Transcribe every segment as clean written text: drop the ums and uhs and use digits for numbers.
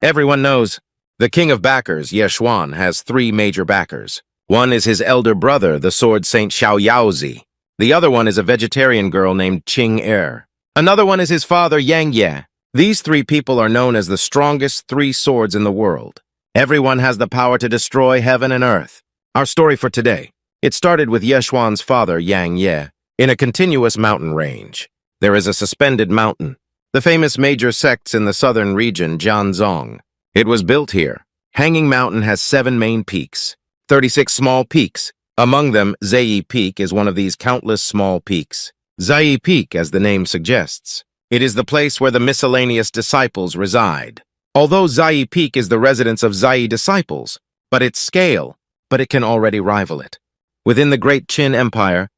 Everyone knows the king of backers, Ye Xuan, has three major backers. One is his elder brother, the sword saint Xiao Yaozi. The other one is a vegetarian girl named Ching Yun. Another one is his father, Yang Ye. These three people are known as the strongest three swords in the world. Everyone has the power to destroy heaven and earth. Our story for today. It started with Ye Xuan's father, Yang Ye, in a continuous mountain range. There is a suspended mountain, the famous major sects in the southern region, Jianzhong. It was built here. Hanging Mountain has 7 main peaks, 36 small peaks. Among them, Zaiyi Peak is one of these countless small peaks. Zaiyi Peak, as the name suggests. It is the place where the miscellaneous disciples reside. Although Zaiyi Peak is the residence of Zaiyi disciples, but its scale, it can already rival it. Within the Great Qin Empire,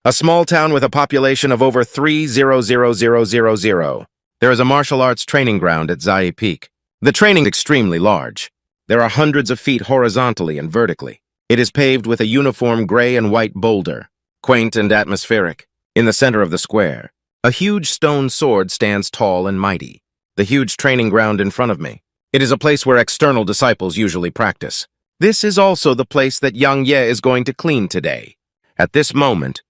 a small town with a population of over 300,000, there is a martial arts training ground at Zaiyi Peak. The training is extremely large. There are hundreds of feet horizontally and vertically. It is paved with a uniform gray and white boulder, quaint and atmospheric. In the center of the square, a huge stone sword stands tall and mighty. The huge training ground in front of me. It is a place where external disciples usually practice. This is also the place that Yang Ye is going to clean today. At this moment,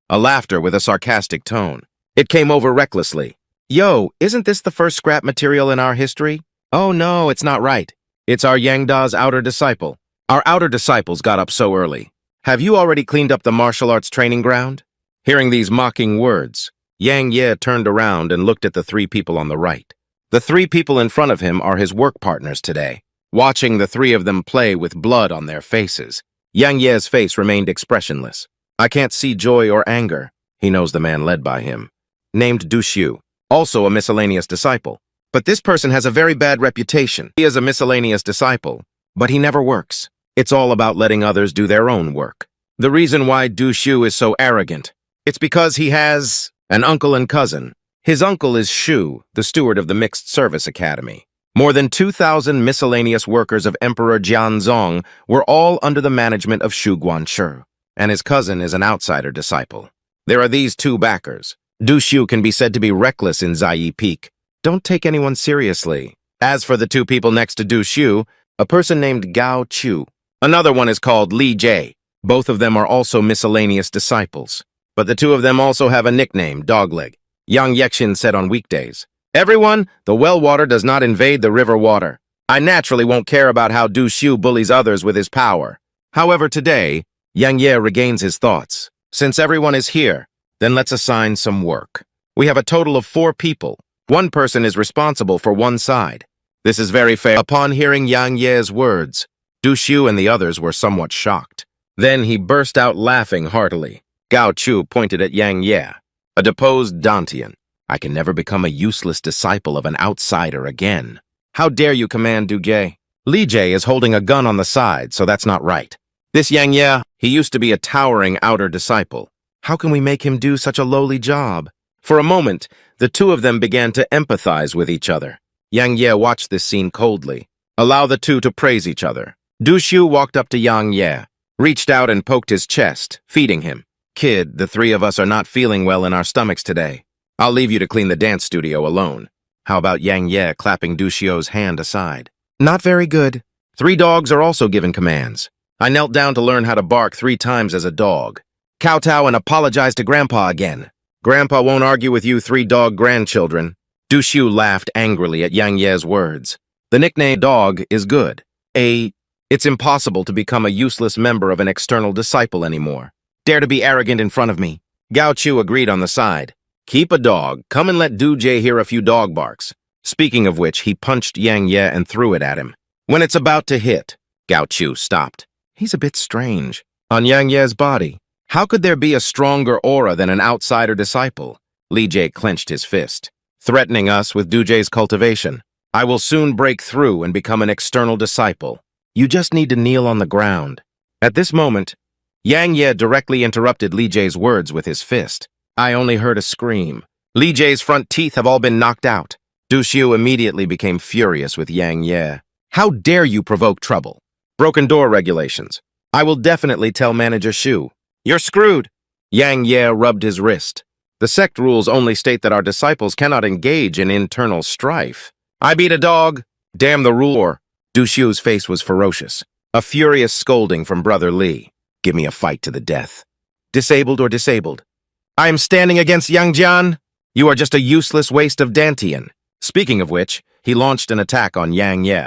a laughter with a sarcastic tone. It came over recklessly. Yo, isn't this the first scrap material in our history? Oh no, it's not right. It's our Yang Da's outer disciple. Our outer disciples got up so early. Have you already cleaned up the martial arts training ground? Hearing these mocking words, Yang Ye turned around and looked at the 3 people on the right. The 3 people in front of him are his work partners today. Watching the 3 of them play with blood on their faces, Yang Ye's face remained expressionless. I can't see joy or anger. He knows the man led by him. Named Du Xiu, also a miscellaneous disciple. But this person has a very bad reputation. He is a miscellaneous disciple, but he never works. It's all about letting others do their own work. The reason why Du Xiu is so arrogant, it's because he has an uncle and cousin. His uncle is Shu, the steward of the Mixed Service Academy. More than 2,000 miscellaneous workers of Emperor Jianzong were all under the management of Shu Guanshi, and his cousin is an outsider disciple. There are these 2 backers. Du Xiu can be said to be reckless in Zaiyi Peak. Don't take anyone seriously. As for the 2 people next to Du Xiu, a person named Gao Chu. Another one is called Li Jie. Both of them are also miscellaneous disciples. But the 2 of them also have a nickname, Dogleg. Yang Yexin said on weekdays, "Everyone, the well water does not invade the river water. I naturally won't care about how Du Xiu bullies others with his power." However, today, Yang Ye regains his thoughts. Since everyone is here, then let's assign some work. We have a total of 4 people. 1 person is responsible for one side. This is very fair. Upon hearing Yang Ye's words, Du Xiu and the others were somewhat shocked. Then he burst out laughing heartily. Gao Chu pointed at Yang Ye, a deposed Dantian. "I can never become a useless disciple of an outsider again. How dare you command Du Jie?" Li Jie is holding a gun on the side, so that's not right. This Yang Ye, he used to be a towering outer disciple. How can we make him do such a lowly job? For a moment, the 2 of them began to empathize with each other. Yang Ye watched this scene coldly. Allow the 2 to praise each other. Du Xiu walked up to Yang Ye, reached out and poked his chest, feeding him. "Kid, the 3 of us are not feeling well in our stomachs today. I'll leave you to clean the dance studio alone." How about Yang Ye clapping Du Xiu's hand aside? "Not very good. 3 dogs are also given commands. I knelt down to learn how to bark 3 times as a dog. Kowtow and apologize to Grandpa again. Grandpa won't argue with you 3 dog grandchildren." Du Xiu laughed angrily at Yang Ye's words. The nickname Dog is good. It's impossible to become a useless member of an external disciple anymore. Dare to be arrogant in front of me. Gao Chu agreed on the side. "Keep a dog. Come and let Du Jie hear a few dog barks." Speaking of which, he punched Yang Ye and threw it at him. When it's about to hit, Gao Chu stopped. He's a bit strange. On Yang Ye's body, how could there be a stronger aura than an outsider disciple? Li Jie clenched his fist. "Threatening us with Du Jie's cultivation. I will soon break through and become an external disciple. You just need to kneel on the ground." At this moment, Yang Ye directly interrupted Li Jie's words with his fist. I only heard a scream. Li Jie's front teeth have all been knocked out. Du Xiu immediately became furious with Yang Ye. "How dare you provoke trouble? Broken door regulations. I will definitely tell Manager Shu. You're screwed." Yang Ye rubbed his wrist. "The sect rules only state that our disciples cannot engage in internal strife." "I beat a dog. Damn the rule! Du Xiu's face was ferocious. A furious scolding from Brother Li. Give me a fight to the death. Disabled or disabled? I am standing against Yang Jian. You are just a useless waste of Dantian. Speaking of which, he launched an attack on Yang Ye.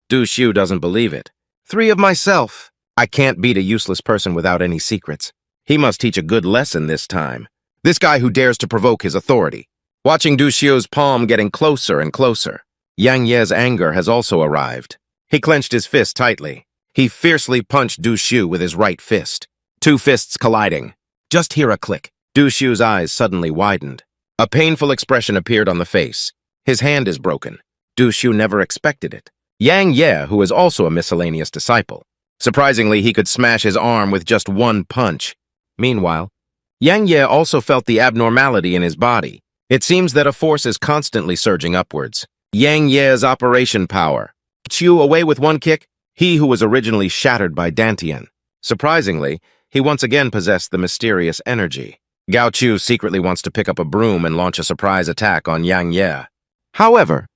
Du Xiu doesn't believe it. 3 of myself. I can't beat a useless person without any secrets. He must teach a good lesson this time. This guy who dares to provoke his authority. Watching Du Xiu's palm getting closer and closer. Yang Ye's anger has also arrived. He clenched his fist tightly. He fiercely punched Du Xiu with his right fist. 2 fists colliding. Just hear a click. Du Xiu's eyes suddenly widened. A painful expression appeared on the face. His hand is broken. Du Xiu never expected it. Yang Ye, who is also a miscellaneous disciple. Surprisingly, he could smash his arm with just 1 punch. Meanwhile, Yang Ye also felt the abnormality in his body. It seems that a force is constantly surging upwards. Yang Ye's operation power. Chu away with 1 kick, he who was originally shattered by Dantian. Surprisingly, he once again possessed the mysterious energy. Gao Chu secretly wants to pick up a broom and launch a surprise attack on Yang Ye. However,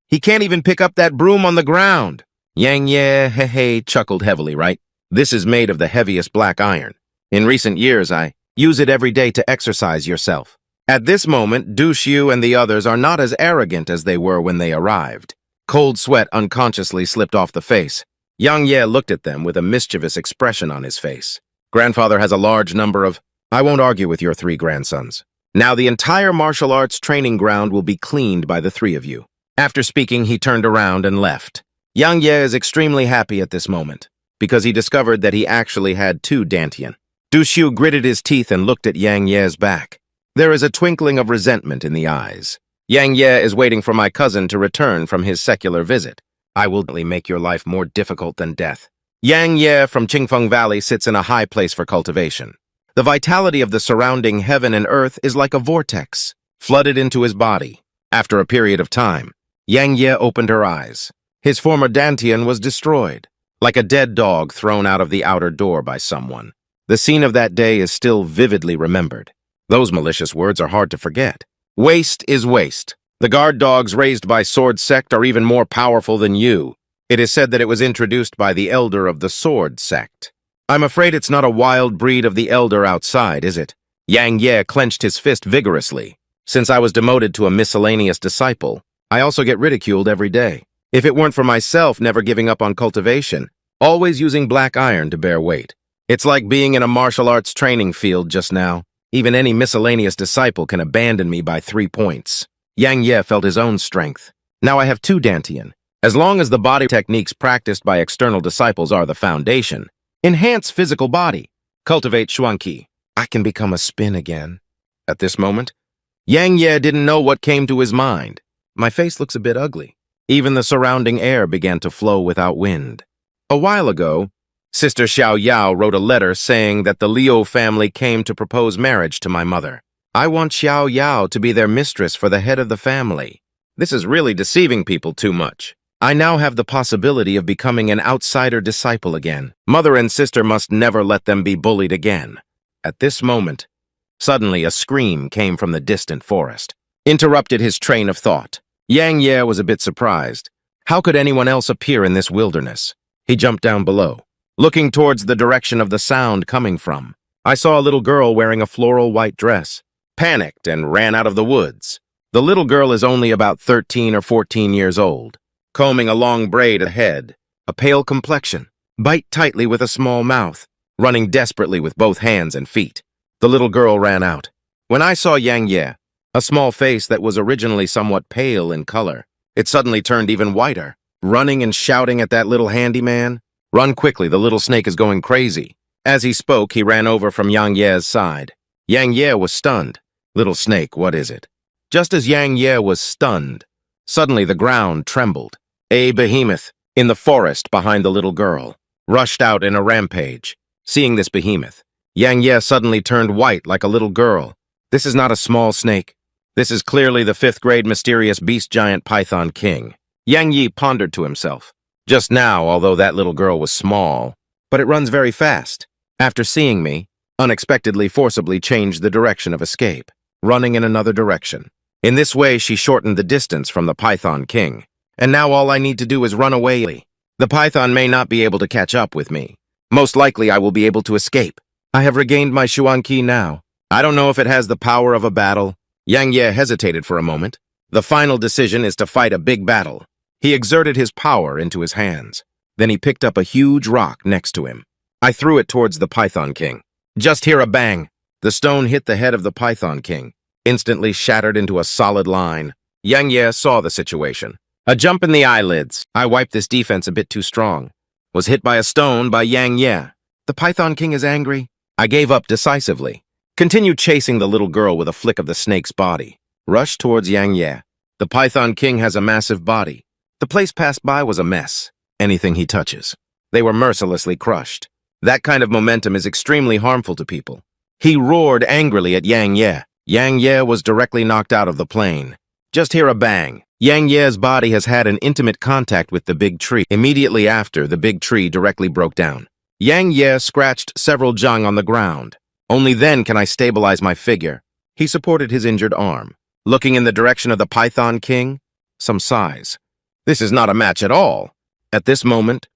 he can't even pick up that broom on the ground. Yang Ye, hey, chuckled heavily, right? This is made of the heaviest black iron. In recent years, I use it every day to exercise yourself. At this moment, Du Xiu and the others are not as arrogant as they were when they arrived. Cold sweat unconsciously slipped off the face. Yang Ye looked at them with a mischievous expression on his face. Grandfather has a large number of... I won't argue with your 3 grandsons. Now the entire martial arts training ground will be cleaned by the 3 of you. After speaking, he turned around and left. Yang Ye is extremely happy at this moment, because he discovered that he actually had 2 Dantian. Du Xiu gritted his teeth and looked at Yang Ye's back. There is a twinkling of resentment in the eyes. Yang Ye is waiting for my cousin to return from his secular visit. I will make your life more difficult than death. Yang Ye from Qingfeng Valley sits in a high place for cultivation. The vitality of the surrounding heaven and earth is like a vortex, flooded into his body. After a period of time, Yang Ye opened her eyes. His former Dantian was destroyed, like a dead dog thrown out of the outer door by someone. The scene of that day is still vividly remembered. Those malicious words are hard to forget. Waste is waste. The guard dogs raised by Sword sect are even more powerful than you. It is said that it was introduced by the elder of the Sword sect. I'm afraid it's not a wild breed of the elder outside, is it? Yang Ye clenched his fist vigorously. Since I was demoted to a miscellaneous disciple, I also get ridiculed every day. If it weren't for myself never giving up on cultivation, always using black iron to bear weight. It's like being in a martial arts training field just now. Even any miscellaneous disciple can abandon me by 3 points. Yang Ye felt his own strength. Now I have 2 Dantian. As long as the body techniques practiced by external disciples are the foundation, enhance physical body, cultivate Xuanqi, I can become a spin again. At this moment, Yang Ye didn't know what came to his mind. My face looks a bit ugly. Even the surrounding air began to flow without wind. A while ago, Sister Xiao Yao wrote a letter saying that the Leo family came to propose marriage to my mother. I want Xiao Yao to be their mistress for the head of the family. This is really deceiving people too much. I now have the possibility of becoming an outsider disciple again. Mother and sister must never let them be bullied again. At this moment, suddenly a scream came from the distant forest, interrupted his train of thought. Yang Ye was a bit surprised. How could anyone else appear in this wilderness? He jumped down below, looking towards the direction of the sound coming from. I saw a little girl wearing a floral white dress, panicked and ran out of the woods. The little girl is only about 13 or 14 years old, combing a long braid ahead, a pale complexion, bite tightly with a small mouth, running desperately with both hands and feet. The little girl ran out. When I saw Yang Ye, a small face that was originally somewhat pale in color, it suddenly turned even whiter, running and shouting at that little handyman. Run quickly, the little snake is going crazy. As he spoke, he ran over from Yang Ye's side. Yang Ye was stunned. Little snake, what is it? Just as Yang Ye was stunned, suddenly the ground trembled. A behemoth, in the forest behind the little girl, rushed out in a rampage. Seeing this behemoth, Yang Ye suddenly turned white like a little girl. This is not a small snake. This is clearly the 5th grade mysterious beast giant python king. Yang Yi pondered to himself. Just now, although that little girl was small, but it runs very fast. After seeing me, unexpectedly forcibly changed the direction of escape, running in another direction. In this way, she shortened the distance from the python king. and now all I need to do is run away. The python may not be able to catch up with me. Most likely I will be able to escape. I have regained my Xuan Qi now. I don't know if it has the power of a battle. Yang Ye hesitated for a moment. The final decision is to fight a big battle. He exerted his power into his hands. Then he picked up a huge rock next to him. I threw it towards the Python King. Just hear a bang. The stone hit the head of the Python King, instantly shattered into a solid line. Yang Ye saw the situation. A jump in the eyelids. I wiped this defense a bit too strong. Was hit by a stone by Yang Ye. The Python King is angry. I gave up decisively. Continued chasing the little girl with a flick of the snake's body. Rushed towards Yang Ye. The Python King has a massive body. The place passed by was a mess. Anything he touches. They were mercilessly crushed. That kind of momentum is extremely harmful to people. He roared angrily at Yang Ye. Yang Ye was directly knocked out of the plane. Just hear a bang. Yang Ye's body has had an intimate contact with the big tree. Immediately after, the big tree directly broke down. Yang Ye scratched several zhang on the ground. Only then can I stabilize my figure. He supported his injured arm. Looking in the direction of the Python King, some sighs. This is not a match at all. At this moment,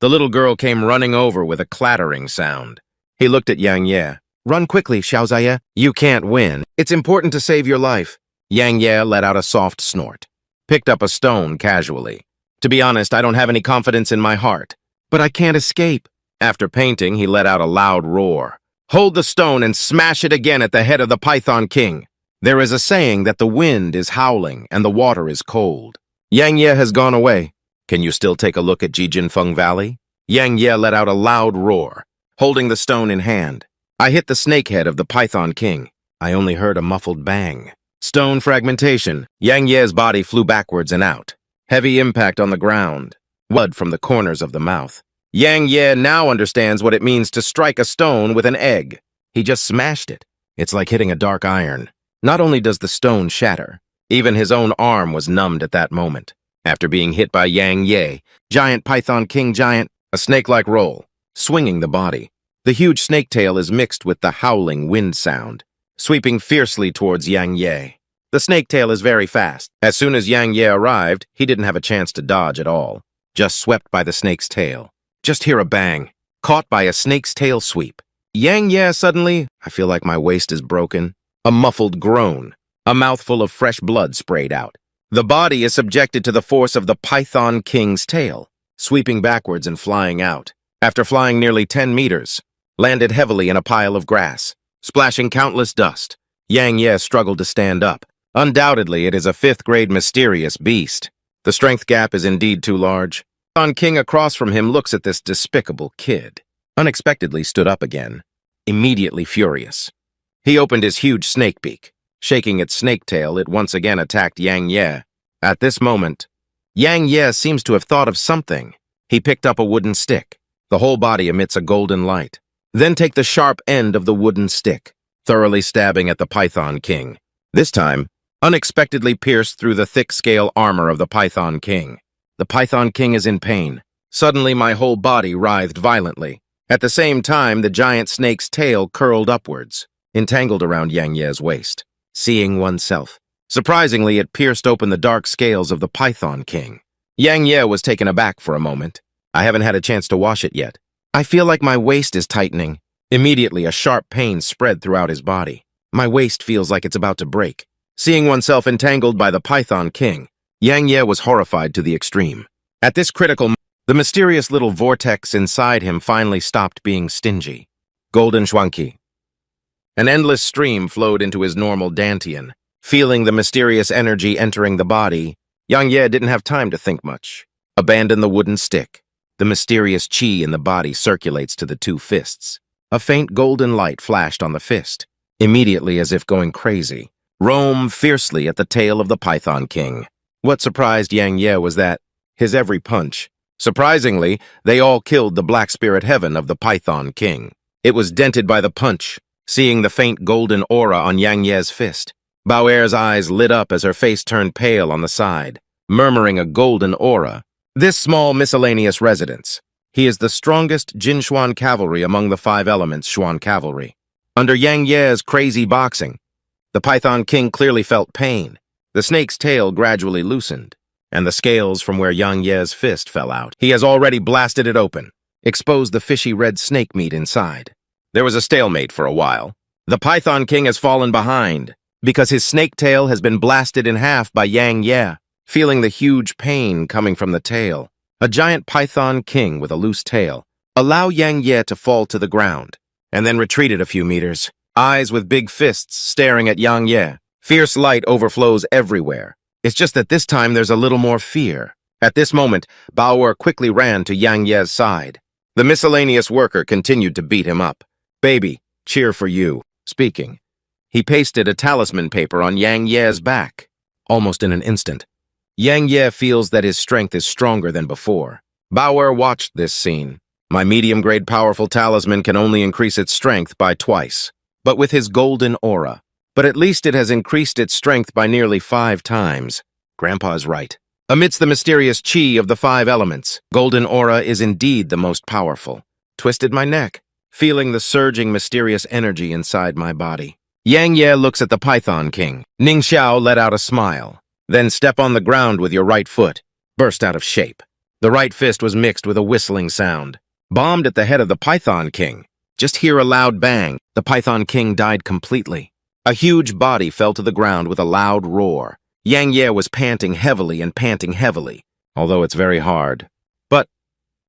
the little girl came running over with a clattering sound. He looked at Yang Ye. Run quickly, Xiaozaye. You can't win. It's important to save your life. Yang Ye let out a soft snort. Picked up a stone casually. To be honest, I don't have any confidence in my heart. But I can't escape. After painting, he let out a loud roar. Hold the stone and smash it again at the head of the Python King. There is a saying that the wind is howling and the water is cold. Yang Ye has gone away. Can you still take a look at Jijinfeng Valley? Yang Ye let out a loud roar, holding the stone in hand. I hit the snake head of the Python King. I only heard a muffled bang. Stone fragmentation. Yang Ye's body flew backwards and out. Heavy impact on the ground. Blood from the corners of the mouth. Yang Ye now understands what it means to strike a stone with an egg. He just smashed it. It's like hitting a dark iron. Not only does the stone shatter, even his own arm was numbed at that moment. After being hit by Yang Ye, Giant Python King Giant, a snake-like roll, swinging the body. The huge snake tail is mixed with the howling wind sound, sweeping fiercely towards Yang Ye. The snake tail is very fast. As soon as Yang Ye arrived, he didn't have a chance to dodge at all, just swept by the snake's tail. Just hear a bang, caught by a snake's tail sweep. Yang Ye suddenly, I feel like my waist is broken. A muffled groan. A mouthful of fresh blood sprayed out. The body is subjected to the force of the Python King's tail, sweeping backwards and flying out. After flying nearly 10 meters, landed heavily in a pile of grass, splashing countless dust. Yang Ye struggled to stand up. Undoubtedly, it is a 5th-grade mysterious beast. The strength gap is indeed too large. Python King across from him looks at this despicable kid. Unexpectedly stood up again, immediately furious. He opened his huge snake beak. Shaking its snake tail, it once again attacked Yang Ye. At this moment, Yang Ye seems to have thought of something. He picked up a wooden stick. The whole body emits a golden light. Then take the sharp end of the wooden stick, thoroughly stabbing at the Python King. This time, unexpectedly pierced through the thick scale armor of the Python King. The Python King is in pain. Suddenly, my whole body writhed violently. At the same time, the giant snake's tail curled upwards, entangled around Yang Ye's waist. Seeing oneself. Surprisingly, it pierced open the dark scales of the Python King. Yang Ye was taken aback for a moment. I haven't had a chance to wash it yet. I feel like my waist is tightening. Immediately, a sharp pain spread throughout his body. My waist feels like it's about to break. Seeing oneself entangled by the Python King, Yang Ye was horrified to the extreme. At this critical moment, the mysterious little vortex inside him finally stopped being stingy. Golden Xuanqi. An endless stream flowed into his normal dantian. Feeling the mysterious energy entering the body, Yang Ye didn't have time to think much. Abandon the wooden stick. The mysterious qi in the body circulates to the 2 fists. A faint golden light flashed on the fist. Immediately, as if going crazy, roam fiercely at the tail of the Python King. What surprised Yang Ye was that, his every punch, surprisingly, they all killed the black spirit heaven of the Python King. It was dented by the punch. Seeing the faint golden aura on Yang Ye's fist, Bao Er's eyes lit up as her face turned pale on the side, murmuring a golden aura. This small miscellaneous residence. He is the strongest Jinshuan cavalry among the 5 elements Xuan cavalry. Under Yang Ye's crazy boxing, the Python King clearly felt pain. The snake's tail gradually loosened. and the scales from where Yang Ye's fist fell out. He has already blasted it open, exposed the fishy red snake meat inside. There was a stalemate for a while. The Python King has fallen behind, because his snake tail has been blasted in half by Yang Ye, feeling the huge pain coming from the tail. A giant Python King with a loose tail. Allow Yang Ye to fall to the ground, and then retreated a few meters, eyes with big fists staring at Yang Ye. Fierce light overflows everywhere. It's just that this time there's a little more fear. At this moment, Bao quickly ran to Yang Ye's side. The miscellaneous worker continued to beat him up. "Baby, cheer for you." Speaking, he pasted a talisman paper on Yang Ye's back. Almost in an instant, Yang Ye feels that his strength is stronger than before. Bao watched this scene. My medium-grade powerful talisman can only increase its strength by twice, but with his golden aura. But at least it has increased its strength by nearly 5 times. Grandpa is right. Amidst the mysterious chi of the 5 elements, golden aura is indeed the most powerful. Twisted my neck, feeling the surging mysterious energy inside my body. Yang Ye looks at the Python King. Ning Xiao let out a smile. Then step on the ground with your right foot. Burst out of shape. The right fist was mixed with a whistling sound. Bombed at the head of the Python King. Just hear a loud bang. The Python King died completely. A huge body fell to the ground with a loud roar. Yang Ye was panting heavily, although it's very hard. But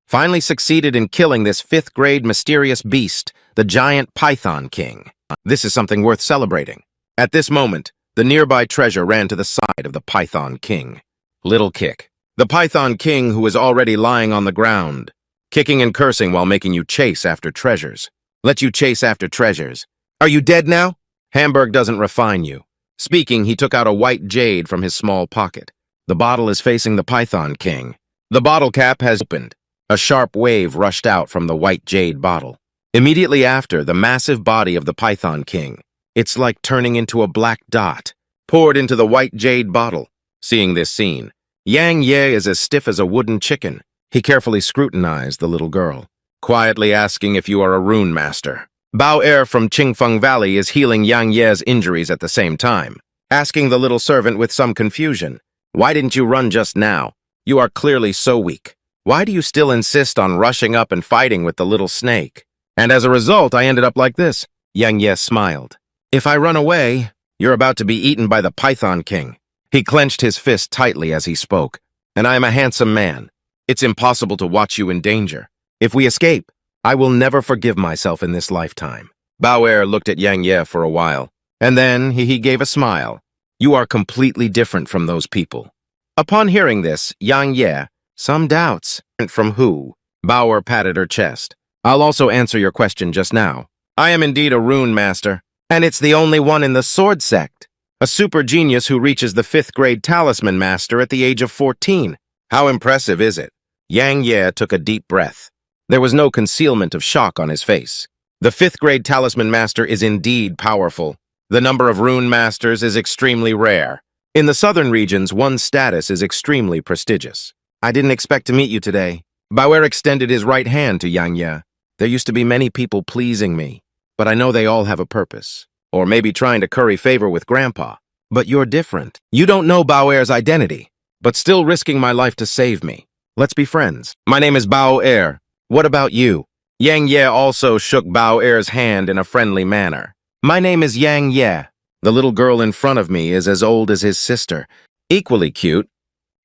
finally succeeded in killing this 5th grade mysterious beast, the giant Python King. This is something worth celebrating. At this moment, the nearby treasure ran to the side of the Python King. Little kick. The Python King, who is already lying on the ground, kicking and cursing while making you chase after treasures. Let you chase after treasures. Are you dead now? Hamburg doesn't refine you. Speaking, he took out a white jade from his small pocket. The bottle is facing the Python King. The bottle cap has opened. A sharp wave rushed out from the white jade bottle. Immediately after, the massive body of the Python King, it's like turning into a black dot, poured into the white jade bottle. Seeing this scene, Yang Ye is as stiff as a wooden chicken. He carefully scrutinized the little girl, quietly asking if you are a rune master. Bao from Qingfeng Valley is healing Yang Ye's injuries at the same time, asking the little servant with some confusion, "Why didn't you run just now? You are clearly so weak. Why do you still insist on rushing up and fighting with the little snake?" And as a result, I ended up like this. Yang Ye smiled. "If I run away, you're about to be eaten by the Python King." He clenched his fist tightly as he spoke. "And I am a handsome man. It's impossible to watch you in danger. If we escape, I will never forgive myself in this lifetime." Bao looked at Yang Ye for a while, and then he gave a smile. "You are completely different from those people." Upon hearing this, Yang Ye, some doubts. "From who?" Bao patted her chest. "I'll also answer your question just now. I am indeed a rune master, and it's the only one in the sword sect. A super genius who reaches the 5th grade talisman master at the age of 14. How impressive is it?" Yang Ye took a deep breath. There was no concealment of shock on his face. The 5th grade talisman master is indeed powerful. The number of rune masters is extremely rare. In the southern regions, one's status is extremely prestigious. "I didn't expect to meet you today." Bao extended his right hand to Yang Ye. "There used to be many people pleasing me, but I know they all have a purpose. Or maybe trying to curry favor with Grandpa. But you're different. You don't know Bao's identity, but still risking my life to save me. Let's be friends. My name is Bao. What about you?" Yang Ye also shook Bao's hand in a friendly manner. "My name is Yang Ye. The little girl in front of me is as old as his sister. Equally cute.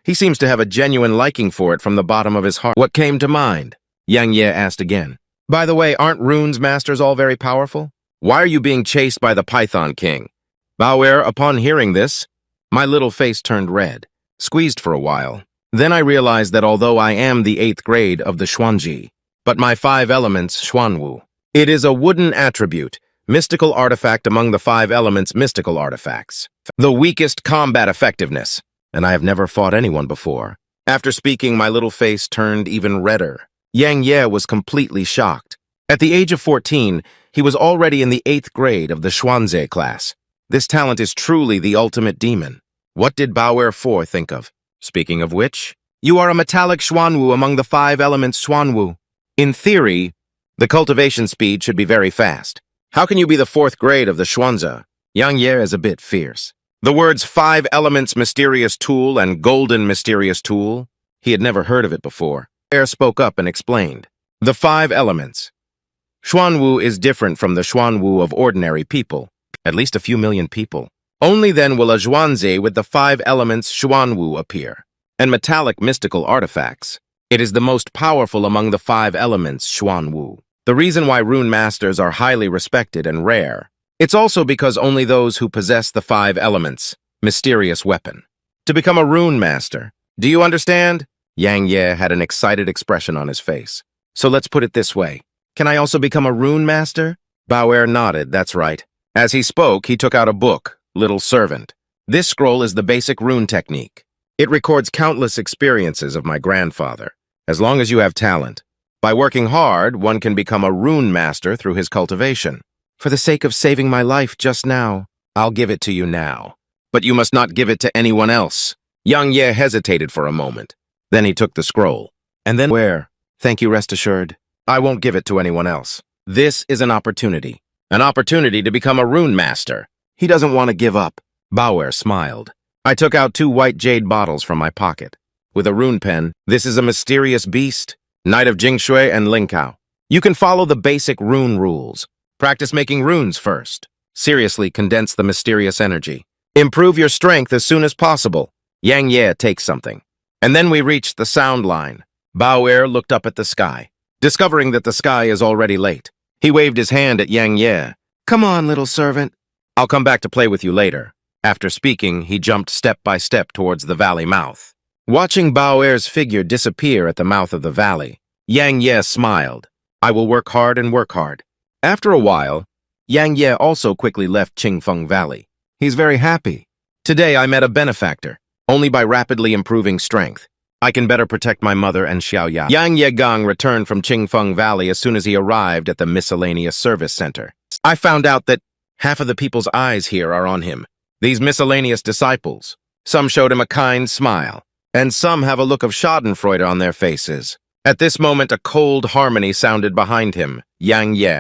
He seems to have a genuine liking for it from the bottom of his heart." "What came to mind?" Yang Ye asked again. "By the way, aren't runes masters all very powerful? Why are you being chased by the Python King?" Bao, upon hearing this, my little face turned red, squeezed for a while. Then I realized that although I am the 8th grade of the Xuanji, but my 5 elements, Xuanwu, it is a wooden attribute, mystical artifact among the 5 elements mystical artifacts. The weakest combat effectiveness, and I have never fought anyone before. After speaking, my little face turned even redder. Yang Ye was completely shocked. At the age of 14, he was already in the 8th grade of the Xuanze class. This talent is truly the ultimate demon. What did Bao 4 think of? Speaking of which, you are a metallic Xuanwu among the 5 elements Xuanwu. In theory, the cultivation speed should be very fast. How can you be the 4th grade of the Xuanze? Yang Ye is a bit fierce. The words 5 elements mysterious tool and golden mysterious tool, he had never heard of it before. Bear spoke up and explained. The 5 elements. Xuanwu is different from the Xuanwu of ordinary people, at least a few million people. Only then will a Zhuanzi with the 5 elements Xuanwu appear, and metallic mystical artifacts. It is the most powerful among the 5 elements Xuanwu. The reason why rune masters are highly respected and rare. It's also because only those who possess the 5 elements, mysterious weapon. To become a rune master, do you understand? Yang Ye had an excited expression on his face. So let's put it this way. Can I also become a rune master? Bao nodded, that's right. As he spoke, he took out a book, Little Servant. This scroll is the basic rune technique. It records countless experiences of my grandfather. As long as you have talent. By working hard, one can become a rune master through his cultivation. For the sake of saving my life just now, I'll give it to you now. But you must not give it to anyone else. Yang Ye hesitated for a moment. Then he took the scroll. And then where? Thank you, rest assured. I won't give it to anyone else. This is an opportunity. An opportunity to become a rune master. He doesn't want to give up. Bao smiled. I took out 2 white jade bottles from my pocket. With a rune pen, this is a mysterious beast. Knight of Jingshui and Lingkao. You can follow the basic rune rules. Practice making runes first. Seriously condense the mysterious energy. Improve your strength as soon as possible. Yang Ye takes something. And then we reached the sound line. Bao looked up at the sky, discovering that the sky is already late. He waved his hand at Yang Ye. Come on, little servant. I'll come back to play with you later. After speaking, he jumped step by step towards the valley mouth. Watching Bao'er's figure disappear at the mouth of the valley, Yang Ye smiled. I will work hard and work hard. After a while, Yang Ye also quickly left Qingfeng Valley. He's very happy. Today I met a benefactor. Only by rapidly improving strength, I can better protect my mother and Xiaoya. Yang Yegang returned from Qingfeng Valley as soon as he arrived at the miscellaneous service center. I found out that half of the people's eyes here are on him. These miscellaneous disciples. Some showed him a kind smile, and some have a look of schadenfreude on their faces. At this moment, a cold harmony sounded behind him. Yang Ye.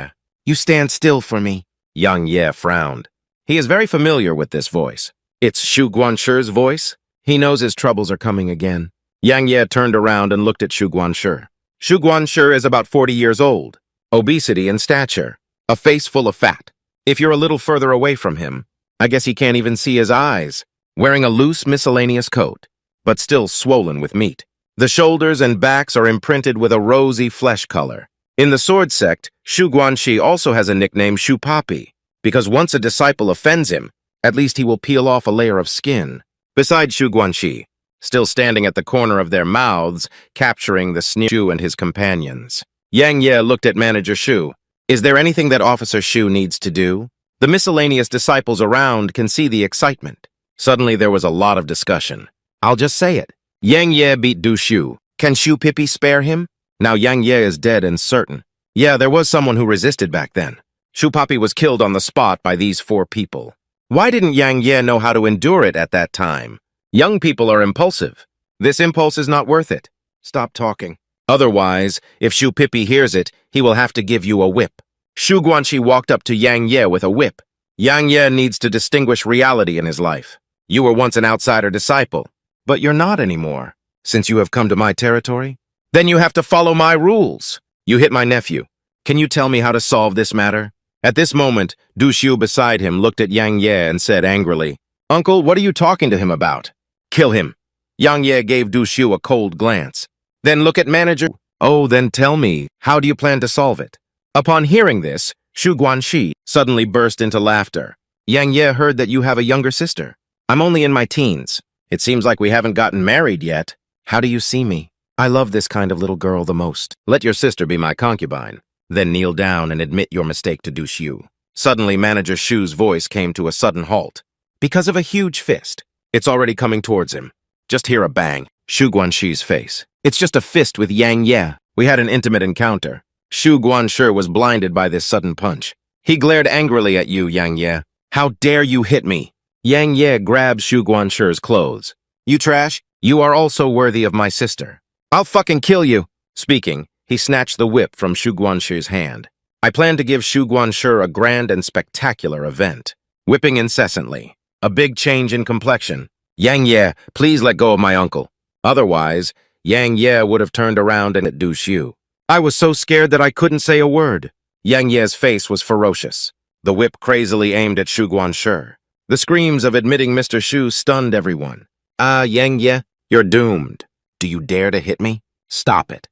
You stand still for me. Yang Ye frowned. He is very familiar with this voice. It's Shu Guanshi's voice. He knows his troubles are coming again. Yang Ye turned around and looked at Shu Guanshi. Shu Guanshi is about 40 years old. Obesity and stature. A face full of fat. If you're a little further away from him, I guess he can't even see his eyes. Wearing a loose miscellaneous coat, but still swollen with meat. The shoulders and backs are imprinted with a rosy flesh color. In the sword sect, Shu Guanshi also has a nickname Shu Papi, because once a disciple offends him, at least he will peel off a layer of skin. Besides Shu Guanshi, still standing at the corner of their mouths, capturing the sneer Shu and his companions. Yang Ye looked at Manager Shu. Is there anything that Officer Shu needs to do? The miscellaneous disciples around can see the excitement. Suddenly there was a lot of discussion. I'll just say it. Yang Ye beat Du Shu. Can Shu Pippi spare him? Now Yang Ye is dead and certain. Yeah, there was someone who resisted back then. Shu Papi was killed on the spot by these 4 people. Why didn't Yang Ye know how to endure it at that time? Young people are impulsive. This impulse is not worth it. Stop talking. Otherwise, if Shu Pippi hears it, he will have to give you a whip. Shu Guanshi walked up to Yang Ye with a whip. Yang Ye needs to distinguish reality in his life. You were once an outsider disciple, but you're not anymore. Since you have come to my territory, then you have to follow my rules. You hit my nephew. Can you tell me how to solve this matter? At this moment, Du Shu beside him looked at Yang Ye and said angrily, Uncle, what are you talking to him about? Kill him. Yang Ye gave Du Shu a cold glance. Then look at Manager. Oh, then tell me, how do you plan to solve it? Upon hearing this, Shu Guanshi suddenly burst into laughter. Yang Ye heard that you have a younger sister. I'm only in my teens. It seems like we haven't gotten married yet. How do you see me? I love this kind of little girl the most. Let your sister be my concubine. Then kneel down and admit your mistake to Du Shu. Suddenly, Manager Shu's voice came to a sudden halt. Because of a huge fist. It's already coming towards him. Just hear a bang. Shu Guanshi's face. It's just a fist with Yang Ye. We had an intimate encounter. Shu Guanshi was blinded by this sudden punch. He glared angrily at you, Yang Ye. How dare you hit me? Yang Ye grabbed Shu Guanshi's clothes. You trash, you are also worthy of my sister. I'll fucking kill you. Speaking, he snatched the whip from Shu Guanshi's hand. I plan to give Shu Guanshi a grand and spectacular event. Whipping incessantly. a big change in complexion. Yang Ye, please let go of my uncle. Otherwise, Yang Ye would have turned around and at Du Xiu. I was so scared that I couldn't say a word. Yang Ye's face was ferocious. The whip crazily aimed at Shu Guanshi. The screams of admitting Mr. Shu stunned everyone. Yang Ye, you're doomed. Do you dare to hit me? Stop it.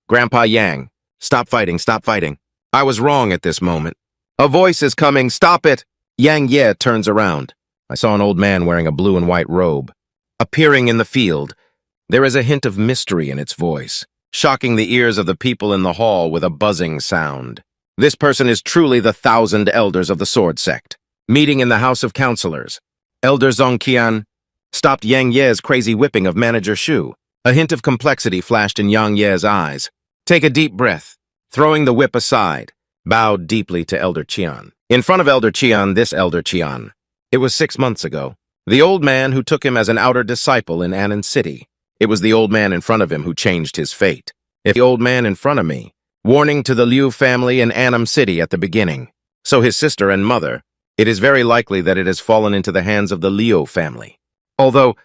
Grandpa Yang, stop fighting, stop fighting. I was wrong at this moment. A voice is coming, stop it! Yang Ye turns around. I saw an old man wearing a blue and white robe. Appearing in the field, there is a hint of mystery in its voice, shocking the ears of the people in the hall with a buzzing sound. This person is truly the 1,000 elders of the sword sect. Meeting in the House of Counselors. Elder Zongqian stopped Yang Ye's crazy whipping of Manager Shu. A hint of complexity flashed in Yang Ye's eyes. Take a deep breath. Throwing the whip aside, bowed deeply to Elder Qian. In front of Elder Qian, this Elder Qian. It was 6 months ago. The old man who took him as an outer disciple in Anan City. It was the old man in front of him who changed his fate. If the old man in front of me, warning to the Liu family in Annam City at the beginning. So his sister and mother, it is very likely that it has fallen into the hands of the Leo family. Although,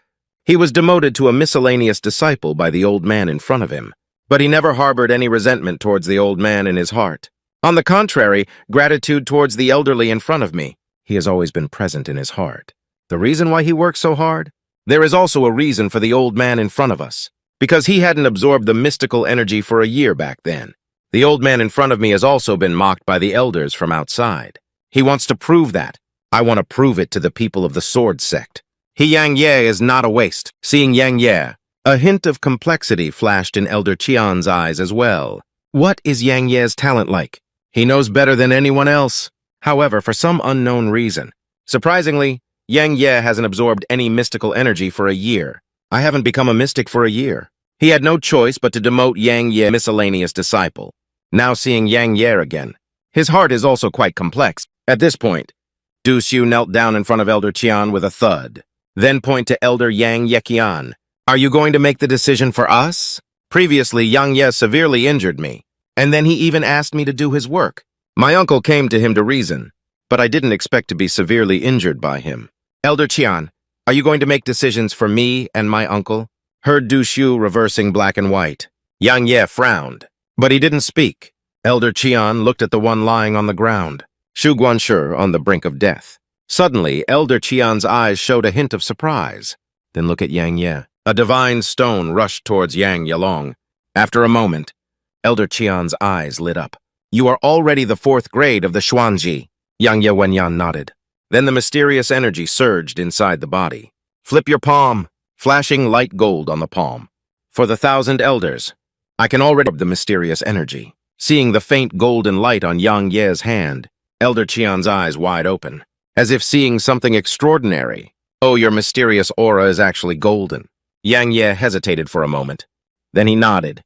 he was demoted to a miscellaneous disciple by the old man in front of him. But he never harbored any resentment towards the old man in his heart. On the contrary, gratitude towards the elderly in front of me. He has always been present in his heart. The reason why he works so hard? There is also a reason for the old man in front of us. Because he hadn't absorbed the mystical energy for a year back then. The old man in front of me has also been mocked by the elders from outside. He wants to prove that. I want to prove it to the people of the sword sect. Yang Ye is not a waste. Seeing Yang Ye, a hint of complexity flashed in Elder Qian's eyes as well. What is Yang Ye's talent like? He knows better than anyone else. However, for some unknown reason, surprisingly, Yang Ye hasn't absorbed any mystical energy for a year. I haven't become a mystic for a year. He had no choice but to demote Yang Ye miscellaneous disciple. Now seeing Yang Ye again, his heart is also quite complex. At this point, Du Xiu knelt down in front of Elder Qian with a thud. Then point to Elder Yang Yeqian. Are you going to make the decision for us? Previously, Yang Ye severely injured me, and then he even asked me to do his work. My uncle came to him to reason, but I didn't expect to be severely injured by him. Elder Qian, are you going to make decisions for me and my uncle? Heard Du Xiu reversing black and white. Yang Ye frowned, but he didn't speak. Elder Qian looked at the one lying on the ground, Shu Guanshi on the brink of death. Suddenly, Elder Qian's eyes showed a hint of surprise. Then look at Yang Ye. A divine stone rushed towards Yang Yelong. After a moment, Elder Qian's eyes lit up. You are already the 4th grade of the Xuanji. Yang Ye Wenyan nodded. Then the mysterious energy surged inside the body. Flip your palm, flashing light gold on the palm. For the 1,000 elders, I can already absorb the mysterious energy. Seeing the faint golden light on Yang Ye's hand, Elder Qian's eyes wide open, as if seeing something extraordinary. Oh, your mysterious aura is actually golden. Yang Ye hesitated for a moment. Then he nodded.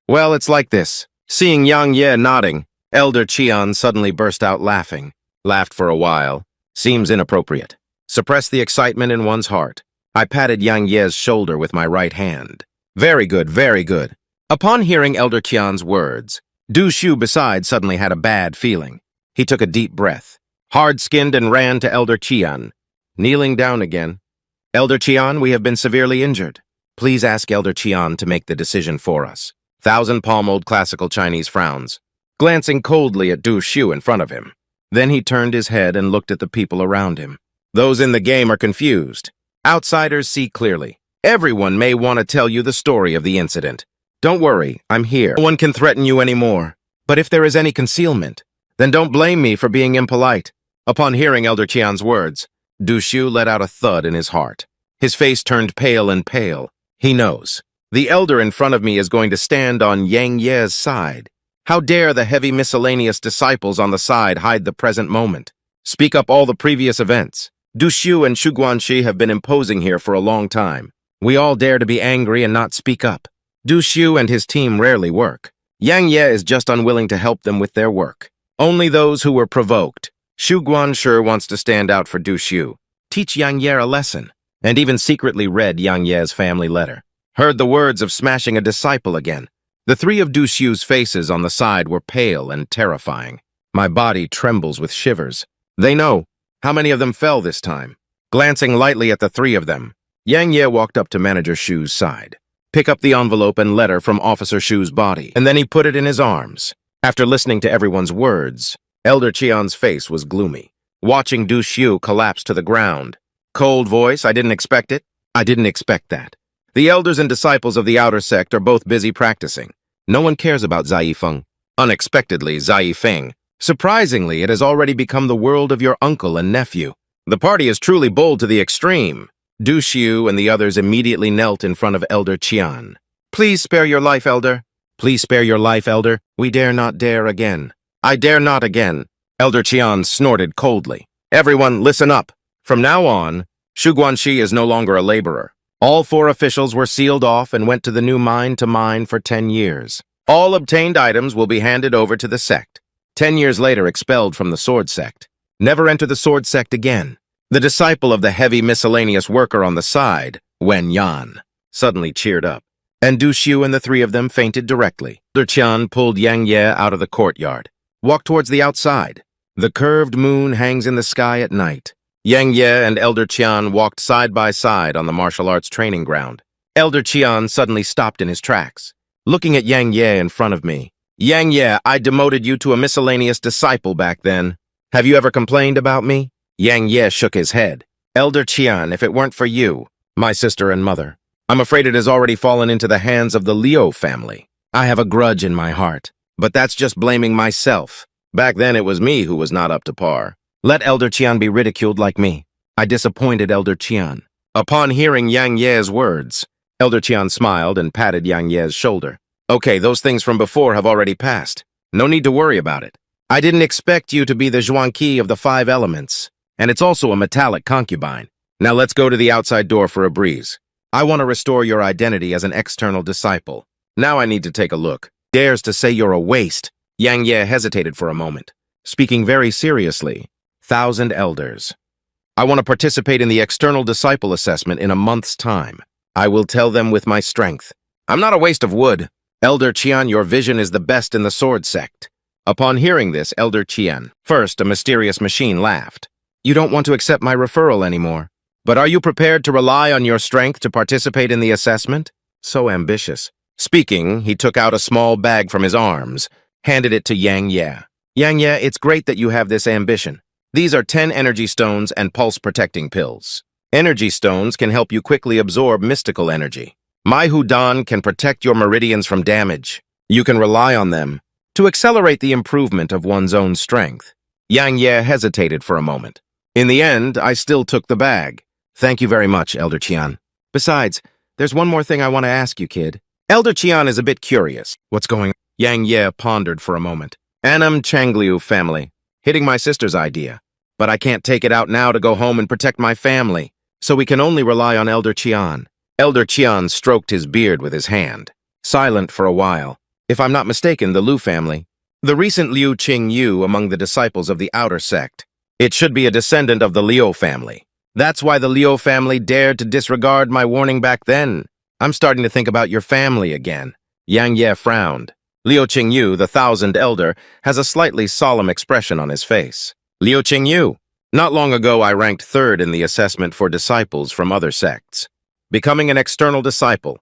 Well, it's like this. Seeing Yang Ye nodding, Elder Qian suddenly burst out laughing. Laughed for a while. Seems inappropriate. Suppress the excitement in one's heart. I patted Yang Ye's shoulder with my right hand. Very good, very good. Upon hearing Elder Qian's words, Du Xiu beside suddenly had a bad feeling. He took a deep breath, hard-skinned and ran to Elder Qian. Kneeling down again. Elder Qian, we have been severely injured. Please ask Elder Qian to make the decision for us. 1,000 palm-old classical Chinese frowns, glancing coldly at Du Xiu in front of him. Then he turned his head and looked at the people around him. Those in the game are confused. Outsiders see clearly. Everyone may want to tell you the story of the incident. Don't worry, I'm here. No one can threaten you anymore. But if there is any concealment, then don't blame me for being impolite. Upon hearing Elder Qian's words, Du Xiu let out a thud in his heart. His face turned pale and pale. He knows. The elder in front of me is going to stand on Yang Ye's side. How dare the heavy miscellaneous disciples on the side hide the present moment? Speak up all the previous events. Du Xiu and Shu Guanshi have been imposing here for a long time. We all dare to be angry and not speak up. Du Xiu and his team rarely work. Yang Ye is just unwilling to help them with their work. Only those who were provoked. Shu Guanshi wants to stand out for Du Xiu, teach Yang Ye a lesson, and even secretly read Yang Ye's family letter. Heard the words of smashing a disciple again. The 3 of Du Xiu's faces on the side were pale and terrifying. My body trembles with shivers. They know. How many of them fell this time? Glancing lightly at the three of them, Yang Ye walked up to Manager Shu's side, pick up the envelope and letter from Officer Shu's body, and then he put it in his arms. After listening to everyone's words, Elder Qian's face was gloomy. Watching Du Xiu collapse to the ground. Cold voice, I didn't expect it. I didn't expect that. The elders and disciples of the outer sect are both busy practicing. No one cares about Zai Feng. Unexpectedly, Zai Feng. Surprisingly, it has already become the world of your uncle and nephew. The party is truly bold to the extreme. Du Xiu and the others immediately knelt in front of Elder Qian. Please spare your life, Elder. Please spare your life, Elder. We dare not dare again. I dare not again. Elder Qian snorted coldly. Everyone, listen up. From now on, Shu Guanxi is no longer a laborer. All 4 officials were sealed off and went to the new mine to mine for 10 years. All obtained items will be handed over to the sect. 10 years later, expelled from the sword sect. Never enter the sword sect again. The disciple of the heavy miscellaneous worker on the side, Wen Yan, suddenly cheered up, and Du Xiu and the 3 of them fainted directly. Elder Qian pulled Yang Ye out of the courtyard, walked towards the outside. The curved moon hangs in the sky at night. Yang Ye and Elder Qian walked side by side on the martial arts training ground. Elder Qian suddenly stopped in his tracks, looking at Yang Ye in front of me. Yang Ye, I demoted you to a miscellaneous disciple back then. Have you ever complained about me? Yang Ye shook his head. Elder Qian, if it weren't for you, my sister and mother, I'm afraid it has already fallen into the hands of the Leo family. I have a grudge in my heart, but that's just blaming myself. Back then it was me who was not up to par. Let Elder Qian be ridiculed like me. I disappointed Elder Qian. Upon hearing Yang Ye's words, Elder Qian smiled and patted Yang Ye's shoulder. Okay, those things from before have already passed. No need to worry about it. I didn't expect you to be the Zhuangqi of the 5 elements, and it's also a metallic concubine. Now let's go to the outside door for a breeze. I want to restore your identity as an external disciple. Now I need to take a look. Dares to say you're a waste. Yang Ye hesitated for a moment, speaking very seriously. 1,000 elders. I want to participate in the external disciple assessment in a month's time. I will tell them with my strength. I'm not a waste of wood. Elder Qian, your vision is the best in the sword sect. Upon hearing this, Elder Qian, first a mysterious machine laughed. You don't want to accept my referral anymore. But are you prepared to rely on your strength to participate in the assessment? So ambitious. Speaking, he took out a small bag from his arms, handed it to Yang Ye. Yang Ye, it's great that you have this ambition. These are 10 energy stones and pulse-protecting pills. Energy stones can help you quickly absorb mystical energy. My Hudan can protect your meridians from damage. You can rely on them to accelerate the improvement of one's own strength. Yang Ye hesitated for a moment. In the end, I still took the bag. Thank you very much, Elder Qian. Besides, there's one more thing I want to ask you, kid. Elder Qian is a bit curious. What's going on? Yang Ye pondered for a moment. Annam Changliu family. Hitting my sister's idea. But I can't take it out now to go home and protect my family, so we can only rely on Elder Qian. Elder Qian stroked his beard with his hand, silent for a while. If I'm not mistaken, the Liu family. The recent Liu Ching Yu among the disciples of the outer sect. It should be a descendant of the Leo family. That's why the Leo family dared to disregard my warning back then. I'm starting to think about your family again. Yang Ye frowned. Leo Ching Yu, the 1,000 elder, has a slightly solemn expression on his face. Leo Ching Yu. Not long ago, I ranked 3rd in the assessment for disciples from other sects. Becoming an external disciple.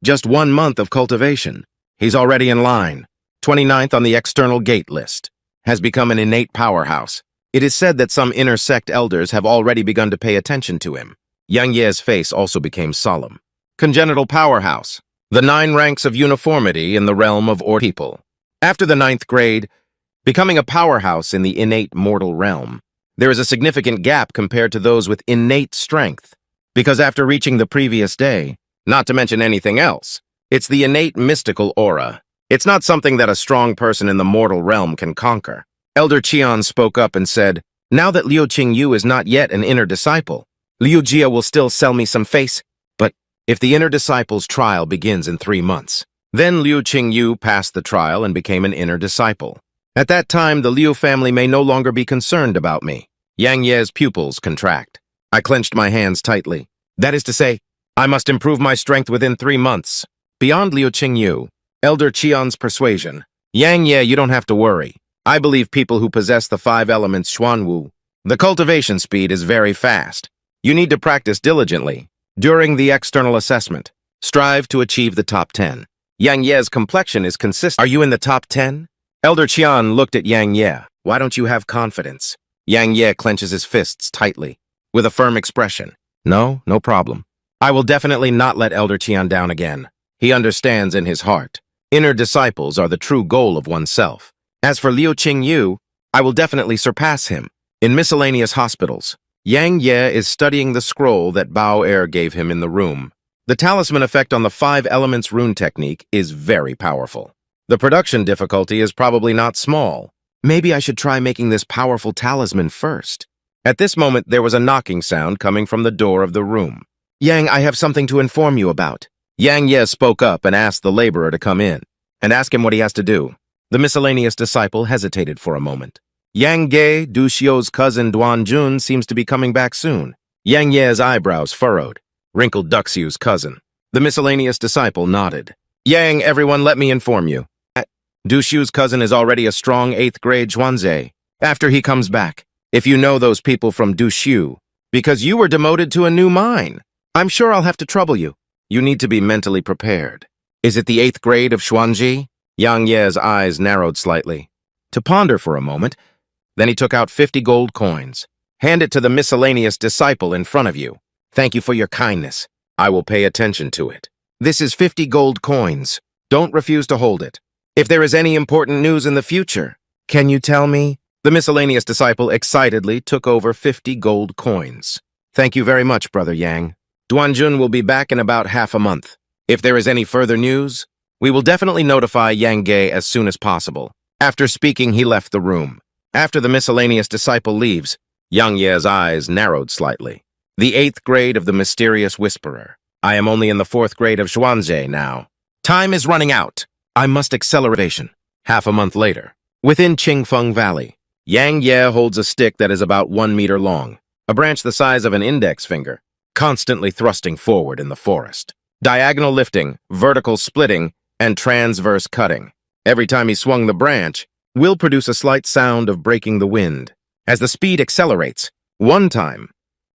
Just 1 month of cultivation. He's already in line. 29th on the external gate list. Has become an innate powerhouse. It is said that some inner sect elders have already begun to pay attention to him. Yang Ye's face also became solemn. Congenital powerhouse. The 9 ranks of uniformity in the realm of people. After the 9th grade, becoming a powerhouse in the innate mortal realm, there is a significant gap compared to those with innate strength. Because after reaching the previous day, not to mention anything else, it's the innate mystical aura. It's not something that a strong person in the mortal realm can conquer. Elder Qian spoke up and said, now that Liu Qing Yu is not yet an inner disciple, Liu Jia will still sell me some face, but if the inner disciple's trial begins in 3 months, then Liu Qing Yu passed the trial and became an inner disciple. At that time, the Liu family may no longer be concerned about me. Yang Ye's pupils contract. I clenched my hands tightly. That is to say, I must improve my strength within 3 months. Beyond Liu Qing Yu, Elder Qian's persuasion. Yang Ye, you don't have to worry. I believe people who possess the 5 elements Xuanwu. The cultivation speed is very fast. You need to practice diligently. During the external assessment, strive to achieve the top 10. Yang Ye's complexion is consistent. Are you in the top 10? Elder Qian looked at Yang Ye. Why don't you have confidence? Yang Ye clenches his fists tightly, with a firm expression. No problem. I will definitely not let Elder Qian down again. He understands in his heart. Inner disciples are the true goal of oneself. As for Leo Ching, I will definitely surpass him. In miscellaneous hospitals, Yang Ye is studying the scroll that Bao Er gave him in the room. The talisman effect on the 5 elements rune technique is very powerful. The production difficulty is probably not small. Maybe I should try making this powerful talisman first. At this moment, there was a knocking sound coming from the door of the room. Yang, I have something to inform you about. Yang Ye spoke up and asked the laborer to come in, and ask him what he has to do. The miscellaneous disciple hesitated for a moment. Yang Ge, Du Xiu's cousin Duan Jun, seems to be coming back soon. Yang Ye's eyebrows furrowed. Wrinkled Duxiu's cousin. The miscellaneous disciple nodded. Yang, everyone, let me inform you. Du Xiu's cousin is already a strong 8th grade Xuanzhe. After he comes back, if you know those people from Du Xiu, because you were demoted to a new mine, I'm sure I'll have to trouble you. You need to be mentally prepared. Is it the 8th grade of Xuanji? Yang Ye's eyes narrowed slightly. To ponder for a moment, then he took out 50 gold coins. Hand it to the miscellaneous disciple in front of you. Thank you for your kindness. I will pay attention to it. This is 50 gold coins. Don't refuse to hold it. If there is any important news in the future, can you tell me? The miscellaneous disciple excitedly took over 50 gold coins. Thank you very much, Brother Yang. Duanjun will be back in about half a month. If there is any further news, we will definitely notify Yang Ge as soon as possible. After speaking, he left the room. After the miscellaneous disciple leaves, Yang Ye's eyes narrowed slightly. The 8th grade of the mysterious whisperer. I am only in the 4th grade of Xuanzhe now. Time is running out. I must accelerate. Half a month later, within Qingfeng Valley, Yang Ye holds a stick that is about 1 meter long, a branch the size of an index finger, constantly thrusting forward in the forest. Diagonal lifting, vertical splitting, and transverse cutting. Every time he swung the branch, will produce a slight sound of breaking the wind. As the speed accelerates, one time,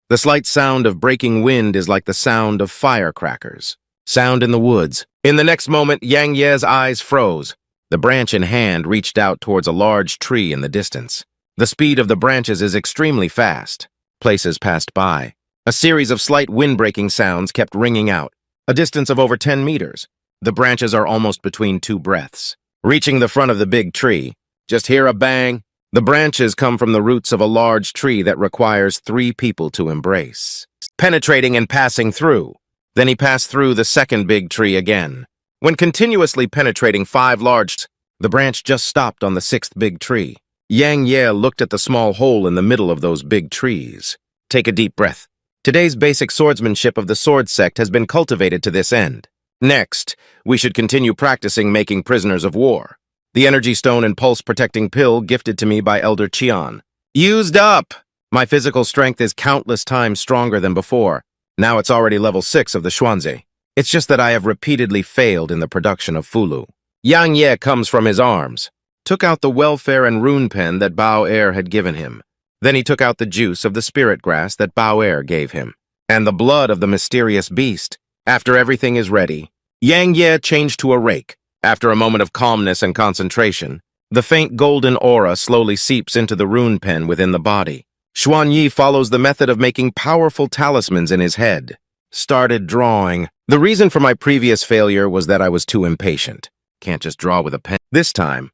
the slight sound of breaking wind is like the sound of firecrackers. Sound in the woods. In the next moment, Yang Ye's eyes froze. The branch in hand reached out towards a large tree in the distance. The speed of the branches is extremely fast. Places passed by. A series of slight wind-breaking sounds kept ringing out. A distance of over 10 meters. The branches are almost between 2 breaths. Reaching the front of the big tree, just hear a bang. The branches come from the roots of a large tree that requires 3 people to embrace. Penetrating and passing through. Then he passed through the second big tree again. When continuously penetrating 5 large, the branch just stopped on the 6th big tree. Yang Ye looked at the small hole in the middle of those big trees. Take a deep breath. Today's basic swordsmanship of the sword sect has been cultivated to this end. Next, we should continue practicing making prisoners of war. The energy stone and pulse-protecting pill gifted to me by Elder Qian. Used up! My physical strength is countless times stronger than before. Now it's already level 6 of the Xuanzhe. It's just that I have repeatedly failed in the production of Fulu. Yang Ye comes from his arms, took out the welfare and rune pen that Bao Er had given him. Then he took out the juice of the spirit grass that Bao Er gave him, and the blood of the mysterious beast. After everything is ready, Yang Ye changed to a rake. After a moment of calmness and concentration, the faint golden aura slowly seeps into the rune pen within the body. Xuan Yi follows the method of making powerful talismans in his head. Started drawing. The reason for my previous failure was that I was too impatient. Can't just draw with a pen. This time,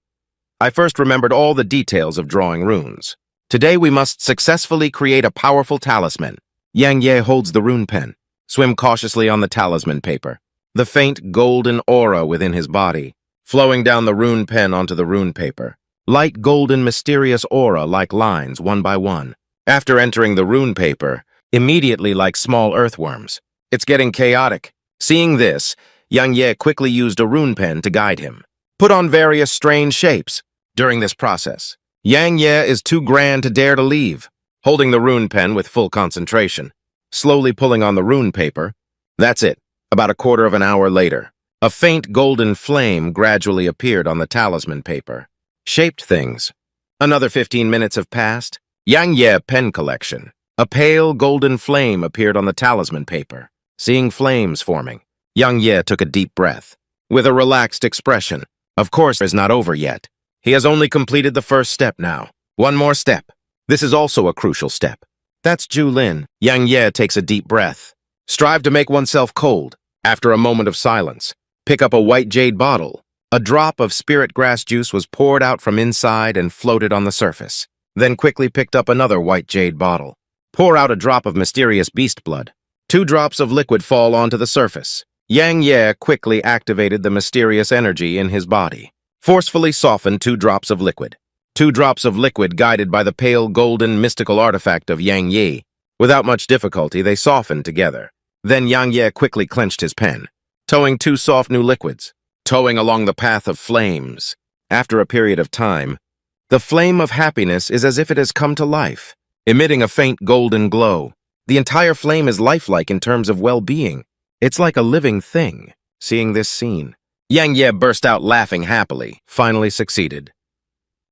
I first remembered all the details of drawing runes. Today we must successfully create a powerful talisman. Yang Ye holds the rune pen. Swim cautiously on the talisman paper. The faint golden aura within his body, flowing down the rune pen onto the rune paper. Light golden mysterious aura like lines one by one. After entering the rune paper, immediately like small earthworms. It's getting chaotic. Seeing this, Yang Ye quickly used a rune pen to guide him. Put on various strange shapes. During this process, Yang Ye is too grand to dare to leave, holding the rune pen with full concentration. Slowly pulling on the rune paper. That's it. About a quarter of an hour later, a faint golden flame gradually appeared on the talisman paper. Shaped things. Another 15 minutes have passed. Yang Ye pen collection. A pale golden flame appeared on the talisman paper. Seeing flames forming, Yang Ye took a deep breath. With a relaxed expression, of course it's not over yet. He has only completed the first step now. One more step. This is also a crucial step. That's Julin. Yang Ye takes a deep breath. Strive to make oneself cold. After a moment of silence, pick up a white jade bottle. A drop of spirit grass juice was poured out from inside and floated on the surface. Then quickly picked up another white jade bottle. Pour out a drop of mysterious beast blood. 2 drops of liquid fall onto the surface. Yang Ye quickly activated the mysterious energy in his body. Forcefully softened 2 drops of liquid. 2 drops of liquid guided by the pale golden mystical artifact of Yang Ye. Without much difficulty, they softened together. Then Yang Ye quickly clenched his pen, towing 2 soft new liquids, towing along the path of flames. After a period of time, the flame of happiness is as if it has come to life, emitting a faint golden glow. The entire flame is lifelike in terms of well-being. It's like a living thing. Seeing this scene, Yang Ye burst out laughing happily. Finally succeeded.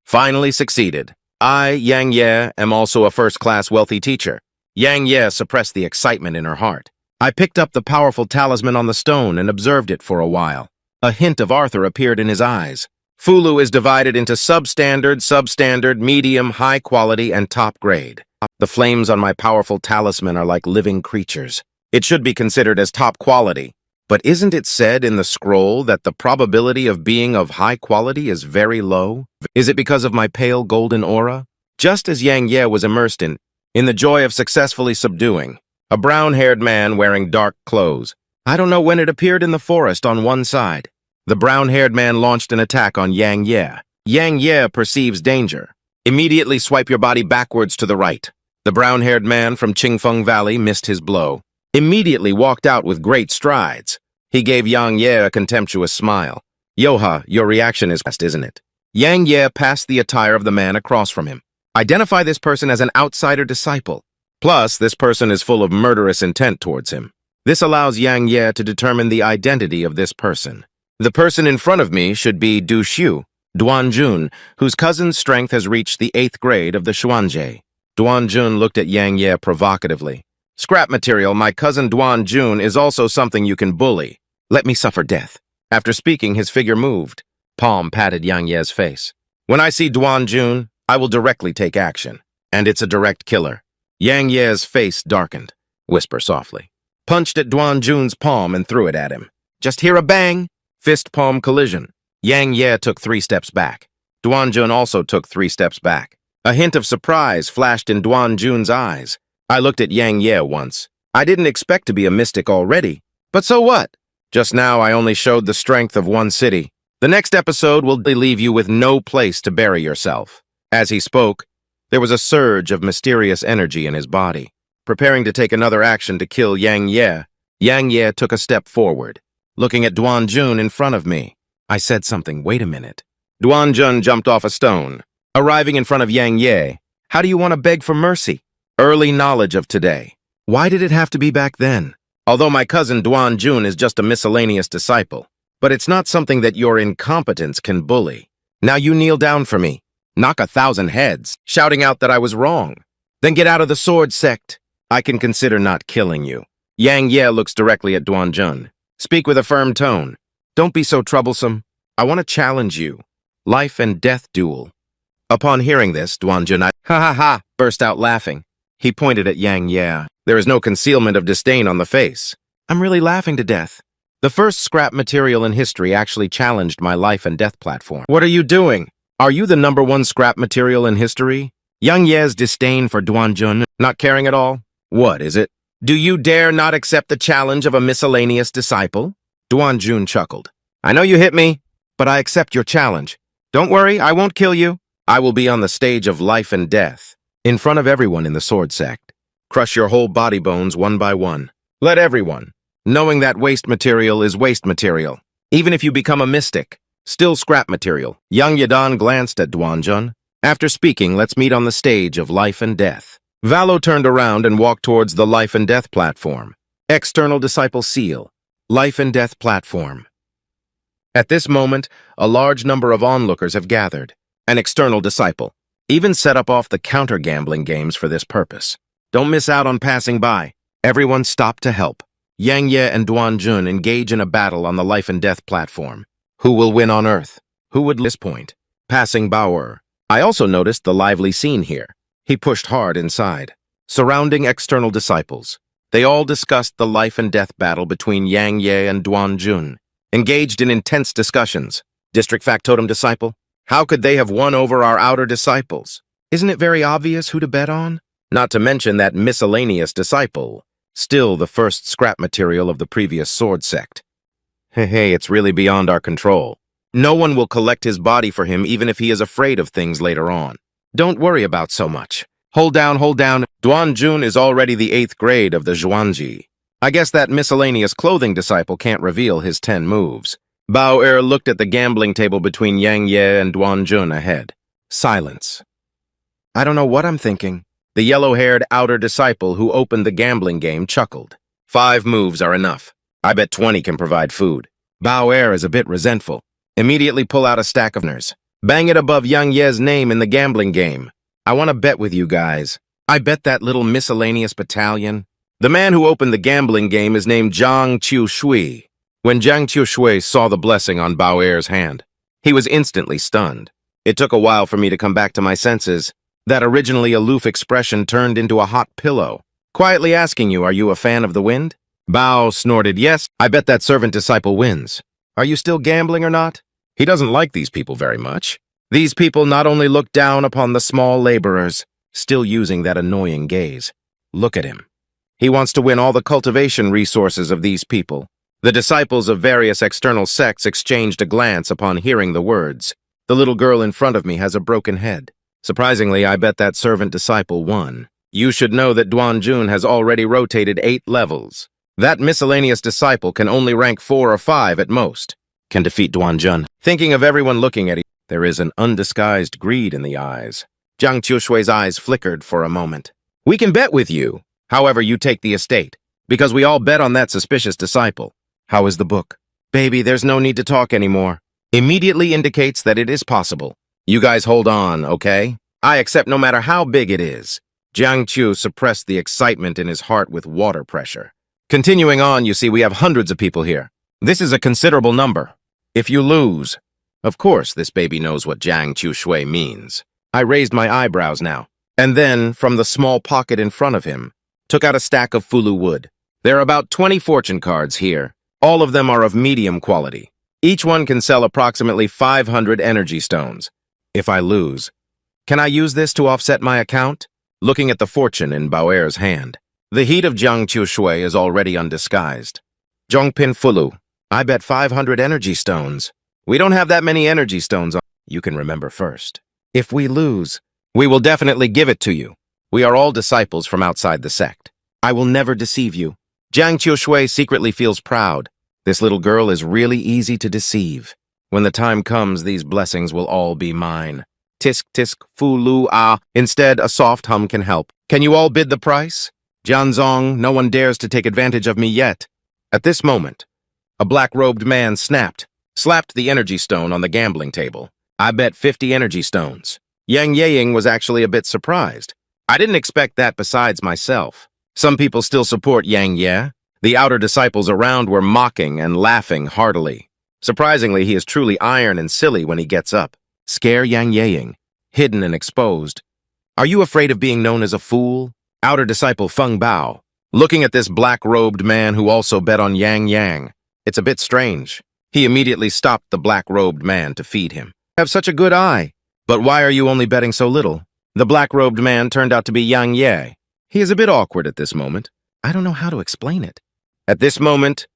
Finally succeeded. I, Yang Ye, am also a first-class wealthy teacher. Yang Ye suppressed the excitement in her heart. I picked up the powerful talisman on the stone and observed it for a while. A hint of Arthur appeared in his eyes. Fulu is divided into substandard, medium, high quality, and top grade. The flames on my powerful talisman are like living creatures. It should be considered as top quality. But isn't it said in the scroll that the probability of being of high quality is very low? Is it because of my pale golden aura? Just as Yang Ye was immersed in the joy of successfully subduing, a brown-haired man wearing dark clothes. I don't know when it appeared in the forest on one side. The brown-haired man launched an attack on Yang Ye. Yang Ye perceives danger. Immediately swipe your body backwards to the right. The brown-haired man from Qingfeng Valley missed his blow. Immediately walked out with great strides. He gave Yang Ye a contemptuous smile. Yoha, your reaction is best, isn't it? Yang Ye passed the attire of the man across from him. Identify this person as an outsider disciple. Plus, this person is full of murderous intent towards him. This allows Yang Ye to determine the identity of this person. The person in front of me should be Du Xiu, Duanjun, whose cousin's strength has reached the 8th grade of the Xuanjie. Duanjun looked at Yang Ye provocatively. Scrap material, my cousin Duanjun is also something you can bully. Let me suffer death. After speaking, his figure moved. Palm patted Yang Ye's face. When I see Duanjun, I will directly take action. And it's a direct killer. Yang Ye's face darkened. Whisper softly. Punched at Duanjun's palm and threw it at him. Just hear a bang. Fist-palm collision. Yang Ye took 3 steps back. Duanjun also took 3 steps back. A hint of surprise flashed in Duanjun's eyes. I looked at Yang Ye once. I didn't expect to be a mystic already. But so what? Just now I only showed the strength of one city. The next episode will leave you with no place to bury yourself. As he spoke, there was a surge of mysterious energy in his body. Preparing to take another action to kill Yang Ye took a step forward. Looking at Duanjun in front of me, I said something. Wait a minute. Duanjun jumped off a stone. Arriving in front of Yang Ye, how do you want to beg for mercy? Early knowledge of today. Why did it have to be back then? Although my cousin Duanjun is just a miscellaneous disciple, but it's not something that your incompetence can bully. Now you kneel down for me. Knock 1,000 heads, shouting out that I was wrong. Then get out of the sword sect. I can consider not killing you. Yang Ye looks directly at Duanjun. Speak with a firm tone. Don't be so troublesome. I want to challenge you. Life and death duel. Upon hearing this, Duanjun burst out laughing. He pointed at Yang Ye. There is no concealment of disdain on the face. I'm really laughing to death. The first scrap material in history actually challenged my life and death platform. What are you doing? Are you the #1 scrap material in history? Yang Ye's disdain for Duanjun, not caring at all? What is it? Do you dare not accept the challenge of a miscellaneous disciple? Duanjun chuckled. I know you hit me, but I accept your challenge. Don't worry, I won't kill you. I will be on the stage of life and death, in front of everyone in the sword sect. Crush your whole body bones one by one. Let everyone, knowing that waste material is waste material. Even if you become a mystic, still scrap material. Young Yadan glanced at Duanjun. After speaking, let's meet on the stage of life and death. Valo turned around and walked towards the life and death platform. External disciple seal. Life and death platform. At this moment, a large number of onlookers have gathered. An external disciple. Even set up off the counter-gambling games for this purpose. Don't miss out on passing by. Everyone stop to help. Yang Ye and Duan Jun engage in a battle on the life and death platform. Who will win on Earth? Who would this point? Passing Bauer. I also noticed the lively scene here. He pushed hard inside. Surrounding external disciples. They all discussed the life and death battle between Yang Ye and Duan Jun. Engaged in intense discussions. District Factotum disciple? How could they have won over our outer disciples? Isn't it very obvious who to bet on? Not to mention that miscellaneous disciple. Still the first scrap material of the previous sword sect. Hey, it's really beyond our control. No one will collect his body for him even if he is afraid of things later on. Don't worry about so much. Hold down, hold down. Duan Jun is already the 8th grade of the Zhuangji. I guess that miscellaneous clothing disciple can't reveal his 10 moves. Bao Er looked at the gambling table between Yang Ye and Duan Jun ahead. Silence. I don't know what I'm thinking. The yellow-haired outer disciple who opened the gambling game chuckled. 5 moves are enough. I bet 20 can provide food. Bao Er is a bit resentful. Immediately pull out a stack of ners. Bang it above Yang Ye's name in the gambling game. I want to bet with you guys. I bet that little miscellaneous battalion. The man who opened the gambling game is named Zhang Qiu Shui. When Zhang Qiu Shui saw the blessing on Bao Er's hand, he was instantly stunned. It took a while for me to come back to my senses. That originally aloof expression turned into a hot pillow. Quietly asking you, are you a fan of the wind? Bao snorted, yes, I bet that servant disciple wins. Are you still gambling or not? He doesn't like these people very much. These people not only look down upon the small laborers, still using that annoying gaze. Look at him. He wants to win all the cultivation resources of these people. The disciples of various external sects exchanged a glance upon hearing the words. The little girl in front of me has a broken head. Surprisingly, I bet that servant disciple won. You should know that Duan Jun has already rotated 8 levels. That miscellaneous disciple can only rank 4 or 5 at most. Can defeat Duan Jun. Thinking of everyone looking at him, there is an undisguised greed in the eyes. Zhang Qiushui's eyes flickered for a moment. We can bet with you. However, you take the estate, because we all bet on that suspicious disciple. How is the book? Baby, there's no need to talk anymore. Immediately indicates that it is possible. You guys hold on, okay? I accept no matter how big it is. Jiang Qiu suppressed the excitement in his heart with water pressure. Continuing on, you see, we have hundreds of people here. This is a considerable number. If you lose... Of course, this baby knows what Zhang Qiushui means. I raised my eyebrows now, and then, from the small pocket in front of him, took out a stack of fulu wood. There are about 20 fortune cards here. All of them are of medium quality. Each one can sell approximately 500 energy stones. If I lose, can I use this to offset my account? Looking at the fortune in Bao Er's hand, the heat of Zhang Qiushui is already undisguised. Zhongpin Fulu, I bet 500 energy stones. We don't have that many energy stones on. You can remember first. If we lose, we will definitely give it to you. We are all disciples from outside the sect. I will never deceive you. Zhang Qiushui secretly feels proud. This little girl is really easy to deceive. When the time comes, these blessings will all be mine. Tisk tisk fu lu ah. Instead, a soft hum can help. Can you all bid the price? Jianzong, no one dares to take advantage of me yet. At this moment, a black-robed man slapped the energy stone on the gambling table. I bet 50 energy stones. Yang Yeying was actually a bit surprised. I didn't expect that besides myself. Some people still support Yang Ye. The outer disciples around were mocking and laughing heartily. Surprisingly, he is truly iron and silly when he gets up. Scare Yang Yeying, hidden and exposed. Are you afraid of being known as a fool? Outer disciple Feng Bao, looking at this black-robed man who also bet on Yang Yang. It's a bit strange. He immediately stopped the black-robed man to feed him. Have such a good eye. But why are you only betting so little? The black-robed man turned out to be Yang Ye. He is a bit awkward at this moment. I don't know how to explain it. At this moment,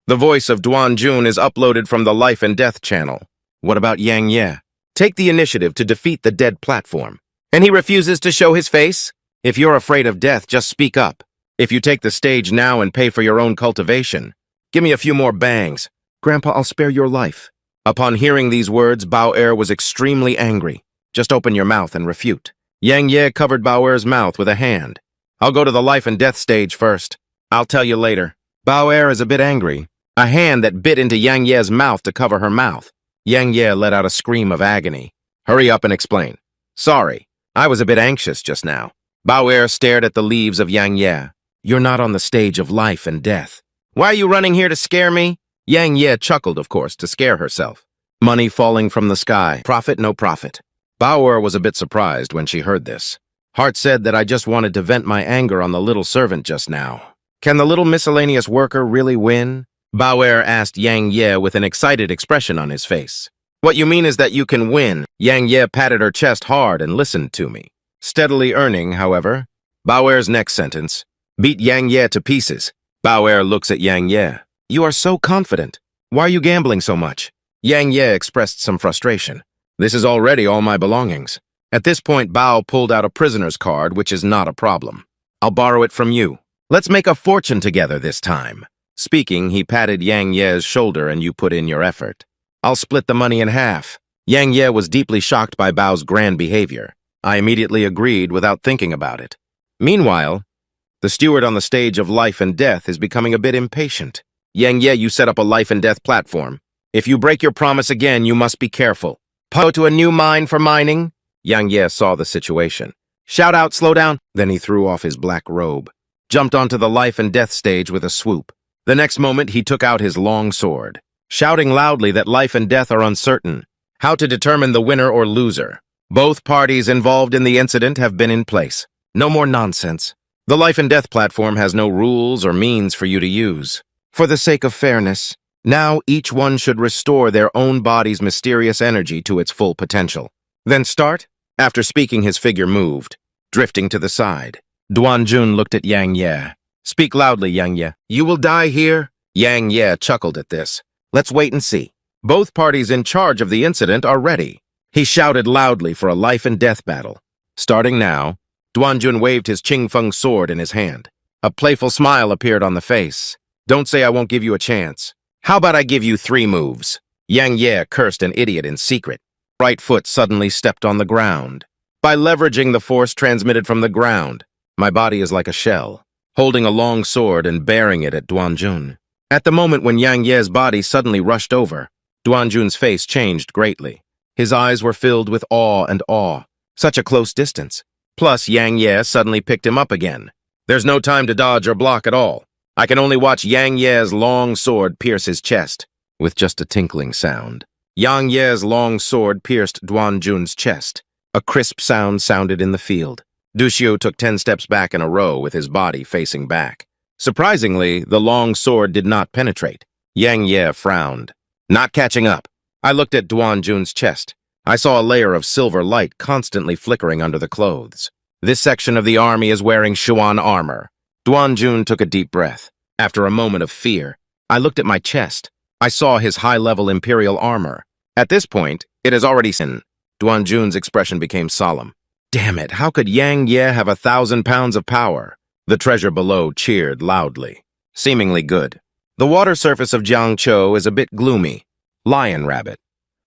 the voice of Duan Jun is uploaded from the Life and Death channel. What about Yang Ye? Take the initiative to defeat the dead platform. And he refuses to show his face? If you're afraid of death, just speak up. If you take the stage now and pay for your own cultivation, give me a few more bangs. Grandpa, I'll spare your life. Upon hearing these words, Bao Er was extremely angry. Just open your mouth and refute. Yang Ye covered Bao Er's mouth with a hand. I'll go to the life and death stage first. I'll tell you later. Bao Er is a bit angry. A hand that bit into Yang Ye's mouth to cover her mouth. Yang Ye let out a scream of agony. Hurry up and explain. Sorry, I was a bit anxious just now. Bao stared at the leaves of Yang Ye. You're not on the stage of life and death. Why are you running here to scare me? Yang Ye chuckled, of course, to scare herself. Money falling from the sky. Profit, no profit. Bao was a bit surprised when she heard this. Heart said that I just wanted to vent my anger on the little servant just now. Can the little miscellaneous worker really win? Bao asked Yang Ye with an excited expression on his face. What you mean is that you can win. Yang Ye patted her chest hard and listened to me. Steadily earning, however. Bao's next sentence. Beat Yang Ye to pieces. Bao looks at Yang Ye. You are so confident. Why are you gambling so much? Yang Ye expressed some frustration. This is already all my belongings. At this point, Bao pulled out a prisoner's card, which is not a problem. I'll borrow it from you. Let's make a fortune together this time. Speaking, he patted Yang Ye's shoulder and you put in your effort. I'll split the money in half. Yang Ye was deeply shocked by Bao's grand behavior. I immediately agreed without thinking about it. Meanwhile, the steward on the stage of life and death is becoming a bit impatient. Yang Ye, you set up a life and death platform. If you break your promise again, you must be careful. Go to a new mine for mining? Yang Ye saw the situation. Shout out, slow down. Then he threw off his black robe, jumped onto the life and death stage with a swoop. The next moment, he took out his long sword, shouting loudly that life and death are uncertain. How to determine the winner or loser. Both parties involved in the incident have been in place. No more nonsense. The life and death platform has no rules or means for you to use. For the sake of fairness, now each one should restore their own body's mysterious energy to its full potential. Then start. After speaking, his figure moved, drifting to the side. Duanjun looked at Yang Ye. Speak loudly, Yang Ye. You will die here? Yang Ye chuckled at this. Let's wait and see. Both parties in charge of the incident are ready. He shouted loudly for a life and death battle. Starting now, Duanjun waved his Qingfeng sword in his hand. A playful smile appeared on the face. Don't say I won't give you a chance. How about I give you 3 moves? Yang Ye cursed an idiot in secret. Right foot suddenly stepped on the ground. By leveraging the force transmitted from the ground, my body is like a shell, holding a long sword and bearing it at Duanjun. At the moment when Yang Ye's body suddenly rushed over, Duanjun's face changed greatly. His eyes were filled with awe and awe. Such a close distance. Plus, Yang Ye suddenly picked him up again. There's no time to dodge or block at all. I can only watch Yang Ye's long sword pierce his chest, with just a tinkling sound. Yang Ye's long sword pierced Duanjun's chest. A crisp sound sounded in the field. Duxiu took 10 steps back in a row with his body facing back. Surprisingly, the long sword did not penetrate. Yang Ye frowned. Not catching up. I looked at Duanjun's chest. I saw a layer of silver light constantly flickering under the clothes. This section of the army is wearing Xuan armor. Duanjun took a deep breath. After a moment of fear, I looked at my chest. I saw his high-level imperial armor. At this point, it has already seen. Duanjun's expression became solemn. Damn it, how could Yang Ye have 1,000 pounds of power? The treasure below cheered loudly. Seemingly good. The water surface of Jiangzhou is a bit gloomy. Lion rabbit.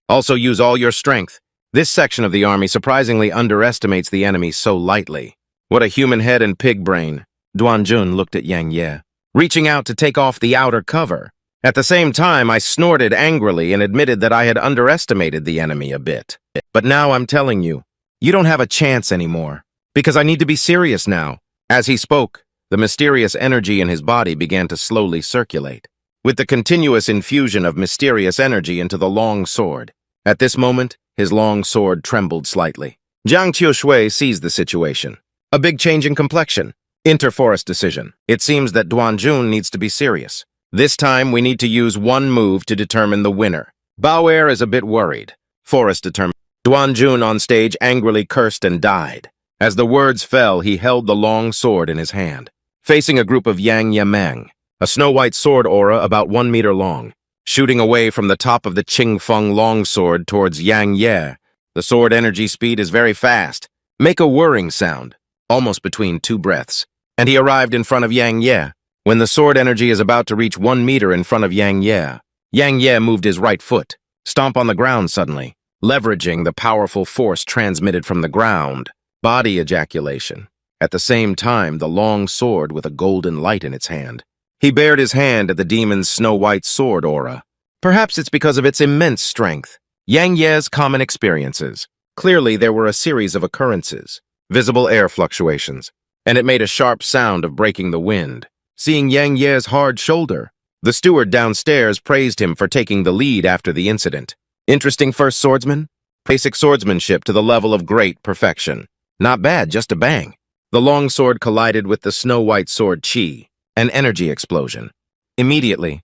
Also use all your strength. This section of the army surprisingly underestimates the enemy so lightly. What a human head and pig brain. Duanjun looked at Yang Ye, reaching out to take off the outer cover. At the same time, I snorted angrily and admitted that I had underestimated the enemy a bit. But now I'm telling you, you don't have a chance anymore, because I need to be serious now. As he spoke, the mysterious energy in his body began to slowly circulate, with the continuous infusion of mysterious energy into the long sword. At this moment, his long sword trembled slightly. Jiang Qiushui seized the situation. A big change in complexion. Interforest decision. It seems that Duanjun needs to be serious. This time, we need to use one move to determine the winner. Bao is a bit worried. Forest determined. Duanjun on stage angrily cursed and died. As the words fell, he held the long sword in his hand, facing a group of Yang Yameng, a snow-white sword aura about 1 meter long, shooting away from the top of the Qingfeng longsword towards Yang Ye. The sword energy speed is very fast. Make a whirring sound, almost between 2 breaths. And he arrived in front of Yang Ye. When the sword energy is about to reach 1 meter in front of Yang Ye moved his right foot, stomp on the ground suddenly, leveraging the powerful force transmitted from the ground. Body ejaculation. At the same time, the long sword with a golden light in its hand. He bared his hand at the demon's snow-white sword aura. Perhaps it's because of its immense strength. Yang Ye's common experiences. Clearly, there were a series of occurrences. visible air fluctuations, and it made a sharp sound of breaking the wind. Seeing Yang Ye's hard shoulder, the steward downstairs praised him for taking the lead after the incident. Interesting first swordsman? Basic swordsmanship to the level of great perfection. Not bad, just a bang. The long sword collided with the snow-white sword Chi, an energy explosion. Immediately,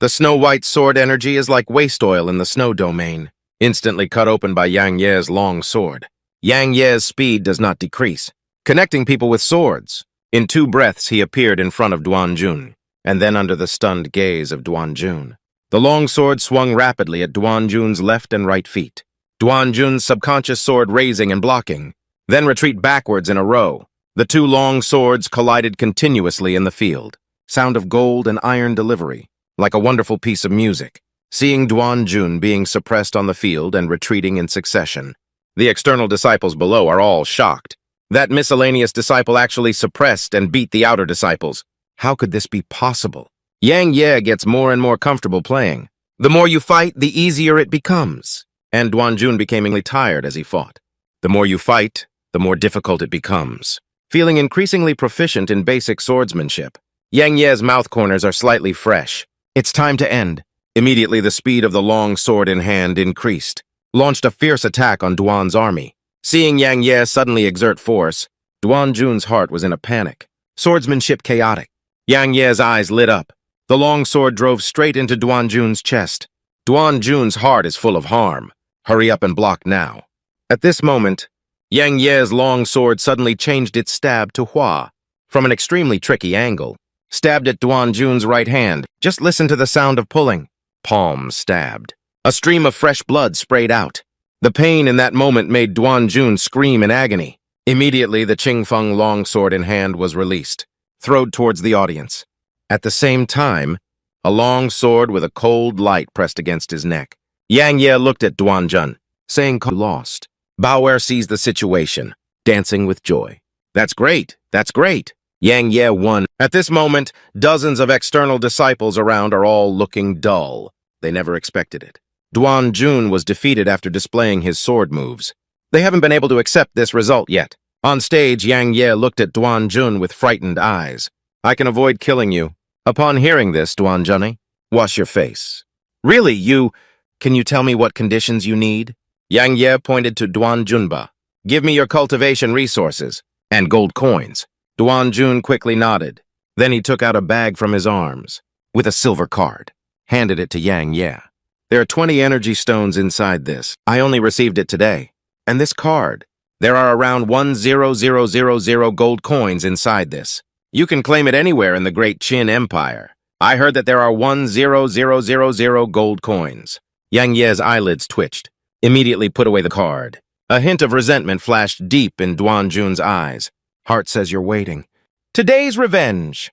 the snow-white sword energy is like waste oil in the snow domain, instantly cut open by Yang Ye's long sword. Yang Ye's speed does not decrease, connecting people with swords. In 2 breaths, he appeared in front of Duan Jun, and then under the stunned gaze of Duan Jun. The long sword swung rapidly at Duan Jun's left and right feet. Duan Jun's subconscious sword raising and blocking, then retreat backwards in a row. The 2 long swords collided continuously in the field. Sound of gold and iron delivery, like a wonderful piece of music. Seeing Duan Jun being suppressed on the field and retreating in succession. The external disciples below are all shocked. That miscellaneous disciple actually suppressed and beat the outer disciples. How could this be possible? Yang Ye gets more and more comfortable playing. The more you fight, the easier it becomes. And Duan Jun became tired as he fought. The more you fight, the more difficult it becomes. Feeling increasingly proficient in basic swordsmanship, Yang Ye's mouth corners are slightly fresh. It's time to end. Immediately, the speed of the long sword in hand increased, launched a fierce attack on Duan's army. Seeing Yang Ye suddenly exert force, Duan Jun's heart was in a panic. Swordsmanship chaotic. Yang Ye's eyes lit up. The long sword drove straight into Duan Jun's chest. Duan Jun's heart is full of harm. Hurry up and block now. At this moment, Yang Ye's long sword suddenly changed its stab to Hua, from an extremely tricky angle. Stabbed at Duan Jun's right hand. Just listen to the sound of pulling. Palm stabbed. A stream of fresh blood sprayed out. The pain in that moment made Duan Jun scream in agony. Immediately, the Qingfeng long sword in hand was released, thrown towards the audience. At the same time, a long sword with a cold light pressed against his neck. Yang Ye looked at Duan Jun, saying, "Lost." Bao sees the situation, dancing with joy. That's great, that's great. Yang Ye won. At this moment, dozens of external disciples around are all looking dull. They never expected it. Duan Jun was defeated after displaying his sword moves. They haven't been able to accept this result yet. On stage, Yang Ye looked at Duan Jun with frightened eyes. "I can avoid killing you." Upon hearing this, Duan Junny, wash your face. "Really, you... Can you tell me what conditions you need?" Yang Ye pointed to Duan Junba. "Give me your cultivation resources and gold coins." Duan Jun quickly nodded. Then he took out a bag from his arms with a silver card, handed it to Yang Ye. "There are 20 energy stones inside this. I only received it today. And this card, there are around 10000 gold coins inside this. You can claim it anywhere in the Great Qin Empire. I heard that there are 10000 gold coins." Yang Ye's eyelids twitched. Immediately put away the card. A hint of resentment flashed deep in Duan Jun's eyes. "Heart says you're waiting. Today's revenge.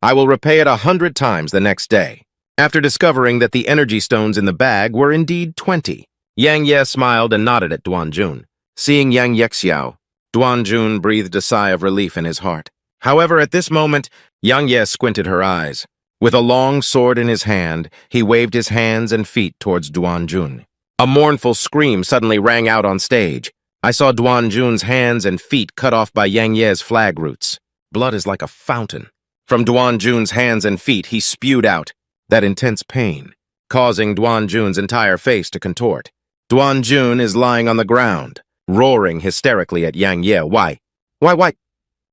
I will repay it 100 times the next day." After discovering that the energy stones in the bag were indeed 20, Yang Ye smiled and nodded at Duan Jun. Seeing Yang Yexiao, Duan Jun breathed a sigh of relief in his heart. However, at this moment, Yang Ye squinted her eyes. With a long sword in his hand, he waved his hands and feet towards Duan Jun. A mournful scream suddenly rang out on stage. I saw Duan Jun's hands and feet cut off by Yang Ye's flag roots. Blood is like a fountain. From Duan Jun's hands and feet, he spewed out that intense pain, causing Duan Jun's entire face to contort. Duan Jun is lying on the ground, roaring hysterically at Yang Ye. Why?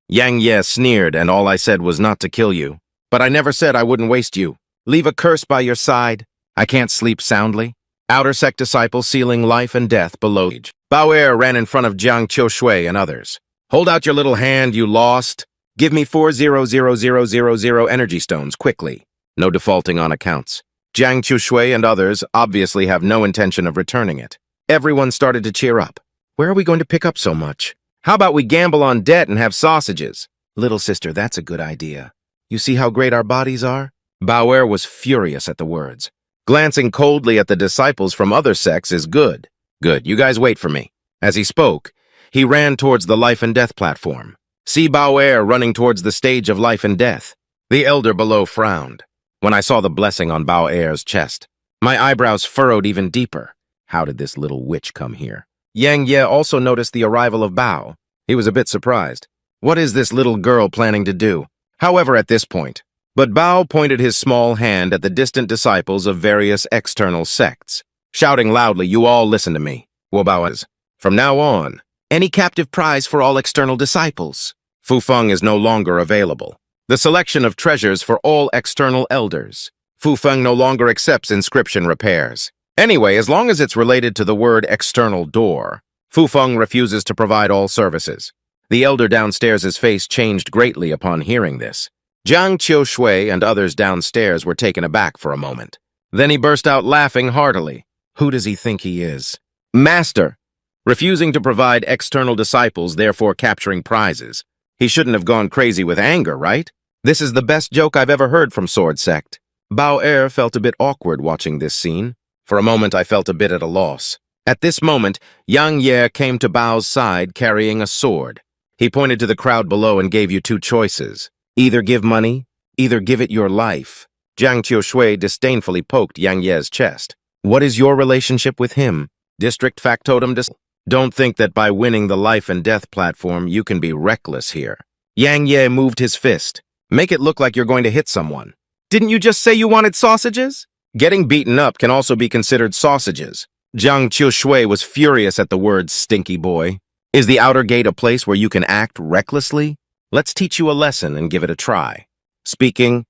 Yang Ye sneered, and all I said was not to kill you. But I never said I wouldn't waste you. Leave a curse by your side. I can't sleep soundly. Outer sect disciple sealing life and death below. Bao ran in front of Jiang Qiushui and others. "Hold out your little hand, you lost. Give me 40000 energy stones, quickly. No defaulting on accounts." Jiang Qiushui and others obviously have no intention of returning it. Everyone started to cheer up. "Where are we going to pick up so much? How about we gamble on debt and have sausages?" "Little sister, that's a good idea. You see how great our bodies are?" Bao was furious at the words. "Glancing coldly at the disciples from other sects is good. Good, you guys wait for me." As he spoke, he ran towards the life and death platform. See Bao running towards the stage of life and death. The elder below frowned. When I saw the blessing on Bao'er's chest, my eyebrows furrowed even deeper. How did this little witch come here? Yang Ye also noticed the arrival of Bao. He was a bit surprised. What is this little girl planning to do? However, at this point, but Bao pointed his small hand at the distant disciples of various external sects, shouting loudly, "You all listen to me." Bao is, "From now on, any captive prize for all external disciples." Fu Feng is no longer available. The selection of treasures for all external elders. Fu Feng no longer accepts inscription repairs. Anyway, as long as it's related to the word external door, Fu Feng refuses to provide all services. The elder downstairs' face changed greatly upon hearing this. Jiang Qiushui and others downstairs were taken aback for a moment. Then he burst out laughing heartily. Who does he think he is? Master! Refusing to provide external disciples, therefore capturing prizes. He shouldn't have gone crazy with anger, right? This is the best joke I've ever heard from Sword Sect. Bao felt a bit awkward watching this scene. For a moment, I felt a bit at a loss. At this moment, Yang Ye came to Bao's side carrying a sword. He pointed to the crowd below and gave you two choices. Either give money, either give it your life. Jiang Qiushui disdainfully poked Yang Ye's chest. What is your relationship with him? District factotum Don't think that by winning the life and death platform, you can be reckless here. Yang Ye moved his fist. Make it look like you're going to hit someone. Didn't you just say you wanted sausages? Getting beaten up can also be considered sausages. Jiang Qiushui was furious at the words stinky boy. Is the outer gate a place where you can act recklessly? Let's teach you a lesson and give it a try. Speaking,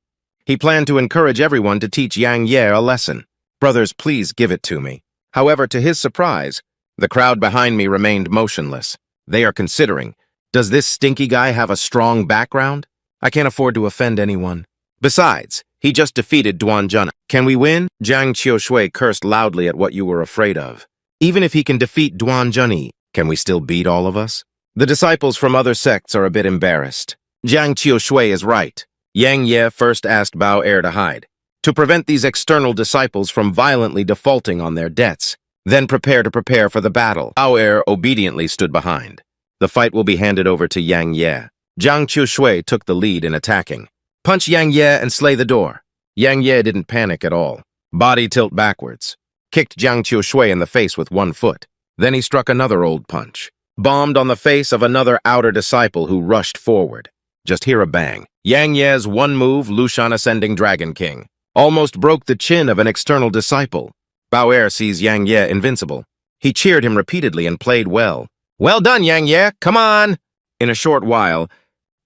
he planned to encourage everyone to teach Yang Ye a lesson. Brothers, please give it to me. However, to his surprise, the crowd behind me remained motionless. They are considering, does this stinky guy have a strong background? I can't afford to offend anyone. Besides, he just defeated Duan Jun. Can we win? Jiang Qiushui cursed loudly at what you were afraid of. Even if he can defeat Duan Junyi, can we still beat all of us? The disciples from other sects are a bit embarrassed. Jiang Qiushui is right. Yang Ye first asked Bao to hide, to prevent these external disciples from violently defaulting on their debts. Then prepare for the battle. Bao obediently stood behind. The fight will be handed over to Yang Ye. Jiang Qiushui took the lead in attacking. Punch Yang Ye and slay the door. Yang Ye didn't panic at all. Body tilt backwards. Kicked Jiang Qiushui in the face with one foot. Then he struck another old punch. Bombed on the face of another outer disciple who rushed forward. Just hear a bang. Yang Ye's one move, Lushan Ascending Dragon King, almost broke the chin of an external disciple. Bao sees Yang Ye invincible. He cheered him repeatedly and played well. Well done, Yang Ye, come on! In a short while,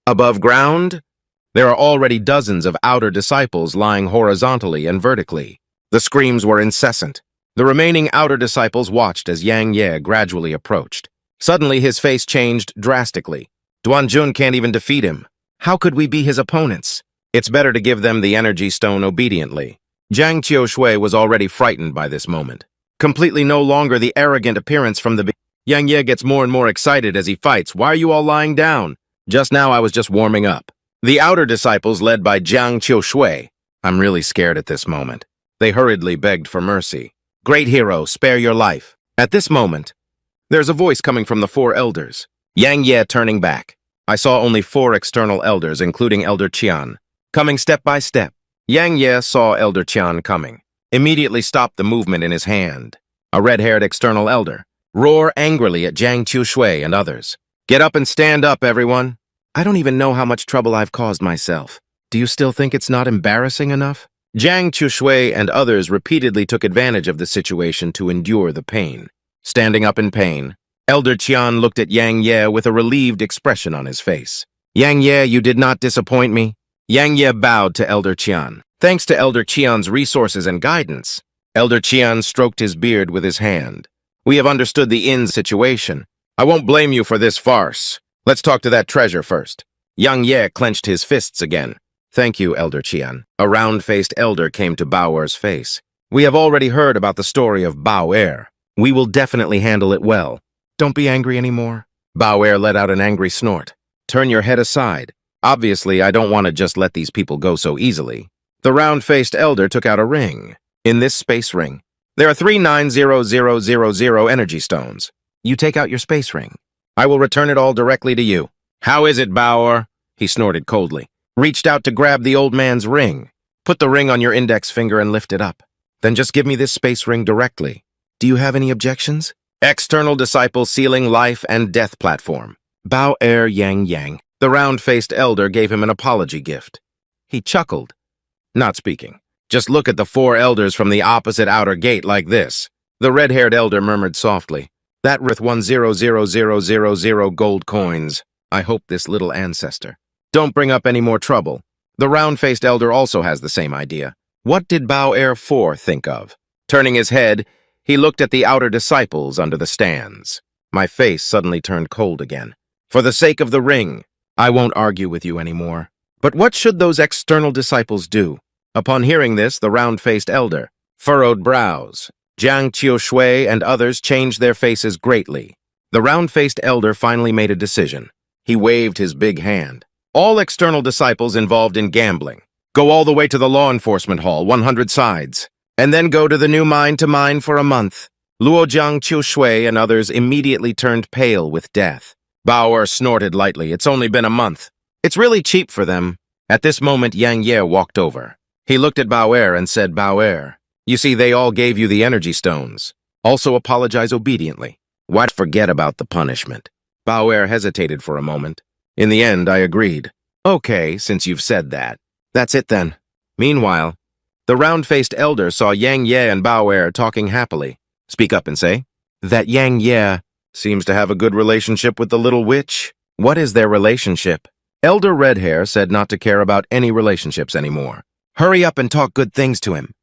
above ground, there are already dozens of outer disciples lying horizontally and vertically. The screams were incessant. The remaining outer disciples watched as Yang Ye gradually approached. Suddenly, his face changed drastically. Duan Jun can't even defeat him. How could we be his opponents? It's better to give them the energy stone obediently. Jiang Qiushui was already frightened by this moment. Completely no longer the arrogant appearance from the beginning. Yang Ye gets more and more excited as he fights. Why are you all lying down? Just now I was just warming up. The outer disciples led by Jiang Qiushui. I'm really scared at this moment. They hurriedly begged for mercy. Great hero, spare your life. At this moment, there's a voice coming from the four elders. Yang Ye turning back. I saw only 4 external elders, including Elder Qian, coming step by step. Yang Ye saw Elder Qian coming. Immediately stopped the movement in his hand. A red-haired external elder. Roar angrily at Jiang Qiushui and others. Get up and stand up, everyone. I don't even know how much trouble I've caused myself. Do you still think it's not embarrassing enough? Jiang Qiushui and others repeatedly took advantage of the situation to endure the pain. Standing up in pain, Elder Qian looked at Yang Ye with a relieved expression on his face. Yang Ye, you did not disappoint me. Yang Ye bowed to Elder Qian. Thanks to Elder Qian's resources and guidance, Elder Qian stroked his beard with his hand. We have understood the inn's situation. I won't blame you for this farce. Let's talk to that treasure first. Yang Ye clenched his fists again. Thank you, Elder Qian. A round-faced elder came to Bao'er's face. We have already heard about the story of Bao'er. We will definitely handle it well. Don't be angry anymore. Bao'er let out an angry snort. Turn your head aside. Obviously, I don't want to just let these people go so easily. The round-faced elder took out a ring. In this space ring, there are 390000 energy stones. You take out your space ring. I will return it all directly to you. How is it, Bao'er? He snorted coldly. Reached out to grab the old man's ring. Put the ring on your index finger and lift it up. Then just give me this space ring directly. Do you have any objections? External disciple sealing life and death platform. Bao Er Yang Yang. The round-faced elder gave him an apology gift. He chuckled, not speaking. Just look at the 4 elders from the opposite outer gate like this. The red-haired elder murmured softly. That worth 1,000,000 gold coins. I hope this little ancestor. Don't bring up any more trouble. The round-faced elder also has the same idea. What did Bao Er 4 think of? Turning his head, he looked at the outer disciples under the stands. My face suddenly turned cold again. For the sake of the ring, I won't argue with you anymore. But what should those external disciples do? Upon hearing this, the round-faced elder furrowed brows. Jiang Qiushui and others changed their faces greatly. The round-faced elder finally made a decision. He waved his big hand. All external disciples involved in gambling. Go all the way to the law enforcement hall, 100 sides, and then go to the new mine to mine for a month. Luo Jiang Qiushui and others immediately turned pale with death. Bao Er snorted lightly. It's only been a month. It's really cheap for them. At this moment, Yang Ye walked over. He looked at Bao Er and said, Bao Er, you see, they all gave you the energy stones. Also apologize obediently. Why forget about the punishment? Bao Er hesitated for a moment. In the end, I agreed. Okay, since you've said that. That's it then. Meanwhile, the round-faced elder saw Yang Ye and Bao Er talking happily. Speak up and say, that Yang Ye seems to have a good relationship with the little witch. What is their relationship? Elder Redhair said not to care about any relationships anymore. Hurry up and talk good things to him.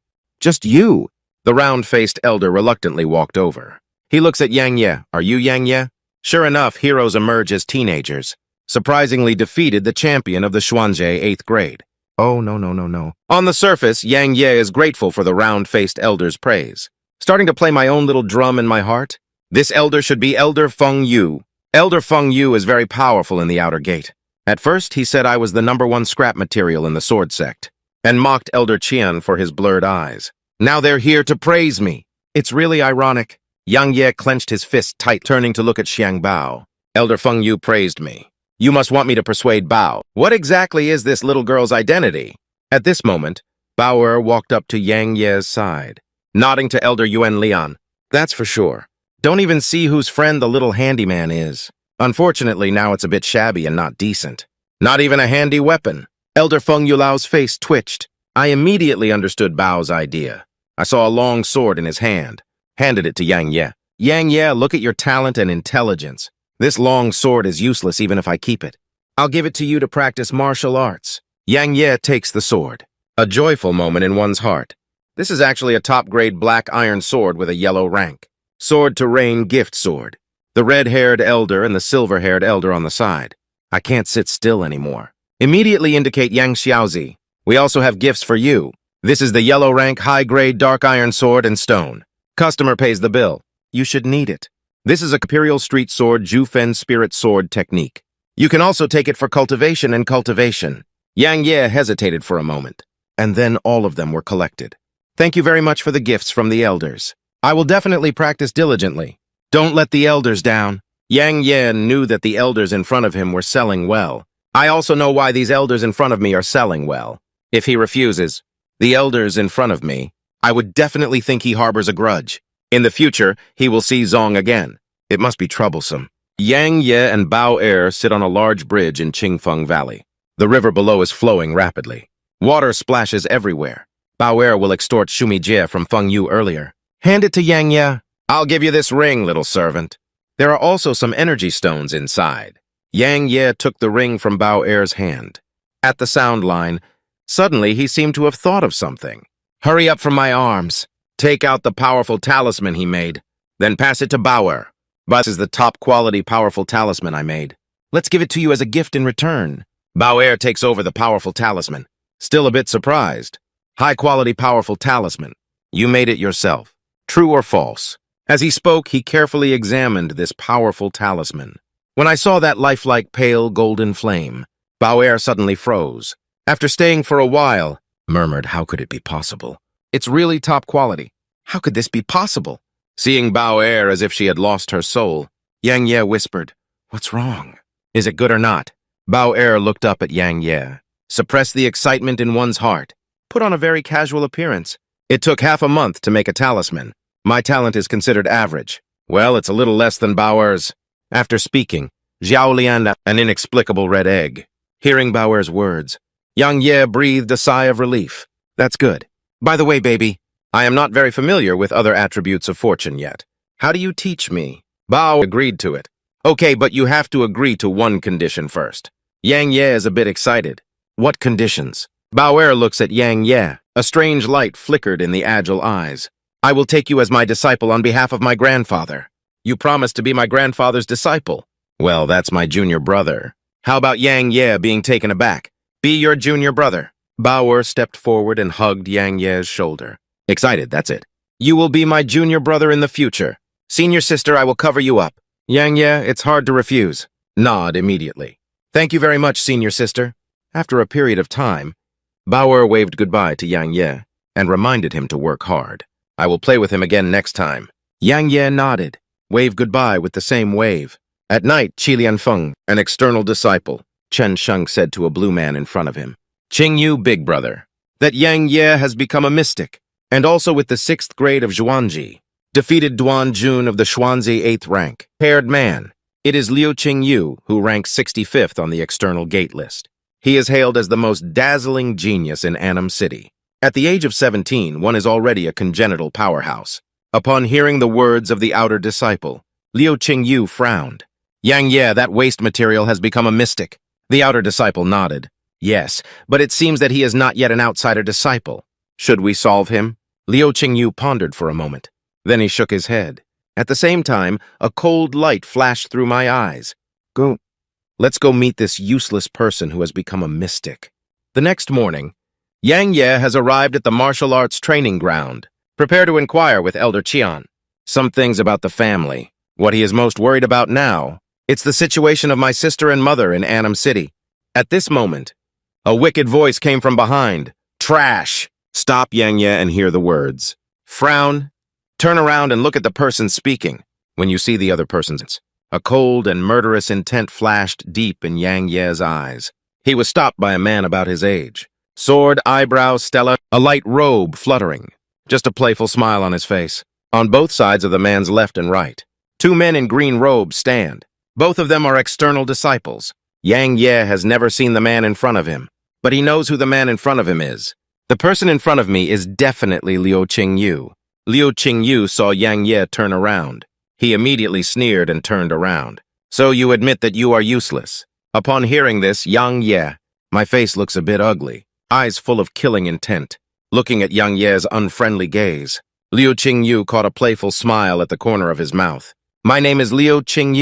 Just you. The round-faced elder reluctantly walked over. He looks at Yang Ye. Are you Yang Ye? Sure enough, heroes emerge as teenagers. Surprisingly defeated the champion of the Xuanzhe 8th grade. Oh, no. On the surface, Yang Ye is grateful for the round-faced elder's praise. Starting to play my own little drum in my heart? This elder should be Elder Feng Yu. Elder Feng Yu is very powerful in the outer gate. At first, he said I was the #1 scrap material in the sword sect, and mocked Elder Qian for his blurred eyes. Now they're here to praise me. It's really ironic. Yang Ye clenched his fist tight, turning to look at Xiang Bao. Elder Feng Yu praised me. You must want me to persuade Bao. What exactly is this little girl's identity? At this moment, Bao Er walked up to Yang Ye's side, nodding to Elder Yuan Lian. That's for sure. Don't even see whose friend the little handyman is. Unfortunately, now it's a bit shabby and not decent. Not even a handy weapon. Elder Feng Yulao's face twitched. I immediately understood Bao's idea. I saw a long sword in his hand. Handed it to Yang Ye. Yang Ye, look at your talent and intelligence. This long sword is useless even if I keep it. I'll give it to you to practice martial arts. Yang Ye takes the sword. A joyful moment in one's heart. This is actually a top-grade black iron sword with a yellow rank. Sword to Rain gift sword. The red-haired elder and the silver-haired elder on the side. I can't sit still anymore. Immediately indicate Yang Xiaozi. We also have gifts for you. This is the yellow rank high-grade dark iron sword and stone. Customer pays the bill. You should need it. This is a Imperial Street Sword Jufen Spirit Sword technique. You can also take it for cultivation and cultivation. Yang Ye hesitated for a moment, and then all of them were collected. Thank you very much for the gifts from the elders. I will definitely practice diligently. Don't let the elders down. Yang Ye knew that the elders in front of him were selling well. I also know why these elders in front of me are selling well. If he refuses, the elders in front of me, I would definitely think he harbors a grudge. In the future, he will see Zong again. It must be troublesome. Yang Ye and Bao Er sit on a large bridge in Qingfeng Valley. The river below is flowing rapidly. Water splashes everywhere. Bao Er will extort Shumi Jie from Feng Yu earlier. Hand it to Yang Ye. I'll give you this ring, little servant. There are also some energy stones inside. Yang Ye took the ring from Bao Er's hand. At the sound line, suddenly he seemed to have thought of something. Hurry up from my arms. Take out the powerful talisman he made. Then pass it to Bao Er. This is the top-quality powerful talisman I made. Let's give it to you as a gift in return. Bao Er takes over the powerful talisman. Still a bit surprised. High-quality powerful talisman. You made it yourself. True or false? As he spoke, he carefully examined this powerful talisman. When I saw that lifelike pale golden flame, Bao Er suddenly froze. After staying for a while, murmured, how could it be possible? It's really top quality. How could this be possible? Seeing Bao Er as if she had lost her soul, Yang Ye whispered, what's wrong? Is it good or not? Bao Er looked up at Yang Ye. Suppress the excitement in one's heart. Put on a very casual appearance. It took half a month to make a talisman. My talent is considered average. Well, it's a little less than Bao Er's. After speaking, Xiaolian, an inexplicable red egg. Hearing Bao'er's words, Yang Ye breathed a sigh of relief. That's good. By the way, baby, I am not very familiar with other attributes of fortune yet. How do you teach me? Bao agreed to it. Okay, but you have to agree to one condition first. Yang Ye is a bit excited. What conditions? Bao'er looks at Yang Ye. A strange light flickered in the agile eyes. I will take you as my disciple on behalf of my grandfather. You promised to be my grandfather's disciple. Well, that's my junior brother. How about Yang Ye being taken aback? Be your junior brother. Bao'er stepped forward and hugged Yang Ye's shoulder. Excited, that's it. You will be my junior brother in the future. Senior sister, I will cover you up. Yang Ye, it's hard to refuse. Nod immediately. Thank you very much, senior sister. After a period of time, Bao'er waved goodbye to Yang Ye and reminded him to work hard. I will play with him again next time. Yang Ye nodded, waved goodbye with the same wave. At night, Qi Lianfeng, an external disciple, Chen Sheng said to a blue man in front of him, Ching Yun, big brother, that Yang Ye has become a mystic, and also with the 6th grade of Zhuangji, defeated Duan Jun of the Xuanzi 8th rank. Paired man, it is Leo Ching who ranks 65th on the external gate list. He is hailed as the most dazzling genius in Annam City. At the age of 17, one is already a congenital powerhouse. Upon hearing the words of the outer disciple, Leo Ching frowned. Yang Ye, that waste material has become a mystic. The outer disciple nodded. Yes, but it seems that he is not yet an outsider disciple. Should we solve him? Leo Ching pondered for a moment. Then he shook his head. At the same time, a cold light flashed through my eyes. Let's go meet this useless person who has become a mystic. The next morning, Yang Ye has arrived at the martial arts training ground. Prepare to inquire with Elder Qian. Some things about the family. What he is most worried about now, it's the situation of my sister and mother in Annam City. At this moment, a wicked voice came from behind. Trash! Stop, Yang Ye, and hear the words. Frown. Turn around and look at the person speaking. When you see the other person's, a cold and murderous intent flashed deep in Yang Ye's eyes. He was stopped by a man about his age. Sword, eyebrow, stella, a light robe fluttering. Just a playful smile on his face. On both sides of the man's left and right, 2 men in green robes stand. Both of them are external disciples. Yang Ye has never seen the man in front of him, but he knows who the man in front of him is. The person in front of me is definitely Leo Ching. Leo Ching saw Yang Ye turn around. He immediately sneered and turned around. So you admit that you are useless. Upon hearing this, Yang Ye, my face looks a bit ugly, eyes full of killing intent. Looking at Yang Ye's unfriendly gaze, Leo Ching caught a playful smile at the corner of his mouth. My name is Leo Ching.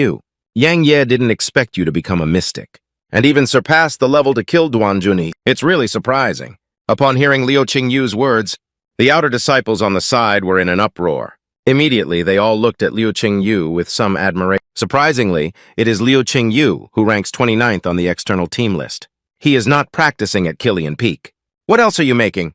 Yang Ye didn't expect you to become a mystic, and even surpass the level to kill Duan Juni. It's really surprising. Upon hearing Leo Ching words, the outer disciples on the side were in an uproar. Immediately, they all looked at Leo Ching with some admiration. Surprisingly, it is Leo Ching who ranks 29th on the external team list. He is not practicing at Killian Peak. What else are you making?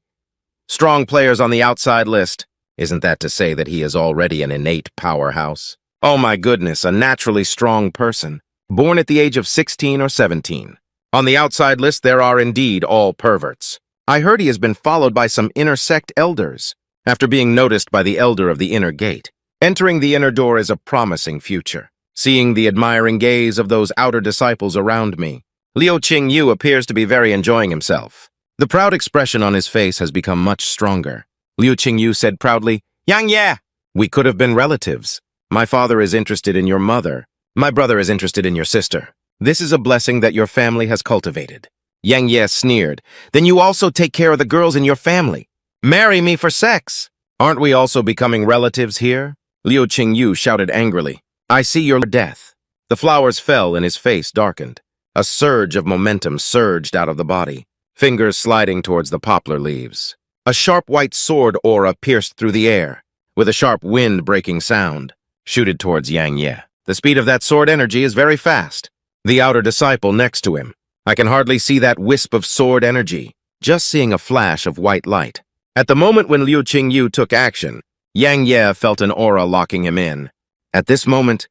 Strong players on the outside list. Isn't that to say that he is already an innate powerhouse? Oh my goodness, a naturally strong person, born at the age of 16 or 17. On the outside list, there are indeed all perverts. I heard he has been followed by some inner sect elders, after being noticed by the elder of the inner gate. Entering the inner door is a promising future. Seeing the admiring gaze of those outer disciples around me, Leo Ching appears to be very enjoying himself. The proud expression on his face has become much stronger. Leo Ching said proudly, Yang Ye, we could have been relatives. My father is interested in your mother. My brother is interested in your sister. This is a blessing that your family has cultivated. Yang Ye sneered. Then you also take care of the girls in your family. Marry me for sex. Aren't we also becoming relatives here? Leo Ching shouted angrily. I see your death. The flowers fell and his face darkened. A surge of momentum surged out of the body, fingers sliding towards the poplar leaves. A sharp white sword aura pierced through the air, with a sharp wind-breaking sound, shooted towards Yang Ye. The speed of that sword energy is very fast. The outer disciple next to him. I can hardly see that wisp of sword energy, just seeing a flash of white light. At the moment when Leo Ching took action, Yang Ye felt an aura locking him in. At this moment,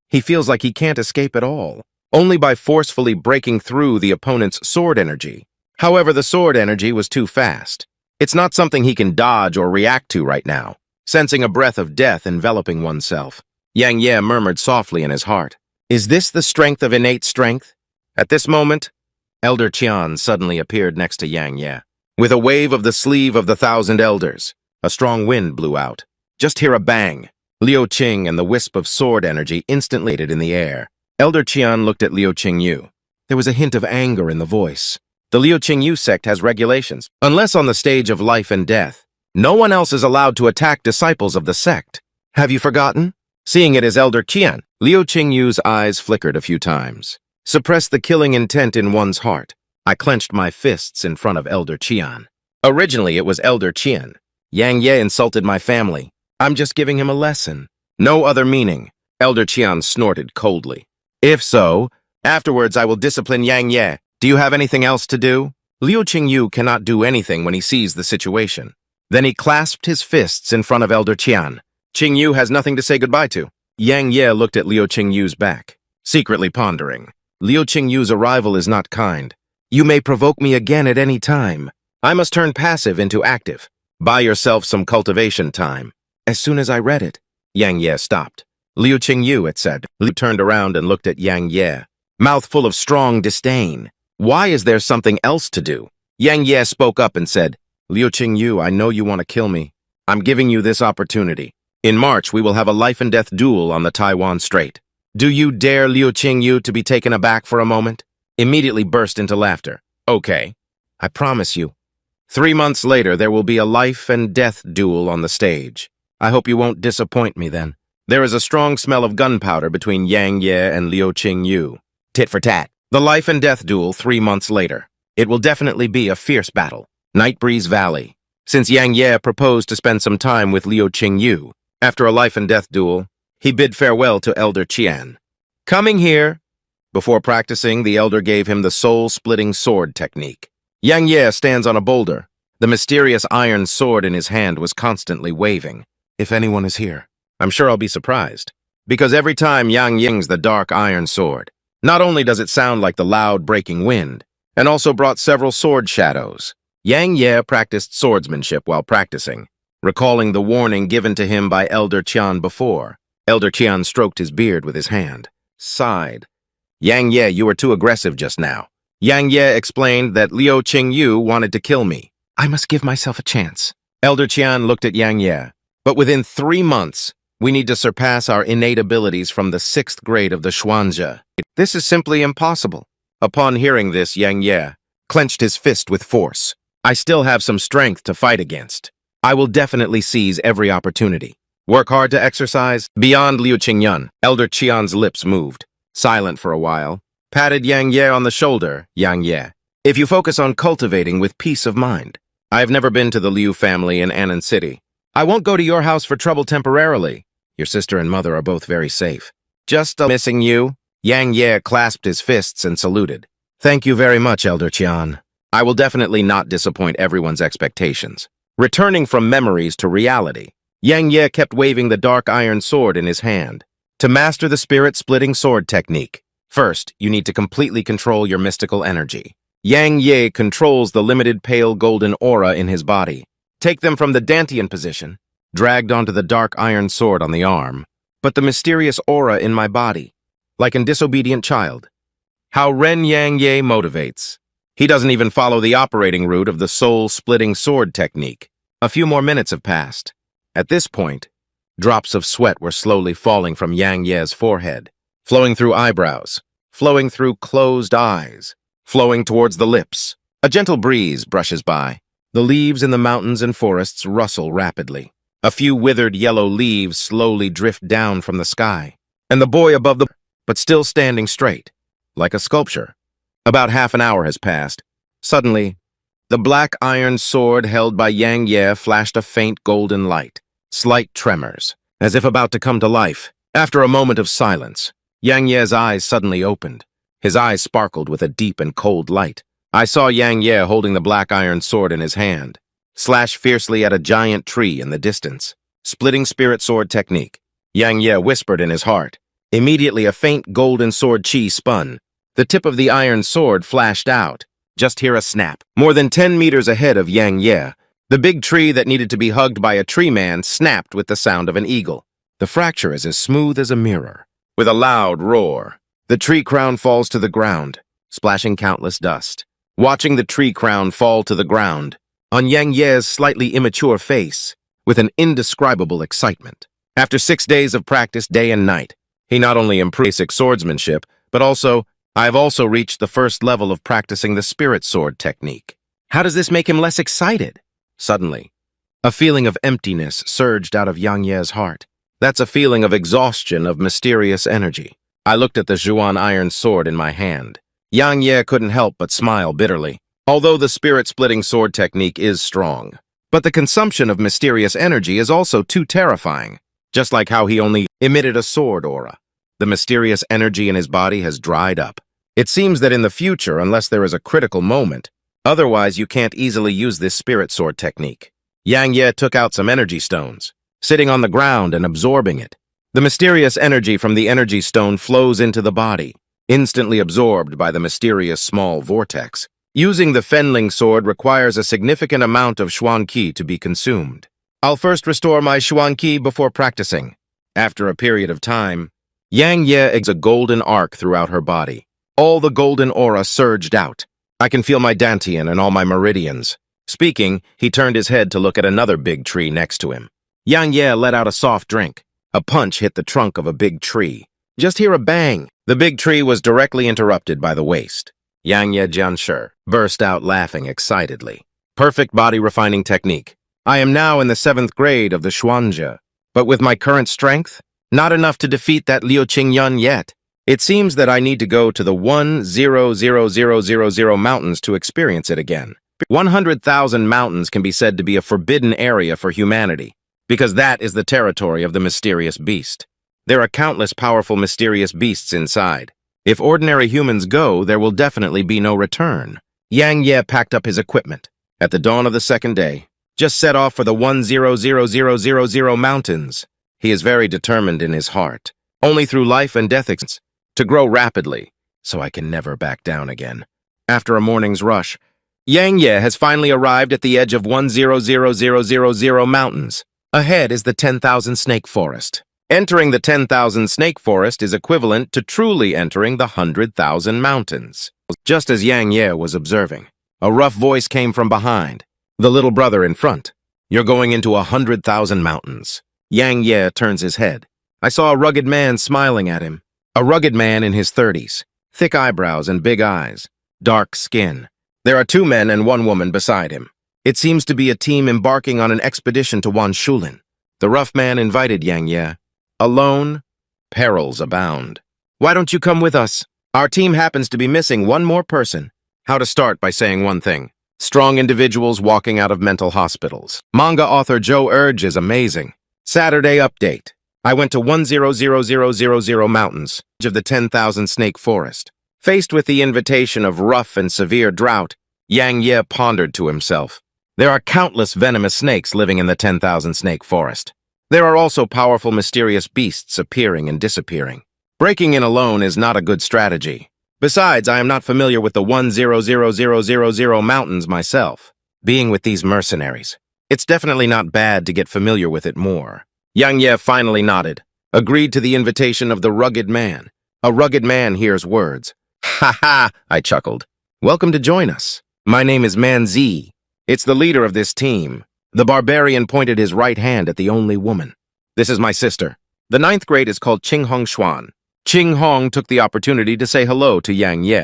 he feels like he can't escape at all, only by forcefully breaking through the opponent's sword energy. However, the sword energy was too fast. It's not something he can dodge or react to right now. Sensing a breath of death enveloping oneself, Yang Ye murmured softly in his heart, Is this the strength of innate strength? At this moment, Elder Qian suddenly appeared next to Yang Ye. With a wave of the sleeve of the 1,000 elders, a strong wind blew out. Just hear a bang. Leo Ching and the wisp of sword energy instantly in the air. Elder Qian looked at Leo Ching Yu. There was a hint of anger in the voice. The Leo Ching Yu sect has regulations. Unless on the stage of life and death, no one else is allowed to attack disciples of the sect. Have you forgotten? Seeing it as Elder Qian, Leo Ching Yu's eyes flickered a few times. Suppress the killing intent in one's heart. I clenched my fists in front of Elder Qian. Originally, it was Elder Qian. Yang Ye insulted my family. I'm just giving him a lesson. No other meaning. Elder Qian snorted coldly. If so, afterwards I will discipline Yang Ye. Do you have anything else to do? Leo Ching Yu cannot do anything when he sees the situation. Then he clasped his fists in front of Elder Qian. Ching Yu has nothing to say goodbye to. Yang Ye looked at Leo Ching Yu's back, secretly pondering. Leo Ching Yu's arrival is not kind. You may provoke me again at any time. I must turn passive into active. Buy yourself some cultivation time. As soon as I read it, Yang Ye stopped. Leo Ching Yu, it said. Liu turned around and looked at Yang Ye, mouth full of strong disdain. Why is there something else to do? Yang Ye spoke up and said, Leo Ching Yu, I know you want to kill me. I'm giving you this opportunity. In March, we will have a life-and-death duel on the Taiwan Strait. Do you dare Leo Ching Yu to be taken aback for a moment? Immediately burst into laughter. Okay, I promise you. 3 months later, there will be a life-and-death duel on the stage. I hope you won't disappoint me then. There is a strong smell of gunpowder between Yang Ye and Leo Ching Yu. Tit for tat. The life-and-death duel 3 months later. It will definitely be a fierce battle. Night Breeze Valley. Since Yang Ye proposed to spend some time with Leo Ching Yu, after a life-and-death duel, he bid farewell to Elder Qian. Coming here. Before practicing, the elder gave him the soul-splitting sword technique. Yang Ye stands on a boulder. The mysterious iron sword in his hand was constantly waving. If anyone is here, I'm sure I'll be surprised. Because every time Yang Ying's the dark iron sword, not only does it sound like the loud breaking wind, and also brought several sword shadows. Yang Ye practiced swordsmanship while practicing, recalling the warning given to him by Elder Qian before. Elder Qian stroked his beard with his hand, sighed. Yang Ye, you were too aggressive just now. Yang Ye explained that Leo Ching Yu wanted to kill me. I must give myself a chance. Elder Qian looked at Yang Ye. But within 3 months, we need to surpass our innate abilities from the 6th grade of the Xuanzhe. This is simply impossible. Upon hearing this, Yang Ye clenched his fist with force. I still have some strength to fight against. I will definitely seize every opportunity. Work hard to exercise. Beyond Liu Qingyun, Elder Qian's lips moved. Silent for a while, patted Yang Ye on the shoulder. Yang Ye, if you focus on cultivating with peace of mind. I have never been to the Liu family in Annan City. I won't go to your house for trouble temporarily. Your sister and mother are both very safe. Just missing you. Yang Ye clasped his fists and saluted. Thank you very much, Elder Qian. I will definitely not disappoint everyone's expectations. Returning from memories to reality, Yang Ye kept waving the dark iron sword in his hand. To master the spirit-splitting sword technique, first, you need to completely control your mystical energy. Yang Ye controls the limited pale golden aura in his body. Take them from the Dantian position, dragged onto the dark iron sword on the arm, but the mysterious aura in my body, like a disobedient child. How Ren Yang Ye motivates. He doesn't even follow the operating route of the soul-splitting sword technique. A few more minutes have passed. At this point, drops of sweat were slowly falling from Yang Ye's forehead, flowing through eyebrows, flowing through closed eyes, flowing towards the lips. A gentle breeze brushes by. The leaves in the mountains and forests rustle rapidly. A few withered yellow leaves slowly drift down from the sky, and the boy above the but still standing straight, like a sculpture. About half an hour has passed. Suddenly, the black iron sword held by Yang Ye flashed a faint golden light. Slight tremors, as if about to come to life. After a moment of silence, Yang Ye's eyes suddenly opened. His eyes sparkled with a deep and cold light. I saw Yang Ye holding the black iron sword in his hand, slash fiercely at a giant tree in the distance. Splitting spirit sword technique. Yang Ye whispered in his heart. Immediately a faint golden sword chi spun. The tip of the iron sword flashed out. Just hear a snap. More than 10 meters ahead of Yang Ye, the big tree that needed to be hugged by a tree man snapped with the sound of an eagle. The fracture is as smooth as a mirror. With a loud roar, the tree crown falls to the ground, splashing countless dust. Watching the tree crown fall to the ground, on Yang Ye's slightly immature face, with an indescribable excitement. After 6 days of practice day and night, he not only improved basic swordsmanship, but I've also reached the first level of practicing the spirit sword technique. How does this make him less excited? Suddenly, a feeling of emptiness surged out of Yang Ye's heart. That's a feeling of exhaustion of mysterious energy. I looked at the Zhuan iron sword in my hand. Yang Ye couldn't help but smile bitterly. Although the spirit-splitting sword technique is strong, but the consumption of mysterious energy is also too terrifying. Just like how he only emitted a sword aura. The mysterious energy in his body has dried up. It seems that in the future, unless there is a critical moment, otherwise you can't easily use this spirit sword technique. Yang Ye took out some energy stones, sitting on the ground and absorbing it. The mysterious energy from the energy stone flows into the body, instantly absorbed by the mysterious small vortex. Using the Fenling sword requires a significant amount of Xuan Qi to be consumed. I'll first restore my Xuan Qi before practicing. After a period of time, Yang Ye exhaled a golden arc throughout her body. All the golden aura surged out. I can feel my dantian and all my meridians. Speaking, he turned his head to look at another big tree next to him. Yang Ye let out a soft drink. A punch hit the trunk of a big tree. Just hear a bang. The big tree was directly interrupted by the waist. Yang Ye Jianshi burst out laughing excitedly. Perfect body refining technique. I am now in the 7th grade of the Xuanzhe, but with my current strength, not enough to defeat that Leo Ching Yun yet. It seems that I need to go to the 100,000 mountains to experience it again. 100,000 mountains can be said to be a forbidden area for humanity, because that is the territory of the mysterious beast. There are countless powerful mysterious beasts inside. If ordinary humans go, there will definitely be no return. Yang Ye packed up his equipment. At the dawn of the 2nd day, just set off for the 100,000 mountains. He is very determined in his heart, only through life and death to grow rapidly, so I can never back down again. After a morning's rush, Yang Ye has finally arrived at the edge of 100,000 mountains. Ahead is the 10,000 snake forest. Entering the 10,000 snake forest is equivalent to truly entering the 100,000 mountains. Just as Yang Ye was observing, a rough voice came from behind. The little brother in front. You're going into 100,000 mountains. Yang Ye turns his head. I saw a rugged man smiling at him. A rugged man in his 30s. Thick eyebrows and big eyes. Dark skin. There are 2 men and 1 woman beside him. It seems to be a team embarking on an expedition to Wanshulin. The rough man invited Yang Ye. Alone, perils abound. Why don't you come with us? Our team happens to be missing 1 more person. How to start by saying one thing. Strong individuals walking out of mental hospitals. Manga author Joe Urge is amazing. Saturday update. I went to 100,000 mountains, edge of the 10,000 snake forest. Faced with the invitation of rough and severe drought, Yang Ye pondered to himself. There are countless venomous snakes living in the 10,000 snake forest. There are also powerful mysterious beasts appearing and disappearing. Breaking in alone is not a good strategy. Besides, I am not familiar with the 100,000 mountains myself. Being with these mercenaries, it's definitely not bad to get familiar with it more. Yang Ye finally nodded, agreed to the invitation of the rugged man. A rugged man hears words. Ha ha, I chuckled. Welcome to join us. My name is Man Zi. It's the leader of this team. The barbarian pointed his right hand at the only woman. This is my sister. The 9th grade is called Qing Hong Xuan. Qing Hong took the opportunity to say hello to Yang Ye.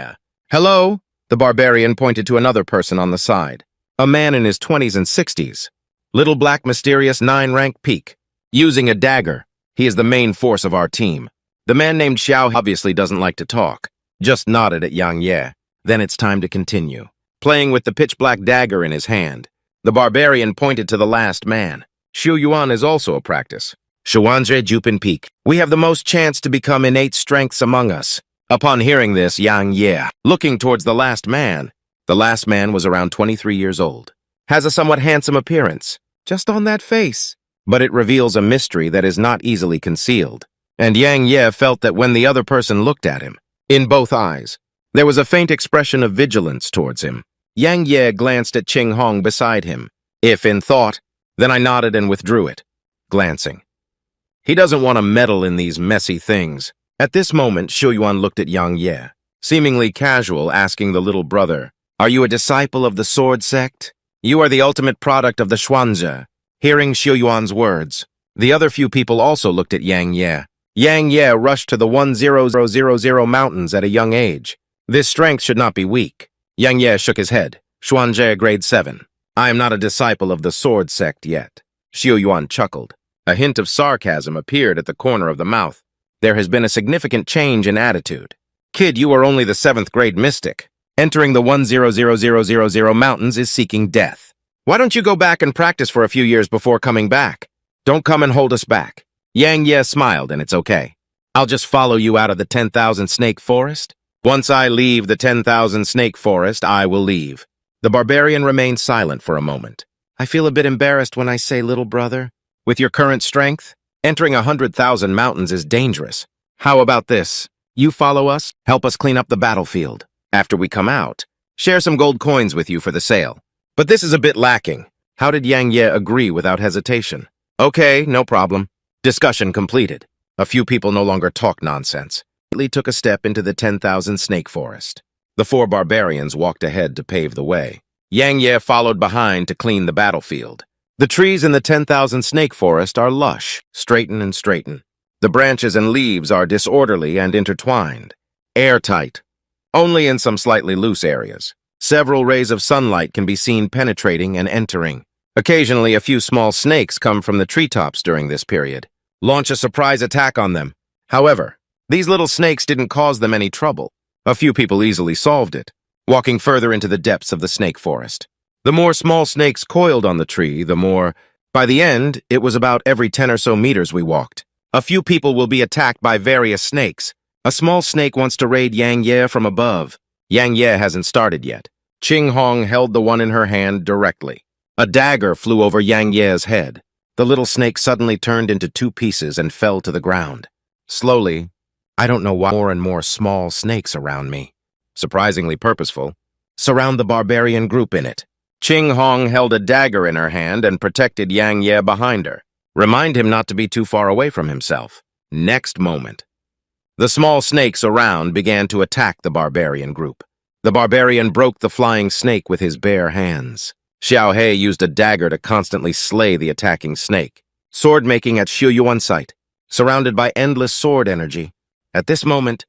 Hello, the barbarian pointed to another person on the side. A man in his 20s and 60s. Little black mysterious 9-rank peak. Using a dagger, he is the main force of our team. The man named Xiao obviously doesn't like to talk. Just nodded at Yang Ye. Then it's time to continue. Playing with the pitch-black dagger in his hand, the barbarian pointed to the last man. Xu Yuan is also a practice. Xuanzhe Jupin Peak. We have the most chance to become innate strengths among us. Upon hearing this, Yang Ye, looking towards the last man was around 23 years old. Has a somewhat handsome appearance, just on that face. But it reveals a mystery that is not easily concealed. And Yang Ye felt that when the other person looked at him, in both eyes, there was a faint expression of vigilance towards him. Yang Ye glanced at Qing Hong beside him. If in thought, then I nodded and withdrew it, glancing. He doesn't want to meddle in these messy things. At this moment, Xiu Yuan looked at Yang Ye, seemingly casual, asking the little brother, "Are you a disciple of the sword sect? You are the ultimate product of the Xuanzhe." Hearing Xiu Yuan's words, the other few people also looked at Yang Ye. Yang Ye rushed to the 10,000 mountains at a young age. This strength should not be weak. Yang Ye shook his head. Xuanzhe grade 7. I am not a disciple of the sword sect yet. Xiu Yuan chuckled. A hint of sarcasm appeared at the corner of the mouth. There has been a significant change in attitude. Kid, you are only the 7th grade mystic. Entering the 10,000 mountains is seeking death. Why don't you go back and practice for a few years before coming back? Don't come and hold us back. Yang Ye smiled, and it's okay. I'll just follow you out of the 10,000 snake forest. Once I leave the 10,000 snake forest, I will leave. The barbarian remained silent for a moment. I feel a bit embarrassed when I say little brother. With your current strength, entering 100,000 mountains is dangerous. How about this? You follow us, help us clean up the battlefield. After we come out, share some gold coins with you for the sale. But this is a bit lacking. How did Yang Ye agree without hesitation? Okay, no problem. Discussion completed. A few people no longer talk nonsense. Lee took a step into the 10,000 snake forest. The 4 barbarians walked ahead to pave the way. Yang Ye followed behind to clean the battlefield. The trees in the 10,000 snake forest are lush, straighten and straighten. The branches and leaves are disorderly and intertwined, airtight, only in some slightly loose areas. Several rays of sunlight can be seen penetrating and entering. Occasionally, a few small snakes come from the treetops during this period. Launch a surprise attack on them. However, these little snakes didn't cause them any trouble. A few people easily solved it, walking further into the depths of the snake forest. The more small snakes coiled on the tree, the more... By the end, it was about every 10 or so meters we walked. A few people will be attacked by various snakes. A small snake wants to raid Yang Ye from above. Yang Ye hasn't started yet. Ching Hong held the one in her hand directly. A dagger flew over Yang Ye's head. The little snake suddenly turned into 2 pieces and fell to the ground. Slowly, I don't know why, more and more small snakes around me, surprisingly purposeful, surround the barbarian group in it. Ching Hong held a dagger in her hand and protected Yang Ye behind her. Remind him not to be too far away from himself. Next moment, the small snakes around began to attack the barbarian group. The barbarian broke the flying snake with his bare hands. Xiao He used a dagger to constantly slay the attacking snake. Sword making at Xiu Yuan's site, surrounded by endless sword energy. At this moment,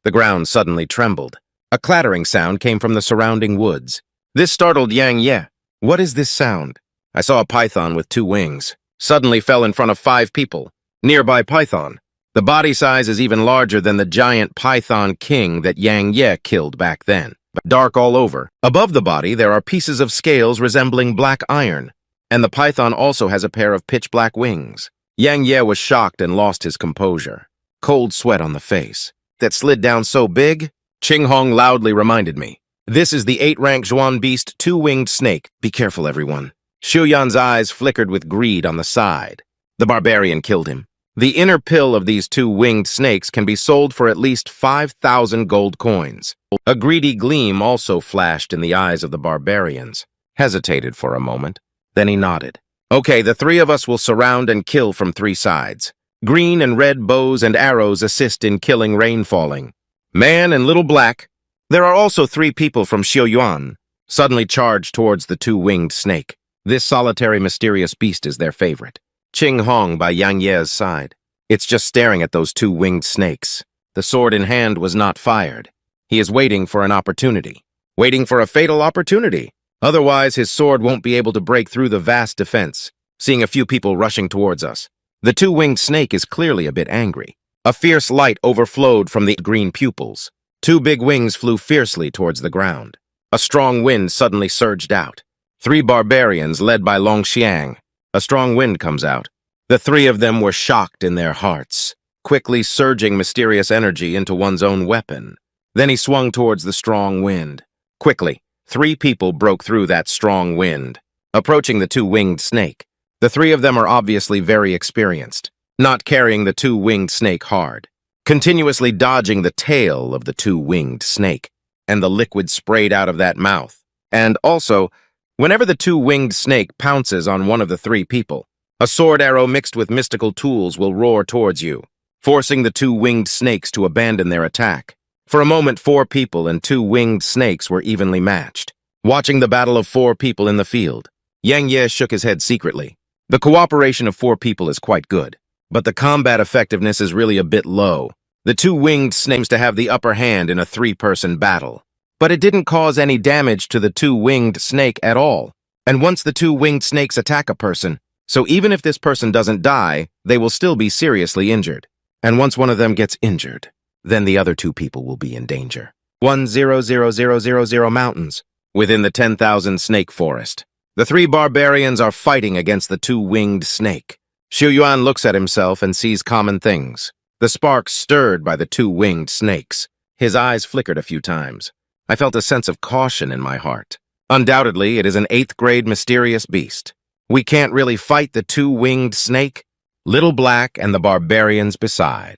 the ground suddenly trembled. A clattering sound came from the surrounding woods. This startled Yang Ye. What is this sound? I saw a python with 2 wings. Suddenly fell in front of 5 people. Nearby python. The body size is even larger than the giant python king that Yang Ye killed back then. Dark all over. Above the body, there are pieces of scales resembling black iron, and the python also has a pair of pitch-black wings. Yang Ye was shocked and lost his composure. Cold sweat on the face. That slid down so big? Ching Hong loudly reminded me. This is the 8-rank Zhuan beast 2-winged snake. Be careful, everyone. Xiu Yan's eyes flickered with greed on the side. The barbarian killed him. The inner pill of these 2-winged snakes can be sold for at least 5,000 gold coins. A greedy gleam also flashed in the eyes of the barbarians. Hesitated for a moment. Then he nodded. Okay, the 3 of us will surround and kill from 3 sides. Green and red bows and arrows assist in killing rain falling. Man and Little Black. There are also 3 people from Xiu Yuan, suddenly charged towards the 2-winged snake. This solitary mysterious beast is their favorite. Ching Hong by Yang Ye's side. It's just staring at those 2-winged snakes. The sword in hand was not fired. He is waiting for an opportunity. Waiting for a fatal opportunity. Otherwise, his sword won't be able to break through the vast defense. Seeing a few people rushing towards us. The 2-winged snake is clearly a bit angry. A fierce light overflowed from the green pupils. 2 big wings flew fiercely towards the ground. A strong wind suddenly surged out. 3 barbarians led by Long Xiang. A strong wind comes out. The 3 of them were shocked in their hearts, quickly surging mysterious energy into one's own weapon. Then he swung towards the strong wind. Quickly, 3 people broke through that strong wind, approaching the 2-winged snake. The 3 of them are obviously very experienced, not carrying the 2-winged snake hard, continuously dodging the tail of the 2-winged snake, and the liquid sprayed out of that mouth. And also, whenever the 2-winged snake pounces on one of the 3 people, a sword arrow mixed with mystical tools will roar towards you. forcing the two winged snakes to abandon their attack. For a moment, 4 people and 2 winged snakes were evenly matched. Watching the battle of 4 people in the field, Yang Ye shook his head secretly. The cooperation of 4 people is quite good, but the combat effectiveness is really a bit low. The 2 winged snakes to have the upper hand in a 3-person battle. But it didn't cause any damage to the 2 winged snake at all. And once the 2 winged snakes attack a person, so even if this person doesn't die, they will still be seriously injured. And once one of them gets injured, then the other 2 people will be in danger. 1,000,000 mountains, within the 10,000 snake forest. The 3 barbarians are fighting against the 2 winged snake. Xu Yuan looks at himself and sees common things. The sparks stirred by the 2 winged snakes. His eyes flickered a few times. I felt a sense of caution in my heart. Undoubtedly, it is an 8th grade mysterious beast. We can't really fight the 2 winged snake, Little Black and the barbarians beside.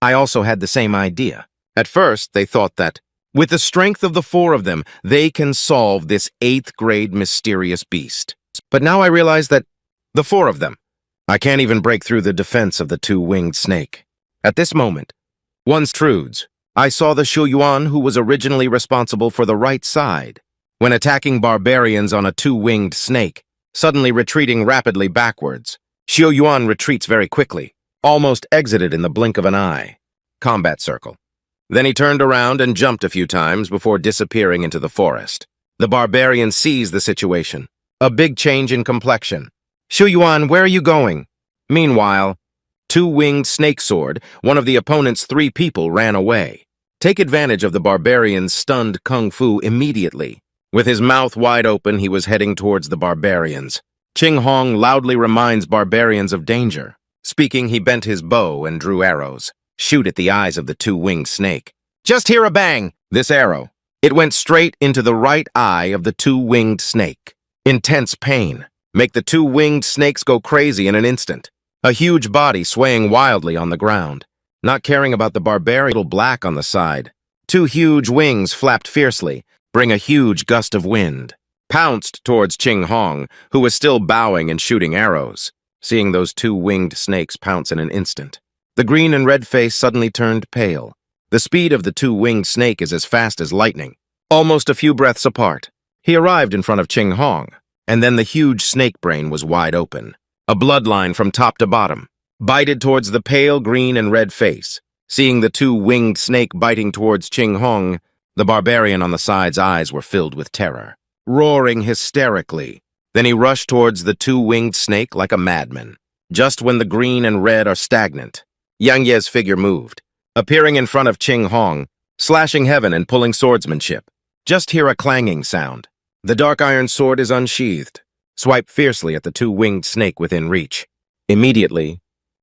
I also had the same idea. At first, they thought that, with the strength of the 4 of them, they can solve this 8th grade mysterious beast. But now I realize that the 4 of them, I can't even break through the defense of the 2 winged snake. At this moment, once truths, I saw the Xu Yuan who was originally responsible for the right side, when attacking barbarians on a 2 winged snake, suddenly retreating rapidly backwards. Xu Yuan retreats very quickly, almost exited in the blink of an eye. Combat circle. Then he turned around and jumped a few times before disappearing into the forest. The barbarian sees the situation. A big change in complexion. Xu Yuan, where are you going? Meanwhile, 2 winged snake sword, one of the opponent's 3 people ran away. Take advantage of the barbarian's stunned kung fu immediately. With his mouth wide open, he was heading towards the barbarians. Ching Hong loudly reminds barbarians of danger. Speaking, he bent his bow and drew arrows. Shoot at the eyes of the 2 winged snake. Just hear a bang! This arrow. It went straight into the right eye of the 2 winged snake. Intense pain. Make the 2 winged snakes go crazy in an instant. A huge body swaying wildly on the ground. Not caring about the barbarian, Little Black on the side. 2 huge wings flapped fiercely, bring a huge gust of wind. Pounced towards Ching Hong, who was still bowing and shooting arrows. Seeing those 2 winged snakes pounce in an instant, the green and red face suddenly turned pale. The speed of the 2 winged snake is as fast as lightning, almost a few breaths apart. He arrived in front of Ching Hong, and then the huge snake brain was wide open. A bloodline from top to bottom, bited towards the pale green and red face. Seeing the 2 winged snake biting towards Ching Hong, the barbarian on the side's eyes were filled with terror, roaring hysterically. Then he rushed towards the 2 winged snake like a madman. Just when the green and red are stagnant, Yang Ye's figure moved, appearing in front of Ching Hong, slashing heaven and pulling swordsmanship. Just hear a clanging sound. The dark iron sword is unsheathed. Swipe fiercely at the 2 winged snake within reach. Immediately,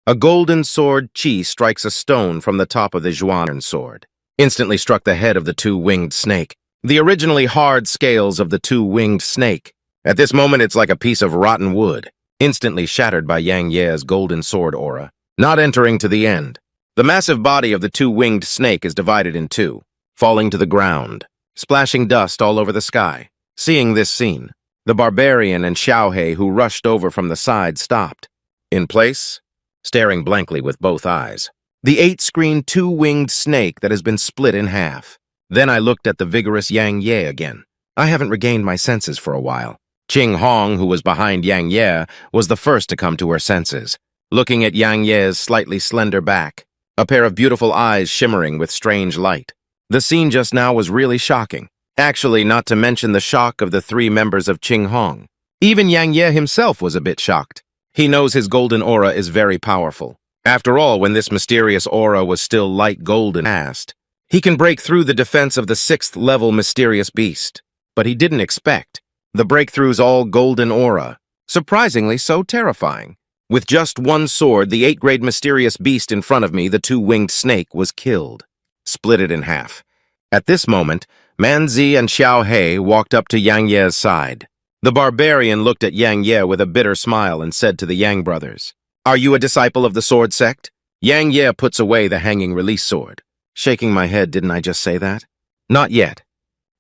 a golden sword chi strikes a stone from the top of the Zhuan sword. Instantly struck the head of the 2 winged snake. The originally hard scales of the 2 winged snake. At this moment, it's like a piece of rotten wood, instantly shattered by Yang Ye's golden sword aura, not entering to the end. The massive body of the 2 winged snake is divided in 2, falling to the ground, splashing dust all over the sky. Seeing this scene, the barbarian and Xiaohei who rushed over from the side stopped. In place, staring blankly with both eyes. The 8-screen 2 winged snake that has been split in half. Then I looked at the vigorous Yang Ye again. I haven't regained my senses for a while. Ching Hong, who was behind Yang Ye, was the first to come to her senses, looking at Yang Ye's slightly slender back, a pair of beautiful eyes shimmering with strange light. The scene just now was really shocking. Actually, not to mention the shock of the 3 members of Ching Hong. Even Yang Ye himself was a bit shocked. He knows his golden aura is very powerful. After all, when this mysterious aura was still light golden past, he can break through the defense of the 6th level mysterious beast. But he didn't expect the breakthrough's all golden aura. Surprisingly so terrifying. With just 1 sword, the 8th grade mysterious beast in front of me, the 2 winged snake, was killed. Split it in half. At this moment, Manzi and Xiaohei walked up to Yang Ye's side. The barbarian looked at Yang Ye with a bitter smile and said to the Yang brothers, "Are you a disciple of the sword sect?" Yang Ye puts away the hanging release sword. Shaking my head, didn't I just say that? Not yet.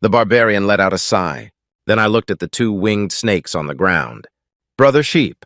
The barbarian let out a sigh. Then I looked at the 2 winged snakes on the ground. Brother Sheep.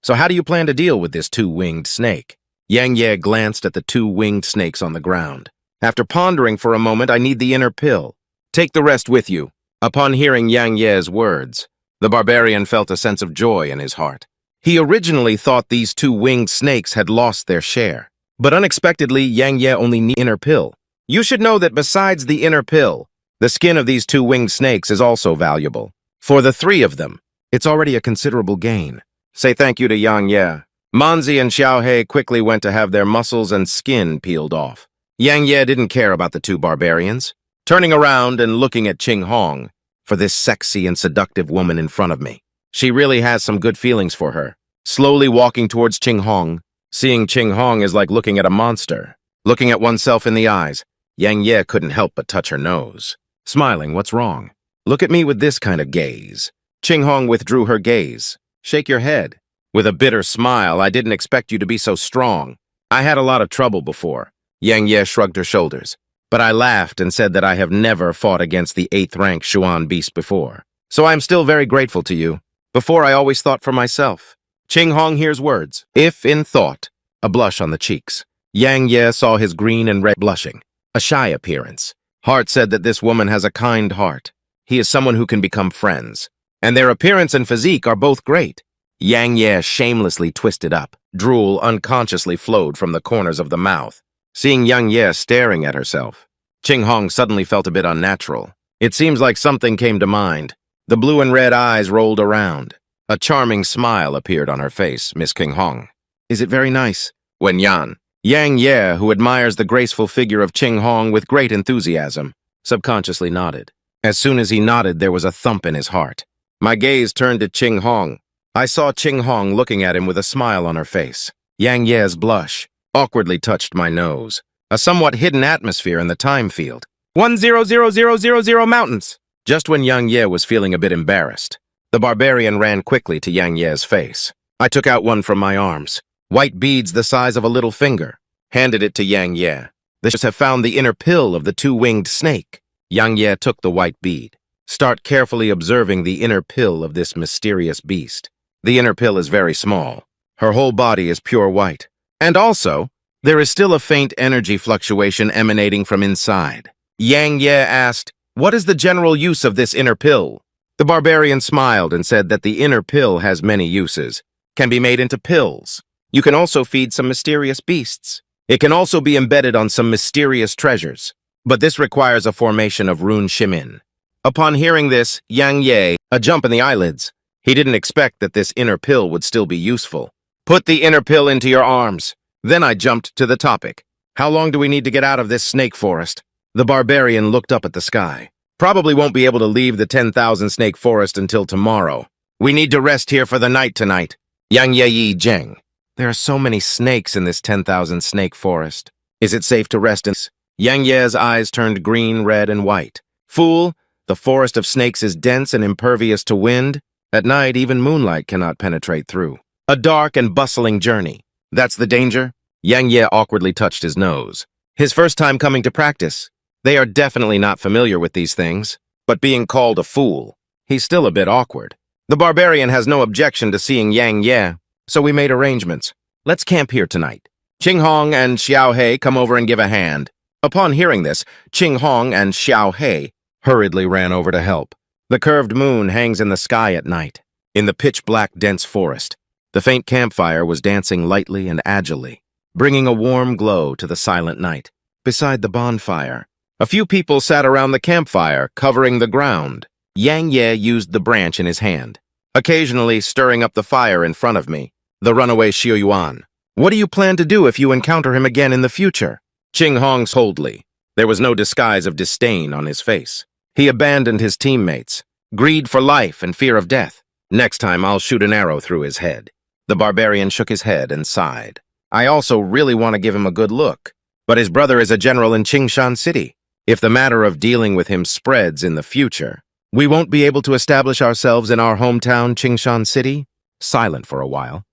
So how do you plan to deal with this 2 winged snake? Yang Ye glanced at the two winged snakes on the ground. After pondering for a moment, I need the inner pill. Take the rest with you. Upon hearing Yang Ye's words, the barbarian felt a sense of joy in his heart. He originally thought these two winged snakes had lost their share. But unexpectedly, Yang Ye only needed the inner pill. You should know that besides the inner pill, the skin of these two winged snakes is also valuable. For the three of them, it's already a considerable gain. Say thank you to Yang Ye. Manzi and Xiaohei quickly went to have their muscles and skin peeled off. Yang Ye didn't care about the two barbarians, turning around and looking at Ching Hong for this sexy and seductive woman in front of me. She really has some good feelings for her. Slowly walking towards Ching Hong. Seeing Ching Hong is like looking at a monster. Looking at oneself in the eyes, Yang Ye couldn't help but touch her nose. Smiling, what's wrong? Look at me with this kind of gaze. Ching Hong withdrew her gaze. Shake your head. With a bitter smile, I didn't expect you to be so strong. I had a lot of trouble before. Yang Ye shrugged her shoulders. But I laughed and said that I have never fought against the 8th rank Xuan beast before. So I'm still very grateful to you. Before I always thought for myself. Ching Hong hears words. If in thought, a blush on the cheeks. Yang Ye saw his green and red blushing. A shy appearance. Heart said that this woman has a kind heart. He is someone who can become friends. And their appearance and physique are both great. Yang Ye shamelessly twisted up. Drool unconsciously flowed from the corners of the mouth. Seeing Yang Ye staring at herself, Ching Hong suddenly felt a bit unnatural. It seems like something came to mind. The blue and red eyes rolled around. A charming smile appeared on her face, Miss King Hong. Is it very nice? Wen Yan. Yang Ye, who admires the graceful figure of Ching Hong with great enthusiasm, subconsciously nodded. As soon as he nodded, there was a thump in his heart. My gaze turned to Ching Hong. I saw Ching Hong looking at him with a smile on her face. Yang Ye's blush awkwardly touched my nose. A somewhat hidden atmosphere in the time field. 100,000 mountains. Just when Yang Ye was feeling a bit embarrassed, the barbarian ran quickly to Yang Ye's face. I took out one from my arms. White beads the size of a little finger. Handed it to Yang Ye. This have found the inner pill of the two-winged snake. Yang Ye took the white bead. Start carefully observing the inner pill of this mysterious beast. The inner pill is very small. Her whole body is pure white. And also, there is still a faint energy fluctuation emanating from inside. Yang Ye asked, what is the general use of this inner pill? The barbarian smiled and said that the inner pill has many uses. Can be made into pills. You can also feed some mysterious beasts. It can also be embedded on some mysterious treasures. But this requires a formation of rune shimin. Upon hearing this, Yang Ye, a jump in the eyelids. He didn't expect that this inner pill would still be useful. Put the inner pill into your arms. Then I jumped to the topic. How long do we need to get out of this snake forest? The barbarian looked up at the sky. Probably won't be able to leave the 10,000 snake forest until tomorrow. We need to rest here for the night tonight. Yang Ye Zheng. There are so many snakes in this 10,000 snake forest. Is it safe to rest in? Yang Ye's eyes turned green, red, and white. Fool, the forest of snakes is dense and impervious to wind. At night, even moonlight cannot penetrate through. A dark and bustling journey. That's the danger? Yang Ye awkwardly touched his nose. His first time coming to practice. They are definitely not familiar with these things. But being called a fool, he's still a bit awkward. The barbarian has no objection to seeing Yang Ye, so we made arrangements. Let's camp here tonight. Ching Hong and Xiaohei come over and give a hand. Upon hearing this, Ching Hong and Xiaohei hurriedly ran over to help. The curved moon hangs in the sky at night. In the pitch-black, dense forest, the faint campfire was dancing lightly and agilely, bringing a warm glow to the silent night. Beside the bonfire, a few people sat around the campfire, covering the ground. Yang Ye used the branch in his hand, occasionally stirring up the fire in front of me. The runaway Xiu Yuan. What do you plan to do if you encounter him again in the future? Ching Hong coldly. There was no disguise of disdain on his face. He abandoned his teammates. Greed for life and fear of death. Next time I'll shoot an arrow through his head. The barbarian shook his head and sighed. I also really want to give him a good look. But his brother is a general in Qingshan City. If the matter of dealing with him spreads in the future, we won't be able to establish ourselves in our hometown, Qingshan City? Silent for a while.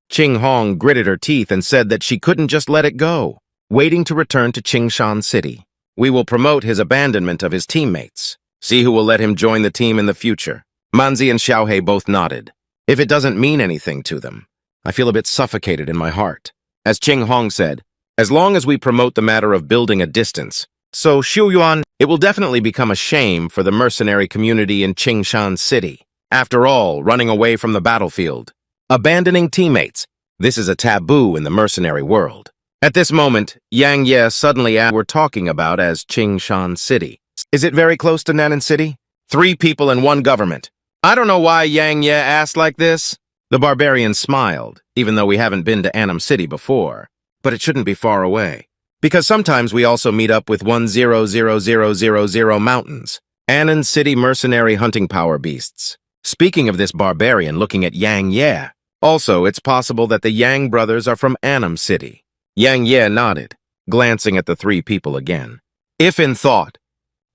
Ching Hong gritted her teeth and said that she couldn't just let it go, waiting to return to Qingshan City. We will promote his abandonment of his teammates. See who will let him join the team in the future. Manzi and Xiaohei both nodded. If it doesn't mean anything to them, I feel a bit suffocated in my heart. As Ching Hong said, as long as we promote the matter of building a distance, so Xu Yuan, it will definitely become a shame for the mercenary community in Qingshan City. After all, running away from the battlefield, abandoning teammates, this is a taboo in the mercenary world. At this moment, Yang Ye suddenly asked what we're talking about as Qingshan City. Is it very close to Nanan City? 3 people and 1 government. I don't know why Yang Ye asked like this. The barbarian smiled, even though we haven't been to Annam City before. But it shouldn't be far away. Because sometimes we also meet up with 100000 mountains, Annan City mercenary hunting power beasts. Speaking of this barbarian looking at Yang Ye, also it's possible that the Yang brothers are from Annam City. Yang Ye nodded, glancing at the 3 people again. If in thought.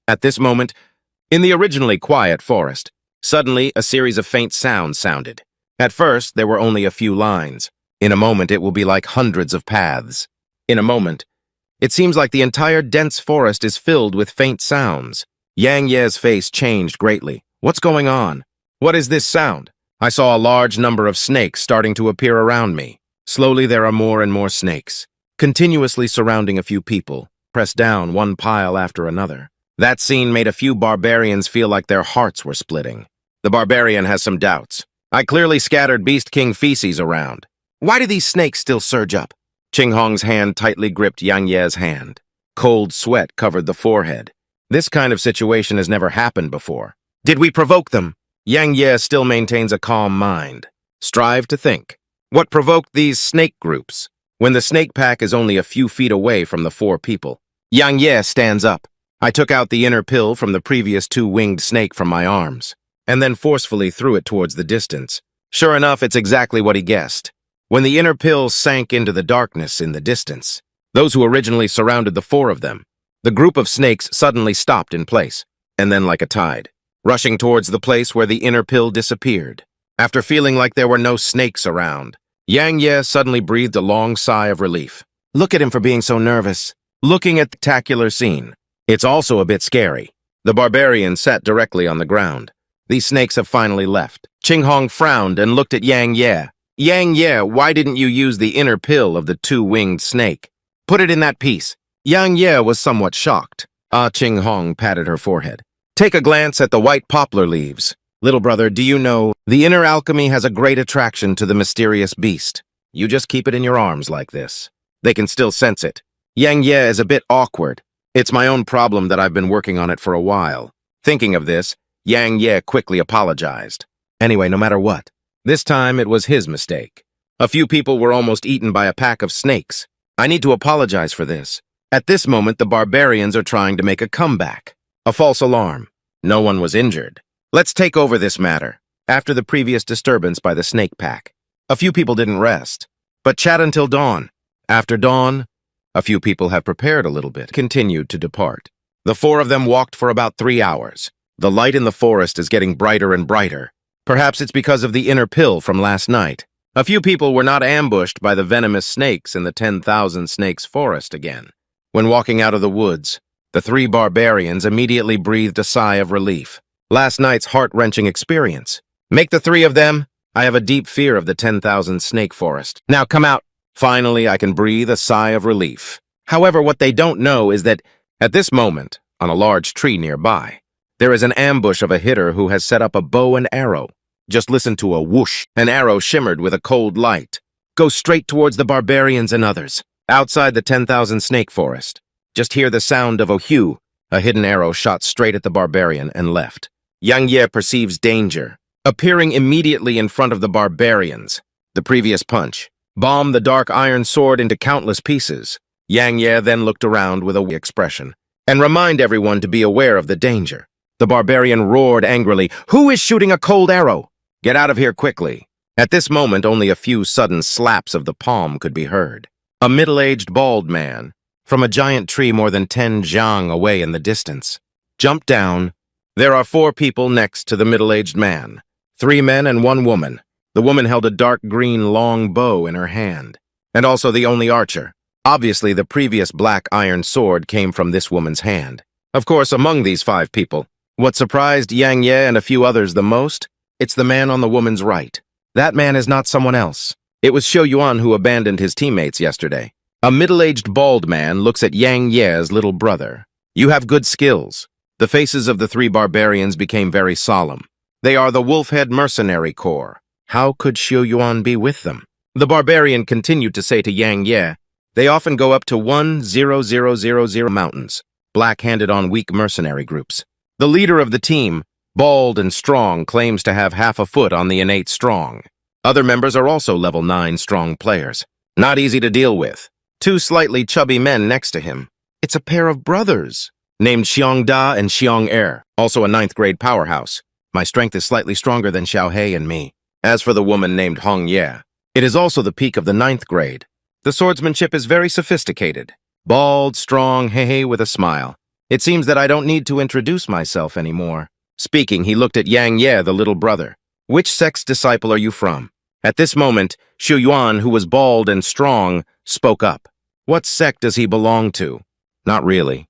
At this moment, in the originally quiet forest, suddenly a series of faint sounds sounded. At first, there were only a few lines. In a moment, it will be like hundreds of paths. In a moment, it seems like the entire dense forest is filled with faint sounds. Yang Ye's face changed greatly. What's going on? What is this sound? I saw a large number of snakes starting to appear around me. Slowly, there are more and more snakes, continuously surrounding a few people, pressed down one pile after another. That scene made a few barbarians feel like their hearts were splitting. The barbarian has some doubts. I clearly scattered Beast King feces around. Why do these snakes still surge up? Ching Hong's hand tightly gripped Yang Ye's hand. Cold sweat covered the forehead. This kind of situation has never happened before. Did we provoke them? Yang Ye still maintains a calm mind. Strive to think. What provoked these snake groups? When the snake pack is only a few feet away from the 4 people. Yang Ye stands up. I took out the inner pill from the previous 2-winged snake from my arms, and then forcefully threw it towards the distance. Sure enough, it's exactly what he guessed. When the inner pill sank into the darkness in the distance, those who originally surrounded the 4 of them, the group of snakes suddenly stopped in place, and then like a tide, rushing towards the place where the inner pill disappeared. After feeling like there were no snakes around, Yang Ye suddenly breathed a long sigh of relief. Look at him for being so nervous. Looking at the spectacular scene. It's also a bit scary. The barbarian sat directly on the ground. These snakes have finally left. Ching Hong frowned and looked at Yang Ye. Yang Ye, why didn't you use the inner pill of the 2-winged snake? Put it in that piece. Yang Ye was somewhat shocked. Ching Hong patted her forehead. Take a glance at the white poplar leaves. Little brother, do you know, the inner alchemy has a great attraction to the mysterious beast. You just keep it in your arms like this. They can still sense it. Yang Ye is a bit awkward. It's my own problem that I've been working on it for a while. Thinking of this, Yang Ye quickly apologized. Anyway, no matter what, this time it was his mistake. A few people were almost eaten by a pack of snakes. I need to apologize for this. At this moment, the barbarians are trying to make a comeback. A false alarm. No one was injured. Let's take over this matter. After the previous disturbance by the snake pack, a few people didn't rest, but chat until dawn. After dawn, a few people have prepared a little bit, continued to depart. The 4 of them walked for about 3 hours. The light in the forest is getting brighter and brighter. Perhaps it's because of the inner pill from last night. A few people were not ambushed by the venomous snakes in the 10,000 snakes forest again. When walking out of the woods, the 3 barbarians immediately breathed a sigh of relief. Last night's heart-wrenching experience. Make the 3 of them. I have a deep fear of the 10,000 snake forest. Now come out. Finally, I can breathe a sigh of relief. However, what they don't know is that, at this moment, on a large tree nearby, there is an ambush of a hitter who has set up a bow and arrow. Just listen to a whoosh. An arrow shimmered with a cold light. Go straight towards the barbarians and others. Outside the 10,000 snake forest. Just hear the sound of a whew. A hidden arrow shot straight at the barbarian and left. Yang Ye perceives danger, appearing immediately in front of the barbarians. The previous punch bombed the dark iron sword into countless pieces. Yang Ye then looked around with a weak expression, and remind everyone to be aware of the danger. The barbarian roared angrily, "Who is shooting a cold arrow? Get out of here quickly." At this moment, only a few sudden slaps of the palm could be heard. A middle-aged bald man, from a giant tree more than 10 jiang away in the distance, jumped down. There are 4 people next to the middle-aged man, 3 men and 1 woman. The woman held a dark green long bow in her hand, and also the only archer. Obviously, the previous black iron sword came from this woman's hand. Of course, among these 5 people, what surprised Yang Ye and a few others the most, it's the man on the woman's right. That man is not someone else. It was Xiu Yuan who abandoned his teammates yesterday. A middle-aged bald man looks at Yang Ye's little brother. You have good skills. The faces of the three barbarians became very solemn. They are the Wolfhead Mercenary Corps. How could Xiu Yuan be with them? The barbarian continued to say to Yang Ye, they often go up to 1,0,0,0,0 mountains, black-handed on weak mercenary groups. The leader of the team, bald and strong, claims to have half a foot on the innate strong. Other members are also level 9 strong players. Not easy to deal with. Two slightly chubby men next to him. It's a pair of brothers, named Xiong Da and Xiong Er, also a 9th grade powerhouse. My strength is slightly stronger than Xiao Hei and me. As for the woman named Hong Ye, it is also the peak of the 9th grade. The swordsmanship is very sophisticated. Bald, strong, Hei with a smile. It seems that I don't need to introduce myself anymore. Speaking, he looked at Yang Ye, the little brother. Which sect's disciple are you from? At this moment, Xiu Yuan, who was bald and strong, spoke up. What sect does he belong to? Not really.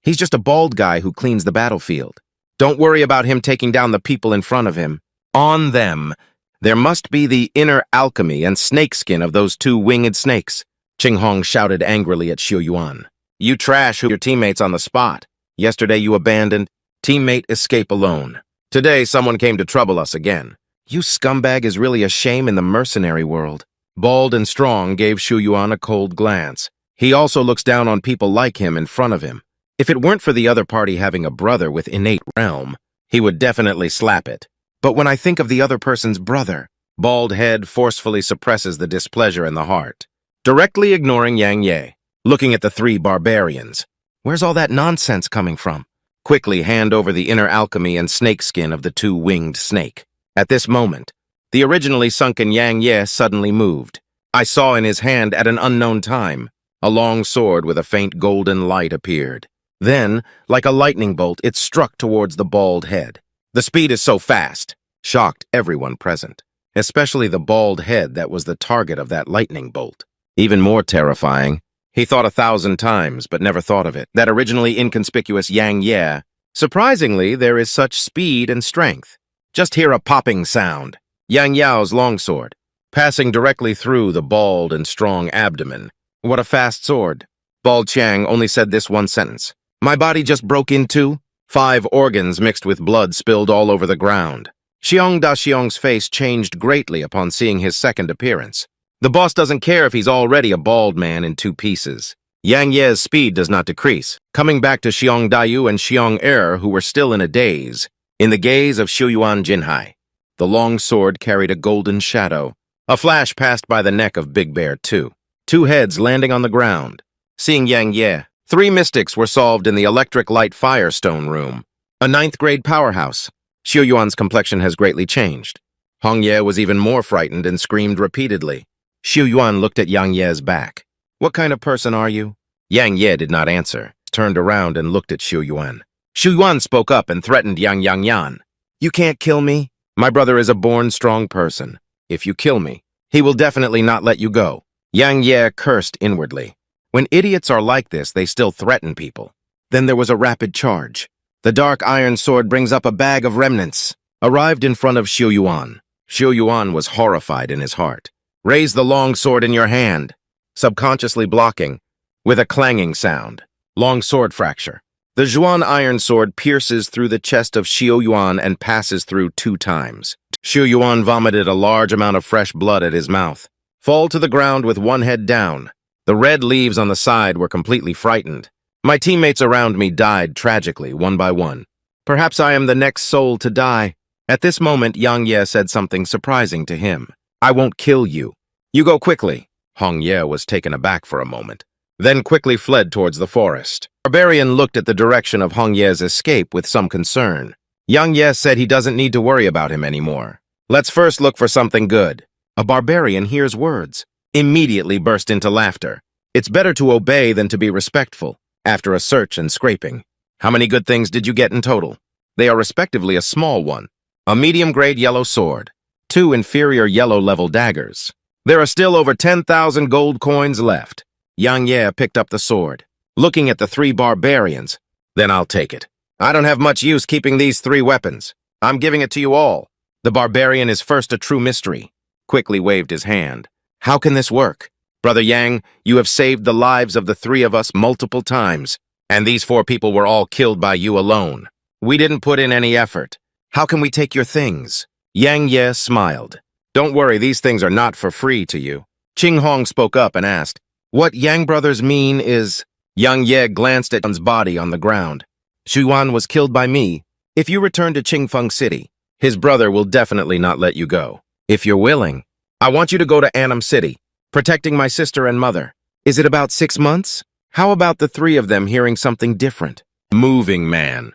He's just a bald guy who cleans the battlefield. Don't worry about him taking down the people in front of him. On them, there must be the inner alchemy and snakeskin of those two winged snakes. Ching Hong shouted angrily at Xiu Yuan. You trash your teammates on the spot. Yesterday you abandoned. Teammate escape alone. Today someone came to trouble us again. You scumbag is really a shame in the mercenary world. Bald and strong gave Xiu Yuan a cold glance. He also looks down on people like him in front of him. If it weren't for the other party having a brother with innate realm, he would definitely slap it. But when I think of the other person's brother, bald head forcefully suppresses the displeasure in the heart. Directly ignoring Yang Ye, looking at the three barbarians. Where's all that nonsense coming from? Quickly hand over the inner alchemy and snakeskin of the two winged snake. At this moment, the originally sunken Yang Ye suddenly moved. I saw in his hand at an unknown time, a long sword with a faint golden light appeared. Then, like a lightning bolt, it struck towards the bald head. The speed is so fast, shocked everyone present, especially the bald head that was the target of that lightning bolt. Even more terrifying, he thought 1,000 times but never thought of it, that originally inconspicuous Yang Ye. Surprisingly, there is such speed and strength. Just hear a popping sound. Yang Yao's longsword, passing directly through the bald and strong abdomen. What a fast sword. Bald Chang only said this one sentence. My body just broke in two. 5 organs mixed with blood spilled all over the ground. Xiong Da Xiong's face changed greatly upon seeing his second appearance. The boss doesn't care if he's already a bald man in 2 pieces. Yang Ye's speed does not decrease, coming back to Xiong Dayu and Xiong Er, who were still in a daze. In the gaze of Xiu Yuan Jinhai, the long sword carried a golden shadow. A flash passed by the neck of Big Bear 2. 2 heads landing on the ground. Seeing Yang Ye, 3 mystics were solved in the electric light firestone room. A 9th grade powerhouse. Xiu Yuan's complexion has greatly changed. Hong Ye was even more frightened and screamed repeatedly. Xiu Yuan looked at Yang Ye's back. What kind of person are you? Yang Ye did not answer, turned around and looked at Xiu Yuan. Xiu Yuan spoke up and threatened Yang Yan. You can't kill me. My brother is a born strong person. If you kill me, he will definitely not let you go. Yang Ye cursed inwardly. When idiots are like this, they still threaten people. Then there was a rapid charge. The dark iron sword brings up a bag of remnants. Arrived in front of Xiu Yuan. Xiu Yuan was horrified in his heart. Raise the long sword in your hand. Subconsciously blocking, with a clanging sound. Long sword fracture. The Zhuan iron sword pierces through the chest of Xiu Yuan and passes through 2 times. Xiu Yuan vomited a large amount of fresh blood at his mouth. Fall to the ground with one head down. The red leaves on the side were completely frightened. My teammates around me died tragically, one by one. Perhaps I am the next soul to die. At this moment, Yang Ye said something surprising to him. I won't kill you. You go quickly. Hong Ye was taken aback for a moment, then quickly fled towards the forest. Barbarian looked at the direction of Hong Ye's escape with some concern. Yang Ye said he doesn't need to worry about him anymore. Let's first look for something good. A barbarian hears words. Immediately burst into laughter. It's better to obey than to be respectful, after a search and scraping. How many good things did you get in total? They are respectively a small one, a medium-grade yellow sword, 2 inferior yellow-level daggers. There are still over 10,000 gold coins left. Yang Ye picked up the sword, looking at the 3 barbarians. Then I'll take it. I don't have much use keeping these 3 weapons. I'm giving it to you all. The barbarian is first a true mystery. Quickly waved his hand. How can this work? Brother Yang, you have saved the lives of the three of us multiple times, and these 4 people were all killed by you alone. We didn't put in any effort. How can we take your things? Yang Ye smiled. Don't worry, these things are not for free to you. Ching Hong spoke up and asked, what Yang brothers mean is... Yang Ye glanced at Yuan's body on the ground. Xu Yuan was killed by me. If you return to Qingfeng City, his brother will definitely not let you go. If you're willing, I want you to go to Annam City, protecting my sister and mother. Is it about 6 months? How about the 3 of them hearing something different? Moving man.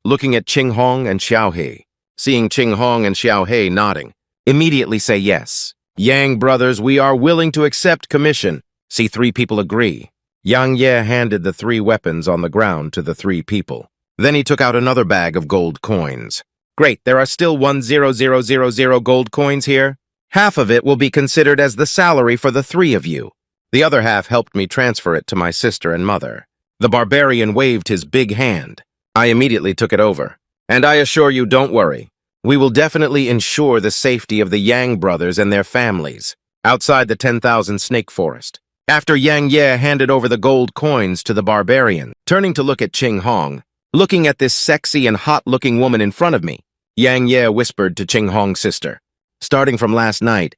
Looking at Ching Hong and Xiao He, seeing Ching Hong and Xiao He nodding, immediately say yes. Yang brothers, we are willing to accept commission. See 3 people agree. Yang Ye handed the 3 weapons on the ground to the 3 people. Then he took out another bag of gold coins. Great, there are still 1,000 gold coins here. Half of it will be considered as the salary for the 3 of you. The other half helped me transfer it to my sister and mother. The barbarian waved his big hand. I immediately took it over. And I assure you, don't worry. We will definitely ensure the safety of the Yang brothers and their families outside the 10,000 snake forest. After Yang Ye handed over the gold coins to the barbarian, turning to look at Ching Hong, looking at this sexy and hot-looking woman in front of me, Yang Ye whispered to Ching Hong's sister, starting from last night,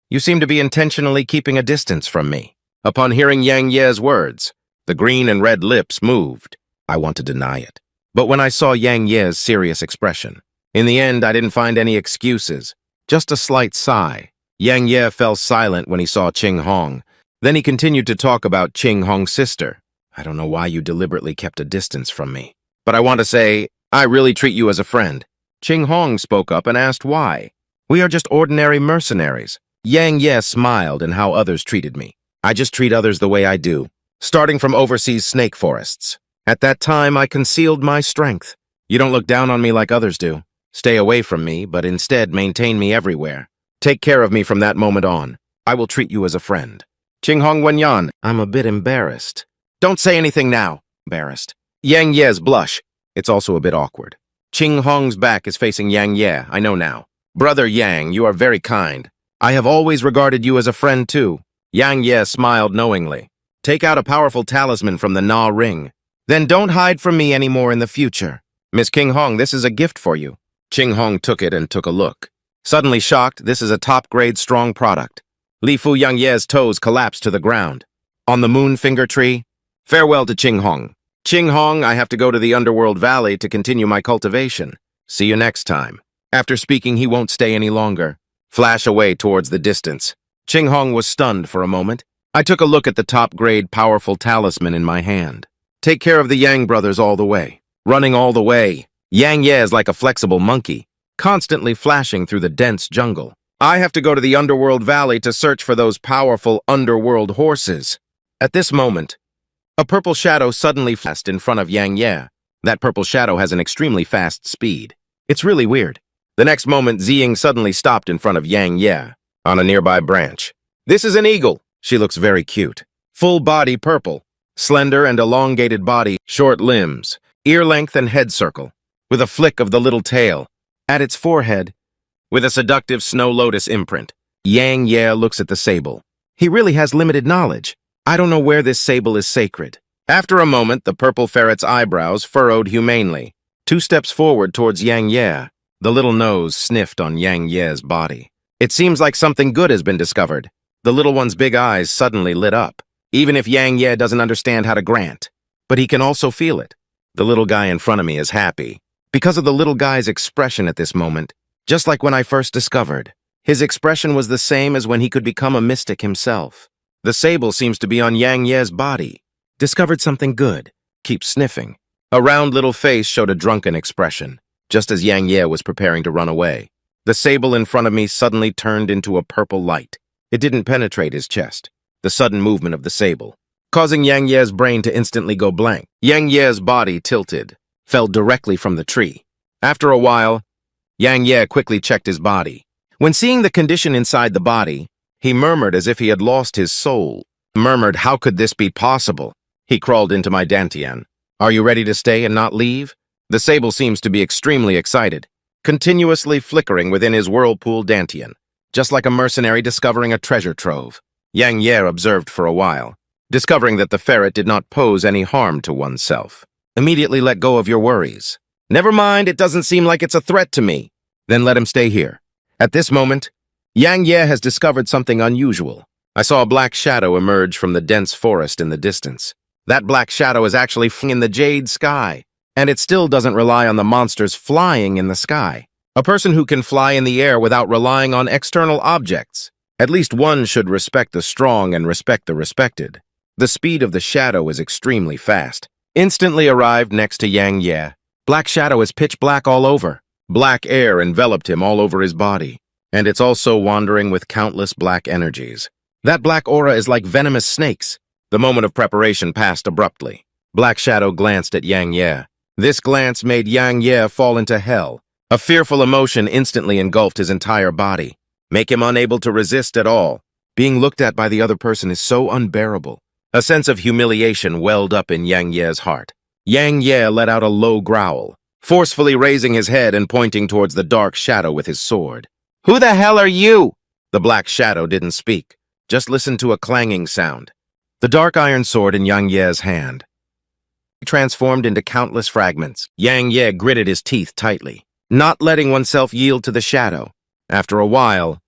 you seem to be intentionally keeping a distance from me. Upon hearing Yang Ye's words, the green and red lips moved. I want to deny it. But when I saw Yang Ye's serious expression, in the end I didn't find any excuses, just a slight sigh. Yang Ye fell silent when he saw Ching Hong. Then he continued to talk about Ching Hong's sister. I don't know why you deliberately kept a distance from me, but I want to say, I really treat you as a friend. Ching Hong spoke up and asked why. We are just ordinary mercenaries. Yang Ye smiled in how others treated me. I just treat others the way I do, starting from overseas snake forests. At that time, I concealed my strength. You don't look down on me like others do. Stay away from me, but instead maintain me everywhere. Take care of me from that moment on. I will treat you as a friend. Ching Hong Wenyan, I'm a bit embarrassed. Don't say anything now. Embarrassed. Yang Ye's blush. It's also a bit awkward. Ching Hong's back is facing Yang Ye, I know now. Brother Yang, you are very kind. I have always regarded you as a friend too. Yang Ye smiled knowingly. Take out a powerful talisman from the Na ring. Then don't hide from me anymore in the future. Miss King Hong, this is a gift for you. Ching Hong took it and took a look. Suddenly shocked, this is a top-grade strong product. Li Fu Yang Ye's toes collapsed to the ground. On the moon finger tree, farewell to Ching Hong. Ching Hong, I have to go to the underworld valley to continue my cultivation. See you next time. After speaking, he won't stay any longer. Flash away towards the distance. Ching Hong was stunned for a moment. I took a look at the top-grade powerful talisman in my hand. Take care of the Yang brothers all the way. Running all the way. Yang Ye is like a flexible monkey, constantly flashing through the dense jungle. I have to go to the underworld valley to search for those powerful underworld horses. At this moment, a purple shadow suddenly flashed in front of Yang Ye. That purple shadow has an extremely fast speed. It's really weird. The next moment, Ziying suddenly stopped in front of Yang Ye on a nearby branch. This is an eagle. She looks very cute. Full body purple, slender and elongated body, short limbs, ear length and head circle, with a flick of the little tail. At its forehead, with a seductive snow lotus imprint, Yang Ye looks at the sable. He really has limited knowledge. I don't know where this sable is sacred. After a moment, the purple ferret's eyebrows furrowed humanely. 2 steps forward towards Yang Ye. The little nose sniffed on Yang Ye's body. It seems like something good has been discovered. The little one's big eyes suddenly lit up, even if Yang Ye doesn't understand how to grant. But he can also feel it. The little guy in front of me is happy. Because of the little guy's expression at this moment, just like when I first discovered, his expression was the same as when he could become a mystic himself. The sable seems to be on Yang Ye's body. Discovered something good. Keep sniffing. A round little face showed a drunken expression, just as Yang Ye was preparing to run away. The sable in front of me suddenly turned into a purple light. It didn't penetrate his chest. The sudden movement of the sable, causing Yang Ye's brain to instantly go blank. Yang Ye's body tilted, fell directly from the tree. After a while, Yang Ye quickly checked his body. When seeing the condition inside the body, he murmured as if he had lost his soul. Murmured, how could this be possible? He crawled into my dantian. Are you ready to stay and not leave? The sable seems to be extremely excited, continuously flickering within his whirlpool dantian. just like a mercenary discovering a treasure trove. Yang Ye observed for a while, discovering that the ferret did not pose any harm to oneself. Immediately let go of your worries. Never mind, it doesn't seem like it's a threat to me. Then let him stay here. At this moment, Yang Ye has discovered something unusual. I saw a black shadow emerge from the dense forest in the distance. That black shadow is actually in the jade sky, and it still doesn't rely on the monsters flying in the sky. A person who can fly in the air without relying on external objects. At least one should respect the strong and respect the respected. The speed of the shadow is extremely fast. Instantly arrived next to Yang Ye. Black shadow is pitch black all over. Black air enveloped him all over his body, and it's also wandering with countless black energies. That black aura is like venomous snakes. The moment of preparation passed abruptly. Black shadow glanced at Yang Ye. This glance made Yang Ye fall into hell. A fearful emotion instantly engulfed his entire body, make him unable to resist at all. Being looked at by the other person is so unbearable. A sense of humiliation welled up in Yang Ye's heart. Yang Ye let out a low growl, forcefully raising his head and pointing towards the dark shadow with his sword. "Who the hell are you?" The black shadow didn't speak, just listened to a clanging sound. The dark iron sword in Yang Ye's hand transformed into countless fragments. Yang Ye gritted his teeth tightly, not letting oneself yield to the shadow. After a while,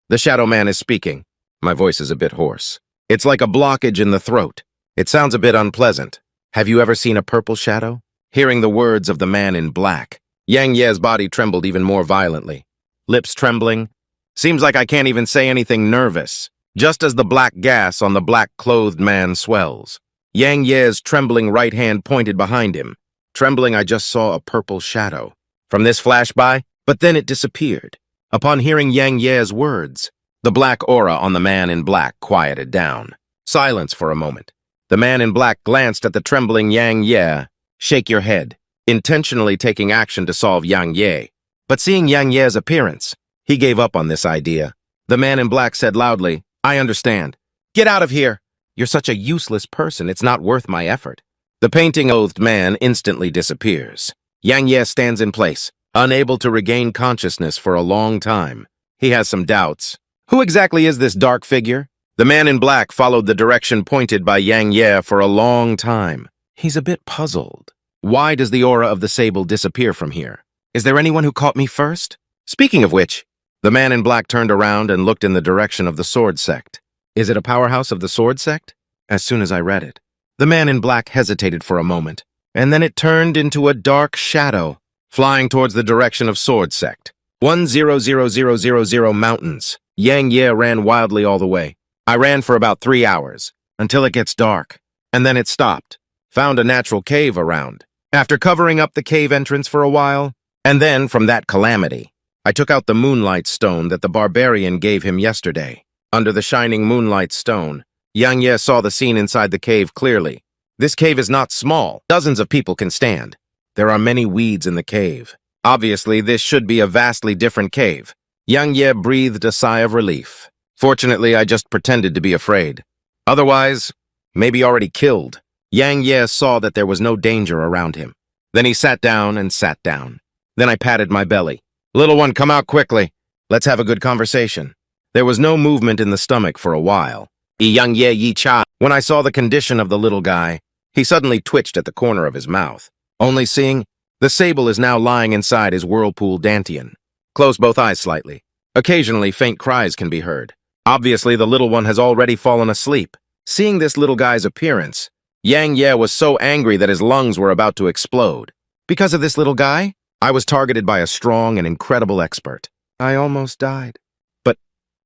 the shadow man is speaking. My voice is a bit hoarse. It's like a blockage in the throat. It sounds a bit unpleasant. Have you ever seen a purple shadow? Hearing the words of the man in black, Yang Ye's body trembled even more violently. Lips trembling. Seems like I can't even say anything nervous. Just as the black gas on the black-clothed man swells, Yang Ye's trembling right hand pointed behind him. Trembling, I just saw a purple shadow. From this flash by, but then it disappeared. Upon hearing Yang Ye's words, the black aura on the man in black quieted down. Silence for a moment. The man in black glanced at the trembling Yang Ye. Shake your head, intentionally taking action to solve Yang Ye. But seeing Yang Ye's appearance, he gave up on this idea. The man in black said loudly, "I understand. Get out of here. You're such a useless person, it's not worth my effort." The painting-oathed man instantly disappears. Yang Ye stands in place, unable to regain consciousness for a long time. He has some doubts. Who exactly is this dark figure? The man in black followed the direction pointed by Yang Ye for a long time. He's a bit puzzled. Why does the aura of the sable disappear from here? Is there anyone who caught me first? Speaking of which, the man in black turned around and looked in the direction of the sword sect. Is it a powerhouse of the sword sect? As soon as I read it, the man in black hesitated for a moment, and then it turned into a dark shadow, flying towards the direction of sword sect. 100000 mountains. Yang Ye ran wildly all the way. I ran for about 3 hours, until it gets dark, and then it stopped. Found a natural cave around. After covering up the cave entrance for a while, and then from that calamity, I took out the moonlight stone that the barbarian gave him yesterday. Under the shining moonlight stone, Yang Ye saw the scene inside the cave clearly. This cave is not small. Dozens of people can stand. There are many weeds in the cave. Obviously, this should be a vastly different cave. Yang Ye breathed a sigh of relief. Fortunately, I just pretended to be afraid. Otherwise, maybe already killed. Yang Ye saw that there was no danger around him. Then he sat down and sat down. Then I patted my belly. "Little one, come out quickly. Let's have a good conversation." There was no movement in the stomach for a while. Yang Ye Yi Cha. When I saw the condition of the little guy, he suddenly twitched at the corner of his mouth. Only seeing, the sable is now lying inside his whirlpool dantian. Closed both eyes slightly. Occasionally, faint cries can be heard. Obviously, the little one has already fallen asleep. Seeing this little guy's appearance, Yang Ye was so angry that his lungs were about to explode. Because of this little guy, I was targeted by a strong and incredible expert. I almost died. But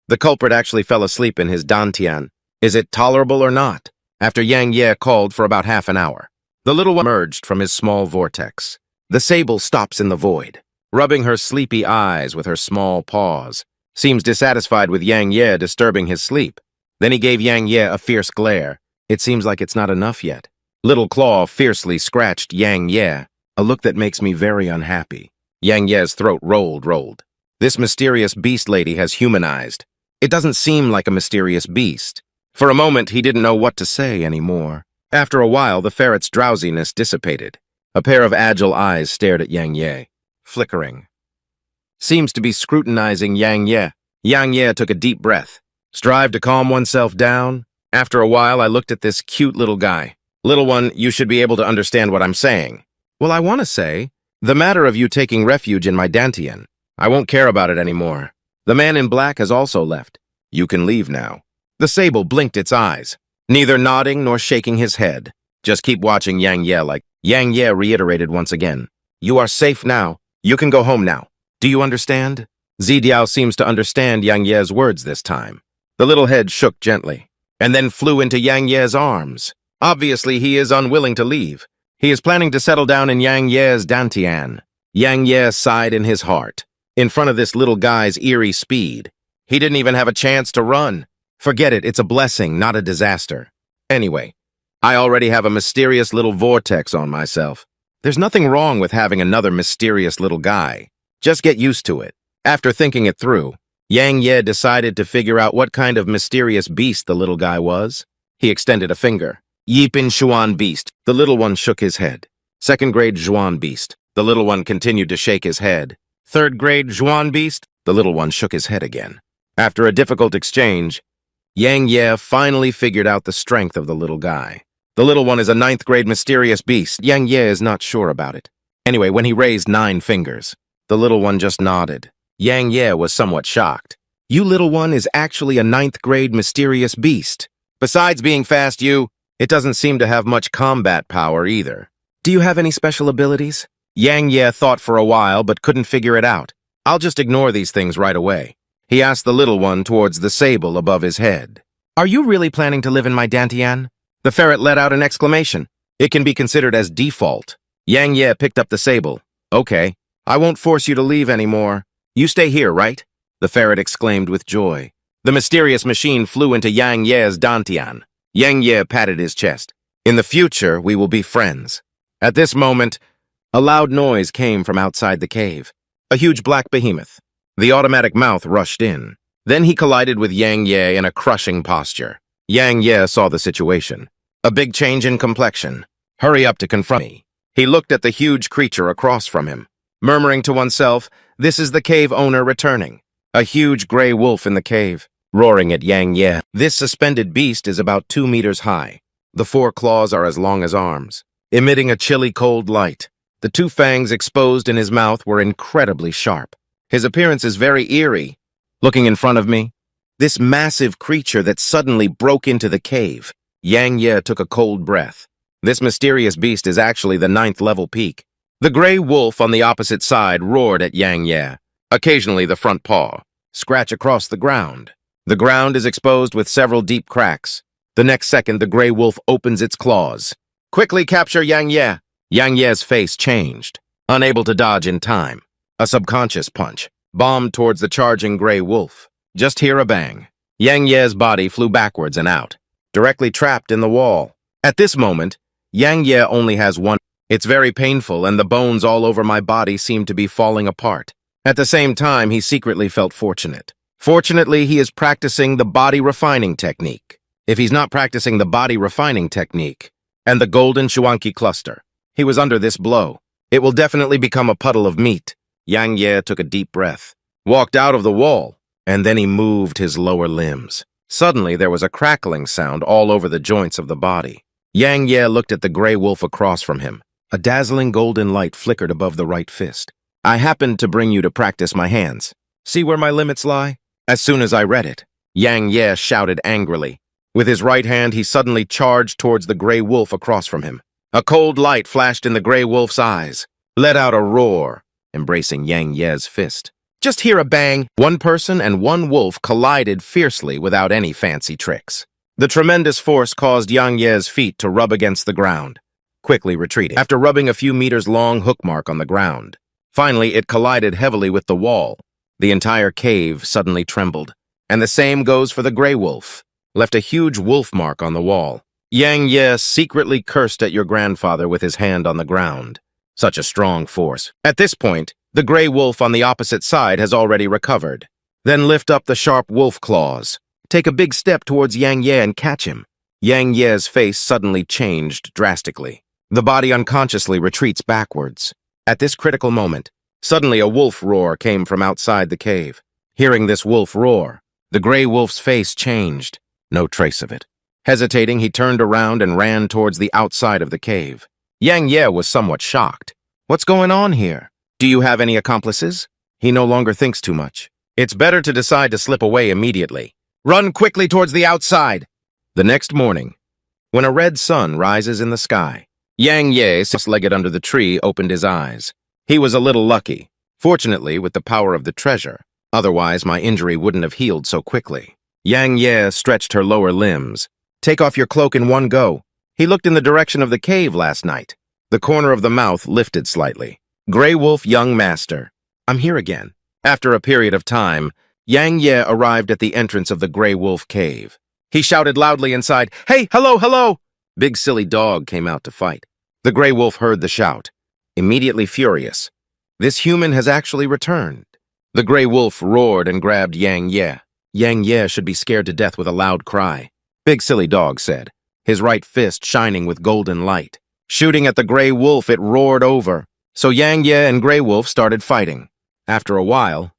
the culprit actually fell asleep in his dantian. Is it tolerable or not? After Yang Ye called for about half an hour, the little one emerged from his small vortex. The sable stops in the void, rubbing her sleepy eyes with her small paws. Seems dissatisfied with Yang Ye disturbing his sleep. Then he gave Yang Ye a fierce glare. It seems like it's not enough yet. Little Claw fiercely scratched Yang Ye, a look that makes me very unhappy. Yang Ye's throat rolled. This mysterious beast lady has humanized. It doesn't seem like a mysterious beast. For a moment, he didn't know what to say anymore. After a while, the ferret's drowsiness dissipated. A pair of agile eyes stared at Yang Ye, flickering. Seems to be scrutinizing Yang Ye. Yang Ye took a deep breath. Strive to calm oneself down. After a while, I looked at this cute little guy. Little one, you should be able to understand what I'm saying. Well, I want to say, the matter of you taking refuge in my dantian. I won't care about it anymore. The man in black has also left. You can leave now. The sable blinked its eyes, neither nodding nor shaking his head. Just keep watching Yang Ye like Yang Ye reiterated once again. You are safe now. You can go home now. Do you understand? Zidiao seems to understand Yang Ye's words this time. The little head shook gently, and then flew into Yang Ye's arms. Obviously, he is unwilling to leave. He is planning to settle down in Yang Ye's dantian. Yang Ye sighed in his heart. In front of this little guy's eerie speed, he didn't even have a chance to run. Forget it, it's a blessing, not a disaster. Anyway, I already have a mysterious little vortex on myself. There's nothing wrong with having another mysterious little guy. Just get used to it. After thinking it through, Yang Ye decided to figure out what kind of mysterious beast the little guy was. He extended a finger. Yipin Xuan beast. The little one shook his head. Second grade Zhuan beast. The little one continued to shake his head. Third grade Zhuan beast. The little one shook his head again. After a difficult exchange, Yang Ye finally figured out the strength of the little guy. The little one is a ninth grade mysterious beast. Yang Ye is not sure about it. Anyway, when he raised 9 fingers, the little one just nodded. Yang Ye was somewhat shocked. You little one is actually a 9th grade mysterious beast. Besides being fast, it doesn't seem to have much combat power either. Do you have any special abilities? Yang Ye thought for a while but couldn't figure it out. I'll just ignore these things right away. He asked the little one towards the sable above his head. Are you really planning to live in my dantian? The ferret let out an exclamation. It can be considered as default. Yang Ye picked up the sable. Okay, I won't force you to leave anymore. You stay here, right? The ferret exclaimed with joy. The mysterious machine flew into Yang Ye's dantian. Yang Ye patted his chest. In the future, we will be friends. At this moment, a loud noise came from outside the cave. A huge black behemoth. The automatic mouth rushed in. Then he collided with Yang Ye in a crushing posture. Yang Ye saw the situation. A big change in complexion. Hurry up to confront me. He looked at the huge creature across from him, murmuring to oneself, this is the cave owner returning. A huge gray wolf in the cave, roaring at Yang Ye. This suspended beast is about 2 meters high. The 4 claws are as long as arms, emitting a chilly cold light. The 2 fangs exposed in his mouth were incredibly sharp. His appearance is very eerie. Looking in front of me, this massive creature that suddenly broke into the cave. Yang Ye took a cold breath. This mysterious beast is actually the 9th level peak. The gray wolf on the opposite side roared at Yang Ye. Occasionally the front paw scratch across the ground. The ground is exposed with several deep cracks. The next second, the gray wolf opens its claws. Quickly capture Yang Ye. Yang Ye's face changed, unable to dodge in time. A subconscious punch bombed towards the charging gray wolf. Just hear a bang. Yang Ye's body flew backwards and out, directly trapped in the wall. At this moment, Yang Ye only has one. It's very painful, and the bones all over my body seem to be falling apart. At the same time, he secretly felt fortunate. Fortunately, he is practicing the body refining technique. If he's not practicing the body refining technique and the golden Shuanki cluster, he was under this blow. It will definitely become a puddle of meat. Yang Ye took a deep breath, walked out of the wall, and then he moved his lower limbs. Suddenly, there was a crackling sound all over the joints of the body. Yang Ye looked at the gray wolf across from him. A dazzling golden light flickered above the right fist. I happened to bring you to practice my hands. See where my limits lie? As soon as I read it, Yang Ye shouted angrily. With his right hand, he suddenly charged towards the gray wolf across from him. A cold light flashed in the gray wolf's eyes, let out a roar, embracing Yang Ye's fist. Just hear a bang. 1 person and 1 wolf collided fiercely without any fancy tricks. The tremendous force caused Yang Ye's feet to rub against the ground, quickly retreating. After rubbing a few meters-long hook mark on the ground, finally it collided heavily with the wall. The entire cave suddenly trembled, and the same goes for the gray wolf, left a huge wolf mark on the wall. Yang Ye secretly cursed at your grandfather with his hand on the ground. Such a strong force. At this point, the gray wolf on the opposite side has already recovered. Then lift up the sharp wolf claws. Take a big step towards Yang Ye and catch him. Yang Ye's face suddenly changed drastically. The body unconsciously retreats backwards. At this critical moment, suddenly a wolf roar came from outside the cave. Hearing this wolf roar, the gray wolf's face changed. No trace of it. Hesitating, he turned around and ran towards the outside of the cave. Yang Ye was somewhat shocked. What's going on here? Do you have any accomplices? He no longer thinks too much. It's better to decide to slip away immediately. Run quickly towards the outside. The next morning, when a red sun rises in the sky, Yang Ye, six-legged under the tree, opened his eyes. He was a little lucky, fortunately with the power of the treasure. Otherwise, my injury wouldn't have healed so quickly. Yang Ye stretched her lower limbs. Take off your cloak in one go. He looked in the direction of the cave last night. The corner of the mouth lifted slightly. Grey Wolf, young master. I'm here again. After a period of time, Yang Ye arrived at the entrance of the Grey Wolf cave. He shouted loudly inside, "Hey, hello, hello!" Big Silly Dog came out to fight. The Grey Wolf heard the shout, immediately furious. This human has actually returned. The Grey Wolf roared and grabbed Yang Ye. Yang Ye should be scared to death with a loud cry. Big Silly Dog said, his right fist shining with golden light. Shooting at the Grey Wolf, it roared over. So Yang Ye and Grey Wolf started fighting. After a while,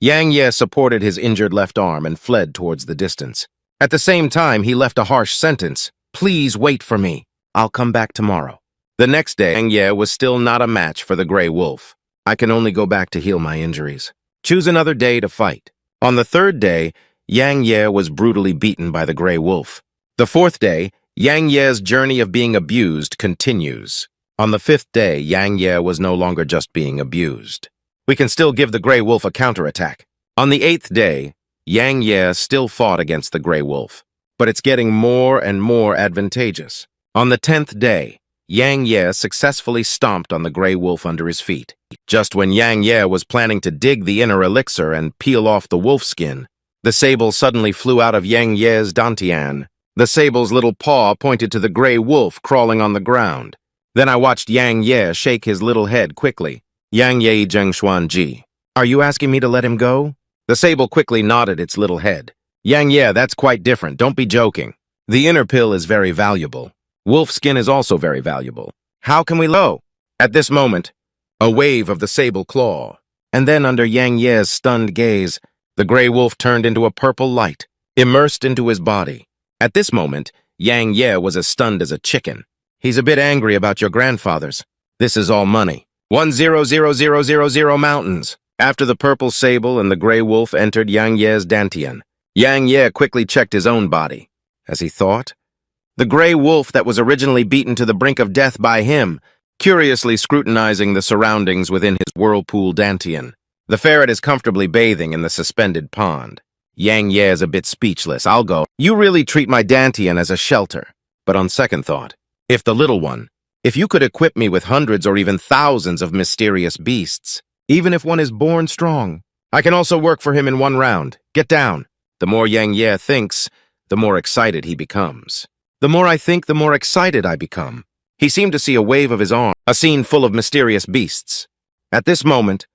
Yang Ye supported his injured left arm and fled towards the distance. At the same time, he left a harsh sentence. Please wait for me. I'll come back tomorrow. The next day, Yang Ye was still not a match for the Grey Wolf. I can only go back to heal my injuries. Choose another day to fight. On the third day, Yang Ye was brutally beaten by the Grey Wolf. The fourth day, Yang Ye's journey of being abused continues. On the fifth day, Yang Ye was no longer just being abused. We can still give the Grey Wolf a counterattack. On the eighth day, Yang Ye still fought against the Grey Wolf, but it's getting more and more advantageous. On the 10th day, Yang Ye successfully stomped on the Grey Wolf under his feet. Just when Yang Ye was planning to dig the inner elixir and peel off the wolf skin, the sable suddenly flew out of Yang Ye's dantian. The sable's little paw pointed to the Grey Wolf crawling on the ground. Then I watched Yang Ye shake his little head quickly. Yang Ye Zhengshuan Ji. Are you asking me to let him go? The sable quickly nodded its little head. Yang Ye, that's quite different. Don't be joking. The inner pill is very valuable. Wolf skin is also very valuable. How can we low? At this moment, a wave of the sable claw. And then under Yang Ye's stunned gaze, the Grey Wolf turned into a purple light, immersed into his body. At this moment, Yang Ye was as stunned as a chicken. He's a bit angry about your grandfathers. This is all money. 100,000 mountains. After the purple sable and the Grey Wolf entered Yang Ye's dantian, Yang Ye quickly checked his own body. As he thought, the Grey Wolf that was originally beaten to the brink of death by him, curiously scrutinizing the surroundings within his whirlpool dantian. The ferret is comfortably bathing in the suspended pond. Yang Ye is a bit speechless. I'll go. You really treat my dantian as a shelter. But on second thought, if the little one, if you could equip me with hundreds or even thousands of mysterious beasts, even if one is born strong, I can also work for him in one round. Get down. The more Yang Ye thinks, the more excited he becomes. The more I think, the more excited I become. He seemed to see a wave of his arm, a scene full of mysterious beasts. At this moment,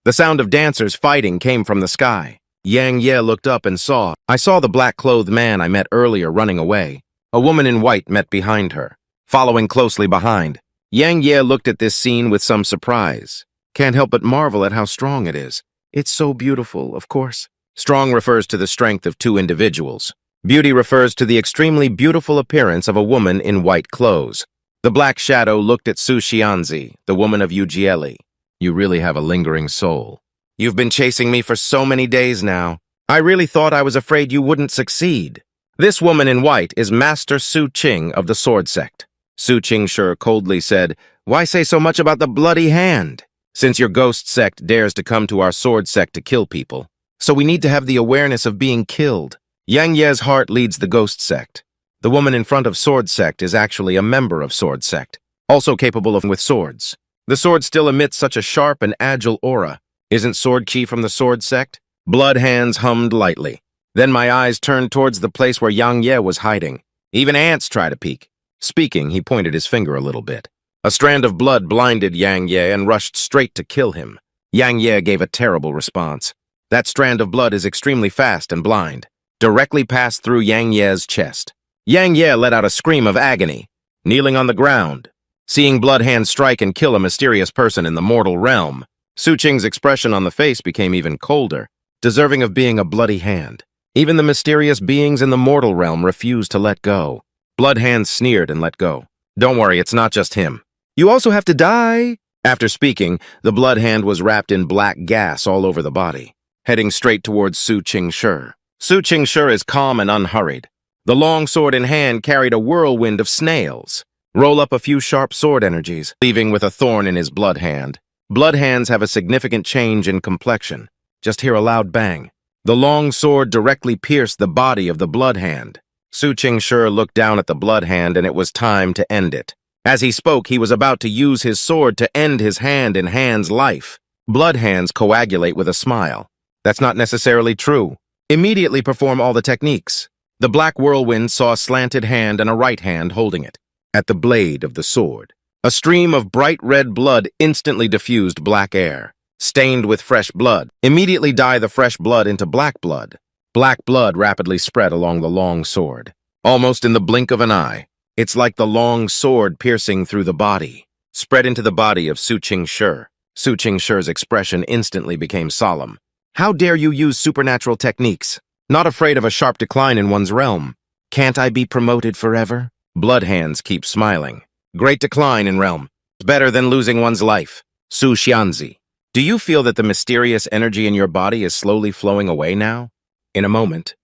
the sound of dancers fighting came from the sky. Yang Ye looked up and I saw the black-clothed man I met earlier running away. A woman in white met behind her, following closely behind. Yang Ye looked at this scene with some surprise. Can't help but marvel at how strong it is. It's so beautiful, of course. Strong refers to the strength of two individuals. Beauty refers to the extremely beautiful appearance of a woman in white clothes. The black shadow looked at Su Xianzi, the woman of Ujieli. You really have a lingering soul. You've been chasing me for so many days now. I really thought I was afraid you wouldn't succeed. This woman in white is Master Su Ching of the Sword Sect. Su Qingshi coldly said, Why say so much about the bloody hand? Since your ghost sect dares to come to our sword sect to kill people, so we need to have the awareness of being killed. Yang Ye's heart leads the ghost sect. The woman in front of sword sect is actually a member of sword sect, also capable of with swords. The sword still emits such a sharp and agile aura. Isn't sword chi from the sword sect? Blood hands hummed lightly. Then my eyes turned towards the place where Yang Ye was hiding. Even ants try to peek. Speaking, he pointed his finger a little bit. A strand of blood blinded Yang Ye and rushed straight to kill him. Yang Ye gave a terrible response. That strand of blood is extremely fast and blind. Directly passed through Yang Ye's chest. Yang Ye let out a scream of agony, kneeling on the ground. Seeing blood hands strike and kill a mysterious person in the mortal realm, Su Qing's expression on the face became even colder. deserving of being a bloody hand. Even the mysterious beings in the mortal realm refused to let go. Blood Hand sneered and let go. Don't worry, it's not just him. You also have to die. After speaking, the Blood Hand was wrapped in black gas all over the body, heading straight towards Su Ching Shi. Su Ching Shi is calm and unhurried. The long sword in hand carried a whirlwind of snails. Roll up a few sharp sword energies, leaving with a thorn in his blood hand. Blood hands have a significant change in complexion. Just hear a loud bang. The long sword directly pierced the body of the blood hand. Su Ching Shi looked down at the blood hand, and it was time to end it. As he spoke, he was about to use his sword to end his hand-in-hand's life. Blood hands coagulate with a smile. That's not necessarily true. Immediately perform all the techniques. The black whirlwind saw a slanted hand and a right hand holding it. At the blade of the sword, a stream of bright red blood instantly diffused black air. Stained with fresh blood, immediately dye the fresh blood into black blood. Black blood rapidly spread along the long sword. Almost in the blink of an eye, it's like the long sword piercing through the body, spread into the body of Su Ching Shi. Su Ching Shi's expression instantly became solemn. How dare you use supernatural techniques? Not afraid of a sharp decline in one's realm. Can't I be promoted forever? Blood hands keep smiling. Great decline in realm. Better than losing one's life. Su Xianzi. Do you feel that the mysterious energy in your body is slowly flowing away now? In a moment,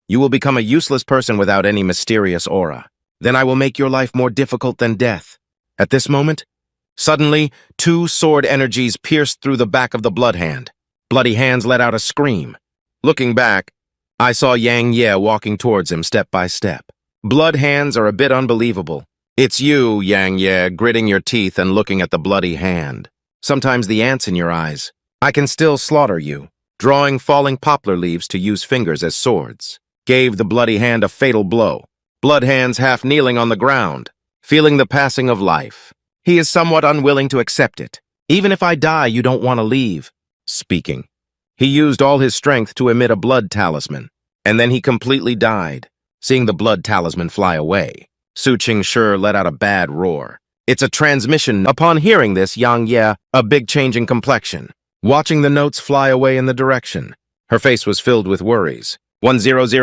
you will become a useless person without any mysterious aura. Then I will make your life more difficult than death. At this moment, suddenly, two sword energies pierced through the back of the blood hand. Bloody hands let out a scream. Looking back, I saw Yang Ye walking towards him step by step. Blood hands are a bit unbelievable. It's you, Yang Ye, gritting your teeth and looking at the bloody hand. Sometimes the ants in your eyes. I can still slaughter you. Drawing falling poplar leaves to use fingers as swords. Gave the bloody hand a fatal blow. Blood hands half kneeling on the ground, feeling the passing of life. He is somewhat unwilling to accept it. Even if I die, you don't want to leave. Speaking. He used all his strength to emit a blood talisman, and then he completely died. Seeing the blood talisman fly away, Su Ching Shi let out a bad roar. It's a transmission. Upon hearing this, Yang Ye, a big change in complexion, watching the notes fly away in the direction. Her face was filled with worries. 100000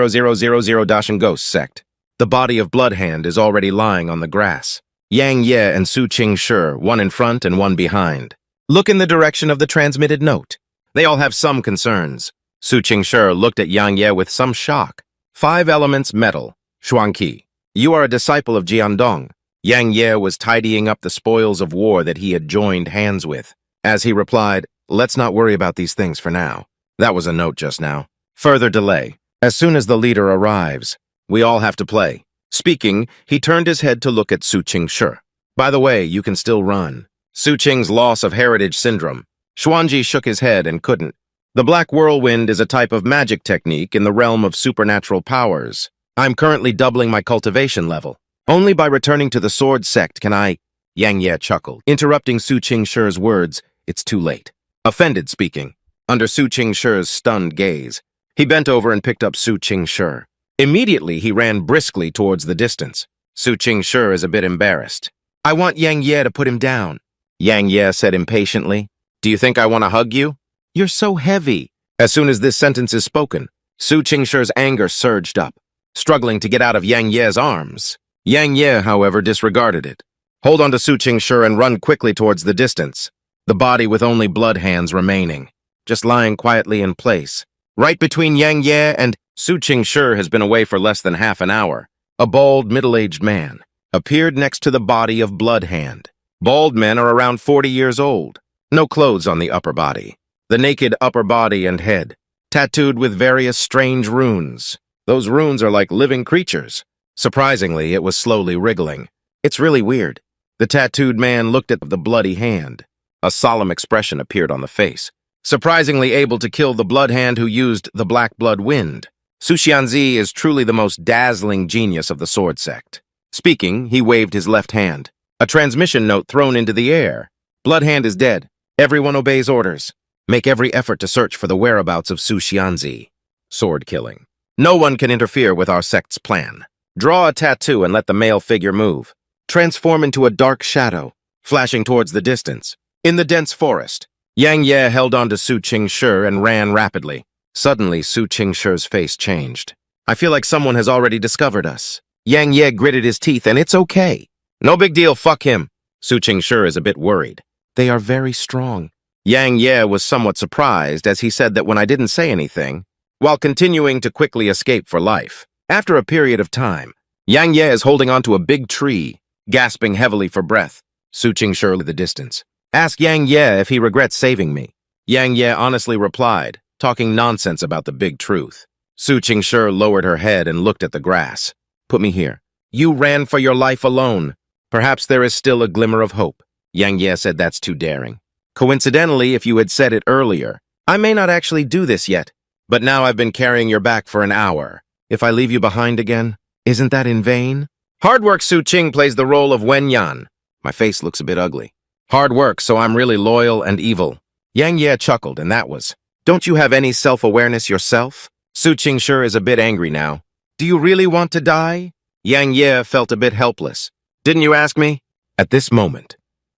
Dashan Ghost Sect. The body of Bloodhand is already lying on the grass. Yang Ye and Su Ching Shi, one in front and one behind. Look in the direction of the transmitted note. They all have some concerns. Su Ching Shi looked at Yang Ye with some shock. 5 elements metal. Xuanqi. You are a disciple of Jiandong. Yang Ye was tidying up the spoils of war that he had joined hands with. As he replied, let's not worry about these things for now. That was a note just now. Further delay. As soon as the leader arrives, we all have to play. Speaking, he turned his head to look at Su Ching Shi. By the way, you can still run. Su Ching's loss of heritage syndrome. Xuanji shook his head and couldn't. The Black Whirlwind is a type of magic technique in the realm of supernatural powers. I'm currently doubling my cultivation level. Only by returning to the sword sect can I... Yang Ye chuckled, interrupting Su Ching Shi's words. It's too late. Offended speaking. Under Su Ching Shi's stunned gaze, he bent over and picked up Su Ching Shi. Immediately, he ran briskly towards the distance. Su Ching Shi is a bit embarrassed. I want Yang Ye to put him down. Yang Ye said impatiently. Do you think I want to hug you? You're so heavy. As soon as this sentence is spoken, Su Ching Shi's anger surged up, struggling to get out of Yang Ye's arms. Yang Ye, however, disregarded it. Hold on to Su Ching Shi and run quickly towards the distance, the body with only blood hands remaining, just lying quietly in place. Right between Yang Ye and Su Ching Shi has been away for less than half an hour. A bald, middle-aged man appeared next to the body of Blood Hand. Bald men are around 40 years old. No clothes on the upper body. The naked upper body and head, tattooed with various strange runes. Those runes are like living creatures. Surprisingly, it was slowly wriggling. It's really weird. The tattooed man looked at the bloody hand. A solemn expression appeared on the face. Surprisingly able to kill the blood hand who used the black blood wind. Su Xianzi is truly the most dazzling genius of the sword sect. Speaking, he waved his left hand. A transmission note thrown into the air. Bloodhand is dead. Everyone obeys orders. Make every effort to search for the whereabouts of Su Xianzi. Sword killing. No one can interfere with our sect's plan. Draw a tattoo and let the male figure move. Transform into a dark shadow, flashing towards the distance. In the dense forest, Yang Ye held on to Su Ching Shi and ran rapidly. Suddenly, Su Qingshur's face changed. I feel like someone has already discovered us. Yang Ye gritted his teeth, and it's okay. No big deal, fuck him. Su Qingshur is a bit worried. They are very strong. Yang Ye was somewhat surprised as he said that when I didn't say anything, while continuing to quickly escape for life. After a period of time, Yang Ye is holding onto a big tree, gasping heavily for breath. Su Qingshur at the distance. Ask Yang Ye if he regrets saving me. Yang Ye honestly replied, talking nonsense about the big truth. Su Qingshur lowered her head and looked at the grass. Put me here. You ran for your life alone. Perhaps there is still a glimmer of hope. Yang Ye said that's too daring. Coincidentally, if you had said it earlier, I may not actually do this yet, but now I've been carrying your back for an hour. If I leave you behind again, isn't that in vain? Hard work Su Qing plays the role of Wen Yan. My face looks a bit ugly. Hard work, so I'm really loyal and evil. Yang Ye chuckled, and that was, don't you have any self-awareness yourself? Su Qingshur is a bit angry now. Do you really want to die? Yang Ye felt a bit helpless. Didn't you ask me? At this moment,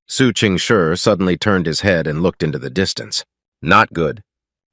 Su Qingshur suddenly turned his head and looked into the distance. Not good.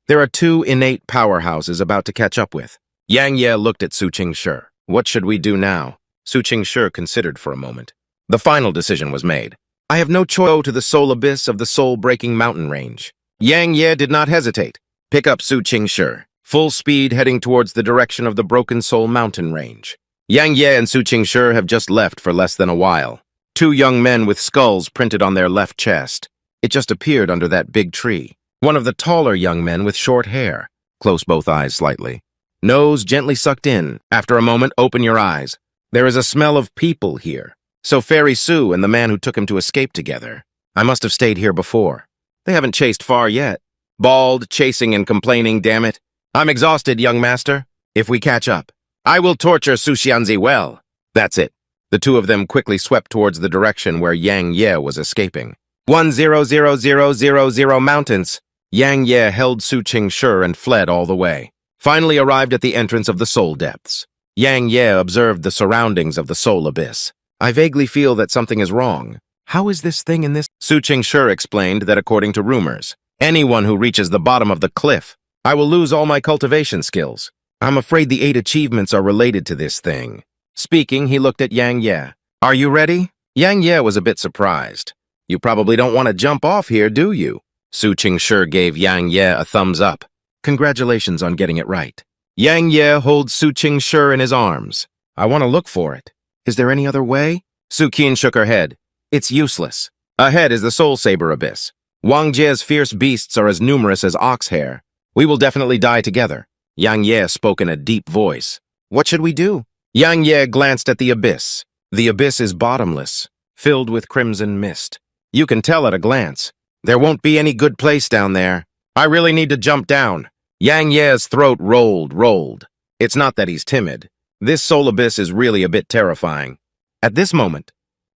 There are two innate powerhouses about to catch up with. Yang Ye looked at Su Qingshur. What should we do now? Su Qingshur considered for a moment. The final decision was made. I have no choice to the soul abyss of the soul-breaking mountain range. Yang Ye did not hesitate. Pick up Su Qingshur. Full speed heading towards the direction of the Broken Soul mountain range. Yang Ye and Su Qingshur have just left for less than a while. Two young men with skulls printed on their left chest. It just appeared under that big tree. One of the taller young men with short hair. Close both eyes slightly. Nose gently sucked in. After a moment, open your eyes. There is a smell of people here. So Fairy Su and the man who took him to escape together. I must have stayed here before. They haven't chased far yet. Bald, chasing and complaining, damn it. I'm exhausted, young master. If we catch up, I will torture Su Xianzi well. That's it. The two of them quickly swept towards the direction where Yang Ye was escaping. 100,000 mountains. Yang Ye held Su Qingshur and fled all the way. Finally arrived at the entrance of the soul depths. Yang Ye observed the surroundings of the soul abyss. I vaguely feel that something is wrong. How is this thing in this? Su Qingshur explained that according to rumors, anyone who reaches the bottom of the cliff, I will lose all my cultivation skills. I'm afraid the 8 achievements are related to this thing. Speaking, he looked at Yang Ye. Are you ready? Yang Ye was a bit surprised. You probably don't want to jump off here, do you? Su Qingshur gave Yang Ye a thumbs up. Congratulations on getting it right. Yang Ye holds Su Qingshur in his arms. I want to look for it. Is there any other way? Su Qin shook her head. It's useless. Ahead is the Soul Saber Abyss. Wang Jie's fierce beasts are as numerous as ox hair. We will definitely die together. Yang Ye spoke in a deep voice. What should we do? Yang Ye glanced at the abyss. The abyss is bottomless, filled with crimson mist. You can tell at a glance. There won't be any good place down there. I really need to jump down. Yang Ye's throat rolled. It's not that he's timid. This soul abyss is really a bit terrifying. At this moment,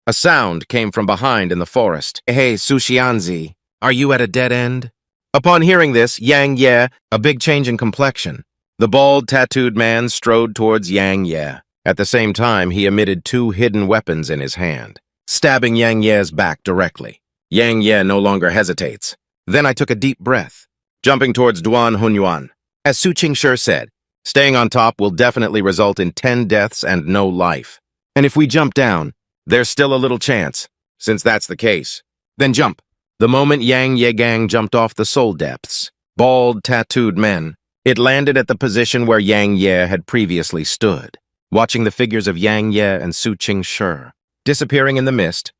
a sound came from behind in the forest. Hey, Su Xianzi, are you at a dead end? Upon hearing this, Yang Ye, a big change in complexion. The bald, tattooed man strode towards Yang Ye. At the same time, he emitted 2 hidden weapons in his hand, stabbing Yang Ye's back directly. Yang Ye no longer hesitates. Then I took a deep breath, jumping towards Duan Hunyuan. As Su Qingshur said, staying on top will definitely result in 10 deaths and no life. And if we jump down, there's still a little chance. Since that's the case, then jump. The moment Yang Ye gang jumped off the soul depths, bald, tattooed men, it landed at the position where Yang Ye had previously stood, watching the figures of Yang Ye and Su Qingshur disappearing in the mist.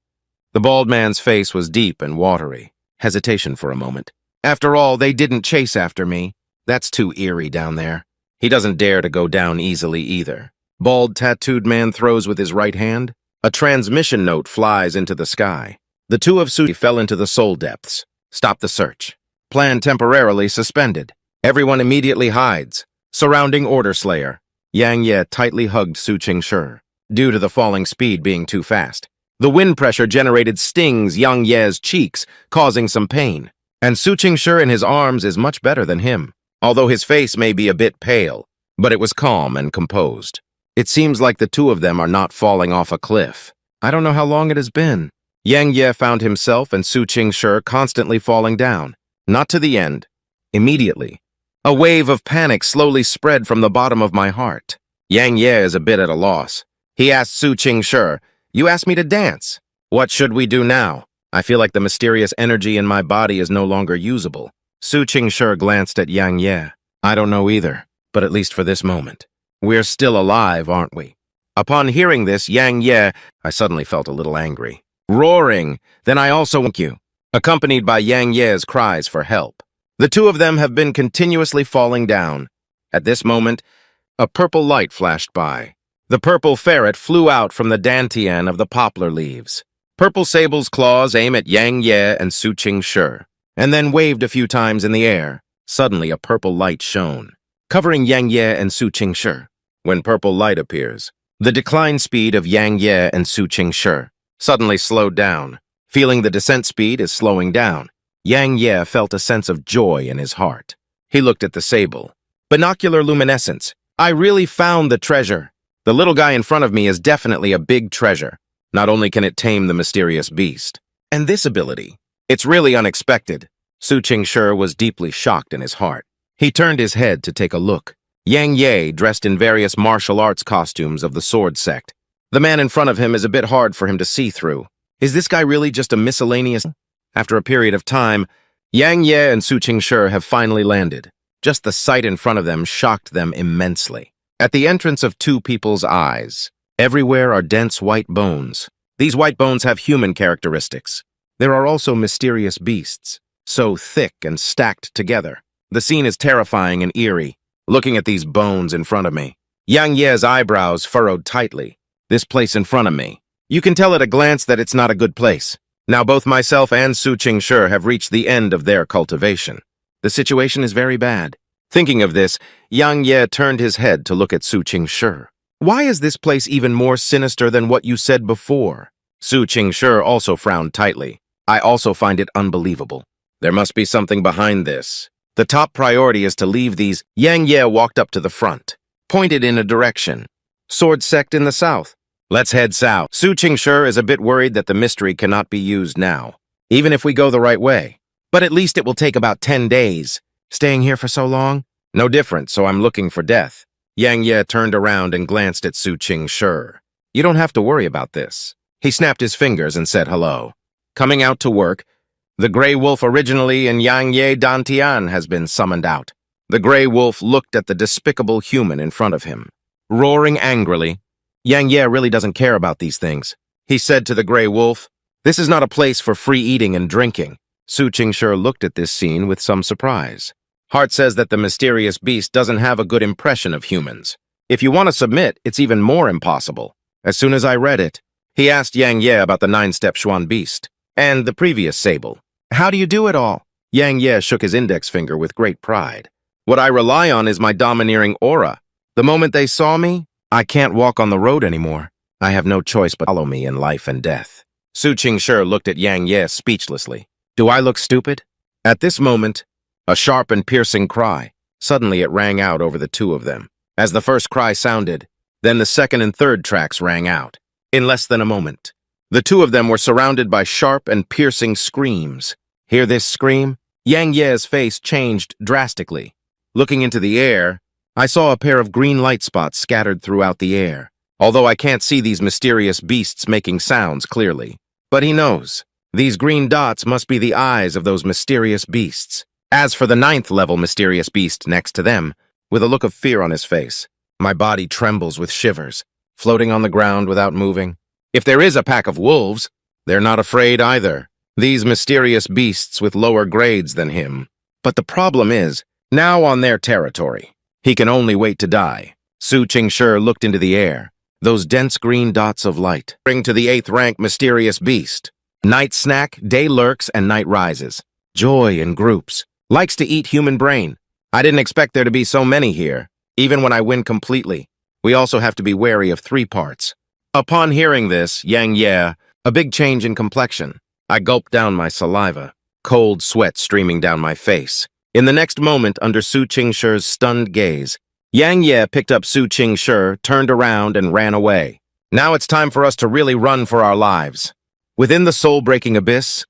The bald man's face was deep and watery. Hesitation for a moment. After all, they didn't chase after me. That's too eerie down there. He doesn't dare to go down easily either. Bald, tattooed man throws with his right hand. A transmission note flies into the sky. The two of Su fell into the soul depths. Stop the search. Plan temporarily suspended. Everyone immediately hides. Surrounding Order Slayer. Yang Ye tightly hugged Su Qingshur, due to the falling speed being too fast. The wind pressure generated stings Yang Ye's cheeks, causing some pain. And Su Qingshur in his arms is much better than him, although his face may be a bit pale, but it was calm and composed. It seems like the two of them are not falling off a cliff. I don't know how long it has been. Yang Ye found himself and Su Qingshur constantly falling down. Not to the end. Immediately, A wave of panic slowly spread from the bottom of my heart. Yang Ye is a bit at a loss. He asked Su Ching Shi, "You asked me to dance. What should we do now? I feel like the mysterious energy in my body is no longer usable." Su Ching Shi glanced at Yang Ye. "I don't know either, but at least for this moment. We're still alive, aren't we?" Upon hearing this, Yang Ye, I suddenly felt a little angry. Roaring, "Then I also thank you," accompanied by Yang Ye's cries for help. The two of them have been continuously falling down. At this moment, a purple light flashed by. The purple ferret flew out from the dantian of the poplar leaves. Purple Sable's claws aim at Yang Ye and Su Ching Shi, and then waved a few times in the air. Suddenly, a purple light shone, covering Yang Ye and Su Ching Shi. When purple light appears, the decline speed of Yang Ye and Su Ching Shi suddenly slowed down. Feeling the descent speed is slowing down, Yang Ye felt a sense of joy in his heart. He looked at the sable. Binocular luminescence. I really found the treasure. The little guy in front of me is definitely a big treasure. Not only can it tame the mysterious beast, and this ability, it's really unexpected. Su Ching Shi was deeply shocked in his heart. He turned his head to take a look. Yang Ye, dressed in various martial arts costumes of the sword sect. The man in front of him is a bit hard for him to see through. Is this guy really just a miscellaneous? After a period of time, Yang Ye and Su Ching Shi have finally landed. Just the sight in front of them shocked them immensely. At the entrance of two people's eyes, everywhere are dense white bones. These white bones have human characteristics. There are also mysterious beasts, so thick and stacked together. The scene is terrifying and eerie. Looking at these bones in front of me, Yang Ye's eyebrows furrowed tightly. This place in front of me. You can tell at a glance that it's not a good place. Now both myself and Su Ching Shi have reached the end of their cultivation. The situation is very bad. Thinking of this, Yang Ye turned his head to look at Su Ching Shi. "Why is this place even more sinister than what you said before?" Su Ching Shi also frowned tightly. "I also find it unbelievable. There must be something behind this. The top priority is to leave these." Yang Ye walked up to the front, pointed in a direction. "Sword sect in the south. Let's head south." Su Ching Shi is a bit worried that the mystery cannot be used now, even if we go the right way. But at least it will take about 10 days. Staying here for so long? No different, so I'm looking for death. Yang Ye turned around and glanced at Su Ching Shi. "You don't have to worry about this." He snapped his fingers and said hello. Coming out to work, the Grey Wolf originally in Yang Ye Dantian has been summoned out. The Grey Wolf looked at the despicable human in front of him. Roaring angrily, Yang Ye really doesn't care about these things. He said to the Grey Wolf, "This is not a place for free eating and drinking." Su Ching Shi looked at this scene with some surprise. Hart says that the mysterious beast doesn't have a good impression of humans. If you want to submit, it's even more impossible. As soon as I read it, he asked Yang Ye about the 9-step Xuan beast and the previous sable. "How do you do it all?" Yang Ye shook his index finger with great pride. "What I rely on is my domineering aura. The moment they saw me, I can't walk on the road anymore. I have no choice but follow me in life and death." Su Ching Shi looked at Yang Ye speechlessly. "Do I look stupid?" At this moment, a sharp and piercing cry. Suddenly it rang out over the two of them. As the first cry sounded, then the second and third tracks rang out. In less than a moment, the two of them were surrounded by sharp and piercing screams. Hear this scream? Yang Ye's face changed drastically. Looking into the air, I saw a pair of green light spots scattered throughout the air. Although I can't see these mysterious beasts making sounds clearly. But he knows. These green dots must be the eyes of those mysterious beasts. As for the 9th level mysterious beast next to them, with a look of fear on his face, my body trembles with shivers, floating on the ground without moving. If there is a pack of wolves, they're not afraid either. These mysterious beasts with lower grades than him. But the problem is, now on their territory, he can only wait to die. Su Ching Shi looked into the air. Those dense green dots of light bring to the 8th rank mysterious beast. Night snack, day lurks, and night rises. Joy in groups. Likes to eat human brain. I didn't expect there to be so many here, even when I win completely. We also have to be wary of 3 parts. Upon hearing this, Yang Ye, a big change in complexion. I gulped down my saliva, cold sweat streaming down my face. In the next moment, under Su Ching Shi's stunned gaze, Yang Ye picked up Su Ching Shi, turned around, and ran away. Now it's time for us to really run for our lives. Within the soul-breaking abyss,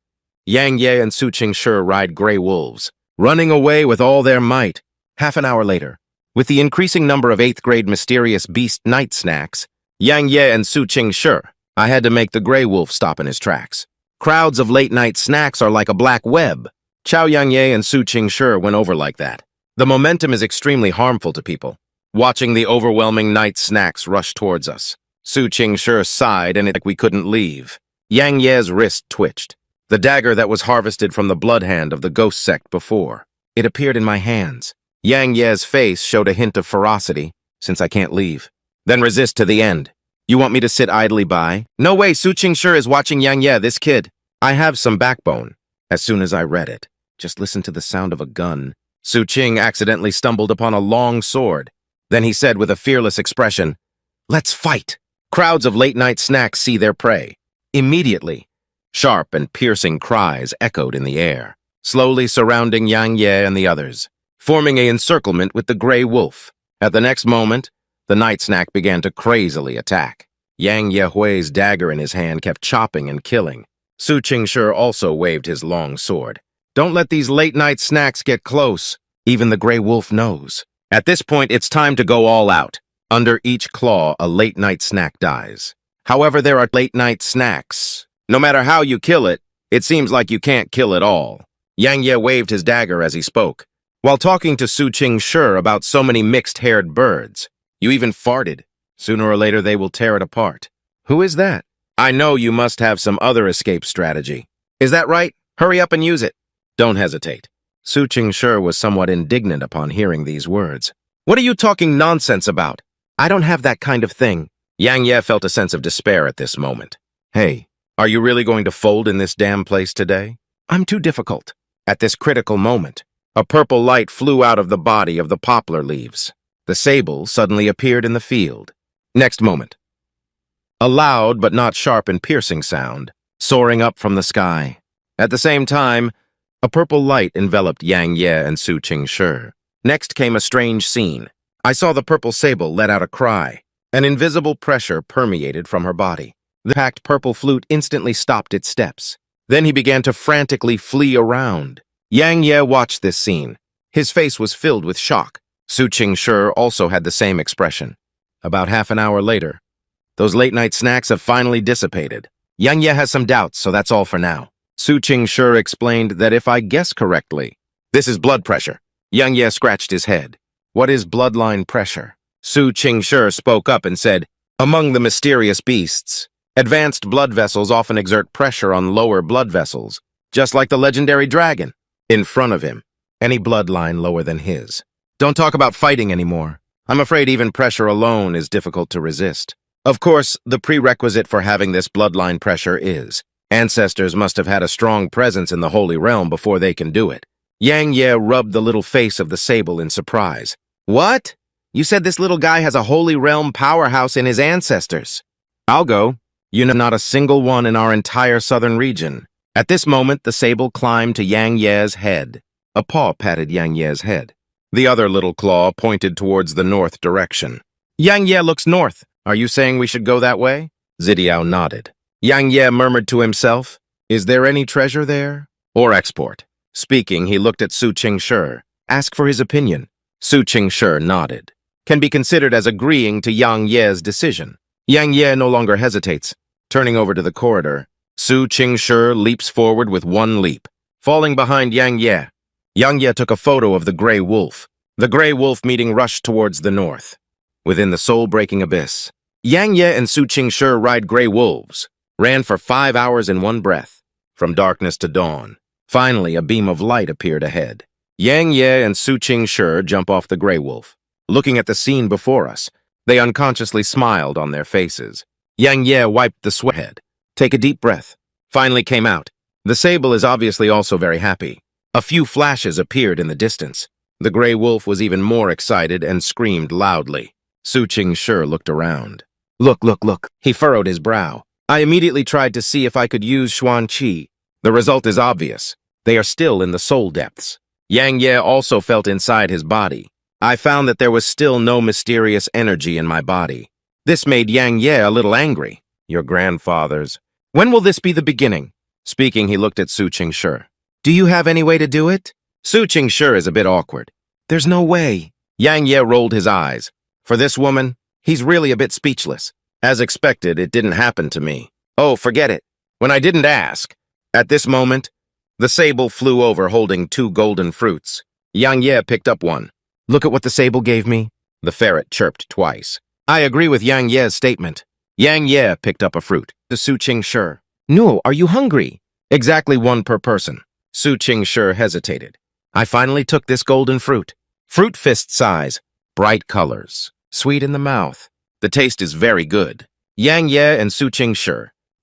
Yang Ye and Su Ching Shi ride gray wolves, running away with all their might. Half an hour later, with the increasing number of 8th grade mysterious beast night snacks, Yang Ye and Su Ching Shi, I had to make the gray wolf stop in his tracks. Crowds of late-night snacks are like a black web. Chao Yang Ye and Su Ching Shi went over like that. The momentum is extremely harmful to people. Watching the overwhelming night snacks rush towards us, Su Ching Shi sighed and it like we couldn't leave. Yang Ye's wrist twitched. The dagger that was harvested from the blood hand of the ghost sect before. It appeared in my hands. Yang Ye's face showed a hint of ferocity, since I can't leave. Then resist to the end. You want me to sit idly by? No way, Su Ching Shi is watching Yang Ye, this kid. I have some backbone. As soon as I read it, just listen to the sound of a gun. Su Ching accidentally stumbled upon a long sword. Then he said with a fearless expression, "Let's fight." Crowds of late-night snacks see their prey. Immediately, sharp and piercing cries echoed in the air, slowly surrounding Yang Ye and the others, forming an encirclement with the gray wolf. At the next moment, the night snack began to crazily attack. Yang Ye Hui's dagger in his hand kept chopping and killing. Su Ching Shi also waved his long sword. Don't let these late-night snacks get close. Even the gray wolf knows. At this point, it's time to go all out. Under each claw, a late-night snack dies. However, there are late-night snacks. No matter how you kill it, it seems like you can't kill it all. Yang Ye waved his dagger as he spoke. While talking to Su Ching Shi about so many mixed-haired birds, you even farted. Sooner or later, they will tear it apart. Who is that? I know you must have some other escape strategy. Is that right? Hurry up and use it. Don't hesitate. Su Ching Shi was somewhat indignant upon hearing these words. What are you talking nonsense about? I don't have that kind of thing. Yang Ye felt a sense of despair at this moment. Hey, are you really going to fold in this damn place today? I'm too difficult. At this critical moment, a purple light flew out of the body of the poplar leaves. The sable suddenly appeared in the field. Next moment, a loud but not sharp and piercing sound, soaring up from the sky. At the same time, a purple light enveloped Yang Ye and Su Ching Shi. Next came a strange scene. I saw the purple sable let out a cry. An invisible pressure permeated from her body. The packed purple flute instantly stopped its steps. Then he began to frantically flee around. Yang Ye watched this scene. His face was filled with shock. Su Ching Shi also had the same expression. About half an hour later, those late-night snacks have finally dissipated. Yang Ye has some doubts, so that's all for now. Su Ching Shi explained that if I guess correctly, this is blood pressure. Yang Ye scratched his head. What is bloodline pressure? Su Ching Shi spoke up and said, among the mysterious beasts, advanced blood vessels often exert pressure on lower blood vessels, just like the legendary dragon. In front of him, any bloodline lower than his. Don't talk about fighting anymore. I'm afraid even pressure alone is difficult to resist. Of course, the prerequisite for having this bloodline pressure is ancestors must have had a strong presence in the Holy Realm before they can do it. Yang Ye rubbed the little face of the sable in surprise. What? You said this little guy has a Holy Realm powerhouse in his ancestors. I'll go. You know, not a single one in our entire southern region. At this moment, the sable climbed to Yang Ye's head. A paw patted Yang Ye's head. The other little claw pointed towards the north direction. Yang Ye looks north. Are you saying we should go that way? Zidiao nodded. Yang Ye murmured to himself, is there any treasure there? Or export? Speaking, he looked at Su Ching Shi. Ask for his opinion. Su Ching Shi nodded. Can be considered as agreeing to Yang Ye's decision. Yang Ye no longer hesitates. Turning over to the corridor, Su Ching Shi leaps forward with one leap, falling behind Yang Ye. Yang Ye took a photo of the gray wolf. The gray wolf meeting rushed towards the north. Within the soul-breaking abyss, Yang Ye and Su Ching Shi ride gray wolves, ran for 5 hours in one breath, from darkness to dawn. Finally, a beam of light appeared ahead. Yang Ye and Su Ching Shi jump off the gray wolf. Looking at the scene before us, they unconsciously smiled on their faces. Yang Ye wiped the sweat head. Take a deep breath. Finally came out. The sable is obviously also very happy. A few flashes appeared in the distance. The gray wolf was even more excited and screamed loudly. Su Ching Shi looked around. Look, look, look. He furrowed his brow. I immediately tried to see if I could use Xuan Qi. The result is obvious. They are still in the soul depths. Yang Ye also felt inside his body. I found that there was still no mysterious energy in my body. This made Yang Ye a little angry. Your grandfather's. When will this be the beginning? Speaking, he looked at Su Ching Shi. Do you have any way to do it? Su Ching Shi is a bit awkward. There's no way. Yang Ye rolled his eyes. For this woman, he's really a bit speechless. As expected, it didn't happen to me. Oh, forget it. When I didn't ask. At this moment, the sable flew over holding 2 golden fruits. Yang Ye picked up one. Look at what the sable gave me. The ferret chirped twice. I agree with Yang Ye's statement. Yang Ye picked up a fruit. The Su Ching Shi. No, are you hungry? Exactly 1 per person. Su Ching Shi hesitated. I finally took this golden fruit. Fruit fist size. Bright colors. Sweet in the mouth. The taste is very good. Yang Ye and Su Ching Shi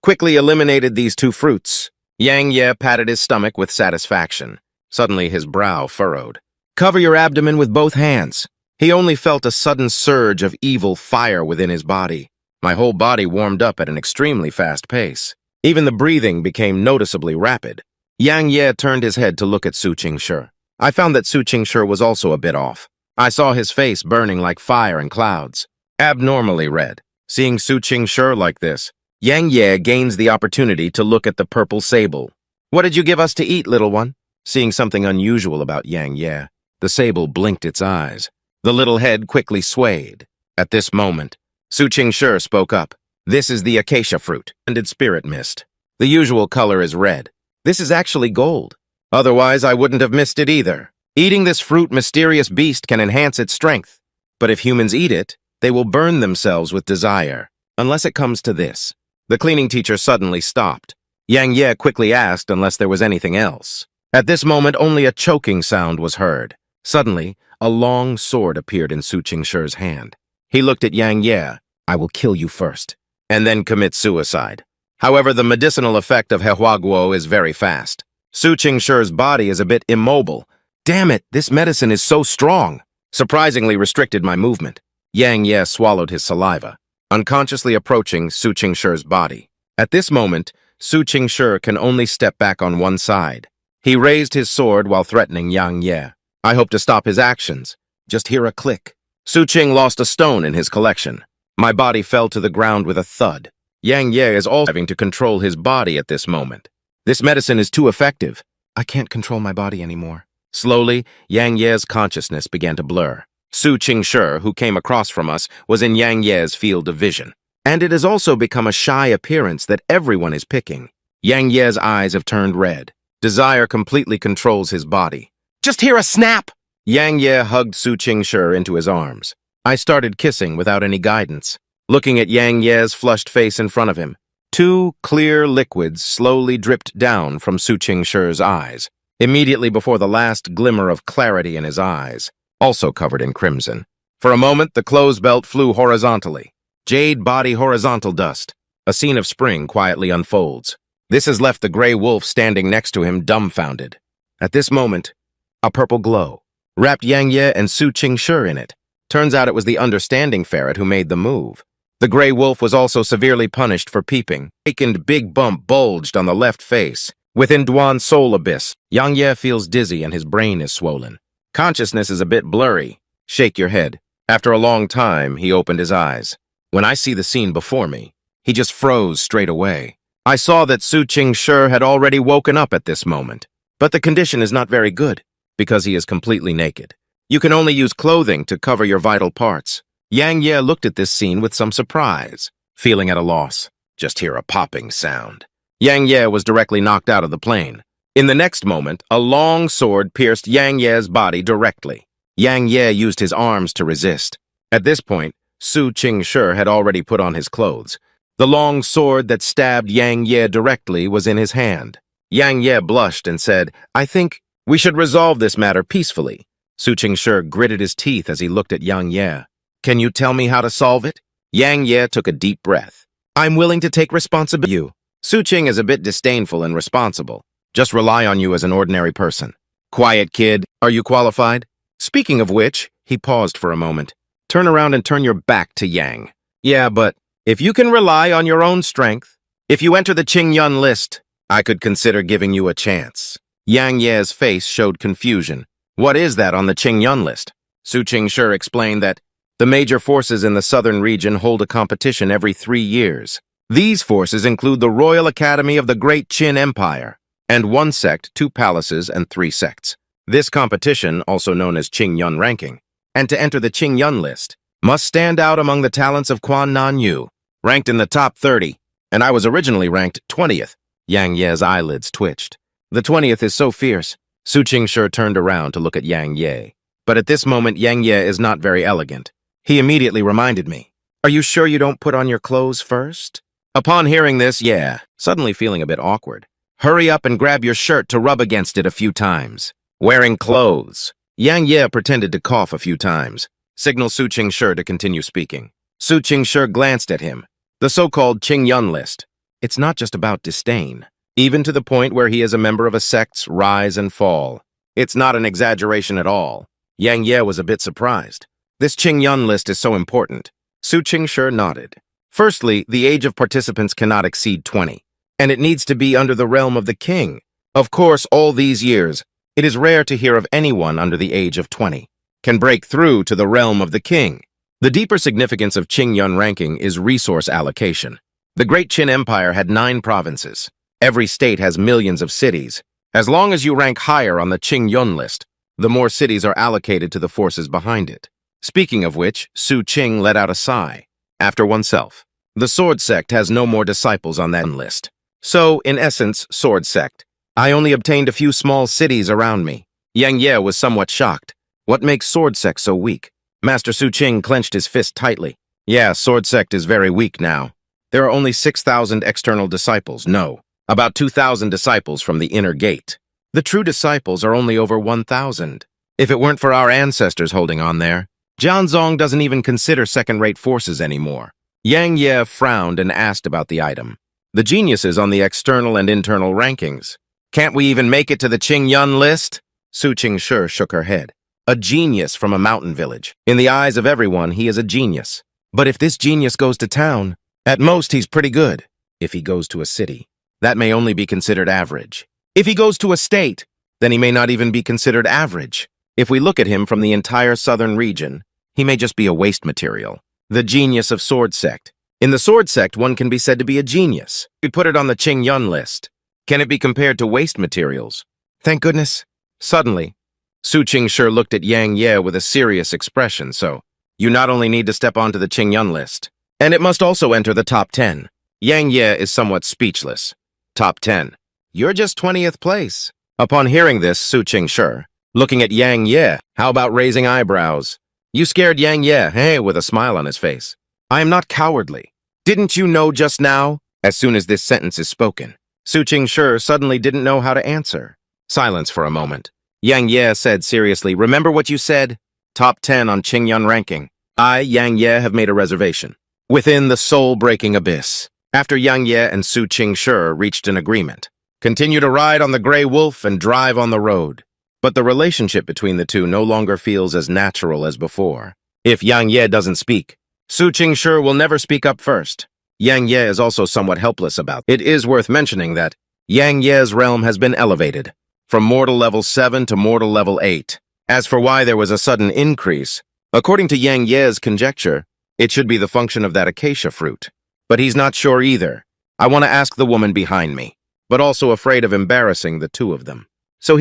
quickly eliminated these 2 fruits. Yang Ye patted his stomach with satisfaction. Suddenly his brow furrowed. Cover your abdomen with both hands. He only felt a sudden surge of evil fire within his body. My whole body warmed up at an extremely fast pace. Even the breathing became noticeably rapid. Yang Ye turned his head to look at Su Ching Shi. I found that Su Ching Shi was also a bit off. I saw his face burning like fire and clouds. Abnormally red. Seeing Su Ching Shi like this, Yang Ye gains the opportunity to look at the purple sable. What did you give us to eat, little one? Seeing something unusual about Yang Ye, the sable blinked its eyes. The little head quickly swayed. At this moment, Su Ching Shi spoke up. This is the acacia fruit, and its spirit mist. The usual color is red. This is actually gold. Otherwise, I wouldn't have missed it either. Eating this fruit mysterious beast can enhance its strength. But if humans eat it, they will burn themselves with desire. Unless it comes to this. The cleaning teacher suddenly stopped. Yang Ye quickly asked unless there was anything else. At this moment, only a choking sound was heard. Suddenly, a long sword appeared in Su Ching Shi's hand. He looked at Yang Ye. I will kill you first, and then commit suicide. However, the medicinal effect of Hehua Guo is very fast. Su Ching Shi's body is a bit immobile. Damn it, this medicine is so strong. Surprisingly restricted my movement. Yang Ye swallowed his saliva, unconsciously approaching Su Ching Shi's body. At this moment, Su Ching Shi can only step back on one side. He raised his sword while threatening Yang Ye. I hope to stop his actions. Just hear a click. Su Ching lost a stone in his collection. My body fell to the ground with a thud. Yang Ye is also having to control his body at this moment. This medicine is too effective. I can't control my body anymore. Slowly, Yang Ye's consciousness began to blur. Su Ching Shi, who came across from us, was in Yang Ye's field of vision. And it has also become a shy appearance that everyone is picking. Yang Ye's eyes have turned red. Desire completely controls his body. Just hear a snap! Yang Ye hugged Su Ching Shi into his arms. I started kissing without any guidance, looking at Yang Ye's flushed face in front of him. 2 clear liquids slowly dripped down from Su Ching Shi's eyes, immediately before the last glimmer of clarity in his eyes, also covered in crimson. For a moment, the clothes belt flew horizontally. Jade body horizontal dust. A scene of spring quietly unfolds. This has left the gray wolf standing next to him dumbfounded. At this moment, a purple glow wrapped Yang Ye and Su Ching Shi in it. Turns out it was the understanding ferret who made the move. The gray wolf was also severely punished for peeping. Vacant big bump bulged on the left face. Within Duan's soul abyss, Yang Ye feels dizzy and his brain is swollen. Consciousness is a bit blurry. Shake your head. After a long time, he opened his eyes. When I see the scene before me, he just froze straight away. I saw that Su Ching Shi had already woken up at this moment. But the condition is not very good, because he is completely naked. You can only use clothing to cover your vital parts. Yang Ye looked at this scene with some surprise, feeling at a loss. Just hear a popping sound. Yang Ye was directly knocked out of the plane. In the next moment, a long sword pierced Yang Ye's body directly. Yang Ye used his arms to resist. At this point, Su Ching Shi had already put on his clothes. The long sword that stabbed Yang Ye directly was in his hand. Yang Ye blushed and said, I think we should resolve this matter peacefully. Su Ching Shi gritted his teeth as he looked at Yang Ye. Can you tell me how to solve it? Yang Ye took a deep breath. I'm willing to take responsibility. You. Su Ching is a bit disdainful and responsible. Just rely on you as an ordinary person. Quiet, kid. Are you qualified? Speaking of which, he paused for a moment. Turn around and turn your back to Yang. Yeah, but if you can rely on your own strength, if you enter the Ching Yun list, I could consider giving you a chance. Yang Ye's face showed confusion. What is that on the Ching Yun list? Su Ching Shi explained that the major forces in the southern region hold a competition every 3 years. These forces include the Royal Academy of the Great Qin Empire, and 1 sect, 2 palaces, and 3 sects. This competition, also known as Ching Yun ranking, and to enter the Ching Yun list, must stand out among the talents of Quan Nan Yu, ranked in the top 30, and I was originally ranked 20th. Yang Ye's eyelids twitched. The 20th is so fierce. Su Qingshi turned around to look at Yang Ye. But at this moment, Yang Ye is not very elegant. He immediately reminded me, "Are you sure you don't put on your clothes first?" Upon hearing this, yeah, suddenly feeling a bit awkward. "Hurry up and grab your shirt to rub against it a few times." Wearing clothes. Yang Ye pretended to cough a few times. Signal Su Qingshi to continue speaking. Su Qingshi glanced at him. The so-called Ching Yun list. It's not just about disdain, even to the point where he is a member of a sect's rise and fall. It's not an exaggeration at all. Yang Ye was a bit surprised. This Ching Yun list is so important. Su Qingshi nodded. Firstly, the age of participants cannot exceed 20, and it needs to be under the realm of the king. Of course, all these years, it is rare to hear of anyone under the age of 20 can break through to the realm of the king. The deeper significance of Ching Yun ranking is resource allocation. The Great Qin Empire had 9 provinces. Every state has millions of cities. As long as you rank higher on the Ching Yun list, the more cities are allocated to the forces behind it. Speaking of which, Su Qing let out a sigh. After oneself. The Sword Sect has no more disciples on that list. So, in essence, Sword Sect. I only obtained a few small cities around me. Yang Ye was somewhat shocked. What makes Sword Sect so weak? Master Su Qing clenched his fist tightly. Yeah, Sword Sect is very weak now. There are only 6,000 external disciples, no, about 2,000 disciples from the inner gate. The true disciples are only over 1,000. If it weren't for our ancestors holding on there, Jianzong doesn't even consider second-rate forces anymore. Yang Ye frowned and asked about the item. The geniuses on the external and internal rankings. Can't we even make it to the Ching Yun list? Su Qingshi shook her head. A genius from a mountain village. In the eyes of everyone, he is a genius. But if this genius goes to town, at most he's pretty good. If he goes to a city, that may only be considered average. If he goes to a state, then he may not even be considered average. If we look at him from the entire southern region, he may just be a waste material. The genius of Sword Sect. In the Sword Sect, one can be said to be a genius. We put it on the Ching Yun list. Can it be compared to waste materials? Thank goodness. Suddenly, Su Qingshi looked at Yang Ye with a serious expression, so you not only need to step onto the Ching Yun list, and it must also enter the top 10. Yang Ye is somewhat speechless. Top 10. You're just 20th place. Upon hearing this, Su Qingshi, looking at Yang Ye, how about raising eyebrows? You scared Yang Ye, hey, with a smile on his face. I am not cowardly. Didn't you know just now? As soon as this sentence is spoken, Su Qingshi suddenly didn't know how to answer. Silence for a moment. Yang Ye said seriously, remember what you said? Top 10 on Ching Yun ranking. I, Yang Ye, have made a reservation. Within the soul-breaking abyss. After Yang Ye and Su Qingshi reached an agreement. Continue to ride on the gray wolf and drive on the road. But the relationship between the two no longer feels as natural as before. If Yang Ye doesn't speak, Su Qingshi will never speak up first. Yang Ye is also somewhat helpless about it. It is worth mentioning that Yang Ye's realm has been elevated from mortal level 7 to mortal level 8. As for why there was a sudden increase, according to Yang Ye's conjecture, it should be the function of that acacia fruit. But he's not sure either. I want to ask the woman behind me, but also afraid of embarrassing the two of them. So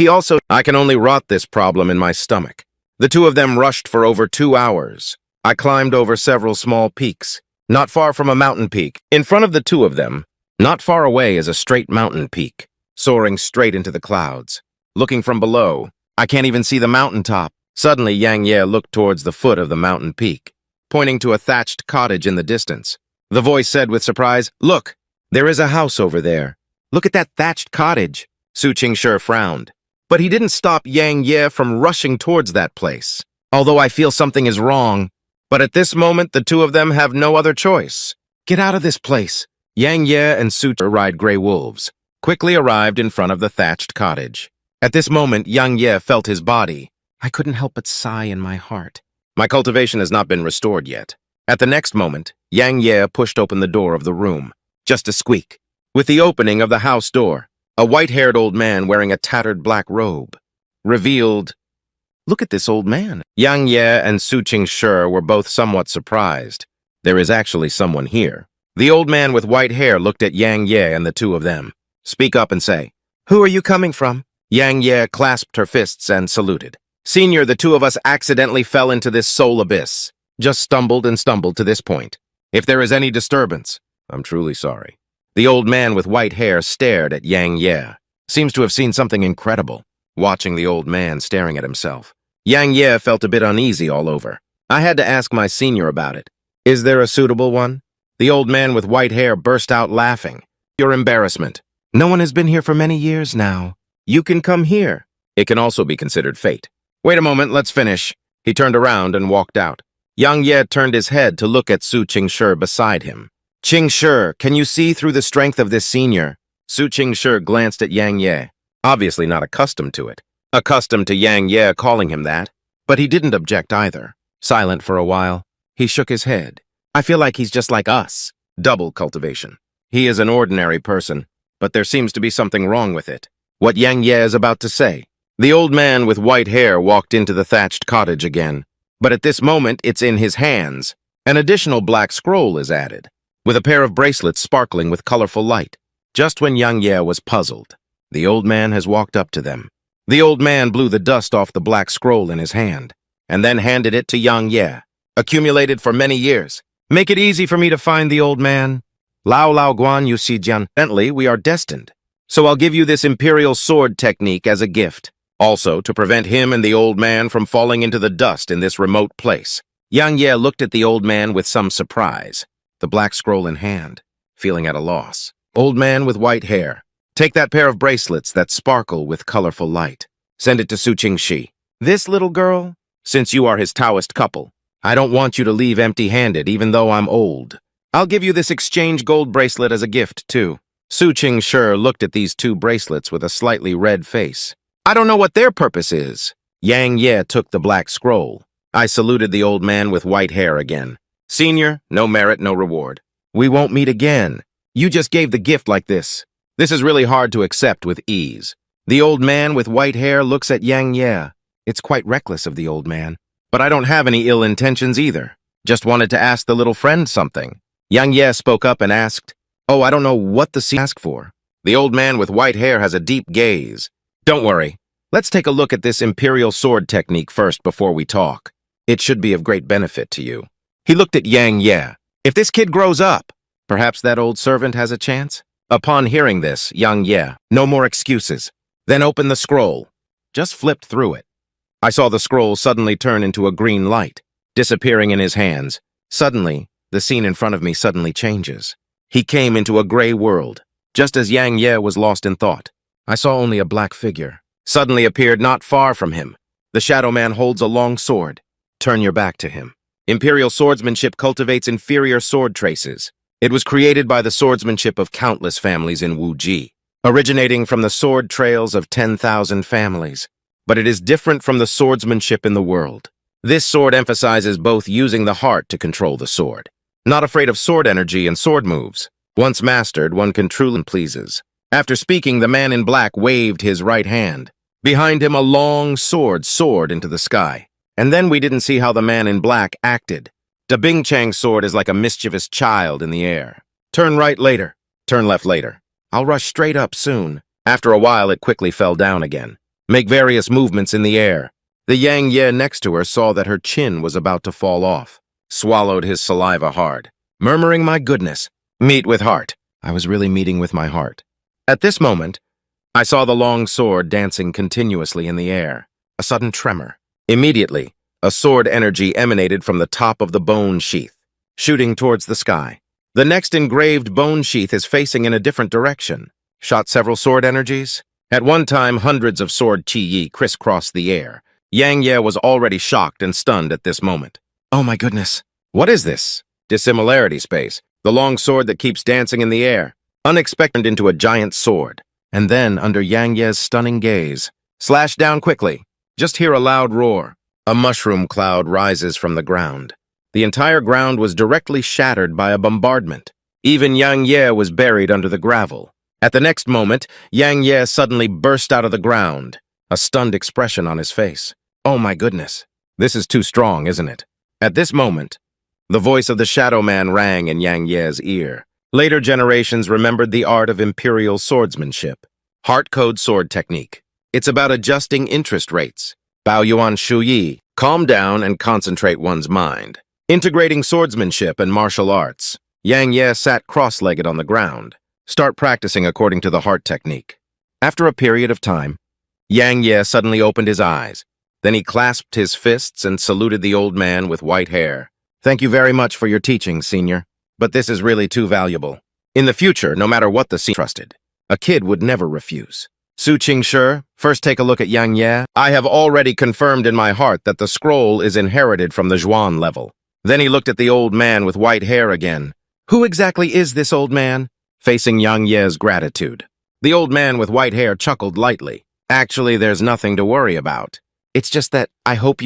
I can only rot this problem in my stomach. The two of them rushed for over 2 hours. I climbed over several small peaks, not far from a mountain peak. In front of the two of them, not far away is a straight mountain peak, soaring straight into the clouds. Looking from below, I can't even see the mountaintop. Suddenly, Yang Ye looked towards the foot of the mountain peak, pointing to a thatched cottage in the distance. The voice said with surprise, "Look, there is a house over there. Look at that thatched cottage." Su Qingshi frowned, but he didn't stop Yang Ye from rushing towards that place. Although I feel something is wrong, but at this moment the two of them have no other choice. Get out of this place. Yang Ye and Su ride gray wolves, quickly arrived in front of the thatched cottage. At this moment, Yang Ye felt his body. I couldn't help but sigh in my heart. My cultivation has not been restored yet. At the next moment, Yang Ye pushed open the door of the room. Just a squeak. With the opening of the house door, a white-haired old man wearing a tattered black robe revealed, "Look at this old man." Yang Ye and Su Qingshi were both somewhat surprised. There is actually someone here. The old man with white hair looked at Yang Ye and the two of them. Speak up and say, "Who are you coming from?" Yang Ye clasped her fists and saluted. Senior, the two of us accidentally fell into this soul abyss. Just stumbled and stumbled to this point. If there is any disturbance, I'm truly sorry. The old man with white hair stared at Yang Ye. Seems to have seen something incredible, watching the old man staring at himself. Yang Ye felt a bit uneasy all over. I had to ask my senior about it. Is there a suitable one? The old man with white hair burst out laughing. Your embarrassment. No one has been here for many years now. You can come here. It can also be considered fate. Wait a moment, let's finish. He turned around and walked out. Yang Ye turned his head to look at Su Qingshi beside him. Qingshi, can you see through the strength of this senior? Su Qingshi glanced at Yang Ye, obviously not accustomed to it. Accustomed to Yang Ye calling him that. But he didn't object either. Silent for a while, he shook his head. I feel like he's just like us. Double cultivation. He is an ordinary person, but there seems to be something wrong with it. What Yang Ye is about to say. The old man with white hair walked into the thatched cottage again, but at this moment it's in his hands. An additional black scroll is added, with a pair of bracelets sparkling with colorful light. Just when Yang Ye was puzzled, the old man has walked up to them. The old man blew the dust off the black scroll in his hand, and then handed it to Yang Ye. Accumulated for many years. Make it easy for me to find the old man. Lao Lao Guan Yu Si Jian. Evidently, we are destined. So I'll give you this imperial sword technique as a gift. Also, to prevent him and the old man from falling into the dust in this remote place. Yang Ye looked at the old man with some surprise, the black scroll in hand, feeling at a loss. Old man with white hair, take that pair of bracelets that sparkle with colorful light. Send it to Su Qingshi. This little girl, since you are his Taoist couple, I don't want you to leave empty-handed even though I'm old. I'll give you this exchange gold bracelet as a gift, too. Su Qingshi looked at these two bracelets with a slightly red face. I don't know what their purpose is. Yang Ye took the black scroll. I saluted the old man with white hair again. Senior, no merit, no reward. We won't meet again. You just gave the gift like this. This is really hard to accept with ease. The old man with white hair looks at Yang Ye. It's quite reckless of the old man. But I don't have any ill intentions either. Just wanted to ask the little friend something. Yang Ye spoke up and asked, Oh, I don't know what the asked for. The old man with white hair has a deep gaze. Don't worry. Let's take a look at this imperial sword technique first before we talk. It should be of great benefit to you. He looked at Yang Ye. If this kid grows up, perhaps that old servant has a chance? Upon hearing this, Yang Ye, no more excuses. Then opened the scroll. Just flipped through it. I saw the scroll suddenly turn into a green light, disappearing in his hands. Suddenly, the scene in front of me suddenly changes. He came into a gray world. Just as Yang Ye was lost in thought, I saw only a black figure. Suddenly appeared not far from him. The shadow man holds a long sword. Turn your back to him. Imperial swordsmanship cultivates inferior sword traces. It was created by the swordsmanship of countless families in Wuji, originating from the sword trails of 10,000 families. But it is different from the swordsmanship in the world. This sword emphasizes both using the heart to control the sword. Not afraid of sword energy and sword moves. Once mastered, one can truly pleases. After speaking, the man in black waved his right hand. Behind him, a long sword soared into the sky. And then we didn't see how the man in black acted. Da Bing Chang's sword is like a mischievous child in the air. Turn right later. Turn left later. I'll rush straight up soon. After a while, it quickly fell down again. Make various movements in the air. The Yang Ye next to her saw that her chin was about to fall off. Swallowed his saliva hard, murmuring, my goodness, meet with heart. I was really meeting with my heart. At this moment, I saw the long sword dancing continuously in the air. A sudden tremor. Immediately, a sword energy emanated from the top of the bone sheath, shooting towards the sky. The next engraved bone sheath is facing in a different direction. Shot several sword energies. At one time, hundreds of sword qi crisscrossed the air. Yang Ye was already shocked and stunned at this moment. Oh my goodness. What is this? Dissimilarity space. The long sword that keeps dancing in the air. Unexpected into a giant sword. And then, under Yang Ye's stunning gaze, slash down quickly. Just hear a loud roar. A mushroom cloud rises from the ground. The entire ground was directly shattered by a bombardment. Even Yang Ye was buried under the gravel. At the next moment, Yang Ye suddenly burst out of the ground, a stunned expression on his face. Oh my goodness. This is too strong, isn't it? At this moment, the voice of the Shadow Man rang in Yang Ye's ear. Later generations remembered the art of imperial swordsmanship. Heart code sword technique. It's about adjusting interest rates. Bao Yuan Shu Yi, calm down and concentrate one's mind. Integrating swordsmanship and martial arts. Yang Ye sat cross-legged on the ground. Start practicing according to the heart technique. After a period of time, Yang Ye suddenly opened his eyes. Then he clasped his fists and saluted the old man with white hair. Thank you very much for your teaching, senior. But this is really too valuable. In the future, no matter what the senior trusted, a kid would never refuse. Su Qingshi, first take a look at Yang Ye. I have already confirmed in my heart that the scroll is inherited from the Zhuan level. Then he looked at the old man with white hair again. Who exactly is this old man? Facing Yang Ye's gratitude. The old man with white hair chuckled lightly. Actually, there's nothing to worry about. It's just that I hope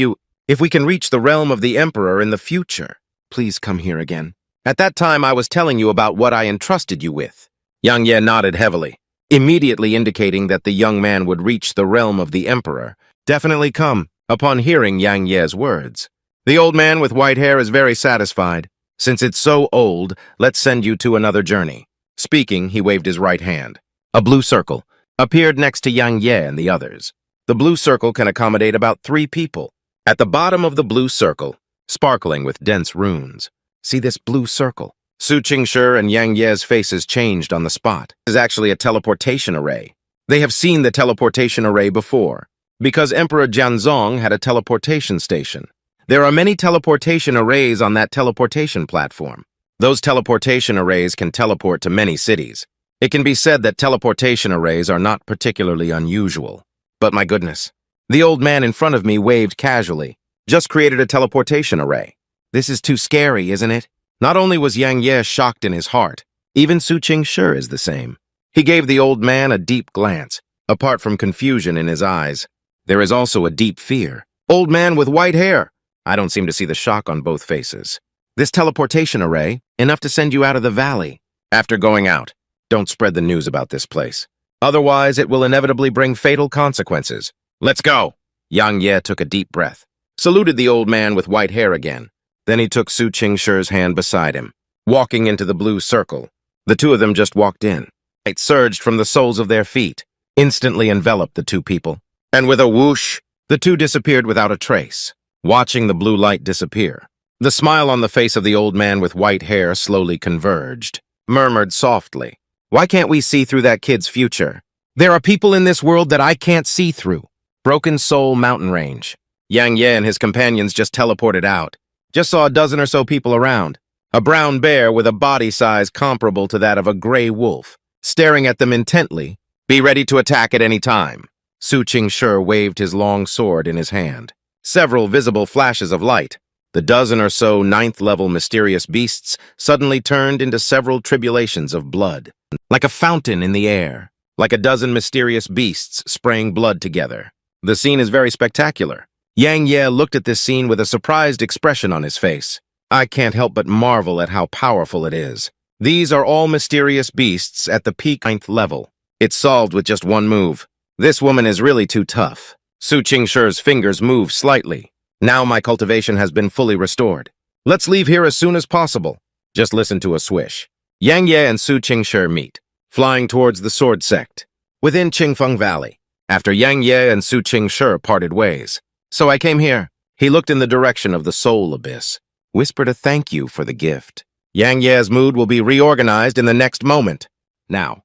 if we can reach the realm of the Emperor in the future, please come here again. At that time, I was telling you about what I entrusted you with. Yang Ye nodded heavily, immediately indicating that the young man would reach the realm of the Emperor. Definitely come, upon hearing Yang Ye's words. The old man with white hair is very satisfied. Since it's so old, let's send you to another journey. Speaking, he waved his right hand. A blue circle appeared next to Yang Ye and the others. The blue circle can accommodate about 3 people. At the bottom of the blue circle, sparkling with dense runes. See this blue circle? Su Qingshi and Yang Ye's faces changed on the spot. This is actually a teleportation array. They have seen the teleportation array before, because Emperor Jianzong had a teleportation station. There are many teleportation arrays on that teleportation platform. Those teleportation arrays can teleport to many cities. It can be said that teleportation arrays are not particularly unusual. But my goodness, the old man in front of me waved casually. Just created a teleportation array. This is too scary, isn't it? Not only was Yang Ye shocked in his heart, even Su Qingshi is the same. He gave the old man a deep glance. Apart from confusion in his eyes, there is also a deep fear. Old man with white hair. I don't seem to see the shock on both faces. This teleportation array, enough to send you out of the valley. After going out, don't spread the news about this place. Otherwise, it will inevitably bring fatal consequences. Let's go! Yang Ye took a deep breath, saluted the old man with white hair again. Then he took Su Qingshi's hand beside him, walking into the blue circle. The two of them just walked in. Light surged from the soles of their feet, instantly enveloped the two people. And with a whoosh, the two disappeared without a trace. Watching the blue light disappear, the smile on the face of the old man with white hair slowly converged, murmured softly. Why can't we see through that kid's future? There are people in this world that I can't see through. Broken Soul Mountain Range. Yang Ye and his companions just teleported out. Just saw a dozen or so people around. A brown bear with a body size comparable to that of a gray wolf, staring at them intently. Be ready to attack at any time. Su Qingshi waved his long sword in his hand. Several visible flashes of light. The dozen or so 9th-level mysterious beasts suddenly turned into several tribulations of blood. Like a fountain in the air. Like a dozen mysterious beasts spraying blood together. The scene is very spectacular. Yang Ye looked at this scene with a surprised expression on his face. I can't help but marvel at how powerful it is. These are all mysterious beasts at the peak 9th level. It's solved with just one move. This woman is really too tough. Su Qingshi's fingers moved slightly. Now my cultivation has been fully restored. Let's leave here as soon as possible. Just listen to a swish. Yang Ye and Su Qingshi meet, flying towards the Sword Sect, within Qingfeng Valley, after Yang Ye and Su Qingshi parted ways. So I came here. He looked in the direction of the Soul Abyss, whispered a thank you for the gift. Yang Ye's mood will be reorganized in the next moment. Now,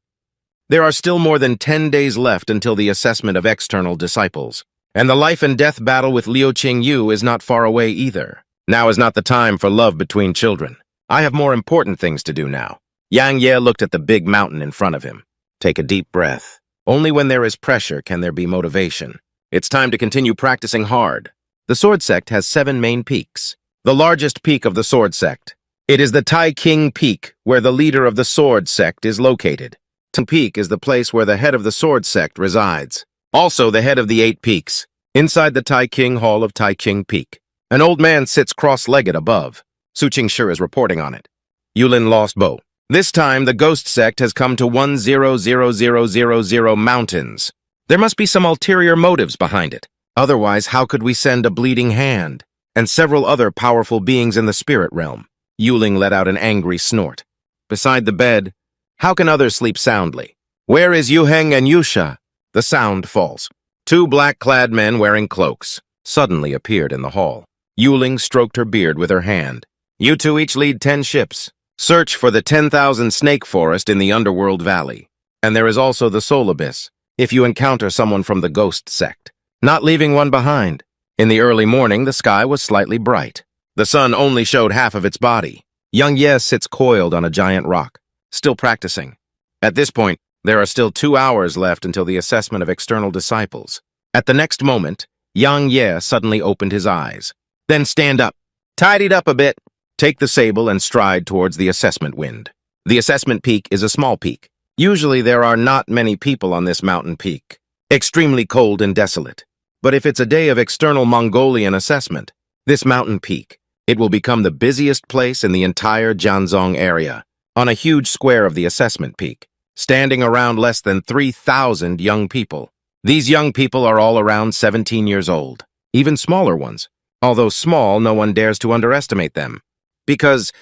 there are still more than 10 days left until the assessment of external disciples, and the life and death battle with Leo Ching is not far away either. Now is not the time for love between children. I have more important things to do now. Yang Ye looked at the big mountain in front of him. Take a deep breath. Only when there is pressure can there be motivation. It's time to continue practicing hard. The Sword Sect has 7 main peaks. The largest peak of the Sword Sect. It is the Tai King Peak, where the leader of the Sword Sect is located. Tai Peak is the place where the head of the Sword Sect resides. Also the head of the 8 peaks. Inside the Tai King Hall of Tai King Peak, an old man sits cross-legged above. Su Qingshi is reporting on it. Yulin lost bow. This time, the Ghost Sect has come to 100000 mountains. There must be some ulterior motives behind it. Otherwise, how could we send a bleeding hand and several other powerful beings in the spirit realm? Yuling let out an angry snort. Beside the bed, how can others sleep soundly? Where is Yuheng and Yusha? The sound falls. Two black-clad men wearing cloaks suddenly appeared in the hall. Yuling stroked her beard with her hand. You two each lead 10 ships. Search for the 10,000 snake forest in the underworld valley. And there is also the soul abyss, if you encounter someone from the ghost sect. Not leaving one behind. In the early morning, the sky was slightly bright. The sun only showed half of its body. Young Ye sits coiled on a giant rock, still practicing. At this point, there are still 2 hours left until the assessment of external disciples. At the next moment, Yang Ye suddenly opened his eyes. Then stand up. Tidied up a bit. Take the sable and stride towards the assessment wind. The assessment peak is a small peak. Usually there are not many people on this mountain peak. Extremely cold and desolate. But if it's a day of external Mongolian assessment, this mountain peak, it will become the busiest place in the entire Jianzhong area. On a huge square of the assessment peak, standing around less than 3,000 young people. These young people are all around 17 years old, even smaller ones. Although small, no one dares to underestimate them, because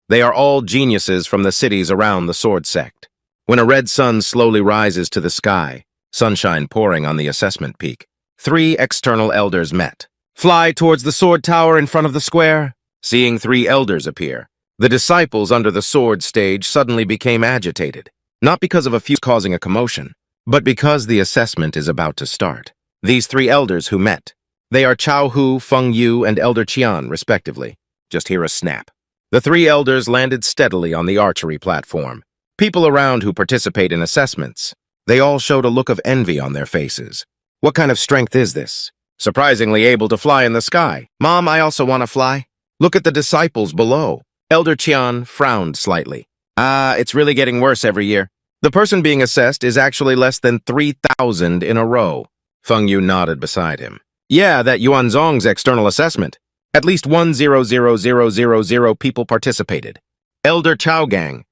they are all geniuses from the cities around the sword sect. When a red sun slowly rises to the sky, sunshine pouring on the assessment peak, 3 external elders met. Fly towards the sword tower in front of the square. Seeing 3 elders appear, the disciples under the sword stage suddenly became agitated, not because of a few causing a commotion, but because the assessment is about to start. These 3 elders who met, they are Chao Hu, Feng Yu, and Elder Qian, respectively. Just hear a snap. The 3 elders landed steadily on the archery platform. People around who participate in assessments, they all showed a look of envy on their faces. What kind of strength is this? Surprisingly able to fly in the sky. Mom, I also want to fly. Look at the disciples below. Elder Qian frowned slightly. It's really getting worse every year. The person being assessed is actually less than 3,000 in a row. Feng Yu nodded beside him. Yeah, that Yuanzong's external assessment. At least 1,000,000 people participated. Elder Chaogang,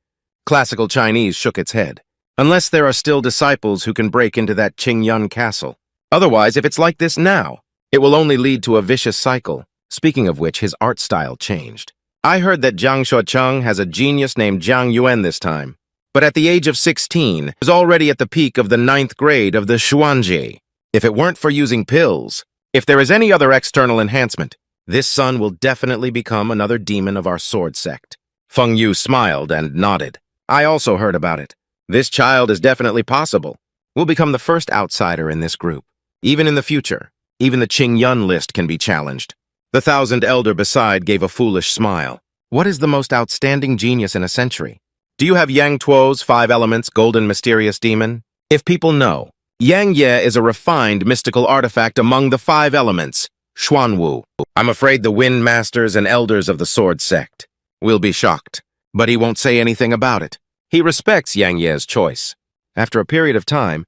classical Chinese, shook its head. Unless there are still disciples who can break into that Ching Yun castle. Otherwise, if it's like this now, it will only lead to a vicious cycle. Speaking of which, his art style changed. I heard that Jiang Shuocheng has a genius named Jiang Yuan this time. But at the age of 16, is already at the peak of the 9th grade of the Xuanji. If it weren't for using pills, if there is any other external enhancement, this son will definitely become another demon of our sword sect. Feng Yu smiled and nodded. I also heard about it. This child is definitely possible. We'll become the first outsider in this group. Even in the future, even the Ching Yun list can be challenged. The 1,000 elder beside gave a foolish smile. What is the most outstanding genius in a century? Do you have Yang Tuo's 5 elements, golden mysterious demon? If people know, Yang Ye is a refined mystical artifact among the 5 elements, Xuanwu. I'm afraid the Wind Masters and elders of the sword sect will be shocked, but he won't say anything about it. He respects Yang Ye's choice. After a period of time,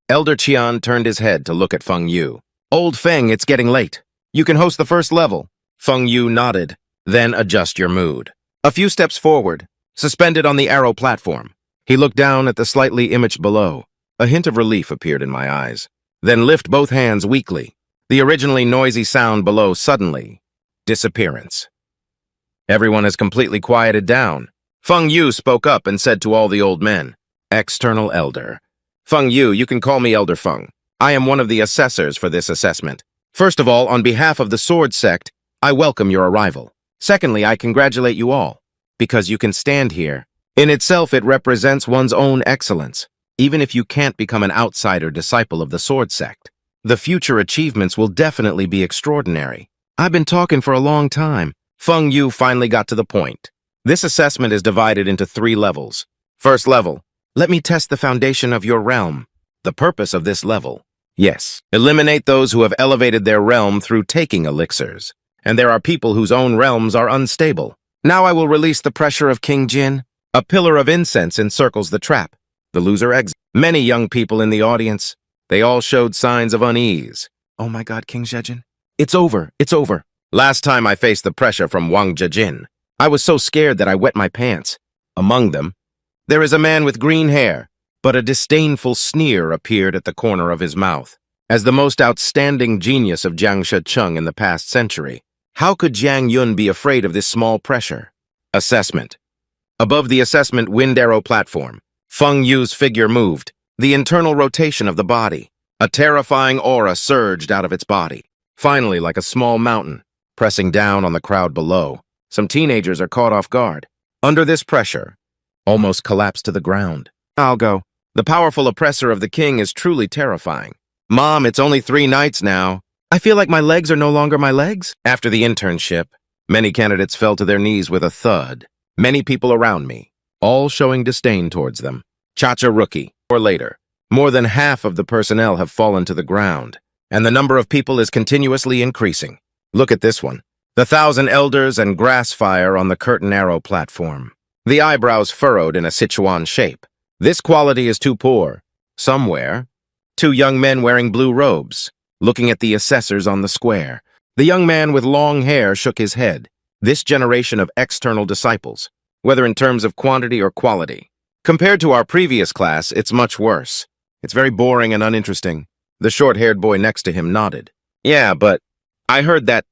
Elder Qian turned his head to look at Feng Yu. Old Feng, it's getting late. You can host the first level. Feng Yu nodded. Then adjust your mood. A few steps forward, suspended on the arrow platform. He looked down at the slightly image below. A hint of relief appeared in my eyes. Then lift both hands weakly. The originally noisy sound below suddenly. Disappearance. Everyone has completely quieted down. Feng Yu spoke up and said to all the old men, External Elder. Feng Yu, you can call me Elder Feng. I am one of the assessors for this assessment. First of all, on behalf of the sword sect, I welcome your arrival. Secondly, I congratulate you all, because you can stand here. In itself, it represents one's own excellence, even if you can't become an outsider disciple of the sword sect. The future achievements will definitely be extraordinary. I've been talking for a long time. Feng Yu finally got to the point. This assessment is divided into 3 levels. First level, let me test the foundation of your realm. The purpose of this level, yes, eliminate those who have elevated their realm through taking elixirs. And there are people whose own realms are unstable. Now I will release the pressure of King Jin. A pillar of incense encircles the trap. The loser exits. Many young people in the audience, they all showed signs of unease. Oh my God, King Zhejin. It's over, it's over. Last time I faced the pressure from Wang Zhejin, I was so scared that I wet my pants. Among them, there is a man with green hair, but a disdainful sneer appeared at the corner of his mouth. As the most outstanding genius of Jiang Shecheng in the past century, how could Jiang Yun be afraid of this small pressure? Assessment. Above the assessment wind arrow platform, Feng Yu's figure moved, the internal rotation of the body. A terrifying aura surged out of its body, finally like a small mountain, pressing down on the crowd below. Some teenagers are caught off guard. Under this pressure, almost collapsed to the ground. I'll go. The powerful oppressor of the king is truly terrifying. Mom, it's only 3 nights now. I feel like my legs are no longer my legs. After the internship, many candidates fell to their knees with a thud. Many people around me, all showing disdain towards them. Cha-cha rookie, or later. More than half of the personnel have fallen to the ground, and the number of people is continuously increasing. Look at this one. The 1,000 elders and grass fire on the curtain arrow platform. The eyebrows furrowed in a Sichuan shape. This quality is too poor. Somewhere, 2 young men wearing blue robes, looking at the assessors on the square. The young man with long hair shook his head. This generation of external disciples, whether in terms of quantity or quality. Compared to our previous class, it's much worse. It's very boring and uninteresting. The short-haired boy next to him nodded. Yeah, but I heard that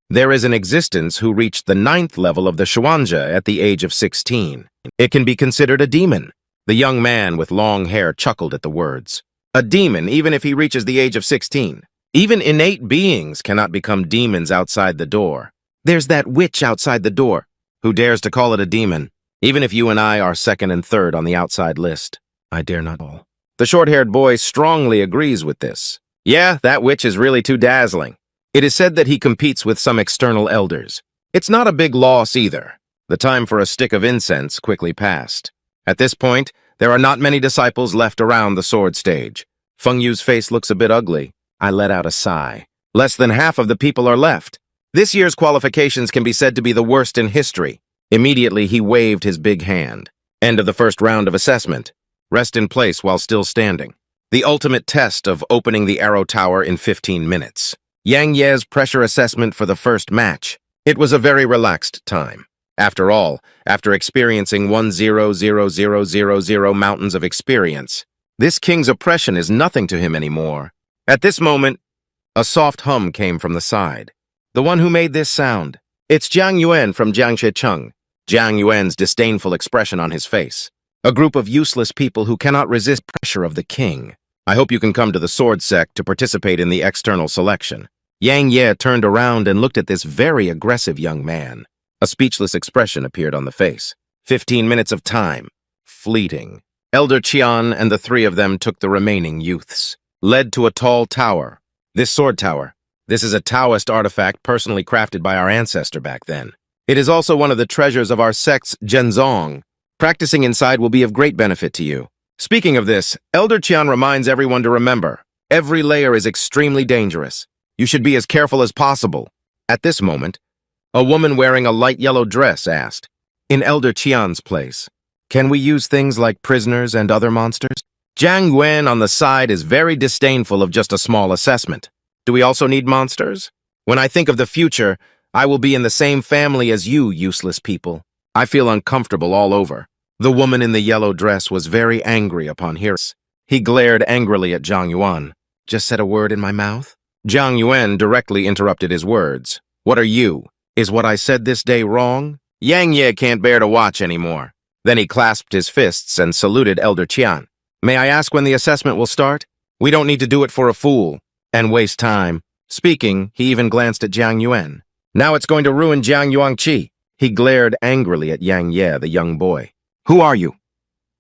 there is an existence who reached the 9th level of the Shuanja at the age of 16. It can be considered a demon. The young man with long hair chuckled at the words. A demon, even if he reaches the age of 16. Even innate beings cannot become demons outside the door. There's that witch outside the door. Who dares to call it a demon? Even if you and I are 2nd and 3rd on the outside list. I dare not all. The short-haired boy strongly agrees with this. Yeah, that witch is really too dazzling. It is said that he competes with some external elders. It's not a big loss either. The time for a stick of incense quickly passed. At this point, there are not many disciples left around the sword stage. Feng Yu's face looks a bit ugly. I let out a sigh. Less than half of the people are left. This year's qualifications can be said to be the worst in history. Immediately, he waved his big hand. End of the first round of assessment. Rest in place while still standing. The ultimate test of opening the arrow tower in 15 minutes. Yang Ye's pressure assessment for the first match. It was a very relaxed time. After all, after experiencing 1,000,000 mountains of experience, this king's oppression is nothing to him anymore. At this moment, a soft hum came from the side. The one who made this sound. It's Jiang Yuan from Jiangshecheng. Jiang Yuan's disdainful expression on his face. A group of useless people who cannot resist pressure of the king. I hope you can come to the sword sect to participate in the external selection. Yang Ye turned around and looked at this very aggressive young man. A speechless expression appeared on the face. 15 minutes of time. Fleeting. Elder Qian and the 3 of them took the remaining youths. Led to a tall tower. This sword tower. This is a Taoist artifact personally crafted by our ancestor back then. It is also one of the treasures of our sect's Zhenzong. Practicing inside will be of great benefit to you. Speaking of this, Elder Qian reminds everyone to remember, every layer is extremely dangerous. You should be as careful as possible. At this moment, a woman wearing a light yellow dress asked, in Elder Qian's place, can we use things like prisoners and other monsters? Jiang Yuan on the side is very disdainful of just a small assessment. Do we also need monsters? When I think of the future, I will be in the same family as you, useless people. I feel uncomfortable all over. The woman in the yellow dress was very angry upon hearing this. He glared angrily at Jiang Yuan. Just said a word in my mouth? Jiang Yuan directly interrupted his words. What are you? Is what I said this day wrong? Yang Ye can't bear to watch anymore. Then he clasped his fists and saluted Elder Qian. May I ask when the assessment will start? We don't need to do it for a fool and waste time. Speaking, he even glanced at Jiang Yuan. Now it's going to ruin Jiang Yuangqi. He glared angrily at Yang Ye, the young boy. Who are you?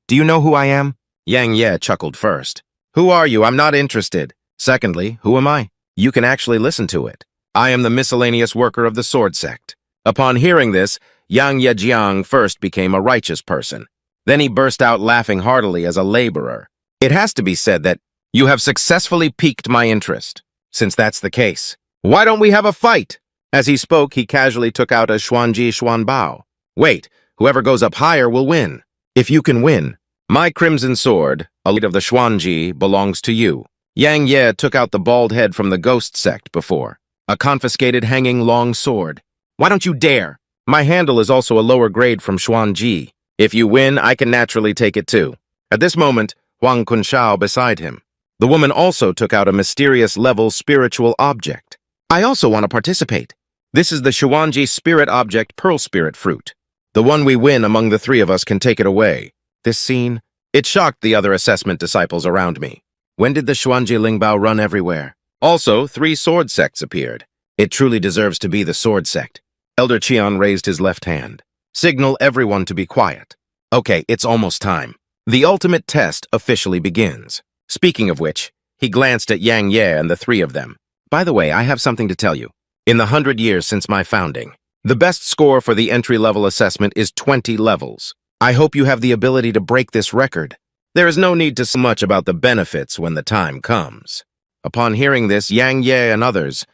Do you know who I am? Yang Ye chuckled first. Who are you? I'm not interested. Secondly, who am I? You can actually listen to it. I am the miscellaneous worker of the sword sect. Upon hearing this, Yang Yejiang first became a righteous person. Then he burst out laughing heartily as a laborer. It has to be said that you have successfully piqued my interest. Since that's the case, why don't we have a fight? As he spoke, he casually took out a Xuanji Xuanbao. Wait, whoever goes up higher will win. If you can win, my crimson sword, a lead of the Xuanji, belongs to you. Yang Ye took out the bald head from the ghost sect before. A confiscated hanging long sword. Why don't you dare? My handle is also a lower grade from Xuanji. If you win, I can naturally take it too. At this moment, Huang Kunshao beside him. The woman also took out a mysterious level spiritual object. I also want to participate. This is the Xuanji spirit object Pearl Spirit Fruit. The one we win among the 3 of us can take it away. This scene, it shocked the other assessment disciples around me. When did the Xuanji Lingbao run everywhere? Also, 3 sword sects appeared. It truly deserves to be the sword sect. Elder Qian raised his left hand. Signal everyone to be quiet. Okay, it's almost time. The ultimate test officially begins. Speaking of which, he glanced at Yang Ye and the 3 of them. By the way, I have something to tell you. In the 100 years since my founding, the best score for the entry-level assessment is 20 levels. I hope you have the ability to break this record. There is no need to say much about the benefits when the time comes. Upon hearing this, Yang Ye and others,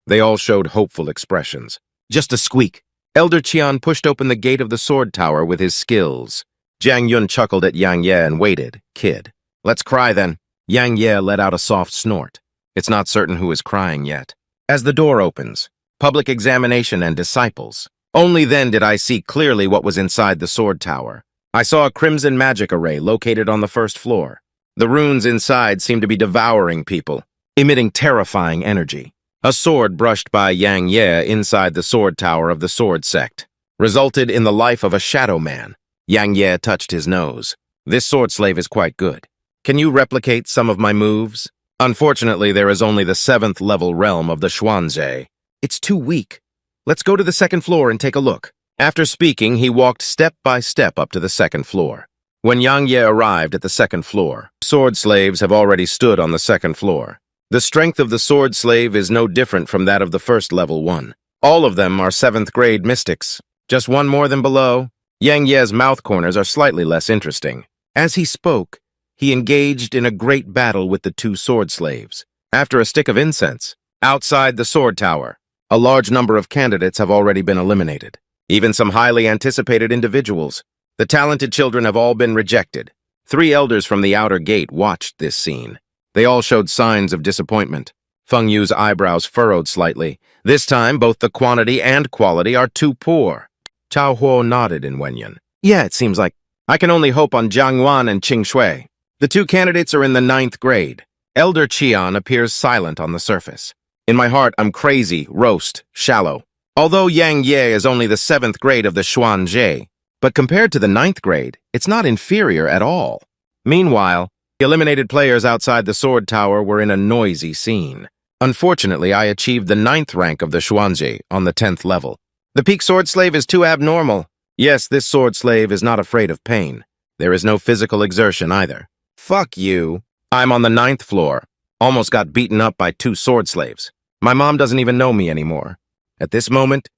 they all showed hopeful expressions. Just a squeak. Elder Qian pushed open the gate of the sword tower with his skills. Ching Yun chuckled at Yang Ye and waited. Kid. Let's cry then. Yang Ye let out a soft snort. It's not certain who is crying yet. As the door opens, public examination and disciples. Only then did I see clearly what was inside the sword tower. I saw a crimson magic array located on the first floor. The runes inside seemed to be devouring people, emitting terrifying energy. A sword brushed by Yang Ye inside the sword tower of the sword sect resulted in the life of a shadow man. Yang Ye touched his nose. This sword slave is quite good. Can you replicate some of my moves? Unfortunately, there is only the 7th level realm of the Xuanzhe. It's too weak. Let's go to the 2nd floor and take a look. After speaking, he walked step by step up to the 2nd floor. When Yang Ye arrived at the 2nd floor, sword slaves have already stood on the 2nd floor. The strength of the sword slave is no different from that of the 1st level one. All of them are 7th grade mystics. Just one more than below. Yang Ye's mouth corners are slightly less interesting. As he spoke, he engaged in a great battle with the 2 sword slaves. After a stick of incense, outside the sword tower, a large number of candidates have already been eliminated. Even some highly anticipated individuals. The talented children have all been rejected. 3 elders from the outer gate watched this scene. They all showed signs of disappointment. Feng Yu's eyebrows furrowed slightly. This time, both the quantity and quality are too poor. Chao Huo nodded in Wenyan. Yeah, it seems like I can only hope on Jiang Yuan and Qing Shui. The 2 candidates are in the 9th grade. Elder Qian appears silent on the surface. In my heart, I'm crazy, roast, shallow. Although Yang Ye is only the 7th grade of the Xuanzhe, but compared to the 9th grade, it's not inferior at all. Meanwhile, the eliminated players outside the sword tower were in a noisy scene. Unfortunately, I achieved the 9th rank of the Xuanzhe on the 10th level. The peak sword slave is too abnormal. Yes, this sword slave is not afraid of pain. There is no physical exertion either. Fuck you. I'm on the 9th floor. Almost got beaten up by 2 sword slaves. My mom doesn't even know me anymore. At this moment,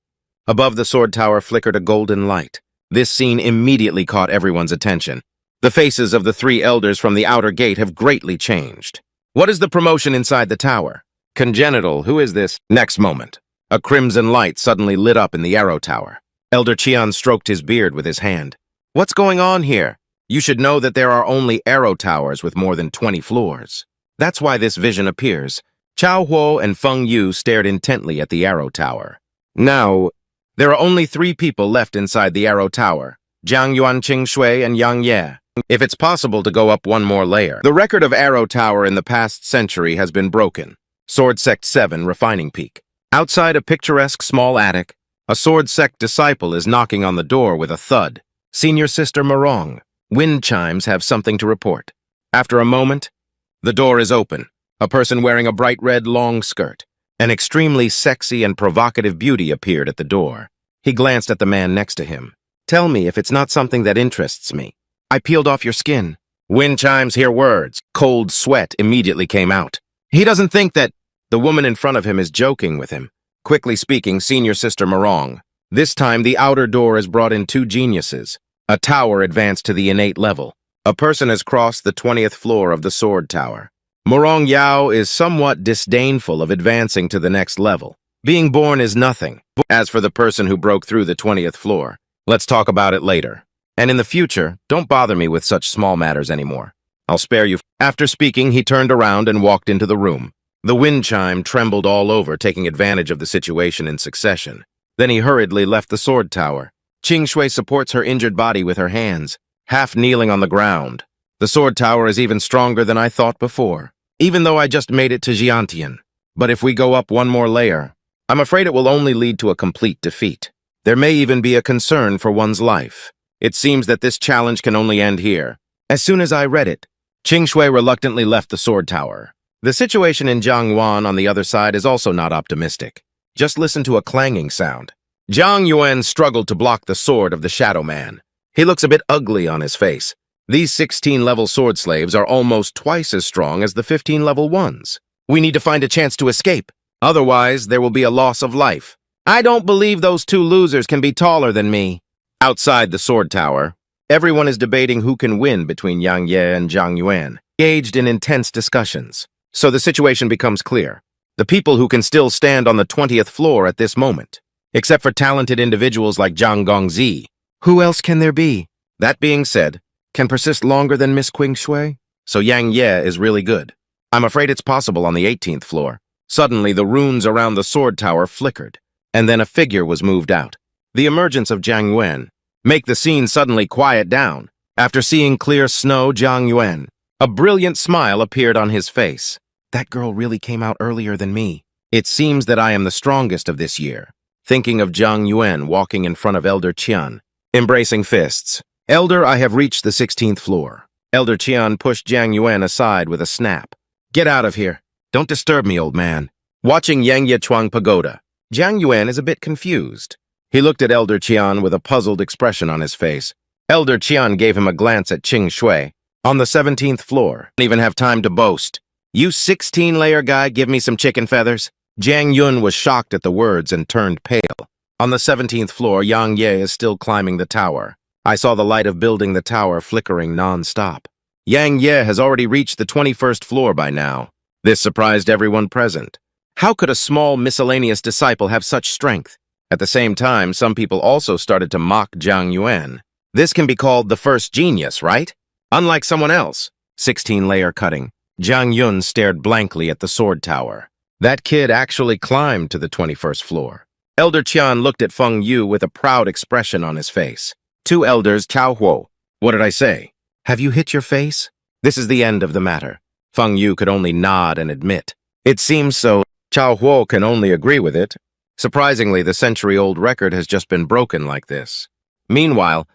above the sword tower flickered a golden light. This scene immediately caught everyone's attention. The faces of the 3 elders from the outer gate have greatly changed. What is the promotion inside the tower? Congenital, who is this? Next moment, a crimson light suddenly lit up in the arrow tower. Elder Qian stroked his beard with his hand. What's going on here? You should know that there are only arrow towers with more than 20 floors. That's why this vision appears. Chao Huo and Feng Yu stared intently at the arrow tower. Now, there are only 3 people left inside the arrow tower. Jiang Yuan, Qing Shui, and Yang Ye. If it's possible to go up one more layer. The record of arrow tower in the past century has been broken. Sword Sect 7 Refining Peak. Outside a picturesque small attic, a Sword Sect disciple is knocking on the door with a thud. Senior Sister Morong. Wind chimes have something to report. After a moment, the door is open. A person wearing a bright red long skirt. An extremely sexy and provocative beauty appeared at the door. He glanced at the man next to him. Tell me if it's not something that interests me. I peeled off your skin. Wind chimes hear words. Cold sweat immediately came out. He doesn't think that the woman in front of him is joking with him. Quickly speaking, Senior Sister Morong. This time the outer door has brought in 2 geniuses. A tower advanced to the innate level. A person has crossed the 20th floor of the sword tower. Morong Yao is somewhat disdainful of advancing to the next level. Being born is nothing. As for the person who broke through the 20th floor, let's talk about it later. And in the future, don't bother me with such small matters anymore. I'll spare you. After speaking, he turned around and walked into the room. The wind chime trembled all over, taking advantage of the situation in succession. Then he hurriedly left the sword tower. Qing Shui supports her injured body with her hands, half kneeling on the ground. The sword tower is even stronger than I thought before, even though I just made it to Jiantian. But if we go up one more layer, I'm afraid it will only lead to a complete defeat. There may even be a concern for one's life. It seems that this challenge can only end here. As soon as I read it, Qing Shui reluctantly left the sword tower. The situation in Jiangyuan on the other side is also not optimistic. Just listen to a clanging sound. Jiang Yuan struggled to block the sword of the Shadow Man. He looks a bit ugly on his face. These 16-level sword slaves are almost twice as strong as the 15-level ones. We need to find a chance to escape. Otherwise, there will be a loss of life. I don't believe those two losers can be taller than me. Outside the sword tower, everyone is debating who can win between Yang Ye and Jiang Yuan, engaged in intense discussions. So the situation becomes clear. The people who can still stand on the 20th floor at this moment. Except for talented individuals like Zhang Gongzi. Who else can there be? That being said, can persist longer than Miss Qing Shui? So Yang Ye is really good. I'm afraid it's possible on the 18th floor. Suddenly, the runes around the sword tower flickered, and then a figure was moved out. The emergence of Jiang Yuan make the scene suddenly quiet down. After seeing clear snow, Jiang Yuan, a brilliant smile appeared on his face. That girl really came out earlier than me. It seems that I am the strongest of this year. Thinking of Jiang Yuan walking in front of Elder Qian, embracing fists. Elder, I have reached the 16th floor. Elder Qian pushed Jiang Yuan aside with a snap. Get out of here. Don't disturb me, old man. Watching Yang Yechuang Pagoda, Jiang Yuan is a bit confused. He looked at Elder Qian with a puzzled expression on his face. Elder Qian gave him a glance at Qing Shui. On the 17th floor, don't even have time to boast. You 16-layer guy, give me some chicken feathers? Jiang Yun was shocked at the words and turned pale. On the 17th floor, Yang Ye is still climbing the tower. I saw the light of building the tower flickering non-stop. Yang Ye has already reached the 21st floor by now. This surprised everyone present. How could a small miscellaneous disciple have such strength? At the same time, some people also started to mock Jiang Yuan. This can be called the first genius, right? Unlike someone else. 16-layer cutting. Jiang Yun stared blankly at the sword tower. That kid actually climbed to the 21st floor. Elder Qian looked at Feng Yu with a proud expression on his face. Two elders, Chao Huo. What did I say? Have you hit your face? This is the end of the matter. Feng Yu could only nod and admit. It seems so. Chao Huo can only agree with it. Surprisingly, the century-old record has just been broken like this. Meanwhile,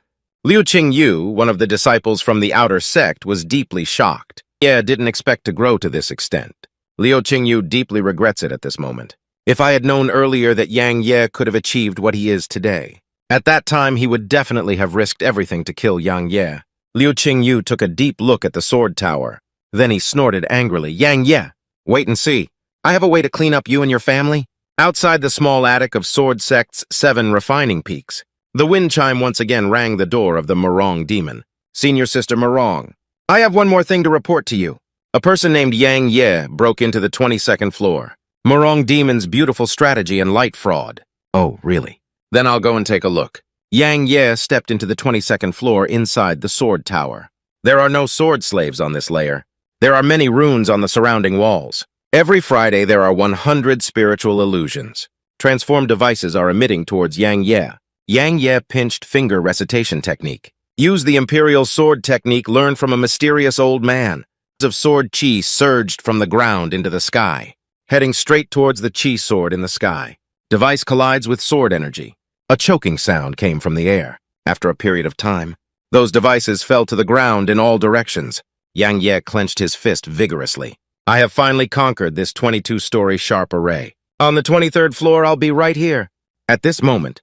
Leo Ching, one of the disciples from the outer sect, was deeply shocked. Didn't expect to grow to this extent. Leo Ching deeply regrets it at this moment. If I had known earlier that Yang Ye could have achieved what he is today, at that time he would definitely have risked everything to kill Yang Ye. Leo Ching took a deep look at the sword tower. Then he snorted angrily. Yang Ye, wait and see. I have a way to clean up you and your family. Outside the small attic of Sword Sect's 7 refining peaks, the wind chime once again rang the door of the Morong demon. Senior Sister Morong, I have one more thing to report to you. A person named Yang Ye broke into the 22nd floor. Morong demon's beautiful strategy and light fraud. Oh, really? Then I'll go and take a look. Yang Ye stepped into the 22nd floor inside the sword tower. There are no sword slaves on this layer. There are many runes on the surrounding walls. Every Friday there are 100 spiritual illusions. Transformed devices are emitting towards Yang Ye. Yang Ye pinched finger recitation technique. Use the imperial sword technique learned from a mysterious old man. Of sword chi surged from the ground into the sky, heading straight towards the chi sword in the sky. Device collides with sword energy. A choking sound came from the air. After a period of time, those devices fell to the ground in all directions. Yang Ye clenched his fist vigorously. I have finally conquered this 22-story sharp array. On the 23rd floor, I'll be right here. At this moment,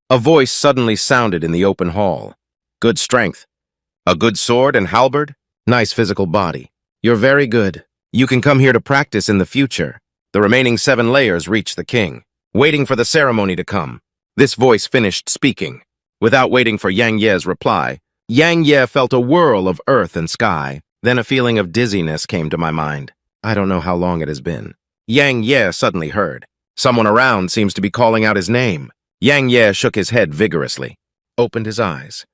a voice suddenly sounded in the open hall. Good strength. A good sword and halberd? Nice physical body. You're very good. You can come here to practice in the future. The remaining 7 layers reached the king, waiting for the ceremony to come. This voice finished speaking. Without waiting for Yang Ye's reply, Yang Ye felt a whirl of earth and sky. Then a feeling of dizziness came to my mind. I don't know how long it has been. Yang Ye suddenly heard. Someone around seems to be calling out his name. Yang Ye shook his head vigorously, opened his eyes.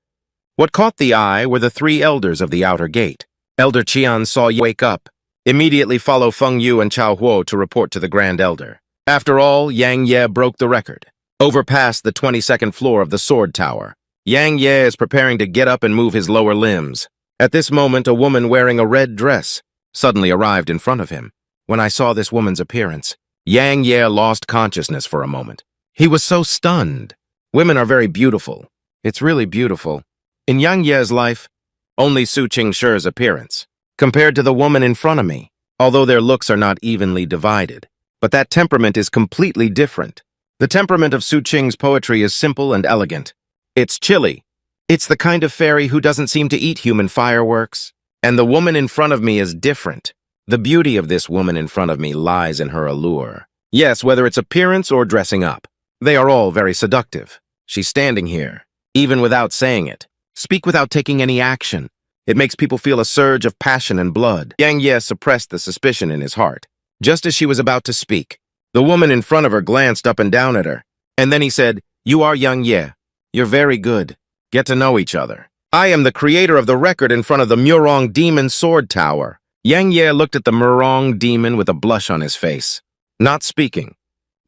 What caught the eye were the 3 elders of the outer gate. Elder Qian saw Ye wake up, immediately follow Feng Yu and Chao Huo to report to the Grand Elder. After all, Yang Ye broke the record. Overpassed the 22nd floor of the sword tower. Yang Ye is preparing to get up and move his lower limbs. At this moment, a woman wearing a red dress suddenly arrived in front of him. When I saw this woman's appearance, Yang Ye lost consciousness for a moment. He was so stunned. Women are very beautiful. It's really beautiful. In Yang Ye's life, only Su Qingshir's appearance compared to the woman in front of me, although their looks are not evenly divided. But that temperament is completely different. The temperament of Su Qing's poetry is simple and elegant. It's chilly. It's the kind of fairy who doesn't seem to eat human fireworks. And the woman in front of me is different. The beauty of this woman in front of me lies in her allure. Yes, whether it's appearance or dressing up. They are all very seductive. She's standing here, even without saying it. Speak without taking any action. It makes people feel a surge of passion and blood. Yang Ye suppressed the suspicion in his heart. Just as she was about to speak, the woman in front of her glanced up and down at her. And then he said, "You are Yang Ye. You're very good. Get to know each other. I am the creator of the record in front of the Murong Demon Sword Tower." Yang Ye looked at the Murong Demon with a blush on his face. Not speaking.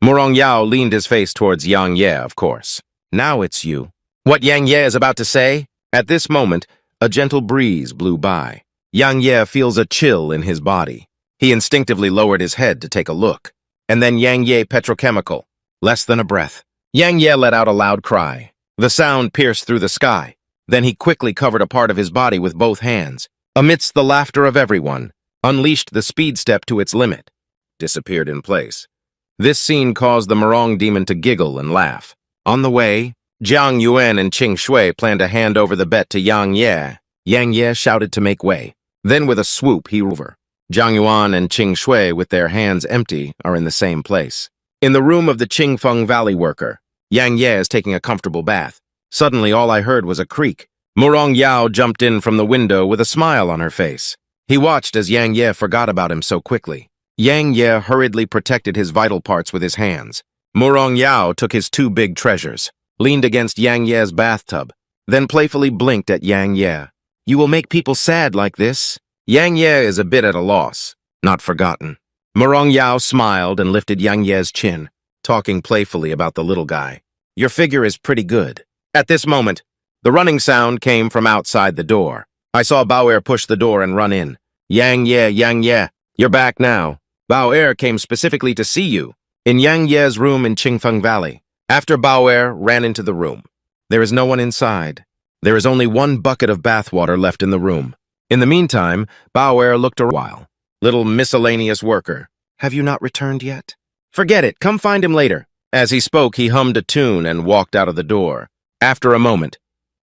Murong Yao leaned his face towards Yang Ye, of course. "Now it's you." What Yang Ye is about to say? At this moment, a gentle breeze blew by. Yang Ye feels a chill in his body. He instinctively lowered his head to take a look. And then Yang Ye petrochemical. Less than a breath. Yang Ye let out a loud cry. The sound pierced through the sky. Then he quickly covered a part of his body with both hands. Amidst the laughter of everyone, unleashed the speed step to its limit. Disappeared in place. This scene caused the Murong demon to giggle and laugh. On the way, Jiang Yuan and Qing Shui planned to hand over the bet to Yang Ye. Yang Ye shouted to make way. Then with a swoop, he over. Jiang Yuan and Qing Shui, with their hands empty, are in the same place. In the room of the Qingfeng Valley worker, Yang Ye is taking a comfortable bath. Suddenly, all I heard was a creak. Murong Yao jumped in from the window with a smile on her face. He watched as Yang Ye forgot about him so quickly. Yang Ye hurriedly protected his vital parts with his hands. Murong Yao took his two big treasures, leaned against Yang Ye's bathtub, then playfully blinked at Yang Ye. "You will make people sad like this?" Yang Ye is a bit at a loss, not forgotten. Murong Yao smiled and lifted Yang Ye's chin, talking playfully about the little guy. "Your figure is pretty good." At this moment, the running sound came from outside the door. I saw Bao push the door and run in. Yang Ye, you're back now. Bao came specifically to see you, in Yang Ye's room in Qingfeng Valley. After Bao ran into the room, there is no one inside. There is only one bucket of bathwater left in the room. In the meantime, Bao looked a while. "Little miscellaneous worker, have you not returned yet? Forget it, come find him later." As he spoke, he hummed a tune and walked out of the door. After a moment,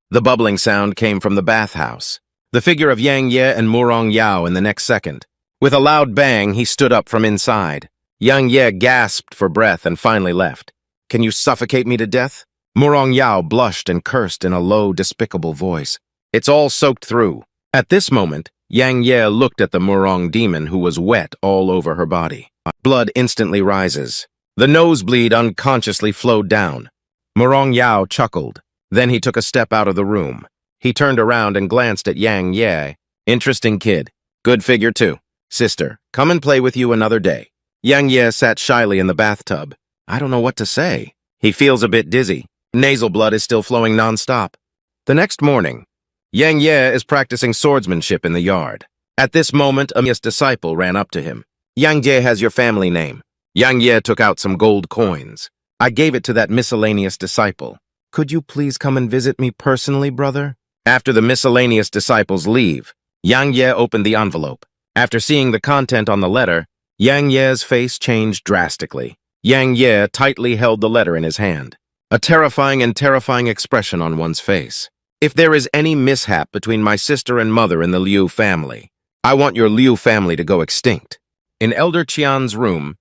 the bubbling sound came from the bathhouse. The figure of Yang Ye and Murong Yao in the next second. With a loud bang, he stood up from inside. Yang Ye gasped for breath and finally left. "Can you suffocate me to death?" Murong Yao blushed and cursed in a low, despicable voice. "It's all soaked through." At this moment, Yang Ye looked at the Murong demon who was wet all over her body. Blood instantly rises. The nosebleed unconsciously flowed down. Murong Yao chuckled. Then he took a step out of the room. He turned around and glanced at Yang Ye. "Interesting kid. Good figure too. Sister, come and play with you another day." Yang Ye sat shyly in the bathtub. I don't know what to say. He feels a bit dizzy. Nasal blood is still flowing non-stop. The next morning, Yang Ye is practicing swordsmanship in the yard. At this moment, a disciple ran up to him. "Yang Ye has your family name." Yang Ye took out some gold coins. I gave it to that miscellaneous disciple. "Could you please come and visit me personally, brother?" After the miscellaneous disciples leave, Yang Ye opened the envelope. After seeing the content on the letter, Yang Ye's face changed drastically. Yang Ye tightly held the letter in his hand. A terrifying expression on one's face. "If there is any mishap between my sister and mother in the Liu family, I want your Liu family to go extinct." In Elder Qian's room,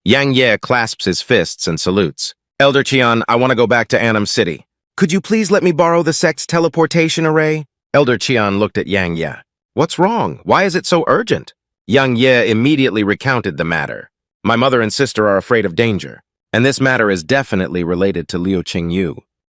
Yang Ye clasps his fists and salutes. "Elder Qian, I want to go back to Annam City. Could you please let me borrow the sect's teleportation array?" Elder Qian looked at Yang Ye. "What's wrong? Why is it so urgent?" Yang Ye immediately recounted the matter. "My mother and sister are afraid of danger, and this matter is definitely related to Leo Ching.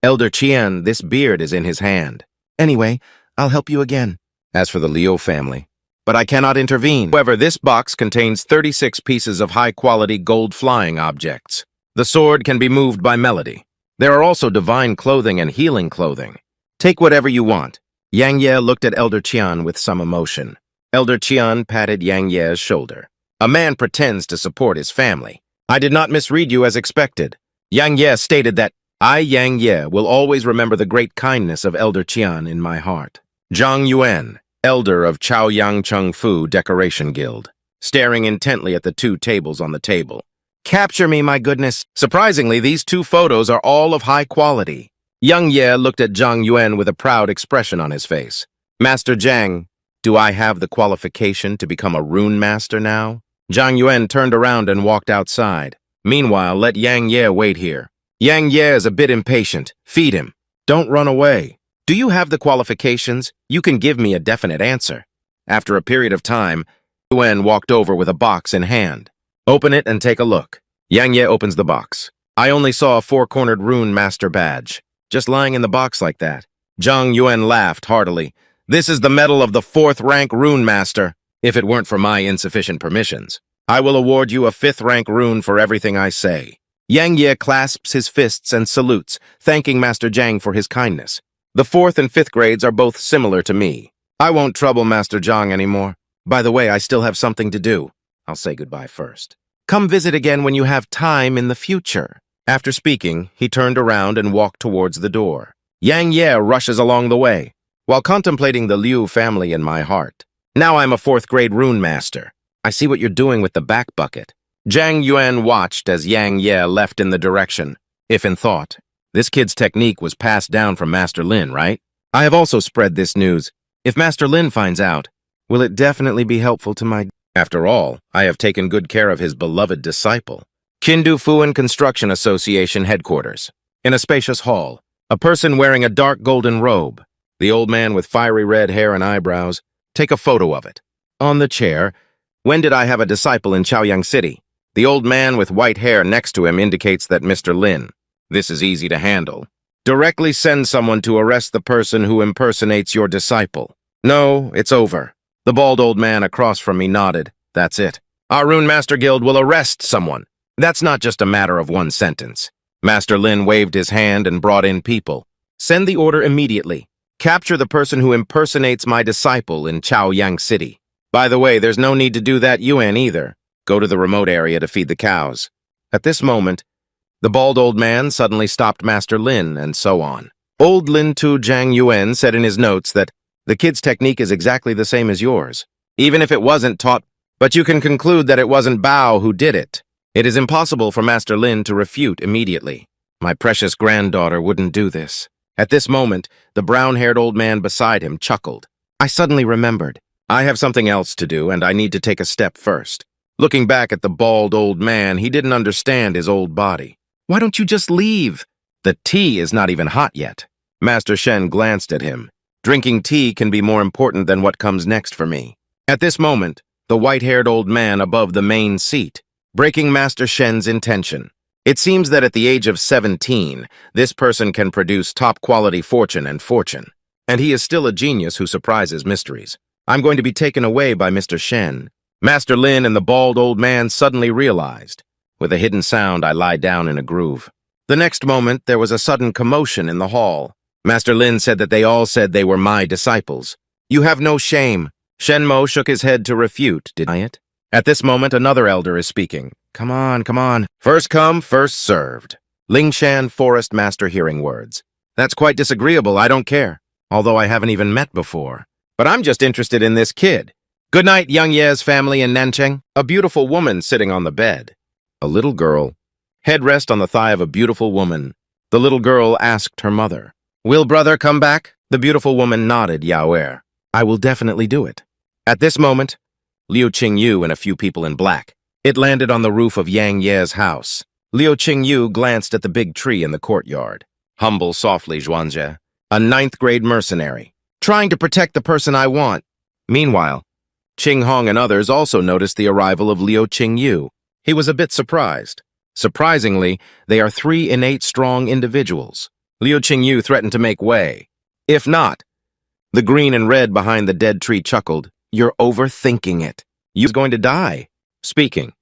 Elder Qian, this beard is in his hand. Anyway, I'll help you again." As for the Liu family, but I cannot intervene. However, this box contains 36 pieces of high-quality gold flying objects. The sword can be moved by melody. There are also divine clothing and healing clothing. Take whatever you want. Yang Ye looked at Elder Qian with some emotion. Elder Qian patted Yang Ye's shoulder. "A man pretends to support his family. I did not misread you as expected." Yang Ye stated that, "I, Yang Ye, will always remember the great kindness of Elder Qian in my heart." Zhang Yuan. elder of Chaoyang Chung Fu Decoration Guild, staring intently at the two tables on the table. Capture me, my goodness. Surprisingly, these two photos are all of high quality. Young Ye looked at Zhang Yuan with a proud expression on his face. Master Zhang, do I have the qualification to become a rune master now? Zhang Yuan turned around and walked outside. Meanwhile, let Yang Ye wait here. Yang Ye is a bit impatient. Feed him. Don't run away. Do you have the qualifications? You can give me a definite answer. After a period of time, Yuan walked over with a box in hand. Open it and take a look. Yang Ye opens the box. I only saw a four-cornered rune master badge, just lying in the box like that. Zhang Yuan laughed heartily. This is the medal of the 4th rank rune master. If it weren't for my insufficient permissions, I will award you a 5th rank rune for everything I say. Yang Ye clasps his fists and salutes, thanking Master Zhang for his kindness. The 4th and 5th grades are both similar to me. I won't trouble Master Zhang anymore. By the way, I still have something to do. I'll say goodbye first. Come visit again when you have time in the future. After speaking, he turned around and walked towards the door. Yang Ye rushes along the way, while contemplating the Liu family in my heart. Now I'm a 4th grade rune master. I see what you're doing with the back bucket. Zhang Yuan watched as Yang Ye left in the direction, if in thought. This kid's technique was passed down from Master Lin, right? I have also spread this news. If Master Lin finds out, will it definitely be helpful to my... After all, I have taken good care of his beloved disciple. Kindu Fuan Construction Association headquarters. In a spacious hall, a person wearing a dark golden robe. The old man with fiery red hair and eyebrows. Take a photo of it. On the chair, when did I have a disciple in Chaoyang City? The old man with white hair next to him indicates that Mr. Lin. This is easy to handle. Directly send someone to arrest the person who impersonates your disciple. No, it's over. The bald old man across from me nodded. That's it. Our Rune Master Guild will arrest someone. That's not just a matter of one sentence. Master Lin waved his hand and brought in people. Send the order immediately. Capture the person who impersonates my disciple in Chaoyang City. By the way, there's no need to do that Yuan either. Go to the remote area to feed the cows. At this moment, the bald old man suddenly stopped Master Lin, and so on. Old Lin Tu Zhang Yuan said in his notes that the kid's technique is exactly the same as yours, even if it wasn't taught, but you can conclude that it wasn't Bao who did it. It is impossible for Master Lin to refute immediately. My precious granddaughter wouldn't do this. At this moment, the brown-haired old man beside him chuckled. I suddenly remembered. I have something else to do, and I need to take a step first. Looking back at the bald old man, he didn't understand his old body. Why don't you just leave? The tea is not even hot yet. Master Shen glanced at him. Drinking tea can be more important than what comes next for me. At this moment, the white-haired old man above the main seat, breaking Master Shen's intention. It seems that at the age of 17, this person can produce top-quality fortune, and he is still a genius who surprises mysteries. I'm going to be taken away by Mr. Shen. Master Lin and the bald old man suddenly realized. With a hidden sound, I lie down in a groove. The next moment, there was a sudden commotion in the hall. Master Lin said that they all said they were my disciples. You have no shame. Shen Mo shook his head to refute, deny it. At this moment, another elder is speaking. Come on, come on. First come, first served. Lingshan Forest Master hearing words. That's quite disagreeable, I don't care. Although I haven't even met before. But I'm just interested in this kid. Good night, Young Ye's family in Nancheng. A beautiful woman sitting on the bed. A little girl. Headrest on the thigh of a beautiful woman. The little girl asked her mother. Will brother come back? The beautiful woman nodded, Yaoer. I will definitely do it. At this moment, Leo Ching and a few people in black. It landed on the roof of Yang Ye's house. Leo Ching glanced at the big tree in the courtyard. Humble softly, Zhuanjie. A 9th grade mercenary. Trying to protect the person I want. Meanwhile, Qing Hong and others also noticed the arrival of Leo Ching. He was a bit surprised. Surprisingly, they are 3 innate strong individuals. Leo Ching threatened to make way. If not, the green and red behind the dead tree chuckled. You're overthinking it. You're going to die. Speaking,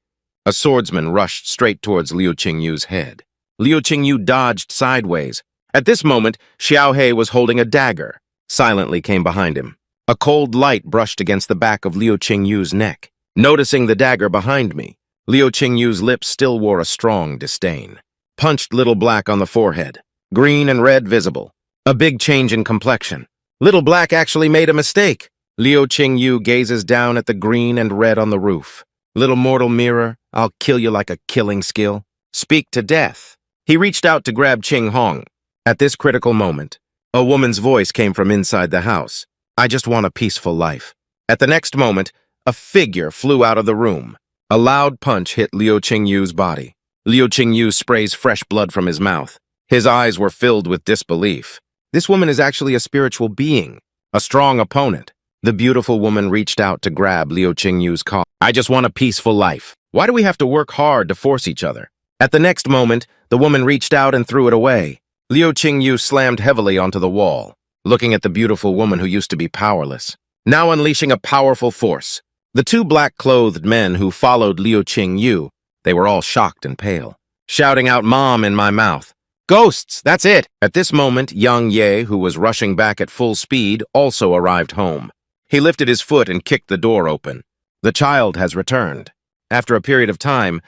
a swordsman rushed straight towards Liu Qingyu's head. Liu Qingyu dodged sideways. At this moment, Xiao He was holding a dagger. Silently came behind him. A cold light brushed against the back of Liu Qingyu's neck. Noticing the dagger behind me, Liu Qingyu's lips still wore a strong disdain. Punched Little Black on the forehead. Green and red visible. A big change in complexion. Little Black actually made a mistake. Leo Ching gazes down at the green and red on the roof. Little mortal mirror, I'll kill you like a killing skill. Speak to death. He reached out to grab Ching Hong. At this critical moment, a woman's voice came from inside the house. I just want a peaceful life. At the next moment, a figure flew out of the room. A loud punch hit Leo Ching Yu's body. Leo Ching Yu sprays fresh blood from his mouth. His eyes were filled with disbelief. This woman is actually a spiritual being, a strong opponent. The beautiful woman reached out to grab Leo Ching Yu's collar. I just want a peaceful life. Why do we have to work hard to force each other? At the next moment, the woman reached out and threw it away. Leo Ching Yu slammed heavily onto the wall, looking at the beautiful woman who used to be powerless, now unleashing a powerful force. The two black-clothed men who followed Leo Ching Yu, they were all shocked and pale, shouting out, "Mom," in my mouth. "Ghosts, that's it!" At this moment, young Ye, who was rushing back at full speed, also arrived home. He lifted his foot and kicked the door open. The child has returned. After a period of time,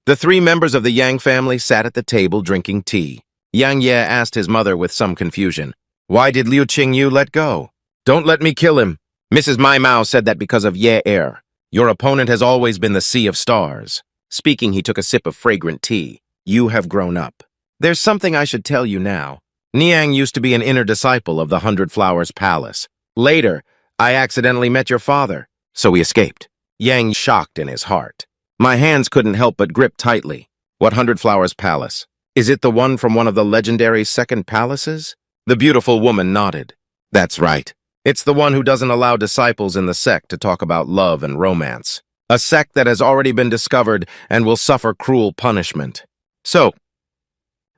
the three members of the Yang family sat at the table drinking tea. Yang Ye asked his mother with some confusion, "Why did Liu Ching Yu let go?" "Don't let me kill him. Mrs. Mai Mao said that because of Ye Air. Your opponent has always been the Sea of Stars." Speaking, he took a sip of fragrant tea. "You have grown up. There's something I should tell you now. Niang used to be an inner disciple of the 100 Flowers Palace. Later, I accidentally met your father, so he escaped." Yang shocked in his heart. My hands couldn't help but grip tightly. "What 100 Flowers Palace? Is it the one from one of the legendary second palaces?" The beautiful woman nodded. "That's right. It's the one who doesn't allow disciples in the sect to talk about love and romance. A sect that has already been discovered and will suffer cruel punishment. So,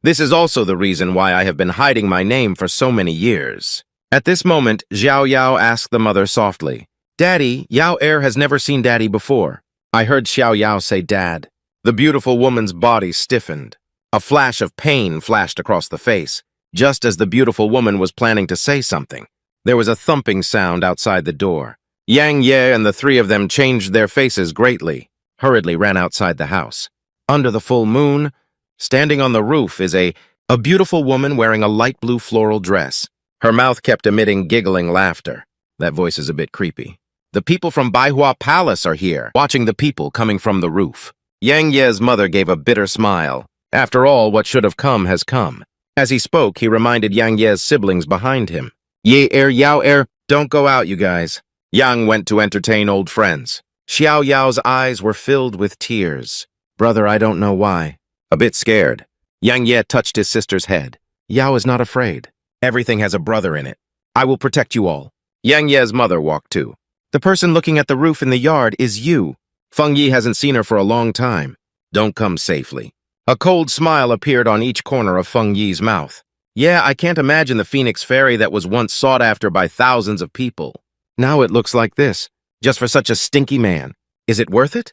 this is also the reason why I have been hiding my name for so many years." At this moment, Xiao Yao asked the mother softly, "Daddy, Yao Er has never seen Daddy before." I heard Xiao Yao say Dad. The beautiful woman's body stiffened. A flash of pain flashed across the face, just as the beautiful woman was planning to say something. There was a thumping sound outside the door. Yang Ye and the three of them changed their faces greatly, hurriedly ran outside the house. Under the full moon, standing on the roof is a beautiful woman wearing a light blue floral dress. Her mouth kept emitting giggling laughter. That voice is a bit creepy. "The people from Baihua Palace are here, watching the people coming from the roof." Yang Ye's mother gave a bitter smile. After all, what should have come has come. As he spoke, he reminded Yang Ye's siblings behind him. "Ye Er, Yao Er, don't go out, you guys." Yang went to entertain old friends. Xiao Yao's eyes were filled with tears. "Brother, I don't know why." A bit scared, Yang Ye touched his sister's head. "Yao is not afraid. Everything has a brother in it. I will protect you all." Yang Ye's mother walked too. "The person looking at the roof in the yard is you. Feng Yi hasn't seen her for a long time. Don't come safely." A cold smile appeared on each corner of Feng Yi's mouth. "Yeah, I can't imagine the Phoenix Fairy that was once sought after by thousands of people. Now it looks like this, just for such a stinky man. Is it worth it?"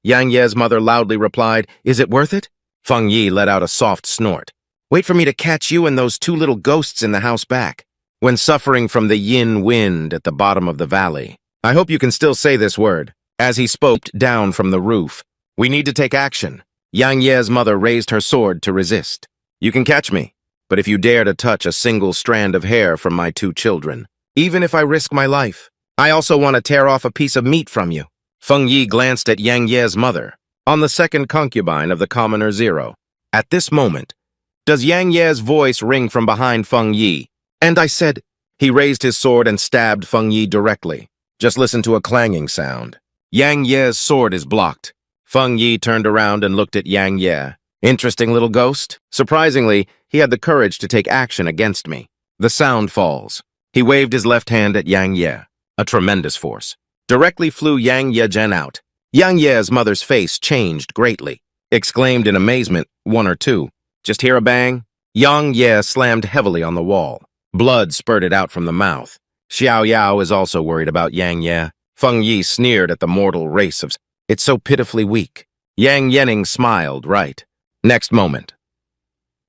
Yang Ye's mother loudly replied, "Is it worth it?" Feng Yi let out a soft snort. "Wait for me to catch you and those two little ghosts in the house back." When suffering from the yin wind at the bottom of the valley. I hope you can still say this word. As he spoke down from the roof. "We need to take action." Yang Ye's mother raised her sword to resist. "You can catch me, but if you dare to touch a single strand of hair from my two children, even if I risk my life, I also want to tear off a piece of meat from you." Feng Yi glanced at Yang Ye's mother, on the second concubine of the Commoner Zero. At this moment, does Yang Ye's voice ring from behind Feng Yi? And I said, he raised his sword and stabbed Feng Yi directly. Just listen to a clanging sound. Yang Ye's sword is blocked. Feng Yi turned around and looked at Yang Ye. "Interesting little ghost." Surprisingly, he had the courage to take action against me. The sound falls. He waved his left hand at Yang Ye. A tremendous force. Directly flew Yang Ye Zhen out. Yang Ye's mother's face changed greatly. Exclaimed in amazement, one or two. Just hear a bang? Yang Ye slammed heavily on the wall. Blood spurted out from the mouth. Xiao Yao is also worried about Yang Ye. Feng Yi sneered at the mortal race of... It's so pitifully weak. Yang Yening smiled, right. Next moment.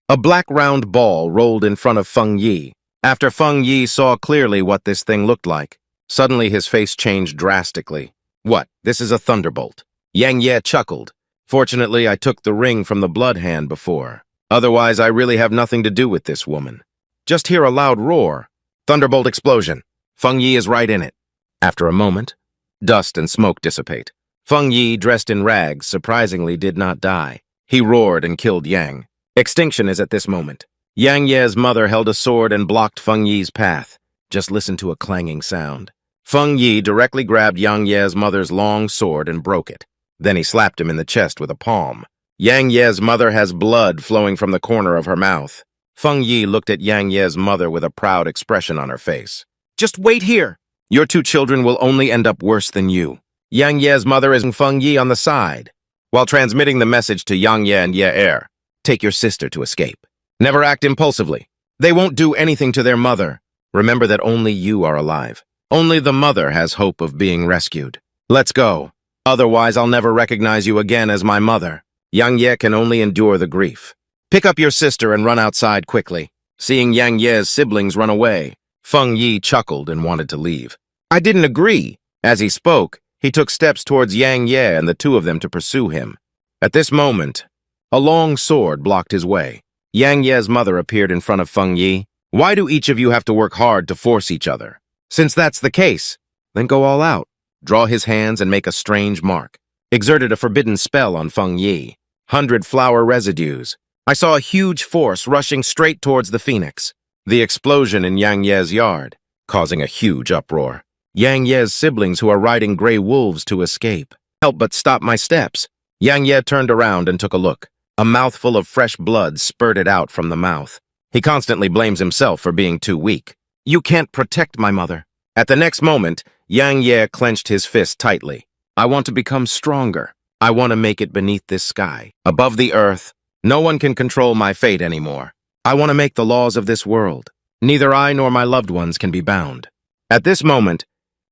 A black round ball rolled in front of Feng Yi. After Feng Yi saw clearly what this thing looked like, suddenly his face changed drastically. "What? This is a thunderbolt." Yang Ye chuckled. "Fortunately, I took the ring from the blood hand before. Otherwise, I really have nothing to do with this woman." Just hear a loud roar. Thunderbolt explosion. Feng Yi is right in it. After a moment, dust and smoke dissipate. Feng Yi, dressed in rags, surprisingly did not die. He roared and killed Yang. Extinction is at this moment. Yang Ye's mother held a sword and blocked Feng Yi's path. Just listen to a clanging sound. Feng Yi directly grabbed Yang Ye's mother's long sword and broke it. Then he slapped him in the chest with a palm. Yang Ye's mother has blood flowing from the corner of her mouth. Feng Yi looked at Yang Ye's mother with a proud expression on her face. Just wait here. Your two children will only end up worse than you. Yang Ye's mother is Feng Yi on the side, while transmitting the message to Yang Ye and Ye. Take your sister to escape. Never act impulsively. They won't do anything to their mother. Remember that only you are alive. Only the mother has hope of being rescued. Let's go. Otherwise, I'll never recognize you again as my mother. Yang Ye can only endure the grief. Pick up your sister and run outside quickly. Seeing Yang Ye's siblings run away, Feng Yi chuckled and wanted to leave. I didn't agree. As he spoke, he took steps towards Yang Ye and the two of them to pursue him. At this moment, a long sword blocked his way. Yang Ye's mother appeared in front of Feng Yi. Why do each of you have to work hard to force each other? Since that's the case, then go all out. Draw his hands and make a strange mark. Exerted a forbidden spell on Feng Yi. 100 flower residues. I saw a huge force rushing straight towards the phoenix. The explosion in Yang Ye's yard, causing a huge uproar. Yang Ye's siblings who are riding gray wolves to escape. Help but stop my steps. Yang Ye turned around and took a look. A mouthful of fresh blood spurted out from the mouth. He constantly blames himself for being too weak. You can't protect my mother. At the next moment, Yang Ye clenched his fist tightly. I want to become stronger. I want to make it beneath this sky. Above the earth, no one can control my fate anymore. I want to make the laws of this world. Neither I nor my loved ones can be bound. At this moment,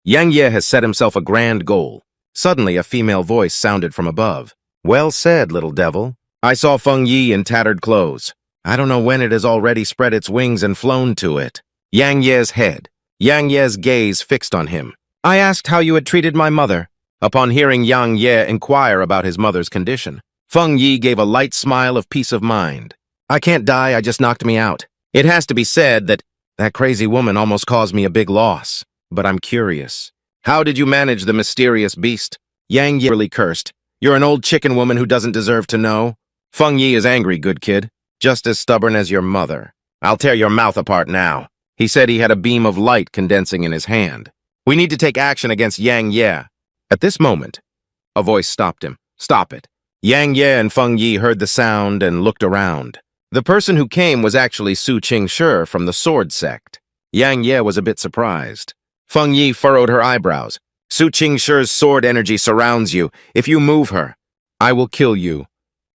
Yang Ye has set himself a grand goal. Suddenly, a female voice sounded from above. Well said, little devil. I saw Feng Yi in tattered clothes. I don't know when it has already spread its wings and flown to it. Yang Ye's head. Yang Ye's gaze fixed on him. I asked how you had treated my mother. Upon hearing Yang Ye inquire about his mother's condition, Feng Yi gave a light smile of peace of mind. I can't die, I just knocked me out. It has to be said that crazy woman almost caused me a big loss. But I'm curious. How did you manage the mysterious beast? Yang Ye really cursed. You're an old chicken woman who doesn't deserve to know. Feng Yi is angry, good kid. Just as stubborn as your mother. I'll tear your mouth apart now. He said he had a beam of light condensing in his hand. We need to take action against Yang Ye. At this moment, a voice stopped him. Stop it. Yang Ye and Feng Yi heard the sound and looked around. The person who came was actually Su Qing Shi from the Sword sect. Yang Ye was a bit surprised. Feng Yi furrowed her eyebrows. Su Qing Shi's sword energy surrounds you. If you move her, I will kill you.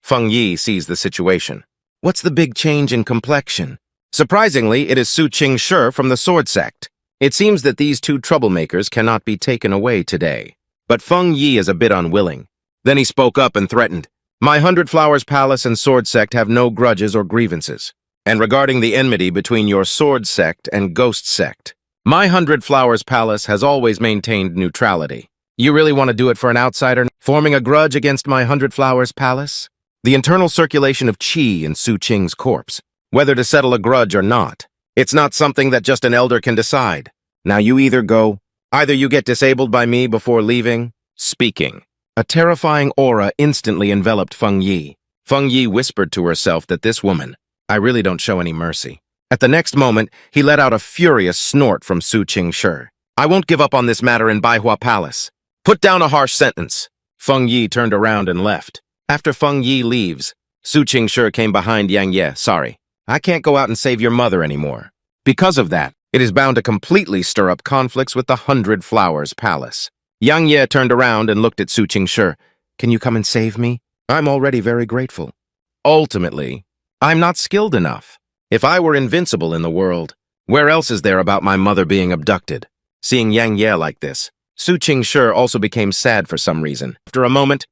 Feng Yi sees the situation. What's the big change in complexion? Surprisingly, it is Su Qing Shi from the Sword sect. It seems that these two troublemakers cannot be taken away today. But Feng Yi is a bit unwilling. Then he spoke up and threatened, My 100 Flowers Palace and Sword sect have no grudges or grievances. And regarding the enmity between your Sword sect and Ghost sect, my 100 Flowers Palace has always maintained neutrality. You really want to do it for an outsider, forming a grudge against my 100 Flowers Palace? The internal circulation of qi in Su Qing's corpse, whether to settle a grudge or not. It's not something that just an elder can decide. Now you either go, either you get disabled by me before leaving. Speaking. A terrifying aura instantly enveloped Feng Yi. Feng Yi whispered to herself that this woman, I really don't show any mercy. At the next moment, he let out a furious snort from Su Qing Shi. I won't give up on this matter in Baihua Palace. Put down a harsh sentence. Feng Yi turned around and left. After Feng Yi leaves, Su Qing Shi came behind Yang Ye. Sorry, I can't go out and save your mother anymore. Because of that, it is bound to completely stir up conflicts with the 100 Flowers Palace. Yang Ye turned around and looked at Su Qing Shi. Can you come and save me? I'm already very grateful. Ultimately, I'm not skilled enough. If I were invincible in the world, where else is there about my mother being abducted? Seeing Yang Ye like this, Su Qing Shi also became sad for some reason. After a moment,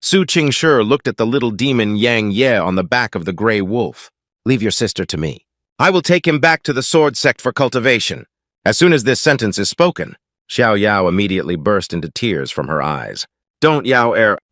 Su Qing Shi looked at the little demon Yang Ye on the back of the gray wolf. Leave your sister to me. I will take him back to the Sword sect for cultivation. As soon as this sentence is spoken, Xiao Yao immediately burst into tears from her eyes. Don't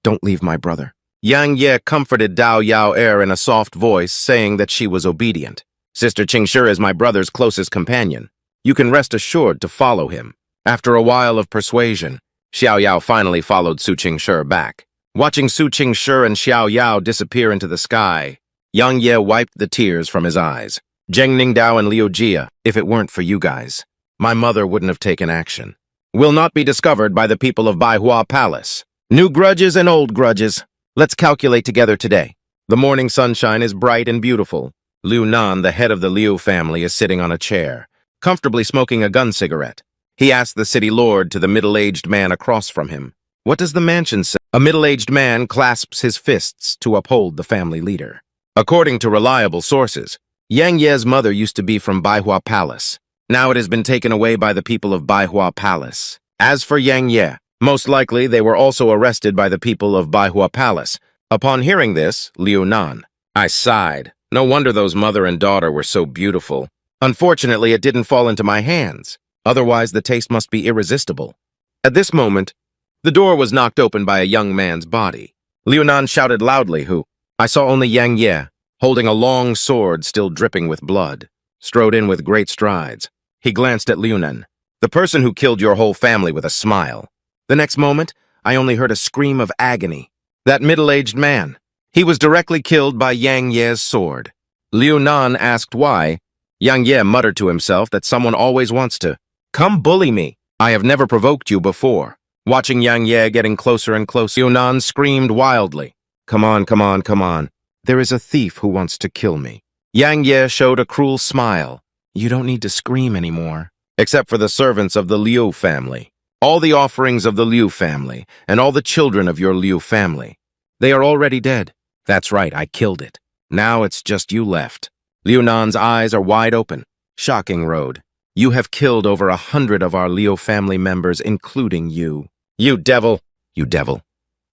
don't leave my brother. Yang Ye comforted Dao Yao in a soft voice, saying that she was obedient. Sister Qing Shi is my brother's closest companion. You can rest assured to follow him. After a while of persuasion, Xiao Yao finally followed Su Qingshi back. Watching Su Qingshi and Xiao Yao disappear into the sky, Yang Ye wiped the tears from his eyes. Zheng Ningdao and Liu Jia, if it weren't for you guys, my mother wouldn't have taken action. Will not be discovered by the people of Baihua Palace. New grudges and old grudges. Let's calculate together today. The morning sunshine is bright and beautiful. Liu Nan, the head of the Liu family, is sitting on a chair, comfortably smoking a gun cigarette. He asks the city lord to the middle-aged man across from him. What does the mansion say? A middle-aged man clasps his fists to uphold the family leader. According to reliable sources, Yang Ye's mother used to be from Baihua Palace. Now it has been taken away by the people of Baihua Palace. As for Yang Ye, most likely they were also arrested by the people of Baihua Palace. Upon hearing this, Liu Nan, I sighed. No wonder those mother and daughter were so beautiful. Unfortunately, it didn't fall into my hands. Otherwise, the taste must be irresistible. At this moment, the door was knocked open by a young man's body. Liu Nan shouted loudly, who? I saw only Yang Ye, holding a long sword still dripping with blood, strode in with great strides. He glanced at Liu Nan, the person who killed your whole family, with a smile. The next moment, I only heard a scream of agony. That middle-aged man. He was directly killed by Yang Ye's sword. Liu Nan asked why. Yang Ye muttered to himself that someone always wants to come bully me. I have never provoked you before. Watching Yang Ye getting closer and closer, Liu Nan screamed wildly. Come on, come on, come on. There is a thief who wants to kill me. Yang Ye showed a cruel smile. You don't need to scream anymore. Except for the servants of the Liu family. All the offerings of the Liu family, and all the children of your Liu family. They are already dead. That's right, I killed it. Now it's just you left. Liu Nan's eyes are wide open. Shocking road. You have killed over 100 of our Liu family members, including you. You devil. You devil.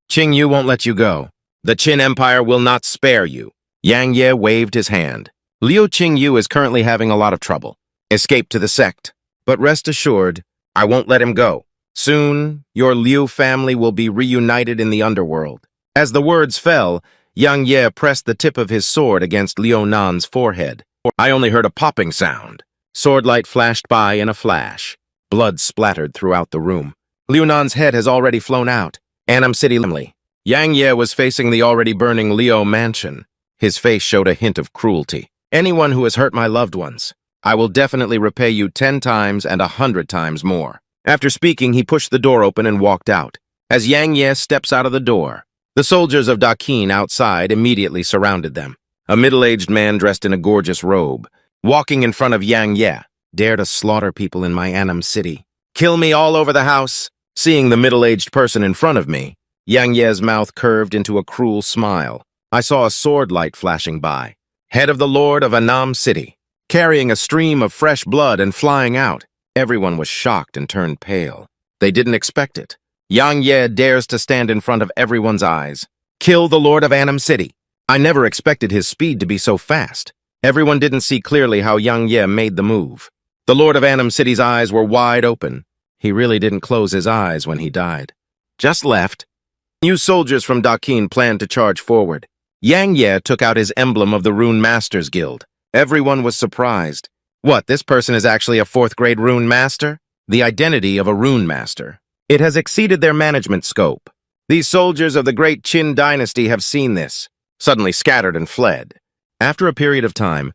Ching Yun won't let you go. The Qin Empire will not spare you. Yang Ye waved his hand. Leo Ching is currently having a lot of trouble. Escape to the sect. But rest assured, I won't let him go. Soon, your Liu family will be reunited in the underworld. As the words fell, Yang Ye pressed the tip of his sword against Liu Nan's forehead. I only heard a popping sound. Sword light flashed by in a flash. Blood splattered throughout the room. Liu Nan's head has already flown out. Annam City Limley. Yang Ye was facing the already burning Liu mansion. His face showed a hint of cruelty. Anyone who has hurt my loved ones, I will definitely repay you 10 times and 100 times more. After speaking, he pushed the door open and walked out. As Yang Ye steps out of the door, the soldiers of Dakin outside immediately surrounded them. A middle-aged man dressed in a gorgeous robe, walking in front of Yang Ye, dare to slaughter people in my Annam City. Kill me all over the house. Seeing the middle-aged person in front of me, Yang Ye's mouth curved into a cruel smile. I saw a sword light flashing by. Head of the Lord of Annam City, carrying a stream of fresh blood and flying out. Everyone was shocked and turned pale. They didn't expect it. Yang Ye dares to stand in front of everyone's eyes. Kill the Lord of Annam City. I never expected his speed to be so fast. Everyone didn't see clearly how Yang Ye made the move. The Lord of Annam City's eyes were wide open. He really didn't close his eyes when he died. Just left. New soldiers from Dakin planned to charge forward. Yang Ye took out his emblem of the Rune Masters Guild. Everyone was surprised. What, this person is actually a 4th grade rune master? The identity of a rune master. It has exceeded their management scope. These soldiers of the great Qin dynasty have seen this, suddenly scattered and fled. After a period of time,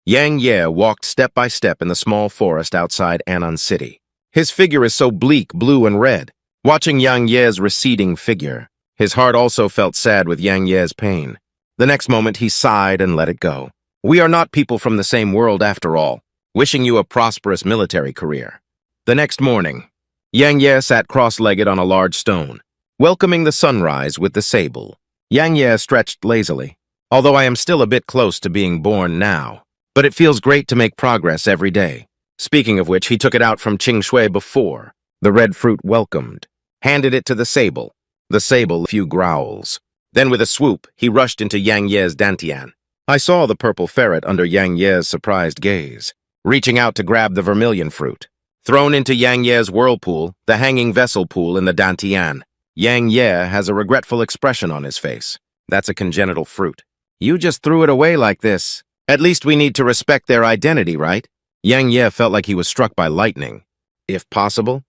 Yang Ye walked step by step in the small forest outside Annam City. His figure is so bleak, blue, and red. Watching Yang Ye's receding figure, his heart also felt sad with Yang Ye's pain. The next moment, he sighed and let it go. We are not people from the same world after all. Wishing you a prosperous military career. The next morning, Yang Ye sat cross-legged on a large stone, welcoming the sunrise with the sable. Yang Ye stretched lazily. Although I am still a bit close to being born now, but it feels great to make progress every day. Speaking of which, he took it out from Qing Shui before. The red fruit welcomed, handed it to the sable. The sable, a few growls. Then with a swoop, he rushed into Yang Ye's dantian. I saw the purple ferret under Yang Ye's surprised gaze, reaching out to grab the vermilion fruit. Thrown into Yang Ye's whirlpool, the hanging vessel pool in the dantian. Yang Ye has a regretful expression on his face. That's a congenital fruit. You just threw it away like this. At least we need to respect their identity, right? Yang Ye felt like he was struck by lightning. If possible,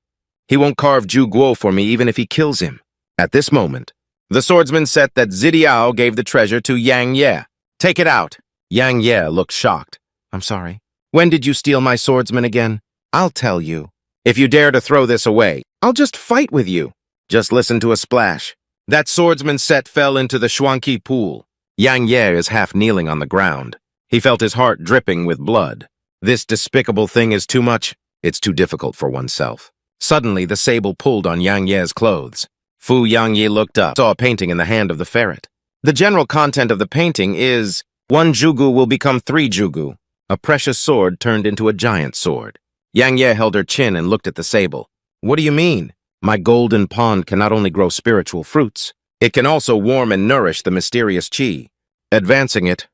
He won't carve Zhu Guo for me even if he kills him. At this moment, the swordsman said that Zidiao gave the treasure to Yang Ye. Take it out. Yang Ye looked shocked. I'm sorry. When did you steal my swordsman again? I'll tell you. If you dare to throw this away, I'll just fight with you. Just listen to a splash. That swordsman's set fell into the Xuanqi pool. Yang Ye is half kneeling on the ground. He felt his heart dripping with blood. This despicable thing is too much. It's too difficult for oneself. Suddenly, the sable pulled on Yang Ye's clothes. Fu Yangye looked up, saw a painting in the hand of the ferret. The general content of the painting is, 1 jugu will become 3 jugu. A precious sword turned into a giant sword. Yang Ye held her chin and looked at the sable. What do you mean? My golden pond can not only grow spiritual fruits, it can also warm and nourish the mysterious qi. Advancing it,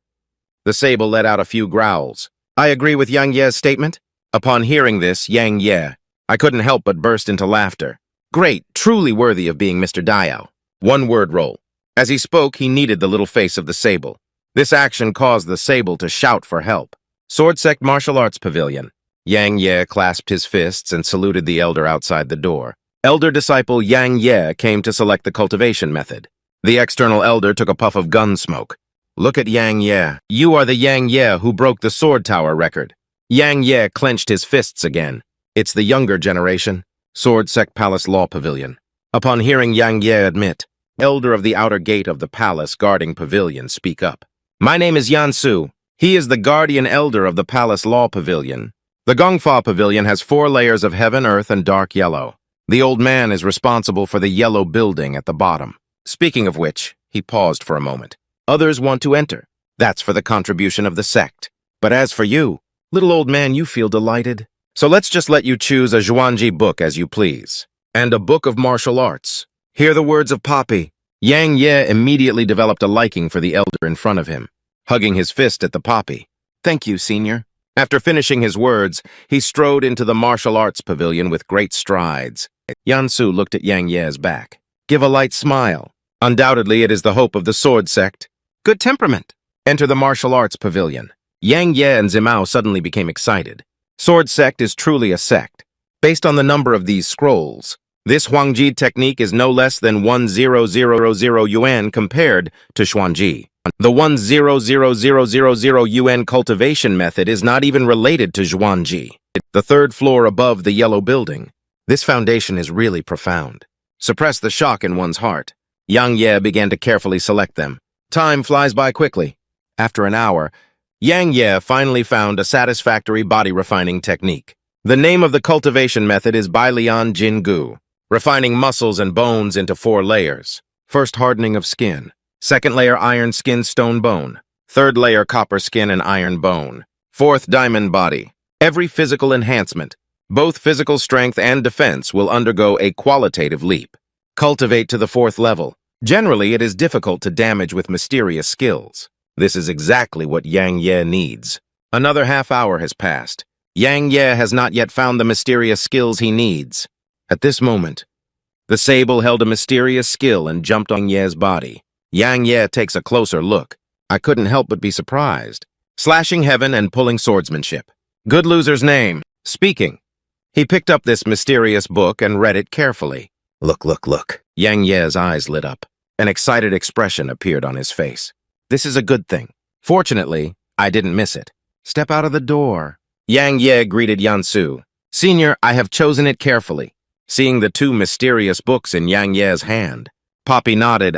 the sable let out a few growls. I agree with Yang Ye's statement. Upon hearing this, Yang Ye, I couldn't help but burst into laughter. Great, truly worthy of being Mr. Diao. One word roll. As he spoke, he kneaded the little face of the sable. This action caused the sable to shout for help. Sword Sect Martial Arts Pavilion. Yang Ye clasped his fists and saluted the elder outside the door. Elder disciple Yang Ye came to select the cultivation method. The external elder took a puff of gun smoke. Look at Yang Ye. You are the Yang Ye who broke the sword tower record. Yang Ye clenched his fists again. It's the younger generation. Sword Sect Palace Law Pavilion. Upon hearing Yang Ye admit, elder of the outer gate of the palace guarding pavilion, speak up. My name is Yan Su. He is the guardian elder of the Palace Law Pavilion. The Gongfa Pavilion has 4 layers of heaven, earth, and dark yellow. The old man is responsible for the yellow building at the bottom. Speaking of which, he paused for a moment. Others want to enter. That's for the contribution of the sect. But as for you, little old man, you feel delighted. So let's just let you choose a Zhuangji book as you please. And a book of martial arts. Hear the words of Poppy. Yang Ye immediately developed a liking for the elder in front of him, hugging his fist at the Poppy. Thank you, senior. After finishing his words, he strode into the martial arts pavilion with great strides. Yansu looked at Yang Ye's back. Give a light smile. Undoubtedly, it is the hope of the sword sect. Good temperament. Enter the martial arts pavilion. Yang Ye and Zimao suddenly became excited. Sword sect is truly a sect. Based on the number of these scrolls, this Huangji technique is no less than 10,000 yuan compared to Xuanji. The 10,000 yuan cultivation method is not even related to Zhuangji. The 3rd floor above the yellow building. This foundation is really profound. Suppress the shock in one's heart. Yang Ye began to carefully select them. Time flies by quickly. After an hour, Yang Ye finally found a satisfactory body refining technique. The name of the cultivation method is Bailian Jingu, refining muscles and bones into 4 layers. First, hardening of skin. 2nd layer, iron skin, stone bone. 3rd layer, copper skin and iron bone. 4th, diamond body. Every physical enhancement, both physical strength and defense, will undergo a qualitative leap. Cultivate to the 4th level. Generally, it is difficult to damage with mysterious skills. This is exactly what Yang Ye needs. Another half hour has passed. Yang Ye has not yet found the mysterious skills he needs. At this moment, the sable held a mysterious skill and jumped on Ye's body. Yang Ye takes a closer look. I couldn't help but be surprised. Slashing heaven and pulling swordsmanship. Good loser's name. Speaking. He picked up this mysterious book and read it carefully. Look, look, look. Yang Ye's eyes lit up. An excited expression appeared on his face. This is a good thing. Fortunately, I didn't miss it. Step out of the door. Yang Ye greeted Yansu. Senior, I have chosen it carefully. Seeing the 2 mysterious books in Yang Ye's hand, Poppy nodded,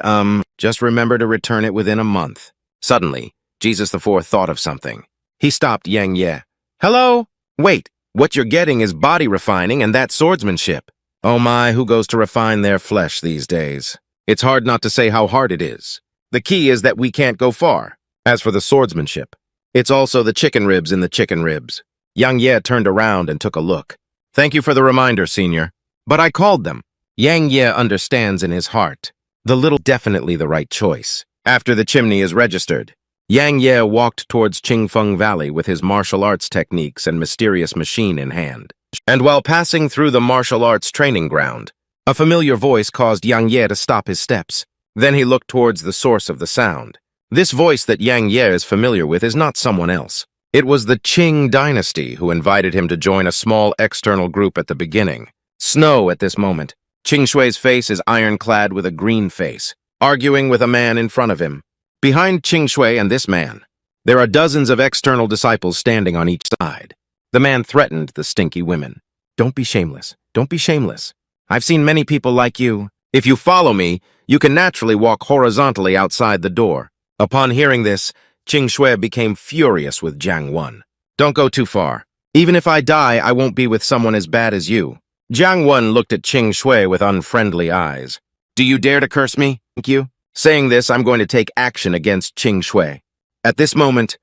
just remember to return it within a month. Suddenly, Jesus IV thought of something. He stopped Yang Ye. Hello? Wait, what you're getting is body refining and that swordsmanship. Oh my, who goes to refine their flesh these days? It's hard not to say how hard it is. The key is that we can't go far. As for the swordsmanship, it's also the chicken ribs in the chicken ribs. Yang Ye turned around and took a look. Thank you for the reminder, senior. But I called them. Yang Ye understands in his heart. The little definitely the right choice. After the chimney is registered, Yang Ye walked towards Qingfeng Valley with his martial arts techniques and mysterious machine in hand. And while passing through the martial arts training ground, a familiar voice caused Yang Ye to stop his steps. Then he looked towards the source of the sound. This voice that Yang Ye is familiar with is not someone else. It was the Qing dynasty who invited him to join a small external group at the beginning. Snow at this moment. Ching Shui's face is ironclad with a green face, arguing with a man in front of him. Behind Ching Shui and this man, there are dozens of external disciples standing on each side. The man threatened the stinky women. Don't be shameless. Don't be shameless. I've seen many people like you. If you follow me, you can naturally walk horizontally outside the door. Upon hearing this, Ching Shui became furious with Jiang Wen. Don't go too far. Even if I die, I won't be with someone as bad as you. Jiang Wen looked at Ching Shui with unfriendly eyes. Do you dare to curse me? Thank you. Saying this, I'm going to take action against Ching Shui. At this moment,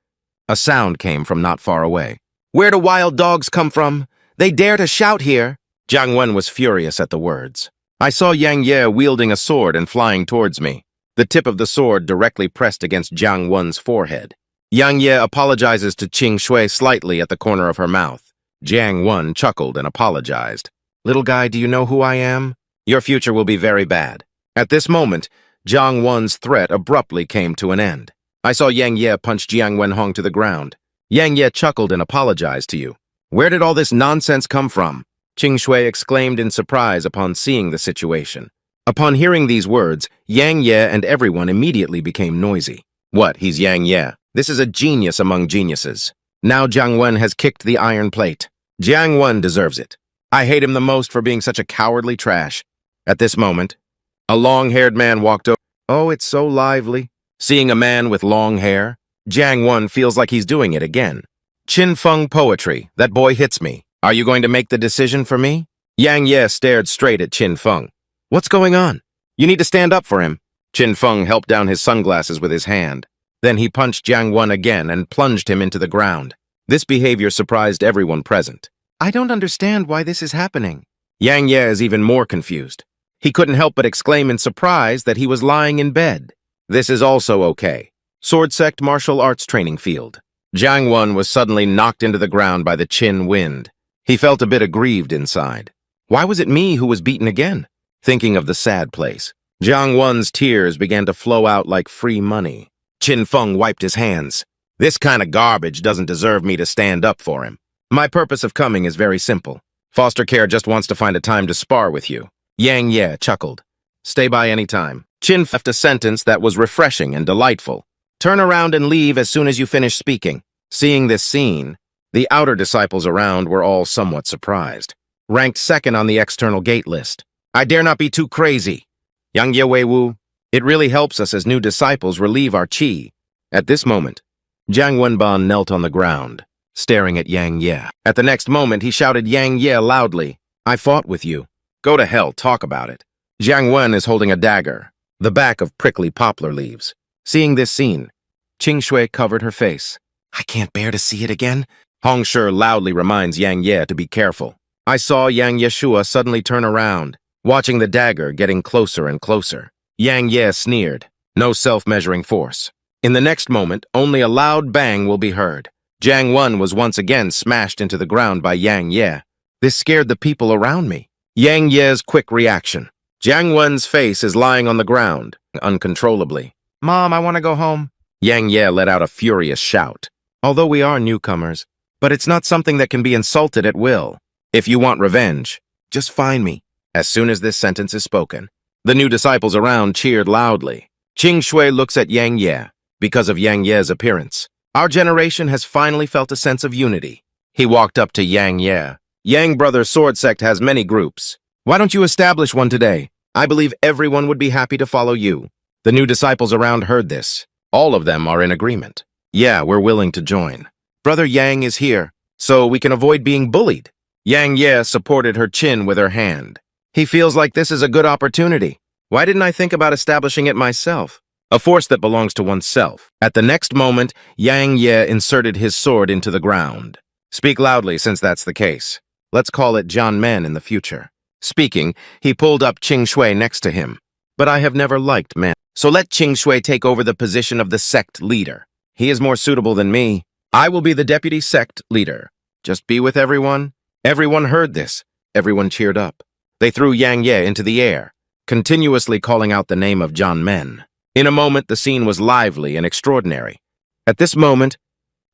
a sound came from not far away. Where do wild dogs come from? They dare to shout here. Jiang Wen was furious at the words. I saw Yang Ye wielding a sword and flying towards me. The tip of the sword directly pressed against Jiang Wen's forehead. Yang Ye apologizes to Ching Shui slightly at the corner of her mouth. Jiang Wen chuckled and apologized. Little guy, do you know who I am? Your future will be very bad. At this moment, Jiang Wen's threat abruptly came to an end. I saw Yang Ye punch Jiang Wenhong to the ground. Yang Ye chuckled and apologized to you. Where did all this nonsense come from? Ching Shui exclaimed in surprise upon seeing the situation. Upon hearing these words, Yang Ye and everyone immediately became noisy. What, he's Yang Ye. This is a genius among geniuses. Now Jiang Wen has kicked the iron plate. Jiang Wen deserves it. I hate him the most for being such a cowardly trash. At this moment, a long-haired man walked over. Oh, it's so lively. Seeing a man with long hair, Jiang Wen feels like he's doing it again. Chin Feng poetry, that boy hits me. Are you going to make the decision for me? Yang Ye stared straight at Chin Feng. What's going on? You need to stand up for him. Chin Feng helped down his sunglasses with his hand. Then he punched Jiang Wen again and plunged him into the ground. This behavior surprised everyone present. I don't understand why this is happening. Yang Ye is even more confused. He couldn't help but exclaim in surprise that he was lying in bed. This is also okay. Sword Sect Martial Arts Training Field. Jiang Wen was suddenly knocked into the ground by the Qin wind. He felt a bit aggrieved inside. Why was it me who was beaten again? Thinking of the sad place, Jiang Wen's tears began to flow out like free money. Chin Feng wiped his hands. This kind of garbage doesn't deserve me to stand up for him. My purpose of coming is very simple. Foster care just wants to find a time to spar with you. Yang Ye chuckled. Stay by any time. Chin left a sentence that was refreshing and delightful. Turn around and leave as soon as you finish speaking. Seeing this scene, the outer disciples around were all somewhat surprised. Ranked second on the external gate list. I dare not be too crazy. Yang Ye Wei Wu, it really helps us as new disciples relieve our qi. At this moment, Jiang Wenban knelt on the ground, staring at Yang Ye. At the next moment, he shouted Yang Ye loudly. I fought with you. Go to hell, talk about it. Jiang Wen is holding a dagger, the back of prickly poplar leaves. Seeing this scene, Ching Shui covered her face. I can't bear to see it again. Hong Shi loudly reminds Yang Ye to be careful. I saw Yang Yeshua suddenly turn around, watching the dagger getting closer and closer. Yang Ye sneered. No self-measuring force. In the next moment, only a loud bang will be heard. Jiang Wen was once again smashed into the ground by Yang Ye. This scared the people around me. Yang Ye's quick reaction. Jiang Wen's face is lying on the ground, uncontrollably. Mom, I want to go home. Yang Ye let out a furious shout. Although we are newcomers, but it's not something that can be insulted at will. If you want revenge, just find me. As soon as this sentence is spoken, the new disciples around cheered loudly. Ching Shui looks at Yang Ye because of Yang Ye's appearance. Our generation has finally felt a sense of unity. He walked up to Yang Ye. Yang Brothers Sword Sect has many groups. Why don't you establish one today? I believe everyone would be happy to follow you. The new disciples around heard this. All of them are in agreement. Yeah, we're willing to join. Brother Yang is here, so we can avoid being bullied. Yang Ye supported her chin with her hand. He feels like this is a good opportunity. Why didn't I think about establishing it myself? A force that belongs to oneself. At the next moment, Yang Ye inserted his sword into the ground. Speak loudly since that's the case. Let's call it John Men in the future. Speaking, he pulled up Ching Shui next to him. But I have never liked men. So let Ching Shui take over the position of the sect leader. He is more suitable than me. I will be the deputy sect leader. Just be with everyone. Everyone heard this. Everyone cheered up. They threw Yang Ye into the air, continuously calling out the name of John Men. In a moment, the scene was lively and extraordinary. At this moment,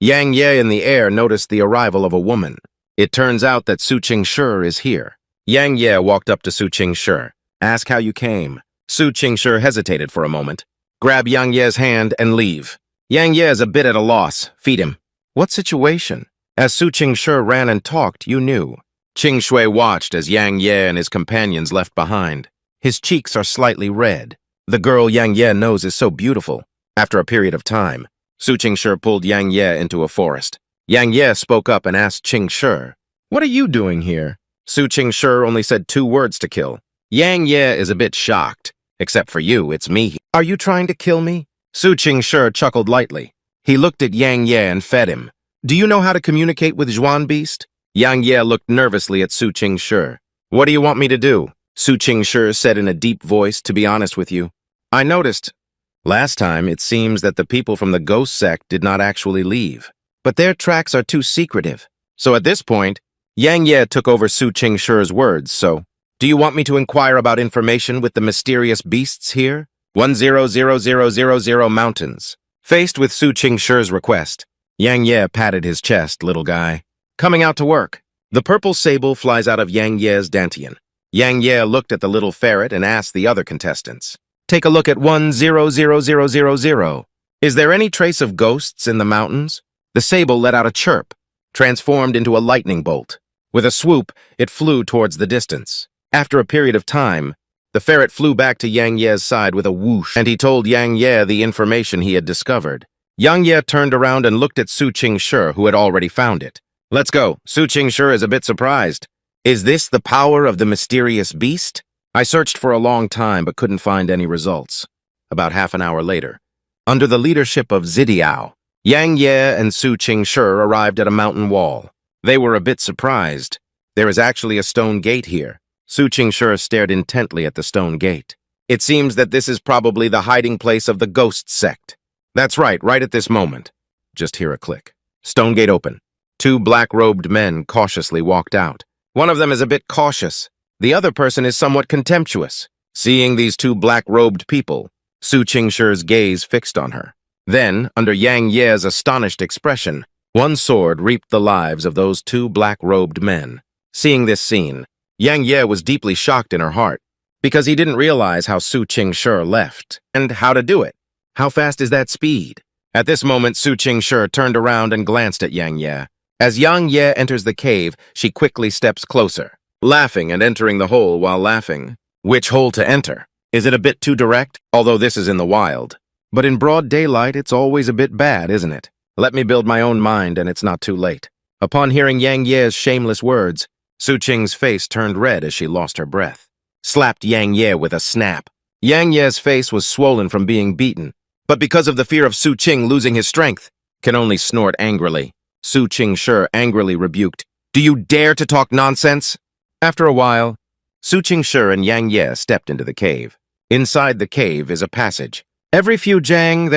Yang Ye in the air noticed the arrival of a woman. It turns out that Su Qingshi is here. Yang Ye walked up to Su Ching Shi. Ask how you came. Su Ching Shi hesitated for a moment. Grab Yang Ye's hand and leave. Yang Ye is a bit at a loss. Feed him. What situation? As Su Ching Shi ran and talked, you knew. Ching Shui watched as Yang Ye and his companions left behind. His cheeks are slightly red. The girl Yang Ye knows is so beautiful. After a period of time, Su Ching Shi pulled Yang Ye into a forest. Yang Ye spoke up and asked Ching Shi, "What are you doing here?" Su Ching Shi only said 2 words to kill. Yang Ye is a bit shocked. Except for you, it's me. Are you trying to kill me? Su Ching Shi chuckled lightly. He looked at Yang Ye and fed him. Do you know how to communicate with Zhuan Beast? Yang Ye looked nervously at Su Ching Shi. What do you want me to do? Su Ching Shi said in a deep voice, to be honest with you. I noticed. Last time, it seems that the people from the ghost sect did not actually leave. But their tracks are too secretive. So at this point, Yang Ye took over Su Ching Shi's words, so, do you want me to inquire about information with the mysterious beasts here? 100000 mountains. Faced with Su Ching Shi's request, Yang Ye patted his chest, little guy. Coming out to work. The purple sable flies out of Yang Ye's dantian. Yang Ye looked at the little ferret and asked the other contestants. Take a look at 100000. Is there any trace of ghosts in the mountains? The sable let out a chirp, transformed into a lightning bolt. With a swoop, it flew towards the distance. After a period of time, the ferret flew back to Yang Ye's side with a whoosh, and he told Yang Ye the information he had discovered. Yang Ye turned around and looked at Su Ching Shi, who had already found it. Let's go. Su Ching Shi is a bit surprised. Is this the power of the mysterious beast? I searched for a long time but couldn't find any results. About half an hour later, under the leadership of Zidiao, Yang Ye and Su Ching Shi arrived at a mountain wall. They were a bit surprised. There is actually a stone gate here. Su Ching Shi stared intently at the stone gate. It seems that this is probably the hiding place of the ghost sect. That's right at this moment. Just hear a click. Stone gate open. 2 black-robed men cautiously walked out. One of them is a bit cautious. The other person is somewhat contemptuous. Seeing these 2 black-robed people, Su Ching Shi's gaze fixed on her. Then, under Yang Ye's astonished expression, one sword reaped the lives of those 2 black-robed men. Seeing this scene, Yang Ye was deeply shocked in her heart, because he didn't realize how Su Ching Shi left, and how to do it. How fast is that speed? At this moment, Su Ching Shi turned around and glanced at Yang Ye. As Yang Ye enters the cave, she quickly steps closer, laughing and entering the hole while laughing. Which hole to enter? Is it a bit too direct? Although this is in the wild. But in broad daylight, it's always a bit bad, isn't it? Let me build my own mind, and it's not too late. Upon hearing Yang Ye's shameless words, Su Ching's face turned red as she lost her breath. Slapped Yang Ye with a snap. Yang Ye's face was swollen from being beaten, but because of the fear of Su Ching losing his strength, can only snort angrily. Su Ching Shi angrily rebuked, Do you dare to talk nonsense? After a while, Su Ching Shi and Yang Ye stepped into the cave. Inside the cave is a passage. Every few jang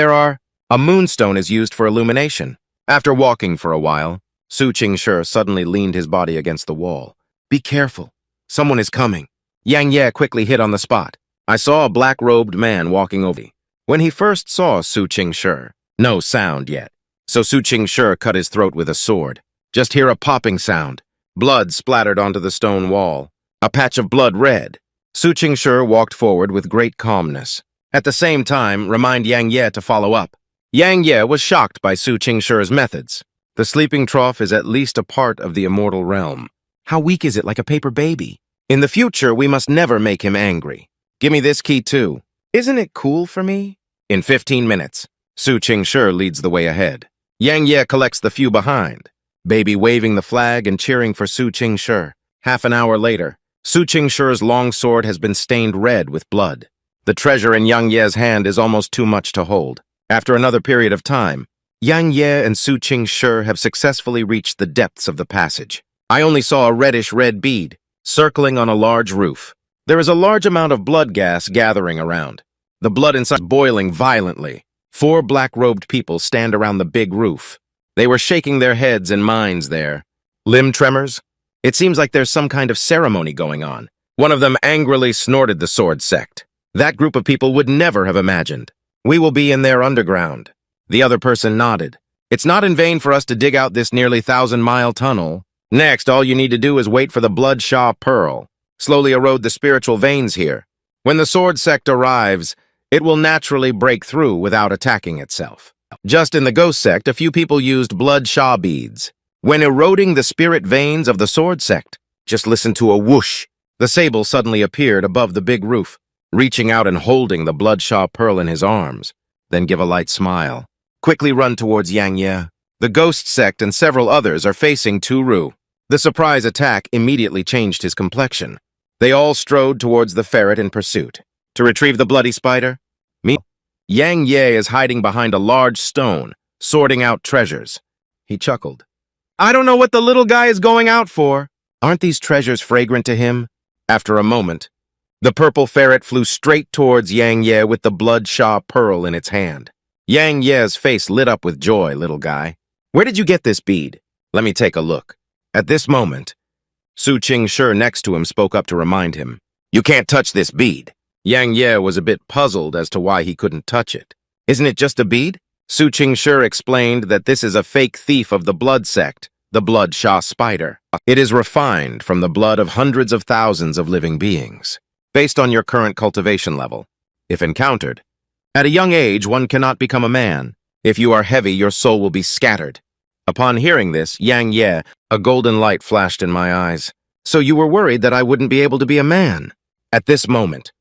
a moonstone is used for illumination. After walking for a while, Su Ching Shi suddenly leaned his body against the wall. Be careful. Someone is coming. Yang Ye quickly hit on the spot. I saw a black-robed man walking over. When he first saw Su Ching Shi, no sound yet. So Su Ching Shi cut his throat with a sword. Just hear a popping sound. Blood splattered onto the stone wall. A patch of blood red. Su Ching Shi walked forward with great calmness. At the same time, remind Yang Ye to follow up. Yang Ye was shocked by Su Ching Shi's methods. The sleeping trough is at least a part of the immortal realm. How weak is it, like a paper baby? In the future, we must never make him angry. Give me this key too. Isn't it cool for me? In 15 minutes, Su Ching Shi leads the way ahead. Yang Ye collects the few behind, baby waving the flag and cheering for Su Ching Shi. Half an hour later, Su Ching Shi's long sword has been stained red with blood. The treasure in Yang Ye's hand is almost too much to hold. After another period of time, Yang Ye and Su Ching Shi have successfully reached the depths of the passage. I only saw a reddish-red bead, circling on a large roof. There is a large amount of blood gas gathering around. The blood inside is boiling violently. 4 black-robed people stand around the big roof. They were shaking their heads and minds there. Limb tremors? It seems like there's some kind of ceremony going on. One of them angrily snorted the sword sect. That group of people would never have imagined. We will be in their underground. The other person nodded. It's not in vain for us to dig out this nearly 1,000-mile tunnel. Next, all you need to do is wait for the Blood Shaw Pearl. slowly erode the spiritual veins here. When the sword sect arrives, it will naturally break through without attacking itself. Just in the ghost sect, a few people used blood Sha beads. When eroding the spirit veins of the sword sect, just listen to a whoosh. The sable suddenly appeared above the big roof, reaching out and holding the blood Sha pearl in his arms. Then give a light smile. Quickly run towards Yang Ye. The ghost sect and several others are facing Turu. The surprise attack immediately changed his complexion. They all strode towards the ferret in pursuit. To retrieve the bloody spider? Yang Ye is hiding behind a large stone, sorting out treasures. He chuckled. I don't know what the little guy is going out for. Aren't these treasures fragrant to him? After a moment, the purple ferret flew straight towards Yang Ye with the blood Sha pearl in its hand. Yang Ye's face lit up with joy, little guy. Where did you get this bead? Let me take a look. At this moment, Su Ching Shi next to him spoke up to remind him. You can't touch this bead. Yang Ye was a bit puzzled as to why he couldn't touch it. Isn't it just a bead? Su Ching Shi explained that this is a fake thief of the blood sect, the blood Sha spider. It is refined from the blood of hundreds of thousands of living beings, based on your current cultivation level. If encountered, at a young age, one cannot become a man. If you are heavy, your soul will be scattered. Upon hearing this, Yang Ye, a golden light flashed in my eyes. So you were worried that I wouldn't be able to be a man. At this moment,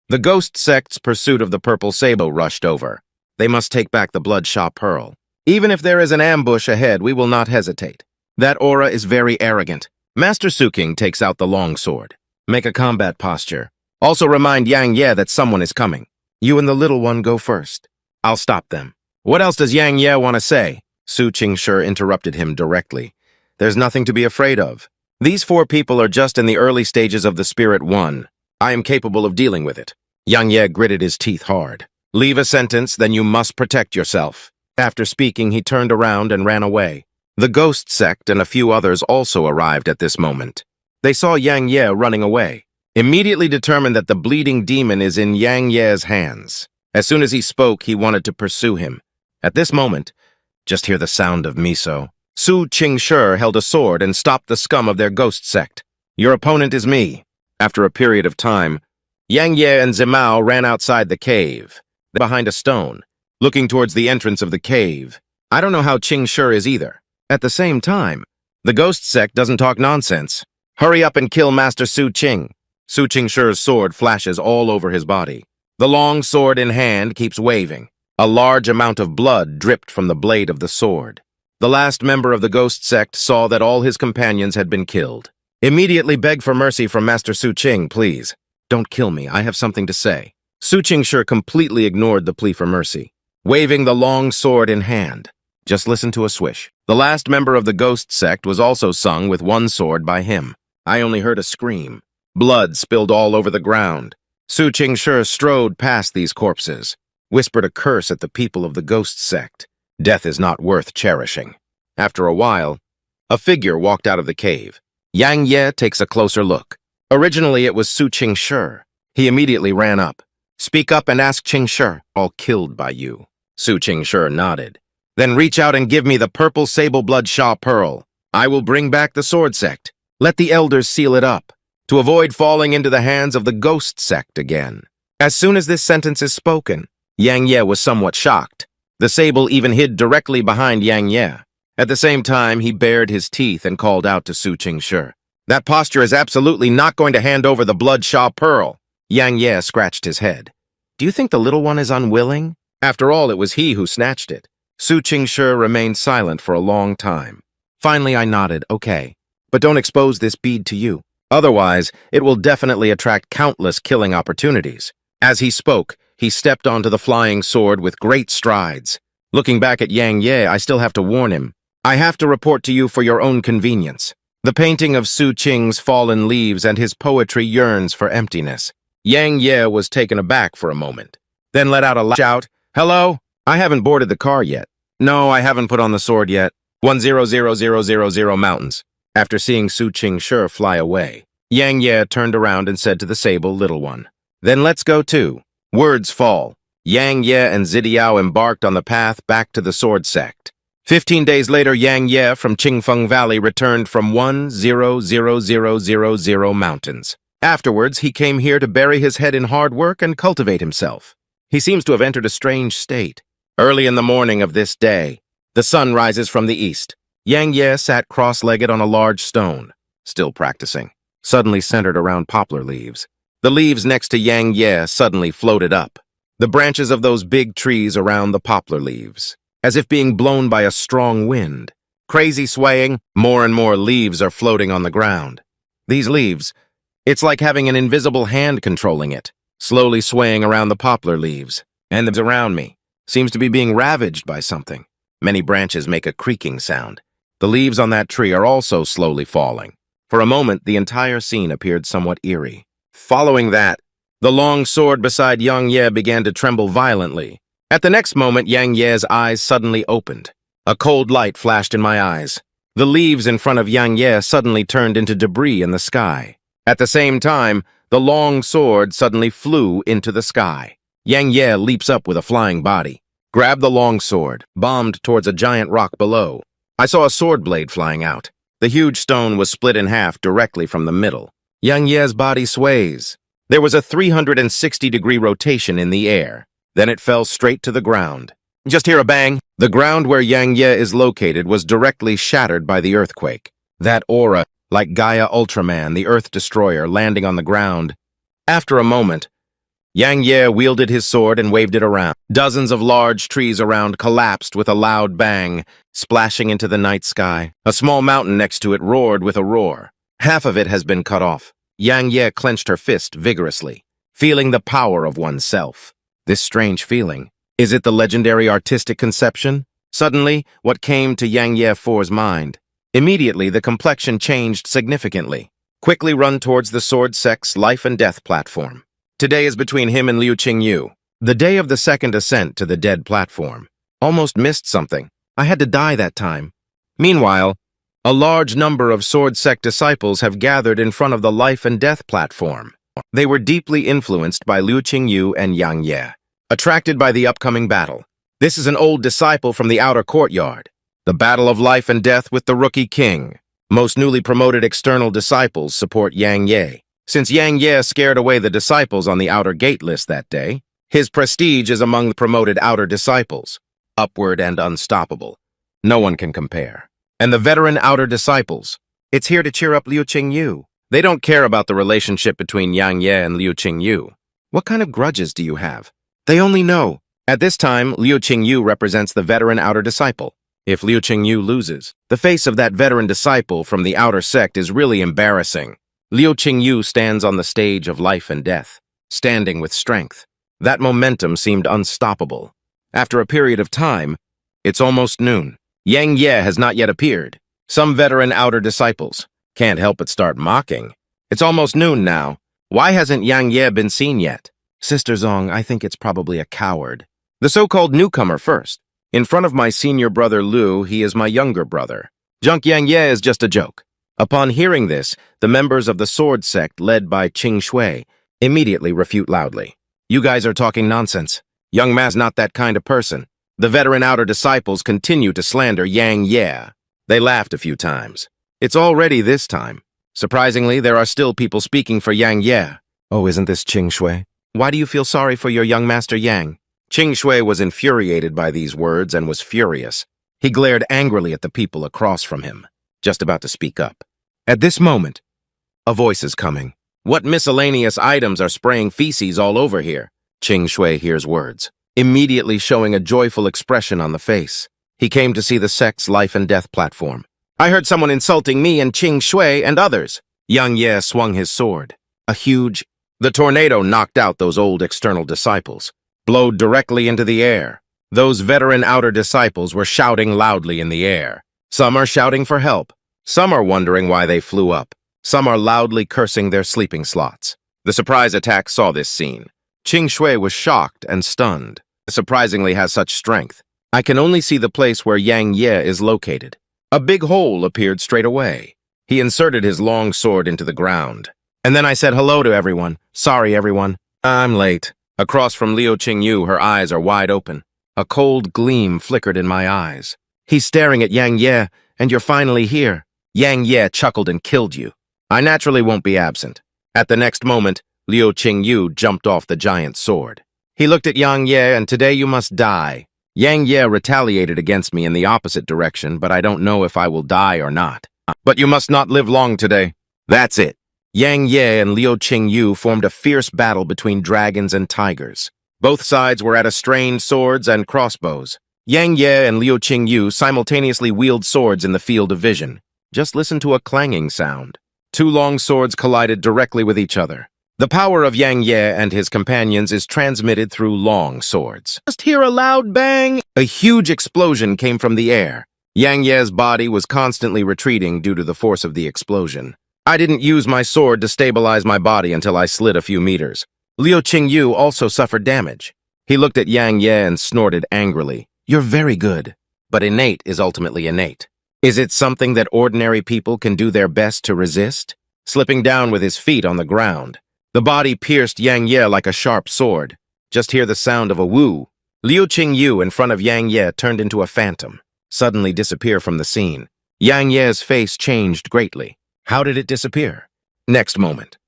the ghost sect's pursuit of the purple sabo rushed over. They must take back the blood Sha pearl. Even if there is an ambush ahead, we will not hesitate. That aura is very arrogant. Master Suking takes out the long sword. Make a combat posture. Also remind Yang Ye that someone is coming. You and the little one go first. I'll stop them. What else does Yang Ye want to say? Su Ching Shi interrupted him directly. There's nothing to be afraid of. These 4 people are just in the early stages of the Spirit One. I am capable of dealing with it. Yang Ye gritted his teeth hard. Leave a sentence, then you must protect yourself. After speaking, he turned around and ran away. The ghost sect and a few others also arrived at this moment. They saw Yang Ye running away, immediately determined that the bleeding demon is in Yang Ye's hands. As soon as he spoke, he wanted to pursue him. At this moment, just hear the sound of miso. Su Ching Shi held a sword and stopped the scum of their ghost sect. Your opponent is me. After a period of time, Yang Ye and Zimao ran outside the cave, behind a stone, looking towards the entrance of the cave. I don't know how Ching Shi is either. At the same time, the ghost sect doesn't talk nonsense. Hurry up and kill Master Su Ching. Su Ching Shi's sword flashes all over his body. The long sword in hand keeps waving. A large amount of blood dripped from the blade of the sword. The last member of the ghost sect saw that all his companions had been killed. Immediately beg for mercy from Master Su Ching, please. Don't kill me, I have something to say. Su Ching Shi completely ignored the plea for mercy, waving the long sword in hand. Just listen to a swish. The last member of the ghost sect was also sung with one sword by him. I only heard a scream. Blood spilled all over the ground. Su Ching Shi strode past these corpses, whispered a curse at the people of the ghost sect. Death is not worth cherishing. After a while, a figure walked out of the cave. Yang Ye takes a closer look. Originally, it was Su Ching Shi. He immediately ran up. Speak up and ask Ching Shi, all killed by you. Su Ching Shi nodded. Then reach out and give me the purple sable blood Sha pearl. I will bring back the sword sect. Let the elders seal it up, to avoid falling into the hands of the ghost sect again. As soon as this sentence is spoken, Yang Ye was somewhat shocked. The sable even hid directly behind Yang Ye. At the same time, he bared his teeth and called out to Su Ching Shi. That posture is absolutely not going to hand over the blood Sha pearl. Yang Ye scratched his head. Do you think the little one is unwilling? After all, it was he who snatched it. Su Ching Shi remained silent for a long time. Finally, I nodded, okay, but don't expose this bead to you. Otherwise, it will definitely attract countless killing opportunities. As he spoke, he stepped onto the flying sword with great strides. Looking back at Yang Ye, I still have to warn him. I have to report to you for your own convenience. The painting of Su Ching's fallen leaves and his poetry yearns for emptiness. Yang Ye was taken aback for a moment, then let out a loud shout. Hello? I haven't boarded the car yet. No, I haven't put on the sword yet. 100000 mountains. After seeing Su Ching Shi fly away, Yang Ye turned around and said to the sable little one, Then let's go too. Words fall. Yang Ye and Zidiao embarked on the path back to the sword sect. 15 days later, Yang Ye from Qingfeng Valley returned from 100000 mountains. Afterwards, he came here to bury his head in hard work and cultivate himself. He seems to have entered a strange state. Early in the morning of this day, the sun rises from the east. Yang Ye sat cross-legged on a large stone, still practicing, suddenly centered around poplar leaves. The leaves next to Yang Ye suddenly floated up, the branches of those big trees around the poplar leaves, as if being blown by a strong wind. Crazy swaying, more and more leaves are floating on the ground. These leaves, it's like having an invisible hand controlling it, slowly swaying around the poplar leaves, and the around me seems to be being ravaged by something. Many branches make a creaking sound. The leaves on that tree are also slowly falling. For a moment, the entire scene appeared somewhat eerie. Following that, the long sword beside Yang Ye began to tremble violently. At the next moment, Yang Ye's eyes suddenly opened. A cold light flashed in my eyes. The leaves in front of Yang Ye suddenly turned into debris in the sky. At the same time, the long sword suddenly flew into the sky. Yang Ye leaps up with a flying body, grabbed the long sword, bombed towards a giant rock below. I saw a sword blade flying out. The huge stone was split in half directly from the middle. Yang Ye's body sways. There was a 360-degree rotation in the air. Then it fell straight to the ground. Just hear a bang. The ground where Yang Ye is located was directly shattered by the earthquake. That aura, like Gaia Ultraman, the Earth Destroyer, landing on the ground. After a moment, Yang Ye wielded his sword and waved it around. Dozens of large trees around collapsed with a loud bang, splashing into the night sky. A small mountain next to it roared with a roar. Half of it has been cut off. Yang Ye clenched her fist vigorously, feeling the power of oneself. This strange feeling. Is it the legendary artistic conception? Suddenly, what came to Yang Ye Four's mind? Immediately, the complexion changed significantly. Quickly run towards the sword sect's life and death platform. Today is between him and Leo Ching, the day of the second ascent to the dead platform. Almost missed something. I had to die that time. Meanwhile, a large number of sword sect disciples have gathered in front of the life and death platform. They were deeply influenced by Leo Ching and Yang Ye, attracted by the upcoming battle. This is an old disciple from the outer courtyard. The battle of life and death with the rookie king. Most newly promoted external disciples support Yang Ye. Since Yang Ye scared away the disciples on the outer gate list that day, his prestige is among the promoted outer disciples. Upward and unstoppable. No one can compare. And the veteran outer disciples, it's here to cheer up Leo Ching. They don't care about the relationship between Yang Ye and Leo Ching. What kind of grudges do you have? They only know. At this time, Leo Ching represents the veteran outer disciple. If Leo Ching loses, the face of that veteran disciple from the outer sect is really embarrassing. Leo Ching stands on the stage of life and death, standing with strength. That momentum seemed unstoppable. After a period of time, it's almost noon. Yang Ye has not yet appeared. Some veteran outer disciples can't help but start mocking. It's almost noon now. Why hasn't Yang Ye been seen yet? Sister Zong, I think it's probably a coward. The so-called newcomer first. In front of my senior brother Lu, he is my younger brother. Junk Yang Ye is just a joke. Upon hearing this, the members of the sword sect, led by Qing Shui, immediately refute loudly. You guys are talking nonsense. Young Ma's not that kind of person. The veteran outer disciples continue to slander Yang Ye. They laughed a few times. It's already this time. Surprisingly, there are still people speaking for Yang Ye. Oh, isn't this Qing Shui? Why do you feel sorry for your young master Yang? Qing Shui was infuriated by these words and was furious. He glared angrily at the people across from him, just about to speak up. At this moment, a voice is coming. What miscellaneous items are spraying feces all over here? Qing Shui hears words, immediately showing a joyful expression on the face. He came to see the sect's life and death platform. I heard someone insulting me and Qing Shui and others. Yang Ye swung his sword. The tornado knocked out those old external disciples, blowed directly into the air. Those veteran outer disciples were shouting loudly in the air. Some are shouting for help. Some are wondering why they flew up. Some are loudly cursing their sleeping slots. The surprise attack saw this scene. Qing Shui was shocked and stunned. It surprisingly has such strength. I can only see the place where Yang Ye is located. A big hole appeared straight away. He inserted his long sword into the ground. And then I said hello to everyone. Sorry, everyone. I'm late. Across from Leo Ching, her eyes are wide open. A cold gleam flickered in my eyes. He's staring at Yang Ye, and you're finally here. Yang Ye chuckled and killed you. I naturally won't be absent. At the next moment, Leo Ching jumped off the giant sword. He looked at Yang Ye, and today you must die. Yang Ye retaliated against me in the opposite direction, but I don't know if I will die or not. But you must not live long today. That's it. Yang Ye and Leo Ching formed a fierce battle between dragons and tigers. Both sides were at a strained swords and crossbows. Yang Ye and Leo Ching simultaneously wield swords in the field of vision. Just listen to a clanging sound. Two long swords collided directly with each other. The power of Yang Ye and his companions is transmitted through long swords. Just hear a loud bang! A huge explosion came from the air. Yang Ye's body was constantly retreating due to the force of the explosion. I didn't use my sword to stabilize my body until I slid a few meters. Leo Ching also suffered damage. He looked at Yang Ye and snorted angrily. You're very good, but innate is ultimately innate. Is it something that ordinary people can do their best to resist? Slipping down with his feet on the ground, the body pierced Yang Ye like a sharp sword. Just hear the sound of a woo. Leo Ching in front of Yang Ye turned into a phantom, suddenly disappear from the scene. Yang Ye's face changed greatly. How did it disappear? Next moment,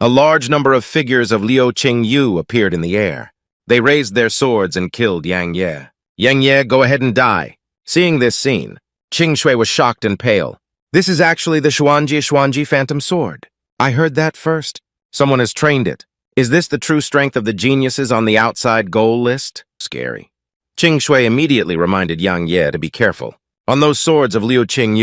a large number of figures of Leo Ching appeared in the air. They raised their swords and killed Yang Ye. Yang Ye, go ahead and die. Seeing this scene, Qing Shui was shocked and pale. This is actually the Xuanji Phantom Sword. I heard that first. Someone has trained it. Is this the true strength of the geniuses on the outside goal list? Scary. Qing Shui immediately reminded Yang Ye to be careful. On those swords of Leo Ching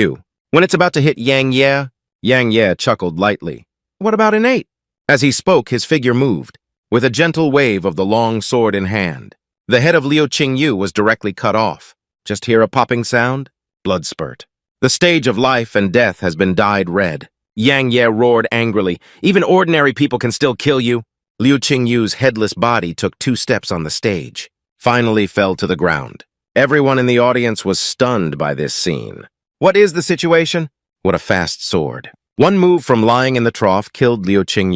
when it's about to hit Yang Ye chuckled lightly. What about innate? As he spoke, his figure moved, with a gentle wave of the long sword in hand. The head of Leo Ching was directly cut off. Just hear a popping sound? Blood spurt. The stage of life and death has been dyed red. Yang Ye roared angrily. Even ordinary people can still kill you. Leo Ching headless body took 2 steps on the stage, finally fell to the ground. Everyone in the audience was stunned by this scene. What is the situation? What a fast sword. One move from lying in the trough killed Leo Ching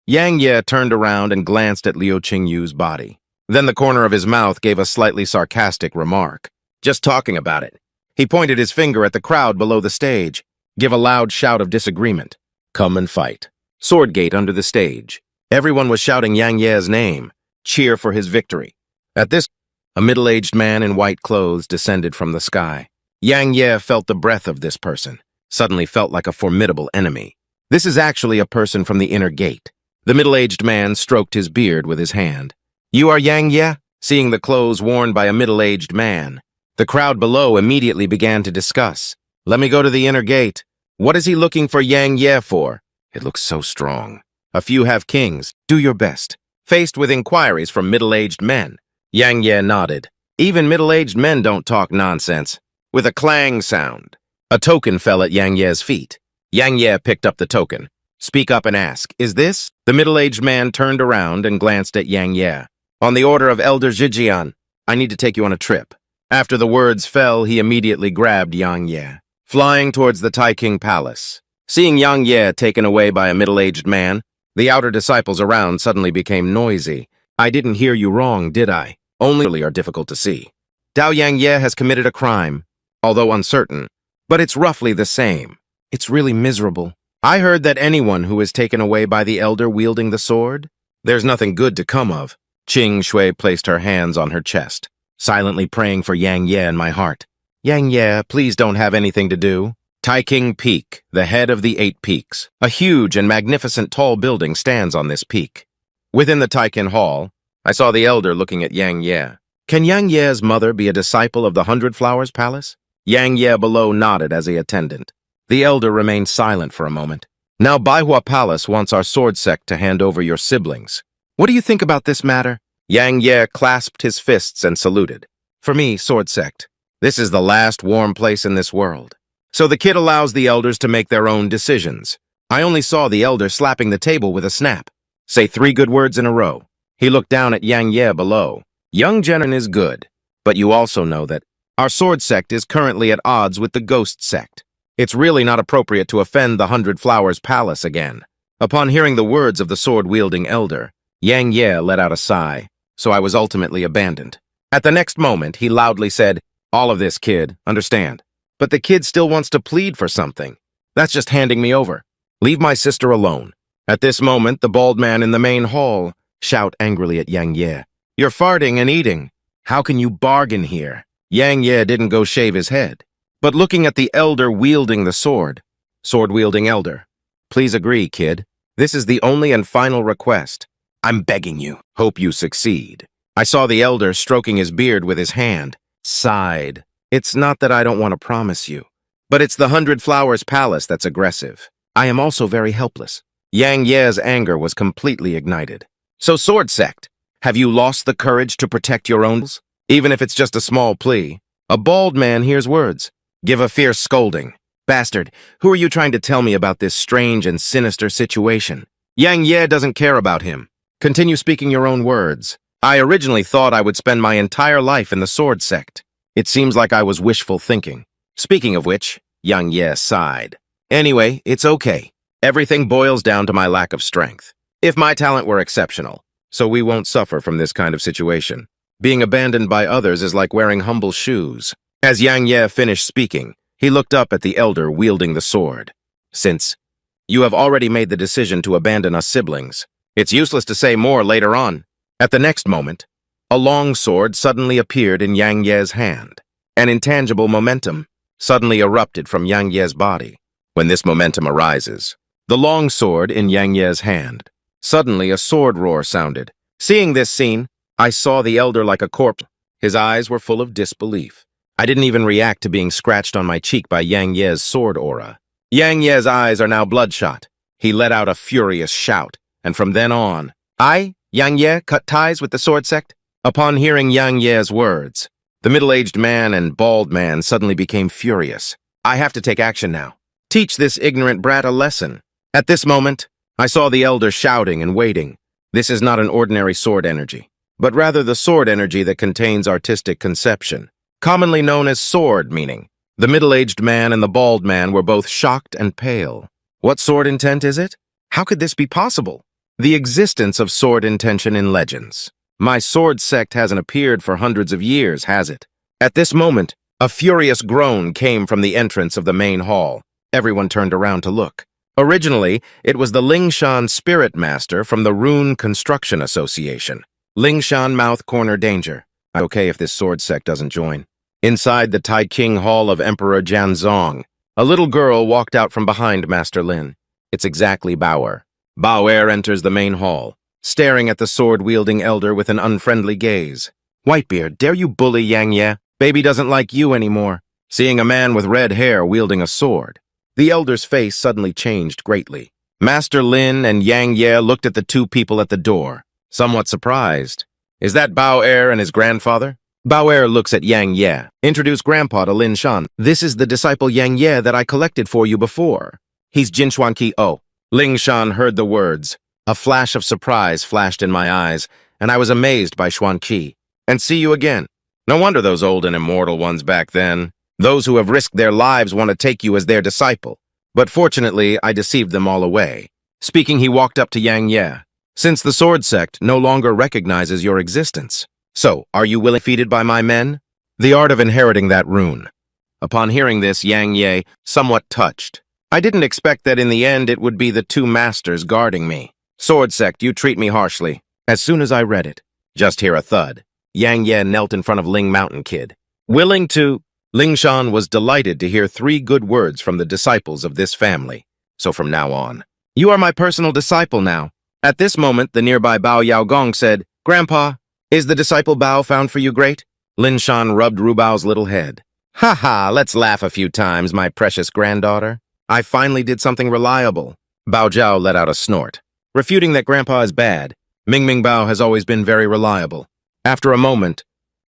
Yang Ye turned around and glanced at Leo Ching body. Then the corner of his mouth gave a slightly sarcastic remark. Just talking about it. He pointed his finger at the crowd below the stage. Give a loud shout of disagreement. Come and fight. Swordgate under the stage. Everyone was shouting Yang Ye's name. Cheer for his victory. At this, a middle-aged man in white clothes descended from the sky. Yang Ye felt the breath of this person. Suddenly felt like a formidable enemy. This is actually a person from the inner gate. The middle-aged man stroked his beard with his hand. You are Yang Ye? Seeing the clothes worn by a middle-aged man. The crowd below immediately began to discuss. Let me go to the inner gate. What is he looking for Yang Ye for? It looks so strong. A few have kings. Do your best. Faced with inquiries from middle-aged men, Yang Ye nodded. Even middle-aged men don't talk nonsense. With a clang sound, a token fell at Yang Ye's feet. Yang Ye picked up the token. Speak up and ask, is this? The middle-aged man turned around and glanced at Yang Ye. On the order of Elder Zhijian, I need to take you on a trip. After the words fell, he immediately grabbed Yang Ye, flying towards the Tai King Palace. Seeing Yang Ye taken away by a middle-aged man, the outer disciples around suddenly became noisy. I didn't hear you wrong, did I? Only are difficult to see. Dao Yang Ye has committed a crime, although uncertain, but it's roughly the same. It's really miserable. I heard that anyone who is taken away by the elder wielding the sword, there's nothing good to come of. Qing Shui placed her hands on her chest, silently praying for Yang Ye in my heart. Yang Ye, please don't have anything to do. Tai King Peak, the head of the 8 peaks. A huge and magnificent tall building stands on this peak. Within the Tai King Hall, I saw the elder looking at Yang Ye. Can Yang Ye's mother be a disciple of the 100 Flowers Palace? Yang Ye below nodded as a attendant. The elder remained silent for a moment. Now Baihua Palace wants our sword sect to hand over your siblings. What do you think about this matter? Yang Ye clasped his fists and saluted. For me, sword sect, this is the last warm place in this world. So the kid allows the elders to make their own decisions. I only saw the elder slapping the table with a snap. Say 3 good words in a row. He looked down at Yang Ye below. Young Jenin is good, but you also know that our sword sect is currently at odds with the ghost sect. It's really not appropriate to offend the 100 Flowers Palace again. Upon hearing the words of the sword-wielding elder, Yang Ye let out a sigh, so I was ultimately abandoned. At the next moment, he loudly said, all of this, kid, understand. But the kid still wants to plead for something. That's just handing me over. Leave my sister alone. At this moment, the bald man in the main hall shout angrily at Yang Ye. You're farting and eating. How can you bargain here? Yang Ye didn't go shave his head. But looking at the elder wielding the sword-wielding elder. Please agree, kid. This is the only and final request. I'm begging you. Hope you succeed. I saw the elder stroking his beard with his hand. Sighed. It's not that I don't want to promise you, but it's the 100 Flowers Palace that's aggressive. I am also very helpless. Yang Ye's anger was completely ignited. So, Sword Sect, have you lost the courage to protect your own? Even if it's just a small plea. A bald man hears words. Give a fierce scolding. Bastard, who are you trying to tell me about this strange and sinister situation? Yang Ye doesn't care about him. Continue speaking your own words. I originally thought I would spend my entire life in the Sword Sect. It seems like I was wishful thinking. Speaking of which, Yang Ye sighed. Anyway, it's okay. Everything boils down to my lack of strength. If my talent were exceptional, so we won't suffer from this kind of situation. Being abandoned by others is like wearing humble shoes. As Yang Ye finished speaking, he looked up at the elder wielding the sword. Since you have already made the decision to abandon us siblings, it's useless to say more later on. At the next moment, a long sword suddenly appeared in Yang Ye's hand. An intangible momentum suddenly erupted from Yang Ye's body. When this momentum arises, the long sword in Yang Ye's hand, suddenly a sword roar sounded. Seeing this scene, I saw the elder like a corpse. His eyes were full of disbelief. I didn't even react to being scratched on my cheek by Yang Ye's sword aura. Yang Ye's eyes are now bloodshot. He let out a furious shout, and from then on, Yang Ye, cut ties with the Sword Sect? Upon hearing Yang Ye's words, the middle-aged man and bald man suddenly became furious. I have to take action now. Teach this ignorant brat a lesson. At this moment, I saw the elder shouting and waiting. This is not an ordinary sword energy, but rather the sword energy that contains artistic conception, commonly known as sword meaning. The middle-aged man and the bald man were both shocked and pale. What sword intent is it? How could this be possible? The existence of sword intention in legends. My sword sect hasn't appeared for hundreds of years, has it? At this moment, a furious groan came from the entrance of the main hall. Everyone turned around to look. Originally, it was the Lingshan Spirit Master from the Rune Construction Association. Lingshan Mouth Corner Danger. Okay if this sword sect doesn't join. Inside the Tai King Hall of Emperor Janzong, a little girl walked out from behind Master Lin. It's exactly Bauer. Bauer enters the main hall, staring at the sword-wielding elder with an unfriendly gaze. Whitebeard, dare you bully Yang Ye? Baby doesn't like you anymore. Seeing a man with red hair wielding a sword, the elder's face suddenly changed greatly. Master Lin and Yang Ye looked at the two people at the door, somewhat surprised. Is that Bauer and his grandfather? Bauer looks at Yang Ye. Introduce Grandpa to Lin Shan. This is the disciple Yang Ye that I collected for you before. He's Jinshuan Qi O. Ling Shan heard the words. A flash of surprise flashed in my eyes, and I was amazed by Xuan Qi. And see you again. No wonder those old and immortal ones back then. Those who have risked their lives want to take you as their disciple. But fortunately, I deceived them all away. Speaking, he walked up to Yang Ye. Since the Sword Sect no longer recognizes your existence. So, are you willing to be defeated by my men? The art of inheriting that rune. Upon hearing this, Yang Ye, somewhat touched. I didn't expect that in the end it would be the two masters guarding me. Sword Sect, you treat me harshly. As soon as I read it, just hear a thud. Yang Ye knelt in front of Ling Mountain Kid. Willing to... Ling Shan was delighted to hear 3 good words from the disciples of this family. So from now on, you are my personal disciple now. At this moment, the nearby Bao Yaogong said, Grandpa, is the disciple Bao found for you great? Lin Shan rubbed Ru Bao's little head. Ha ha, let's laugh a few times, my precious granddaughter. I finally did something reliable. Bao Zhao let out a snort, refuting that Grandpa is bad. Ming Ming Bao has always been very reliable. After a moment,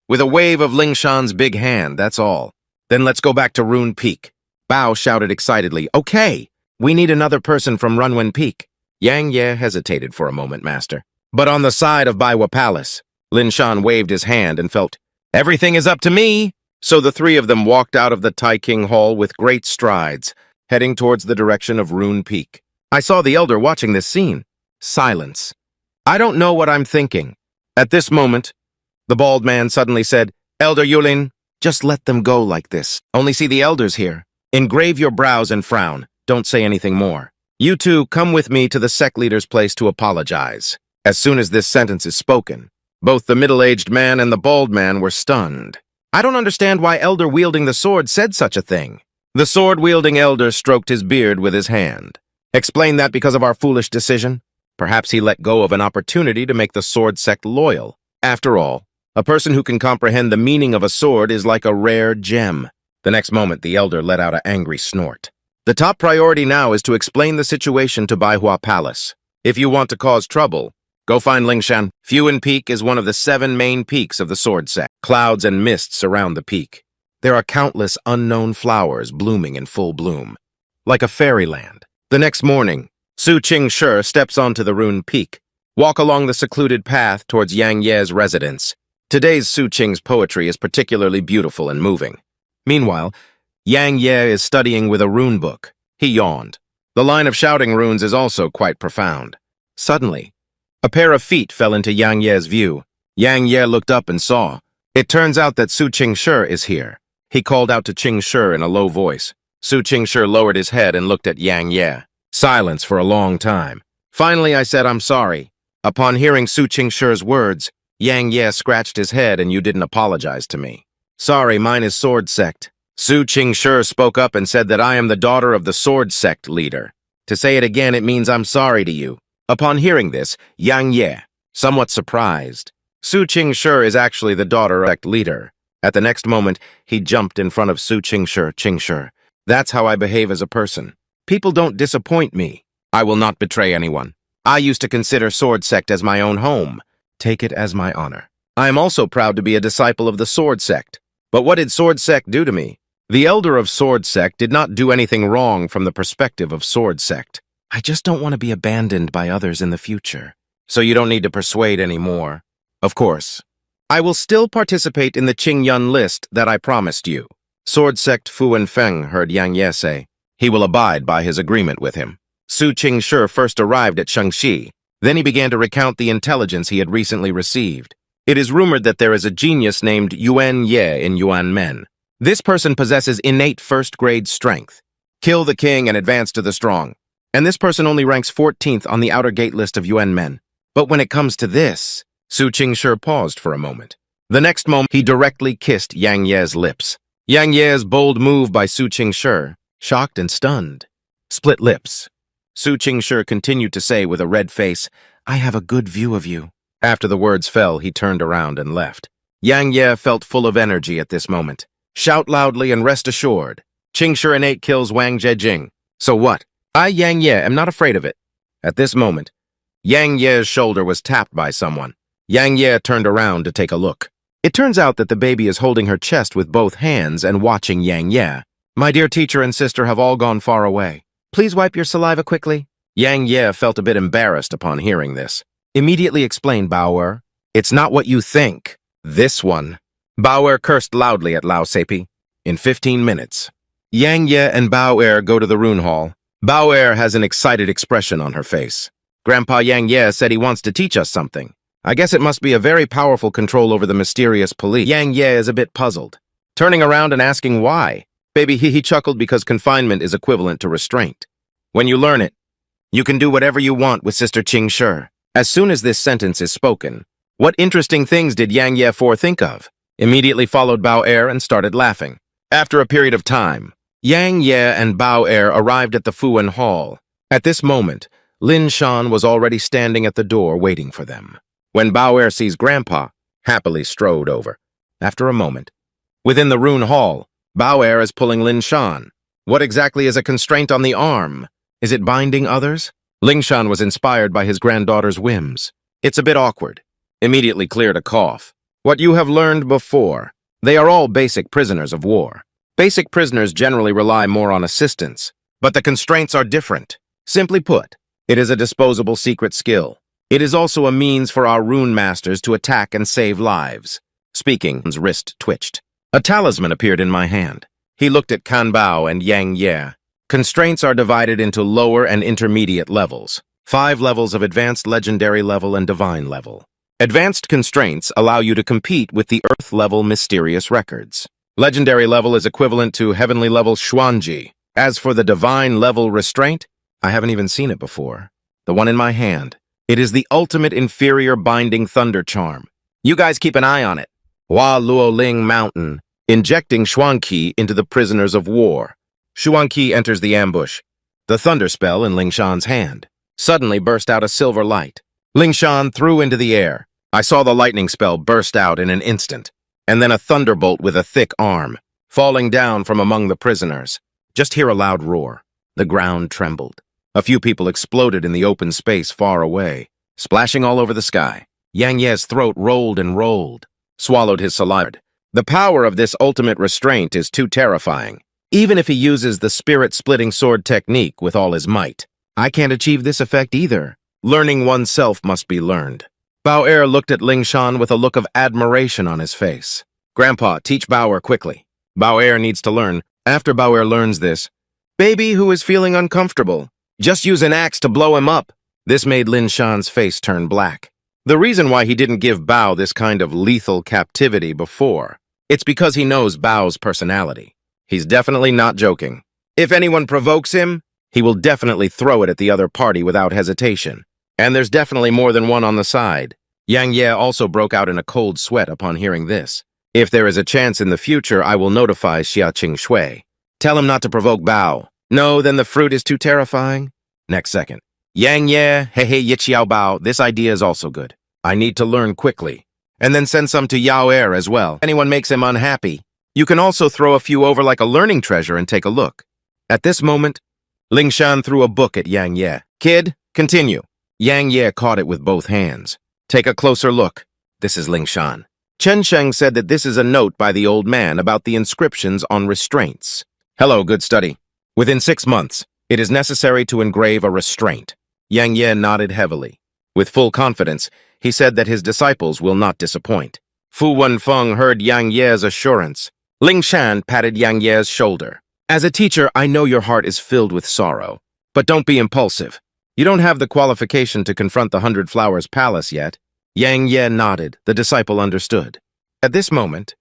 with a wave of Ling Shan's big hand, that's all. Then let's go back to Rune Peak. Bao shouted excitedly, Okay, we need another person from Runwen Peak. Yang Ye hesitated for a moment, Master. But on the side of Baiwa Palace, Lin Shan waved his hand and felt, Everything is up to me! So the 3 of them walked out of the Tai King Hall with great strides, heading towards the direction of Rune Peak. I saw the elder watching this scene. Silence. I don't know what I'm thinking. At this moment, the bald man suddenly said, Elder Yulin, just let them go like this. Only see the elders here. Engrave your brows and frown. Don't say anything more. You two come with me to the sect leader's place to apologize. As soon as this sentence is spoken, both the middle-aged man and the bald man were stunned. I don't understand why Elder wielding the sword said such a thing. The sword-wielding elder stroked his beard with his hand. Explain that because of our foolish decision? Perhaps he let go of an opportunity to make the sword sect loyal. After all, a person who can comprehend the meaning of a sword is like a rare gem. The next moment, the elder let out an angry snort. The top priority now is to explain the situation to Baihua Palace. If you want to cause trouble, go find Lingshan. Fuan Peak is one of the 7 main peaks of the sword sect. Clouds and mists surround the peak. There are countless unknown flowers blooming in full bloom, like a fairyland. The next morning, Su Qing Shi steps onto the Rune Peak, walk along the secluded path towards Yang Ye's residence. Today's Su Qing's poetry is particularly beautiful and moving. Meanwhile, Yang Ye is studying with a rune book. He yawned. The line of shouting runes is also quite profound. Suddenly, a pair of feet fell into Yang Ye's view. Yang Ye looked up and saw. It turns out that Su Qing Shi is here. He called out to Qing Shi in a low voice. Su Qing Shi lowered his head and looked at Yang Ye. Silence for a long time. Finally, I said, I'm sorry. Upon hearing Su Qing Shi's words, Yang Ye scratched his head and you didn't apologize to me. Sorry, mine is sword sect. Su Qing Shi spoke up and said that I am the daughter of the sword sect leader. To say it again, it means I'm sorry to you. Upon hearing this, Yang Ye, somewhat surprised. Su Qing Shi is actually the daughter of the sect leader. At the next moment, he jumped in front of Su Qing Shi. That's how I behave as a person. People don't disappoint me. I will not betray anyone. I used to consider sword sect as my own home. Take it as my honor. I am also proud to be a disciple of the sword sect. But what did sword sect do to me? The elder of sword sect did not do anything wrong from the perspective of sword sect. I just don't want to be abandoned by others in the future. So you don't need to persuade anymore. Of course. I will still participate in the Ching Yun list that I promised you. Sword sect Fuan Feng heard Yang Ye say. He will abide by his agreement with him. Su Qing Shi first arrived at Shangxi. Then he began to recount the intelligence he had recently received. It is rumored that there is a genius named Yuan Ye in Yuanmen. This person possesses innate first-grade strength. Kill the king and advance to the strong. And this person only ranks 14th on the outer gate list of Yuanmen. But when it comes to this, Su Qing Shi paused for a moment. The next moment, he directly kissed Yang Ye's lips. Yang Ye's bold move by Su Qing Shi, shocked and stunned. Split lips. Su Qing Shi continued to say with a red face, I have a good view of you. After the words fell, he turned around and left. Yang Ye felt full of energy at this moment. Shout loudly and rest assured. Qing Shi innate kills Wang Zhejing. So what? I, Yang Ye, am not afraid of it. At this moment, Yang Ye's shoulder was tapped by someone. Yang Ye turned around to take a look. It turns out that the baby is holding her chest with both hands and watching Yang Ye. My dear teacher and sister have all gone far away. Please wipe your saliva quickly. Yang Ye felt a bit embarrassed upon hearing this. Immediately explained Bao. It's not what you think. This one. Bao cursed loudly at Lao Sepi. In 15 minutes. Yang Ye and Bao go to the rune hall. Bao has an excited expression on her face. Grandpa Yang Ye said he wants to teach us something. I guess it must be a very powerful control over the mysterious police. Yang Ye is a bit puzzled, turning around and asking why. Baby he chuckled because confinement is equivalent to restraint. When you learn it, you can do whatever you want with Sister Qing Shi. As soon as this sentence is spoken, what interesting things did Yang Ye think of? Immediately followed Bao and started laughing. After a period of time, Yang Ye and Bao arrived at the Fuan Hall. At this moment, Lin Shan was already standing at the door waiting for them. When Bao sees Grandpa, happily strode over. After a moment, within the rune hall, Bao is pulling Lin Shan. What exactly is a constraint on the arm? Is it binding others? Ling Shan was inspired by his granddaughter's whims. It's a bit awkward. Immediately cleared a cough. What you have learned before. They are all basic prisoners of war. Basic prisoners generally rely more on assistance, but the constraints are different. Simply put, it is a disposable secret skill. It is also a means for our rune masters to attack and save lives. Speaking, his wrist twitched. A talisman appeared in my hand. He looked at Kan Bao and Yang Ye. Constraints are divided into lower and intermediate levels. 5 levels of advanced legendary level and divine level. Advanced constraints allow you to compete with the Earth-level mysterious records. Legendary level is equivalent to heavenly level Xuanji. As for the divine level restraint, I haven't even seen it before. The one in my hand. It is the ultimate inferior binding thunder charm. You guys keep an eye on it. Hua Luoling Mountain, injecting Xuanqi into the prisoners of war. Xuanqi enters the ambush. The thunder spell in Lingshan's hand. Suddenly burst out a silver light. Lingshan threw into the air. I saw the lightning spell burst out in an instant, and then a thunderbolt with a thick arm, falling down from among the prisoners. Just hear a loud roar. The ground trembled. A few people exploded in the open space far away, splashing all over the sky. Yang Ye's throat rolled and rolled, swallowed his saliva. The power of this ultimate restraint is too terrifying, even if he uses the spirit-splitting sword technique with all his might. I can't achieve this effect either. Learning oneself must be learned. Bao-Er looked at Lingshan with a look of admiration on his face. Grandpa, teach Bao-Er quickly. Bao-Er needs to learn. After Bao-Er learns this, baby who is feeling uncomfortable, just use an axe to blow him up. This made Lingshan's face turn black. The reason why he didn't give Bao this kind of lethal captivity before, it's because he knows Bao's personality. He's definitely not joking. If anyone provokes him, he will definitely throw it at the other party without hesitation. And there's definitely more than one on the side. Yang Ye also broke out in a cold sweat upon hearing this. If there is a chance in the future, I will notify Xia Qing Shui. Tell him not to provoke Bao. No, then the fruit is too terrifying. Next second. Yang Ye, hey Yiqiao Bao, this idea is also good. I need to learn quickly. And then send some to Yao-Er as well. If anyone makes him unhappy, you can also throw a few over like a learning treasure and take a look. At this moment, Lingshan threw a book at Yang Ye. Kid, continue. Yang Ye caught it with both hands. Take a closer look. This is Lingshan. Chen Sheng said that this is a note by the old man about the inscriptions on restraints. Hello, good study. Within 6 months, it is necessary to engrave a restraint. Yang Ye nodded heavily. With full confidence, he said that his disciples will not disappoint. Fu Wenfeng heard Yang Ye's assurance. Lingshan patted Yang Ye's shoulder. As a teacher, I know your heart is filled with sorrow, but don't be impulsive. You don't have the qualification to confront the 100 Flowers Palace yet. Yang Ye nodded. The disciple understood. At this moment,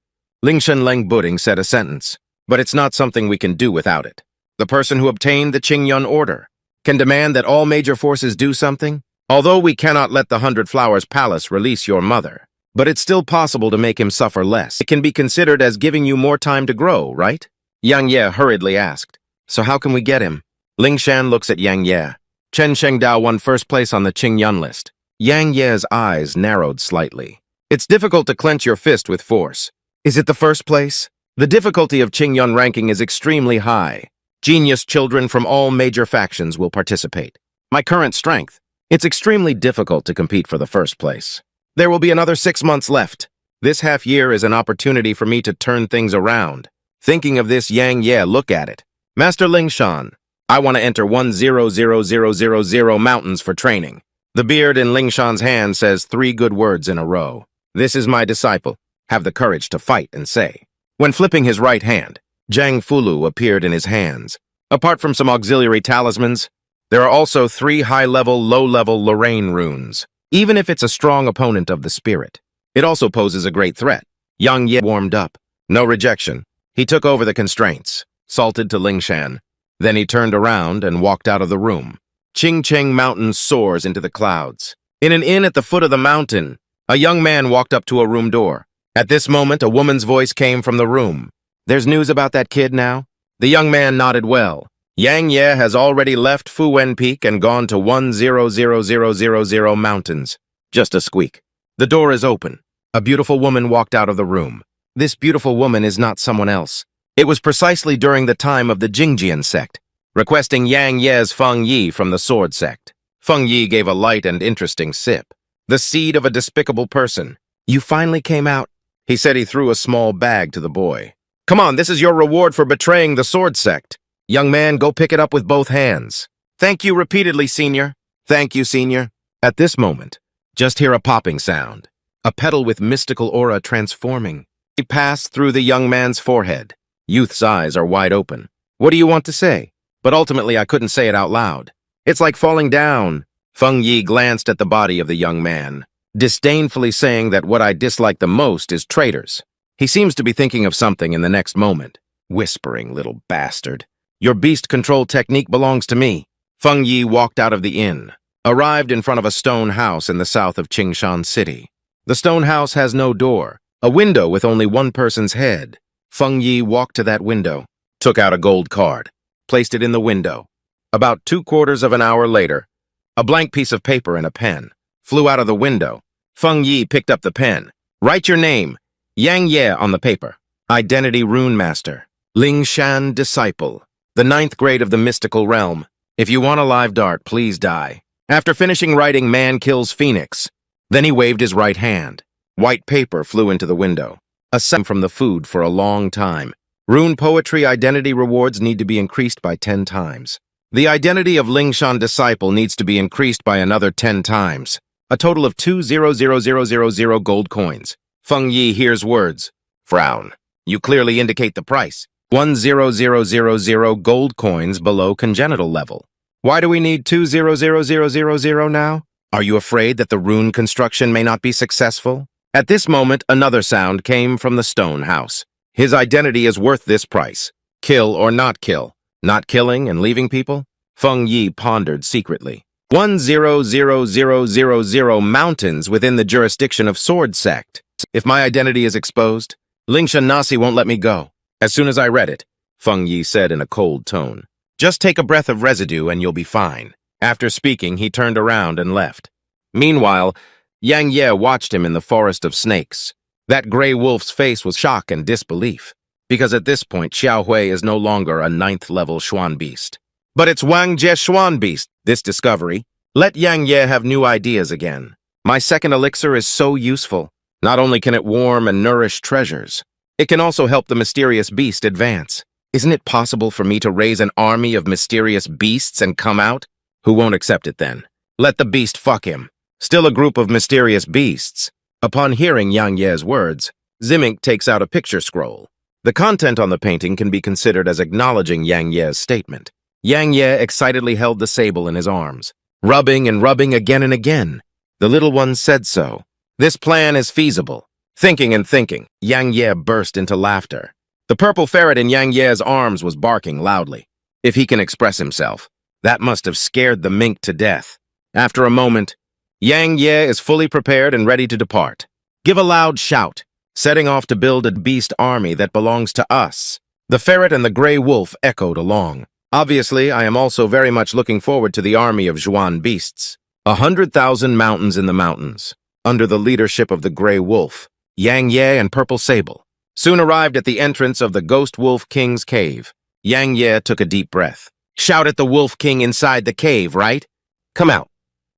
Lingshan Leng Buding said a sentence, but it's not something we can do without it. The person who obtained the Ching Yun order can demand that all major forces do something. Although we cannot let the 100 Flowers Palace release your mother, but it's still possible to make him suffer less. It can be considered as giving you more time to grow, right? Yang Ye hurriedly asked. So how can we get him? Lingshan looks at Yang Ye. Chen Shengdao won first place on the Ching Yun list. Yang Ye's eyes narrowed slightly. It's difficult to clench your fist with force. Is it the first place? The difficulty of Ching Yun ranking is extremely high. Genius children from all major factions will participate. My current strength. It's extremely difficult to compete for the first place. There will be another 6 months left. This half year is an opportunity for me to turn things around. Thinking of this, Yang Ye, look at it. Master Lingshan, I want to enter 100000 mountains for training. The beard in Lingshan's hand says 3 good words in a row. This is my disciple. Have the courage to fight and say. When flipping his right hand, Zhang Fulu appeared in his hands. Apart from some auxiliary talismans, there are also 3 high-level, low-level Lorraine runes, even if it's a strong opponent of the spirit. It also poses a great threat. Yang Ye warmed up. No rejection. He took over the constraints, salted to Lingshan. Then he turned around and walked out of the room. Ching Cheng Mountain soars into the clouds. In an inn at the foot of the mountain, a young man walked up to a room door. At this moment, a woman's voice came from the room. There's news about that kid now? The young man nodded well. Yang Ye has already left Fuwen Peak and gone to 100000 mountains. Just a squeak. The door is open. A beautiful woman walked out of the room. This beautiful woman is not someone else. It was precisely during the time of the Jingjian sect, requesting Yang Ye's Feng Yi from the sword sect. Feng Yi gave a light and interesting sip. The seed of a despicable person. You finally came out. He said. He threw a small bag to the boy. Come on, this is your reward for betraying the sword sect. Young man, go pick it up with both hands. Thank you repeatedly, senior. Thank you, senior. At this moment, just hear a popping sound. A petal with mystical aura transforming. It passed through the young man's forehead. Youth's eyes are wide open. What do you want to say? But ultimately, I couldn't say it out loud. It's like falling down. Feng Yi glanced at the body of the young man, disdainfully saying that what I dislike the most is traitors. He seems to be thinking of something in the next moment. Whispering, little bastard. Your beast control technique belongs to me. Feng Yi walked out of the inn, arrived in front of a stone house in the south of Qingshan City. The stone house has no door, a window with only one person's head. Feng Yi walked to that window, took out a gold card, placed it in the window. About 3/4 of an hour later, a blank piece of paper and a pen flew out of the window. Feng Yi picked up the pen. Write your name, Yang Ye, on the paper. Identity Rune Master. Lingshan Disciple. The 9th grade of the mystical realm. If you want a live dart, please die. After finishing writing Man Kills Phoenix, then he waved his right hand. White paper flew into the window. A sound from the food for a long time. Rune poetry identity rewards need to be increased by 10 times. The identity of Lingshan Disciple needs to be increased by another 10 times. A total of 2,000,000 gold coins. Feng Yi hears words. Frown. You clearly indicate the price. 1,000,000 gold coins below congenital level. Why do we need 2,000,000 now? Are you afraid that the rune construction may not be successful? At this moment, another sound came from the stone house. His identity is worth this price. Kill or not kill. Not killing and leaving people? Feng Yi pondered secretly. 1,000,000 mountains within the jurisdiction of Sword Sect. If my identity is exposed, Lingshan Nasi won't let me go. As soon as I read it, Feng Yi said in a cold tone, just take a breath of residue and you'll be fine. After speaking, he turned around and left. Meanwhile, Yang Ye watched him in the forest of snakes. That gray wolf's face was shock and disbelief, because at this point, Xiao Hui is no longer a 9th-level Xuan beast. But it's Wang Jie Xuan beast, this discovery. Let Yang Ye have new ideas again. My second elixir is so useful. Not only can it warm and nourish treasures, it can also help the mysterious beast advance. Isn't it possible for me to raise an army of mysterious beasts and come out? Who won't accept it then? Let the beast fuck him. Still a group of mysterious beasts. Upon hearing Yang Ye's words, Zimink takes out a picture scroll. The content on the painting can be considered as acknowledging Yang Ye's statement. Yang Ye excitedly held the sable in his arms, rubbing and rubbing again and again. The little one said so. This plan is feasible. Thinking and thinking, Yang Ye burst into laughter. The purple ferret in Yang Ye's arms was barking loudly. If he can express himself, that must have scared the mink to death. After a moment, Yang Ye is fully prepared and ready to depart. Give a loud shout, setting off to build a beast army that belongs to us. The ferret and the gray wolf echoed along. Obviously, I am also very much looking forward to the army of Xuan beasts. 100,000 mountains in the mountains, under the leadership of the gray wolf, Yang Ye and Purple Sable, soon arrived at the entrance of the Ghost Wolf King's cave. Yang Ye took a deep breath. Shout at the Wolf King inside the cave, right? Come out.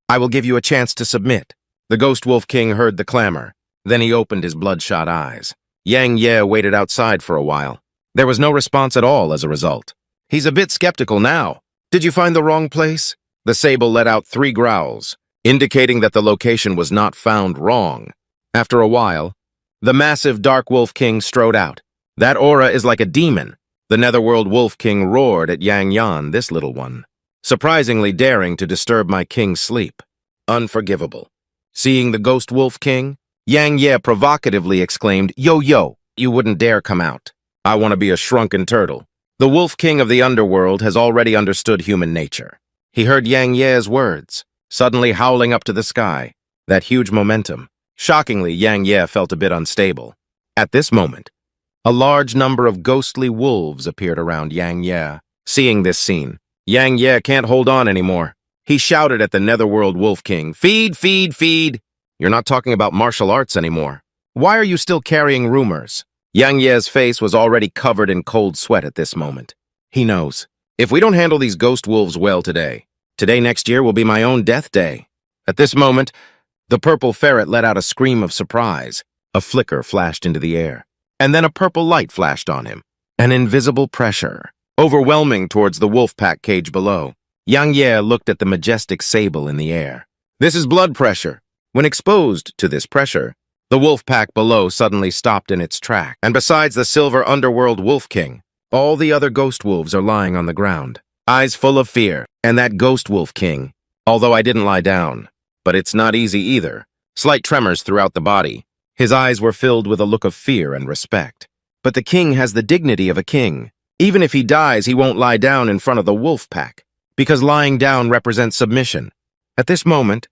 I will give you a chance to submit. The Ghost Wolf King heard the clamor. Then he opened his bloodshot eyes. Yang Ye waited outside for a while. There was no response at all as a result. He's a bit skeptical now. Did you find the wrong place? The sable let out 3 growls, indicating that the location was not found wrong. After a while, the massive Dark Wolf King strode out. That aura is like a demon. The Netherworld Wolf King roared at Yang Yan, this little one, surprisingly daring to disturb my king's sleep. Unforgivable. Seeing the Ghost Wolf King, Yang Ye provocatively exclaimed, Yo, yo, you wouldn't dare come out. I want to be a shrunken turtle. The Wolf King of the underworld has already understood human nature. He heard Yang Ye's words, suddenly howling up to the sky. That huge momentum. Shockingly, Yang Ye felt a bit unstable. At this moment, a large number of ghostly wolves appeared around Yang Ye. Seeing this scene, Yang Ye can't hold on anymore. He shouted at the Netherworld Wolf King, Feed, feed, feed! You're not talking about martial arts anymore. Why are you still carrying rumors? Yang Ye's face was already covered in cold sweat at this moment. He knows. If we don't handle these ghost wolves well today, next year will be my own death day. At this moment, the purple ferret let out a scream of surprise. A flicker flashed into the air, and then a purple light flashed on him. An invisible pressure, overwhelming towards the wolf pack cage below. Yang Ye looked at the majestic sable in the air. This is blood pressure. When exposed to this pressure, the wolf pack below suddenly stopped in its track, and besides the silver underworld wolf king, all the other ghost wolves are lying on the ground, eyes full of fear, and that ghost wolf king, although I didn't lie down, but it's not easy either. Slight tremors throughout the body. His eyes were filled with a look of fear and respect. But the king has the dignity of a king. Even if he dies, he won't lie down in front of the wolf pack. because lying down represents submission. At this moment,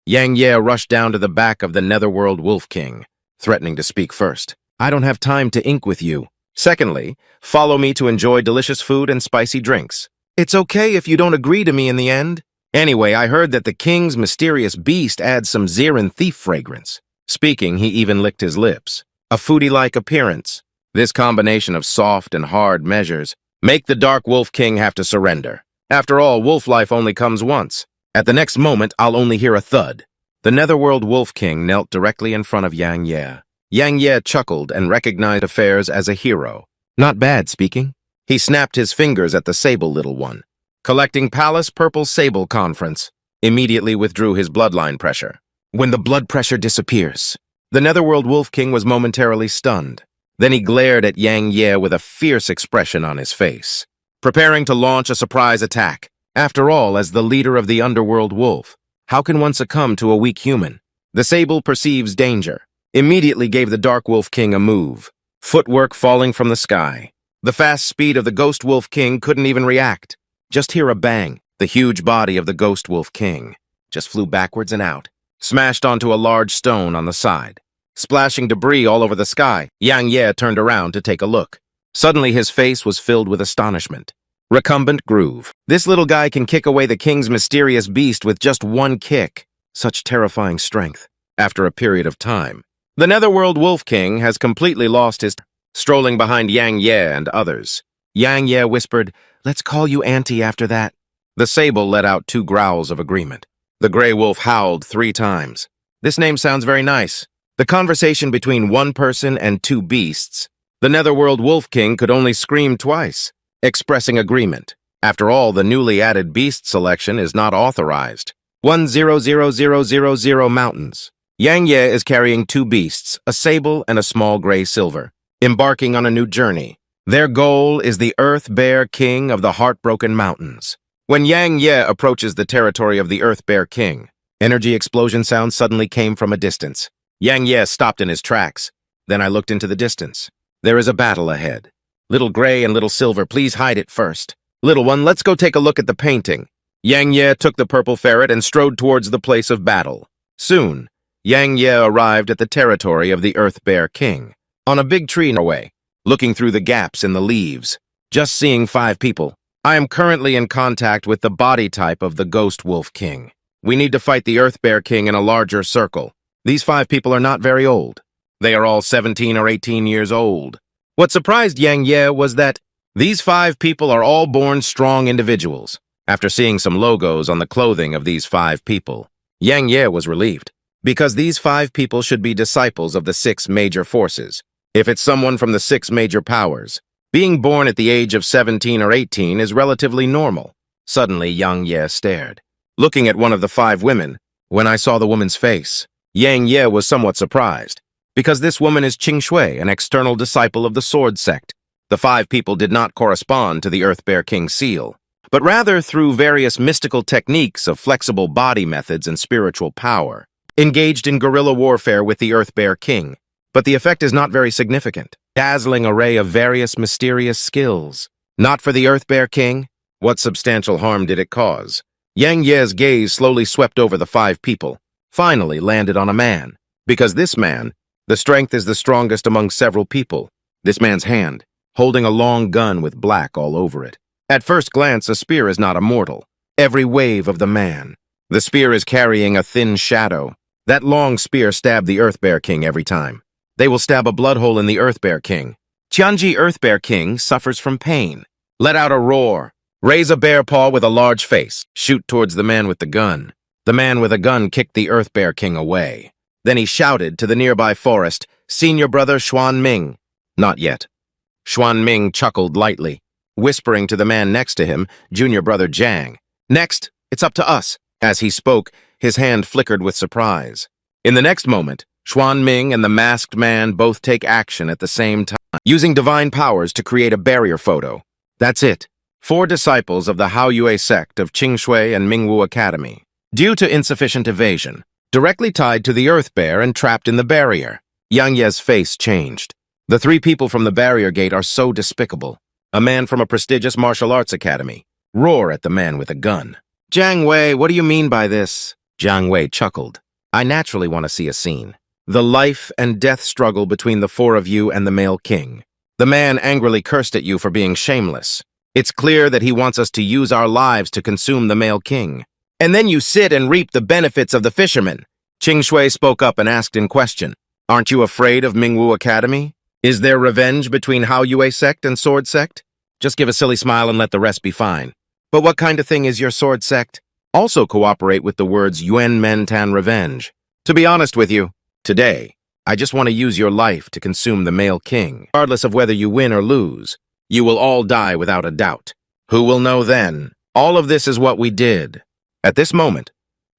Yang Ye rushed down to the back of the Netherworld Wolf King, threatening to speak first. I don't have time to ink with you. Secondly, follow me to enjoy delicious food and spicy drinks. It's okay if you don't agree to me in the end. Anyway, I heard that the king's mysterious beast adds some Zirin thief fragrance. Speaking, he even licked his lips. A foodie-like appearance. This combination of soft and hard measures make the Dark Wolf King have to surrender. After all, wolf life only comes once. At the next moment, I'll only hear a thud. The Netherworld Wolf King knelt directly in front of Yang Ye. Yang Ye chuckled and recognized affairs as a hero. Not bad, speaking. He snapped his fingers at the sable little one. Collecting Palace Purple Sable Conference, immediately withdrew his bloodline pressure. When the blood pressure disappears, the Netherworld Wolf King was momentarily stunned. Then he glared at Yang Ye with a fierce expression on his face, preparing to launch a surprise attack. After all, as the leader of the Underworld Wolf, how can one succumb to a weak human? The sable perceives danger, immediately gave the Dark Wolf King a move, footwork falling from the sky. The fast speed of the Ghost Wolf King couldn't even react. Just hear a bang. The huge body of the Ghost Wolf King just flew backwards and out, smashed onto a large stone on the side, splashing debris all over the sky. Yang Ye turned around to take a look. Suddenly his face was filled with astonishment. Recumbent groove. This little guy can kick away the king's mysterious beast with just one kick. Such terrifying strength. After a period of time, the Netherworld Wolf King has completely lost his... Strolling behind Yang Ye and others, Yang Ye whispered, "Let's call you Auntie after that." The sable let out 2 growls of agreement. The gray wolf howled 3 times. This name sounds very nice. The conversation between one person and 2 beasts. The Netherworld Wolf King could only scream twice, expressing agreement. After all, the newly added beast selection is not authorized. 100000 mountains. Yang Ye is carrying 2 beasts, a sable and a small gray silver, embarking on a new journey. Their goal is the Earth Bear King of the Heartbroken Mountains. When Yang Ye approaches the territory of the Earth Bear King, energy explosion sounds suddenly came from a distance. Yang Ye stopped in his tracks. Then I looked into the distance. There is a battle ahead. Little Gray and Little Silver, please hide it first. Little one, let's go take a look at the painting. Yang Ye took the purple ferret and strode towards the place of battle. Soon, Yang Ye arrived at the territory of the Earth Bear King. On a big tree away, looking through the gaps in the leaves, just seeing 5 people. I am currently in contact with the body type of the Ghost Wolf King. We need to fight the Earth Bear King in a larger circle. These 5 people are not very old. They are all 17 or 18 years old. What surprised Yang Ye was that these 5 people are all born strong individuals. After seeing some logos on the clothing of these 5 people, Yang Ye was relieved, because these 5 people should be disciples of the 6 major forces. If it's someone from the 6 major powers, being born at the age of 17 or 18 is relatively normal. Suddenly, Yang Ye stared, looking at one of the 5 women. When I saw the woman's face, Yang Ye was somewhat surprised, because this woman is Ching Shui, an external disciple of the Sword sect. The 5 people did not correspond to the Earth Bear King seal, but rather through various mystical techniques of flexible body methods and spiritual power, engaged in guerrilla warfare with the Earth Bear King. But the effect is not very significant. Dazzling array of various mysterious skills. Not for the Earth Bear King. What substantial harm did it cause? Yang Ye's gaze slowly swept over the 5 people, finally landed on a man. Because this man, the strength is the strongest among several people. This man's hand, holding a long gun with black all over it. At first glance, a spear is not immortal. Every wave of the man. The spear is carrying a thin shadow. That long spear stabbed the Earth Bear King every time. They will stab a blood hole in the Earth Bear King. Tianji Earth Bear King suffers from pain. Let out a roar. Raise a bear paw with a large face. Shoot towards the man with the gun. The man with a gun kicked the Earth Bear King away. Then he shouted to the nearby forest, "Senior brother Xuan Ming." Not yet. Xuan Ming chuckled lightly, whispering to the man next to him, junior brother Jiang. "Next, it's up to us." As he spoke, his hand flickered with surprise. In the next moment, Xuan Ming and the masked man both take action at the same time, using divine powers to create a barrier photo. That's it. 4 disciples of the Haoyue sect of Qingshui and Mingwu Academy. Due to insufficient evasion, directly tied to the Earth Bear and trapped in the barrier. Yang Ye's face changed. The 3 people from the barrier gate are so despicable. A man from a prestigious martial arts academy, roar at the man with a gun. Jiang Wei, what do you mean by this? Jiang Wei chuckled. I naturally want to see a scene. The life and death struggle between the four of you and the male king. The man angrily cursed at you for being shameless. It's clear that he wants us to use our lives to consume the male king. And then you sit and reap the benefits of the fisherman. Qing Shui spoke up and asked in question, aren't you afraid of Mingwu Academy? Is there revenge between Hao Yue sect and Sword sect? Just give a silly smile and let the rest be fine. But what kind of thing is your Sword sect? Also cooperate with the words Yuan Men Tan revenge. To be honest with you, today, I just want to use your life to consume the male king. Regardless of whether you win or lose, you will all die without a doubt. Who will know then? All of this is what we did. At this moment,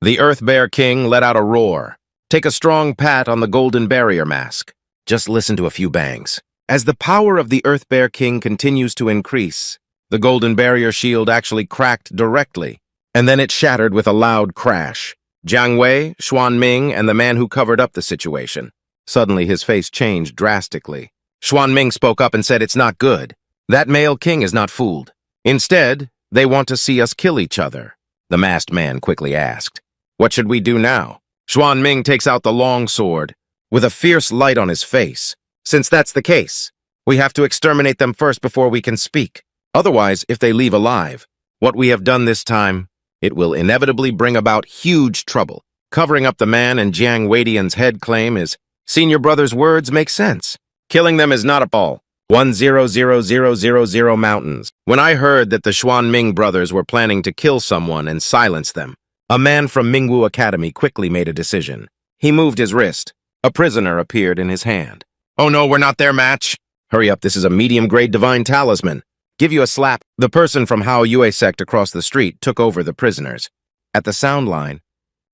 the Earth Bear King let out a roar. Take a strong pat on the golden barrier mask. Just listen to a few bangs. As the power of the Earth Bear King continues to increase, the golden barrier shield actually cracked directly, and then it shattered with a loud crash. Jiang Wei, Xuan Ming, and the man who covered up the situation. Suddenly his face changed drastically. Xuan Ming spoke up and said it's not good. That male king is not fooled. Instead, they want to see us kill each other. The masked man quickly asked, what should we do now? Xuan Ming takes out the long sword, with a fierce light on his face. Since that's the case, we have to exterminate them first before we can speak. Otherwise, if they leave alive, what we have done this time, it will inevitably bring about huge trouble. Covering up the man and Jiang Weidian's head claim is, senior brother's words make sense. Killing them is not a ball. 100,000 mountains. When I heard that the Xuan Ming brothers were planning to kill someone and silence them, a man from Mingwu Academy quickly made a decision. He moved his wrist. A prisoner appeared in his hand. Oh no, we're not their match. Hurry up, this is a medium-grade divine talisman. Give you a slap. The person from Hao Yue sect across the street took over the prisoners. At the sound line,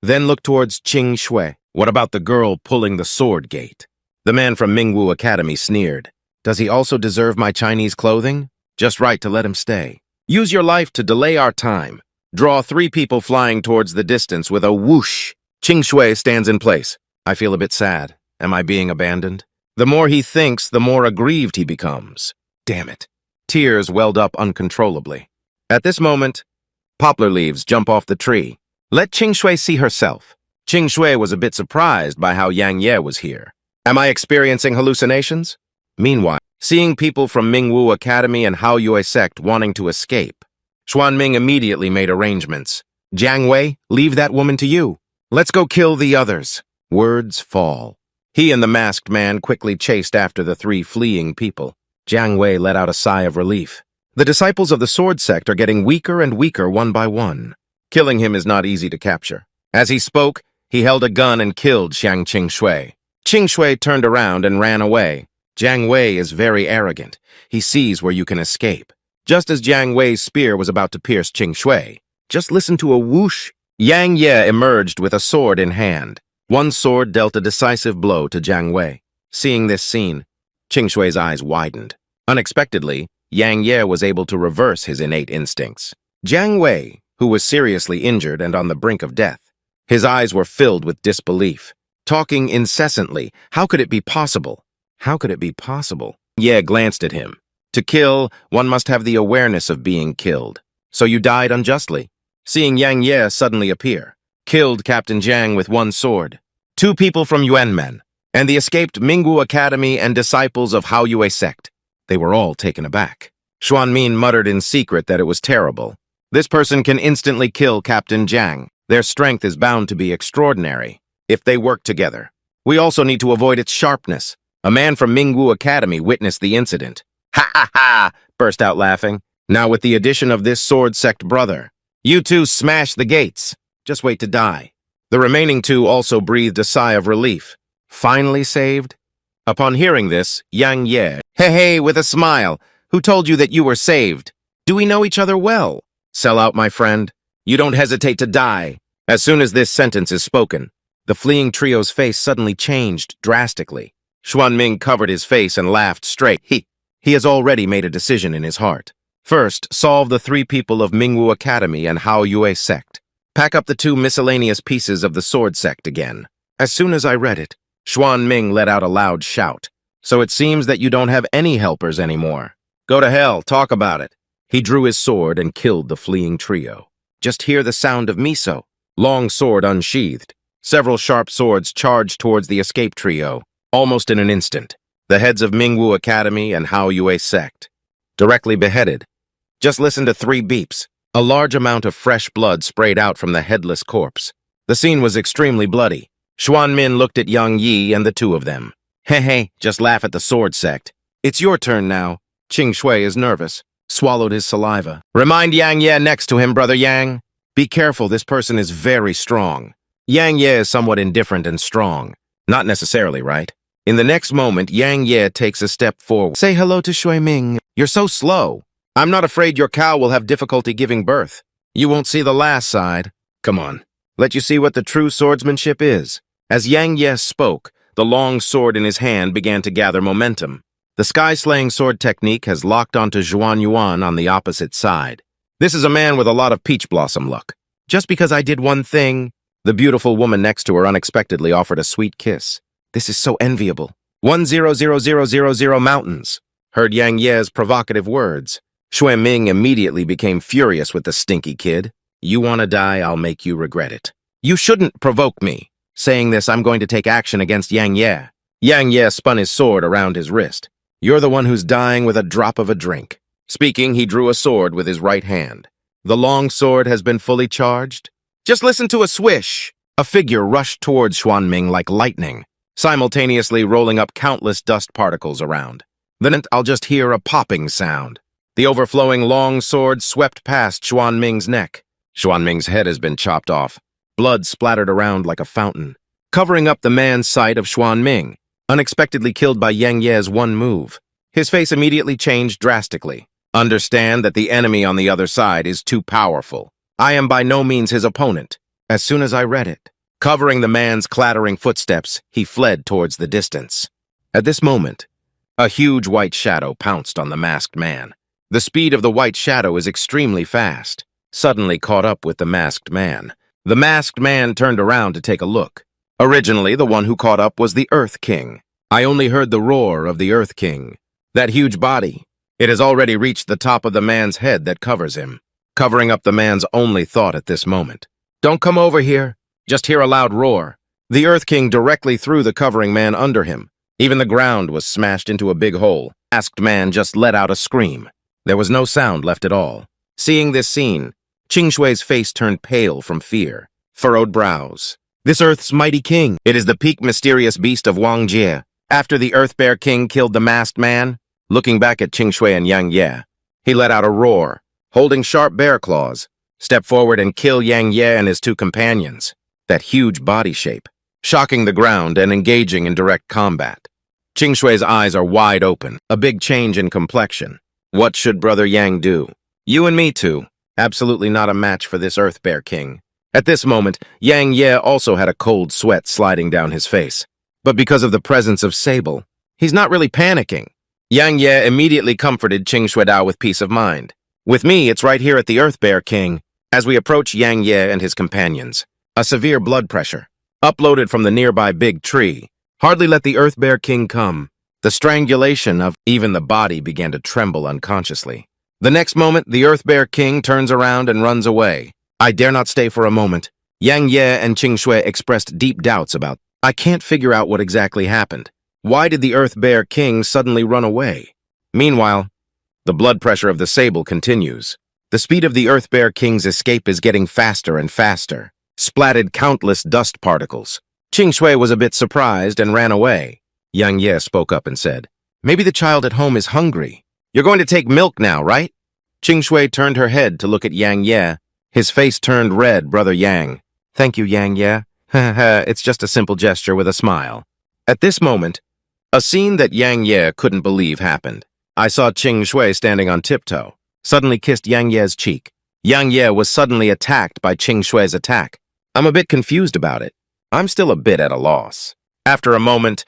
then looked towards Qing Shui. What about the girl pulling the sword gate? The man from Mingwu Academy sneered. Does he also deserve my Chinese clothing? Just right to let him stay. Use your life to delay our time. Draw 3 people flying towards the distance with a whoosh. Qing Shui stands in place. I feel a bit sad. Am I being abandoned? The more he thinks, the more aggrieved he becomes. Damn it. Tears welled up uncontrollably. At this moment, poplar leaves jump off the tree. Let Qing Shui see herself. Qing Shui was a bit surprised by how Yang Ye was here. Am I experiencing hallucinations? Meanwhile, seeing people from Mingwu Academy and Hao Yue sect wanting to escape, Xuan Ming immediately made arrangements. Jiang Wei, leave that woman to you. Let's go kill the others. Words fall. He and the masked man quickly chased after the 3 fleeing people. Jiang Wei let out a sigh of relief. The disciples of the Sword sect are getting weaker and weaker one by one. Killing him is not easy to capture. As he spoke, he held a gun and killed Qing Shui. Qing Shui turned around and ran away. Jiang Wei is very arrogant. He sees where you can escape. Just as Jiang Wei's spear was about to pierce Qing Shui, just listen to a whoosh. Yang Ye emerged with a sword in hand. One sword dealt a decisive blow to Jiang Wei. Seeing this scene, Qing Shui's eyes widened. Unexpectedly, Yang Ye was able to reverse his innate instincts. Jiang Wei, who was seriously injured and on the brink of death, his eyes were filled with disbelief. Talking incessantly, how could it be possible? How could it be possible? Ye glanced at him. To kill, one must have the awareness of being killed. So you died unjustly. Seeing Yang Ye suddenly appear, killed Captain Jiang with one sword. 2 people from Yuanmen, and the escaped Mingwu Academy and disciples of Hao Yue sect. They were all taken aback. Xuan Min muttered in secret that it was terrible. This person can instantly kill Captain Jiang. Their strength is bound to be extraordinary, if they work together. We also need to avoid its sharpness. A man from Mingwu Academy witnessed the incident. Ha ha ha! Burst out laughing. Now with the addition of this Sword sect brother, you 2 smash the gates. Just wait to die. The remaining 2 also breathed a sigh of relief. Finally saved? Upon hearing this, Yang Ye, hey, with a smile, who told you that you were saved? Do we know each other well? Sell out, my friend. You don't hesitate to die. As soon as this sentence is spoken, the fleeing trio's face suddenly changed drastically. Xuan Ming covered his face and laughed straight. He has already made a decision in his heart. First, solve the 3 people of Mingwu Academy and Hao Yue sect. Pack up the 2 miscellaneous pieces of the Sword sect again. As soon as I read it, Xuan Ming let out a loud shout. So it seems that you don't have any helpers anymore. Go to hell, talk about it. He drew his sword and killed the fleeing trio. Just hear the sound of miso. Long sword unsheathed. Several sharp swords charged towards the escape trio, almost in an instant. The heads of Mingwu Academy and Hao Yue sect. Directly beheaded. Just listen to 3 beeps. A large amount of fresh blood sprayed out from the headless corpse. The scene was extremely bloody. Xuanmin looked at Yang Yi and the two of them. Hey, just laugh at the sword sect. It's your turn now. Qing Shui is nervous. Swallowed his saliva. Remind Yang Ye next to him, Brother Yang. Be careful, this person is very strong. Yang Ye is somewhat indifferent and strong. Not necessarily, right? In the next moment, Yang Ye takes a step forward. Say hello to Shui Ming. You're so slow. I'm not afraid your cow will have difficulty giving birth. You won't see the last side. Come on. Let you see what the true swordsmanship is. As Yang Ye spoke, the long sword in his hand began to gather momentum. The sky-slaying sword technique has locked onto Zhuan Yuan on the opposite side. This is a man with a lot of peach blossom luck. Just because I did one thing, the beautiful woman next to her unexpectedly offered a sweet kiss. This is so enviable. 100000 mountains. Heard Yang Ye's provocative words. Shui Ming immediately became furious with the stinky kid. You want to die, I'll make you regret it. You shouldn't provoke me. Saying this, I'm going to take action against Yang Ye. Yang Ye spun his sword around his wrist. You're the one who's dying with a drop of a drink. Speaking, he drew a sword with his right hand. The long sword has been fully charged. Just listen to a swish. A figure rushed towards Xuanming like lightning, simultaneously rolling up countless dust particles around. Then I'll just hear a popping sound. The overflowing long sword swept past Xuanming's neck. Xuanming's head has been chopped off. Blood splattered around like a fountain, covering up the man's sight of Xuanming, unexpectedly killed by Yang Ye's one move. His face immediately changed drastically. Understand that the enemy on the other side is too powerful. I am by no means his opponent. As soon as I read it, covering the man's clattering footsteps, he fled towards the distance. At this moment, a huge white shadow pounced on the masked man. The speed of the white shadow is extremely fast, suddenly caught up with the masked man. The masked man turned around to take a look. Originally, the one who caught up was the Earth King. I only heard the roar of the Earth King. That huge body. It has already reached the top of the man's head that covers him, covering up the man's only thought at this moment. Don't come over here. Just hear a loud roar. The Earth King directly threw the covering man under him. Even the ground was smashed into a big hole. The masked man just let out a scream. There was no sound left at all. Seeing this scene, Qing Shui's face turned pale from fear. Furrowed brows. This Earth's mighty king. It is the peak mysterious beast of Wang Jie. After the Earth Bear King killed the masked man, looking back at Qing Shui and Yang Ye, he let out a roar, holding sharp bear claws. Step forward and kill Yang Ye and his two companions. That huge body shape, shocking the ground and engaging in direct combat. Qing Shui's eyes are wide open, a big change in complexion. What should Brother Yang do? You and me too. Absolutely not a match for this Earth Bear King. At this moment, Yang Ye also had a cold sweat sliding down his face. But because of the presence of Sable, he's not really panicking. Yang Ye immediately comforted Qing Shuidao with peace of mind. With me, it's right here at the Earth Bear King. As we approach Yang Ye and his companions, a severe blood pressure, uploaded from the nearby big tree, hardly let the Earth Bear King come. The strangulation of even the body began to tremble unconsciously. The next moment, the Earth Bear King turns around and runs away. I dare not stay for a moment. Yang Ye and Qing Shui expressed deep doubts about. I can't figure out what exactly happened. Why did the Earth Bear King suddenly run away? Meanwhile, the blood pressure of the Sable continues. The speed of the Earth Bear King's escape is getting faster and faster. Splatted countless dust particles. Qing Shui was a bit surprised and ran away. Yang Ye spoke up and said, maybe the child at home is hungry. You're going to take milk now, right? Qing Shui turned her head to look at Yang Ye. His face turned red, Brother Yang. Thank you, Yang Ye. It's just a simple gesture with a smile. At this moment, a scene that Yang Ye couldn't believe happened. I saw Qing Shui standing on tiptoe, suddenly kissed Yang Ye's cheek. Yang Ye was suddenly attacked by Qing Shui's attack. I'm a bit confused about it. I'm still a bit at a loss. After a moment,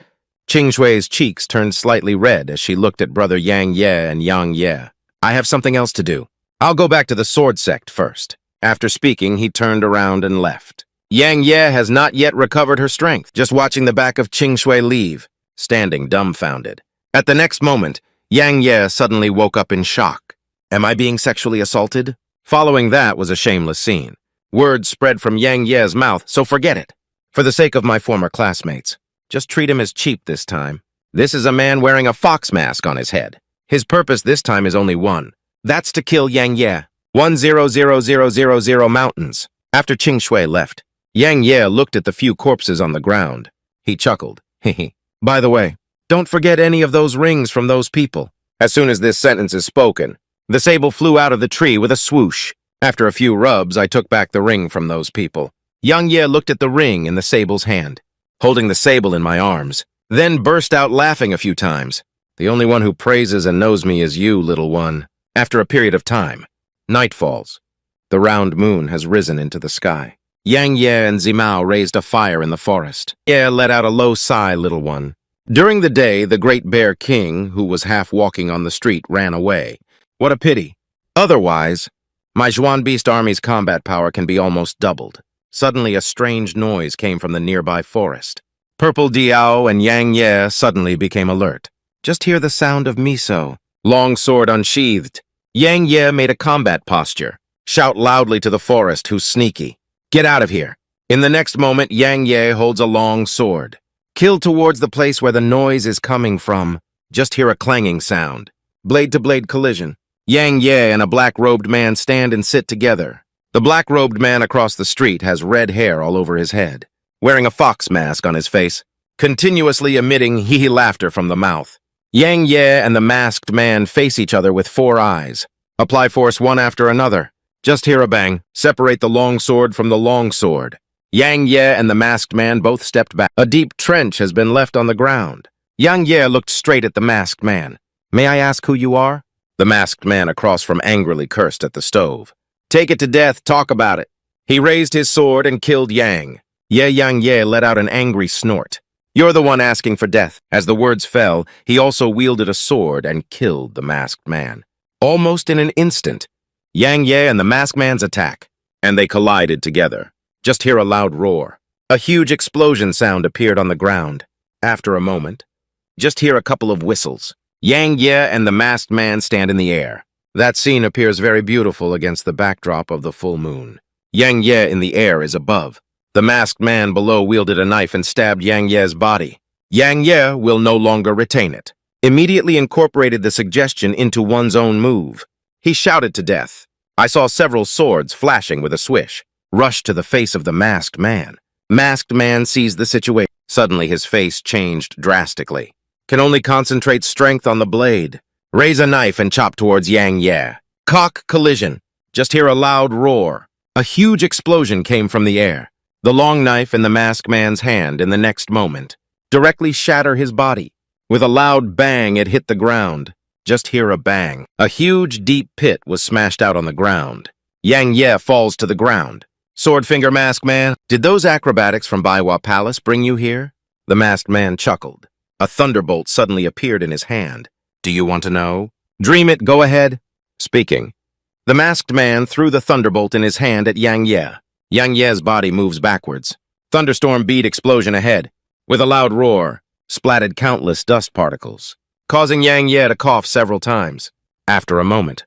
Qing Shui's cheeks turned slightly red as she looked at Brother Yang Ye and Yang Ye. I have something else to do. I'll go back to the sword sect first. After speaking, he turned around and left. Yang Ye has not yet recovered her strength, just watching the back of Qing Shui leave, standing dumbfounded. At the next moment, Yang Ye suddenly woke up in shock. Am I being sexually assaulted? Following that was a shameless scene. Words spread from Yang Ye's mouth, so forget it. For the sake of my former classmates, just treat him as cheap this time. This is a man wearing a fox mask on his head. His purpose this time is only one. That's to kill Yang Ye. 100000 mountains. After Ching Shui left, Yang Ye looked at the few corpses on the ground. He chuckled. Hehe. By the way, don't forget any of those rings from those people. As soon as this sentence is spoken, the sable flew out of the tree with a swoosh. After a few rubs, I took back the ring from those people. Yang Ye looked at the ring in the sable's hand, holding the sable in my arms, then burst out laughing a few times. The only one who praises and knows me is you, little one. After a period of time, night falls. The round moon has risen into the sky. Yang Ye and Zimao raised a fire in the forest. Ye let out a low sigh, little one. During the day, the great bear king, who was half walking on the street, ran away. What a pity. Otherwise, my Zhuan Beast army's combat power can be almost doubled. Suddenly, a strange noise came from the nearby forest. Purple Diao and Yang Ye suddenly became alert. Just hear the sound of miso. Long sword unsheathed. Yang Ye made a combat posture. Shout loudly to the forest, who's sneaky. Get out of here. In the next moment, Yang Ye holds a long sword. Kill towards the place where the noise is coming from. Just hear a clanging sound. Blade-to-blade collision. Yang Ye and a black-robed man stand and sit together. The black-robed man across the street has red hair all over his head, wearing a fox mask on his face, continuously emitting hee-hee laughter from the mouth. Yang Ye and the masked man face each other with 4 eyes. Apply force one after another. Just hear a bang. Separate the long sword from the long sword. Yang Ye and the masked man both stepped back. A deep trench has been left on the ground. Yang Ye looked straight at the masked man. May I ask who you are? The masked man across from angrily cursed at the stove. Take it to death, talk about it. He raised his sword and killed Yang. Yang Ye let out an angry snort. You're the one asking for death. As the words fell, he also wielded a sword and killed the masked man. Almost in an instant, Yang Ye and the masked man's attack, and they collided together. Just hear a loud roar. A huge explosion sound appeared on the ground. After a moment, just hear a couple of whistles. Yang Ye and the masked man stand in the air. That scene appears very beautiful against the backdrop of the full moon. Yang Ye in the air is above. The masked man below wielded a knife and stabbed Yang Ye's body. Yang Ye will no longer retain it. Immediately incorporated the suggestion into one's own move. He shouted to death. I saw several swords flashing with a swish. Rushed to the face of the masked man. Masked man sees the situation. Suddenly his face changed drastically. Can only concentrate strength on the blade. Raise a knife and chop towards Yang Ye. Cock collision. Just hear a loud roar. A huge explosion came from the air. The long knife in the masked man's hand in the next moment directly shatter his body. With a loud bang, it hit the ground. Just hear a bang. A huge, deep pit was smashed out on the ground. Yang Ye falls to the ground. Swordfinger masked man, did those acrobatics from Baiwa Palace bring you here? The masked man chuckled. A thunderbolt suddenly appeared in his hand. Do you want to know? Dream it, go ahead. Speaking. The masked man threw the thunderbolt in his hand at Yang Ye. Yang Ye's body moves backwards. Thunderstorm beat explosion ahead. With a loud roar, splatted countless dust particles, causing Yang Ye to cough several times. After a moment,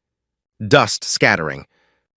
dust scattering.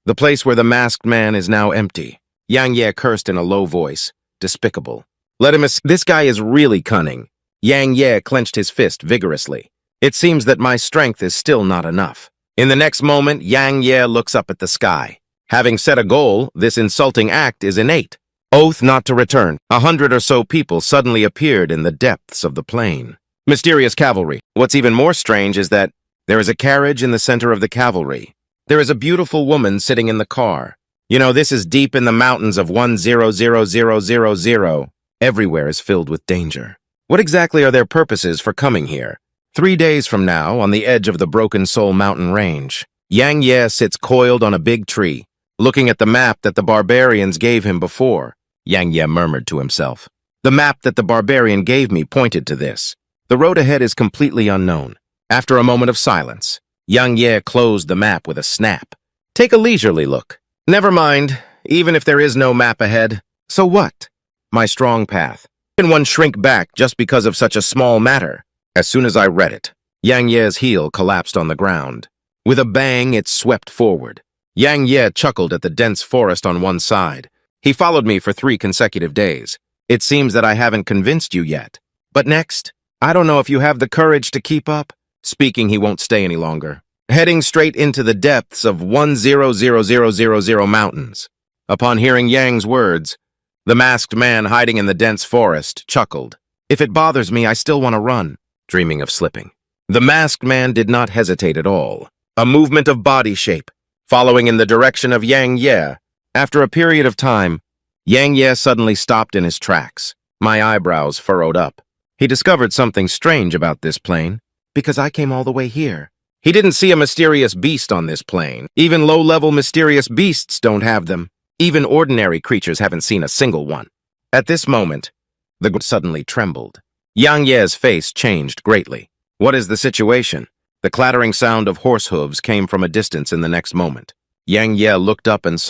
The place where the masked man is now empty. Yang Ye cursed in a low voice. Despicable. Let him This guy is really cunning. Yang Ye clenched his fist vigorously. It seems that my strength is still not enough. In the next moment, Yang Ye looks up at the sky. Having set a goal, this insulting act is innate. Oath not to return. 100 or so people suddenly appeared in the depths of the plain. Mysterious cavalry. What's even more strange is that there is a carriage in the center of the cavalry. There is a beautiful woman sitting in the car. You know, this is deep in the mountains of 100000. Everywhere is filled with danger. What exactly are their purposes for coming here? 3 days from now, on the edge of the Broken Soul mountain range, Yang Ye sits coiled on a big tree, looking at the map that the barbarians gave him before. Yang Ye murmured to himself. The map that the barbarian gave me pointed to this. The road ahead is completely unknown. After a moment of silence, Yang Ye closed the map with a snap. Take a leisurely look. Never mind, even if there is no map ahead. So what? My strong path. Can one shrink back just because of such a small matter? As soon as I read it, Yang Ye's heel collapsed on the ground. With a bang, it swept forward. Yang Ye chuckled at the dense forest on one side. He followed me for 3 consecutive days. It seems that I haven't convinced you yet. But next, I don't know if you have the courage to keep up. Speaking, he won't stay any longer. Heading straight into the depths of 100000 mountains. Upon hearing Yang's words, the masked man hiding in the dense forest chuckled. If it bothers me, I still want to run, dreaming of slipping. The masked man did not hesitate at all. A movement of body shape, following in the direction of Yang Ye. After a period of time, Yang Ye suddenly stopped in his tracks. My eyebrows furrowed up. He discovered something strange about this plane, because I came all the way here. He didn't see a mysterious beast on this plane. Even low-level mysterious beasts don't have them. Even ordinary creatures haven't seen a single one. At this moment, the god suddenly trembled. Yang Ye's face changed greatly. What is the situation? The clattering sound of horse hooves came from a distance in the next moment. Yang Ye looked up and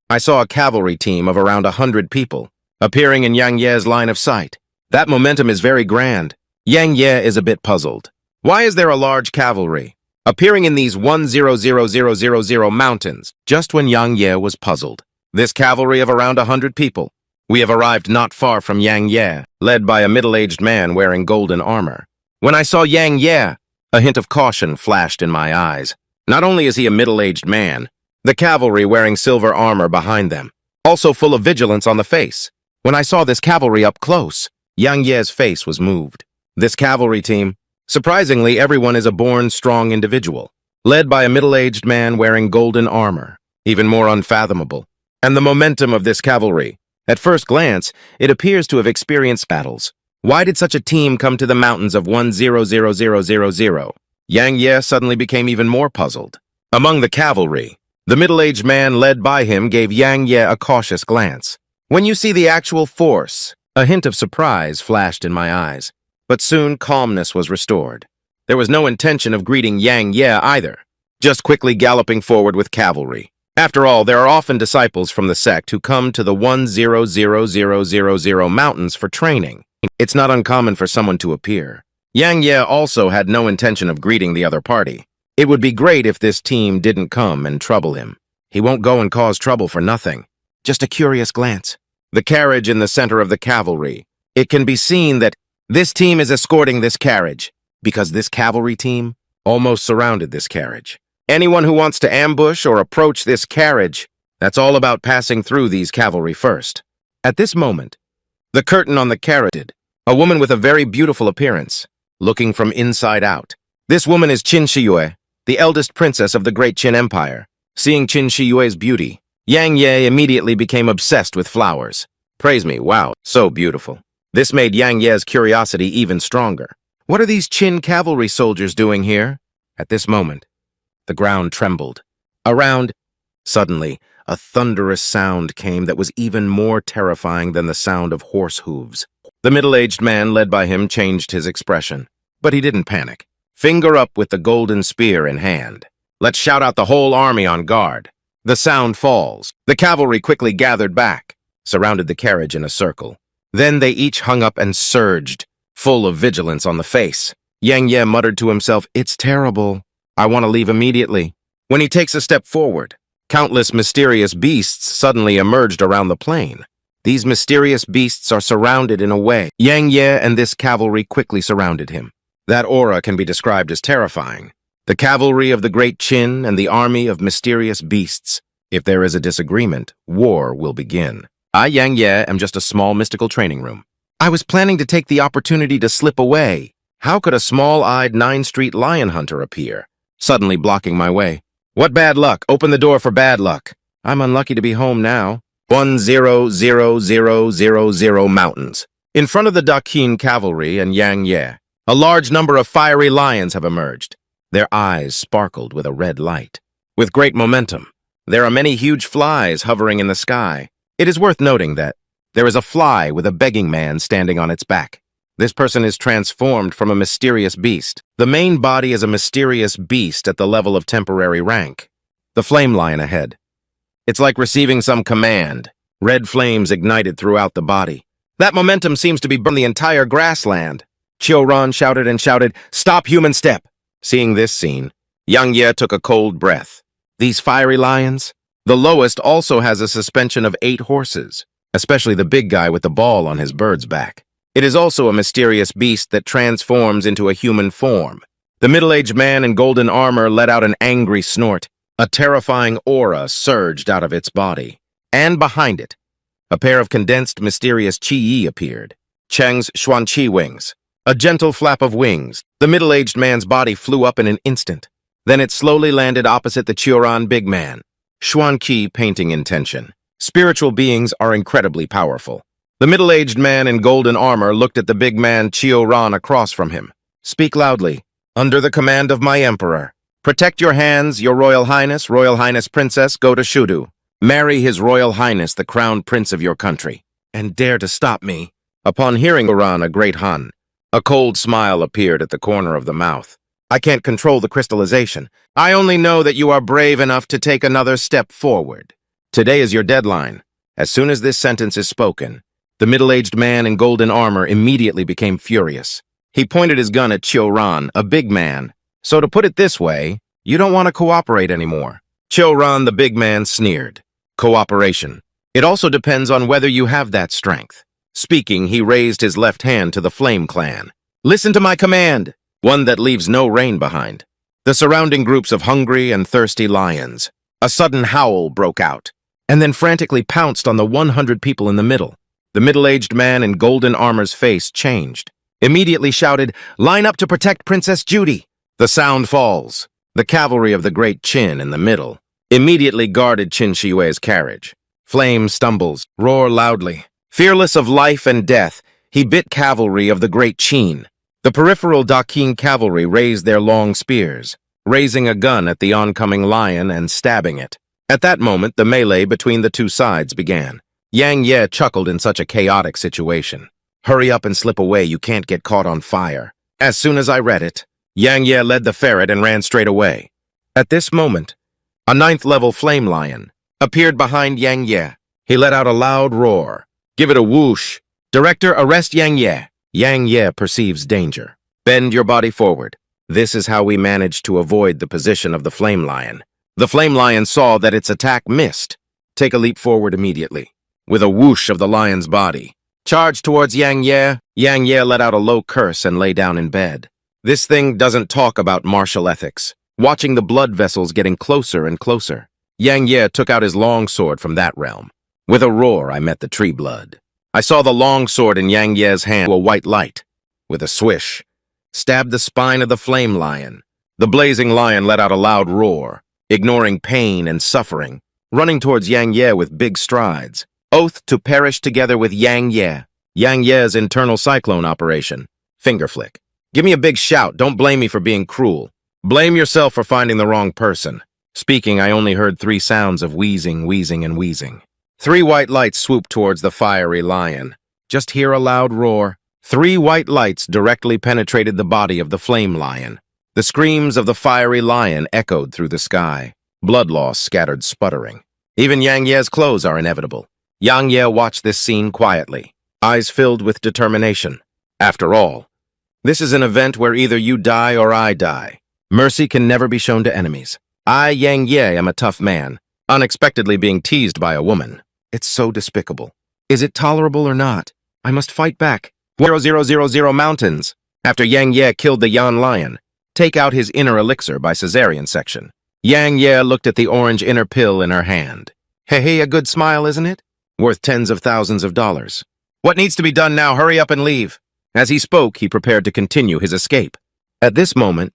I saw a cavalry team of around 100 people, appearing in Yang Ye's line of sight. That momentum is very grand. Yang Ye is a bit puzzled. Why is there a large cavalry appearing in these 100000 mountains? Just when Yang Ye was puzzled. This cavalry of around 100 people. We have arrived not far from Yang Ye, led by a middle-aged man wearing golden armor. When I saw Yang Ye, a hint of caution flashed in my eyes. Not only is he a middle-aged man, the cavalry wearing silver armor behind them, also full of vigilance on the face. When I saw this cavalry up close, Yang Ye's face was moved. This cavalry team, surprisingly, everyone is a born strong individual, led by a middle-aged man wearing golden armor, even more unfathomable. And the momentum of this cavalry. At first glance, it appears to have experienced battles. Why did such a team come to the mountains of 100000? Yang Ye suddenly became even more puzzled. Among the cavalry, the middle-aged man led by him gave Yang Ye a cautious glance. When you see the actual force, a hint of surprise flashed in my eyes. But soon calmness was restored. There was no intention of greeting Yang Ye either, just quickly galloping forward with cavalry. After all, there are often disciples from the sect who come to the 100000 mountains for training. It's not uncommon for someone to appear. Yang Ye also had no intention of greeting the other party. It would be great if this team didn't come and trouble him. He won't go and cause trouble for nothing. Just a curious glance. The carriage in the center of the cavalry. It can be seen that this team is escorting this carriage, because this cavalry team almost surrounded this carriage. Anyone who wants to ambush or approach this carriage, that's all about passing through these cavalry first. At this moment, the curtain on the carriage, a woman with a very beautiful appearance, looking from inside out. This woman is Qin Shiyue, the eldest princess of the great Qin Empire. Seeing Qin Shiyue's beauty, Yang Ye immediately became obsessed with flowers. Praise me, wow, so beautiful. This made Yang Ye's curiosity even stronger. What are these Qin cavalry soldiers doing here? At this moment, the ground trembled. Suddenly, a thunderous sound came that was even more terrifying than the sound of horse hooves. The middle-aged man led by him changed his expression, but he didn't panic. Finger up with the golden spear in hand. Let's shout out the whole army on guard. The sound falls. The cavalry quickly gathered back, surrounded the carriage in a circle. Then they each hung up and surged, full of vigilance on the face. Yang Ye muttered to himself, "It's terrible. I want to leave immediately." When he takes a step forward, countless mysterious beasts suddenly emerged around the plain. These mysterious beasts are surrounded in a way. Yang Ye and this cavalry quickly surrounded him. That aura can be described as terrifying. The cavalry of the great Qin and the army of mysterious beasts. If there is a disagreement, war will begin. I, Yang Ye, am just a small mystical training room. I was planning to take the opportunity to slip away. How could a small-eyed 9th Street lion hunter appear, suddenly blocking my way? What bad luck? Open the door for bad luck. I'm unlucky to be home now. 100000 mountains. In front of the Dakin cavalry and Yang Ye, a large number of fiery lions have emerged. Their eyes sparkled with a red light. With great momentum, there are many huge flies hovering in the sky. It is worth noting that there is a fly with a begging man standing on its back. This person is transformed from a mysterious beast. The main body is a mysterious beast at the level of temporary rank. The flame lion ahead. It's like receiving some command. Red flames ignited throughout the body. That momentum seems to be burning the entire grassland. Ran shouted and shouted, "Stop, human step!" Seeing this scene, Yang Ye took a cold breath. These fiery lions? The lowest also has a suspension of 8 horses, especially the big guy with the ball on his bird's back. It is also a mysterious beast that transforms into a human form. The middle-aged man in golden armor let out an angry snort. A terrifying aura surged out of its body. And behind it, a pair of condensed mysterious chi appeared. Cheng's Xuanqi wings. A gentle flap of wings. The middle-aged man's body flew up in an instant. Then it slowly landed opposite the Qiuran big man. Xuanqi painting intention. Spiritual beings are incredibly powerful. The middle-aged man in golden armor looked at the big man Qiuran across from him. Speak loudly. Under the command of my emperor. Protect your hands, your Royal Highness Princess, go to Shudu. Marry His Royal Highness, the Crown Prince of your country. And dare to stop me. Upon hearing Uran, a great Han, a cold smile appeared at the corner of the mouth. I can't control the crystallization. I only know that you are brave enough to take another step forward. Today is your deadline. As soon as this sentence is spoken, the middle-aged man in golden armor immediately became furious. He pointed his gun at Qiuran, a big man. So to put it this way, you don't want to cooperate anymore. Qiuran, the big man, sneered. Cooperation. It also depends on whether you have that strength. Speaking, he raised his left hand to the Flame Clan. Listen to my command, one that leaves no rain behind. The surrounding groups of hungry and thirsty lions. A sudden howl broke out, and then frantically pounced on the 100 people in the middle. The middle-aged man in golden armor's face changed. Immediately shouted, "Line up to protect Princess Judy!" The sound falls. The cavalry of the great Qin in the middle immediately guarded Qin Shiyue's carriage. Flame stumbles, roar loudly. Fearless of life and death, he bit cavalry of the great Qin. The peripheral Daqin cavalry raised their long spears, raising a gun at the oncoming lion and stabbing it. At that moment, the melee between the two sides began. Yang Ye chuckled in such a chaotic situation. Hurry up and slip away, you can't get caught on fire. As soon as I read it, Yang Ye led the ferret and ran straight away. At this moment, a 9th-level flame lion appeared behind Yang Ye. He let out a loud roar. Give it a whoosh. Director, arrest Yang Ye. Yang Ye perceives danger. Bend your body forward. This is how we managed to avoid the position of the flame lion. The flame lion saw that its attack missed. Take a leap forward immediately. With a whoosh of the lion's body. Charge towards Yang Ye. Yang Ye let out a low curse and lay down in bed. This thing doesn't talk about martial ethics. Watching the blood vessels getting closer and closer, Yang Ye took out his long sword from that realm. With a roar, I met the tree blood. I saw the long sword in Yang Ye's hand, a white light. With a swish, stabbed the spine of the flame lion. The blazing lion let out a loud roar, ignoring pain and suffering, running towards Yang Ye with big strides. Oath to perish together with Yang Ye. Yang Ye's internal cyclone operation. Finger flick. Give me a big shout. Don't blame me for being cruel. Blame yourself for finding the wrong person. Speaking, I only heard 3 sounds of wheezing, wheezing, and wheezing. 3 white lights swooped towards the fiery lion. Just hear a loud roar. 3 white lights directly penetrated the body of the flame lion. The screams of the fiery lion echoed through the sky. Blood loss scattered sputtering. Even Yang Ye's clothes are inevitable. Yang Ye watched this scene quietly, eyes filled with determination. After all, this is an event where either you die or I die. Mercy can never be shown to enemies. I, Yang Ye, am a tough man, unexpectedly being teased by a woman. It's so despicable. Is it tolerable or not? I must fight back. 0000 mountains. After Yang Ye killed the Yan lion, take out his inner elixir by cesarean section. Yang Ye looked at the orange inner pill in her hand. Hey, a good smile, isn't it? Worth tens of thousands of dollars. What needs to be done now? Hurry up and leave. As he spoke, he prepared to continue his escape. At this moment,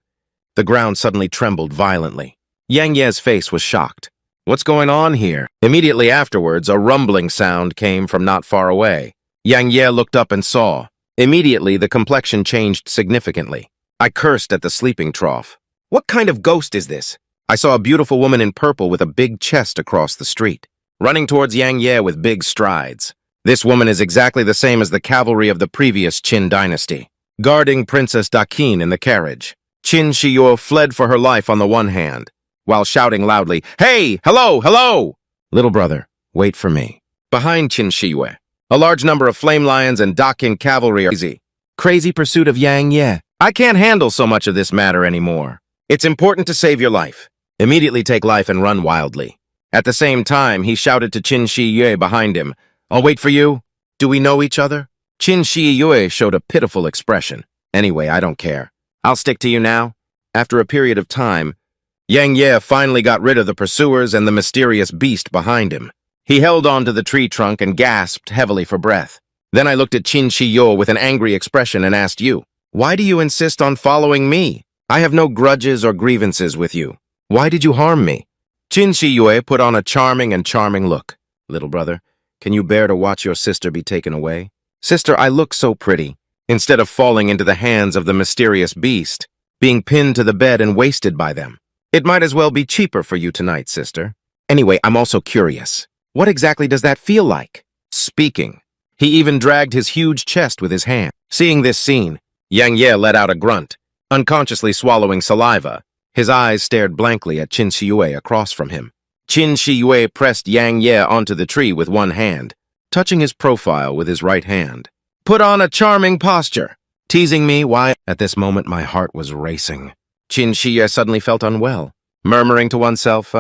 the ground suddenly trembled violently. Yang Ye's face was shocked. What's going on here? Immediately afterwards, a rumbling sound came from not far away. Yang Ye looked up and saw. Immediately, the complexion changed significantly. I cursed at the sleeping trough. What kind of ghost is this? I saw a beautiful woman in purple with a big chest across the street, running towards Yang Ye with big strides. This woman is exactly the same as the cavalry of the previous Qin dynasty, guarding Princess Daqin in the carriage. Qin Shiyue fled for her life on the one hand, while shouting loudly, "Hey! Hello! Hello!" Little brother, wait for me. Behind Qin Shiyue, a large number of flame lions and Daqin cavalry are crazy pursuit of Yang Ye. I can't handle so much of this matter anymore. It's important to save your life. Immediately take life and run wildly. At the same time, he shouted to Qin Shi Yue behind him. I'll wait for you. Do we know each other? Qin Shi Yue showed a pitiful expression. Anyway, I don't care. I'll stick to you now. After a period of time, Yang Ye finally got rid of the pursuers and the mysterious beast behind him. He held on to the tree trunk and gasped heavily for breath. Then I looked at Qin Shi Yue with an angry expression and asked you, why do you insist on following me? I have no grudges or grievances with you. Why did you harm me? Qin Shi Yue put on a charming look. Little brother, can you bear to watch your sister be taken away? Sister, I look so pretty. Instead of falling into the hands of the mysterious beast, being pinned to the bed and wasted by them. It might as well be cheaper for you tonight, sister. Anyway, I'm also curious. What exactly does that feel like? Speaking. He even dragged his huge chest with his hand. Seeing this scene, Yang Ye let out a grunt, unconsciously swallowing saliva. His eyes stared blankly at Qin Shi Yue across from him. Qin Shi Yue pressed Yang Ye onto the tree with one hand, touching his profile with his right hand. Put on a charming posture, teasing me why. At this moment, my heart was racing. Qin Shi Yue suddenly felt unwell, murmuring to oneself,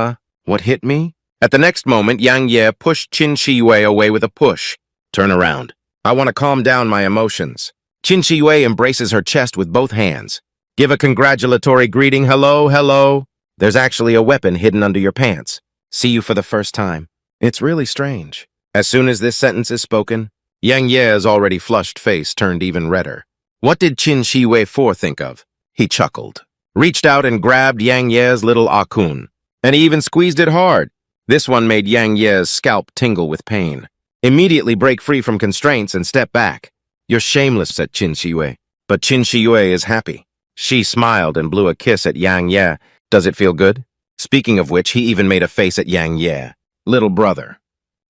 what hit me? At the next moment, Yang Ye pushed Qin Shi Yue away with a push. Turn around. I want to calm down my emotions. Qin Shi Yue embraces her chest with both hands. Give a congratulatory greeting. Hello, hello. There's actually a weapon hidden under your pants. See you for the first time. It's really strange. As soon as this sentence is spoken, Yang Ye's already flushed face turned even redder. What did Qin Shi Yue think of? He chuckled, reached out and grabbed Yang Ye's little akun, and he even squeezed it hard. This one made Yang Ye's scalp tingle with pain. Immediately break free from constraints and step back. You're shameless, said Qin Shi Yue. But Qin Shi Yue is happy. She smiled and blew a kiss at Yang Ye. Does it feel good? Speaking of which, he even made a face at Yang Ye. Little brother.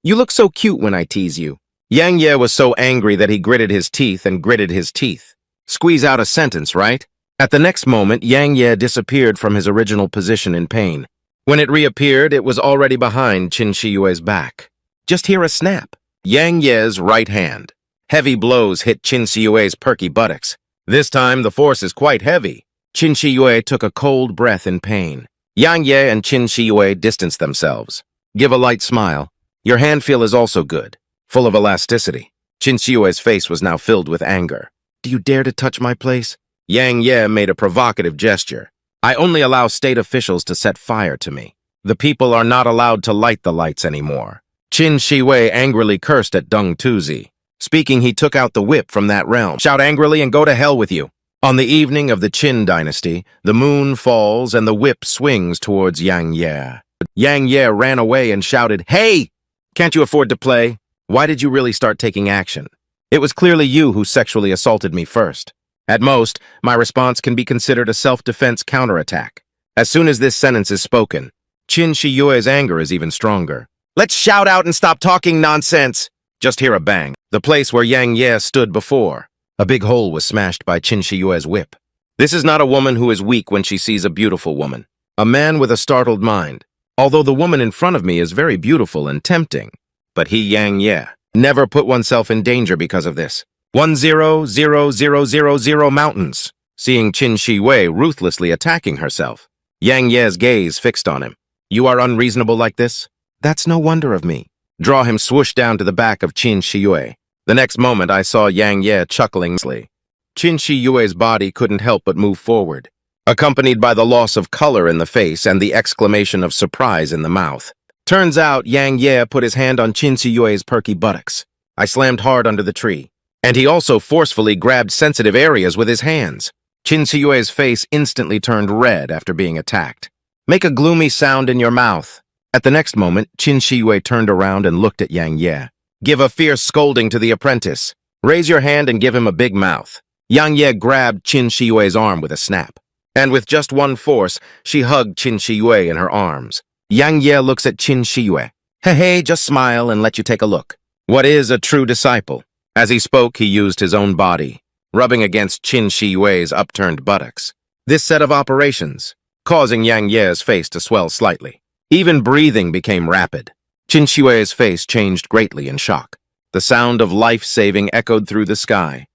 You look so cute when I tease you. Yang Ye was so angry that he gritted his teeth and gritted his teeth. Squeeze out a sentence, right? At the next moment, Yang Ye disappeared from his original position in pain. When it reappeared, it was already behind Qin Shi Yue's back. Just hear a snap. Yang Ye's right hand. Heavy blows hit Qin Shi Yue's perky buttocks. This time, the force is quite heavy. Qin Shi Yue took a cold breath in pain. Yang Ye and Qin Shi Yue distanced themselves. Give a light smile. Your hand feel is also good, full of elasticity. Qin Shi Yue's face was now filled with anger. Do you dare to touch my place? Yang Ye made a provocative gesture. I only allow state officials to set fire to me. The people are not allowed to light the lights anymore. Qin Shi Yue angrily cursed at Deng Tuzi. Speaking, he took out the whip from that realm. Shout angrily and go to hell with you. On the evening of the Qin dynasty, the moon falls and the whip swings towards Yang Ye. Yang Ye ran away and shouted, Hey! Can't you afford to play? Why did you really start taking action? It was clearly you who sexually assaulted me first. At most, my response can be considered a self-defense counterattack. As soon as this sentence is spoken, Qin Shi Yue's anger is even stronger. Let's shout out and stop talking nonsense! Just hear a bang. The place where Yang Ye stood before. A big hole was smashed by Qin Shi Yue's whip. This is not a woman who is weak when she sees a beautiful woman. A man with a startled mind. Although the woman in front of me is very beautiful and tempting. But he, Yang Ye, never put oneself in danger because of this. 100,000 mountains. Seeing Qin Shi Yue ruthlessly attacking herself. Yang Ye's gaze fixed on him. You are unreasonable like this? That's no wonder of me. Draw him swoosh down to the back of Qin Shi Yue. The next moment I saw Yang Ye chuckling. Qin Shi Yue's body couldn't help but move forward, accompanied by the loss of color in the face and the exclamation of surprise in the mouth. Turns out Yang Ye put his hand on Qin Shi Yue's perky buttocks. I slammed hard under the tree, and he also forcefully grabbed sensitive areas with his hands. Qin Shi Yue's face instantly turned red after being attacked. Make a gloomy sound in your mouth. At the next moment, Qin Shi Yue turned around and looked at Yang Ye. Give a fierce scolding to the apprentice. Raise your hand and give him a big mouth. Yang Ye grabbed Qin Shi Yue's arm with a snap. And with just one force, she hugged Qin Shi Yue in her arms. Yang Ye looks at Qin Shi Yue. Hey, just smile and let you take a look. What is a true disciple? As he spoke, he used his own body, rubbing against Qin Shi Yue's upturned buttocks. This set of operations, causing Yang Ye's face to swell slightly. Even breathing became rapid. Qin Shi Yue's face changed greatly in shock. The sound of life-saving echoed through the sky.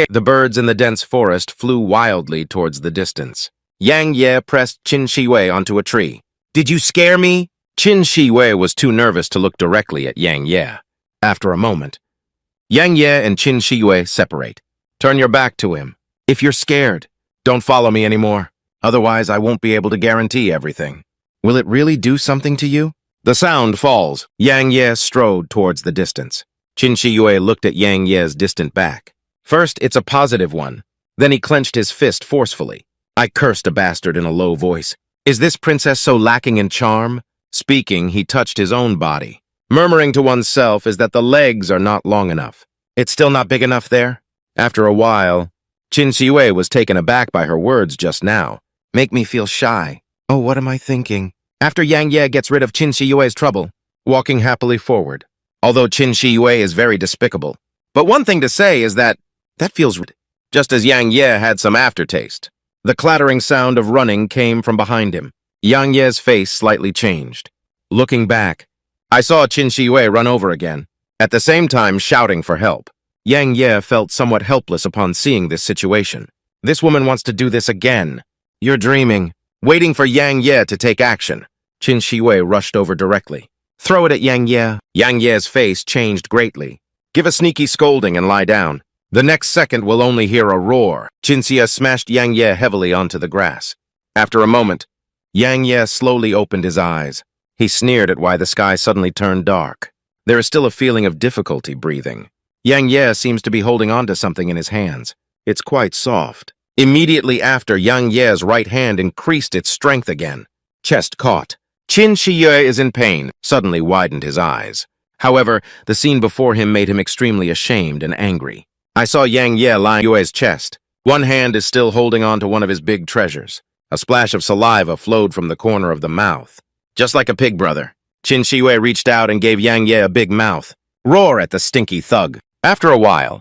The birds in the dense forest flew wildly towards the distance. Yang Ye pressed Qin Shiwei onto a tree. Did you scare me? Qin Shiwei was too nervous to look directly at Yang Ye. After a moment, Yang Ye and Qin Shiwei separate. Turn your back to him. If you're scared, don't follow me anymore. Otherwise, I won't be able to guarantee everything. Will it really do something to you? The sound falls. Yang Ye strode towards the distance. Qin Shiwei looked at Yang Ye's distant back. First, it's a positive one. Then he clenched his fist forcefully. I cursed a bastard in a low voice. Is this princess so lacking in charm? Speaking, he touched his own body. Murmuring to oneself is that the legs are not long enough. It's still not big enough there? After a while, Qin Shiwei was taken aback by her words just now. Make me feel shy. Oh, what am I thinking? After Yang Ye gets rid of Qin Shiwei's trouble, walking happily forward. Although Qin Shiwei is very despicable. But one thing to say is that feels rude. Just as Yang Ye had some aftertaste. The clattering sound of running came from behind him. Yang Ye's face slightly changed. Looking back, I saw Qin Shiwei run over again, at the same time shouting for help. Yang Ye felt somewhat helpless upon seeing this situation. This woman wants to do this again. You're dreaming. Waiting for Yang Ye to take action. Qin Shiwei rushed over directly. Throw it at Yang Ye. Yang Ye's face changed greatly. Give a sneaky scolding and lie down. The next second we'll only hear a roar. Qin Xie smashed Yang Ye heavily onto the grass. After a moment, Yang Ye slowly opened his eyes. He sneered at why the sky suddenly turned dark. There is still a feeling of difficulty breathing. Yang Ye seems to be holding on to something in his hands. It's quite soft. Immediately after, Yang Ye's right hand increased its strength again. Chest caught. Qin Shiwei is in pain, suddenly widened his eyes. However, the scene before him made him extremely ashamed and angry. I saw Yang Ye lying on Yue's chest. One hand is still holding on to one of his big treasures. A splash of saliva flowed from the corner of the mouth. Just like a pig brother, Qin Shiwei reached out and gave Yang Ye a big mouth. Roar at the stinky thug. After a while,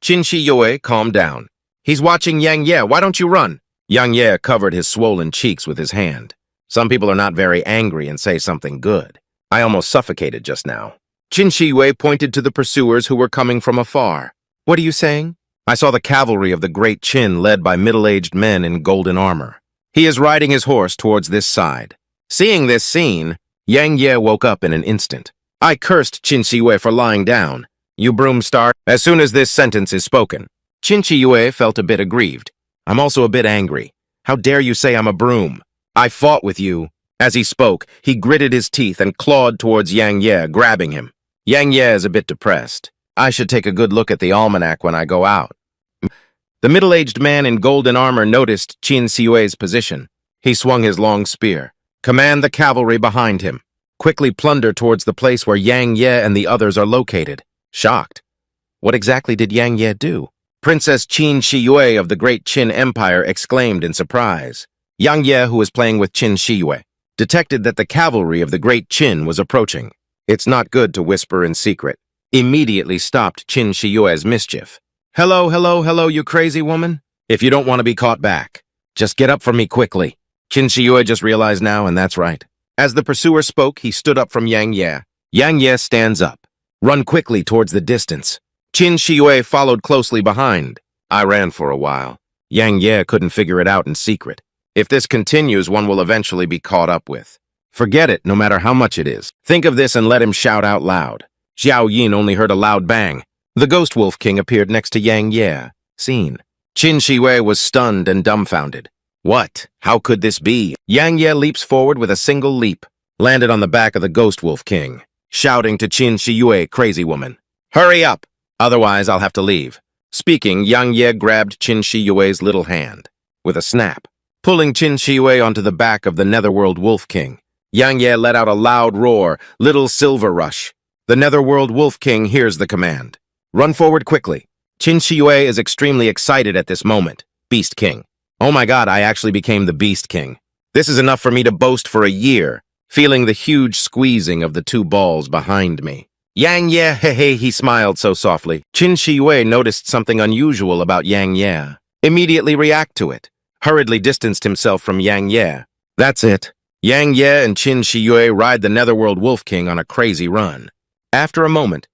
Qin Shiwei calmed down. He's watching Yang Ye, why don't you run? Yang Ye covered his swollen cheeks with his hand. Some people are not very angry and say something good. I almost suffocated just now. Qin Shiwei pointed to the pursuers who were coming from afar. What are you saying? I saw the cavalry of the Great Qin led by middle-aged men in golden armor. He is riding his horse towards this side. Seeing this scene, Yang Ye woke up in an instant. I cursed Qin Shiwei for lying down. You broomstar. As soon as this sentence is spoken, Qin Shiwei felt a bit aggrieved. I'm also a bit angry. How dare you say I'm a broom? I fought with you. As he spoke, he gritted his teeth and clawed towards Yang Ye, grabbing him. Yang Ye is a bit depressed. I should take a good look at the almanac when I go out. The middle-aged man in golden armor noticed Qin Shiwei's position. He swung his long spear. Command the cavalry behind him. Quickly plunder towards the place where Yang Ye and the others are located. Shocked. What exactly did Yang Ye do? Princess Qin Shiwei of the Great Qin Empire exclaimed in surprise. Yang Ye, who was playing with Qin Shiwei, detected that the cavalry of the Great Qin was approaching. It's not good to whisper in secret. Immediately stopped Qin Shiwei's mischief. Hello, hello, hello, you crazy woman? If you don't want to be caught back, just get up from me quickly. Qin Shiwei just realized now, and that's right. As the pursuer spoke, he stood up from Yang Ye. Yang Ye stands up. Run quickly towards the distance. Qin Shiwei followed closely behind. I ran for a while. Yang Ye couldn't figure it out in secret. If this continues, one will eventually be caught up with. Forget it, no matter how much it is. Think of this and let him shout out loud. Xiao Yin only heard a loud bang. The Ghost Wolf King appeared next to Yang Ye. Seen. Qin Shiwei was stunned and dumbfounded. What? How could this be? Yang Ye leaps forward with a single leap, landed on the back of the Ghost Wolf King, shouting to Qin Shiwei, crazy woman. Hurry up! Otherwise, I'll have to leave. Speaking, Yang Ye grabbed Qin Shiwei's little hand. With a snap, pulling Qin Shiwei onto the back of the Netherworld Wolf King. Yang Ye let out a loud roar, little silver rush. The Netherworld Wolf King hears the command. Run forward quickly. Qin Shiwei is extremely excited at this moment. Beast King. Oh my god, I actually became the Beast King. This is enough for me to boast for a year, feeling the huge squeezing of the two balls behind me. Yang Ye, hey, he smiled so softly. Qin Shiwei noticed something unusual about Yang Ye. Immediately react to it. Hurriedly distanced himself from Yang Ye. That's it. Yang Ye and Qin Shiwei ride the Netherworld Wolf King on a crazy run. After a moment,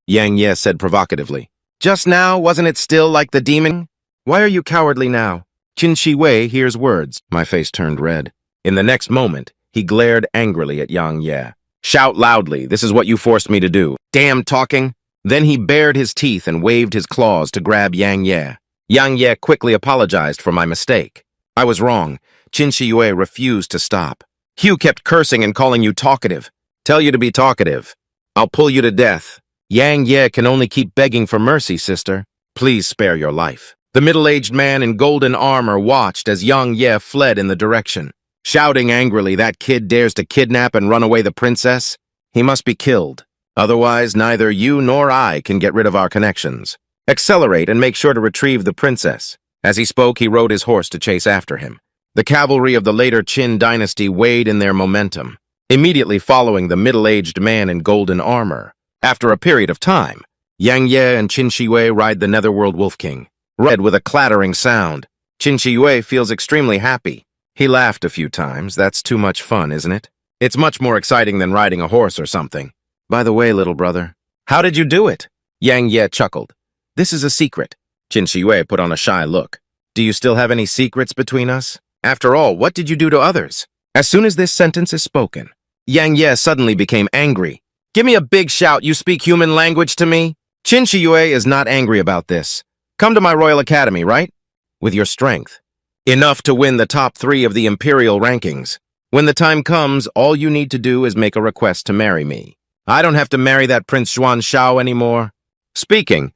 Yang Ye said provocatively, Just now, wasn't it still like the demon? Why are you cowardly now? Qin Shi Wei hears words. My face turned red. In the next moment, he glared angrily at Yang Ye. Shout loudly, this is what you forced me to do. Damn talking. Then he bared his teeth and waved his claws to grab Yang Ye. Yang Ye quickly apologized for my mistake. I was wrong. Qin Shi Wei refused to stop. Hugh kept cursing and calling you talkative. Tell you to be talkative. I'll pull you to death. Yang Ye can only keep begging for mercy, sister. Please spare your life. The middle-aged man in golden armor watched as Yang Ye fled in the direction. Shouting angrily, that kid dares to kidnap and run away the princess? He must be killed. Otherwise, neither you nor I can get rid of our connections. Accelerate and make sure to retrieve the princess. As he spoke, he rode his horse to chase after him. The cavalry of the later Qin dynasty weighed in their momentum, immediately following the middle-aged man in golden armor. After a period of time, Yang Ye and Qin Shi Wei ride the Netherworld Wolf King. Red with a clattering sound. Qin Shi Wei feels extremely happy. He laughed a few times. That's too much fun, isn't it? It's much more exciting than riding a horse or something. By the way, little brother, how did you do it? Yang Ye chuckled. This is a secret. Qin Shi Wei put on a shy look. Do you still have any secrets between us? After all, what did you do to others? As soon as this sentence is spoken, Yang Ye suddenly became angry. Give me a big shout, you speak human language to me? Qin Shi Wei is not angry about this. Come to my Royal Academy, right? With your strength. Enough to win the top 3 of the Imperial rankings. When the time comes, all you need to do is make a request to marry me. I don't have to marry that Prince Xuan Shao anymore. Speaking,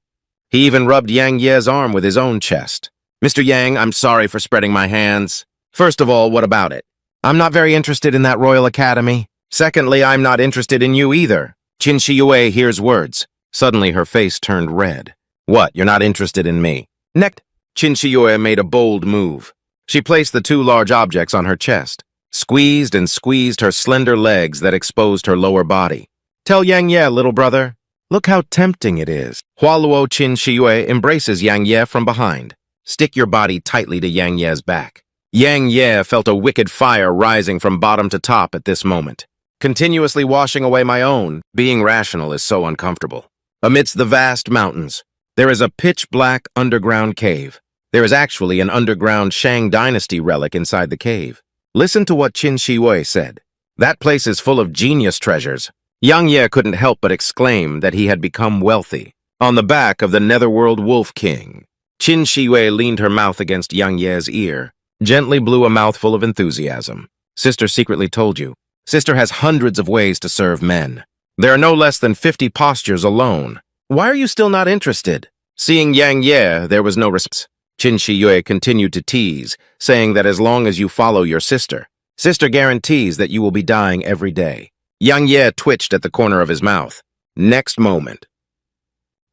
he even rubbed Yang Ye's arm with his own chest. Mr. Yang, I'm sorry for spreading my hands. First of all, what about it? I'm not very interested in that Royal Academy. Secondly, I'm not interested in you either. Qin Shi Wei hears words. Suddenly her face turned red. What, you're not interested in me? Next, Qin Shi Wei made a bold move. She placed the 2 large objects on her chest, squeezed and squeezed her slender legs that exposed her lower body. Tell Yang Ye, little brother. Look how tempting it is. Hualuo Qin Shi Wei embraces Yang Ye from behind. Stick your body tightly to Yang Ye's back. Yang Ye felt a wicked fire rising from bottom to top at this moment. Continuously washing away my own, being rational is so uncomfortable. Amidst the vast mountains, there is a pitch-black underground cave. There is actually an underground Shang Dynasty relic inside the cave. Listen to what Qin Shi Wei said. That place is full of genius treasures. Yang Ye couldn't help but exclaim that he had become wealthy. On the back of the Netherworld Wolf King, Qin Shi Wei leaned her mouth against Yang Ye's ear, gently blew a mouthful of enthusiasm. Sister secretly told you. Sister has hundreds of ways to serve men. There are no less than 50 postures alone. Why are you still not interested? Seeing Yang Ye, there was no response. Qin Shi Wei continued to tease, saying that as long as you follow your sister, sister guarantees that you will be dying every day. Yang Ye twitched at the corner of his mouth. Next moment,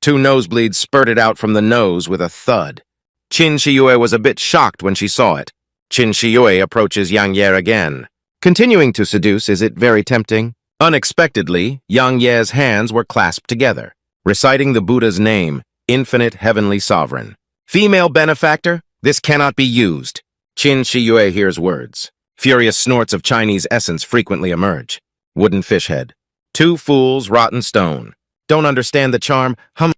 2 nosebleeds spurted out from the nose with a thud. Qin Shi Wei was a bit shocked when she saw it. Qin Shi Wei approaches Yang Ye again. Continuing to seduce, is it very tempting? Unexpectedly, Yang Ye's hands were clasped together, reciting the Buddha's name, Infinite Heavenly Sovereign. Female benefactor, this cannot be used. Qin Shi Wei hears words. Furious snorts of Chinese essence frequently emerge. Wooden fish head. 2 fools, rotten stone. Don't understand the charm.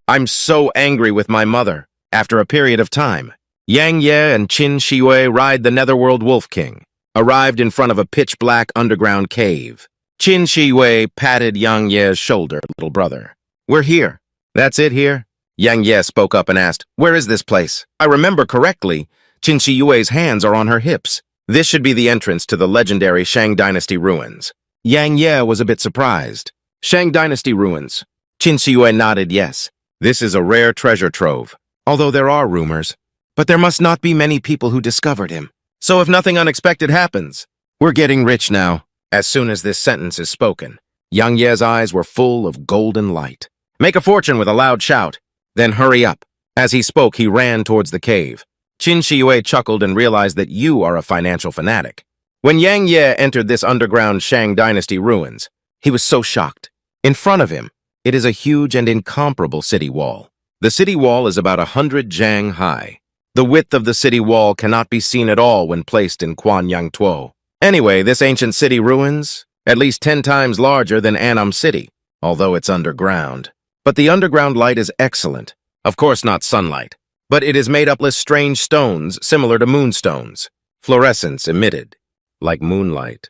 I'm so angry with my mother. After a period of time, Yang Ye and Qin Shi Wei ride the Netherworld Wolf King, arrived in front of a pitch-black underground cave. Qin Shi Wei patted Yang Ye's shoulder, little brother. We're here. That's it here? Yang Ye spoke up and asked, where is this place? I remember correctly, Qin Shi Wei's hands are on her hips. This should be the entrance to the legendary Shang Dynasty ruins. Yang Ye was a bit surprised. Shang Dynasty ruins. Qin Shi Wei nodded yes. This is a rare treasure trove, although there are rumors. But there must not be many people who discovered him. So if nothing unexpected happens, we're getting rich now. As soon as this sentence is spoken, Yang Ye's eyes were full of golden light. Make a fortune with a loud shout. Then hurry up. As he spoke, he ran towards the cave. Qin Shi Wei chuckled and realized that you are a financial fanatic. When Yang Ye entered this underground Shang Dynasty ruins, he was so shocked. In front of him, it is a huge and incomparable city wall. The city wall is about 100 jang high. The width of the city wall cannot be seen at all when placed in Quanyang Tuo. Anyway, this ancient city ruins, at least 10 times larger than Annam City, although it's underground. But the underground light is excellent. Of course not sunlight. but it is made up of strange stones similar to moonstones. Fluorescence emitted, like moonlight.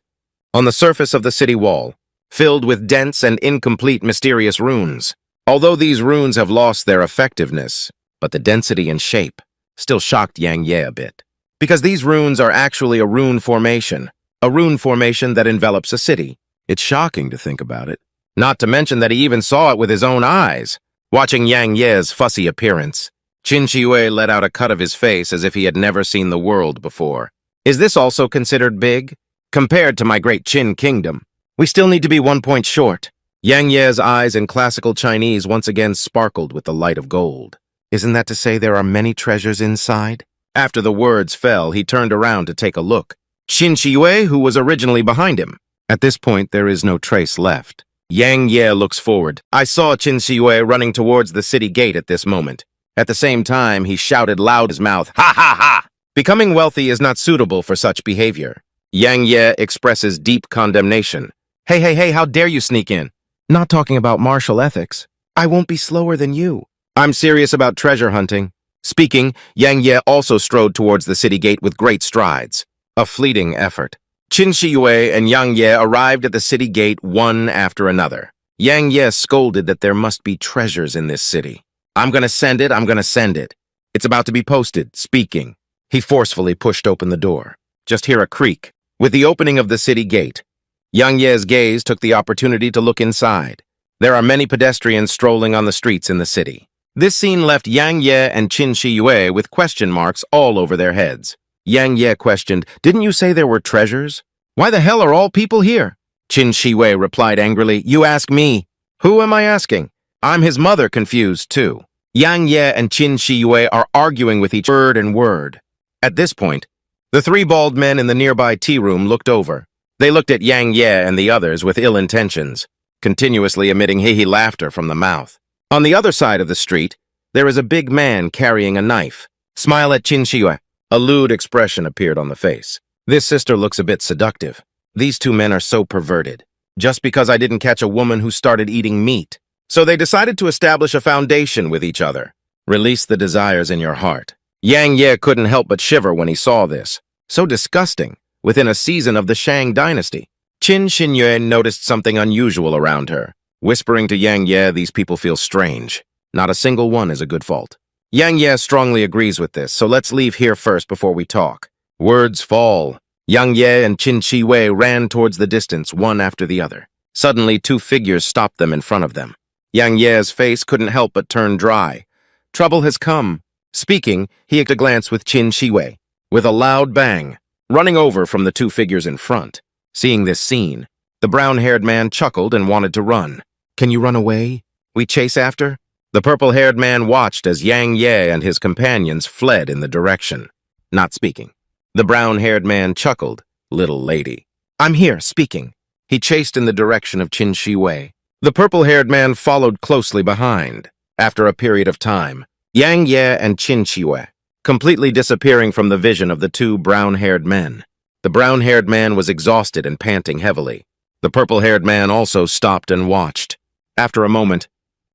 On the surface of the city wall, filled with dense and incomplete mysterious runes. Although these runes have lost their effectiveness, but the density and shape still shocked Yang Ye a bit. Because these runes are actually a rune formation that envelops a city. It's shocking to think about it. Not to mention that he even saw it with his own eyes. Watching Yang Ye's fussy appearance, Qin Shi let out a cut of his face as if he had never seen the world before. Is this also considered big? Compared to my great Qin kingdom, we still need to be 1 point short. Yang Ye's eyes in classical Chinese once again sparkled with the light of gold. Isn't that to say there are many treasures inside? After the words fell, he turned around to take a look. Qin Shi who was originally behind him. At this point, there is no trace left. Yang Ye looks forward. I saw Qin Shi running towards the city gate at this moment. At the same time, he shouted loud his mouth, "Ha ha ha!" Becoming wealthy is not suitable for such behavior. Yang Ye expresses deep condemnation. Hey, how dare you sneak in? Not talking about martial ethics. I won't be slower than you. I'm serious about treasure hunting. Speaking, Yang Ye also strode towards the city gate with great strides. A fleeting effort. Qin Shi and Yang Ye arrived at the city gate one after another. Yang Ye scolded that there must be treasures in this city. I'm gonna send it. It's about to be posted. Speaking. He forcefully pushed open the door. Just hear a creak. With the opening of the city gate, Yang Ye's gaze took the opportunity to look inside. There are many pedestrians strolling on the streets in the city. This scene left Yang Ye and Qin Shi with question marks all over their heads. Yang Ye questioned, "Didn't you say there were treasures? Why the hell are all people here?" Qin Shi replied angrily, "You ask me." "Who am I asking?" "I'm his mother," confused too. Yang Ye and Qin Shi are arguing with each word. At this point, the three bald men in the nearby tea room looked over. They looked at Yang Ye and the others with ill intentions, continuously emitting hee-hee laughter from the mouth. On the other side of the street, there is a big man carrying a knife. Smile at Qin Shi. A lewd expression appeared on the face. This sister looks a bit seductive. These two men are so perverted. Just because I didn't catch a woman who started eating meat. So they decided to establish a foundation with each other. Release the desires in your heart. Yang Ye couldn't help but shiver when he saw this. So disgusting, within a season of the Shang dynasty. Qin Shi noticed something unusual around her. Whispering to Yang Ye, these people feel strange. Not a single one is a good fault. Yang Ye strongly agrees with this, so let's leave here first before we talk. Words fall. Yang Ye and Qin Shi ran towards the distance, one after the other. Suddenly, two figures stopped them in front of them. Yang Ye's face couldn't help but turn dry. Trouble has come. Speaking, he took a glance with Qin Shi with a loud bang, running over from the two figures in front. Seeing this scene, the brown-haired man chuckled and wanted to run. "Can you run away? We chase after?" The purple-haired man watched as Yang Ye and his companions fled in the direction. Not speaking. The brown-haired man chuckled. "Little lady." "I'm here, speaking." He chased in the direction of Qin Shi. The purple-haired man followed closely behind. After a period of time, Yang Ye and Qin Shi completely disappearing from the vision of the two brown-haired men. The brown-haired man was exhausted and panting heavily. The purple-haired man also stopped and watched. After a moment,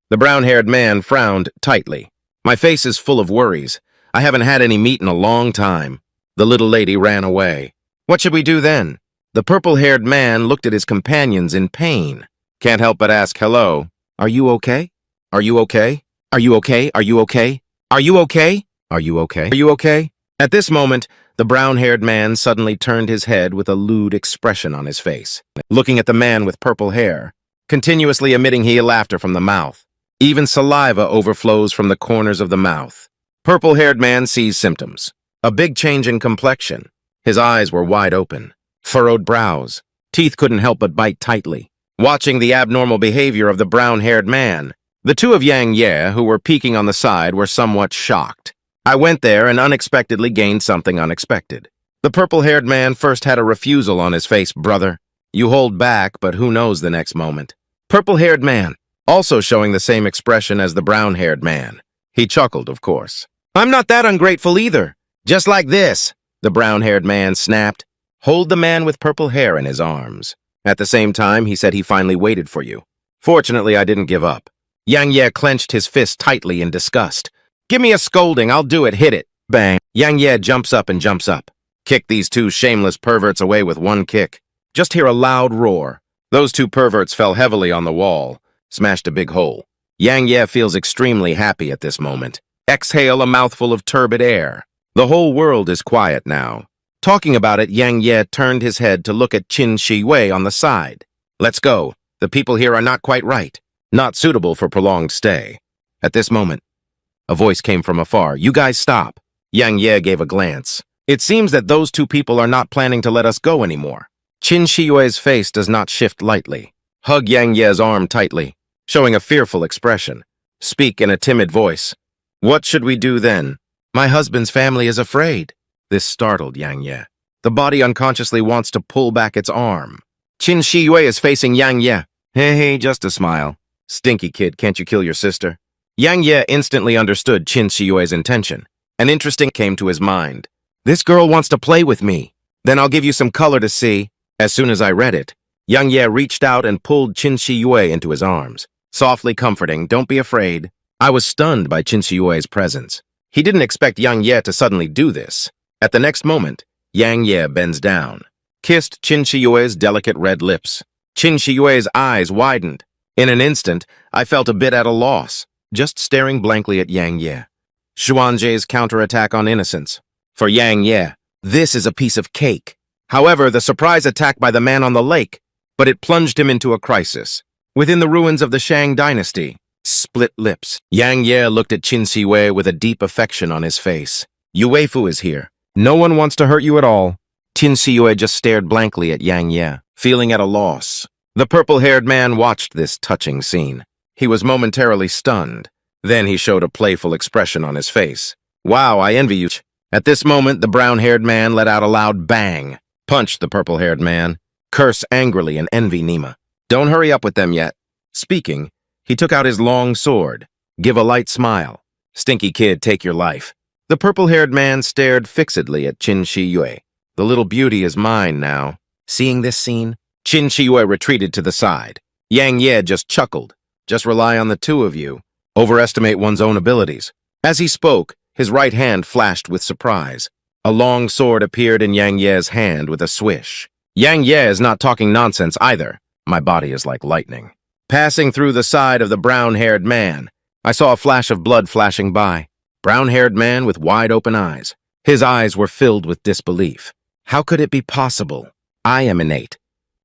the brown-haired man frowned tightly. "My face is full of worries. I haven't had any meat in a long time." The little lady ran away. "What should we do then?" The purple-haired man looked at his companions in pain. Can't help but ask, "Hello, are you okay? Are you okay? Are you okay? Are you okay? Are you okay? Are you okay? Are you okay?" At this moment, the brown-haired man suddenly turned his head with a lewd expression on his face, looking at the man with purple hair, continuously emitting hee laughter from the mouth. Even saliva overflows from the corners of the mouth. Purple-haired man sees symptoms. A big change in complexion. His eyes were wide open. Furrowed brows. Teeth couldn't help but bite tightly. Watching the abnormal behavior of the brown-haired man, the two of Yang Ye, who were peeking on the side, were somewhat shocked. I went there and unexpectedly gained something unexpected. The purple-haired man first had a refusal on his face. "Brother, you hold back, but who knows the next moment." Purple-haired man, also showing the same expression as the brown-haired man. He chuckled, of course. "I'm not that ungrateful either. Just like this," the brown-haired man snapped. "Hold the man with purple hair in his arms." At the same time, he said he finally waited for you. Fortunately, I didn't give up. Yang Ye clenched his fist tightly in disgust. Give me a scolding, I'll do it, hit it. Bang. Yang Ye jumps up and jumps up. Kick these two shameless perverts away with one kick. Just hear a loud roar. Those two perverts fell heavily on the wall, smashed a big hole. Yang Ye feels extremely happy at this moment. Exhale a mouthful of turbid air. The whole world is quiet now. Talking about it, Yang Ye turned his head to look at Qin Shi Wei on the side. Let's go. The people here are not quite right. Not suitable for prolonged stay. At this moment, a voice came from afar. You guys stop. Yang Ye gave a glance. It seems that those two people are not planning to let us go anymore. Qin Shi Wei's face does not shift lightly. Hug Yang Ye's arm tightly, showing a fearful expression. Speak in a timid voice. What should we do then? My husband's family is afraid. This startled Yang Ye. The body unconsciously wants to pull back its arm. Qin Shi Wei is facing Yang Ye. Hey, just a smile. Stinky kid, can't you kill your sister? Yang Ye instantly understood Qin Shi Wei's intention. An interesting came to his mind. This girl wants to play with me. Then I'll give you some color to see. As soon as I read it, Yang Ye reached out and pulled Qin Shi Wei into his arms. Softly comforting, don't be afraid. I was stunned by Qin Shi Wei's presence. He didn't expect Yang Ye to suddenly do this. At the next moment, Yang Ye bends down, kissed Qin Shi Wei's delicate red lips. Qin Shi Wei's eyes widened. In an instant, I felt a bit at a loss, just staring blankly at Yang Ye. Xuanzhe's counterattack on innocence. For Yang Ye, this is a piece of cake. However, the surprise attack by the man on the lake, but it plunged him into a crisis. Within the ruins of the Shang dynasty, split lips. Yang Ye looked at Qin Shi Wei with a deep affection on his face. Yu Weifu is here. No one wants to hurt you at all. Qin Shi Wei just stared blankly at Yang Ye, feeling at a loss. The purple-haired man watched this touching scene. He was momentarily stunned. Then he showed a playful expression on his face. Wow, I envy you. At this moment, the brown-haired man let out a loud bang, punched the purple-haired man, cursed angrily and envy Nima. Don't hurry up with them yet. Speaking, he took out his long sword. Give a light smile. Stinky kid, take your life. The purple-haired man stared fixedly at Qin Shi Wei. The little beauty is mine now. Seeing this scene, Qin Shi Wei retreated to the side. Yang Ye just chuckled. Just rely on the two of you. Overestimate one's own abilities. As he spoke, his right hand flashed with surprise. A long sword appeared in Yang Ye's hand with a swish. Yang Ye is not talking nonsense either. My body is like lightning. Passing through the side of the brown-haired man, I saw a flash of blood flashing by. Brown-haired man with wide-open eyes. His eyes were filled with disbelief. How could it be possible? I am innate.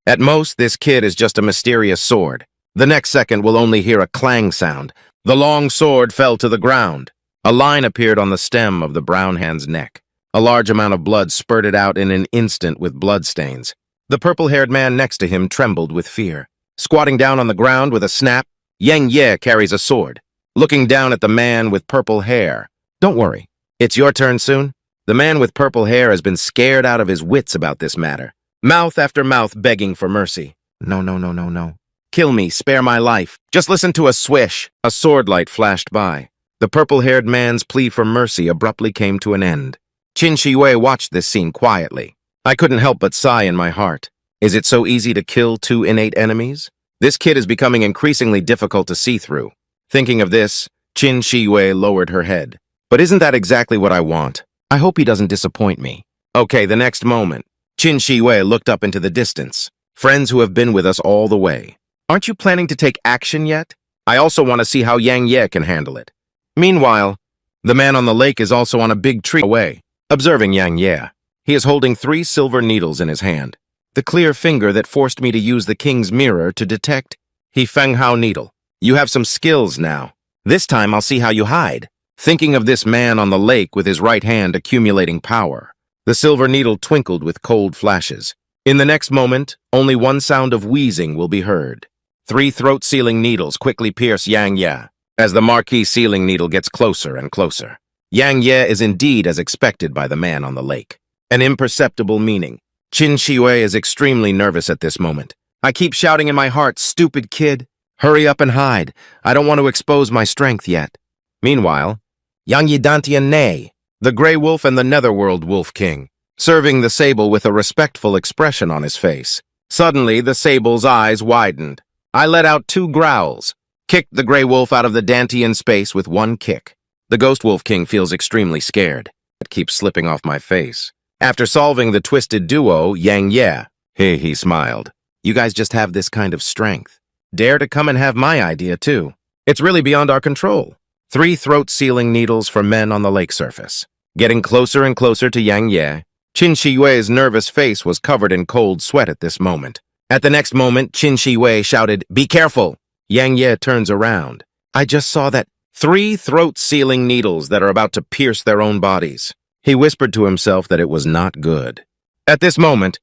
At most, this kid is just a mysterious sword. The next second we'll only hear a clang sound. The long sword fell to the ground. A line appeared on the stem of the brown hand's neck. A large amount of blood spurted out in an instant with bloodstains. The purple-haired man next to him trembled with fear. Squatting down on the ground with a snap, Yang Ye carries a sword. Looking down at the man with purple hair. Don't worry, it's your turn soon. The man with purple hair has been scared out of his wits about this matter. Mouth after mouth begging for mercy. No. Kill me, spare my life. Just listen to a swish. A sword light flashed by. The purple-haired man's plea for mercy abruptly came to an end. Qin Shi Wei watched this scene quietly. I couldn't help but sigh in my heart. Is it so easy to kill two innate enemies? This kid is becoming increasingly difficult to see through. Thinking of this, Qin Shi Wei lowered her head. But isn't that exactly what I want? I hope he doesn't disappoint me. Okay, the next moment, Qin Shi Wei looked up into the distance. Friends who have been with us all the way. Aren't you planning to take action yet? I also want to see how Yang Ye can handle it. Meanwhile, the man on the lake is also on a big tree away, observing Yang Ye. He is holding 3 silver needles in his hand. The clear finger that forced me to use the king's mirror to detect He Feng Hao needle. You have some skills now. This time I'll see how you hide. Thinking of this man on the lake with his right hand accumulating power. The silver needle twinkled with cold flashes. In the next moment, only one sound of wheezing will be heard. 3 throat-sealing needles quickly pierce Yang Ye, as the marquee sealing needle gets closer and closer. Yang Ye is indeed as expected by the man on the lake. An imperceptible meaning. Qin Shi Wei is extremely nervous at this moment. I keep shouting in my heart, stupid kid. Hurry up and hide. I don't want to expose my strength yet. Meanwhile, Yang Yi Dantian Nei, the Grey Wolf and the Netherworld Wolf King, serving the sable with a respectful expression on his face. Suddenly, the sable's eyes widened. I let out 2 growls, kicked the Grey Wolf out of the Dantian space with one kick. The Ghost Wolf King feels extremely scared. It keeps slipping off my face. After solving the twisted duo, Yang Ye, he smiled. You guys just have this kind of strength. Dare to come and have my idea, too. It's really beyond our control. 3 throat-sealing needles for men on the lake surface. Getting closer and closer to Yang Ye, Qin Shiyue's nervous face was covered in cold sweat at this moment. At the next moment, Qin Shiyue shouted, "Be careful!" Yang Ye turns around. I just saw that 3 throat-sealing needles that are about to pierce their own bodies. He whispered to himself that it was not good. At this moment,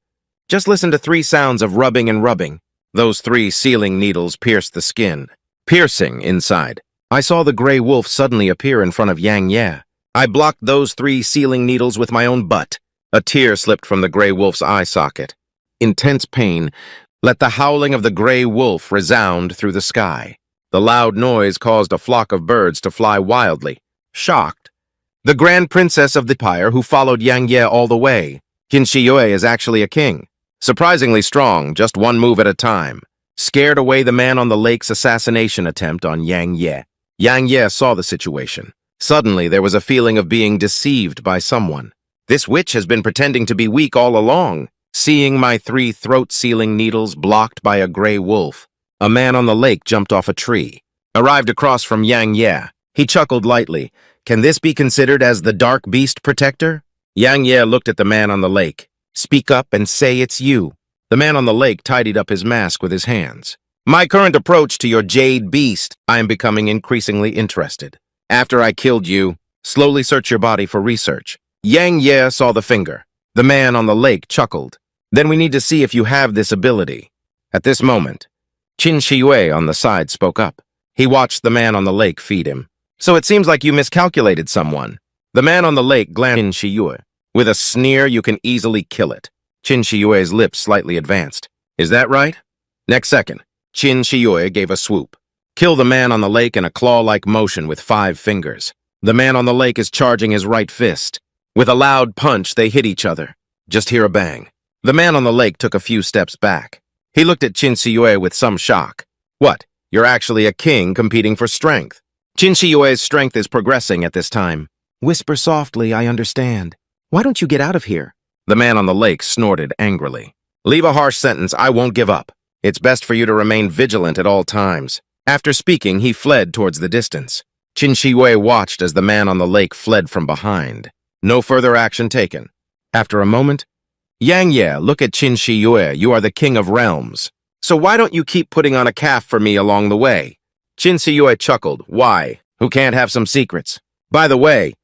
just listen to 3 sounds of rubbing and rubbing. Those 3 sealing needles pierced the skin, piercing inside. I saw the gray wolf suddenly appear in front of Yang Ye. I blocked those 3 sealing needles with my own butt. A tear slipped from the gray wolf's eye socket. Intense pain let the howling of the gray wolf resound through the sky. The loud noise caused a flock of birds to fly wildly. Shocked, the Grand Princess of the Empire, who followed Yang Ye all the way. Qin Shiyue is actually a king. Surprisingly strong, just one move at a time. Scared away the man on the lake's assassination attempt on Yang Ye. Yang Ye saw the situation. Suddenly, there was a feeling of being deceived by someone. This witch has been pretending to be weak all along. Seeing my 3 throat-sealing needles blocked by a gray wolf, a man on the lake jumped off a tree. Arrived across from Yang Ye. He chuckled lightly. Can this be considered as the Dark Beast Protector? Yang Ye looked at the man on the lake. Speak up and say it's you. The man on the lake tidied up his mask with his hands. My current approach to your Jade Beast, I am becoming increasingly interested. After I killed you, slowly search your body for research. Yang Ye saw the finger. The man on the lake chuckled. Then we need to see if you have this ability. At this moment, Qin Shiyue on the side spoke up. He watched the man on the lake feed him. So it seems like you miscalculated someone. The man on the lake glanced at Qin Shiyue. With a sneer, you can easily kill it. Qin Shiyue's lips slightly advanced. Is that right? Next second, Qin Shiyue gave a swoop. Kill the man on the lake in a claw-like motion with 5 fingers. The man on the lake is charging his right fist. With a loud punch, they hit each other. Just hear a bang. The man on the lake took a few steps back. He looked at Qin Shiyue with some shock. What? You're actually a king competing for strength. Qin Shiyue's strength is progressing at this time. Whisper softly, I understand. Why don't you get out of here? The man on the lake snorted angrily. Leave a harsh sentence, I won't give up. It's best for you to remain vigilant at all times. After speaking, he fled towards the distance. Qin Shiyue watched as the man on the lake fled from behind. No further action taken. After a moment, Yang Ye, look at Qin Shiyue, you are the king of realms. So why don't you keep putting on a calf for me along the way? Qin Shiyue chuckled. Why? Who can't have some secrets? By the way,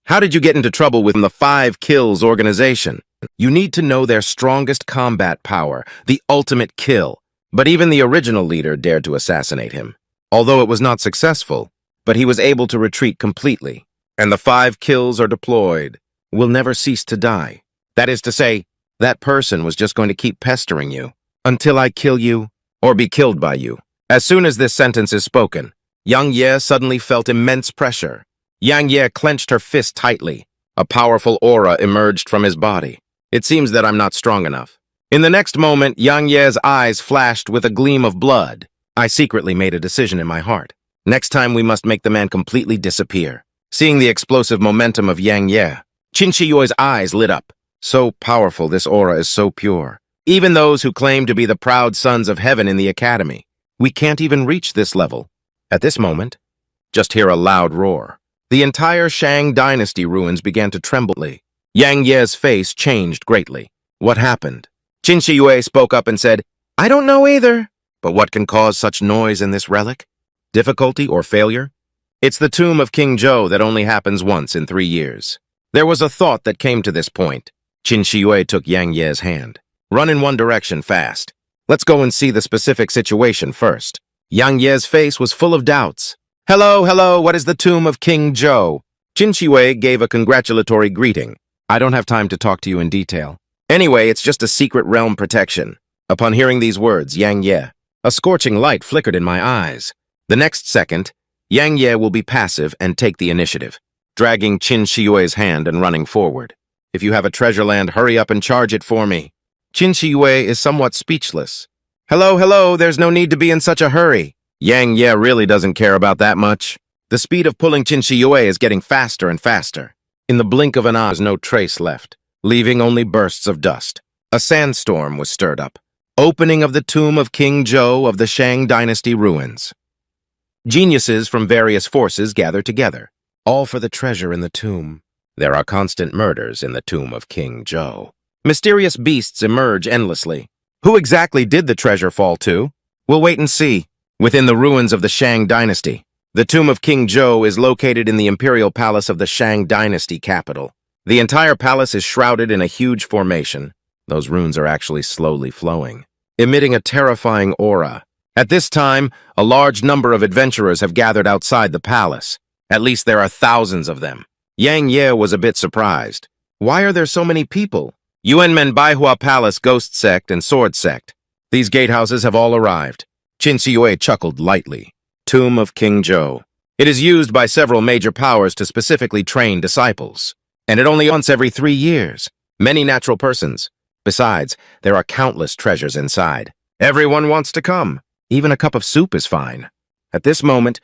how did you get into trouble with the 5 Kills organization? You need to know their strongest combat power, the ultimate kill. But even the original leader dared to assassinate him. Although it was not successful, but he was able to retreat completely. And the 5 Kills are deployed, will never cease to die. That is to say, that person was just going to keep pestering you until I kill you or be killed by you. As soon as this sentence is spoken, Yang Ye suddenly felt immense pressure. Yang Ye clenched her fist tightly. A powerful aura emerged from his body. It seems that I'm not strong enough. In the next moment, Yang Ye's eyes flashed with a gleam of blood. I secretly made a decision in my heart. Next time we must make the man completely disappear. Seeing the explosive momentum of Yang Ye, Qin Shiyue's eyes lit up. So powerful, this aura is so pure. Even those who claim to be the proud sons of heaven in the academy, we can't even reach this level. At this moment, just hear a loud roar. The entire Shang dynasty ruins began to tremble. Yang Ye's face changed greatly. What happened? Qin Shiyue spoke up and said, I don't know either. But what can cause such noise in this relic? Difficulty or failure? It's the tomb of King Zhou that only happens once in 3 years. There was a thought that came to this point. Qin Shiyue took Yang Ye's hand. Run in one direction fast. Let's go and see the specific situation first. Yang Ye's face was full of doubts. Hello, what is the tomb of King Zhou? Qin Shiyue gave a congratulatory greeting. I don't have time to talk to you in detail. Anyway, it's just a secret realm protection. Upon hearing these words, Yang Ye, a scorching light flickered in my eyes. The next second, Yang Ye will be passive and take the initiative, dragging Qin Shiyue's hand and running forward. If you have a treasure land, hurry up and charge it for me. Qin Shiyue is somewhat speechless. Hello, there's no need to be in such a hurry. Yang Ye really doesn't care about that much. The speed of pulling Qin Shi Yue is getting faster and faster. In the blink of an eye, there's no trace left, leaving only bursts of dust. A sandstorm was stirred up. Opening of the tomb of King Zhou of the Shang Dynasty ruins. Geniuses from various forces gather together, all for the treasure in the tomb. There are constant murders in the tomb of King Zhou. Mysterious beasts emerge endlessly. Who exactly did the treasure fall to? We'll wait and see. Within the ruins of the Shang Dynasty, the tomb of King Zhou is located in the imperial palace of the Shang Dynasty capital. The entire palace is shrouded in a huge formation. Those runes are actually slowly flowing, emitting a terrifying aura. At this time, a large number of adventurers have gathered outside the palace. At least there are thousands of them. Yang Ye was a bit surprised. Why are there so many people? Yuanmen Baihua Palace Ghost Sect and Sword Sect. These gatehouses have all arrived. Qin Shi Yue chuckled lightly. Tomb of King Zhou. It is used by several major powers to specifically train disciples. And it only once every 3 years. Many natural persons. Besides, there are countless treasures inside. Everyone wants to come. Even a cup of soup is fine. At this moment,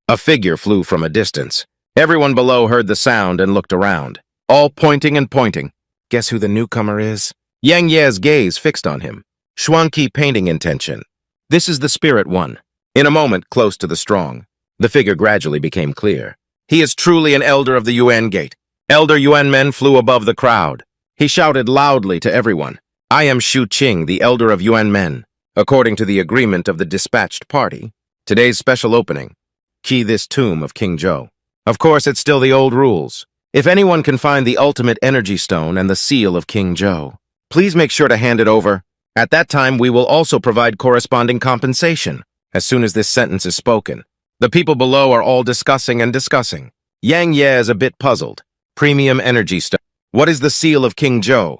a figure flew from a distance. Everyone below heard the sound and looked around, all pointing and pointing. Guess who the newcomer is? Yang Ye's gaze fixed on him. Xuanqi painting intention. This is the spirit one. In a moment, close to the strong, the figure gradually became clear. He is truly an elder of the Yuan Gate. Elder Yuan men flew above the crowd. He shouted loudly to everyone, I am Shu Qing, the elder of Yuan men. According to the agreement of the dispatched party, today's special opening, key this tomb of King Zhou. Of course, it's still the old rules. If anyone can find the ultimate energy stone and the seal of King Zhou, please make sure to hand it over. At that time, we will also provide corresponding compensation. As soon as this sentence is spoken, the people below are all discussing and discussing. Yang Ye is a bit puzzled. Premium energy stone. What is the seal of King Zhou?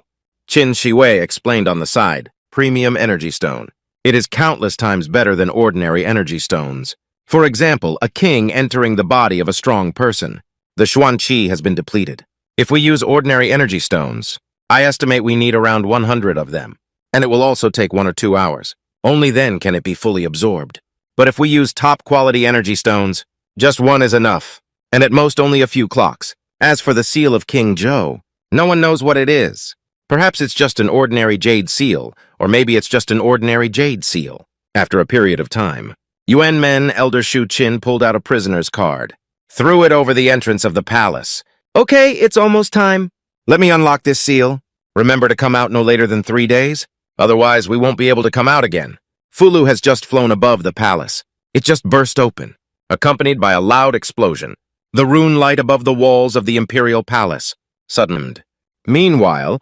Qin Shi Wei explained on the side. Premium energy stone. It is countless times better than ordinary energy stones. For example, a king entering the body of a strong person. The Xuan Qi has been depleted. If we use ordinary energy stones, I estimate we need around 100 of them, and it will also take 1 or 2 hours. Only then can it be fully absorbed. But if we use top-quality energy stones, just 1 is enough, and at most only a few clocks. As for the seal of King Zhou, no one knows what it is. Perhaps it's just an ordinary jade seal, or maybe it's just an ordinary jade seal. After a period of time, Yuan Men Elder Shu Qin pulled out a prisoner's card, threw it over the entrance of the palace. Okay, it's almost time. Let me unlock this seal. Remember to come out no later than 3 days. Otherwise, we won't be able to come out again. Fulu has just flown above the palace. It just burst open, accompanied by a loud explosion. The rune light above the walls of the imperial palace suddenly. Meanwhile,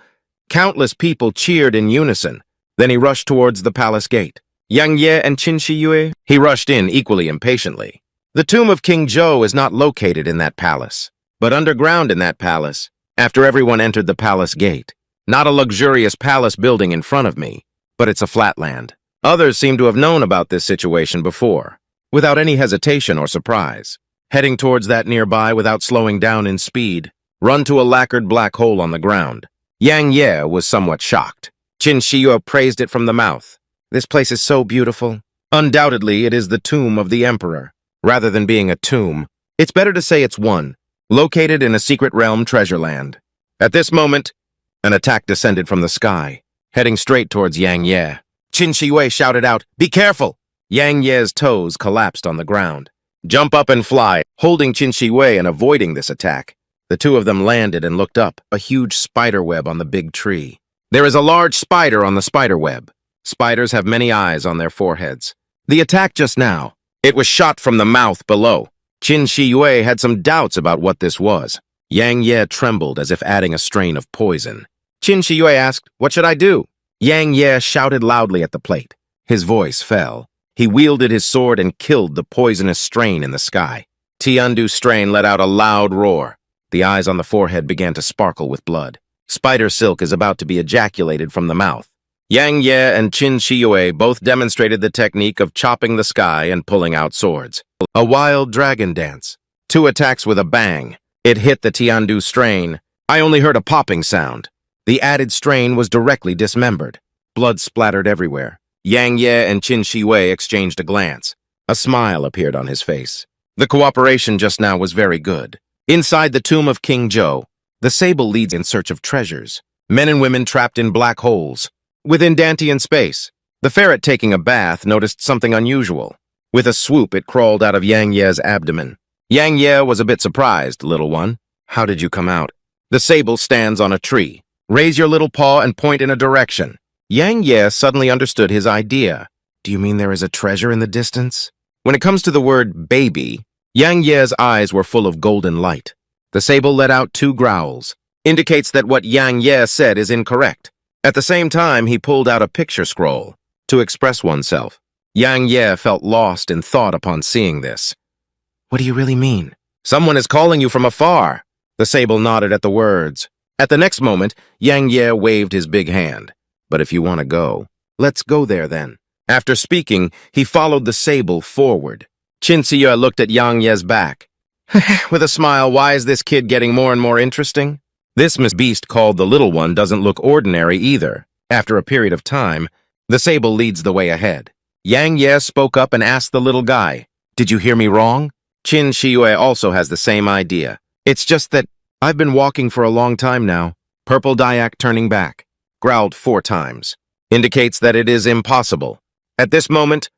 countless people cheered in unison. Then he rushed towards the palace gate. Yang Ye and Qin Shi Yue, he rushed in equally impatiently. The tomb of King Zhou is not located in that palace, but underground in that palace, after everyone entered the palace gate. Not a luxurious palace building in front of me, but it's a flatland. Others seem to have known about this situation before, without any hesitation or surprise. Heading towards that nearby without slowing down in speed, run to a lacquered black hole on the ground. Yang Ye was somewhat shocked. Qin Shi Yue praised it from the mouth. This place is so beautiful. Undoubtedly, it is the tomb of the emperor. Rather than being a tomb, it's better to say it's one, located in a secret realm treasure land. At this moment, an attack descended from the sky, heading straight towards Yang Ye. Qin Shi Yue shouted out, "Be careful!" Yang Ye's toes collapsed on the ground. Jump up and fly, holding Qin Shi Yue and avoiding this attack. The two of them landed and looked up, a huge spider web on the big tree. There is a large spider on the spider web. Spiders have many eyes on their foreheads. The attack just now, it was shot from the mouth below. Qin Shi Yue had some doubts about what this was. Yang Ye trembled as if adding a strain of poison. Qin Shi Yue asked, "What should I do?" Yang Ye shouted loudly at the plate. His voice fell. He wielded his sword and killed the poisonous strain in the sky. Tiandu strain let out a loud roar. The eyes on the forehead began to sparkle with blood. Spider silk is about to be ejaculated from the mouth. Yang Ye and Qin Shi Yue both demonstrated the technique of chopping the sky and pulling out swords. A wild dragon dance. 2 attacks with a bang. It hit the Tiandu strain. I only heard a popping sound. The added strain was directly dismembered. Blood splattered everywhere. Yang Ye and Qin Shi Yue exchanged a glance. A smile appeared on his face. The cooperation just now was very good. Inside the tomb of King Zhou, the sable leads in search of treasures. Men and women trapped in black holes. Within Dantean space, the ferret taking a bath noticed something unusual. With a swoop, it crawled out of Yang Ye's abdomen. Yang Ye was a bit surprised, little one. How did you come out? The sable stands on a tree. Raise your little paw and point in a direction. Yang Ye suddenly understood his idea. Do you mean there is a treasure in the distance? When it comes to the word baby, Yang Ye's eyes were full of golden light. The sable let out 2 growls. Indicates that what Yang Ye said is incorrect. At the same time, he pulled out a picture scroll to express oneself. Yang Ye felt lost in thought upon seeing this. What do you really mean? Someone is calling you from afar. The sable nodded at the words. At the next moment, Yang Ye waved his big hand. But if you want to go, let's go there then. After speaking, he followed the sable forward. Qin Siya looked at Yang Ye's back. With a smile, why is this kid getting more and more interesting? This beast called the little one doesn't look ordinary either. After a period of time, the sable leads the way ahead. Yang Ye spoke up and asked the little guy, Did you hear me wrong? Qin Shiyue also has the same idea. It's just that I've been walking for a long time now. Purple Dayak turning back. Growled 4 times. Indicates that it is impossible. At this moment,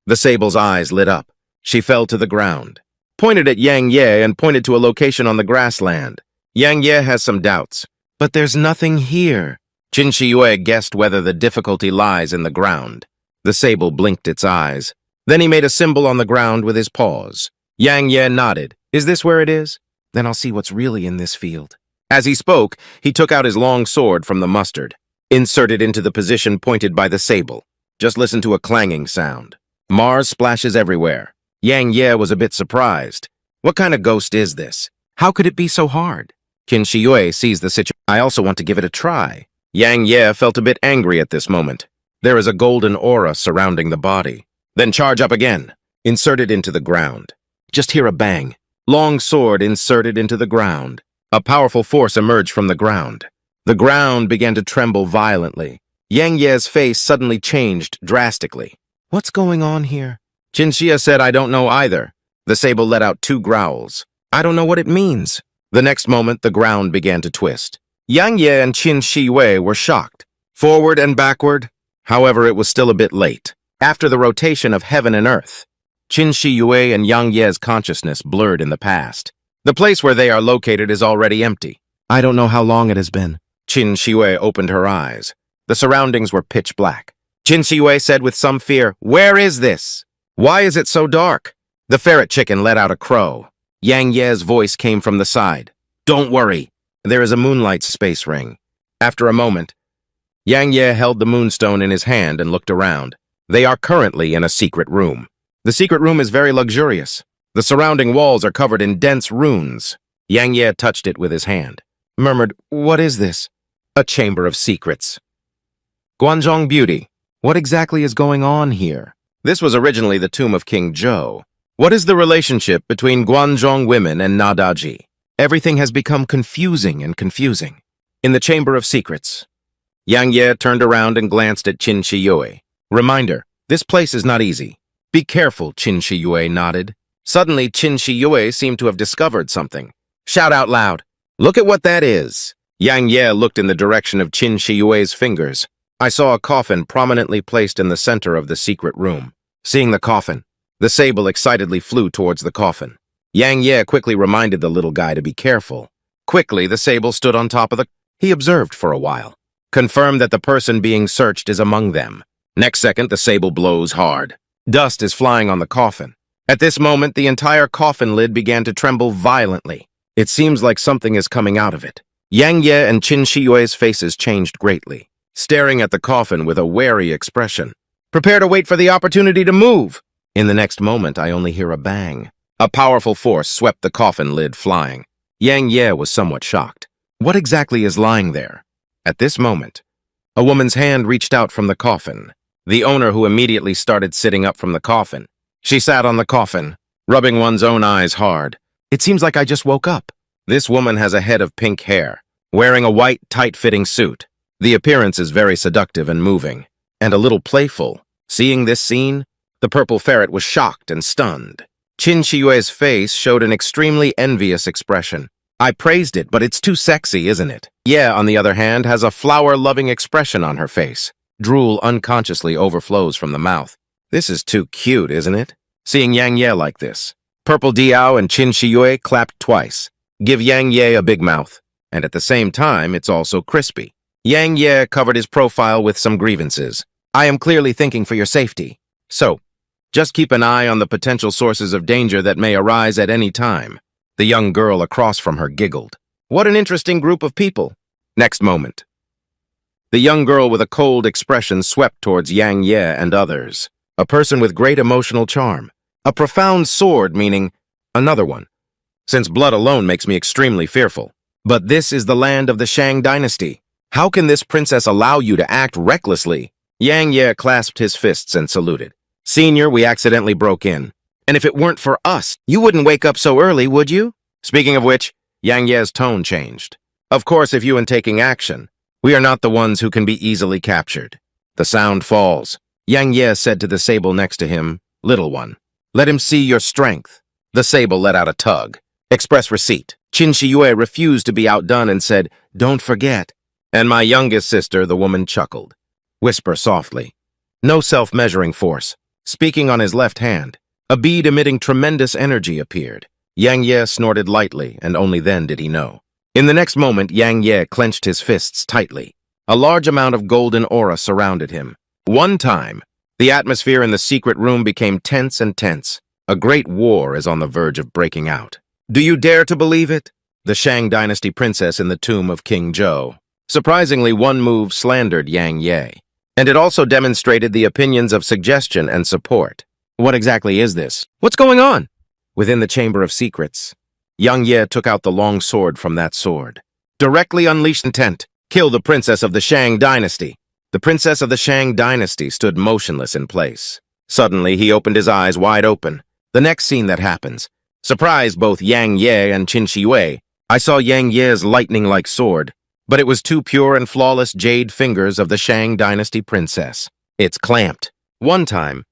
the sable's eyes lit up. She fell to the ground. Pointed at Yang Ye and pointed to a location on the grassland. Yang Ye has some doubts. But there's nothing here. Qin Shiyue guessed whether the difficulty lies in the ground. The sable blinked its eyes. Then he made a symbol on the ground with his paws. Yang Ye nodded. Is this where it is? Then I'll see what's really in this field. As he spoke, he took out his long sword from the mustard. Inserted into the position pointed by the sable. Just listen to a clanging sound. Mars splashes everywhere. Yang Ye was a bit surprised. What kind of ghost is this? How could it be so hard? Qin Shiyue sees the situation. I also want to give it a try. Yang Ye felt a bit angry at this moment. There is a golden aura surrounding the body. Then charge up again. Inserted into the ground. Just hear a bang. Long sword inserted into the ground. A powerful force emerged from the ground. The ground began to tremble violently. Yang Ye's face suddenly changed drastically. What's going on here? Qin Xia said, I don't know either. The sable let out 2 growls. I don't know what it means. The next moment, the ground began to twist. Yang Ye and Qin Shiyue were shocked. Forward and backward. However, it was still a bit late. After the rotation of heaven and earth, Qin Shiyue and Yang Ye's consciousness blurred in the past. The place where they are located is already empty. I don't know how long it has been. Qin Shiyue opened her eyes. The surroundings were pitch black. Qin Shiyue said with some fear, Where is this? Why is it so dark? The ferret chicken let out a crow. Yang Ye's voice came from the side. Don't worry. There is a moonlight space ring. After a moment, Yang Ye held the moonstone in his hand and looked around. They are currently in a secret room. The secret room is very luxurious. The surrounding walls are covered in dense runes. Yang Ye touched it with his hand. Murmured, What is this? A chamber of secrets. Guanzhong Beauty, what exactly is going on here? This was originally the tomb of King Zhou. What is the relationship between Guanzhong women and Nadaji? Everything has become confusing and confusing. In the Chamber of Secrets, Yang Ye turned around and glanced at Qin Shiyue. Reminder, this place is not easy. Be careful, Qin Shiyue nodded. Suddenly, Qin Shiyue seemed to have discovered something. Shout out loud, Look at what that is. Yang Ye looked in the direction of Qin Shiyue's fingers. I saw a coffin prominently placed in the center of the secret room. Seeing the coffin, the sable excitedly flew towards the coffin. Yang Ye quickly reminded the little guy to be careful. Quickly, the sable stood on top of the... He observed for a while. Confirmed that the person being searched is among them. Next second, the sable blows hard. Dust is flying on the coffin. At this moment, the entire coffin lid began to tremble violently. It seems like something is coming out of it. Yang Ye and Qin Shiyue's faces changed greatly, staring at the coffin with a wary expression. Prepare to wait for the opportunity to move. In the next moment, I only hear a bang. A powerful force swept the coffin lid flying. Yang Ye was somewhat shocked. What exactly is lying there? At this moment, a woman's hand reached out from the coffin. The owner who immediately started sitting up from the coffin. She sat on the coffin, rubbing one's own eyes hard. It seems like I just woke up. This woman has a head of pink hair, wearing a white, tight-fitting suit. The appearance is very seductive and moving, and a little playful. Seeing this scene, the purple ferret was shocked and stunned. Qin Shiyue's face showed an extremely envious expression. I praised it, but it's too sexy, isn't it? Ye, on the other hand, has a flower-loving expression on her face. Drool unconsciously overflows from the mouth. This is too cute, isn't it? Seeing Yang Ye like this. Purple Diao and Qin Shiyue clapped twice. Give Yang Ye a big mouth. And at the same time, it's also crispy. Yang Ye covered his profile with some grievances. I am clearly thinking for your safety. So, just keep an eye on the potential sources of danger that may arise at any time. The young girl across from her giggled. What an interesting group of people. Next moment. The young girl with a cold expression swept towards Yang Ye and others. A person with great emotional charm. A profound sword, meaning another one. Since blood alone makes me extremely fearful. But this is the land of the Shang dynasty. How can this princess allow you to act recklessly? Yang Ye clasped his fists and saluted. Senior, we accidentally broke in. And if it weren't for us, you wouldn't wake up so early, would you? Speaking of which, Yang Ye's tone changed. Of course, if you in taking action, we are not the ones who can be easily captured. The sound falls. Yang Ye said to the sable next to him, Little one, let him see your strength. The sable let out a tug. Express receipt. Qin Shiyue refused to be outdone and said, Don't forget. And my youngest sister, the woman chuckled. Whisper softly. No self-measuring force. Speaking on his left hand, a bead emitting tremendous energy appeared. Yang Ye snorted lightly, and only then did he know. In the next moment, Yang Ye clenched his fists tightly. A large amount of golden aura surrounded him. One time, the atmosphere in the secret room became tense and tense. A great war is on the verge of breaking out. Do you dare to believe it? The Shang dynasty princess in the tomb of King Zhou. Surprisingly, one move slandered Yang Ye. And it also demonstrated the opinions of suggestion and support. What exactly is this? What's going on? Within the Chamber of Secrets, Yang Ye took out the long sword from that sword. Directly unleashed intent. Kill the princess of the Shang dynasty. The princess of the Shang dynasty stood motionless in place. Suddenly, he opened his eyes wide open. The next scene that happens. Surprised both Yang Ye and Qin Shiyue. I saw Yang Ye's lightning-like sword, but it was two pure and flawless jade fingers of the Shang dynasty princess. It's clamped. One time,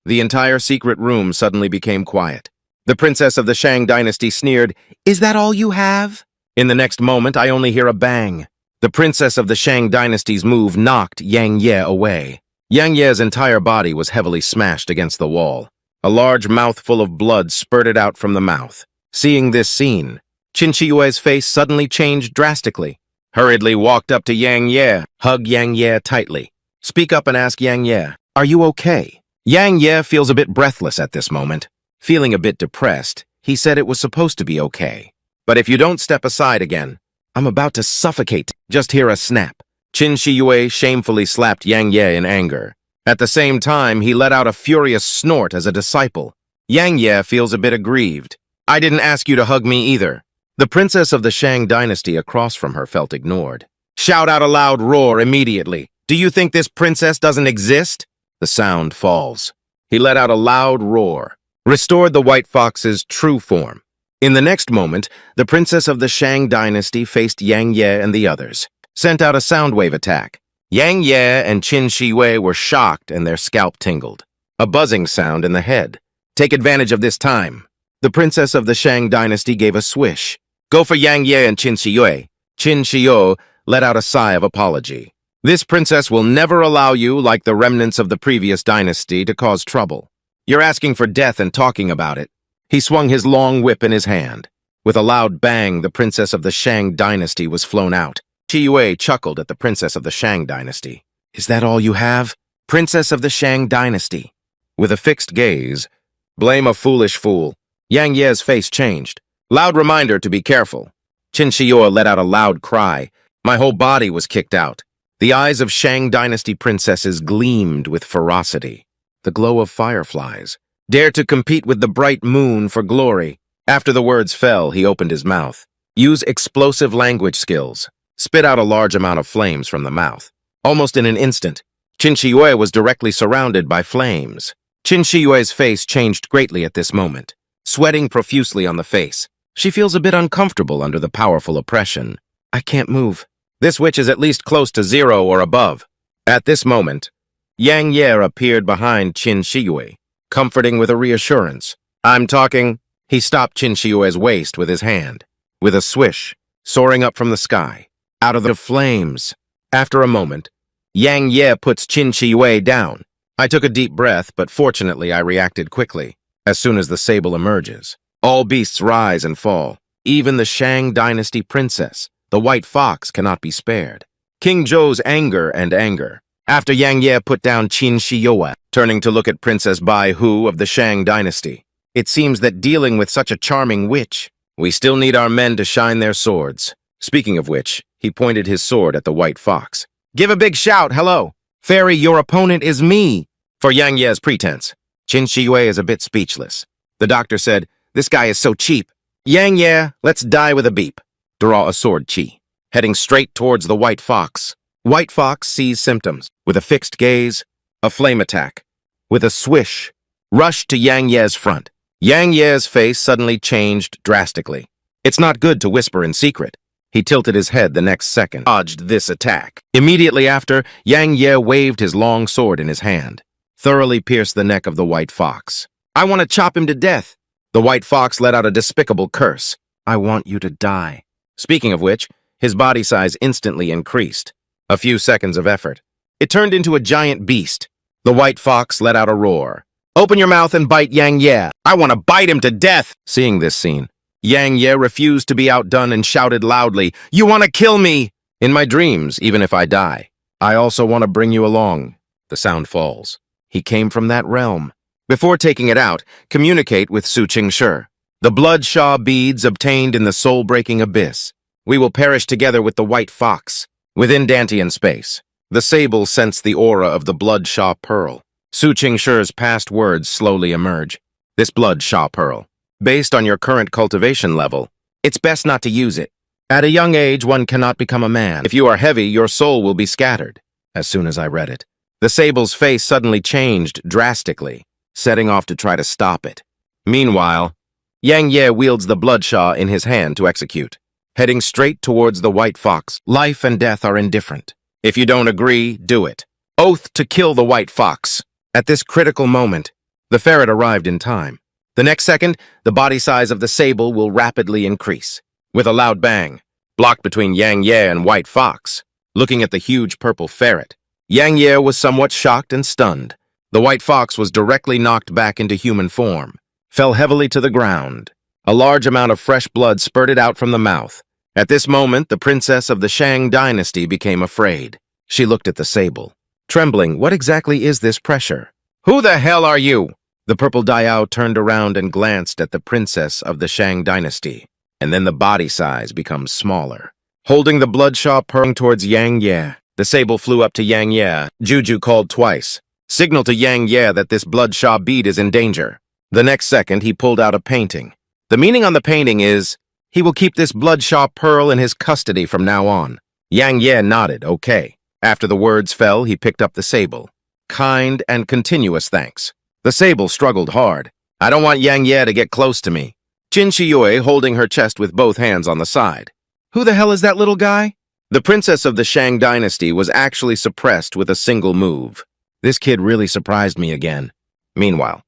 the entire secret room suddenly became quiet. The princess of the Shang dynasty sneered, Is that all you have? In the next moment, I only hear a bang. The princess of the Shang dynasty's move knocked Yang Ye away. Yang Ye's entire body was heavily smashed against the wall. A large mouthful of blood spurted out from the mouth. Seeing this scene, Qin Shiyue's face suddenly changed drastically. Hurriedly walked up to Yang Ye, hugged Yang Ye tightly. Speak up and ask Yang Ye, Are you okay? Yang Ye feels a bit breathless at this moment. Feeling a bit depressed, he said it was supposed to be okay. But if you don't step aside again, I'm about to suffocate. Just hear a snap. Qin Shiyue shamefully slapped Yang Ye in anger. At the same time, he let out a furious snort as a disciple. Yang Ye feels a bit aggrieved. I didn't ask you to hug me either. The princess of the Shang dynasty across from her felt ignored. Shout out a loud roar immediately. Do you think this princess doesn't exist? The sound falls. He let out a loud roar. Restored the white fox's true form. In the next moment, the princess of the Shang dynasty faced Yang Ye and the others, sent out a sound wave attack. Yang Ye and Qin Shiyue were shocked and their scalp tingled. A buzzing sound in the head. Take advantage of this time. The princess of the Shang dynasty gave a swish. Go for Yang Ye and Qin Shiyue. Qin Shiyue let out a sigh of apology. This princess will never allow you, like the remnants of the previous dynasty, to cause trouble. You're asking for death and talking about it. He swung his long whip in his hand. With a loud bang, the princess of the Shang dynasty was flown out. Shiyue chuckled at the princess of the Shang dynasty. Is that all you have? Princess of the Shang dynasty. With a fixed gaze, blame a foolish fool. Yang Ye's face changed. Loud reminder to be careful. Qin Shiyue let out a loud cry. My whole body was kicked out. The eyes of Shang dynasty princesses gleamed with ferocity. The glow of fireflies. Dare to compete with the bright moon for glory. After the words fell, he opened his mouth. Use explosive language skills. Spit out a large amount of flames from the mouth. Almost in an instant, Qin Shiyue was directly surrounded by flames. Qin Shiyue's face changed greatly at this moment, sweating profusely on the face. She feels a bit uncomfortable under the powerful oppression. I can't move. This witch is at least close to 0 or above. At this moment, Yang Ye appeared behind Qin Shiyue, comforting with a reassurance. I'm talking. He stopped Qin Shiyue's waist with his hand. With a swish, soaring up from the sky, out of the flames. After a moment, Yang Ye puts Qin Shiyue down. I took a deep breath, but fortunately I reacted quickly. As soon as the sable emerges, all beasts rise and fall. Even the Shang Dynasty princess, the white fox, cannot be spared. King Zhou's anger and anger. After Yang Ye put down Qin Shiyue, turning to look at Princess Bai Hu of the Shang Dynasty. It seems that dealing with such a charming witch, we still need our men to shine their swords. Speaking of which, he pointed his sword at the white fox. Give a big shout, hello. Fairy, your opponent is me. For Yang Ye's pretense. Qin Shiyue is a bit speechless. The doctor said, this guy is so cheap. Yang Ye, let's die with a beep. Draw a sword chi. Heading straight towards the white fox. White fox sees symptoms. With a fixed gaze, a flame attack. With a swish, rushed to Yang Ye's front. Yang Ye's face suddenly changed drastically. It's not good to whisper in secret. He tilted his head the next second, dodged this attack. Immediately after, Yang Ye waved his long sword in his hand, thoroughly pierced the neck of the white fox. I want to chop him to death. The white fox let out a despicable curse. I want you to die. Speaking of which, his body size instantly increased. A few seconds of effort. It turned into a giant beast. The white fox let out a roar. Open your mouth and bite Yang Ye. I want to bite him to death. Seeing this scene, Yang Ye refused to be outdone and shouted loudly, You want to kill me? In my dreams, even if I die. I also want to bring you along. The sound falls. He came from that realm. Before taking it out, communicate with Su Qingshi. The blood Sha beads obtained in the soul-breaking abyss. We will perish together with the white fox. Within Dantian space, the sable sensed the aura of the blood Sha pearl. Su Qingshi's past words slowly emerge. This blood Sha pearl. Based on your current cultivation level, it's best not to use it. At a young age, one cannot become a man. If you are heavy, your soul will be scattered. As soon as I read it, the sable's face suddenly changed drastically, setting off to try to stop it. Meanwhile, Yang Ye wields the blood Sha in his hand to execute, heading straight towards the white fox. Life and death are indifferent. If you don't agree, do it. Oath to kill the white fox. At this critical moment, the ferret arrived in time. The next second, the body size of the sable will rapidly increase. With a loud bang, blocked between Yang Ye and White Fox. Looking at the huge purple ferret, Yang Ye was somewhat shocked and stunned. The White Fox was directly knocked back into human form, fell heavily to the ground. A large amount of fresh blood spurted out from the mouth. At this moment, the princess of the Shang Dynasty became afraid. She looked at the sable. Trembling, what exactly is this pressure? Who the hell are you? The purple Diao turned around and glanced at the princess of the Shang Dynasty, and then the body size becomes smaller. Holding the blood Sha pearl towards Yang Ye, the sable flew up to Yang Ye. Juju called twice. Signal to Yang Ye that this blood Sha bead is in danger. The next second, he pulled out a painting. The meaning on the painting is, he will keep this blood Sha pearl in his custody from now on. Yang Ye nodded, okay. After the words fell, he picked up the sable. Kind and continuous thanks. The sable struggled hard. I don't want Yang Ye to get close to me. Qin Shiyue holding her chest with both hands on the side. Who the hell is that little guy? The princess of the Shang Dynasty was actually suppressed with a single move. This kid really surprised me again. Meanwhile,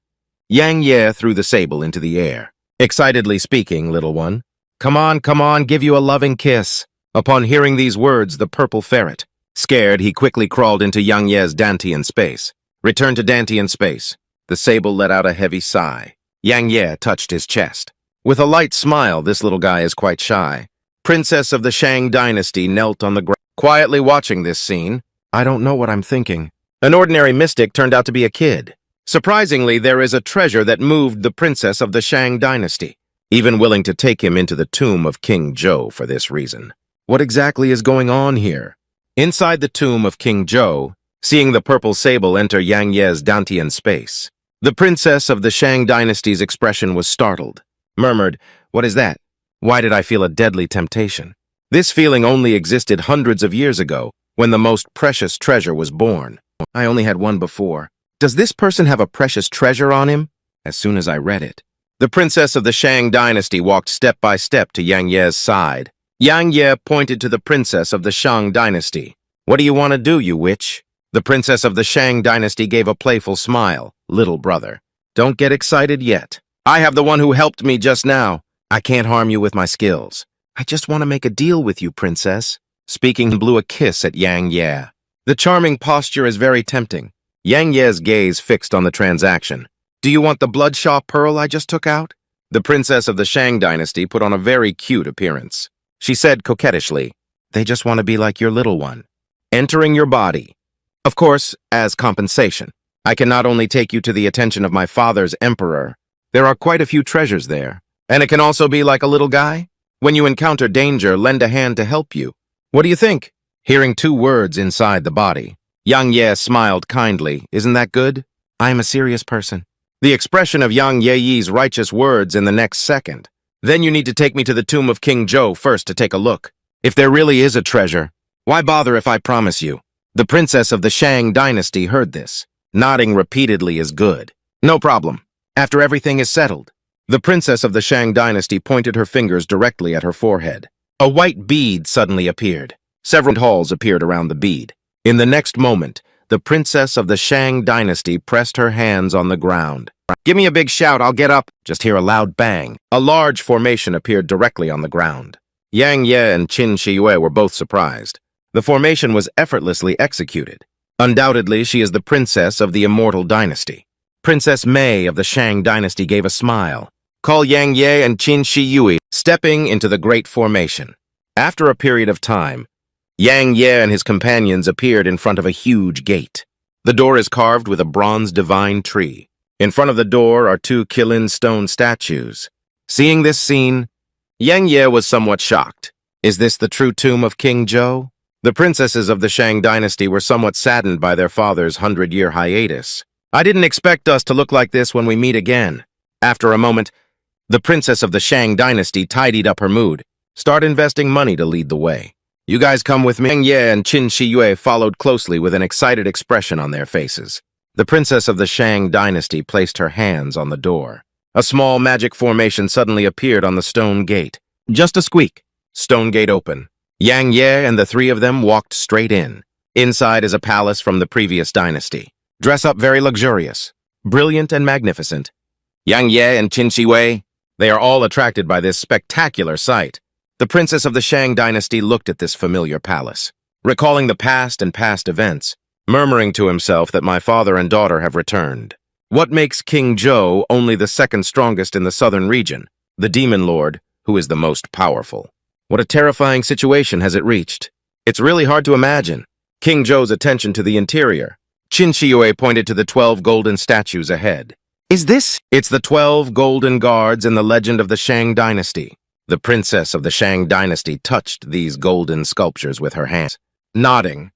Yang Ye threw the sable into the air. Excitedly speaking, little one. Come on, give you a loving kiss. Upon hearing these words, the purple ferret. Scared, he quickly crawled into Yang Ye's Dantian space. Returned to Dantian space. The sable let out a heavy sigh. Yang Ye touched his chest. With a light smile, this little guy is quite shy. Princess of the Shang Dynasty knelt on the ground, quietly watching this scene. I don't know what I'm thinking. An ordinary mystic turned out to be a kid. Surprisingly, there is a treasure that moved the princess of the Shang Dynasty, even willing to take him into the tomb of King Zhou for this reason. What exactly is going on here? Inside the tomb of King Zhou, seeing the purple sable enter Yang Ye's Dantian space, the princess of the Shang Dynasty's expression was startled, murmured, What is that? Why did I feel a deadly temptation? This feeling only existed hundreds of years ago, when the most precious treasure was born. I only had one before. Does this person have a precious treasure on him? As soon as I read it, the princess of the Shang Dynasty walked step by step to Yang Ye's side. Yang Ye pointed to the princess of the Shang Dynasty. What do you want to do, you witch? The princess of the Shang Dynasty gave a playful smile. Little brother, don't get excited yet. I have the one who helped me just now. I can't harm you with my skills. I just want to make a deal with you, princess. Speaking, blew a kiss at Yang Ye. The charming posture is very tempting. Yang Ye's gaze fixed on the transaction. Do you want the Bloodshaw pearl I just took out? The princess of the Shang dynasty put on a very cute appearance. She said coquettishly, they just want to be like your little one. Entering your body. Of course, as compensation. I can not only take you to the attention of my father's emperor, there are quite a few treasures there. And it can also be like a little guy. When you encounter danger, lend a hand to help you. What do you think? Hearing 2 words inside the body, Yang Ye smiled kindly. Isn't that good? I am a serious person. The expression of Yang Ye's righteous words in the next second. Then you need to take me to the tomb of King Zhou first to take a look. If there really is a treasure, why bother if I promise you? The princess of the Shang dynasty heard this. Nodding repeatedly is good. No problem. After everything is settled. The princess of the Shang dynasty pointed her fingers directly at her forehead. A white bead suddenly appeared. Several halls appeared around the bead. In the next moment, the princess of the Shang dynasty pressed her hands on the ground. Give me a big shout, I'll get up. Just hear a loud bang. A large formation appeared directly on the ground. Yang Ye and Qin Shiyue were both surprised. The formation was effortlessly executed. Undoubtedly, she is the princess of the immortal dynasty. Princess Mei of the Shang dynasty gave a smile. Call Yang Ye and Qin Shiyue, stepping into the great formation. After a period of time, Yang Ye and his companions appeared in front of a huge gate. The door is carved with a bronze divine tree. In front of the door are 2 Qilin stone statues. Seeing this scene, Yang Ye was somewhat shocked. Is this the true tomb of King Zhou? The princesses of the Shang dynasty were somewhat saddened by their father's 100-year hiatus. I didn't expect us to look like this when we meet again. After a moment, the princess of the Shang dynasty tidied up her mood. Start investing money to lead the way. You guys come with me. Yang Ye and Qin Shiyue followed closely with an excited expression on their faces. The princess of the Shang dynasty placed her hands on the door. A small magic formation suddenly appeared on the stone gate. Just a squeak. Stone gate open. Yang Ye and the 3 of them walked straight in. Inside is a palace from the previous dynasty. Dress up very luxurious, brilliant and magnificent. Yang Ye and Qin Shiyue, they are all attracted by this spectacular sight. The princess of the Shang dynasty looked at this familiar palace, recalling the past and past events, murmuring to himself that my father and daughter have returned. What makes King Zhou only the 2nd strongest in the southern region, the demon lord, who is the most powerful? What a terrifying situation has it reached? It's really hard to imagine. King Zhou's attention to the interior. Qin Shiyue pointed to the 12 golden statues ahead. Is this? It's the 12 golden guards in the legend of the Shang dynasty. The princess of the Shang dynasty touched these golden sculptures with her hands, nodding.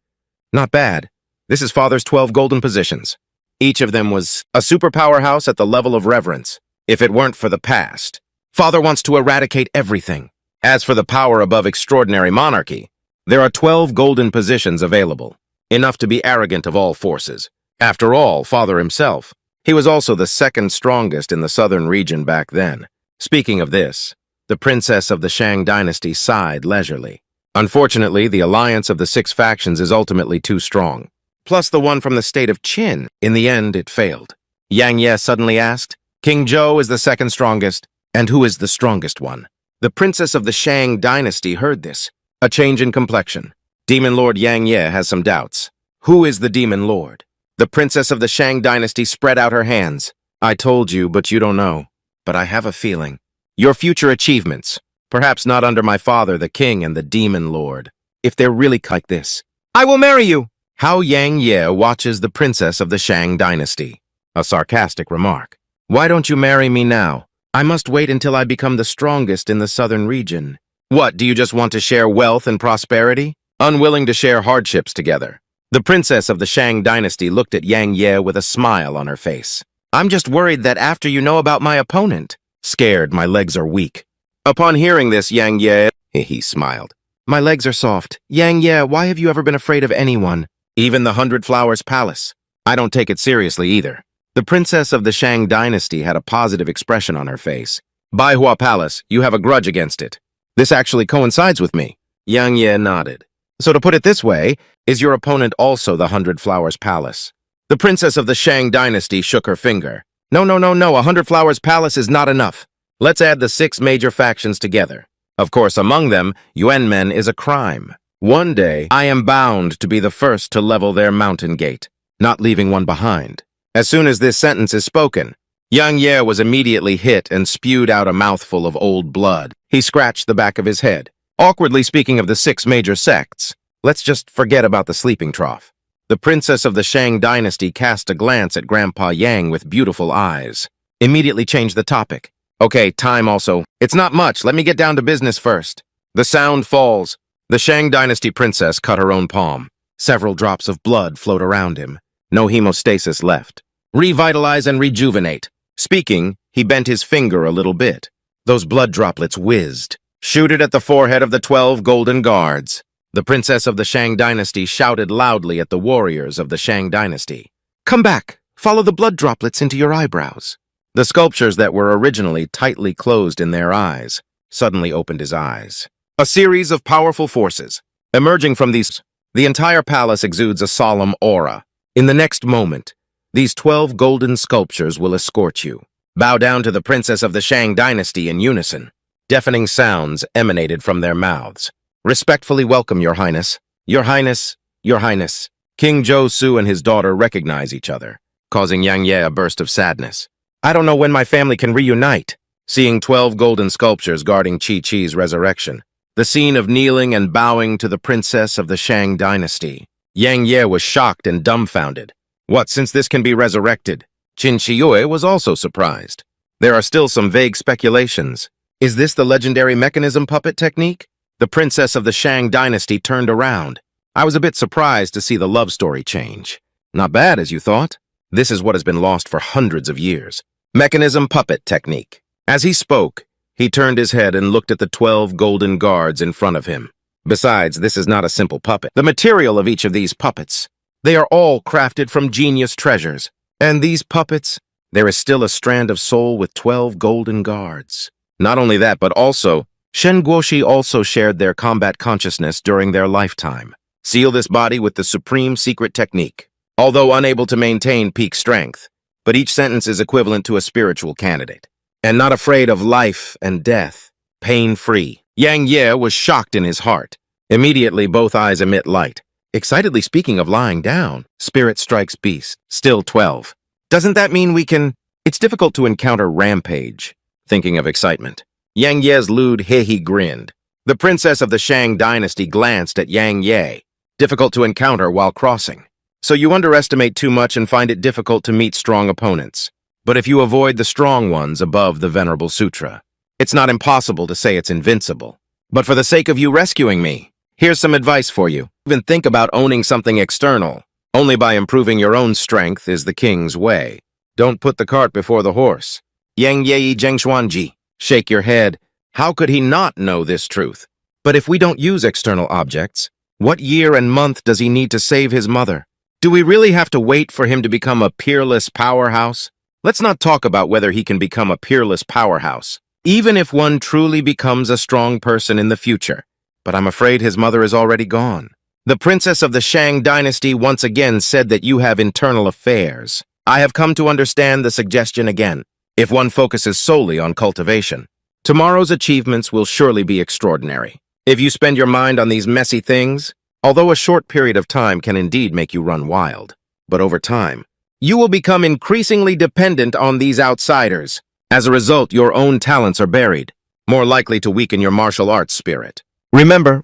Not bad. This is father's 12 golden positions. Each of them was a superpower house at the level of reverence. If it weren't for the past, father wants to eradicate everything. As for the power above extraordinary monarchy, there are 12 golden positions available, enough to be arrogant of all forces. After all, father himself, he was also the 2nd strongest in the southern region back then. Speaking of this, the princess of the Shang dynasty sighed leisurely. Unfortunately, the alliance of the 6 factions is ultimately too strong. Plus the one from the state of Qin. In the end, it failed. Yang Ye suddenly asked, King Zhou is the 2nd strongest, and who is the strongest one? The princess of the Shang dynasty heard this. A change in complexion. Demon Lord Yang Ye has some doubts. Who is the Demon Lord? The princess of the Shang dynasty spread out her hands. I told you, but you don't know. But I have a feeling. Your future achievements, perhaps not under my father, the king and the Demon Lord. If they're really like this, I will marry you! How Yang Ye watches the princess of the Shang dynasty. A sarcastic remark. Why don't you marry me now? I must wait until I become the strongest in the southern region. What, do you just want to share wealth and prosperity? Unwilling to share hardships together. The princess of the Shang dynasty looked at Yang Ye with a smile on her face. I'm just worried that after you know about my opponent. Scared, my legs are weak. Upon hearing this, Yang Ye, he smiled. My legs are soft. Yang Ye, why have you ever been afraid of anyone? Even the 100 Flowers Palace. I don't take it seriously either. The princess of the Shang dynasty had a positive expression on her face. Baihua Palace, you have a grudge against it. This actually coincides with me. Yang Ye nodded. So to put it this way, is your opponent also the 100 Flowers Palace? The princess of the Shang dynasty shook her finger. No, no, no, no, 100 Flowers Palace is not enough. Let's add the 6 major factions together. Of course, among them, Yuan-men is a crime. One day, I am bound to be the first to level their mountain gate, not leaving one behind. As soon as this sentence is spoken, Yang Ye was immediately hit and spewed out a mouthful of old blood. He scratched the back of his head. Awkwardly speaking of the 6 major sects, let's just forget about the sleeping trough. The princess of the Shang dynasty cast a glance at Grandpa Yang with beautiful eyes. Immediately changed the topic. Okay, time also. It's not much. Let me get down to business first. The sound falls. The Shang dynasty princess cut her own palm. Several drops of blood float around him. No hemostasis left. Revitalize and rejuvenate. Speaking, he bent his finger a little bit. Those blood droplets whizzed. Shooted at the forehead of the 12 golden guards. The princess of the Shang dynasty shouted loudly at the warriors of the Shang dynasty. Come back. Follow the blood droplets into your eyebrows. The sculptures that were originally tightly closed in their eyes suddenly opened his eyes. A series of powerful forces. Emerging from these, the entire palace exudes a solemn aura. In the next moment, these 12 golden sculptures will escort you. Bow down to the princess of the Shang dynasty in unison. Deafening sounds emanated from their mouths. Respectfully welcome, Your Highness. Your Highness, Your Highness. King Zhou Su and his daughter recognize each other, causing Yang Ye a burst of sadness. I don't know when my family can reunite. Seeing 12 golden sculptures guarding Chi-Chi's resurrection, the scene of kneeling and bowing to the princess of the Shang dynasty. Yang Ye was shocked and dumbfounded. What, since this can be resurrected? Qin Shiyue was also surprised. There are still some vague speculations. Is this the legendary mechanism puppet technique? The princess of the Shang dynasty turned around. I was a bit surprised to see the love story change. Not bad, as you thought. This is what has been lost for hundreds of years. Mechanism puppet technique. As he spoke, he turned his head and looked at the 12 golden guards in front of him. Besides, this is not a simple puppet. The material of each of these puppets, they are all crafted from genius treasures. And these puppets, there is still a strand of soul with 12 golden guards. Not only that, but also, Shen Guoshi also shared their combat consciousness during their lifetime. Seal this body with the supreme secret technique. Although unable to maintain peak strength, but each sentence is equivalent to a spiritual candidate. And not afraid of life and death, pain-free. Yang Ye was shocked in his heart. Immediately, both eyes emit light. Excitedly speaking of lying down, spirit strikes beast, still 12. Doesn't that mean we can... It's difficult to encounter rampage. Thinking of excitement. Yang Ye's lewd he grinned. The princess of the Shang dynasty glanced at Yang Ye. Difficult to encounter while crossing. So you underestimate too much and find it difficult to meet strong opponents. But if you avoid the strong ones above the Venerable Sutra, it's not impossible to say it's invincible. But for the sake of you rescuing me, here's some advice for you. Even think about owning something external. Only by improving your own strength is the king's way. Don't put the cart before the horse. Yang Ye Zhengshuanji. Shake your head. How could he not know this truth? But if we don't use external objects, what year and month does he need to save his mother? Do we really have to wait for him to become a peerless powerhouse? Let's not talk about whether he can become a peerless powerhouse, even if one truly becomes a strong person in the future. But I'm afraid his mother is already gone. The princess of the Shang dynasty once again said that you have internal affairs. I have come to understand the suggestion again. If one focuses solely on cultivation, tomorrow's achievements will surely be extraordinary. If you spend your mind on these messy things, although a short period of time can indeed make you run wild, but over time, you will become increasingly dependent on these outsiders. As a result, your own talents are buried, more likely to weaken your martial arts spirit. Remember,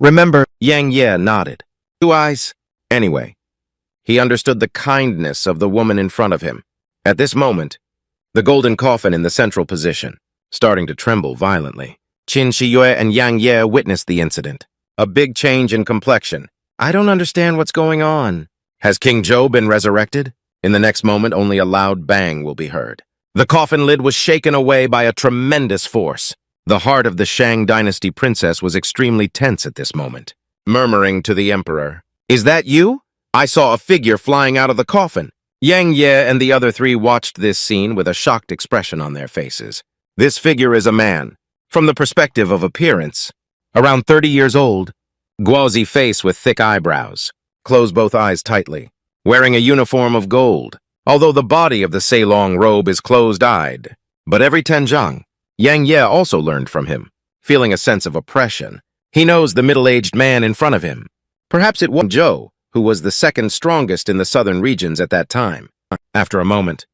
Yang Ye nodded. 2 eyes. Anyway, he understood the kindness of the woman in front of him. At this moment, the golden coffin in the central position, starting to tremble violently. Qin Shiyue and Yang Ye witnessed the incident. A big change in complexion. I don't understand what's going on. Has King Zhou been resurrected? In the next moment, only a loud bang will be heard. The coffin lid was shaken away by a tremendous force. The heart of the Shang dynasty princess was extremely tense at this moment, murmuring to the emperor, "Is that you? I saw a figure flying out of the coffin." Yang Ye and the other 3 watched this scene with a shocked expression on their faces. This figure is a man. From the perspective of appearance, around 30 years old, gauzy face with thick eyebrows, closed both eyes tightly, wearing a uniform of gold. although the body of the Ceylong robe is closed-eyed. But every Tenjang, Yang Ye also learned from him, feeling a sense of oppression. He knows the middle-aged man in front of him. Perhaps it was Zhou, who was the second strongest in the southern regions at that time. After a moment,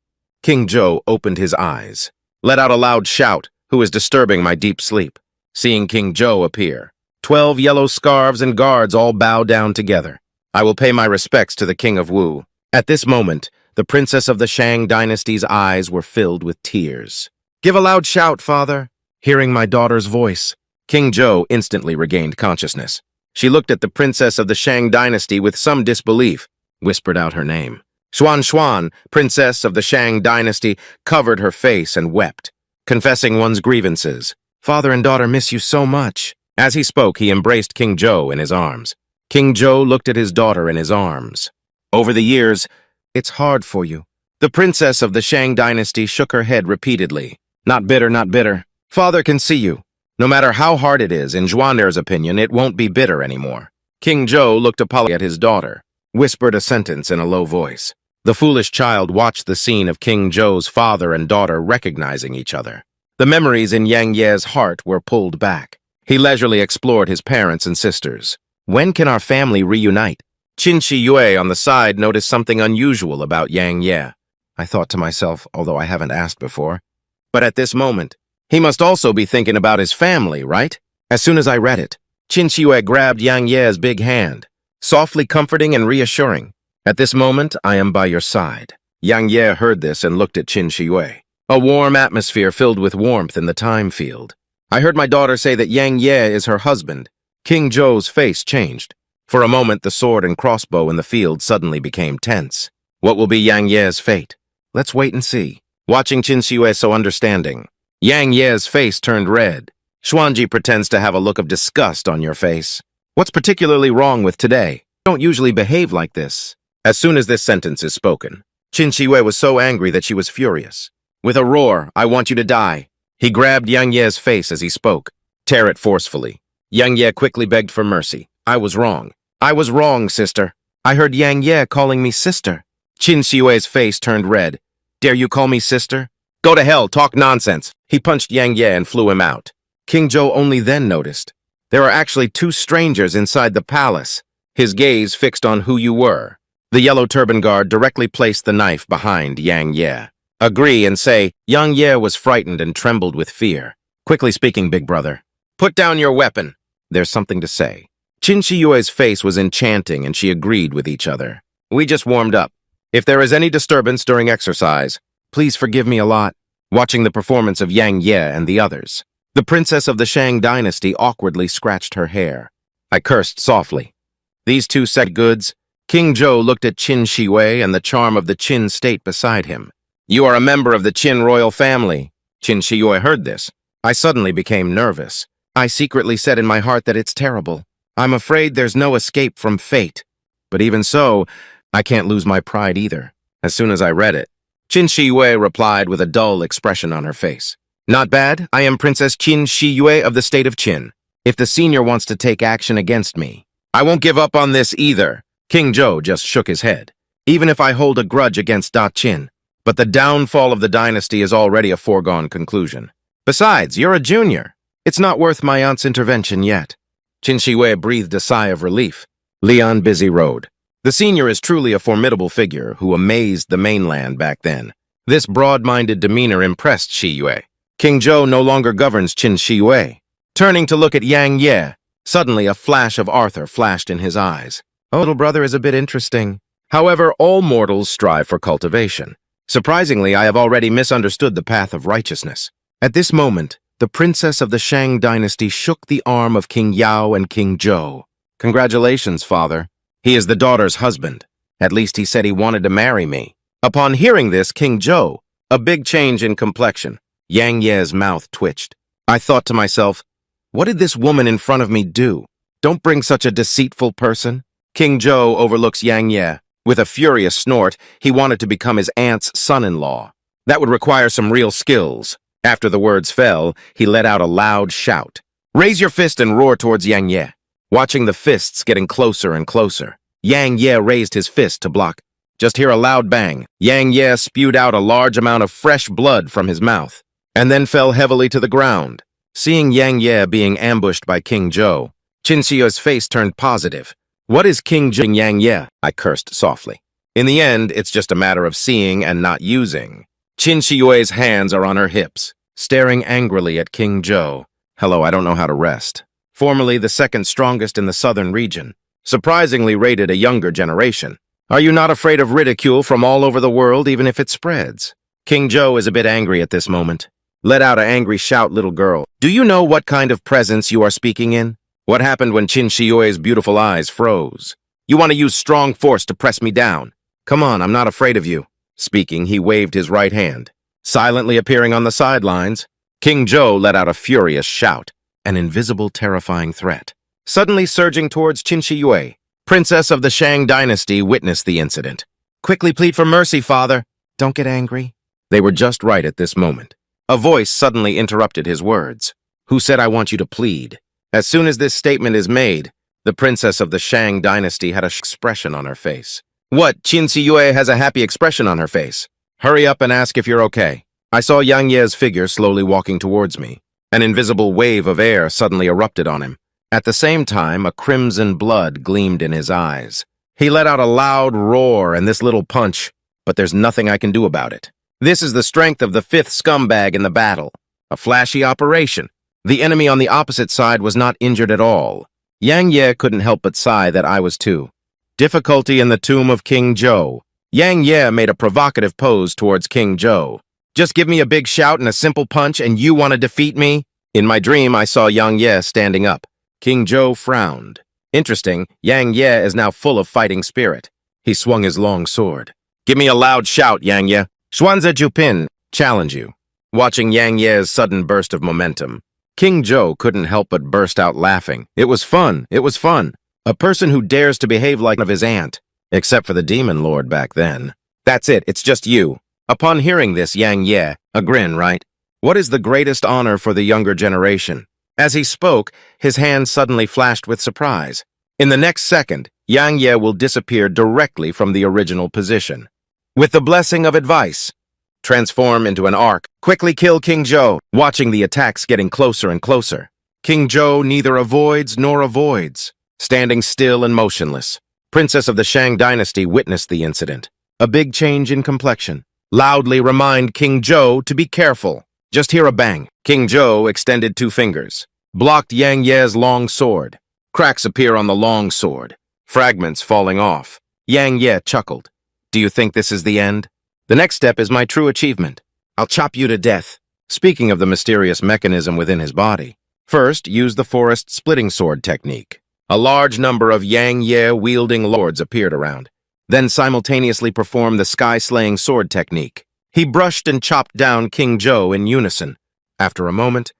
King Zhou opened his eyes, let out a loud shout, "Who is disturbing my deep sleep?" Seeing King Zhou appear, 12 yellow scarves and guards all bow down together. I will pay my respects to the King of Wu. At this moment, the princess of the Shang dynasty's eyes were filled with tears. "Give a loud shout, father." Hearing my daughter's voice, King Zhou instantly regained consciousness. She looked at the princess of the Shang dynasty with some disbelief, whispered out her name. Xuan, princess of the Shang dynasty, covered her face and wept, confessing one's grievances. "Father and daughter miss you so much." As he spoke, he embraced King Zhou in his arms. King Zhou looked at his daughter in his arms. "Over the years, it's hard for you." The princess of the Shang dynasty shook her head repeatedly. "Not bitter, not bitter. Father can see you. No matter how hard it is, in Zhuander's opinion, it won't be bitter anymore." King Zhou looked apologetic at his daughter, whispered a sentence in a low voice. The foolish child watched the scene of King Zhou's father and daughter recognizing each other. The memories in Yang Ye's heart were pulled back. He leisurely explored his parents and sisters. "When can our family reunite?" Qin Shi Yue on the side noticed something unusual about Yang Ye. I thought to myself, although I haven't asked before. But at this moment, he must also be thinking about his family, right? As soon as I read it, Qin Shi Yue grabbed Yang Ye's big hand, softly comforting and reassuring. "At this moment, I am by your side." Yang Ye heard this and looked at Qin Shi Yue. A warm atmosphere filled with warmth in the time field. I heard my daughter say that Yang Ye is her husband. King Zhou's face changed. For a moment, the sword and crossbow in the field suddenly became tense. What will be Yang Ye's fate? Let's wait and see. Watching Qin Shi Yue so understanding, Yang Ye's face turned red. Xuanji pretends to have a look of disgust on your face. What's particularly wrong with today? You don't usually behave like this. As soon as this sentence is spoken, Qin Shi Yue was so angry that she was furious. With a roar, "I want you to die." He grabbed Yang Ye's face as he spoke. "Tear it forcefully." Yang Ye quickly begged for mercy. "I was wrong. I was wrong, sister. I heard Yang Ye calling me sister." Qin Shi Yue's face turned red. "Dare you call me sister? Go to hell, talk nonsense." He punched Yang Ye and flew him out. King Zhou only then noticed. There are actually 2 strangers inside the palace, his gaze fixed on who you were. The yellow turban guard directly placed the knife behind Yang Ye. Agree and say, Yang Ye was frightened and trembled with fear. Quickly speaking, big brother. "Put down your weapon." There's something to say. Qin Shi Yue's face was enchanting and she agreed with each other. "We just warmed up. If there is any disturbance during exercise, please forgive me a lot." Watching the performance of Yang Ye and the others, the princess of the Shang dynasty awkwardly scratched her hair. I cursed softly. These 2 said goods. King Zhou looked at Qin Shi Yue and the charm of the Qin state beside him. "You are a member of the Qin royal family." Qin Shi Yue heard this. I suddenly became nervous. I secretly said in my heart that it's terrible. I'm afraid there's no escape from fate. But even so, I can't lose my pride either. As soon as I read it, Qin Shi Yue replied with a dull expression on her face. "Not bad. I am Princess Qin Shi Yue of the state of Qin. If the senior wants to take action against me, I won't give up on this either." King Zhou just shook his head. "Even if I hold a grudge against Da Qin, but the downfall of the dynasty is already a foregone conclusion. Besides, you're a junior. It's not worth my aunt's intervention yet." Qin Shi Yue breathed a sigh of relief. Leon Busy Road. The senior is truly a formidable figure who amazed the mainland back then. This broad-minded demeanor impressed Shi Yue. King Zhou no longer governs Qin Shi Yue. Turning to look at Yang Ye, suddenly a flash of Arthur flashed in his eyes. "Oh, little brother is a bit interesting." However, all mortals strive for cultivation. Surprisingly, I have already misunderstood the path of righteousness. At this moment, the princess of the Shang dynasty shook the arm of King Yao and King Zhou. "Congratulations, father. He is the daughter's husband. At least he said he wanted to marry me." Upon hearing this, King Zhou, a big change in complexion, Yang Ye's mouth twitched. I thought to myself, what did this woman in front of me do? Don't bring such a deceitful person. King Zhou overlooks Yang Ye. With a furious snort, he wanted to become his aunt's son-in-law. That would require some real skills. After the words fell, he let out a loud shout. "Raise your fist and roar towards Yang Ye." Watching the fists getting closer and closer, Yang Ye raised his fist to block. Just hear a loud bang. Yang Ye spewed out a large amount of fresh blood from his mouth, and then fell heavily to the ground. Seeing Yang Ye being ambushed by King Zhou, Qin Shiyue's face turned positive. What is King Jing Yang Ye? I cursed softly. In the end, it's just a matter of seeing and not using. Qin Shiyue's hands are on her hips, staring angrily at King Zhou. Hello, I don't know how to rest. Formerly the second strongest in the southern region, surprisingly rated a younger generation. Are you not afraid of ridicule from all over the world, even if it spreads? King Zhou is a bit angry at this moment. Let out an angry shout, little girl. Do you know what kind of presence you are speaking in? What happened when Qin Shiyue's beautiful eyes froze? You want to use strong force to press me down? Come on, I'm not afraid of you. Speaking, he waved his right hand. Silently appearing on the sidelines, King Zhou let out a furious shout, an invisible, terrifying threat. Suddenly surging towards Qin Shiyue, Princess of the Shang Dynasty witnessed the incident. Quickly plead for mercy, father. Don't get angry. They were just right at this moment. A voice suddenly interrupted his words. Who said I want you to plead? As soon as this statement is made, the Princess of the Shang Dynasty had an expression on her face. What? Qin Shiyue has a happy expression on her face. Hurry up and ask if you're okay. I saw Yang Ye's figure slowly walking towards me. An invisible wave of air suddenly erupted on him. At the same time, a crimson blood gleamed in his eyes. He let out a loud roar and this little punch, but there's nothing I can do about it. This is the strength of the fifth scumbag in the battle. A flashy operation. The enemy on the opposite side was not injured at all. Yang Ye couldn't help but sigh that I was too. Difficulty in the tomb of King Zhou. Yang Ye made a provocative pose towards King Zhou. Just give me a big shout and a simple punch and you want to defeat me? In my dream, I saw Yang Ye standing up. King Zhou frowned. Interesting, Yang Ye is now full of fighting spirit. He swung his long sword. Give me a loud shout, Yang Ye. Xuanze Jupin, challenge you. Watching Yang Ye's sudden burst of momentum, King Zhou couldn't help but burst out laughing. It was fun. It was fun. A person who dares to behave like one of his aunt, except for the demon lord back then. That's it. It's just you. Upon hearing this, Yang Ye, a grin, right? What is the greatest honor for the younger generation? As he spoke, his hand suddenly flashed with surprise. In the next second, Yang Ye will disappear directly from the original position. With the blessing of advice, transform into an arc. Quickly kill King Zhou, watching the attacks getting closer and closer. King Zhou neither avoids nor avoids, standing still and motionless. Princess of the Shang Dynasty witnessed the incident. A big change in complexion. Loudly remind King Zhou to be careful. Just hear a bang. King Zhou extended 2 fingers, blocked Yang Ye's long sword. Cracks appear on the long sword, fragments falling off. Yang Ye chuckled. Do you think this is the end? The next step is my true achievement. I'll chop you to death. Speaking of the mysterious mechanism within his body, first use the forest splitting sword technique. A large number of Yang Ye wielding lords appeared around, then simultaneously performed the sky-slaying sword technique. He brushed and chopped down King Zhou in unison. After a moment,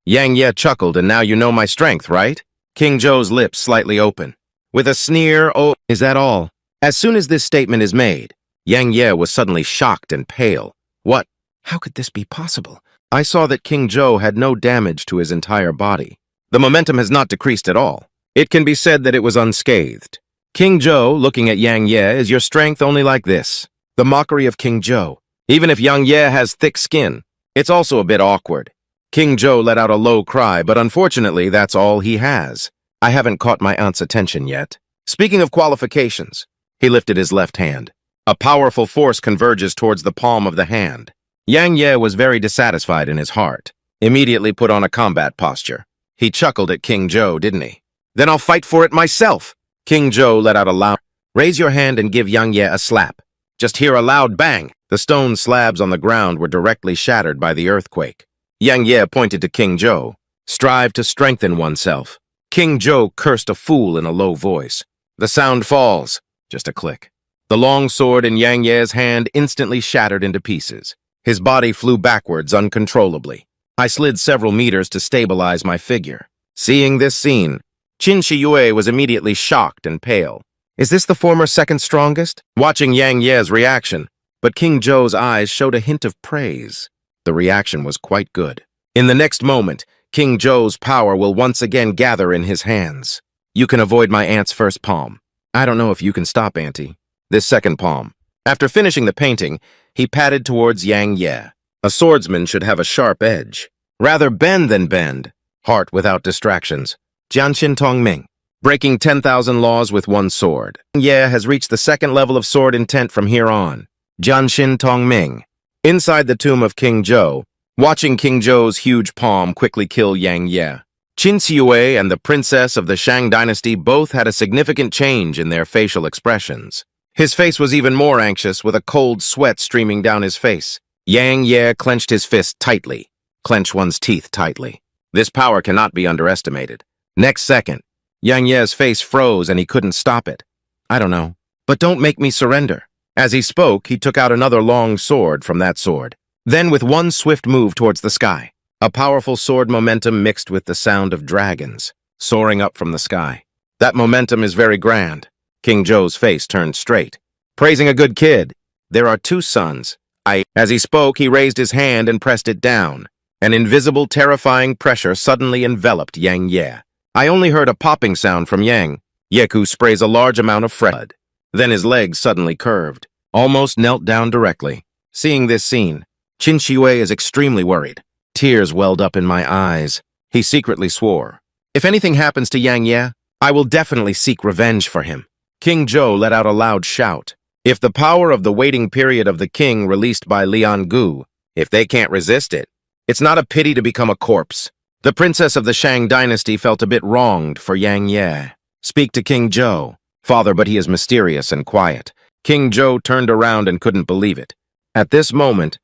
Yang Ye chuckled, and now you know my strength, right? King Zhou's lips slightly open. With a sneer, oh, is that all? As soon as this statement is made, Yang Ye was suddenly shocked and pale. What? How could this be possible? I saw that King Zhou had no damage to his entire body. The momentum has not decreased at all. It can be said that it was unscathed. King Zhou, looking at Yang Ye, is your strength only like this? The mockery of King Zhou. Even if Yang Ye has thick skin, it's also a bit awkward. King Zhou let out a low cry, but unfortunately, that's all he has. I haven't caught my aunt's attention yet. Speaking of qualifications, he lifted his left hand. A powerful force converges towards the palm of the hand. Yang Ye was very dissatisfied in his heart. Immediately put on a combat posture. He chuckled at King Zhou, didn't he? Then I'll fight for it myself. King Zhou let out a loud, raise your hand and give Yang Ye a slap. Just hear a loud bang. The stone slabs on the ground were directly shattered by the earthquake. Yang Ye pointed to King Zhou. Strive to strengthen oneself. King Zhou cursed a fool in a low voice. The sound falls. Just a click. The long sword in Yang Ye's hand instantly shattered into pieces. His body flew backwards uncontrollably. I slid several meters to stabilize my figure. Seeing this scene, Qin Shiyue was immediately shocked and pale. Is this the former second strongest? Watching Yang Ye's reaction, but King Zhou's eyes showed a hint of praise. The reaction was quite good. In the next moment, King Zhou's power will once again gather in his hands. You can avoid my aunt's first palm. I don't know if you can stop, Auntie. This second palm. After finishing the painting, he padded towards Yang Ye. A swordsman should have a sharp edge. Rather bend than bend. Heart without distractions. Jianxin Tongming. Breaking 10,000 laws with one sword. Ye has reached the second level of sword intent from here on. Jianxin Tongming. Inside the tomb of King Zhou, watching King Zhou's huge palm quickly kill Yang Ye. Qin Xiyue and the princess of the Shang dynasty both had a significant change in their facial expressions. His face was even more anxious, with a cold sweat streaming down his face. Yang Ye clenched his fist tightly. Clench one's teeth tightly. This power cannot be underestimated. Next second, Yang Ye's face froze and he couldn't stop it. I don't know, but don't make me surrender. As he spoke, he took out another long sword from that sword. Then, with one swift move towards the sky, a powerful sword momentum mixed with the sound of dragons, soaring up from the sky. That momentum is very grand. King Zhou's face turned straight. Praising a good kid. There are two sons. As he spoke, he raised his hand and pressed it down. An invisible, terrifying pressure suddenly enveloped Yang Ye. I only heard a popping sound from Yang. Yeku sprays a large amount of fresh blood. Then his legs suddenly curved, almost knelt down directly. Seeing this scene, Qin Xiyue is extremely worried. Tears welled up in my eyes. He secretly swore, if anything happens to Yang Ye, I will definitely seek revenge for him. King Zhou let out a loud shout. If the power of the waiting period of the king released by Lian Gu, if they can't resist it, it's not a pity to become a corpse. The princess of the Shang dynasty felt a bit wronged for Yang Ye. Speak to King Zhou. Father, but he is mysterious and quiet. King Zhou turned around and couldn't believe it. At this moment,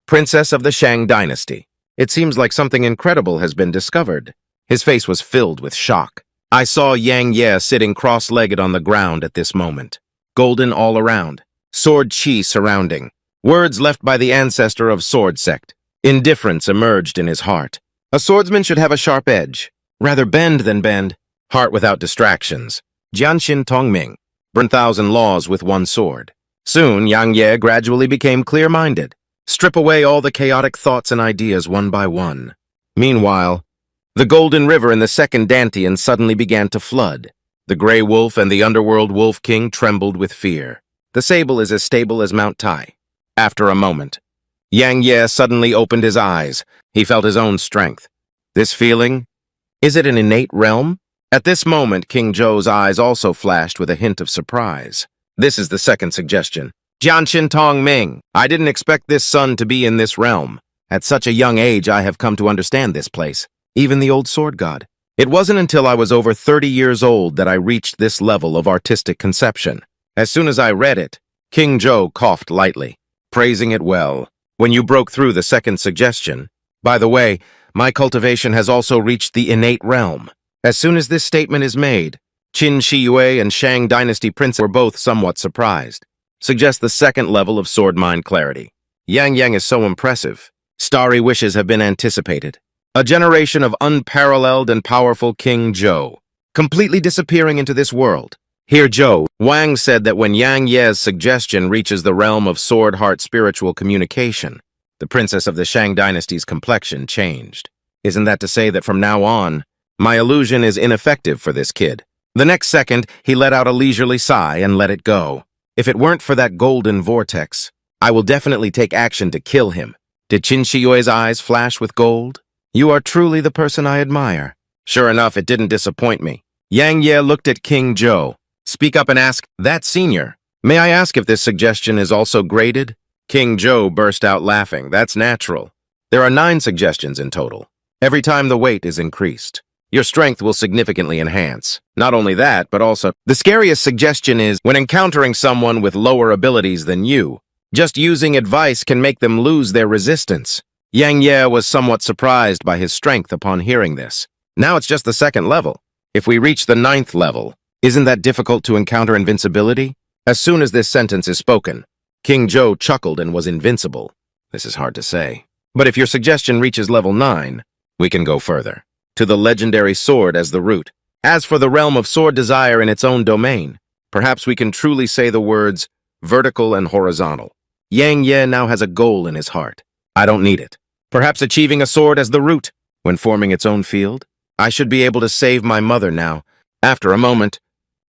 princess of the Shang dynasty. It seems like something incredible has been discovered. His face was filled with shock. I saw Yang Ye sitting cross-legged on the ground at this moment. Golden all around. Sword chi surrounding. Words left by the ancestor of Sword sect. Indifference emerged in his heart. A swordsman should have a sharp edge. Rather bend than bend. Heart without distractions. Jianxin Tongming. Burn 1,000 laws with one sword. Soon, Yang Ye gradually became clear-minded. Strip away all the chaotic thoughts and ideas one by one. Meanwhile, the Golden River in the second Dantian suddenly began to flood. The Grey Wolf and the Underworld Wolf King trembled with fear. The sable is as stable as Mount Tai. After a moment, Yang Ye suddenly opened his eyes. He felt his own strength. This feeling, is it an innate realm? At this moment, King Zhou's eyes also flashed with a hint of surprise. This is the second suggestion. Jianxin Tongming, I didn't expect this son to be in this realm. At such a young age, I have come to understand this place. Even the old sword god. It wasn't until I was over 30 years old that I reached this level of artistic conception. As soon as I read it, King Zhou coughed lightly, praising it well. When you broke through the second suggestion, by the way, my cultivation has also reached the innate realm. As soon as this statement is made, Qin Xiyue and Shang dynasty princes were both somewhat surprised. Suggest the second level of sword mind clarity. Yang is so impressive. Starry wishes have been anticipated. A generation of unparalleled and powerful King Zhou, completely disappearing into this world. Here Zhou Wang said that when Yang Ye's suggestion reaches the realm of sword-heart spiritual communication, the princess of the Shang dynasty's complexion changed. Isn't that to say that from now on, my illusion is ineffective for this kid? The next second, he let out a leisurely sigh and let it go. If it weren't for that golden vortex, I will definitely take action to kill him. Did Qin Shiyue's eyes flash with gold? You are truly the person I admire. Sure enough, it didn't disappoint me. Yang Ye looked at King Zhou. Speak up and ask, that senior, may I ask if this suggestion is also graded? King Zhou burst out laughing. That's natural. There are 9 suggestions in total. Every time the weight is increased, your strength will significantly enhance. Not only that, but also, the scariest suggestion is when encountering someone with lower abilities than you, just using advice can make them lose their resistance. Yang Ye was somewhat surprised by his strength upon hearing this. Now it's just the second level. If we reach the 9th level, isn't that difficult to encounter invincibility? As soon as this sentence is spoken, King Zhou chuckled and was invincible. This is hard to say. But if your suggestion reaches level 9, we can go further. To the legendary sword as the root. As for the realm of sword desire in its own domain, perhaps we can truly say the words vertical and horizontal. Yang Ye now has a goal in his heart. I don't need it. Perhaps achieving a sword as the root, when forming its own field. I should be able to save my mother now. After a moment,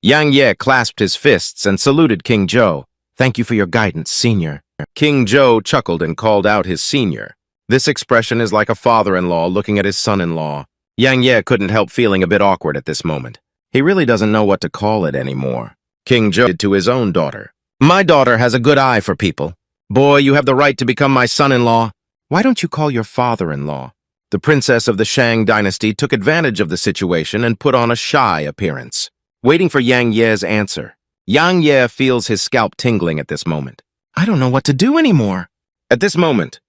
Yang Ye clasped his fists and saluted King Zhou. Thank you for your guidance, senior. King Zhou chuckled and called out his senior. This expression is like a father-in-law looking at his son-in-law. Yang Ye couldn't help feeling a bit awkward at this moment. He really doesn't know what to call it anymore. King Zhou did to his own daughter. My daughter has a good eye for people. Boy, you have the right to become my son-in-law. Why don't you call your father-in-law? The princess of the Shang dynasty took advantage of the situation and put on a shy appearance, waiting for Yang Ye's answer. Yang Ye feels his scalp tingling at this moment. I don't know what to do anymore. At this moment,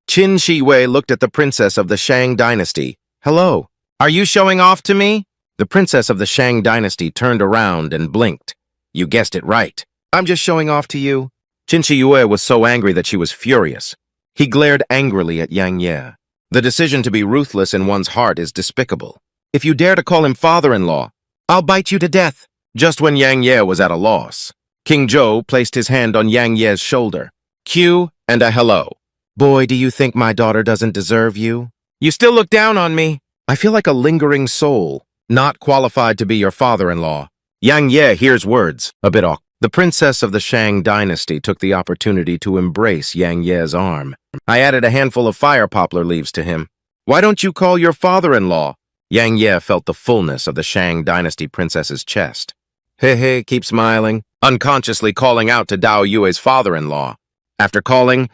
Qin Shi Wei looked at the princess of the Shang dynasty. Hello, are you showing off to me? The princess of the Shang dynasty turned around and blinked. You guessed it right. I'm just showing off to you. Qin Shi Wei was so angry that she was furious. He glared angrily at Yang Ye. The decision to be ruthless in one's heart is despicable. If you dare to call him father-in-law, I'll bite you to death. Just when Yang Ye was at a loss, King Zhou placed his hand on Yang Ye's shoulder. Q and a hello. Boy, do you think my daughter doesn't deserve you? You still look down on me. I feel like a lingering soul, not qualified to be your father-in-law. Yang Ye hears words, a bit awkward. The princess of the Shang dynasty took the opportunity to embrace Yang Ye's arm. I added a handful of fire poplar leaves to him. Why don't you call your father-in-law? Yang Ye felt the fullness of the Shang dynasty princess's chest. Hey, keep smiling, unconsciously calling out to Dao Yue's father-in-law. After calling,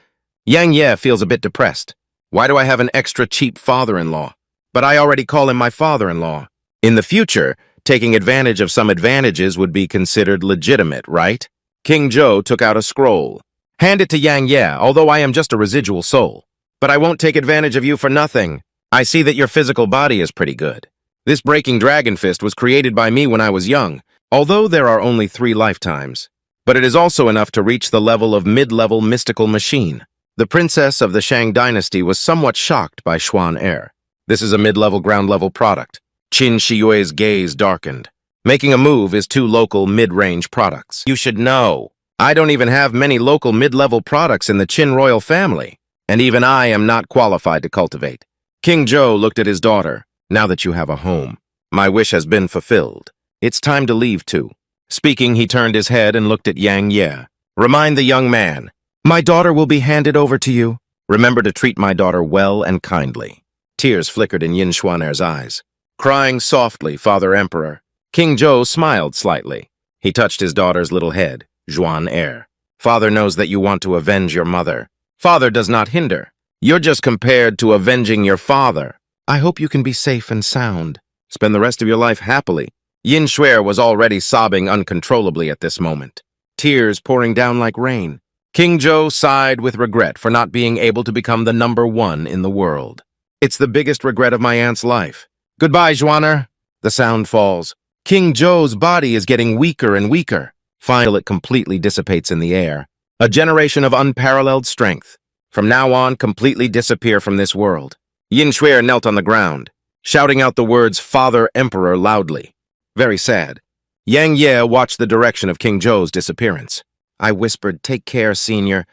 Yang Ye feels a bit depressed. Why do I have an extra cheap father-in-law? But I already call him my father-in-law. In the future, taking advantage of some advantages would be considered legitimate, right? King Zhou took out a scroll. Hand it to Yang Ye, although I am just a residual soul. But I won't take advantage of you for nothing. I see that your physical body is pretty good. This breaking dragon fist was created by me when I was young, although there are only 3 lifetimes. But it is also enough to reach the level of mid-level mystical machine. The princess of the Shang dynasty was somewhat shocked by Xuan Air. This is a mid-level ground-level product. Qin Shi Yue's gaze darkened. Making a move is 2 local mid-range products. You should know. I don't even have many local mid-level products in the Qin royal family, and even I am not qualified to cultivate. King Zhou looked at his daughter. Now that you have a home, my wish has been fulfilled. It's time to leave too. Speaking, he turned his head and looked at Yang Ye. Remind the young man, my daughter will be handed over to you. Remember to treat my daughter well and kindly. Tears flickered in Yin Xuaner's eyes. Crying softly, Father Emperor. King Zhou smiled slightly. He touched his daughter's little head. Xuan Air. Father knows that you want to avenge your mother. Father does not hinder. You're just compared to avenging your father. I hope you can be safe and sound. Spend the rest of your life happily. Yin Shuer was already sobbing uncontrollably at this moment. Tears pouring down like rain. King Zhou sighed with regret for not being able to become the #1 in the world. It's the biggest regret of my aunt's life. Goodbye, Xuaner. The sound falls. King Zhou's body is getting weaker and weaker. Finally, it completely dissipates in the air. A generation of unparalleled strength. From now on, completely disappear from this world. Yin Shuer knelt on the ground, shouting out the words Father Emperor loudly. Very sad. Yang Ye watched the direction of King Zhou's disappearance. I whispered, take care, senior.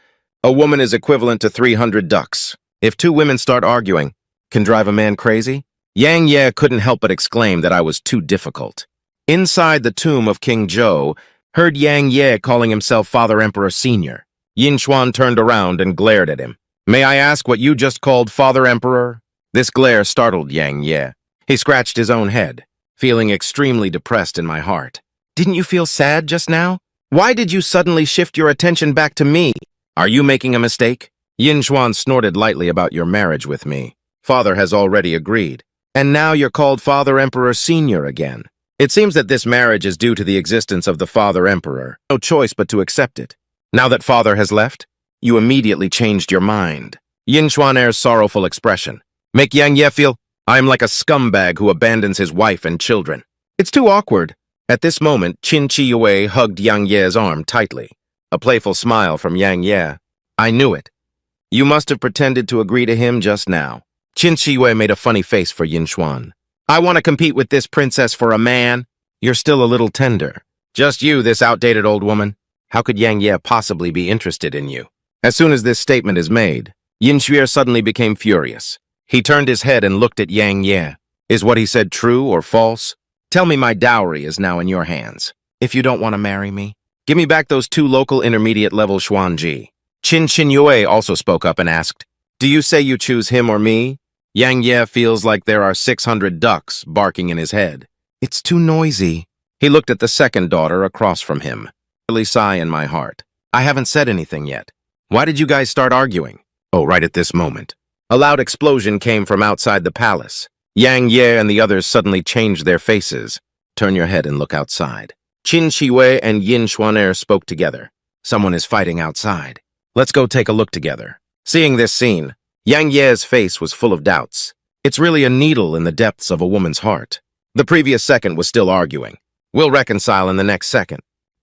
A woman is equivalent to 300 ducks. If 2 women start arguing, can drive a man crazy? Yang Ye couldn't help but exclaim that I was too difficult. Inside the tomb of King Zhou, heard Yang Ye calling himself Father Emperor Senior. Yin Xuan turned around and glared at him. May I ask what you just called Father Emperor? This glare startled Yang Ye. He scratched his own head, feeling extremely depressed in my heart. Didn't you feel sad just now? Why did you suddenly shift your attention back to me? Are you making a mistake? Yin Xuan snorted lightly about your marriage with me. Father has already agreed. And now you're called Father Emperor Senior again. It seems that this marriage is due to the existence of the Father Emperor. No choice but to accept it. Now that Father has left, you immediately changed your mind. Yin Xuaner's sorrowful expression. Make Yang Ye feel, I am like a scumbag who abandons his wife and children. It's too awkward. At this moment, Qin Shi Yue hugged Yang Ye's arm tightly. A playful smile from Yang Ye. I knew it. You must have pretended to agree to him just now. Qin Shi Yue made a funny face for Yin Xuan. I want to compete with this princess for a man. You're still a little tender. Just you, this outdated old woman. How could Yang Ye possibly be interested in you? As soon as this statement is made, Yin Shuer suddenly became furious. He turned his head and looked at Yang Ye. Is what he said true or false? Tell me my dowry is now in your hands. If you don't want to marry me, Give me back those 2 local intermediate-level Xuanji. Qin Yue also spoke up and asked, do you say you choose him or me? Yang Ye feels like there are 600 ducks barking in his head. It's too noisy. He looked at the second daughter across from him. Really sigh in my heart. I haven't said anything yet. Why did you guys start arguing? Oh, right at this moment. A loud explosion came from outside the palace. Yang Ye and the others suddenly changed their faces. Turn your head and look outside. Qin Shiwei and Yin Xuaner spoke together. Someone is fighting outside. Let's go take a look together. Seeing this scene, Yang Ye's face was full of doubts. It's really a needle in the depths of a woman's heart. The previous second was still arguing. We'll reconcile in the next second.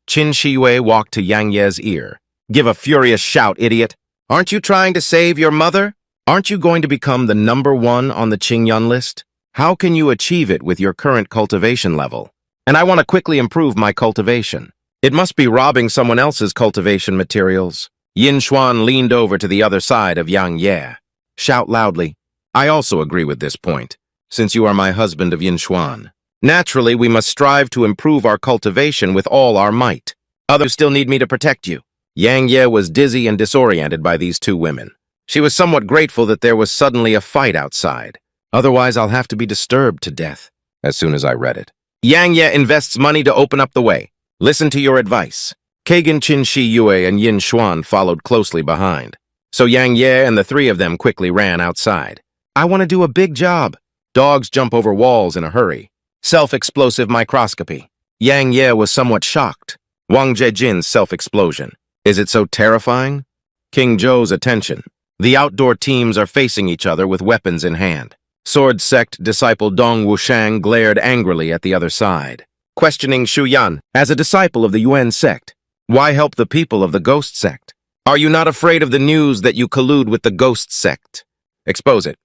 Qin Shiwei walked to Yang Ye's ear. Give a furious shout, idiot. Aren't you trying to save your mother? Aren't you going to become the #1 on the Ching Yun list? How can you achieve it with your current cultivation level? And I want to quickly improve my cultivation. It must be robbing someone else's cultivation materials. Yin Xuan leaned over to the other side of Yang Ye. Shout loudly. I also agree with this point, since you are my husband of Yin Xuan. Naturally, we must strive to improve our cultivation with all our might. Others still need me to protect you. Yang Ye was dizzy and disoriented by these 2 women. She was somewhat grateful that there was suddenly a fight outside. Otherwise, I'll have to be disturbed to death. As soon as I read it. Yang Ye invests money to open up the way. Listen to your advice. Kagan Qin Shi Yue and Yin Xuan followed closely behind. So Yang Ye and the 3 of them quickly ran outside. I want to do a big job. Dogs jump over walls in a hurry. Self-explosive microscopy. Yang Ye was somewhat shocked. Wang Zhejin's self-explosion. Is it so terrifying? King Zhou's attention. The outdoor teams are facing each other with weapons in hand. Sword sect disciple Dong Wushang glared angrily at the other side. Questioning Shu Yan, as a disciple of the Yuan sect, why help the people of the ghost sect? Are you not afraid of the news that you collude with the ghost sect? Expose it.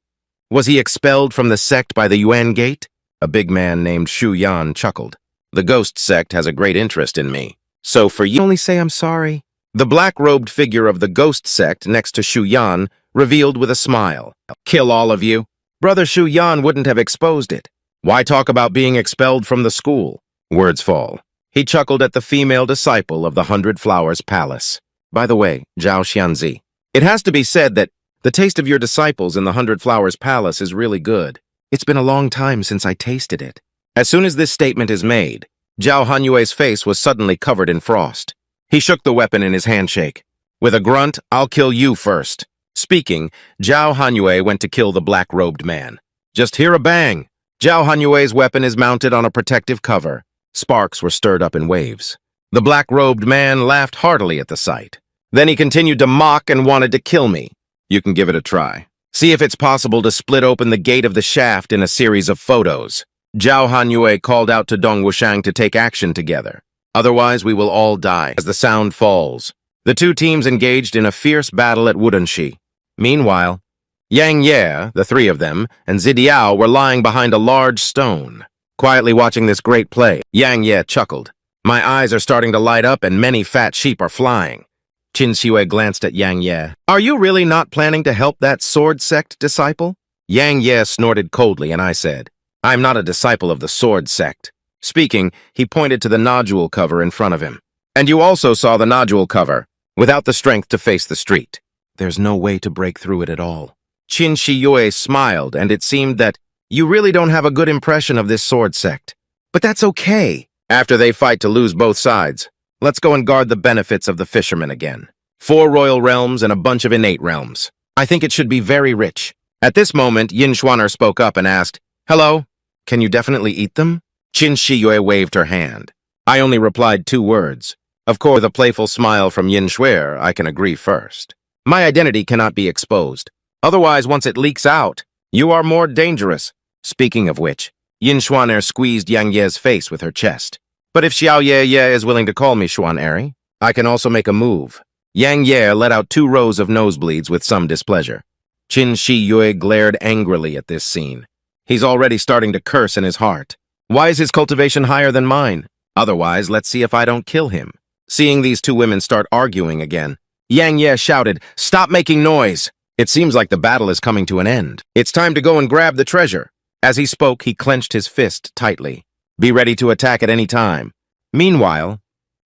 Was he expelled from the sect by the Yuan gate? A big man named Shu Yan chuckled. The ghost sect has a great interest in me. So for you only say I'm sorry. The black-robed figure of the ghost sect next to Shu Yan revealed with a smile. Kill all of you. Brother Shu Yan wouldn't have exposed it. Why talk about being expelled from the school? Words fall. He chuckled at the female disciple of the 100 Flowers Palace. By the way, Zhao Xianzi, it has to be said that the taste of your disciples in the 100 Flowers Palace is really good. It's been a long time since I tasted it. As soon as this statement is made, Zhao Hanyue's face was suddenly covered in frost. He shook the weapon in his handshake. With a grunt, I'll kill you first. Speaking, Zhao Hanyue went to kill the black-robed man. Just hear a bang. Zhao Hanyue's weapon is mounted on a protective cover. Sparks were stirred up in waves. The black-robed man laughed heartily at the sight. Then he continued to mock and wanted to kill me. You can give it a try. See if it's possible to split open the gate of the shaft in a series of photos. Zhao Hanyue called out to Dong Wushang to take action together. Otherwise, we will all die. As the sound falls, the 2 teams engaged in a fierce battle at Wudanshi. Meanwhile, Yang Ye, the 3 of them, and Zidiao were lying behind a large stone. Quietly watching this great play, Yang Ye chuckled. My eyes are starting to light up and many fat sheep are flying. Qin Shiwei glanced at Yang Ye. Are you really not planning to help that sword sect disciple? Yang Ye snorted coldly and I said, I'm not a disciple of the sword sect. Speaking, he pointed to the nodule cover in front of him. And you also saw the nodule cover, without the strength to face the street. There's no way to break through it at all. Qin Shiyue smiled, and it seemed that you really don't have a good impression of this sword sect. But that's okay. After they fight to lose both sides, let's go and guard the benefits of the fishermen again. 4 royal realms and a bunch of innate realms. I think it should be very rich. At this moment, Yin Xuaner spoke up and asked, Hello, can you definitely eat them? Qin Shiyue waved her hand. I only replied 2 words. Of course, with a playful smile from Yin Shuer, I can agree first. My identity cannot be exposed. Otherwise, once it leaks out, you are more dangerous. Speaking of which, Yin Xuaner squeezed Yang Ye's face with her chest. But if Xiao Ye is willing to call me Xuan'eri, I can also make a move. Yang Ye let out 2 rows of nosebleeds with some displeasure. Qin Shi Yue glared angrily at this scene. He's already starting to curse in his heart. Why is his cultivation higher than mine? Otherwise, let's see if I don't kill him. Seeing these 2 women start arguing again, Yang Ye shouted, Stop making noise! It seems like the battle is coming to an end. It's time to go and grab the treasure. As he spoke, he clenched his fist tightly. Be ready to attack at any time. Meanwhile,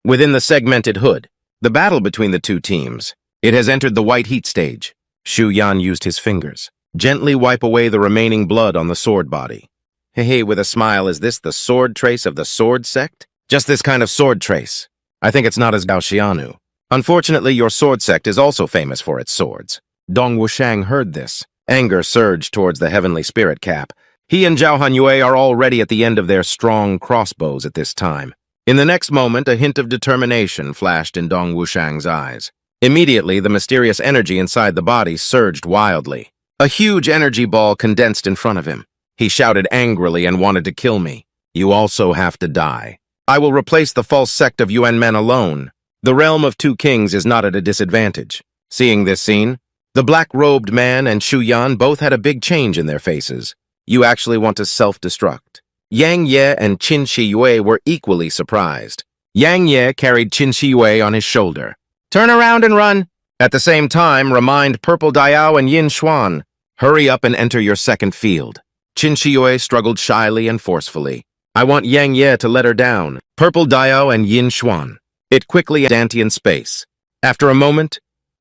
Within the segmented hood, the battle between the two teams. It has entered the white heat stage. Xu Yan used his fingers. Gently wipe away the remaining blood on the sword body. Hey, with a smile, is this the sword trace of the sword sect? Just this kind of sword trace. I think it's not as Gaoxianu. Unfortunately, your sword sect is also famous for its swords. Dong Wushang heard this. Anger surged towards the heavenly spirit cap. He and Zhao Hanyue are already at the end of their strong crossbows at this time. In the next moment, a hint of determination flashed in Dong Wushang's eyes. Immediately, the mysterious energy inside the body surged wildly. A huge energy ball condensed in front of him. He shouted angrily and wanted to kill me. You also have to die. I will replace the false sect of Yuan men alone. The realm of two kings is not at a disadvantage. Seeing this scene, the black-robed man and Xu Yan both had a big change in their faces. You actually want to self-destruct. Yang Ye and Qin Shiyue were equally surprised. Yang Ye carried Qin Shiyue on his shoulder. Turn around and run. At the same time, remind Purple Diao and Yin Xuan. Hurry up and enter your second field. Qin Shiyue struggled shyly and forcefully. I want Yang Ye to let her down. Purple Diao and Yin Xuan. It quickly Dantian space. After a moment,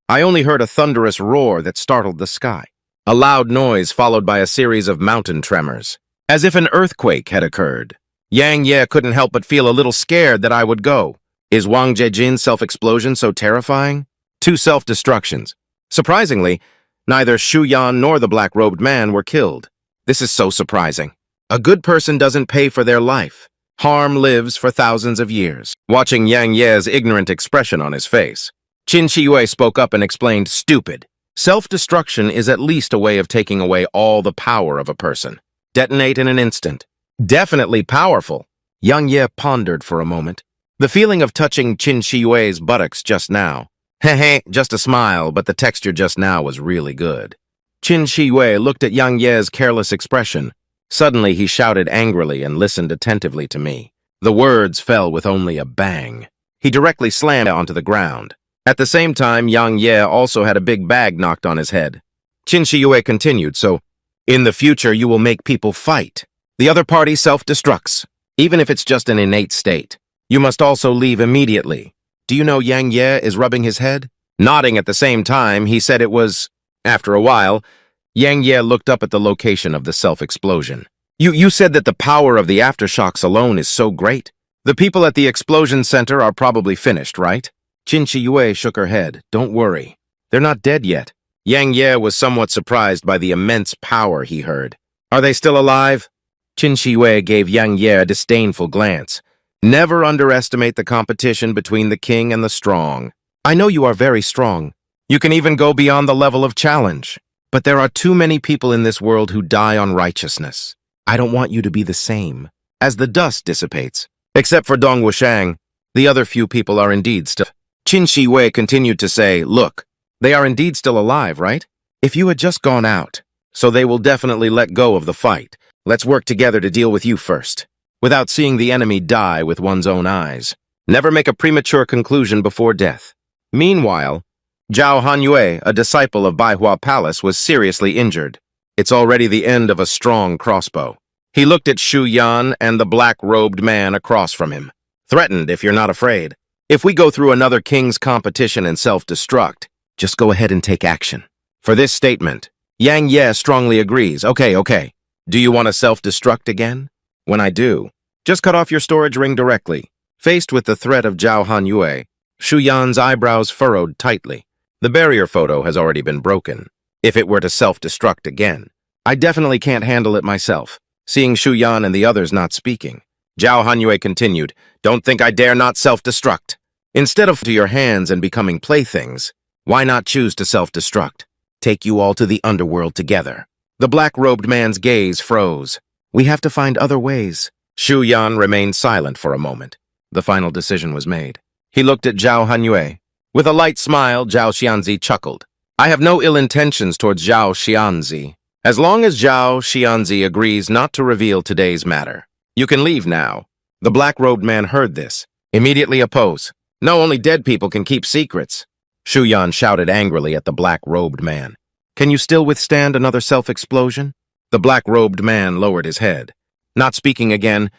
I only heard a thunderous roar that startled the sky. A loud noise followed by a series of mountain tremors, as if an earthquake had occurred. Yang Ye couldn't help but feel a little scared that I would go. Is Wang Jejin's self-explosion so terrifying? 2 self-destructions. Surprisingly, neither Xu Yan nor the black-robed man were killed. This is so surprising. A good person doesn't pay for their life. Harm lives for thousands of years. Watching Yang Ye's ignorant expression on his face, Qin Shiyue spoke up and explained, stupid. Self-destruction is at least a way of taking away all the power of a person. Detonate in an instant. Definitely powerful. Yang Ye pondered for a moment. The feeling of touching Qin Shiyue's buttocks just now. Heh, just a smile, but the texture just now was really good. Qin Shiyue looked at Yang Ye's careless expression. Suddenly he shouted angrily and listened attentively to me. The words fell with only a bang. He directly slammed onto the ground. At the same time, Yang Ye also had a big bag knocked on his head. Qin Shiyue continued, so, in the future you will make people fight. The other party self-destructs, even if it's just an innate state. You must also leave immediately. Do you know Yang Ye is rubbing his head? Nodding at the same time, he said it was... After a while, Yang Ye looked up at the location of the self-explosion. You said that the power of the aftershocks alone is so great. The people at the explosion center are probably finished, right? Qin Shiyue shook her head. Don't worry. They're not dead yet. Yang Ye was somewhat surprised by the immense power he heard. Are they still alive? Qin Shiyue gave Yang Ye a disdainful glance. Never underestimate the competition between the king and the strong. I know you are very strong. You can even go beyond the level of challenge. But there are too many people in this world who die on righteousness. I don't want you to be the same. As the dust dissipates, except for Dong Wushang, the other few people are indeed still... Qin Shiyue continued to say, look, they are indeed still alive, right? If you had just gone out, so they will definitely let go of the fight. Let's work together to deal with you first, without seeing the enemy die with one's own eyes. Never make a premature conclusion before death. Meanwhile, Zhao Hanyue, a disciple of Baihua Palace, was seriously injured. It's already the end of a strong crossbow. He looked at Xu Yan and the black-robed man across from him. Threatened, if you're not afraid. If we go through another king's competition and self-destruct, just go ahead and take action. For this statement, Yang Ye strongly agrees. Okay. Do you want to self-destruct again? When I do, just cut off your storage ring directly. Faced with the threat of Zhao Hanyue, Xu Yan's eyebrows furrowed tightly. The barrier photo has already been broken. If it were to self-destruct again, I definitely can't handle it myself. Seeing Xu Yan and the others not speaking, Zhao Hanyue continued, don't think I dare not self-destruct. Instead of to your hands and becoming playthings, why not choose to self-destruct? Take you all to the underworld together. The black-robed man's gaze froze. We have to find other ways. Xu Yan remained silent for a moment. The final decision was made. He looked at Zhao Hanyue. With a light smile, Zhao Xianzi chuckled. I have no ill intentions towards Zhao Xianzi. As long as Zhao Xianzi agrees not to reveal today's matter. You can leave now. The black-robed man heard this. Immediately oppose. No, only dead people can keep secrets. Xu Yan shouted angrily at the black-robed man. Can you still withstand another self-explosion? The black-robed man lowered his head. Not speaking again,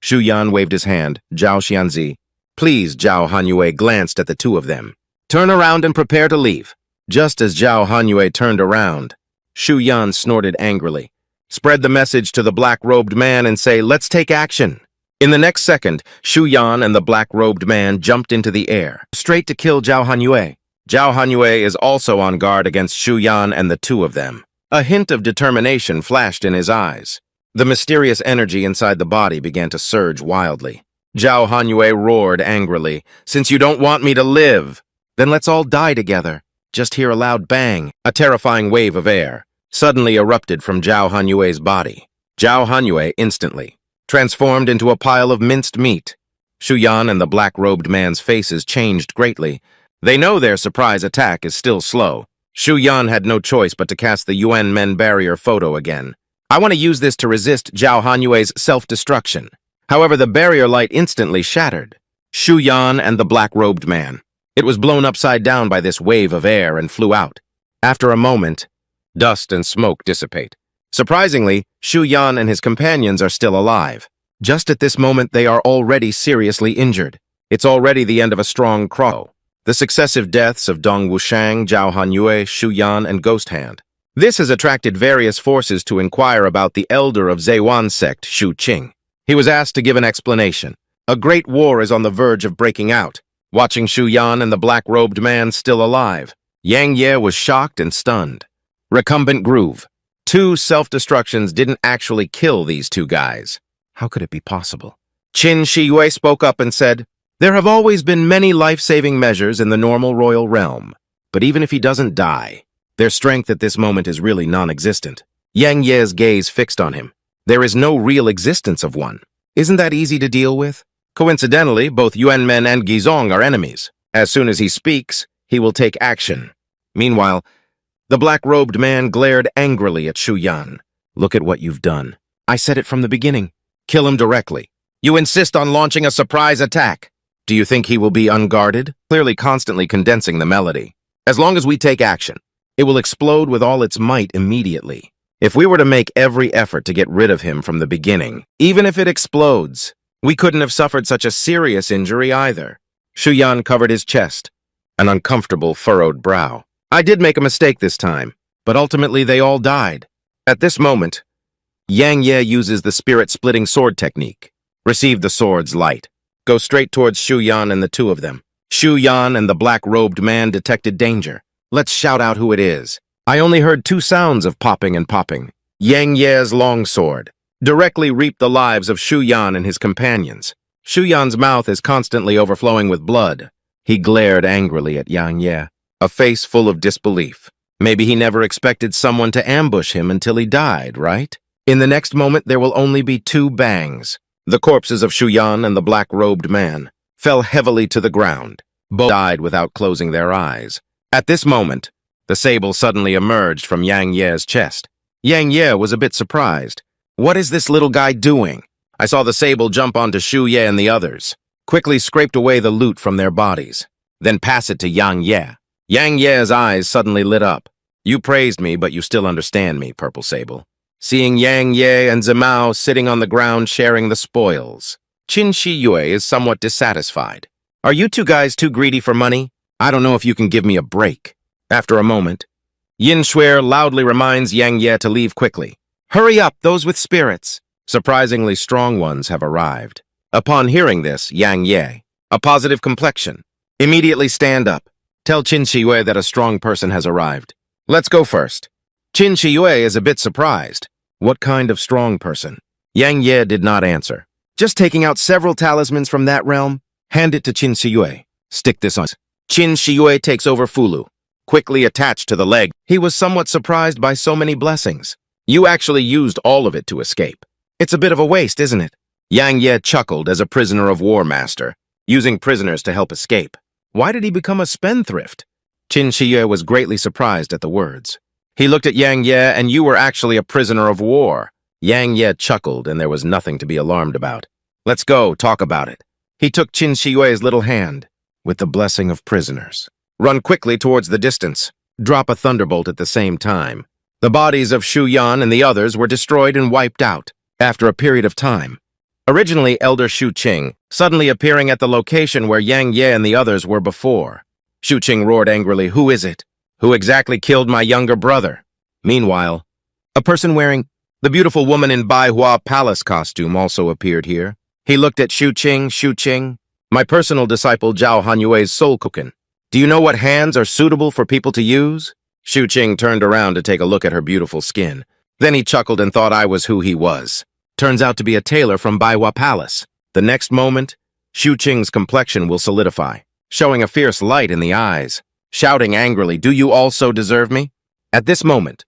Xu Yan waved his hand. Zhao Xianzi, Please, Zhao Hanyue glanced at the two of them. Turn around and prepare to leave. Just as Zhao Hanyue turned around, Shu Yan snorted angrily. Spread the message to the black-robed man and say, let's take action. In the next second, Shu Yan and the black-robed man jumped into the air, straight to kill Zhao Hanyue. Zhao Hanyue is also on guard against Shu Yan and the two of them. A hint of determination flashed in his eyes. The mysterious energy inside the body began to surge wildly. Zhao Hanyue roared angrily, since you don't want me to live, then let's all die together. Just hear a loud bang. A terrifying wave of air suddenly erupted from Zhao Hanyue's body. Zhao Hanyue instantly transformed into a pile of minced meat. Shu Yan and the black-robed man's faces changed greatly. They know their surprise attack is still slow. Shu Yan had no choice but to cast the Yuan Men barrier photo again. I want to use this to resist Zhao Hanyue's self-destruction. However, the barrier light instantly shattered. Shu Yan and the black-robed man. It was blown upside down by this wave of air and flew out. After a moment, dust and smoke dissipate. Surprisingly, Shu Yan and his companions are still alive. Just at this moment, they are already seriously injured. It's already the end of a strong crow. The successive deaths of Dong Wushang, Zhao Hanyue, Shu Yan, and Ghost Hand. This has attracted various forces to inquire about the elder of Zhewan sect, Shu Ching. He was asked to give an explanation. A great war is on the verge of breaking out. Watching Shu Yan and the black-robed man still alive, Yang Ye was shocked and stunned. Recumbent groove. 2 self-destructions didn't actually kill these 2 guys. How could it be possible? Qin Shiyue spoke up and said, there have always been many life-saving measures in the normal royal realm, but even if he doesn't die, their strength at this moment is really non-existent. Yang Ye's gaze fixed on him. There is no real existence of one. Isn't that easy to deal with? Coincidentally, both Yuan Men and Gizong are enemies. As soon as he speaks, he will take action. Meanwhile, the black-robed man glared angrily at Shu Yan. Look at what you've done. I said it from the beginning. Kill him directly. You insist on launching a surprise attack. Do you think he will be unguarded? Clearly constantly condensing the melody. As long as we take action, it will explode with all its might immediately. If we were to make every effort to get rid of him from the beginning, even if it explodes, we couldn't have suffered such a serious injury either. Shu Yan covered his chest, an uncomfortable furrowed brow. I did make a mistake this time, but ultimately they all died. At this moment, Yang Ye uses the spirit-splitting sword technique. Receive the sword's light. Go straight towards Shu Yan and the two of them. Shu Yan and the black-robed man detected danger. Let's shout out who it is. I only heard 2 sounds of popping and popping. Yang Ye's longsword directly reaped the lives of Shu Yan and his companions. Shu Yan's mouth is constantly overflowing with blood. He glared angrily at Yang Ye, a face full of disbelief. Maybe he never expected someone to ambush him until he died, right? In the next moment, there will only be 2 bangs. The corpses of Shu Yan and the black-robed man fell heavily to the ground. Both died without closing their eyes. At this moment, the sable suddenly emerged from Yang Ye's chest. Yang Ye was a bit surprised. What is this little guy doing? I saw the sable jump onto Shu Ye and the others, quickly scraped away the loot from their bodies, then pass it to Yang Ye. Yang Ye's eyes suddenly lit up. You praised me, but you still understand me, Purple Sable. Seeing Yang Ye and Zimao sitting on the ground sharing the spoils, Qin Shiyue is somewhat dissatisfied. Are you 2 guys too greedy for money? I don't know if you can give me a break. After a moment, Yin Shuer loudly reminds Yang Ye to leave quickly. Hurry up, those with spirits. Surprisingly strong ones have arrived. Upon hearing this, Yang Ye, a positive complexion, immediately stand up. Tell Qin Shiyue that a strong person has arrived. Let's go first. Qin Shiyue is a bit surprised. What kind of strong person? Yang Ye did not answer. Just taking out several talismans from that realm, hand it to Qin Shiyue. Stick this on. Qin Shiyue takes over Fulu, quickly attached to the leg. He was somewhat surprised by so many blessings. You actually used all of it to escape. It's a bit of a waste, isn't it? Yang Ye chuckled as a prisoner of war master, using prisoners to help escape. Why did he become a spendthrift? Qin Shiyue was greatly surprised at the words. He looked at Yang Ye, and you were actually a prisoner of war. Yang Ye chuckled, and there was nothing to be alarmed about. Let's go, talk about it. He took Qin Shiyue's little hand, with the blessing of prisoners. Run quickly towards the distance. Drop a thunderbolt at the same time. The bodies of Shu Yan and the others were destroyed and wiped out. After a period of time, Originally Elder Shu Ching, suddenly appearing at the location where Yang Ye and the others were before. Shu Ching roared angrily, "Who is it? Who exactly killed my younger brother?" Meanwhile, a person wearing the beautiful woman in Baihua Palace costume also appeared here. He looked at Shu Ching, my personal disciple Zhao Hanyue's soul cooking. Do you know what hands are suitable for people to use? Shu Ching turned around to take a look at her beautiful skin. Then he chuckled and thought I was who he was. Turns out to be a tailor from Baihua Palace. The next moment, Shu Ching's complexion will solidify, showing a fierce light in the eyes, shouting angrily, "Do you also deserve me?" At this moment,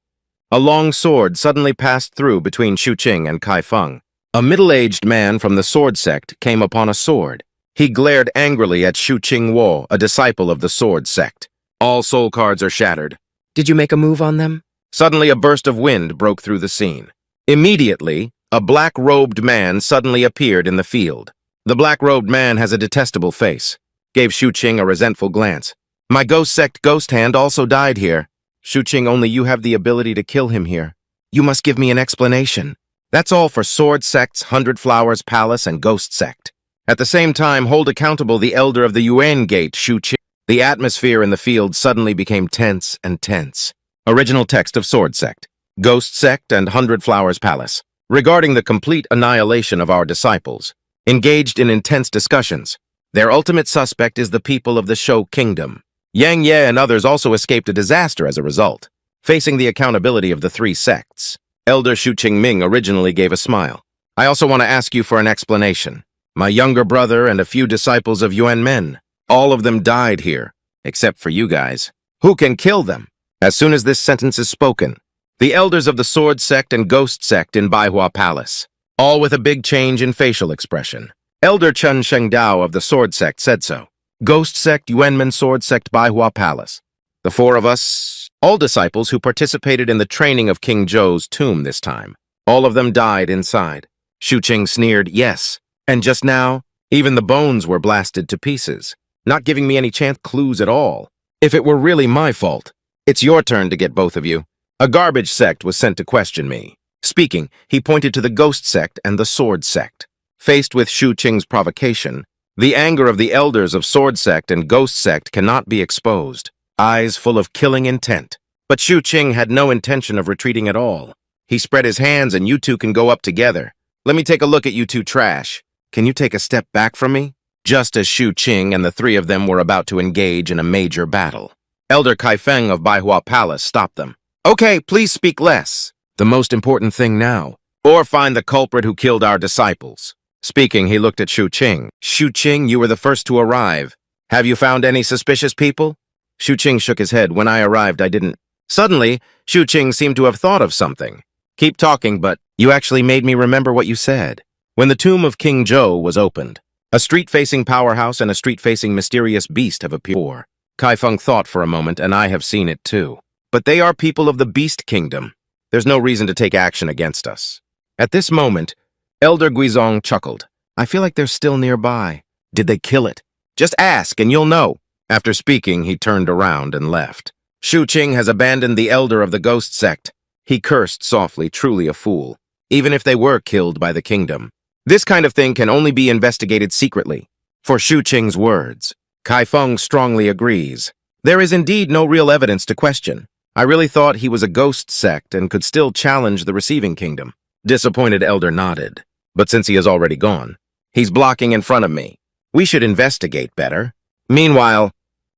a long sword suddenly passed through between Shu Ching and Kai Feng. A middle-aged man from the sword sect came upon a sword. He glared angrily at Shu Ching Wo, a disciple of the sword sect. All soul cards are shattered. Did you make a move on them? Suddenly a burst of wind broke through the scene. Immediately, a black-robed man suddenly appeared in the field. The black-robed man has a detestable face. Gave Shu Ching a resentful glance. My ghost sect ghost hand also died here. Shu Ching, only you have the ability to kill him here. You must give me an explanation. That's all for Sword Sects, 100 Flowers Palace, and Ghost Sect. At the same time, hold accountable the elder of the Yuan Gate, Shu Ching. The atmosphere in the field suddenly became tense and tense. Original text of Sword Sect, Ghost Sect, and 100 Flowers Palace. Regarding the complete annihilation of our disciples, engaged in intense discussions. Their ultimate suspect is the people of the Shou Kingdom. Yang Ye and others also escaped a disaster as a result, facing the accountability of the three sects. Elder Shu Qingming originally gave a smile. I also want to ask you for an explanation. My younger brother and a few disciples of Yuan Men, all of them died here, except for you guys. Who can kill them? As soon as this sentence is spoken, the elders of the Sword Sect and Ghost Sect in Baihua Palace, all with a big change in facial expression. Elder Chen Shengdao of the Sword Sect said so. Ghost Sect, Yuanmen Sword Sect, Baihua Palace. The four of us, all disciples who participated in the training of King Zhou's tomb this time. All of them died inside. Shu Ching sneered, yes. And just now, even the bones were blasted to pieces, not giving me any chance clues at all. If it were really my fault, it's your turn to get both of you. A garbage sect was sent to question me. Speaking, he pointed to the Ghost Sect and the Sword Sect. Faced with Shu Ching's provocation, the anger of the elders of Sword Sect and Ghost Sect cannot be exposed, eyes full of killing intent. But Shu Ching had no intention of retreating at all. He spread his hands and you two can go up together. Let me take a look at you two trash. Can you take a step back from me? Just as Shu Ching and the three of them were about to engage in a major battle, Elder Kai Feng of Baihua Palace stopped them. Okay, please speak less. The most important thing now, or find the culprit who killed our disciples. Speaking, he looked at Shu Ching. Shu Ching, you were the first to arrive. Have you found any suspicious people? Shu Ching shook his head. When I arrived, I didn't. Suddenly, Shu Ching seemed to have thought of something. Keep talking, but you actually made me remember what you said. When the tomb of King Zhou was opened, a street-facing powerhouse and a street-facing mysterious beast have appeared. Kai Feng thought for a moment, and I have seen it too. But they are people of the Beast Kingdom. There's no reason to take action against us. At this moment, Elder Guizong chuckled. I feel like they're still nearby. Did they kill it? Just ask and you'll know. After speaking, he turned around and left. Shu Ching has abandoned the elder of the Ghost Sect. He cursed softly, truly a fool, even if they were killed by the kingdom. This kind of thing can only be investigated secretly. For Shu Ching's words, Kai Feng strongly agrees. There is indeed no real evidence to question. I really thought he was a ghost sect and could still challenge the receiving kingdom. Disappointed elder nodded. But since he is already gone, he's blocking in front of me. We should investigate better. Meanwhile,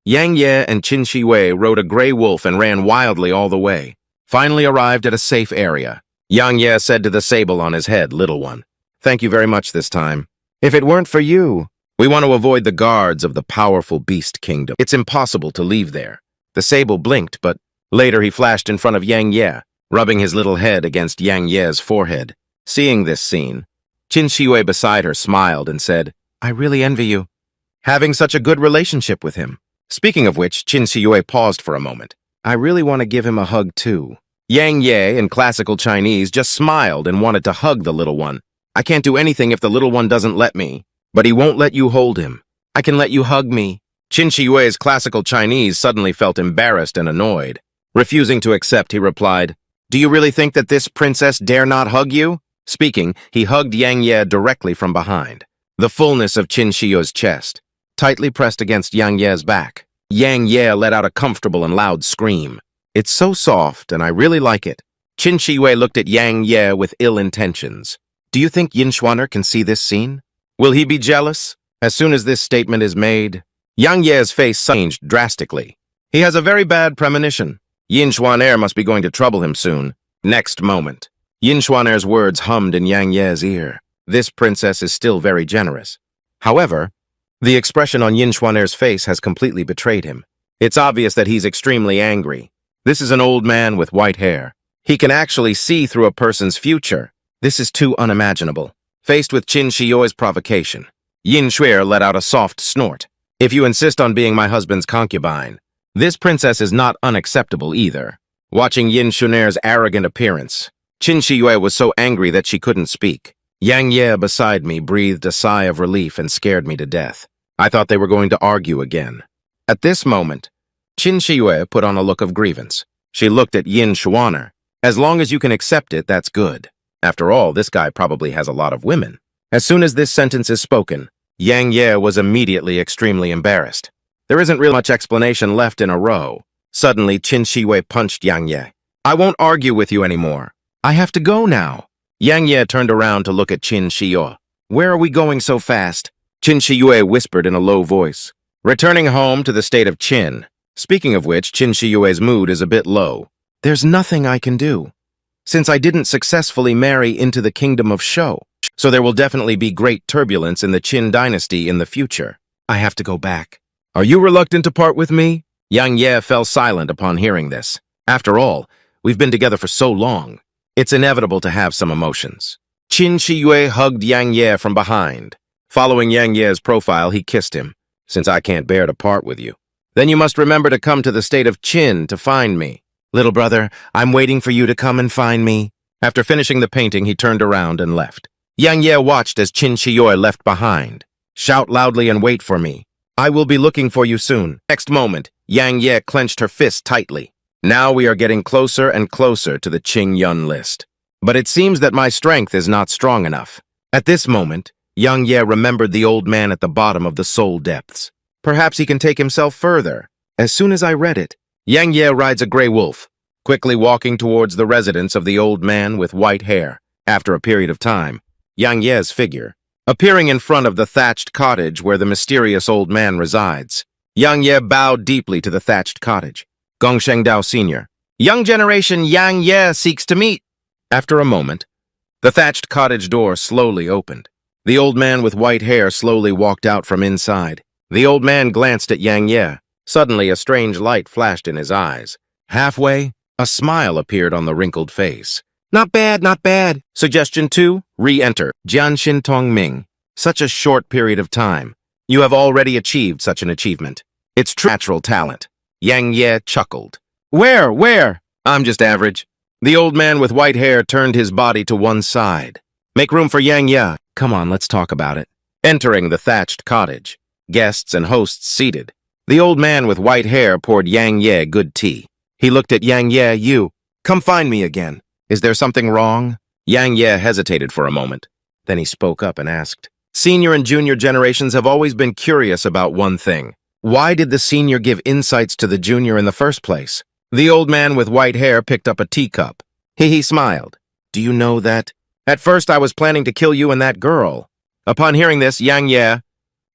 Yang Ye and Qin Shiwei rode a gray wolf and ran wildly all the way. Finally arrived at a safe area. Yang Ye said to the sable on his head, little one, thank you very much this time. If it weren't for you, we want to avoid the guards of the powerful beast kingdom. It's impossible to leave there. The sable blinked, but later he flashed in front of Yang Ye, rubbing his little head against Yang Ye's forehead. Seeing this scene, Qin Shiwei beside her smiled and said, I really envy you, having such a good relationship with him. Speaking of which, Qin Shiwei paused for a moment. I really want to give him a hug too. Yang Ye, in classical Chinese, just smiled and wanted to hug the little one. I can't do anything if the little one doesn't let me, but he won't let you hold him. I can let you hug me. Qin Shiwei's classical Chinese suddenly felt embarrassed and annoyed. Refusing to accept, he replied, Do you really think that this princess dare not hug you? Speaking, he hugged Yang Ye directly from behind. The fullness of Qin Shiyue's chest, tightly pressed against Yang Ye's back. Yang Ye let out a comfortable and loud scream. It's so soft, and I really like it. Qin Shiyue looked at Yang Ye with ill intentions. Do you think Yin Xuaner can see this scene? Will he be jealous? As soon as this statement is made, Yang Ye's face changed drastically. He has a very bad premonition. Yin Xuaner must be going to trouble him soon. Next moment, Yin Xuaner's words hummed in Yang Ye's ear. This princess is still very generous. However, the expression on Yin Xuaner's face has completely betrayed him. It's obvious that he's extremely angry. This is an old man with white hair. He can actually see through a person's future. This is too unimaginable. Faced with Qin Shiyue's provocation, Yin Xuer let out a soft snort. If you insist on being my husband's concubine, this princess is not unacceptable either. Watching Yin Xuner's arrogant appearance, Qin Shiyue was so angry that she couldn't speak. Yang Ye beside me breathed a sigh of relief and scared me to death. I thought they were going to argue again. At this moment, Qin Shiyue put on a look of grievance. She looked at Yin Xuaner. As long as you can accept it, that's good. After all, this guy probably has a lot of women. As soon as this sentence is spoken, Yang Ye was immediately extremely embarrassed. There isn't really much explanation left in a row. Suddenly, Qin Shiyue punched Yang Ye. I won't argue with you anymore. I have to go now. Yang Ye turned around to look at Qin Shiyue. Where are we going so fast? Qin Shiyue whispered in a low voice. Returning home to the state of Qin. Speaking of which, Qin Shiyue's mood is a bit low. There's nothing I can do, since I didn't successfully marry into the kingdom of Shou, so there will definitely be great turbulence in the Qin dynasty in the future. I have to go back. Are you reluctant to part with me? Yang Ye fell silent upon hearing this. After all, we've been together for so long. It's inevitable to have some emotions. Qin Shiyue hugged Yang Ye from behind. Following Yang Ye's profile, he kissed him. Since I can't bear to part with you, then you must remember to come to the state of Qin to find me. Little brother, I'm waiting for you to come and find me. After finishing the painting, he turned around and left. Yang Ye watched as Qin Shiyue left behind. Shout loudly and wait for me. I will be looking for you soon. Next moment, Yang Ye clenched her fist tightly. Now we are getting closer and closer to the Ching Yun list. But it seems that my strength is not strong enough. At this moment, Yang Ye remembered the old man at the bottom of the soul depths. Perhaps he can take himself further. As soon as I read it, Yang Ye rides a gray wolf, quickly walking towards the residence of the old man with white hair. After a period of time, Yang Ye's figure, appearing in front of the thatched cottage where the mysterious old man resides. Yang Ye bowed deeply to the thatched cottage. Gong Shengdao Sr. Young generation Yang Ye seeks to meet. After a moment, the thatched cottage door slowly opened. The old man with white hair slowly walked out from inside. The old man glanced at Yang Ye. Suddenly, a strange light flashed in his eyes. Halfway, a smile appeared on the wrinkled face. Not bad, not bad. Suggestion 2, re-enter. Jianxin Tongming. Such a short period of time. You have already achieved such an achievement. It's true natural talent. Yang Ye chuckled. Where? I'm just average. The old man with white hair turned his body to one side. Make room for Yang Ye. Come on, let's talk about it. Entering the thatched cottage, guests and hosts seated. The old man with white hair poured Yang Ye good tea. He looked at Yang Ye. You, come find me again. Is there something wrong? Yang Ye hesitated for a moment. Then he spoke up and asked. Senior and junior generations have always been curious about one thing. Why did the senior give insights to the junior in the first place? The old man with white hair picked up a teacup. He smiled. Do you know that? At first I was planning to kill you and that girl. Upon hearing this, Yang Ye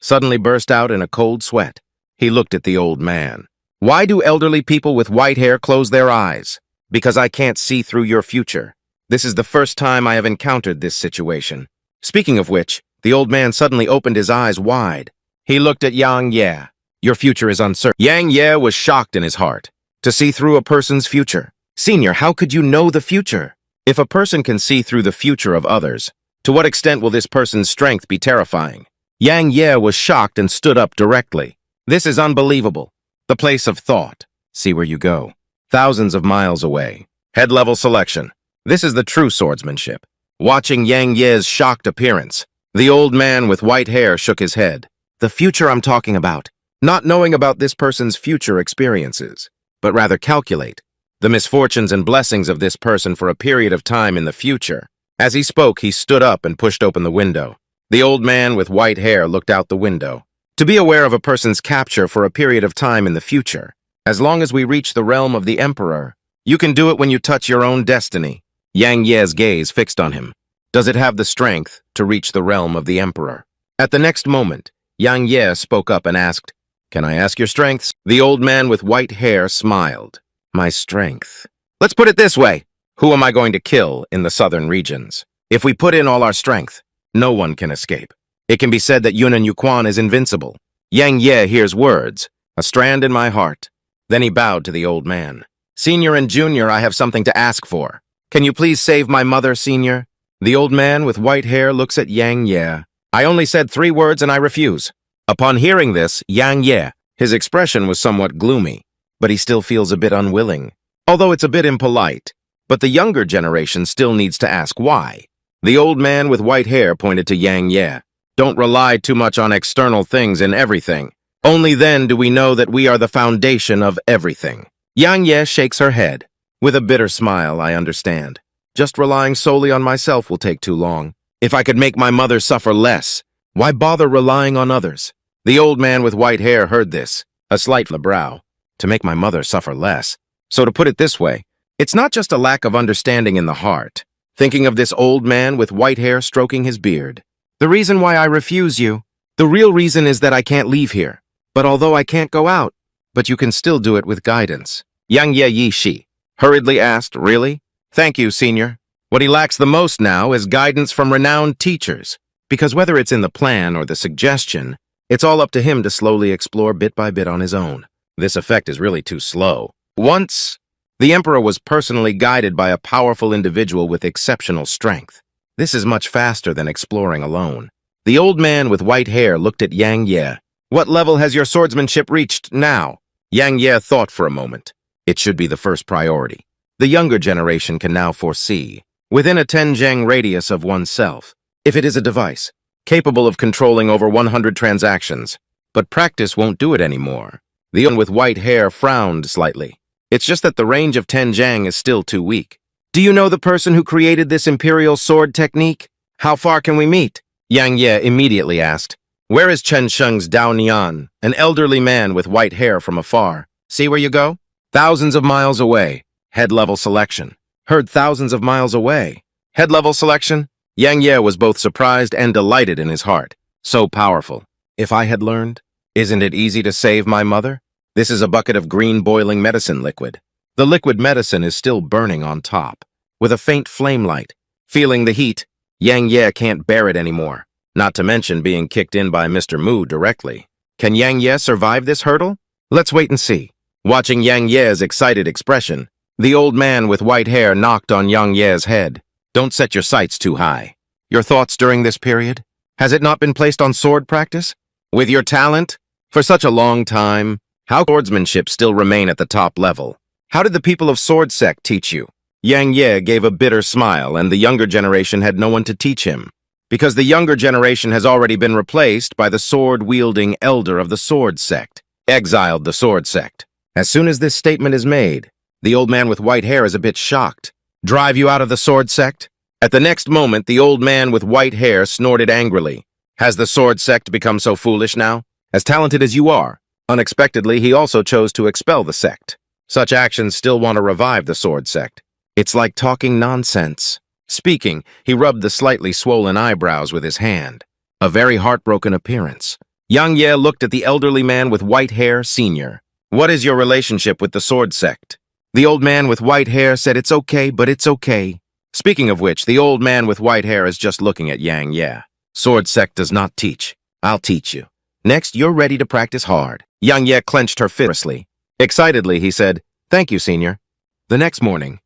suddenly burst out in a cold sweat. He looked at the old man. Why do elderly people with white hair close their eyes? Because I can't see through your future. This is the first time I have encountered this situation. Speaking of which, the old man suddenly opened his eyes wide. He looked at Yang Ye. Your future is uncertain. Yang Ye was shocked in his heart. To see through a person's future. Senior, how could you know the future? If a person can see through the future of others, to what extent will this person's strength be terrifying? Yang Ye was shocked and stood up directly. This is unbelievable. The place of thought. See where you go. Thousands of miles away. Head level selection. This is the true swordsmanship. Watching Yang Ye's shocked appearance, the old man with white hair shook his head. The future I'm talking about. Not knowing about this person's future experiences, but rather calculate the misfortunes and blessings of this person for a period of time in the future. As he spoke, he stood up and pushed open the window. The old man with white hair looked out the window. To be aware of a person's capture for a period of time in the future, as long as we reach the realm of the Emperor, you can do it when you touch your own destiny. Yang Ye's gaze fixed on him. Does it have the strength to reach the realm of the Emperor? At the next moment, Yang Ye spoke up and asked, "Can I ask your strengths?" The old man with white hair smiled. "My strength. Let's put it this way. Who am I going to kill in the southern regions? If we put in all our strength, no one can escape. It can be said that Yun and Yuquan is invincible." Yang Ye hears words, a strand in my heart. Then he bowed to the old man. "Senior and Junior, I have something to ask for. Can you please save my mother, Senior?" The old man with white hair looks at Yang Ye. "I only said 3 words and I refuse." Upon hearing this, Yang Ye, his expression was somewhat gloomy, but he still feels a bit unwilling, although it's a bit impolite. But the younger generation still needs to ask why. The old man with white hair pointed to Yang Ye. "Don't rely too much on external things in everything. Only then do we know that we are the foundation of everything." Yang Ye shakes her head. With a bitter smile, "I understand. Just relying solely on myself will take too long. If I could make my mother suffer less, why bother relying on others?" The old man with white hair heard this, a slight brow. "To make my mother suffer less. So to put it this way, it's not just a lack of understanding in the heart." Thinking of this old man with white hair stroking his beard. "The reason why I refuse you, the real reason is that I can't leave here. But although I can't go out, but you can still do it with guidance." Yang Ye Yishi hurriedly asked, "Really? Thank you, Senior. What he lacks the most now is guidance from renowned teachers, because whether it's in the plan or the suggestion, it's all up to him to slowly explore bit by bit on his own. This effect is really too slow. Once, the Emperor was personally guided by a powerful individual with exceptional strength. This is much faster than exploring alone." The old man with white hair looked at Yang Ye. "What level has your swordsmanship reached now?" Yang Ye thought for a moment. It should be the first priority. The younger generation can now foresee, within a 10-zhang radius of oneself, if it is a device, capable of controlling over 100 transactions. But practice won't do it anymore. The one with white hair frowned slightly. "It's just that the range of 10-zhang is still too weak." "Do you know the person who created this imperial sword technique? How far can we meet?" Yang Ye immediately asked. "Where is Chen Sheng's Dao Nian, an elderly man with white hair from afar? See where you go? Thousands of miles away. Head-level selection." Heard thousands of miles away. Head-level selection? Yang Ye was both surprised and delighted in his heart. So powerful. If I had learned, isn't it easy to save my mother? This is a bucket of green boiling medicine liquid. The liquid medicine is still burning on top, with a faint flame light. Feeling the heat, Yang Ye can't bear it anymore, not to mention being kicked in by Mr. Mu directly. Can Yang Ye survive this hurdle? Let's wait and see. Watching Yang Ye's excited expression, the old man with white hair knocked on Yang Ye's head. "Don't set your sights too high. Your thoughts during this period? Has it not been placed on sword practice? With your talent? For such a long time, how swordsmanship still remain at the top level? How did the people of Sword Sect teach you?" Yang Ye gave a bitter smile, and the younger generation had no one to teach him, because the younger generation has already been replaced by the sword-wielding elder of the Sword Sect, exiled the Sword Sect. As soon as this statement is made, the old man with white hair is a bit shocked. "Drive you out of the Sword Sect?" At the next moment, the old man with white hair snorted angrily. "Has the Sword Sect become so foolish now? As talented as you are." Unexpectedly, he also chose to expel the sect. Such actions still want to revive the Sword Sect. It's like talking nonsense. Speaking, he rubbed the slightly swollen eyebrows with his hand. A very heartbroken appearance. Yang Ye looked at the elderly man with white hair, Senior. "What is your relationship with the Sword Sect?" The old man with white hair said, "It's okay, but it's okay." Speaking of which, the old man with white hair is just looking at Yang Ye. "Sword Sect does not teach. I'll teach you. Next, you're ready to practice hard." Yang Ye clenched her fiercely. Excitedly, he said, "Thank you, Senior." The next morning,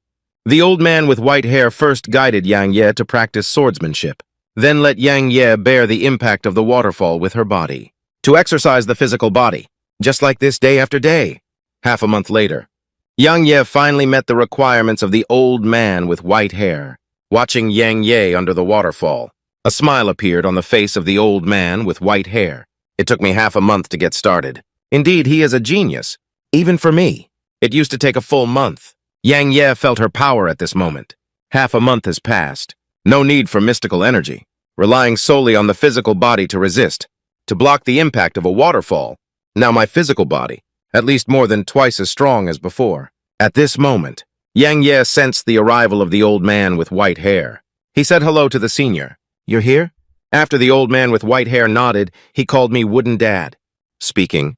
the old man with white hair first guided Yang Ye to practice swordsmanship, then let Yang Ye bear the impact of the waterfall with her body, to exercise the physical body, just like this day after day. Half a month later, Yang Ye finally met the requirements of the old man with white hair. Watching Yang Ye under the waterfall, a smile appeared on the face of the old man with white hair. "It took me half a month to get started. Indeed, he is a genius, even for me. It used to take a full month." Yang Ye felt her power at this moment. Half a month has passed. No need for mystical energy, relying solely on the physical body to resist, to block the impact of a waterfall. Now my physical body, at least more than twice as strong as before. At this moment, Yang Ye sensed the arrival of the old man with white hair. He said hello to the senior. "You're here?" After the old man with white hair nodded, he called me Wooden Dad. Speaking.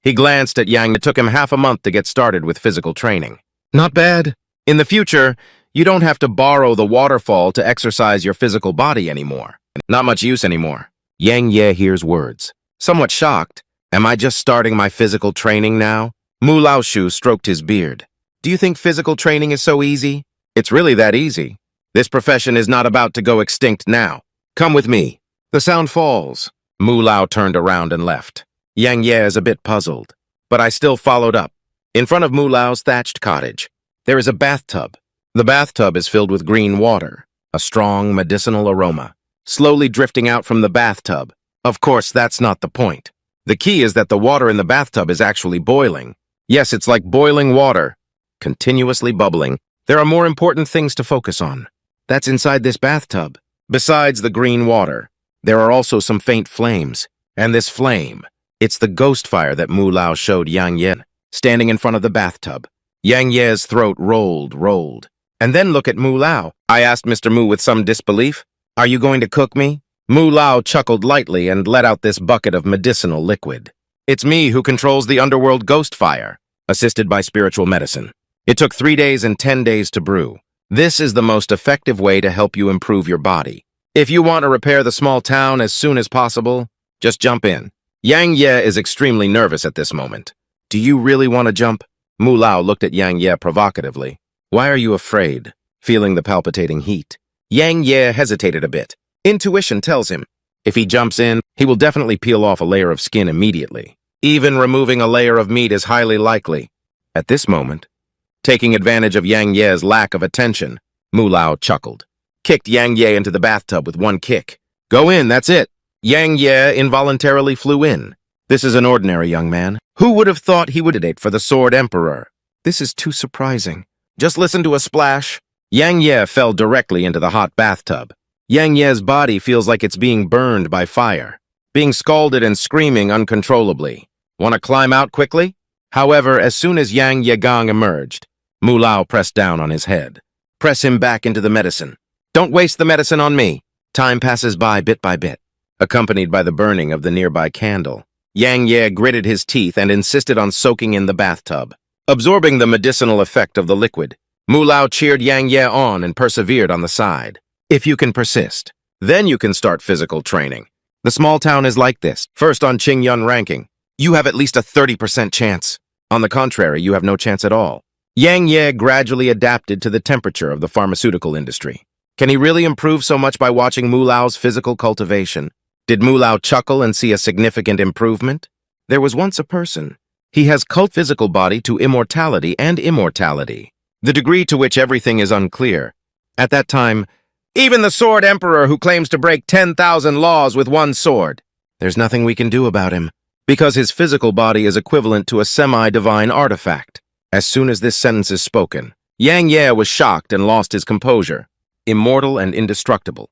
He glanced at Yang. It took him half a month to get started with physical training. Not bad. In the future, you don't have to borrow the waterfall to exercise your physical body anymore. Not much use anymore. Yang Ye hears words. Somewhat shocked. Am I just starting my physical training now? Mu Laoshu stroked his beard. Do you think physical training is so easy? It's really that easy. This profession is not about to go extinct now. Come with me. The sound falls. Mu Lao turned around and left. Yang Ye is a bit puzzled, but I still followed up. In front of Mu Lao's thatched cottage, there is a bathtub. The bathtub is filled with green water, a strong medicinal aroma, slowly drifting out from the bathtub. Of course, that's not the point. The key is that the water in the bathtub is actually boiling. Yes, it's like boiling water, continuously bubbling. There are more important things to focus on. That's inside this bathtub. Besides the green water, there are also some faint flames. And this flame, it's the ghost fire that Mu Lao showed Yang Ye, standing in front of the bathtub. Yang Ye's throat rolled. And then look at Mu Lao. I asked Mr. Mu with some disbelief. Are you going to cook me? Mu Lao chuckled lightly and let out this bucket of medicinal liquid. It's me who controls the underworld ghost fire, assisted by spiritual medicine. It took 3 days and 10 days to brew. This is the most effective way to help you improve your body. If you want to repair the small town as soon as possible, just jump in. Yang Ye is extremely nervous at this moment. Do you really want to jump? Mu Lao looked at Yang Ye provocatively. Why are you afraid? Feeling the palpitating heat. Yang Ye hesitated a bit. Intuition tells him, if he jumps in, he will definitely peel off a layer of skin immediately. Even removing a layer of meat is highly likely. At this moment, taking advantage of Yang Ye's lack of attention, Mu Lao chuckled, kicked Yang Ye into the bathtub with one kick. Go in, that's it. Yang Ye involuntarily flew in. This is an ordinary young man. Who would have thought he would candidate for the Sword Emperor? This is too surprising. Just listen to a splash. Yang Ye fell directly into the hot bathtub. Yang Ye's body feels like it's being burned by fire, being scalded and screaming uncontrollably. Want to climb out quickly? However, as soon as Yang Yegang emerged, Mu Lao pressed down on his head. Press him back into the medicine. Don't waste the medicine on me. Time passes by bit by bit, accompanied by the burning of the nearby candle. Yang Ye gritted his teeth and insisted on soaking in the bathtub. Absorbing the medicinal effect of the liquid, Mu Lao cheered Yang Ye on and persevered on the side. If you can persist, then you can start physical training. The small town is like this. First on Ching Yun ranking, you have at least a 30% chance. On the contrary, you have no chance at all. Yang Ye gradually adapted to the temperature of the pharmaceutical industry. Can he really improve so much by watching Mu Lao's physical cultivation? Did Mu Lao chuckle and see a significant improvement? There was once a person. He has physical body to immortality and immortality. The degree to which everything is unclear. At that time, even the Sword Emperor who claims to break 10,000 laws with one sword. There's nothing we can do about him, because his physical body is equivalent to a semi-divine artifact. As soon as this sentence is spoken, Yang Ye was shocked and lost his composure. Immortal and indestructible.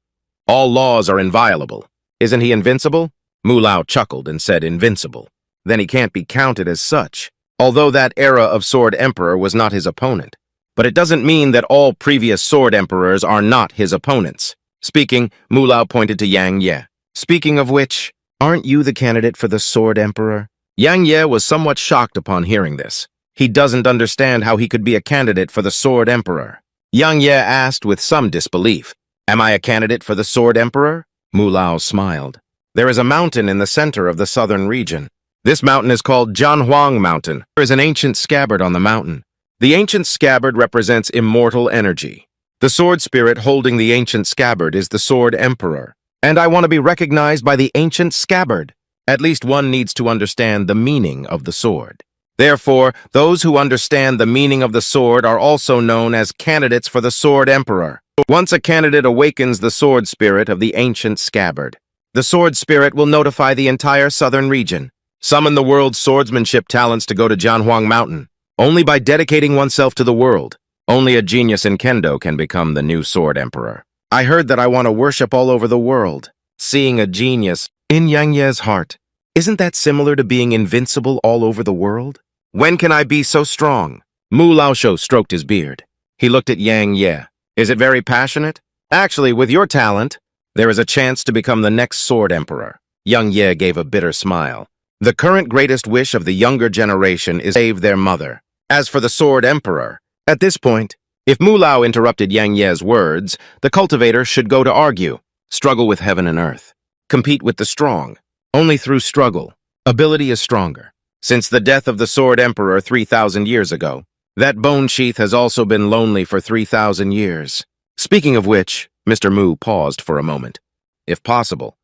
All laws are inviolable. Isn't he invincible? Mu Lao chuckled and said invincible. Then he can't be counted as such, although that era of Sword Emperor was not his opponent. But it doesn't mean that all previous Sword Emperors are not his opponents. Speaking, Mu Lao pointed to Yang Ye. Speaking of which, aren't you the candidate for the Sword Emperor? Yang Ye was somewhat shocked upon hearing this. He doesn't understand how he could be a candidate for the Sword Emperor. Yang Ye asked with some disbelief, Am I a candidate for the Sword Emperor? Mu Lao smiled. There is a mountain in the center of the southern region. This mountain is called Jianhuang Mountain. There is an ancient scabbard on the mountain. The ancient scabbard represents immortal energy. The sword spirit holding the ancient scabbard is the Sword Emperor. And I want to be recognized by the ancient scabbard. At least one needs to understand the meaning of the sword. Therefore, those who understand the meaning of the sword are also known as candidates for the Sword Emperor. Once a candidate awakens the sword spirit of the ancient scabbard, the sword spirit will notify the entire southern region. Summon the world's swordsmanship talents to go to Jianhuang Mountain. Only by dedicating oneself to the world, only a genius in kendo can become the new Sword Emperor. I heard that I want to worship all over the world. Seeing a genius in Yang Ye's heart. Isn't that similar to being invincible all over the world? When can I be so strong? Mu Laoshou stroked his beard. He looked at Yang Ye. Is it very passionate? Actually, with your talent, there is a chance to become the next Sword Emperor. Yang Ye gave a bitter smile. The current greatest wish of the younger generation is to save their mother. As for the Sword Emperor, at this point, if Mu Lao interrupted Yang Ye's words, the cultivator should go to argue, struggle with heaven and earth, compete with the strong. Only through struggle, ability is stronger. Since the death of the Sword Emperor 3,000 years ago, that bone sheath has also been lonely for 3,000 years. Speaking of which, Mr. Mu paused for a moment. If possible,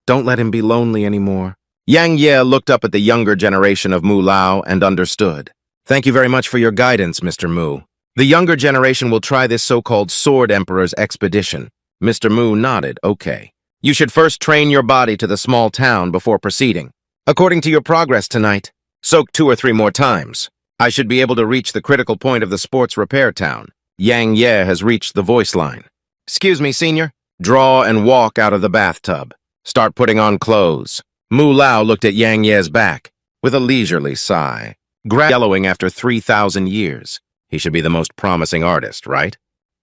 don't let him be lonely anymore. Yang Ye looked up at the younger generation of Mu Lao and understood. Thank you very much for your guidance, Mr. Mu. The younger generation will try this so-called Sword Emperor's expedition. Mr. Mu nodded, okay. You should first train your body to the small town before proceeding. According to your progress tonight, soak 2 or 3 more times. I should be able to reach the critical point of the sports repair town. Yang Ye has reached the voice line. Excuse me, senior. Draw and walk out of the bathtub. Start putting on clothes. Mu Lao looked at Yang Ye's back with a leisurely sigh. Yellowing after 3,000 years. He should be the most promising artist, right?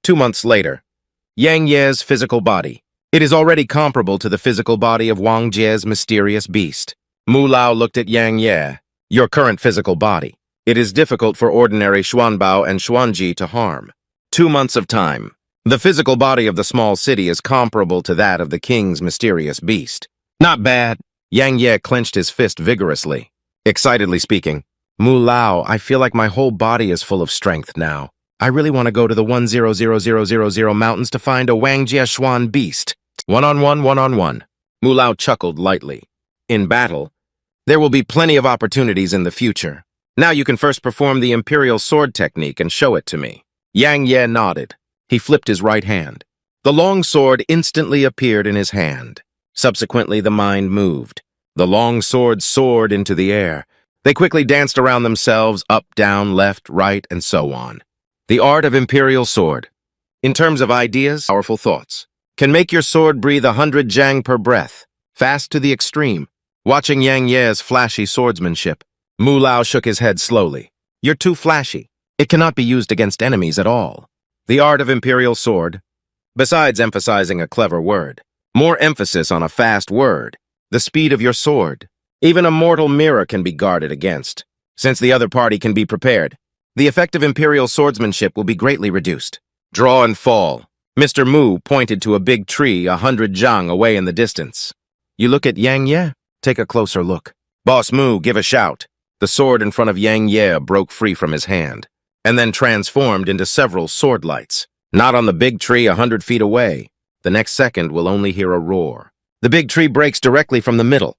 2 months later, Yang Ye's physical body. It is already comparable to the physical body of Wang Jie's mysterious beast. Mu Lao looked at Yang Ye. Your current physical body. It is difficult for ordinary Xuanbao and Xuanji to harm. 2 months of time. The physical body of the small city is comparable to that of the king's mysterious beast. Not bad. Yang Ye clenched his fist vigorously. Excitedly speaking, Mu Lao, I feel like my whole body is full of strength now. I really want to go to the 100000 mountains to find a Wang Jie Xuan beast. One-on-one, one-on-one. Mu Lao chuckled lightly. In battle, there will be plenty of opportunities in the future. Now you can first perform the Imperial Sword technique and show it to me. Yang Ye nodded. He flipped his right hand. The long sword instantly appeared in his hand. Subsequently, the mind moved. The long sword soared into the air. They quickly danced around themselves, up, down, left, right, and so on. The art of Imperial Sword. In terms of ideas, powerful thoughts. Can make your sword breathe 100 jang per breath. Fast to the extreme. Watching Yang Ye's flashy swordsmanship, Mu Lao shook his head slowly. You're too flashy. It cannot be used against enemies at all. The art of Imperial Sword. Besides emphasizing a clever word, more emphasis on a fast word. The speed of your sword. Even a mortal mirror can be guarded against, since the other party can be prepared. The effect of Imperial swordsmanship will be greatly reduced. Draw and fall. Mr. Mu pointed to a big tree 100 jang away in the distance. You look at Yang Ye? Take a closer look. Boss Mu, give a shout. The sword in front of Yang Ye broke free from his hand, and then transformed into several sword lights. Not on the big tree 100 feet away. The next second we'll only hear a roar. The big tree breaks directly from the middle,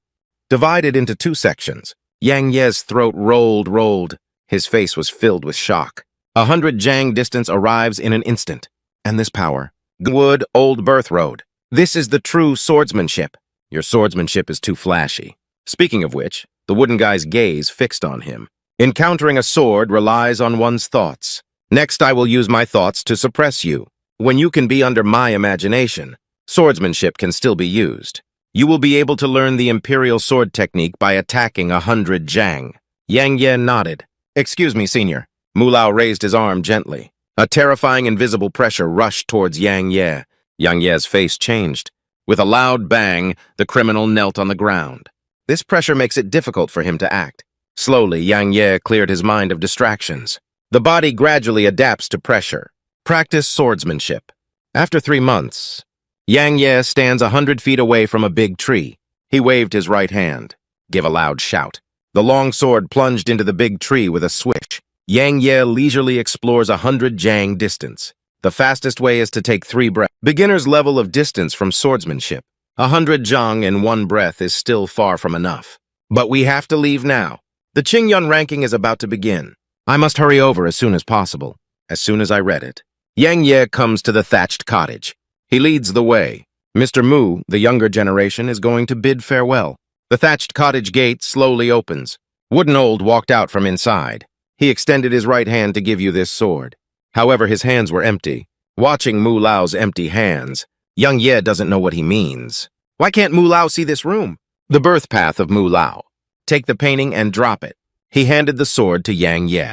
divided into 2 sections. Yang Ye's throat rolled. His face was filled with shock. 100 jang distance arrives in an instant. And this power. Wood, Old Birth Road. This is the true swordsmanship. Your swordsmanship is too flashy. Speaking of which, the wooden guy's gaze fixed on him. Encountering a sword relies on one's thoughts. Next, I will use my thoughts to suppress you. When you can be under my imagination, swordsmanship can still be used. You will be able to learn the Imperial Sword technique by attacking 100 jang. Yang Ye nodded. Excuse me, senior. Mu Lao raised his arm gently. A terrifying invisible pressure rushed towards Yang Ye. Yang Ye's face changed. With a loud bang, the criminal knelt on the ground. This pressure makes it difficult for him to act. Slowly, Yang Ye cleared his mind of distractions. The body gradually adapts to pressure. Practice swordsmanship. After 3 months, Yang Ye stands 100 feet away from a big tree. He waved his right hand. Give a loud shout. The long sword plunged into the big tree with a swish. Yang Ye leisurely explores 100 jang distance. The fastest way is to take 3 breaths. Beginner's level of distance from swordsmanship. 100 jang in 1 breath is still far from enough. But we have to leave now. The Ching Yun ranking is about to begin. I must hurry over as soon as possible. As soon as I read it. Yang Ye comes to the thatched cottage. He leads the way. Mr. Mu, the younger generation, is going to bid farewell. The thatched cottage gate slowly opens. Wooden Old walked out from inside. He extended his right hand to give you this sword. However, his hands were empty. Watching Mu Lao's empty hands, Young Ye doesn't know what he means. Why can't Mu Lao see this room? The birth path of Mu Lao. Take the painting and drop it. He handed the sword to Yang Ye.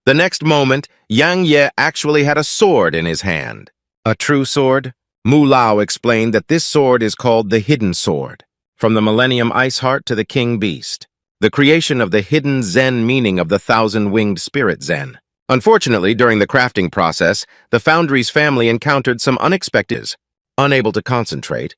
The next moment, Yang Ye actually had a sword in his hand. A true sword? Mu Lao explained that this sword is called the Hidden Sword, from the Millennium Ice Heart to the King Beast, the creation of the hidden Zen meaning of the thousand-winged spirit Zen. Unfortunately, during the crafting process, the Foundry's family encountered some unexpected, unable to concentrate.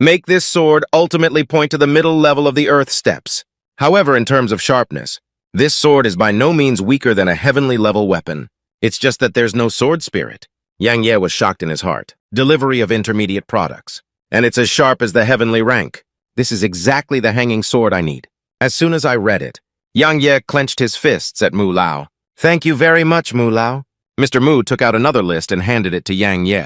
Make this sword ultimately point to the middle level of the earth steps. However, in terms of sharpness, this sword is by no means weaker than a heavenly level weapon. It's just that there's no sword spirit. Yang Ye was shocked in his heart. Delivery of intermediate products. And it's as sharp as the heavenly rank. This is exactly the hanging sword I need. As soon as I read it, Yang Ye clenched his fists at Mu Lao. Thank you very much, Mu Lao. Mr. Mu took out another list and handed it to Yang Ye.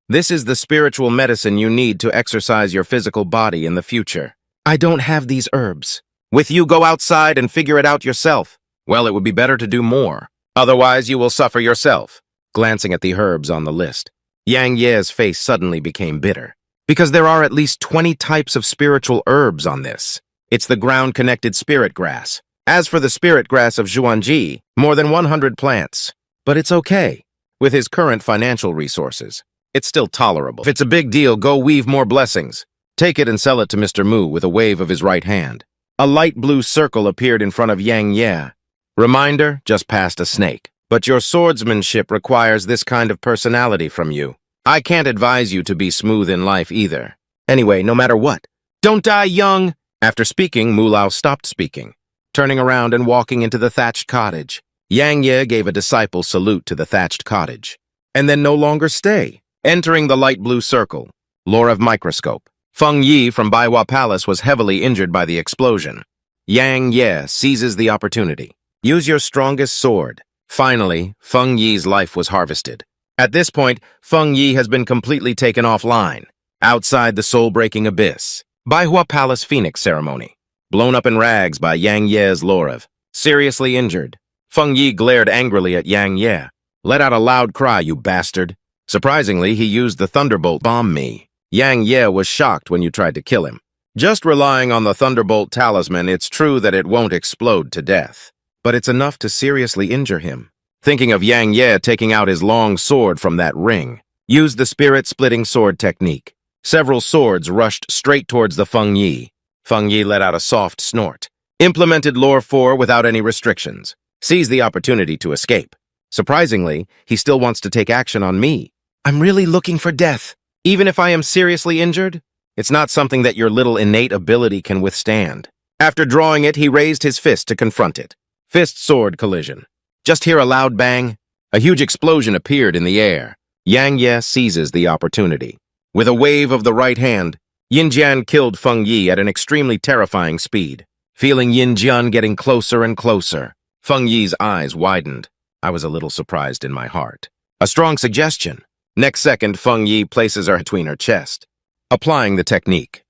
This is the spiritual medicine you need to exercise your physical body in the future. I don't have these herbs. With you, go outside and figure it out yourself. Well, it would be better to do more. Otherwise, you will suffer yourself. Glancing at the herbs on the list, Yang Ye's face suddenly became bitter. Because there are at least 20 types of spiritual herbs on this. It's the ground-connected spirit grass. As for the spirit grass of Zhuangji, more than 100 plants. But it's okay. With his current financial resources, it's still tolerable. If it's a big deal, go weave more blessings. Take it and sell it to Mr. Mu with a wave of his right hand. A light blue circle appeared in front of Yang Ye. Reminder, just past a snake. But your swordsmanship requires this kind of personality from you. I can't advise you to be smooth in life either. Anyway, no matter what, don't die young. After speaking, Mu Lao stopped speaking, turning around and walking into the thatched cottage. Yang Ye gave a disciple salute to the thatched cottage, and then no longer stay. Entering the light blue circle, lore of microscope. Feng Yi from Baiwa Palace was heavily injured by the explosion. Yang Ye seizes the opportunity. Use your strongest sword. Finally, Feng Yi's life was harvested. At this point, Feng Yi has been completely taken offline, outside the soul-breaking abyss. Baiwa Palace Phoenix Ceremony. Blown up in rags by Yang Ye's Lorev. Seriously injured. Feng Yi glared angrily at Yang Ye. Let out a loud cry, you bastard. Surprisingly, he used the Thunderbolt bomb me. Yang Ye was shocked when you tried to kill him. Just relying on the Thunderbolt talisman, it's true that it won't explode to death. But it's enough to seriously injure him. Thinking of Yang Ye taking out his long sword from that ring, used the spirit-splitting sword technique. Several swords rushed straight towards the Feng Yi. Feng Yi let out a soft snort. Implemented Lore 4 without any restrictions. Seized the opportunity to escape. Surprisingly, he still wants to take action on me. I'm really looking for death. Even if I am seriously injured, it's not something that your little innate ability can withstand. After drawing it, he raised his fist to confront it. Fist-sword collision. Just hear a loud bang. A huge explosion appeared in the air. Yang Ye seizes the opportunity. With a wave of the right hand, Yin Jian killed Feng Yi at an extremely terrifying speed. Feeling Yin Jian getting closer and closer, Feng Yi's eyes widened. I was a little surprised in my heart. A strong suggestion. Next second, Feng Yi places her between her chest. Applying the technique.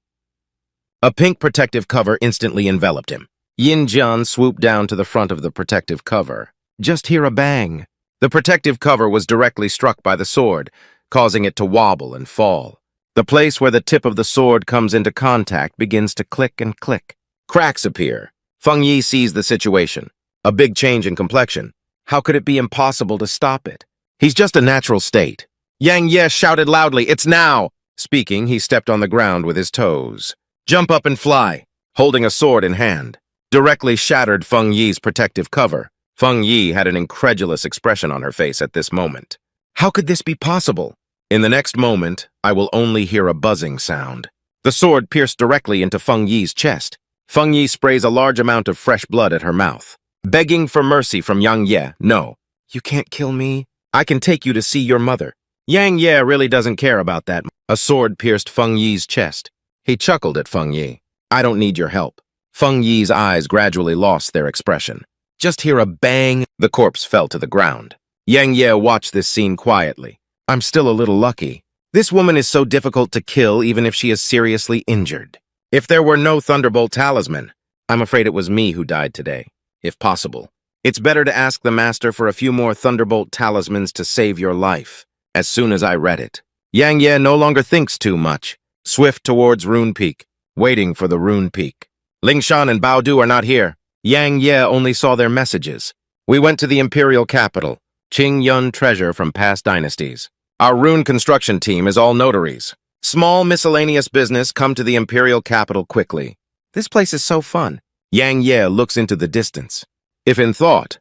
A pink protective cover instantly enveloped him. Yin Jian swooped down to the front of the protective cover. Just hear a bang. The protective cover was directly struck by the sword, causing it to wobble and fall. The place where the tip of the sword comes into contact begins to click and click. Cracks appear. Feng Yi sees the situation. A big change in complexion. How could it be impossible to stop it? He's just a natural state. Yang Ye shouted loudly, "It's now!" Speaking, he stepped on the ground with his toes. Jump up and fly, holding a sword in hand. Directly shattered Feng Yi's protective cover. Feng Yi had an incredulous expression on her face at this moment. How could this be possible? In the next moment, I will only hear a buzzing sound. The sword pierced directly into Feng Yi's chest. Feng Yi sprays a large amount of fresh blood at her mouth. Begging for mercy from Yang Ye. No. You can't kill me. I can take you to see your mother. Yang Ye really doesn't care about that. A sword pierced Feng Yi's chest. He chuckled at Feng Yi. I don't need your help. Feng Yi's eyes gradually lost their expression. Just hear a bang. The corpse fell to the ground. Yang Ye watched this scene quietly. I'm still a little lucky. This woman is so difficult to kill even if she is seriously injured. If there were no Thunderbolt talisman, I'm afraid it was me who died today. If possible, it's better to ask the master for a few more Thunderbolt talismans to save your life. as soon as I read it. Yang Ye no longer thinks too much, swift towards Rune Peak, waiting for the Rune Peak. Lingshan and Baodu are not here. Yang Ye only saw their messages. We went to the imperial capital, Ching Yun treasure from past dynasties. Our rune construction team is all notaries. Small miscellaneous business come to the imperial capital quickly. This place is so fun. Yang Ye looks into the distance. If in thought,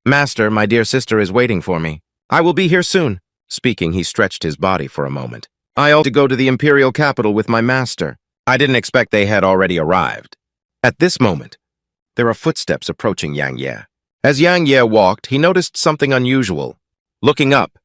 Master, my dear sister is waiting for me. I will be here soon. Speaking, he stretched his body for a moment. I ought to go to the imperial capital with my master. I didn't expect they had already arrived. At this moment, there are footsteps approaching Yang Ye. As Yang Ye walked, he noticed something unusual. Looking up,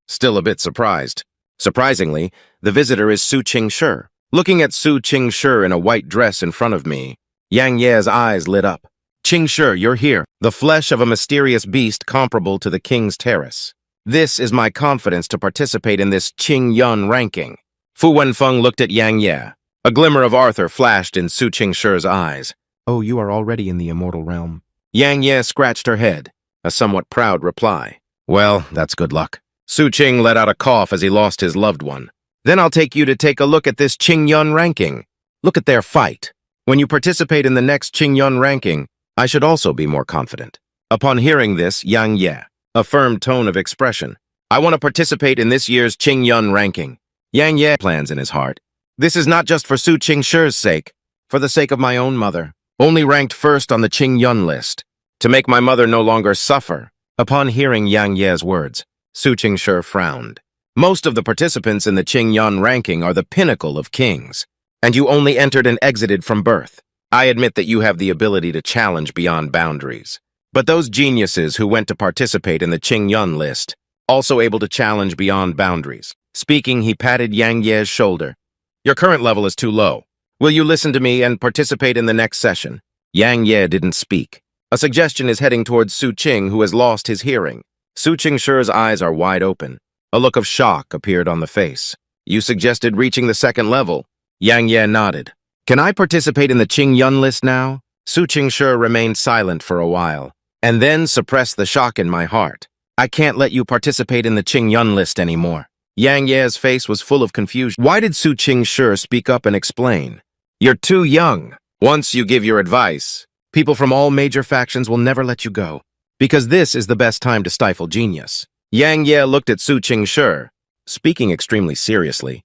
still a bit surprised. Surprisingly, the visitor is Su Qingshi. Looking at Su Qingshi in a white dress in front of me, Yang Ye's eyes lit up. Qingshi, you're here. The flesh of a mysterious beast comparable to the king's terrace. This is my confidence to participate in this Ching Yun ranking. Fu Wenfeng looked at Yang Ye. A glimmer of Arthur flashed in Su Qingshi's eyes. Oh, you are already in the immortal realm. Yang Ye scratched her head, a somewhat proud reply. Well, that's good luck. Su Qing let out a cough as he lost his loved one. Then I'll take you to take a look at this Ching Yun ranking. Look at their fight. When you participate in the next Ching Yun ranking, I should also be more confident. Upon hearing this, Yang Ye, a firm tone of expression. I want to participate in this year's Ching Yun ranking. Yang Ye plans in his heart. This is not just for Su Qingshi's sake, for the sake of my own mother. Only ranked first on the Ching Yun list, to make my mother no longer suffer. Upon hearing Yang Ye's words, Su Qingshi frowned. Most of the participants in the Ching Yun ranking are the pinnacle of kings, and you only entered and exited from birth. I admit that you have the ability to challenge beyond boundaries. But those geniuses who went to participate in the Ching Yun list, also able to challenge beyond boundaries. Speaking, he patted Yang Ye's shoulder. Your current level is too low. Will you listen to me and participate in the next session? Yang Ye didn't speak. A suggestion is heading towards Su Qing, who has lost his hearing. Su Qingshi's eyes are wide open. A look of shock appeared on the face. You suggested reaching the second level. Yang Ye nodded. Can I participate in the Ching Yun list now? Su Qingshi remained silent for a while, and then suppressed the shock in my heart. I can't let you participate in the Ching Yun list anymore. Yang Ye's face was full of confusion. Why did Su Qingshi speak up and explain? You're too young. Once you give your advice, people from all major factions will never let you go, because this is the best time to stifle genius. Yang Ye looked at Su Qingshi, speaking extremely seriously.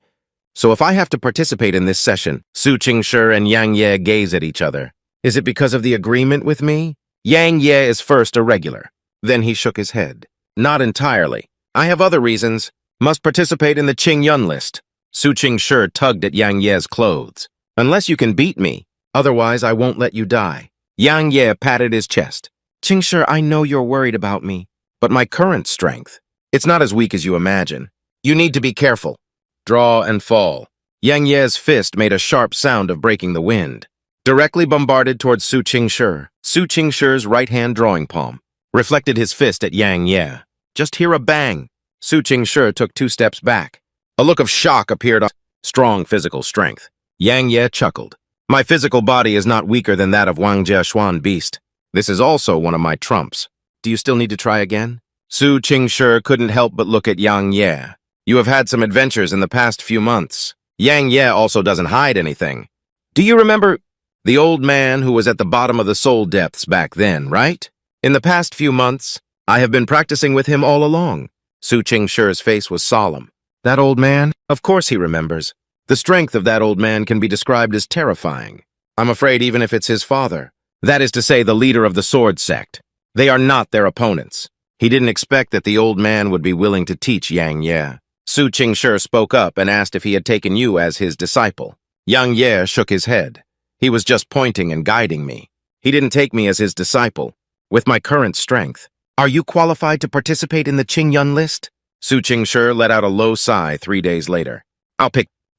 So if I have to participate in this session, Su Qingshi and Yang Ye gaze at each other. Is it because of the agreement with me? Yang Ye is first a regular. Then he shook his head. Not entirely. I have other reasons. Must participate in the Ching Yun list. Su Qingshi tugged at Yang Ye's clothes. Unless you can beat me, otherwise I won't let you die. Yang Ye patted his chest. Qingshi, I know you're worried about me, but my current strength, it's not as weak as you imagine. You need to be careful. Draw and fall. Yang Ye's fist made a sharp sound of breaking the wind. Directly bombarded towards Su Qingshi. Su Qingshi's right-hand drawing palm reflected his fist at Yang Ye. Just hear a bang. Su Qingshi took 2 steps back. A look of shock appeared on strong physical strength. Yang Ye chuckled. My physical body is not weaker than that of Wang Jieshuan beast. This is also one of my trumps. Do you still need to try again? Su Qingshi couldn't help but look at Yang Ye. You have had some adventures in the past few months. Yang Ye also doesn't hide anything. Do you remember the old man who was at the bottom of the soul depths back then, right? In the past few months, I have been practicing with him all along. Su Qingshi's face was solemn. That old man? Of course he remembers. The strength of that old man can be described as terrifying. I'm afraid even if it's his father. That is to say, the leader of the sword sect. They are not their opponents. He didn't expect that the old man would be willing to teach Yang Ye. Su Qingshi spoke up and asked if he had taken you as his disciple. Yang Ye shook his head. He was just pointing and guiding me. He didn't take me as his disciple. With my current strength, are you qualified to participate in the Ching Yun list? Su Qingshi let out a low sigh 3 days later.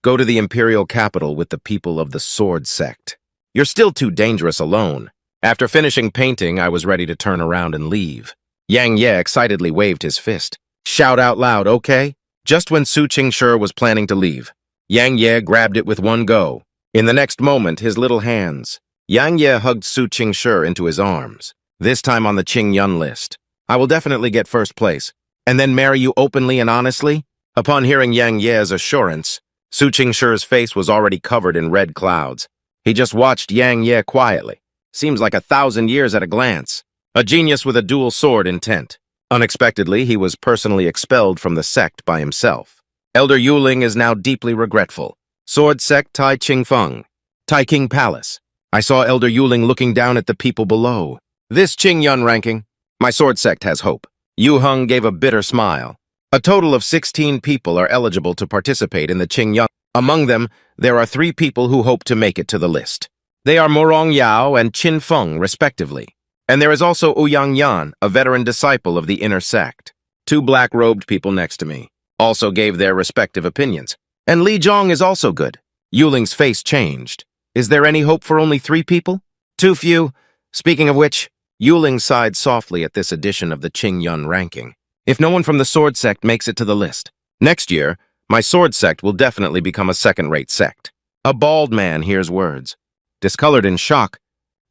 Go to the imperial capital with the people of the sword sect. You're still too dangerous alone. After finishing painting, I was ready to turn around and leave. Yang Ye excitedly waved his fist. Shout out loud, okay? Just when Su Qingshi was planning to leave, Yang Ye grabbed it with one go. In the next moment, his little hands. Yang Ye hugged Su Qingshi into his arms. This time on the Ching Yun list. I will definitely get first place. And then marry you openly and honestly? Upon hearing Yang Ye's assurance, Su Qingshir's face was already covered in red clouds. He just watched Yang Ye quietly. Seems like 1,000 years at a glance. A genius with a dual sword intent. Unexpectedly, he was personally expelled from the sect by himself. Elder Yuling is now deeply regretful. Sword sect Tai Ching Feng. Tai King Palace. I saw Elder Yuling looking down at the people below. This Ching Yun ranking. My sword sect has hope. Yu Heng gave a bitter smile. A total of 16 people are eligible to participate in the Ching Yun. Among them, there are 3 people who hope to make it to the list. They are Morong Yao and Qin Feng, respectively. And there is also Ouyang Yan, a veteran disciple of the inner sect. 2 black-robed people next to me also gave their respective opinions. And Li Zhong is also good. Yuling's face changed. Is there any hope for only 3 people? Too few. Speaking of which, Yuling sighed softly at this edition of the Ching Yun ranking. If no one from the sword sect makes it to the list, next year, my sword sect will definitely become a second-rate sect. A bald man hears words. Discolored in shock.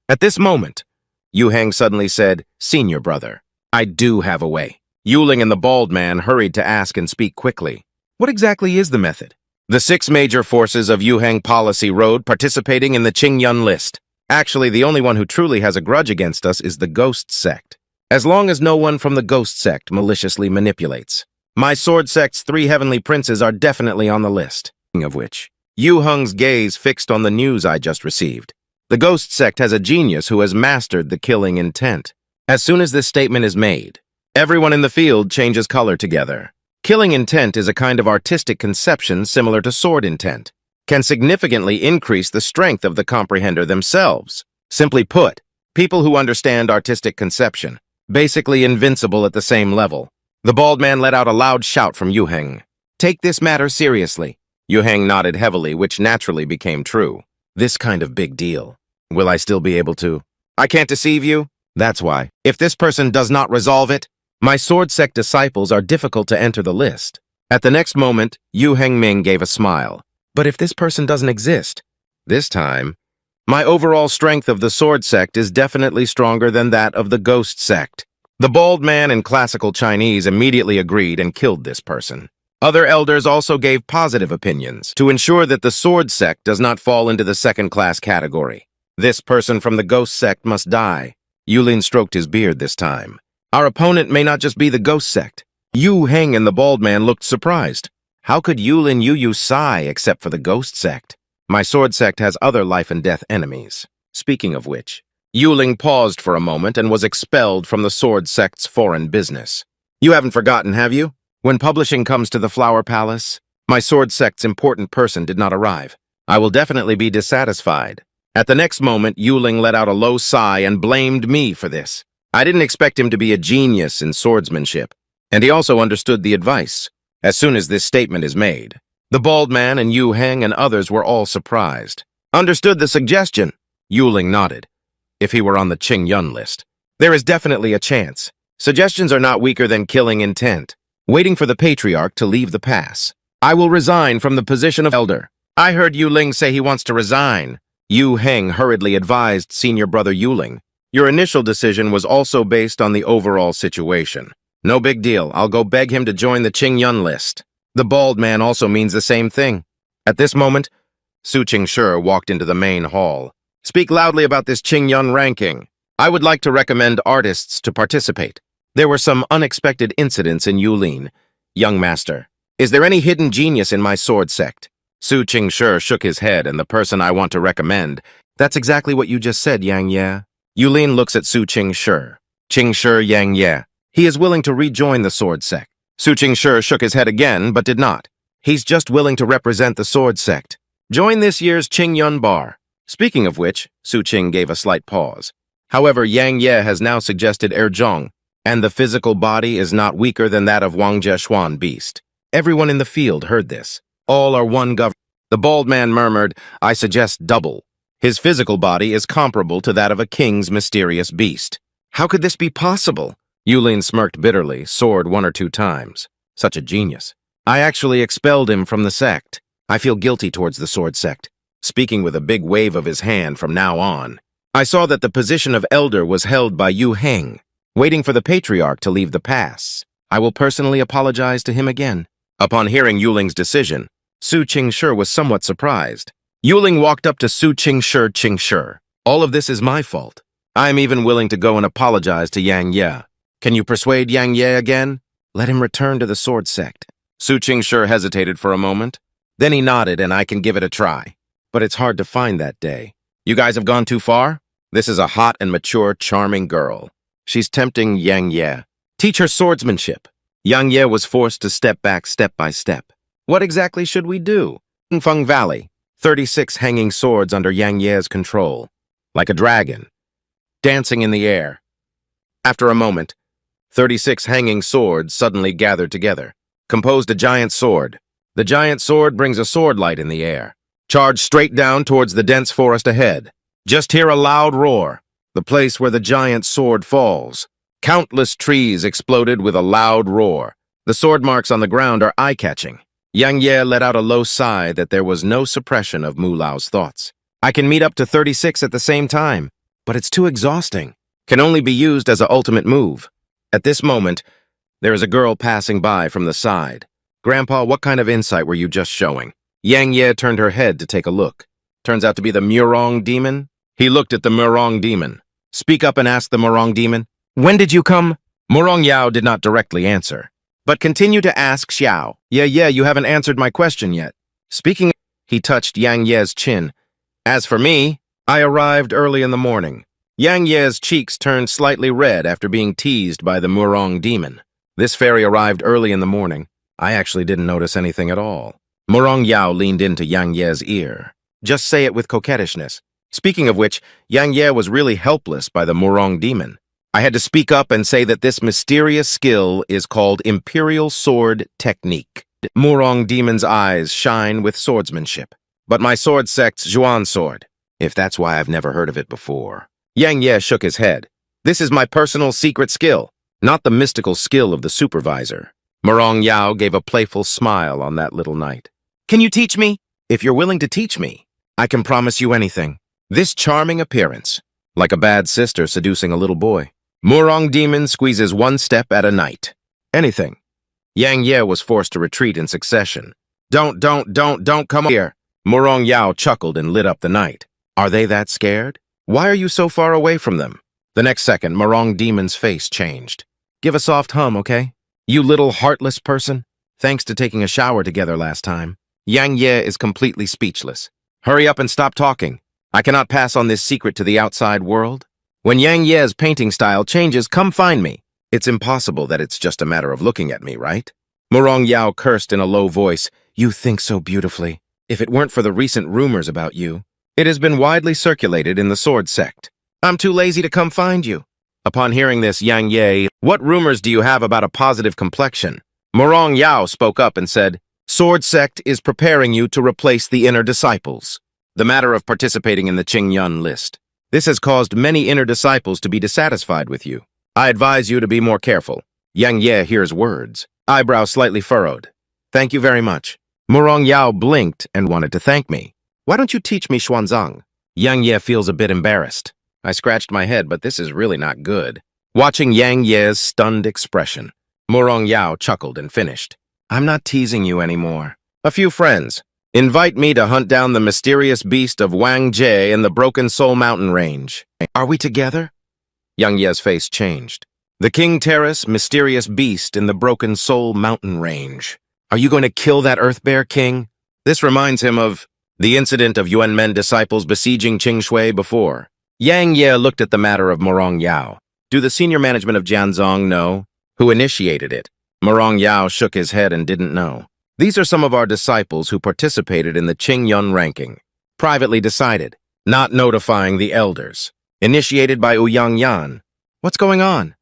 At this moment, Yu Heng suddenly said, "Senior brother, I do have a way." Yuling and the bald man hurried to ask and speak quickly. What exactly is the method? The 6 major forces of Yu Heng Policy Road participating in the Ching Yun list. Actually, the only one who truly has a grudge against us is the Ghost Sect. As long as no one from the Ghost Sect maliciously manipulates. My sword sect's 3 heavenly princes are definitely on the list. Of which, Yu Heng's gaze fixed on the news I just received. The Ghost Sect has a genius who has mastered the killing intent. As soon as this statement is made, everyone in the field changes color together. Killing intent is a kind of artistic conception similar to sword intent, can significantly increase the strength of the comprehender themselves. Simply put, people who understand artistic conception, basically invincible at the same level. The bald man let out a loud shout from Yu Heng. Take this matter seriously. Yu Heng nodded heavily, which naturally became true. This kind of big deal. Will I still be able to? I can't deceive you. That's why. If this person does not resolve it, my sword sect disciples are difficult to enter the list. At the next moment, Yu Hengming gave a smile. But if this person doesn't exist, this time, my overall strength of the sword sect is definitely stronger than that of the ghost sect. The bald man in classical Chinese immediately agreed and killed this person. Other elders also gave positive opinions to ensure that the sword sect does not fall into the second-class category. This person from the ghost sect must die. Yulin stroked his beard this time. Our opponent may not just be the ghost sect. Yu Heng and the bald man looked surprised. How could Yulin Yu sigh except for the ghost sect? My sword sect has other life and death enemies. Speaking of which, Yuling paused for a moment and was expelled from the sword sect's foreign business. You haven't forgotten, have you? When publishing comes to the Flower Palace, my sword sect's important person did not arrive. I will definitely be dissatisfied. At the next moment, Yuling let out a low sigh and blamed me for this. I didn't expect him to be a genius in swordsmanship, and he also understood the advice. As soon as this statement is made, the bald man and Yu Heng and others were all surprised. Understood the suggestion. Yuling nodded. If he were on the Ching Yun list, there is definitely a chance. Suggestions are not weaker than killing intent. Waiting for the patriarch to leave the pass. I will resign from the position of elder. I heard Yuling say he wants to resign. Yu Heng hurriedly advised senior brother Yuling. Your initial decision was also based on the overall situation. No big deal. I'll go beg him to join the Ching Yun list. The bald man also means the same thing. At this moment, Su Qingshi walked into the main hall. Speak loudly about this Ching Yun ranking. I would like to recommend artists to participate. There were some unexpected incidents in Yulin. Young master, is there any hidden genius in my sword sect? Su Qingshi shook his head, and the person I want to recommend. That's exactly what you just said, Yang Ye. Yulin looks at Su Qingshi. Qingshi Yang Ye. He is willing to rejoin the sword sect. Su Qingshi shook his head again, but did not. He's just willing to represent the sword sect. Join this year's Ching Yun bar. Speaking of which, Su Qing gave a slight pause. However, Yang Ye has now suggested Zhong, and the physical body is not weaker than that of Wang Zheshuan beast. Everyone in the field heard this. All are one government. The bald man murmured, I suggest double. His physical body is comparable to that of a king's mysterious beast. How could this be possible? Yulin smirked bitterly, soared 1 or 2 times. Such a genius. I actually expelled him from the sect. I feel guilty towards the sword sect. Speaking with a big wave of his hand from now on. I saw that the position of elder was held by Yu Heng, waiting for the patriarch to leave the pass. I will personally apologize to him again. Upon hearing Yuling's decision, Su Qingshi was somewhat surprised. Yuling walked up to Su Qingshi. All of this is my fault. I am even willing to go and apologize to Yang Ye. Can you persuade Yang Ye again? Let him return to the sword sect. Su Qingshi hesitated for a moment. Then he nodded, and I can give it a try. But it's hard to find that day. You guys have gone too far? This is a hot and mature, charming girl. She's tempting Yang Ye. Teach her swordsmanship. Yang Ye was forced to step back step by step. What exactly should we do? Feng Valley. 36 hanging swords under Yang Ye's control. Like a dragon. Dancing in the air. After a moment, 36 hanging swords suddenly gathered together. Composed a giant sword. The giant sword brings a sword light in the air. Charge straight down towards the dense forest ahead. Just hear a loud roar. The place where the giant sword falls. Countless trees exploded with a loud roar. The sword marks on the ground are eye-catching. Yang Ye let out a low sigh that there was no suppression of Mu Lao's thoughts. I can meet up to 36 at the same time, but it's too exhausting. Can only be used as an ultimate move. At this moment, there is a girl passing by from the side. Grandpa, what kind of insight were you just showing? Yang Ye turned her head to take a look. Turns out to be the Murong demon. He looked at the Murong demon. Speak up and ask the Murong demon. When did you come? Murong Yao did not directly answer, but continued to ask Xiao. Yeah, you haven't answered my question yet. Speaking, he touched Yang Ye's chin. As for me, I arrived early in the morning. Yang Ye's cheeks turned slightly red after being teased by the Murong demon. This fairy arrived early in the morning. I actually didn't notice anything at all. Murong Yao leaned into Yang Ye's ear. Just say it with coquettishness. Speaking of which, Yang Ye was really helpless by the Murong demon. I had to speak up and say that this mysterious skill is called Imperial Sword Technique. Murong demon's eyes shine with swordsmanship. But my sword sect's Zhuan sword, if that's why I've never heard of it before. Yang Ye shook his head. This is my personal secret skill, not the mystical skill of the supervisor. Murong Yao gave a playful smile on that little night. Can you teach me? If you're willing to teach me, I can promise you anything. This charming appearance, like a bad sister seducing a little boy. Murong demon squeezes one step at a night. Anything. Yang Ye was forced to retreat in succession. Don't come here. Murong Yao chuckled and lit up the night. Are they that scared? Why are you so far away from them? The next second, Murong demon's face changed. Give a soft hum, okay? You little heartless person. Thanks to taking a shower together last time. Yang Ye is completely speechless. Hurry up and stop talking. I cannot pass on this secret to the outside world. When Yang Ye's painting style changes, come find me. It's impossible that it's just a matter of looking at me, right? Murong Yao cursed in a low voice. You think so beautifully. If it weren't for the recent rumors about you, it has been widely circulated in the sword sect. I'm too lazy to come find you. Upon hearing this, Yang Ye, what rumors do you have about a positive complexion? Murong Yao spoke up and said, Sword sect is preparing you to replace the inner disciples. The matter of participating in the Ching Yun list. This has caused many inner disciples to be dissatisfied with you. I advise you to be more careful. Yang Ye hears words, eyebrow slightly furrowed. Thank you very much. Murong Yao blinked and wanted to thank me. Why don't you teach me Xuanzang? Yang Ye feels a bit embarrassed. I scratched my head, but this is really not good. Watching Yang Ye's stunned expression, Murong Yao chuckled and finished. I'm not teasing you anymore. A few friends. Invite me to hunt down the mysterious beast of Wang Jie in the Broken Soul Mountain Range. Are we together? Yang Ye's face changed. The King Terrace, mysterious beast in the Broken Soul Mountain Range. Are you going to kill that Earth Bear King? This reminds him of the incident of Yuan Men disciples besieging Qingshui before. Yang Ye looked at the matter of Murong Yao. Do the senior management of Jianzhong know who initiated it? Murong Yao shook his head and didn't know. These are some of our disciples who participated in the Ching Yun ranking. Privately decided, not notifying the elders. Initiated by Ouyang Yan. What's going on?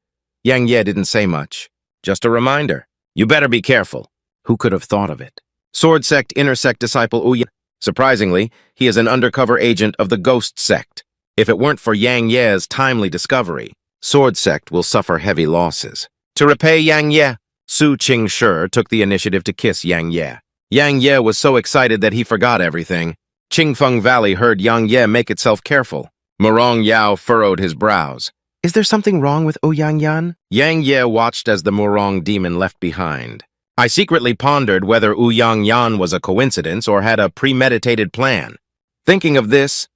Yang Ye didn't say much. Just a reminder. You better be careful. Who could have thought of it? Sword sect inner sect disciple Ouyang. Surprisingly, he is an undercover agent of the ghost sect. If it weren't for Yang Ye's timely discovery, sword sect will suffer heavy losses. To repay Yang Ye, Su Qingshi took the initiative to kiss Yang Ye. Yang Ye was so excited that he forgot everything. Qingfeng Valley heard Yang Ye make itself careful. Murong Yao furrowed his brows. Is there something wrong with Ouyang Yan? Yang Ye watched as the Murong demon left behind. I secretly pondered whether Ouyang Yan was a coincidence or had a premeditated plan. Thinking of this,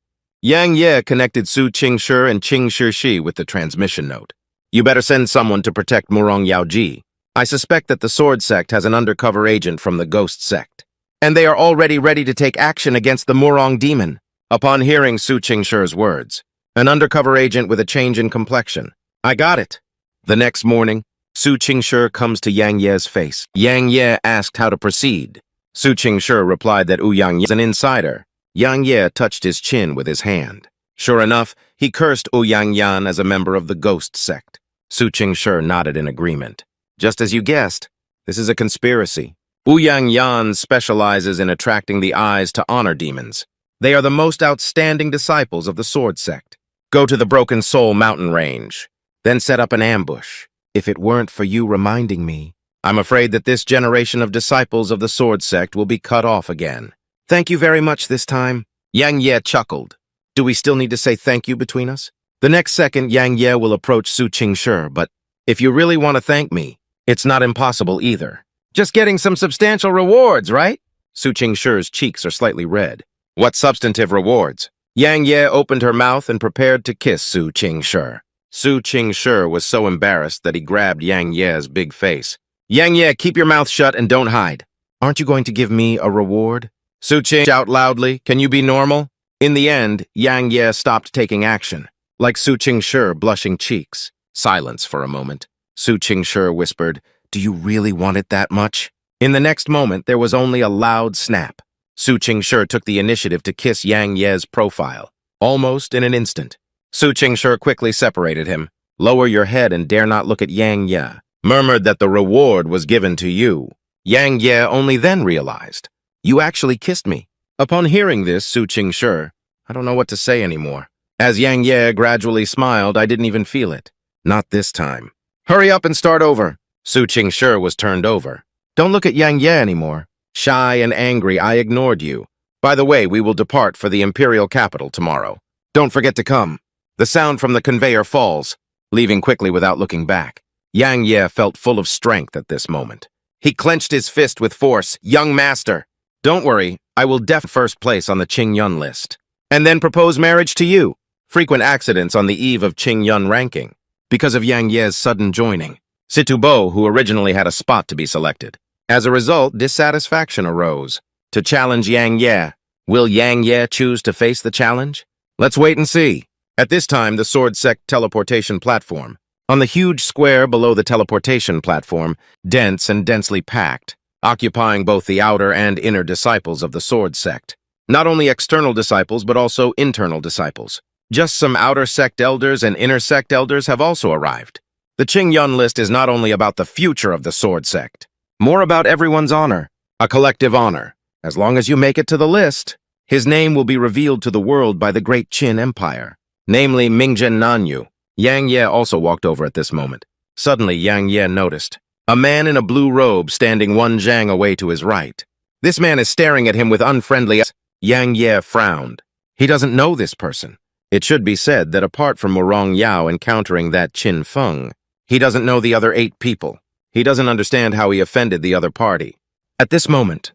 Yang Ye connected Su Qingshi and Qing Shi with the transmission note. You better send someone to protect Murong Yaoji. I suspect that the Sword Sect has an undercover agent from the Ghost Sect, and they are already ready to take action against the Murong demon. Upon hearing Su Qingshi's words, an undercover agent with a change in complexion. I got it. The next morning, Su Qingshi comes to Yang Ye's face. Yang Ye asked how to proceed. Su Qingshi replied that Ouyang Ye is an insider. Yang Ye touched his chin with his hand. Sure enough, he cursed Ouyang Yan as a member of the Ghost Sect. Su Qingshi nodded in agreement. Just as you guessed, this is a conspiracy. Ouyang Yan specializes in attracting the eyes to honor demons. They are the most outstanding disciples of the Sword Sect. Go to the Broken Soul mountain range, then set up an ambush. If it weren't for you reminding me, I'm afraid that this generation of disciples of the Sword Sect will be cut off again. Thank you very much this time. Yang Ye chuckled. Do we still need to say thank you between us? The next second, Yang Ye will approach Su Qingshi, but if you really want to thank me, it's not impossible either. Just getting some substantial rewards, right? Su Qingshi's cheeks are slightly red. What substantive rewards? Yang Ye opened her mouth and prepared to kiss Su Qingshi. Su Qingshi was so embarrassed that he grabbed Yang Ye's big face. Yang Ye, keep your mouth shut and don't hide. Aren't you going to give me a reward? Su Qing shouted loudly, can you be normal? In the end, Yang Ye stopped taking action, like Su Qingshi blushing cheeks. Silence for a moment. Su Qingshi whispered, do you really want it that much? In the next moment, there was only a loud snap. Su Qingshi took the initiative to kiss Yang Ye's profile, almost in an instant. Su Qingshi quickly separated him. Lower your head and dare not look at Yang Ye. Murmured that the reward was given to you. Yang Ye only then realized, you actually kissed me. Upon hearing this, Su Qingshi, I don't know what to say anymore. As Yang Ye gradually smiled, I didn't even feel it. Not this time. Hurry up and start over. Su Qingshi was turned over. Don't look at Yang Ye anymore. Shy and angry, I ignored you. By the way, we will depart for the imperial capital tomorrow. Don't forget to come. The sound from the conveyor falls, leaving quickly without looking back. Yang Ye felt full of strength at this moment. He clenched his fist with force. Young master, don't worry, I will def first place on the Ching Yun list. And then propose marriage to you. Frequent accidents on the eve of Ching Yun ranking. Because of Yang Ye's sudden joining. Situbo, who originally had a spot to be selected. As a result, dissatisfaction arose. To challenge Yang Ye, will Yang Ye choose to face the challenge? Let's wait and see. At this time, the Sword Sect teleportation platform. On the huge square below the teleportation platform, dense and densely packed, occupying both the outer and inner disciples of the Sword Sect. Not only external disciples, but also internal disciples. Just some outer sect elders and inner sect elders have also arrived. The Ching Yun list is not only about the future of the Sword Sect, more about everyone's honor, a collective honor. As long as you make it to the list, his name will be revealed to the world by the great Qin Empire, namely Mingzhen Nanyu. Yang Ye also walked over at this moment. Suddenly, Yang Ye noticed a man in a blue robe standing one zhang away to his right. This man is staring at him with unfriendly eyes. Yang Ye frowned. He doesn't know this person. It should be said that apart from Murong Yao encountering that Qin Feng, he doesn't know the other 8 people. He doesn't understand how he offended the other party. At this moment,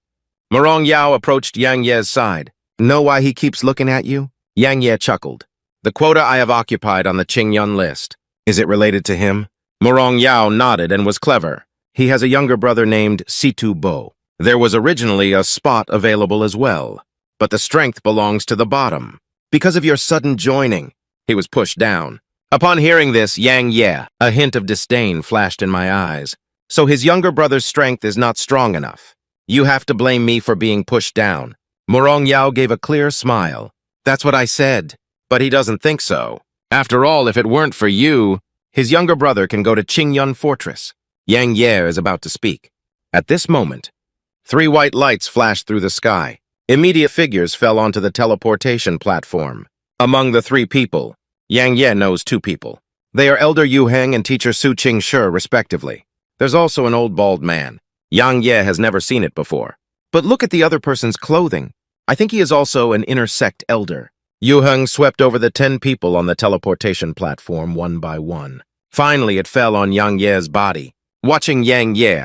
Murong Yao approached Yang Ye's side. Know why he keeps looking at you? Yang Ye chuckled. The quota I have occupied on the Ching Yun list. Is it related to him? Murong Yao nodded and was clever. He has a younger brother named Situbo. There was originally a spot available as well, but the strength belongs to the bottom. Because of your sudden joining, he was pushed down. Upon hearing this, Yang Ye, a hint of disdain flashed in my eyes. So his younger brother's strength is not strong enough. You have to blame me for being pushed down. Murong Yao gave a clear smile. That's what I said. But he doesn't think so. After all, if it weren't for you, his younger brother can go to Ching Yun Fortress. Yang Ye is about to speak. At this moment, 3 white lights flashed through the sky. Immediate figures fell onto the teleportation platform. Among the 3 people, Yang Ye knows 2 people. They are Elder Yu Heng and Teacher Su Qingshi, respectively. There's also an old bald man. Yang Ye has never seen it before. But look at the other person's clothing. I think he is also an inner sect elder. Yu Heng swept over the 10 people on the teleportation platform one by one. Finally, it fell on Yang Ye's body. Watching Yang Ye,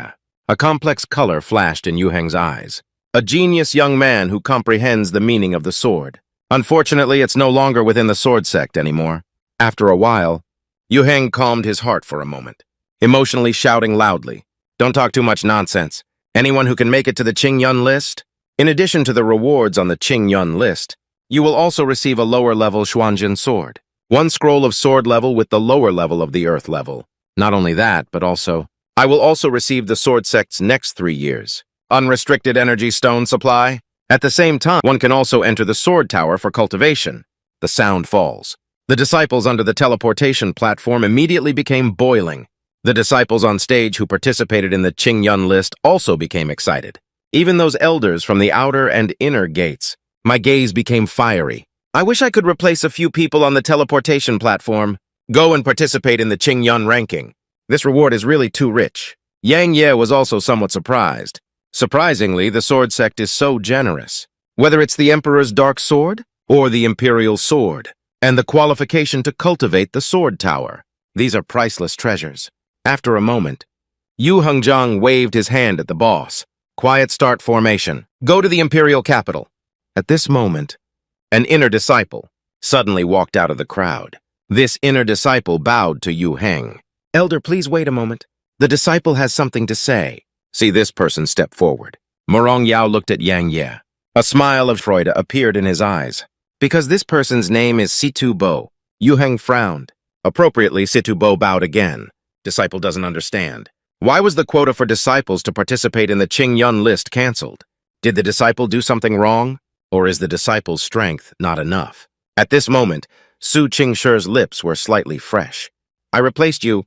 A complex color flashed in Yu Heng's eyes. A genius young man who comprehends the meaning of the sword. Unfortunately, it's no longer within the sword sect anymore. After a while, Yu Heng calmed his heart for a moment, emotionally shouting loudly, "Don't talk too much nonsense. Anyone who can make it to the Ching Yun list?" In addition to the rewards on the Ching Yun list, you will also receive a lower-level Xuanjin sword. One scroll of sword level with the lower level of the earth level. Not only that, but also, I will also receive the sword sect's next 3 years. Unrestricted energy stone supply. At the same time, one can also enter the sword tower for cultivation. The sound falls. The disciples under the teleportation platform immediately became boiling. The disciples on stage who participated in the Ching Yun list also became excited. Even those elders from the outer and inner gates. My gaze became fiery. I wish I could replace a few people on the teleportation platform. Go and participate in the Ching Yun ranking. This reward is really too rich. Yang Ye was also somewhat surprised. Surprisingly, the sword sect is so generous. Whether it's the Emperor's Dark Sword or the Imperial Sword, and the qualification to cultivate the sword tower. These are priceless treasures. After a moment, Yu Hengzhang waved his hand at the boss. Quiet start formation. Go to the Imperial capital. At this moment, an inner disciple suddenly walked out of the crowd. This inner disciple bowed to Yu Heng. Elder, please wait a moment. The disciple has something to say. See this person step forward. Morong Yao looked at Yang Ye. A smile of Freude appeared in his eyes. Because this person's name is Situ Bo. Yu Heng frowned. Appropriately, Situ Bo bowed again. Disciple doesn't understand. Why was the quota for disciples to participate in the Ching Yun list cancelled? Did the disciple do something wrong? Or is the disciple's strength not enough? At this moment, Su Qingshir's lips were slightly fresh. I replaced you.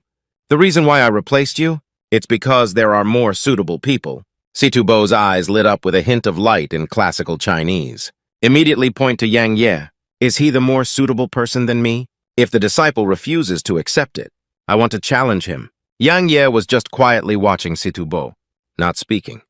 The reason why I replaced you? It's because there are more suitable people. Situ Bo's eyes lit up with a hint of light in classical Chinese. Immediately point to Yang Ye. Is he the more suitable person than me? If the disciple refuses to accept it, I want to challenge him. Yang Ye was just quietly watching Situ Bo, not speaking.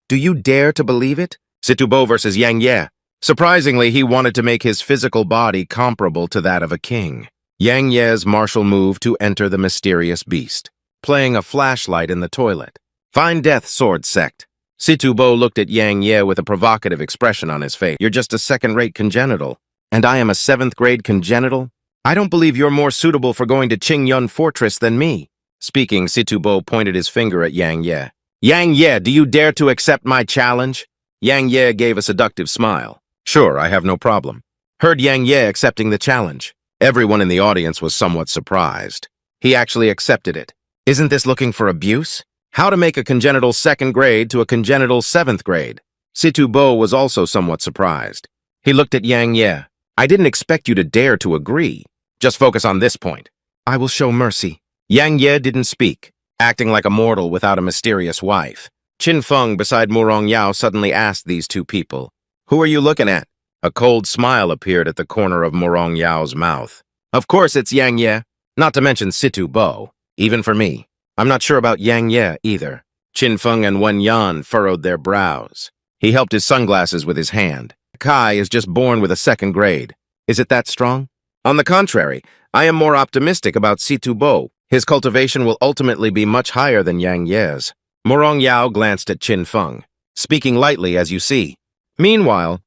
Do you dare to believe it? Situ Bo versus Yang Ye. Surprisingly, he wanted to make his physical body comparable to that of a king. Yang Ye's martial move to enter the mysterious beast, playing a flashlight in the toilet. Find death, sword sect. Situ Bo looked at Yang Ye with a provocative expression on his face. You're just a second-rate congenital, and I am a 7th-grade congenital? I don't believe you're more suitable for going to Ching Yun Fortress than me. Speaking, Situ Bo pointed his finger at Yang Ye. Yang Ye, do you dare to accept my challenge? Yang Ye gave a seductive smile. Sure, I have no problem. Heard Yang Ye accepting the challenge. Everyone in the audience was somewhat surprised. He actually accepted it. Isn't this looking for abuse? How to make a congenital 2nd grade to a congenital 7th grade? Situ Bo was also somewhat surprised. He looked at Yang Ye. I didn't expect you to dare to agree. Just focus on this point. I will show mercy. Yang Ye didn't speak, acting like a mortal without a mysterious wife. Qin Feng beside Morong Yao suddenly asked these two people, Who are you looking at? A cold smile appeared at the corner of Morong Yao's mouth. Of course it's Yang Ye, not to mention Situ Bo. Even for me. I'm not sure about Yang Ye either. Qin Feng and Wen Yan furrowed their brows. He helped his sunglasses with his hand. Kai is just born with a 2nd grade. Is it that strong? On the contrary, I am more optimistic about Situ Bo. His cultivation will ultimately be much higher than Yang Ye's. Morong Yao glanced at Qin Feng, speaking lightly as you see. Meanwhile,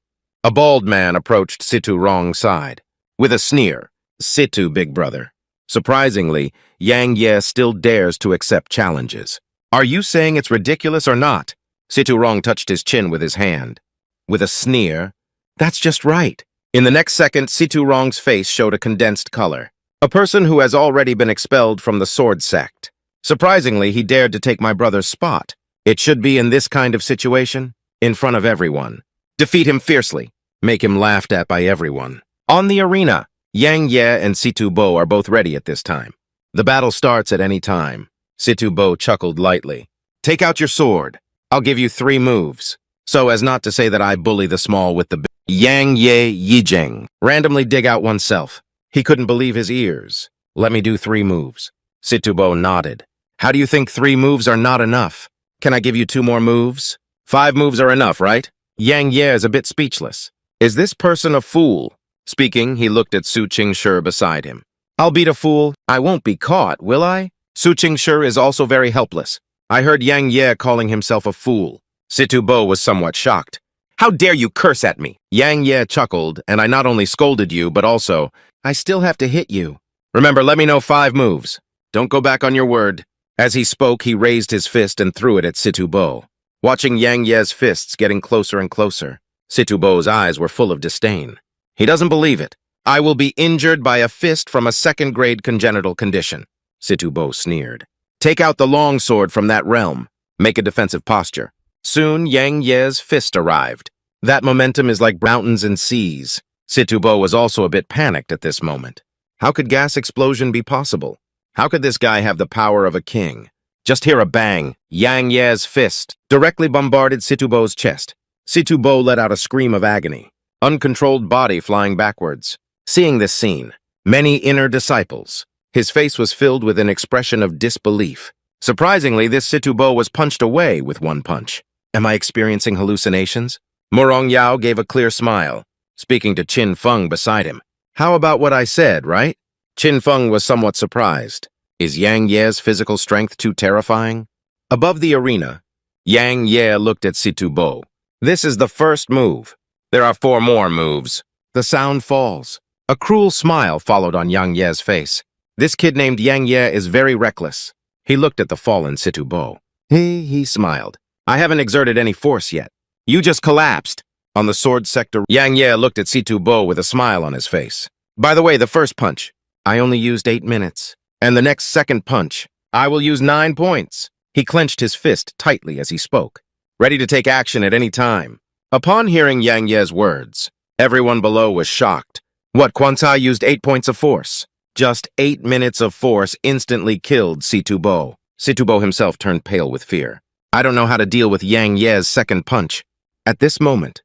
a bald man approached Situ Rong's side. With a sneer, Situ, big brother. Surprisingly, Yang Ye still dares to accept challenges. Are you saying it's ridiculous or not? Situ Rong touched his chin with his hand. With a sneer, that's just right. In the next second, Situ Rong's face showed a condensed color. A person who has already been expelled from the sword sect. Surprisingly, he dared to take my brother's spot. It should be in this kind of situation, in front of everyone. Defeat him fiercely. Make him laughed at by everyone. On the arena, Yang Ye and Situ Bo are both ready at this time. The battle starts at any time. Situ Bo chuckled lightly. Take out your sword. I'll give you 3 moves. So as not to say that I bully the small with the big. Yang Ye Yijing. Randomly dig out oneself. He couldn't believe his ears. Let me do 3 moves. Situ Bo nodded. How do you think 3 moves are not enough? Can I give you 2 more moves? 5 moves are enough, right? Yang Ye is a bit speechless. Is this person a fool? Speaking, he looked at Su Qingshi beside him. I'll beat a fool. I won't be caught, will I? Su Qingshi is also very helpless. I heard Yang Ye calling himself a fool. Situ Bo was somewhat shocked. How dare you curse at me? Yang Ye chuckled, and I not only scolded you, but also, I still have to hit you. Remember, let me know 5 moves. Don't go back on your word. As he spoke, he raised his fist and threw it at Situ Bo. Watching Yang Ye's fists getting closer and closer, Situ Bo's eyes were full of disdain. He doesn't believe it. I will be injured by a fist from a 2nd-grade congenital condition. Situ Bo sneered. Take out the long sword from that realm. Make a defensive posture. Soon, Yang Ye's fist arrived. That momentum is like mountains and seas. Situ Bo was also a bit panicked at this moment. How could gas explosion be possible? How could this guy have the power of a king? Just hear a bang. Yang Ye's fist directly bombarded Situ Bo's chest. Situ Bo let out a scream of agony, uncontrolled body flying backwards. Seeing this scene, many inner disciples, his face was filled with an expression of disbelief. Surprisingly, this Situ Bo was punched away with one punch. Am I experiencing hallucinations? Morong Yao gave a clear smile, speaking to Qin Feng beside him. How about what I said, right? Qin Feng was somewhat surprised. Is Yang Ye's physical strength too terrifying? Above the arena, Yang Ye looked at Situ Bo. This is the first move. There are 4 more moves. The sound falls. A cruel smile followed on Yang Ye's face. This kid named Yang Ye is very reckless. He looked at the fallen Situ Bo. He smiled. I haven't exerted any force yet. You just collapsed. On the sword sector, Yang Ye looked at Situ Bo with a smile on his face. By the way, the first punch, I only used 8 minutes. And the next second punch, I will use 9 points. He clenched his fist tightly as he spoke, ready to take action at any time. Upon hearing Yang Ye's words, everyone below was shocked. What, Quan Cai used 8 points of force? Just 8 minutes of force instantly killed Situ Bo. Situ Bo himself turned pale with fear. I don't know how to deal with Yang Ye's second punch. At this moment,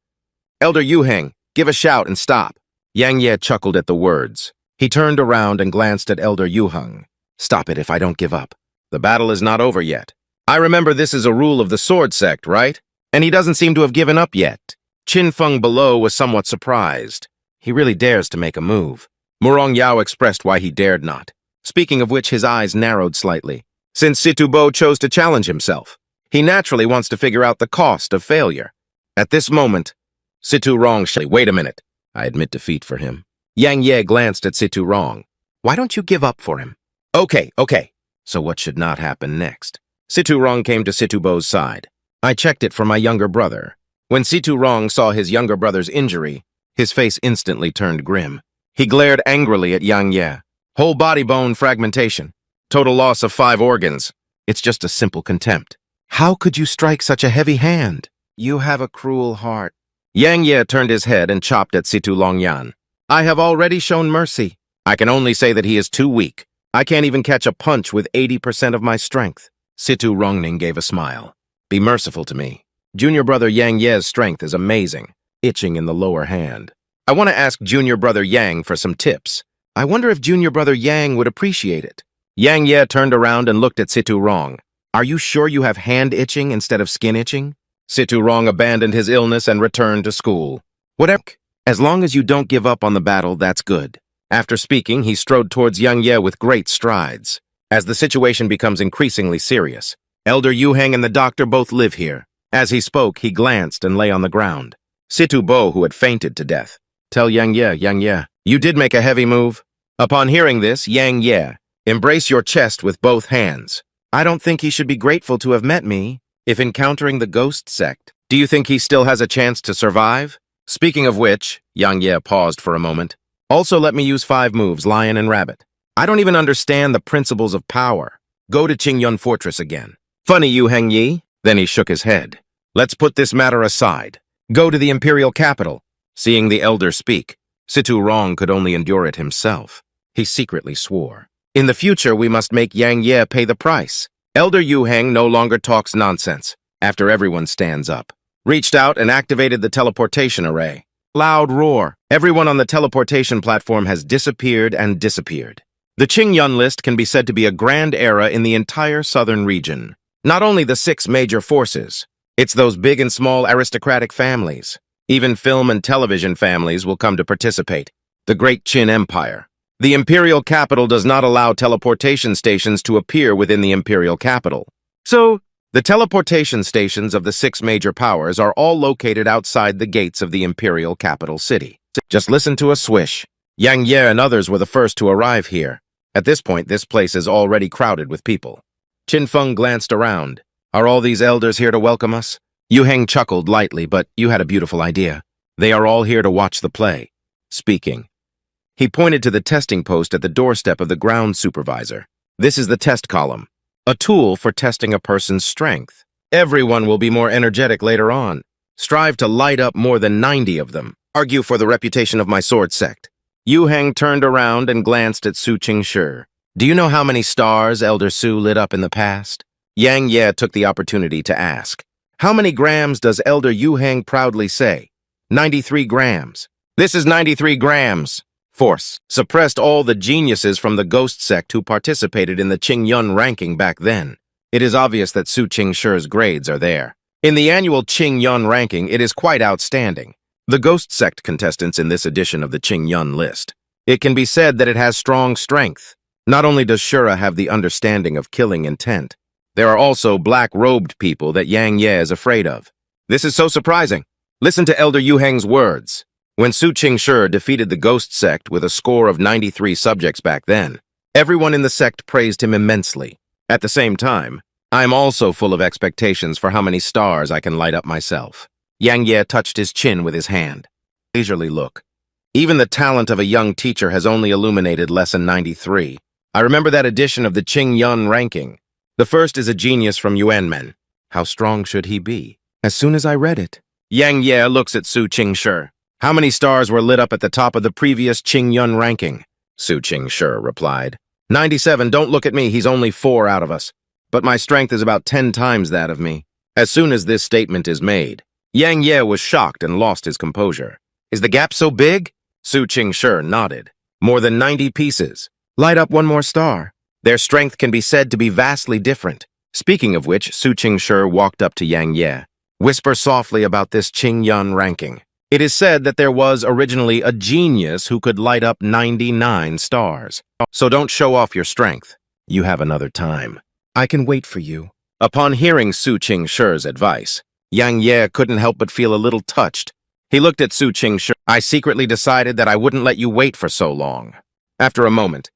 Elder Yuheng, give a shout and stop. Yang Ye chuckled at the words. He turned around and glanced at Elder Yuheng. Stop it if I don't give up. The battle is not over yet. I remember this is a rule of the sword sect, right? And he doesn't seem to have given up yet. Qin Feng below was somewhat surprised. He really dares to make a move. Morong Yao expressed why he dared not. Speaking of which, his eyes narrowed slightly. Since Situ Bo chose to challenge himself, he naturally wants to figure out the cost of failure. At this moment, Situ Rong wait a minute. I admit defeat for him. Yang Ye glanced at Situ Rong. Why don't you give up for him? Okay. So what should not happen next? Situ Rong came to Situ Bo's side. I checked it for my younger brother. When Situ Rong saw his younger brother's injury, his face instantly turned grim. He glared angrily at Yang Ye. Whole body bone fragmentation. Total loss of 5 organs. It's just a simple contempt. How could you strike such a heavy hand? You have a cruel heart. Yang Ye turned his head and chopped at Situ Longyan. I have already shown mercy. I can only say that he is too weak. I can't even catch a punch with 80% of my strength. Situ Rongning gave a smile. Be merciful to me. Junior brother Yang Ye's strength is amazing, itching in the lower hand. I want to ask junior brother Yang for some tips. I wonder if junior brother Yang would appreciate it. Yang Ye turned around and looked at Situ Rong. Are you sure you have hand itching instead of skin itching? Situ Rong abandoned his illness and returned to school. Whatever. As long as you don't give up on the battle, that's good. After speaking, he strode towards Yang Ye with great strides. As the situation becomes increasingly serious, Elder Yuheng and the doctor both live here. As he spoke, he glanced and lay on the ground. Situ Bo, who had fainted to death. Tell Yang Ye, you did make a heavy move. Upon hearing this, Yang Ye, embrace your chest with both hands. I don't think he should be grateful to have met me. If encountering the ghost sect, do you think he still has a chance to survive? Speaking of which, Yang Ye paused for a moment. Also let me use 5 moves, lion and rabbit. I don't even understand the principles of power. Go to Ching Yun Fortress again. Funny you, Heng Yi. Then he shook his head. Let's put this matter aside. Go to the imperial capital. Seeing the elder speak, Situ Rong could only endure it himself. He secretly swore. In the future, we must make Yang Ye pay the price. Elder Yuheng no longer talks nonsense. After everyone stands up. Reached out and activated the teleportation array. Loud roar. Everyone on the teleportation platform has disappeared and disappeared. The Ching Yun list can be said to be a grand era in the entire southern region. Not only the 6 major forces, it's those big and small aristocratic families. Even film and television families will come to participate. The Great Qin Empire. The imperial capital does not allow teleportation stations to appear within the imperial capital. So, The teleportation stations of the 6 major powers are all located outside the gates of the imperial capital city. Just listen to a swish. Yang Ye and others were the first to arrive here. At this point, this place is already crowded with people. Qin Feng glanced around. Are all these elders here to welcome us? Yu Heng chuckled lightly, but you had a beautiful idea. They are all here to watch the play. Speaking. He pointed to the testing post at the doorstep of the ground supervisor. This is the test column, a tool for testing a person's strength. Everyone will be more energetic later on. Strive to light up more than 90 of them. Argue for the reputation of my sword sect. Yu Heng turned around and glanced at Su Qingshi. Do you know how many stars Elder Su lit up in the past? Yang Ye took the opportunity to ask. How many grams does Elder Yu Heng proudly say? 93 grams. This is 93 grams. Force suppressed all the geniuses from the ghost sect who participated in the Ching Yun ranking back then. It is obvious that Su Qingshi's grades are there. In the annual Ching Yun ranking, it is quite outstanding. The ghost sect contestants in this edition of the Ching Yun list. It can be said that it has strong strength. Not only does Shura have the understanding of killing intent, there are also black-robed people that Yang Ye is afraid of. This is so surprising. Listen to Elder Yu Heng's words. When Su Qingshi defeated the ghost sect with a score of 93 subjects back then, everyone in the sect praised him immensely. At the same time, I am also full of expectations for how many stars I can light up myself. Yang Ye touched his chin with his hand. Leisurely look. Even the talent of a young teacher has only illuminated lesson 93. I remember that edition of the Ching Yun ranking. The first is a genius from Yuanmen. How strong should he be? As soon as I read it. Yang Ye looks at Su Qingshi. How many stars were lit up at the top of the previous Ching Yun ranking? Su Qingshi replied. 97, don't look at me, he's only 4 out of us. But my strength is about 10 times that of me. As soon as this statement is made, Yang Ye was shocked and lost his composure. Is the gap so big? Su Qingshi nodded. More than 90 pieces. Light up one more star. Their strength can be said to be vastly different. Speaking of which, Su Qingshi walked up to Yang Ye. Whisper softly about this Ching Yun ranking. It is said that there was originally a genius who could light up 99 stars. So don't show off your strength. You have another time. I can wait for you. Upon hearing Su Qingshi's advice, Yang Ye couldn't help but feel a little touched. He looked at Su Qingshi. I secretly decided that I wouldn't let you wait for so long. After a moment,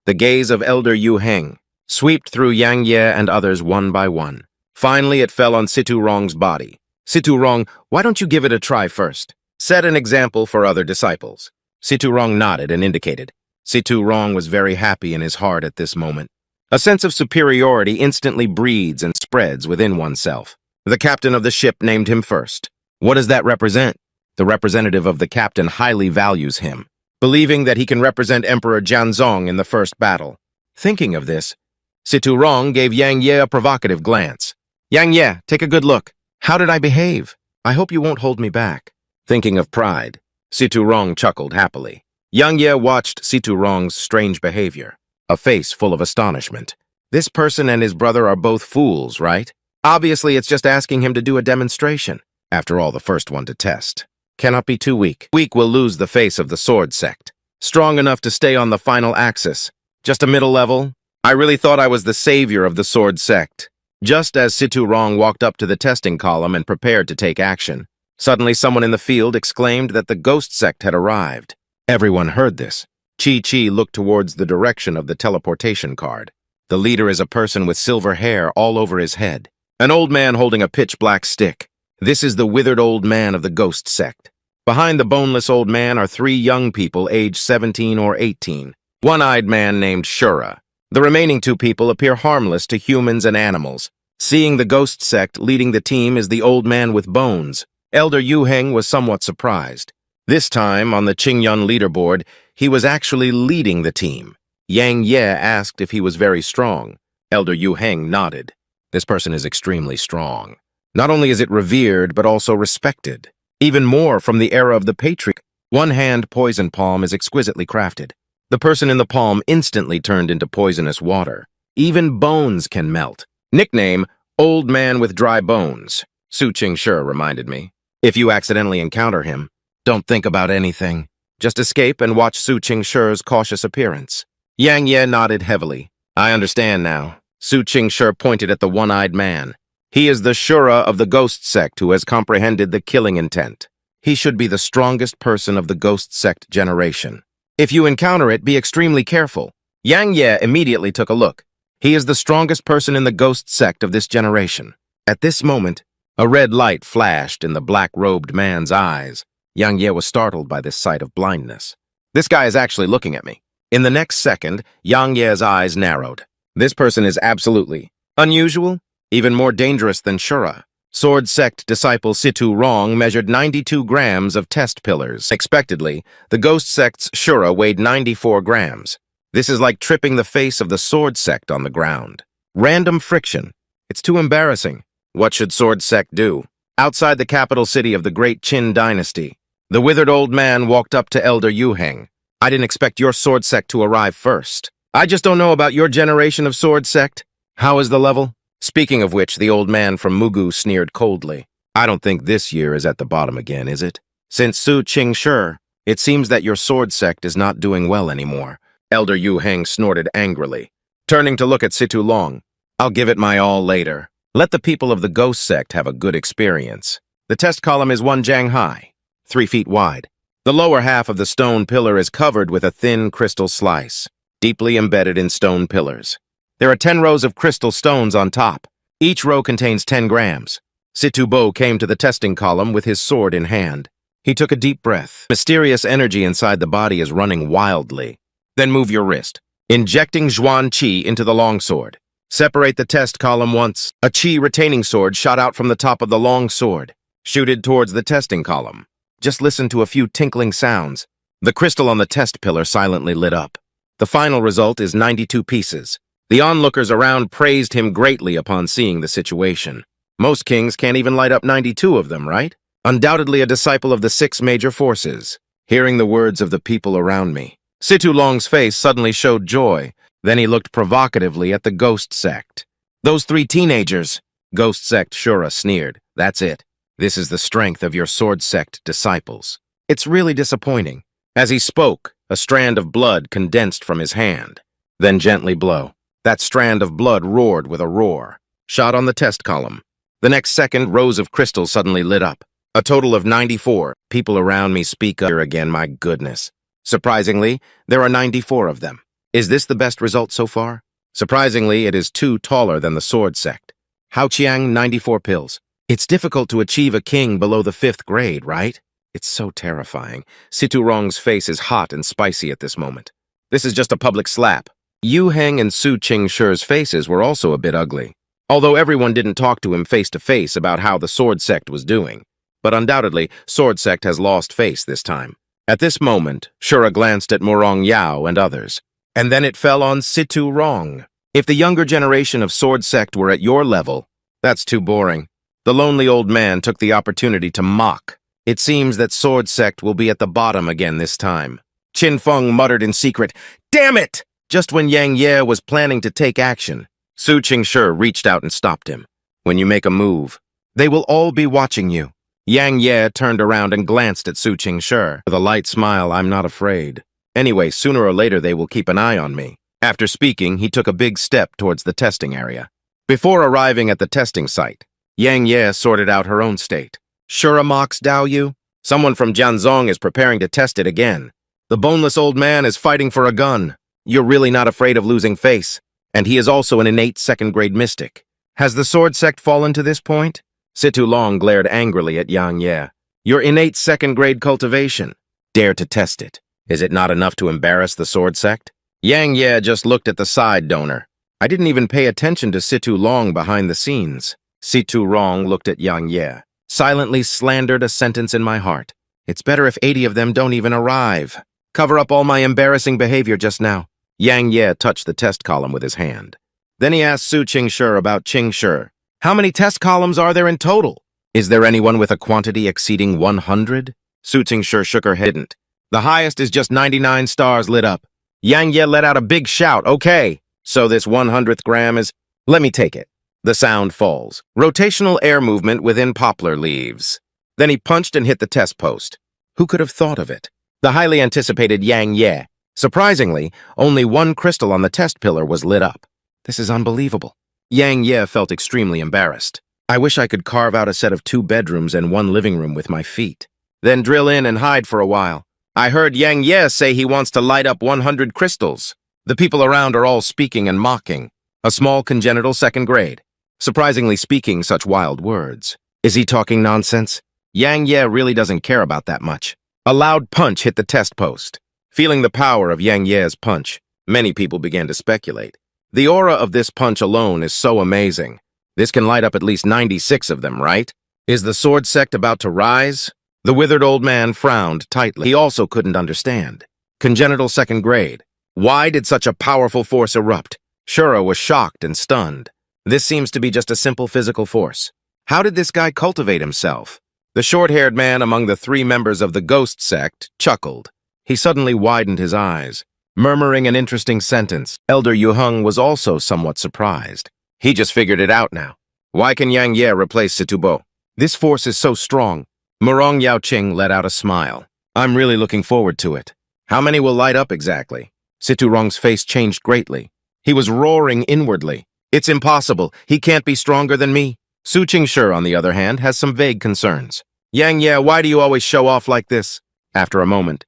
the gaze of Elder Yu Heng swept through Yang Ye and others one by one. Finally, it fell on Situ Rong's body. Situ Rong, why don't you give it a try first? Set an example for other disciples. Situ Rong nodded and indicated. Situ Rong was very happy in his heart at this moment. A sense of superiority instantly breeds and spreads within oneself. The captain of the ship named him first. What does that represent? The representative of the captain highly values him, believing that he can represent Emperor Jianzong in the first battle. Thinking of this, Situ Rong gave Yang Ye a provocative glance. Yang Ye, take a good look. How did I behave? I hope you won't hold me back. Thinking of pride, Situ Rong chuckled happily. Yang Ye watched Situ Rong's strange behavior, a face full of astonishment. This person and his brother are both fools, right? Obviously, it's just asking him to do a demonstration. After all, the first one to test. Cannot be too weak. Weak will lose the face of the sword sect. Strong enough to stay on the final axis. Just a middle level? I really thought I was the savior of the sword sect. Just as Situ Rong walked up to the testing column and prepared to take action, suddenly someone in the field exclaimed that the ghost sect had arrived. Everyone heard this. Chi looked towards the direction of the teleportation card. The leader is a person with silver hair all over his head. An old man holding a pitch-black stick. This is the withered old man of the ghost sect. Behind the boneless old man are 3 young people aged 17 or 18. One-eyed man named Shura. The remaining 2 people appear harmless to humans and animals. Seeing the ghost sect leading the team is the old man with bones. Elder Yu Heng was somewhat surprised. This time, on the Ching Yun leaderboard, he was actually leading the team. Yang Ye asked if he was very strong. Elder Yu Heng nodded. This person is extremely strong. Not only is it revered, but also respected. Even more from the era of the patriarch. One-hand poison palm is exquisitely crafted. The person in the palm instantly turned into poisonous water. Even bones can melt. Nickname, Old Man with Dry Bones. Su Qingshi reminded me. If you accidentally encounter him, don't think about anything. Just escape and watch Su Qingshi's cautious appearance. Yang Ye nodded heavily. I understand now. Su Qingshi pointed at the one-eyed man. He is the Shura of the Ghost Sect who has comprehended the killing intent. He should be the strongest person of the Ghost Sect generation. If you encounter it, be extremely careful. Yang Ye immediately took a look. He is the strongest person in the Ghost Sect of this generation. At this moment, a red light flashed in the black-robed man's eyes. Yang Ye was startled by this sight of blindness. This guy is actually looking at me. In the next second, Yang Ye's eyes narrowed. This person is absolutely unusual, even more dangerous than Shura. Sword Sect disciple Situ Rong measured 92 grams of test pillars. Expectedly, the Ghost Sect's Shura weighed 94 grams. This is like tripping the face of the Sword Sect on the ground. Random friction. It's too embarrassing. What should Sword Sect do? Outside the capital city of the Great Qin Dynasty, the withered old man walked up to Elder Yu Heng. I didn't expect your Sword Sect to arrive first. I just don't know about your generation of Sword Sect. How is the level? Speaking of which, the old man from Mugu sneered coldly. I don't think this year is at the bottom again, is it? Since Su Qing Shi, it seems that your Sword Sect is not doing well anymore. Elder Yu Heng snorted angrily. Turning to look at Situ Long, I'll give it my all later. Let the people of the Ghost Sect have a good experience. The test column is 1 jang high, 3 feet wide. The lower half of the stone pillar is covered with a thin crystal slice, deeply embedded in stone pillars. There are 10 rows of crystal stones on top. Each row contains 10 grams. Situ Bo came to the testing column with his sword in hand. He took a deep breath. Mysterious energy inside the body is running wildly. Then move your wrist, injecting Zhuan Qi into the longsword. Separate the test column once. A Qi retaining sword shot out from the top of the long sword. Shoot it towards the testing column. Just listen to a few tinkling sounds. The crystal on the test pillar silently lit up. The final result is 92 pieces. The onlookers around praised him greatly upon seeing the situation. Most kings can't even light up 92 of them, right? Undoubtedly a disciple of the 6 major forces. Hearing the words of the people around me, Situ Long's face suddenly showed joy. Then he looked provocatively at the Ghost Sect. Those 3 teenagers. Ghost Sect Shura sneered. That's it. This is the strength of your Sword Sect disciples. It's really disappointing. As he spoke, a strand of blood condensed from his hand. Then gently blow. That strand of blood roared with a roar. Shot on the test column. The next second, rows of crystals suddenly lit up. A total of 94. People around me speak up again, my goodness. Surprisingly, there are 94 of them. Is this the best result so far? Surprisingly, it is 2 taller than the Sword Sect. Hao Qiang, 94 pills. It's difficult to achieve a king below the 5th grade, right? It's so terrifying. Situ Rong's face is hot and spicy at this moment. This is just a public slap. Yu Heng and Su Qing Shi's faces were also a bit ugly, although everyone didn't talk to him face-to-face about how the Sword Sect was doing. But undoubtedly, Sword Sect has lost face this time. At this moment, Shura glanced at Morong Yao and others, and then it fell on Situ Rong. If the younger generation of Sword Sect were at your level, that's too boring. The lonely old man took the opportunity to mock. It seems that Sword Sect will be at the bottom again this time. Qin Feng muttered in secret, "Damn it!" Just when Yang Ye was planning to take action, Su Qing Shi reached out and stopped him. When you make a move, they will all be watching you. Yang Ye turned around and glanced at Su Qing Shi. With a light smile, I'm not afraid. Anyway, sooner or later they will keep an eye on me. After speaking, he took a big step towards the testing area. Before arriving at the testing site, Yang Ye sorted out her own state. Shura mocks Dao Yu. Someone from Jianzong is preparing to test it again. The boneless old man is fighting for a gun. You're really not afraid of losing face. And he is also an innate 2nd grade mystic. Has the Sword Sect fallen to this point? Situ Long glared angrily at Yang Ye. Your innate 2nd grade cultivation. Dare to test it. Is it not enough to embarrass the Sword Sect? Yang Ye just looked at the side donor. I didn't even pay attention to Situ Long behind the scenes. Situ Rong looked at Yang Ye, silently slandered a sentence in my heart. It's better if 80 of them don't even arrive. Cover up all my embarrassing behavior just now. Yang Ye touched the test column with his hand. Then he asked Su Qing Shi about Qing Shi. How many test columns are there in total? Is there anyone with a quantity exceeding 100? Su Qing Shi shook her head. The highest is just 99 stars lit up. Yang Ye let out a big shout. Okay, so this 100th gram is... Let me take it. The sound falls. Rotational air movement within poplar leaves. Then he punched and hit the test post. Who could have thought of it? The highly anticipated Yang Ye. Surprisingly, only 1 crystal on the test pillar was lit up. This is unbelievable. Yang Ye felt extremely embarrassed. I wish I could carve out a set of 2 bedrooms and 1 living room with my feet. Then drill in and hide for a while. I heard Yang Ye say he wants to light up 100 crystals. The people around are all speaking and mocking. A small congenital 2nd grade. Surprisingly speaking such wild words. Is he talking nonsense? Yang Ye really doesn't care about that much. A loud punch hit the test post. Feeling the power of Yang Ye's punch, many people began to speculate. The aura of this punch alone is so amazing. This can light up at least 96 of them, right? Is the sword sect about to rise? The withered old man frowned tightly. He also couldn't understand. Congenital 2nd grade. Why did such a powerful force erupt? Shura was shocked and stunned. This seems to be just a simple physical force. How did this guy cultivate himself? The short-haired man among the 3 members of the ghost sect chuckled. He suddenly widened his eyes, murmuring an interesting sentence. Elder Yuheng was also somewhat surprised. He just figured it out now. Why can Yang Ye replace Situbo? This force is so strong. Murong Yao Ching let out a smile. I'm really looking forward to it. How many will light up exactly? Siturong's face changed greatly. He was roaring inwardly. It's impossible. He can't be stronger than me. Su Qingshi, on the other hand, has some vague concerns. Yang Ye, why do you always show off like this? After a moment.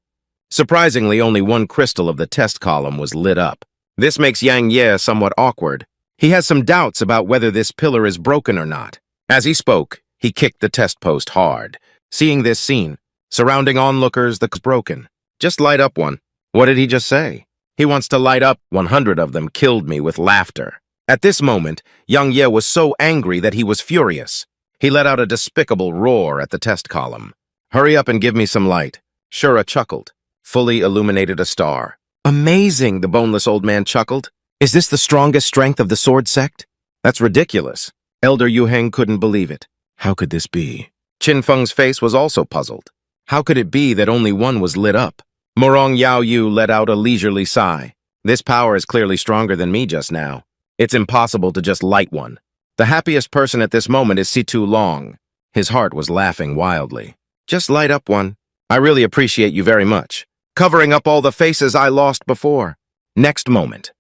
Surprisingly, only 1 crystal of the test column was lit up. This makes Yang Ye somewhat awkward. He has some doubts about whether this pillar is broken or not. As he spoke, he kicked the test post hard. Seeing this scene, surrounding onlookers, the broken. Just light up one. What did he just say? He wants to light up 100 of them killed me with laughter. At this moment, Yang Ye was so angry that he was furious. He let out a despicable roar at the test column. Hurry up and give me some light. Shura chuckled. Fully illuminated a star. Amazing, the boneless old man chuckled. Is this the strongest strength of the sword sect? That's ridiculous. Elder Yuheng couldn't believe it. How could this be? Qin Feng's face was also puzzled. How could it be that only 1 was lit up? Morong Yao Yu let out a leisurely sigh. This power is clearly stronger than me just now. It's impossible to just light one. The happiest person at this moment is Situ Long. His heart was laughing wildly. Just light up one. I really appreciate you very much. Covering up all the faces I lost before. Next moment.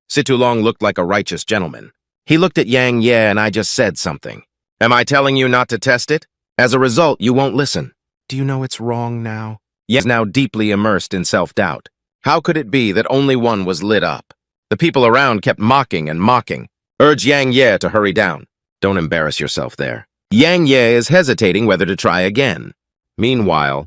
Situ Long looked like a righteous gentleman. He looked at Yang Ye and I just said something. Am I telling you not to test it? As a result, you won't listen. Do you know it's wrong now? Ye is now deeply immersed in self-doubt. How could it be that only 1 was lit up? The people around kept mocking and mocking. Urge Yang Ye to hurry down. Don't embarrass yourself there. Yang Ye is hesitating whether to try again. Meanwhile,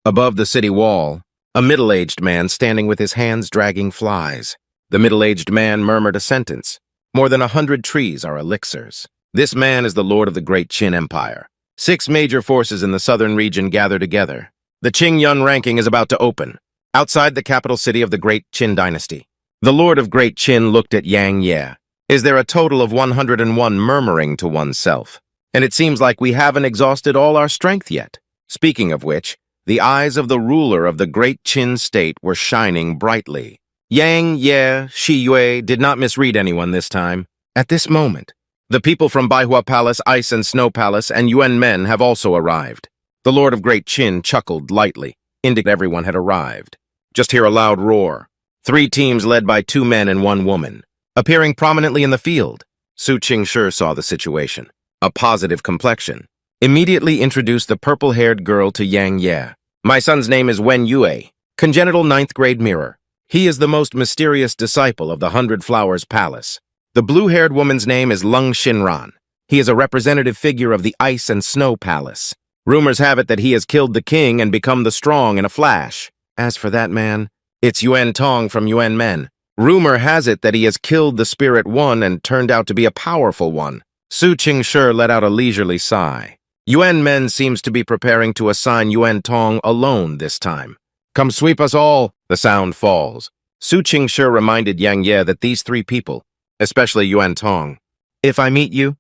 above the city wall, a middle-aged man standing with his hands dragging flies. The middle-aged man murmured a sentence. More than 100 trees are elixirs. This man is the lord of the great Qin Empire. 6 major forces in the southern region gather together. The Ching Yun ranking is about to open, outside the capital city of the great Qin dynasty. The lord of great Qin looked at Yang Ye. Is there a total of 101 murmuring to oneself? And it seems like we haven't exhausted all our strength yet. Speaking of which, the eyes of the ruler of the great Qin state were shining brightly. Yang Ye, Shi Yue did not misread anyone this time. At this moment, the people from Baihua Palace, Ice and Snow Palace, and Yuan Men have also arrived. The Lord of Great Qin chuckled lightly, indicating everyone had arrived. Just hear a loud roar. 3 teams led by 2 men and 1 woman, appearing prominently in the field. Su Qingshi saw the situation. A positive complexion. Immediately introduced the purple-haired girl to Yang Ye. My son's name is Wen Yue, congenital 9th grade mirror. He is the most mysterious disciple of the 100 Flowers Palace. The blue-haired woman's name is Lung Shinran. He is a representative figure of the Ice and Snow Palace. Rumors have it that he has killed the king and become the strong in a flash. As for that man, it's Yuan Tong from Yuan Men. Rumor has it that he has killed the Spirit One and turned out to be a powerful one. Su Qingshi let out a leisurely sigh. Yuan Men seems to be preparing to assign Yuan Tong alone this time. Come sweep us all, the sound falls. Su Qingshi reminded Yang Ye that these 3 people, especially Yuan Tong, if I meet you,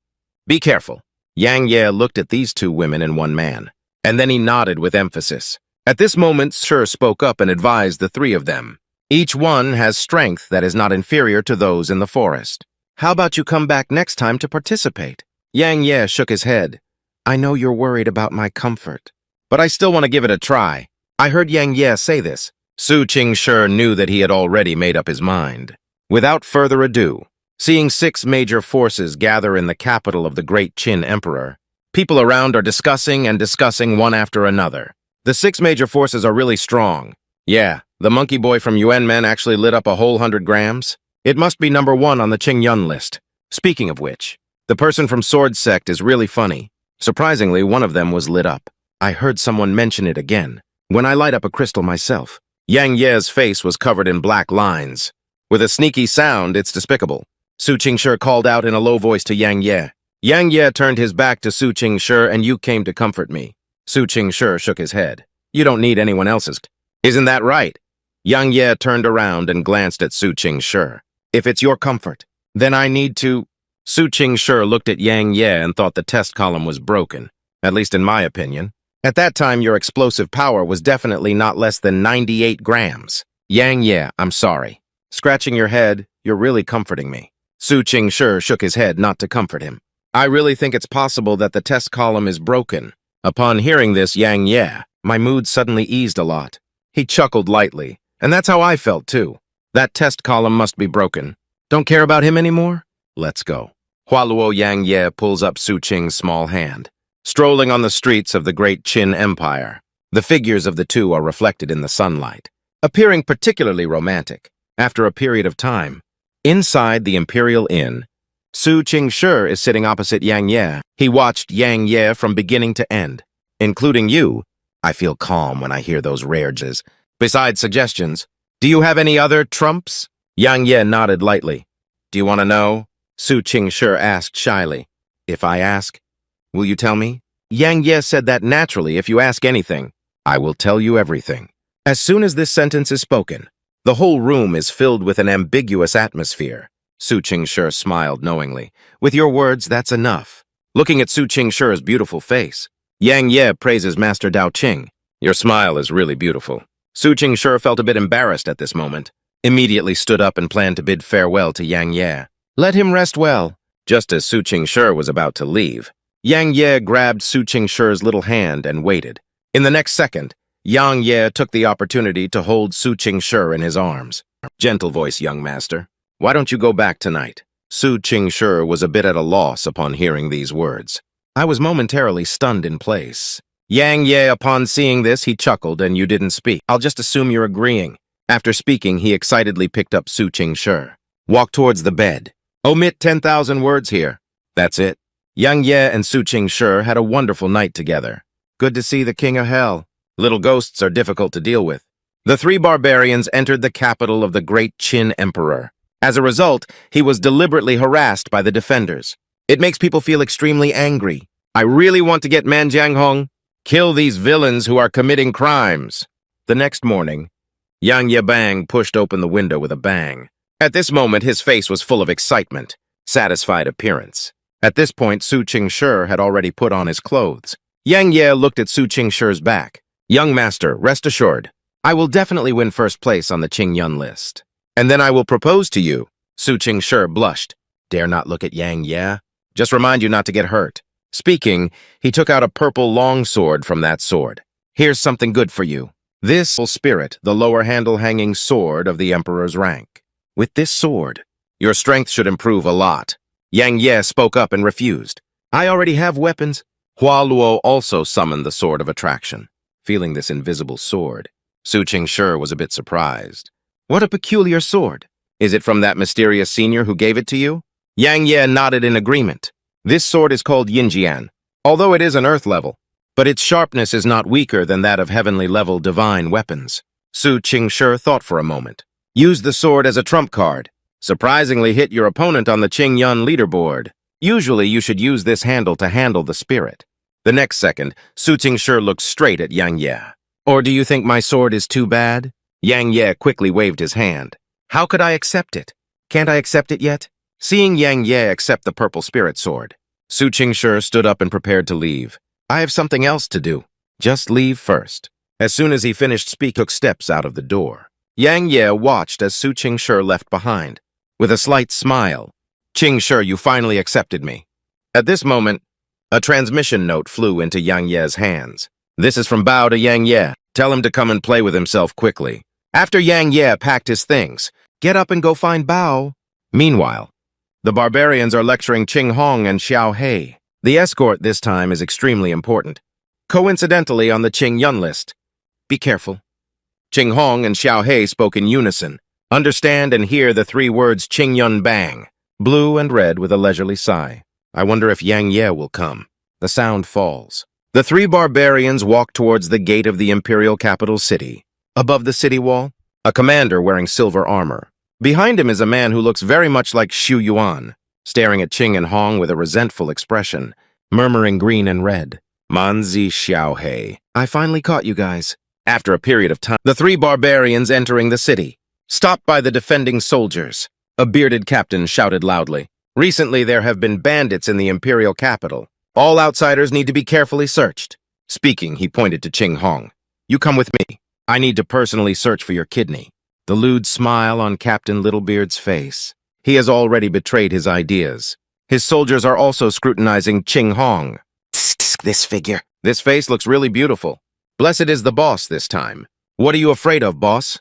be careful. Yang Ye looked at these 2 women and 1 man, and then he nodded with emphasis. At this moment, Shi spoke up and advised the 3 of them. Each one has strength that is not inferior to those in the forest. How about you come back next time to participate? Yang Ye shook his head. I know you're worried about my comfort, but I still want to give it a try. I heard Yang Ye say this. Su Qingshi knew that he had already made up his mind. Without further ado, Seeing 6 major forces gather in the capital of the great Qin Emperor, people around are discussing and discussing one after another. The 6 major forces are really strong. Yeah, the monkey boy from Yuan Men actually lit up a whole 100 grams. It must be number 1 on the Ching Yun list. Speaking of which, the person from Sword Sect is really funny. Surprisingly, one of them was lit up. I heard someone mention it again. When I light up a crystal myself, Yang Ye's face was covered in black lines. With a sneaky sound, it's despicable. Su Qingshi called out in a low voice to Yang Ye. Yang Ye turned his back to Su Qingshi, and you came to comfort me. Su Qingshi shook his head. You don't need anyone else's. Isn't that right? Yang Ye turned around and glanced at Su Qingshi. If it's your comfort, then I need to... Su Qingshi looked at Yang Ye and thought the test column was broken, at least in my opinion. At that time, your explosive power was definitely not less than 98 grams. Yang Ye, I'm sorry. Scratching your head, you're really comforting me. Su Qingshi shook his head not to comfort him. I really think it's possible that the test column is broken. Upon hearing this, Yang Ye, my mood suddenly eased a lot. He chuckled lightly, and that's how I felt too. That test column must be broken. Don't care about him anymore? Let's go. Hualuo Yang Ye pulls up Su Qing's small hand. Strolling on the streets of the great Qin Empire, the figures of the two are reflected in the sunlight, appearing particularly romantic. After a period of time, inside the Imperial Inn, Su Qingshi is sitting opposite Yang Ye. He watched Yang Ye from beginning to end, including you. I feel calm when I hear those rages. Besides suggestions, do you have any other trumps? Yang Ye nodded lightly. Do you want to know? Su Qingshi asked shyly. If I ask, will you tell me? Yang Ye said that naturally. If you ask anything, I will tell you everything. As soon as this sentence is spoken, the whole room is filled with an ambiguous atmosphere. Su Qingshi smiled knowingly. With your words, that's enough. Looking at Su Qingshi's beautiful face, Yang Ye praises Master Dao Qing. Your smile is really beautiful. Su Qingshi felt a bit embarrassed at this moment, immediately stood up and planned to bid farewell to Yang Ye. Let him rest well. Just as Su Qingshi was about to leave, Yang Ye grabbed Su Qingshi's little hand and waited. In the next second, Yang Ye took the opportunity to hold Su Qingshi in his arms. Gentle voice, young master. Why don't you go back tonight? Su Qingshi was a bit at a loss upon hearing these words. I was momentarily stunned in place. Yang Ye, upon seeing this, he chuckled, and you didn't speak. I'll just assume you're agreeing. After speaking, he excitedly picked up Su Qingshi. Walk towards the bed. Omit 10,000 words here. That's it. Yang Ye and Su Qingshi had a wonderful night together. Good to see the king of hell. Little ghosts are difficult to deal with. The 3 barbarians entered the capital of the great Qin Emperor. As a result, he was deliberately harassed by the defenders. It makes people feel extremely angry. I really want to get Man Jianghong. Kill these villains who are committing crimes. The next morning, Yang Yebang pushed open the window with a bang. At this moment, his face was full of excitement, satisfied appearance. At this point, Su Qingshi had already put on his clothes. Yang Ye looked at Su Qingshi's back. Young master, rest assured, I will definitely win first place on the Ching Yun list. And then I will propose to you. Su Qingshi blushed. Dare not look at Yang Ye. Just remind you not to get hurt. Speaking, he took out a purple longsword from that sword. Here's something good for you. This spirit, the lower handle-hanging sword of the Emperor's rank. With this sword, your strength should improve a lot. Yang Ye spoke up and refused. I already have weapons. Hua Luo also summoned the Sword of Attraction. Feeling this invisible sword, Su Qingshi was a bit surprised. What a peculiar sword. Is it from that mysterious senior who gave it to you? Yang Ye nodded in agreement. This sword is called Yinjian, although it is an earth level, but its sharpness is not weaker than that of heavenly level divine weapons. Su Qingshi thought for a moment. Use the sword as a trump card. Surprisingly hit your opponent on the Ching Yun leaderboard. Usually you should use this handle to handle the spirit. The next second, Su Qingshi looked straight at Yang Ye. Or do you think my sword is too bad? Yang Ye quickly waved his hand. How could I accept it? Can't I accept it yet? Seeing Yang Ye accept the purple spirit sword, Su Qingshi stood up and prepared to leave. I have something else to do. Just leave first. As soon as he finished speaking, took steps out of the door. Yang Ye watched as Su Qingshi left behind. With a slight smile, Qingshi, you finally accepted me. At this moment, a transmission note flew into Yang Ye's hands. This is from Bao to Yang Ye. Tell him to come and play with himself quickly. After Yang Ye packed his things, get up and go find Bao. Meanwhile, The barbarians are lecturing Ching Hong and Xiao Hei. The escort this time is extremely important. Coincidentally on the Ching Yun list. Be careful. Ching Hong and Xiao Hei spoke in unison. Understand and hear the three words Ching Yun bang. Blue and red with a leisurely sigh. I wonder if Yang Ye will come. The sound falls. The three barbarians walk towards the gate of the imperial capital city. Above the city wall, a commander wearing silver armor. Behind him is a man who looks very much like Xu Yuan, staring at Ching and Hong with a resentful expression, murmuring green and red. Manzi Xiao Hei. I finally caught you guys. After a period of time, the three barbarians entering the city, stopped by the defending soldiers. A bearded captain shouted loudly. Recently, there have been bandits in the imperial capital. All outsiders need to be carefully searched. Speaking, he pointed to Ching Hong. You come with me. I need to personally search for your kidney. The lewd smile on Captain Littlebeard's face. He has already betrayed his ideas. His soldiers are also scrutinizing Ching Hong. This figure. This face looks really beautiful. Blessed is the boss this time. What are you afraid of, boss?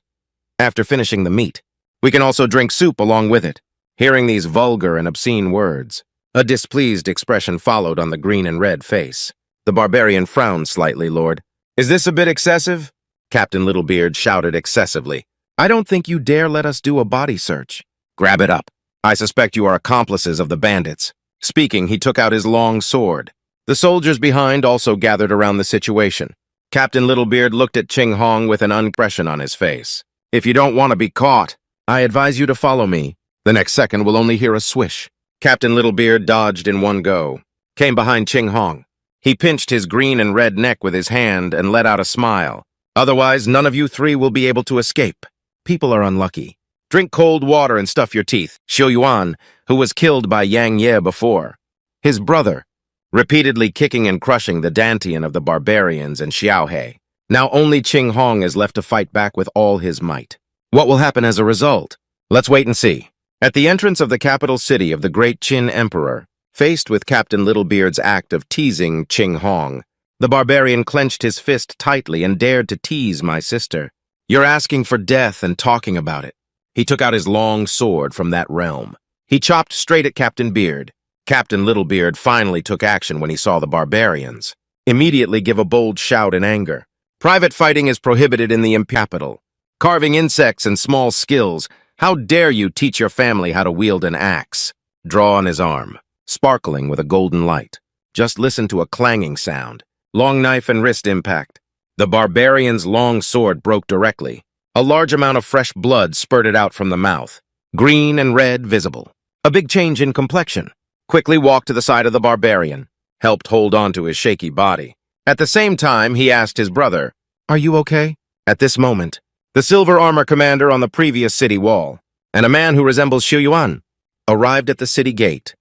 After finishing the meat, we can also drink soup along with it. Hearing these vulgar and obscene words, a displeased expression followed on the green and red face. The barbarian frowned slightly, Lord. Is this a bit excessive? Captain Littlebeard shouted excessively. I don't think you dare let us do a body search. Grab it up. I suspect you are accomplices of the bandits. Speaking, he took out his long sword. The soldiers behind also gathered around the situation. Captain Littlebeard looked at Ching Hong with an expression on his face. If you don't want to be caught, I advise you to follow me. The next second we'll only hear a swish. Captain Littlebeard dodged in one go, came behind Ching Hong. He pinched his green and red neck with his hand and let out a smile. Otherwise, none of you three will be able to escape. People are unlucky. Drink cold water and stuff your teeth. Xiu Yuan, who was killed by Yang Ye before. His brother, repeatedly kicking and crushing the Dantian of the barbarians and Xiao Hei. Now only Ching Hong is left to fight back with all his might. What will happen as a result? Let's wait and see. At the entrance of the capital city of the great Qin Emperor, faced with Captain Littlebeard's act of teasing Ching Hong, the barbarian clenched his fist tightly and dared to tease my sister. You're asking for death and talking about it. He took out his long sword from that realm. He chopped straight at Captain Beard. Captain Littlebeard finally took action when he saw the barbarians. Immediately give a bold shout in anger. Private fighting is prohibited in the capital. Carving insects and small skills. How dare you teach your family how to wield an axe? Draw on his arm, sparkling with a golden light. Just listen to a clanging sound. Long knife and wrist impact. The barbarian's long sword broke directly. A large amount of fresh blood spurted out from the mouth. Green and red visible. A big change in complexion. Quickly walked to the side of the barbarian. Helped hold on to his shaky body. At the same time, he asked his brother, Are you okay? At this moment, the silver armor commander on the previous city wall, and a man who resembles Xu Yuan, arrived at the city gate.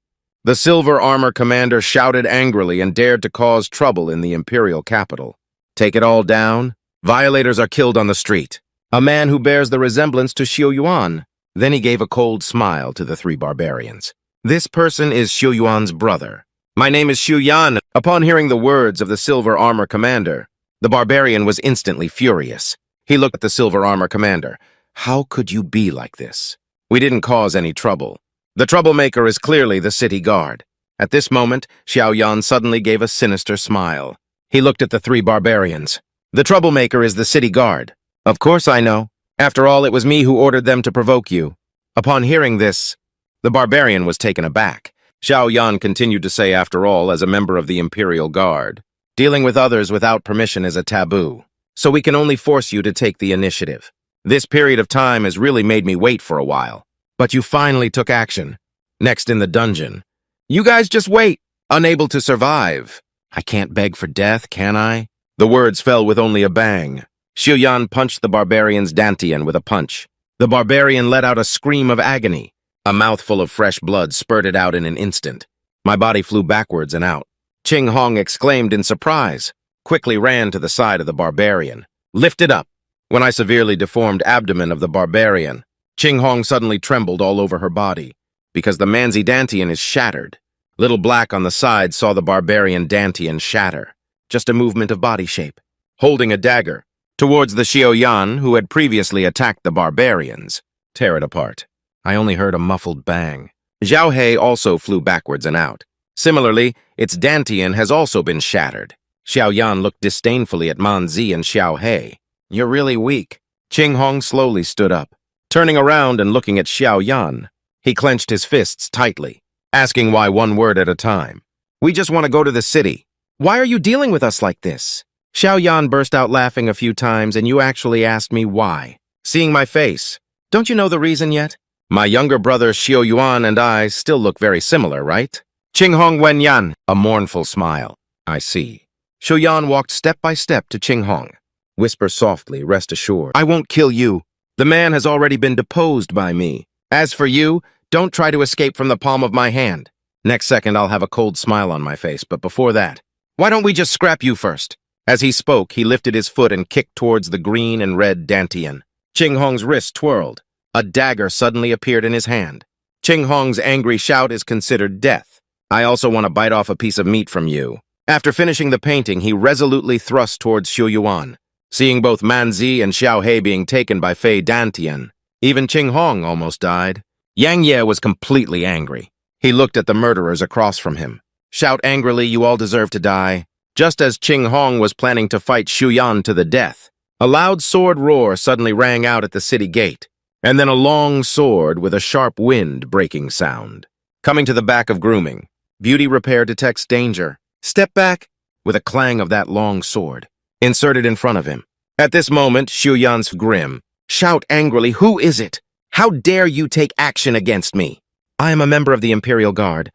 The silver armor commander shouted angrily and dared to cause trouble in the imperial capital. Take it all down. Violators are killed on the street. A man who bears the resemblance to Xu Yuan. Then he gave a cold smile to the three barbarians. This person is Xu Yuan's brother. My name is Xu Yan. Upon hearing the words of the silver armor commander, the barbarian was instantly furious. He looked at the silver armor commander. How could you be like this? We didn't cause any trouble. The troublemaker is clearly the city guard. At this moment, Xiao Yan suddenly gave a sinister smile. He looked at the three barbarians. The troublemaker is the city guard. Of course I know. After all, it was me who ordered them to provoke you. Upon hearing this, the barbarian was taken aback. Xiao Yan continued to say, after all, as a member of the Imperial Guard, dealing with others without permission is a taboo, so we can only force you to take the initiative. This period of time has really made me wait for a while, but you finally took action. Next in the dungeon. You guys just wait, unable to survive. I can't beg for death, can I? The words fell with only a bang. Xu Yan punched the barbarian's Dantian with a punch. The barbarian let out a scream of agony. A mouthful of fresh blood spurted out in an instant. My body flew backwards and out. Ching Hong exclaimed in surprise, quickly ran to the side of the barbarian. Lifted up. When I severely deformed abdomen of the barbarian, Ching Hong suddenly trembled all over her body, because the Manzi Dantian is shattered. Little Black on the side saw the barbarian Dantian shatter. Just a movement of body shape. Holding a dagger, towards the Xiao Yan who had previously attacked the barbarians. Tear it apart. I only heard a muffled bang. Zhao He also flew backwards and out. Similarly, its dantian has also been shattered. Xiao Yan looked disdainfully at Man Zi and Xiao He. You're really weak. Qing Hong slowly stood up. Turning around and looking at Xiao Yan, he clenched his fists tightly, asking why one word at a time. We just want to go to the city. Why are you dealing with us like this? Xiao Yan burst out laughing a few times, and you actually asked me why. Seeing my face, don't you know the reason yet? My younger brother Xiao Yuan and I still look very similar, right? Qing Hong Wen Yan, a mournful smile. I see. Xiao Yan walked step by step to Qing Hong. Whisper softly, rest assured. I won't kill you. The man has already been deposed by me. As for you, don't try to escape from the palm of my hand. Next second, I'll have a cold smile on my face, but before that, why don't we just scrap you first? As he spoke, he lifted his foot and kicked towards the green and red dantian. Qing Hong's wrist twirled. A dagger suddenly appeared in his hand. Qing Hong's angry shout is considered death. I also want to bite off a piece of meat from you. After finishing the painting, he resolutely thrust towards Xiao Yuan. Seeing both Man Zi and Xiao He being taken by Fei Dantian, even Qing Hong almost died. Yang Ye was completely angry. He looked at the murderers across from him. Shout angrily, you all deserve to die. Just as Qing Hong was planning to fight Xu Yan to the death, a loud sword roar suddenly rang out at the city gate, and then a long sword with a sharp wind-breaking sound. Coming to the back of Grooming, Beauty Repair detects danger. Step back, with a clang of that long sword, inserted in front of him. At this moment, Xu Yan's grim. Shout angrily, who is it? How dare you take action against me? I am a member of the Imperial Guard.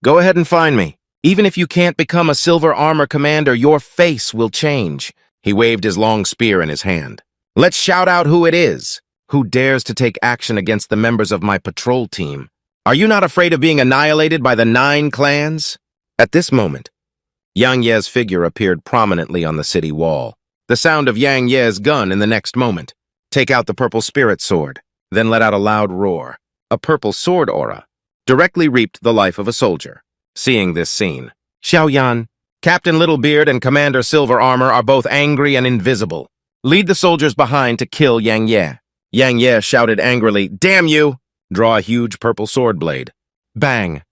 Go ahead and find me. Even if you can't become a silver armor commander, your face will change. He waved his long spear in his hand. Let's shout out who it is. Who dares to take action against the members of my patrol team? Are you not afraid of being annihilated by the 9 clans? At this moment, Yang Ye's figure appeared prominently on the city wall. The sound of Yang Ye's gun in the next moment. Take out the purple spirit sword, then let out a loud roar. A purple sword aura directly reaped the life of a soldier. Seeing this scene, Xiao Yan, Captain Littlebeard and Commander Silver Armor are both angry and invisible. Lead the soldiers behind to kill Yang Ye. Yang Ye shouted angrily, damn you! Draw a huge purple sword blade. Bang!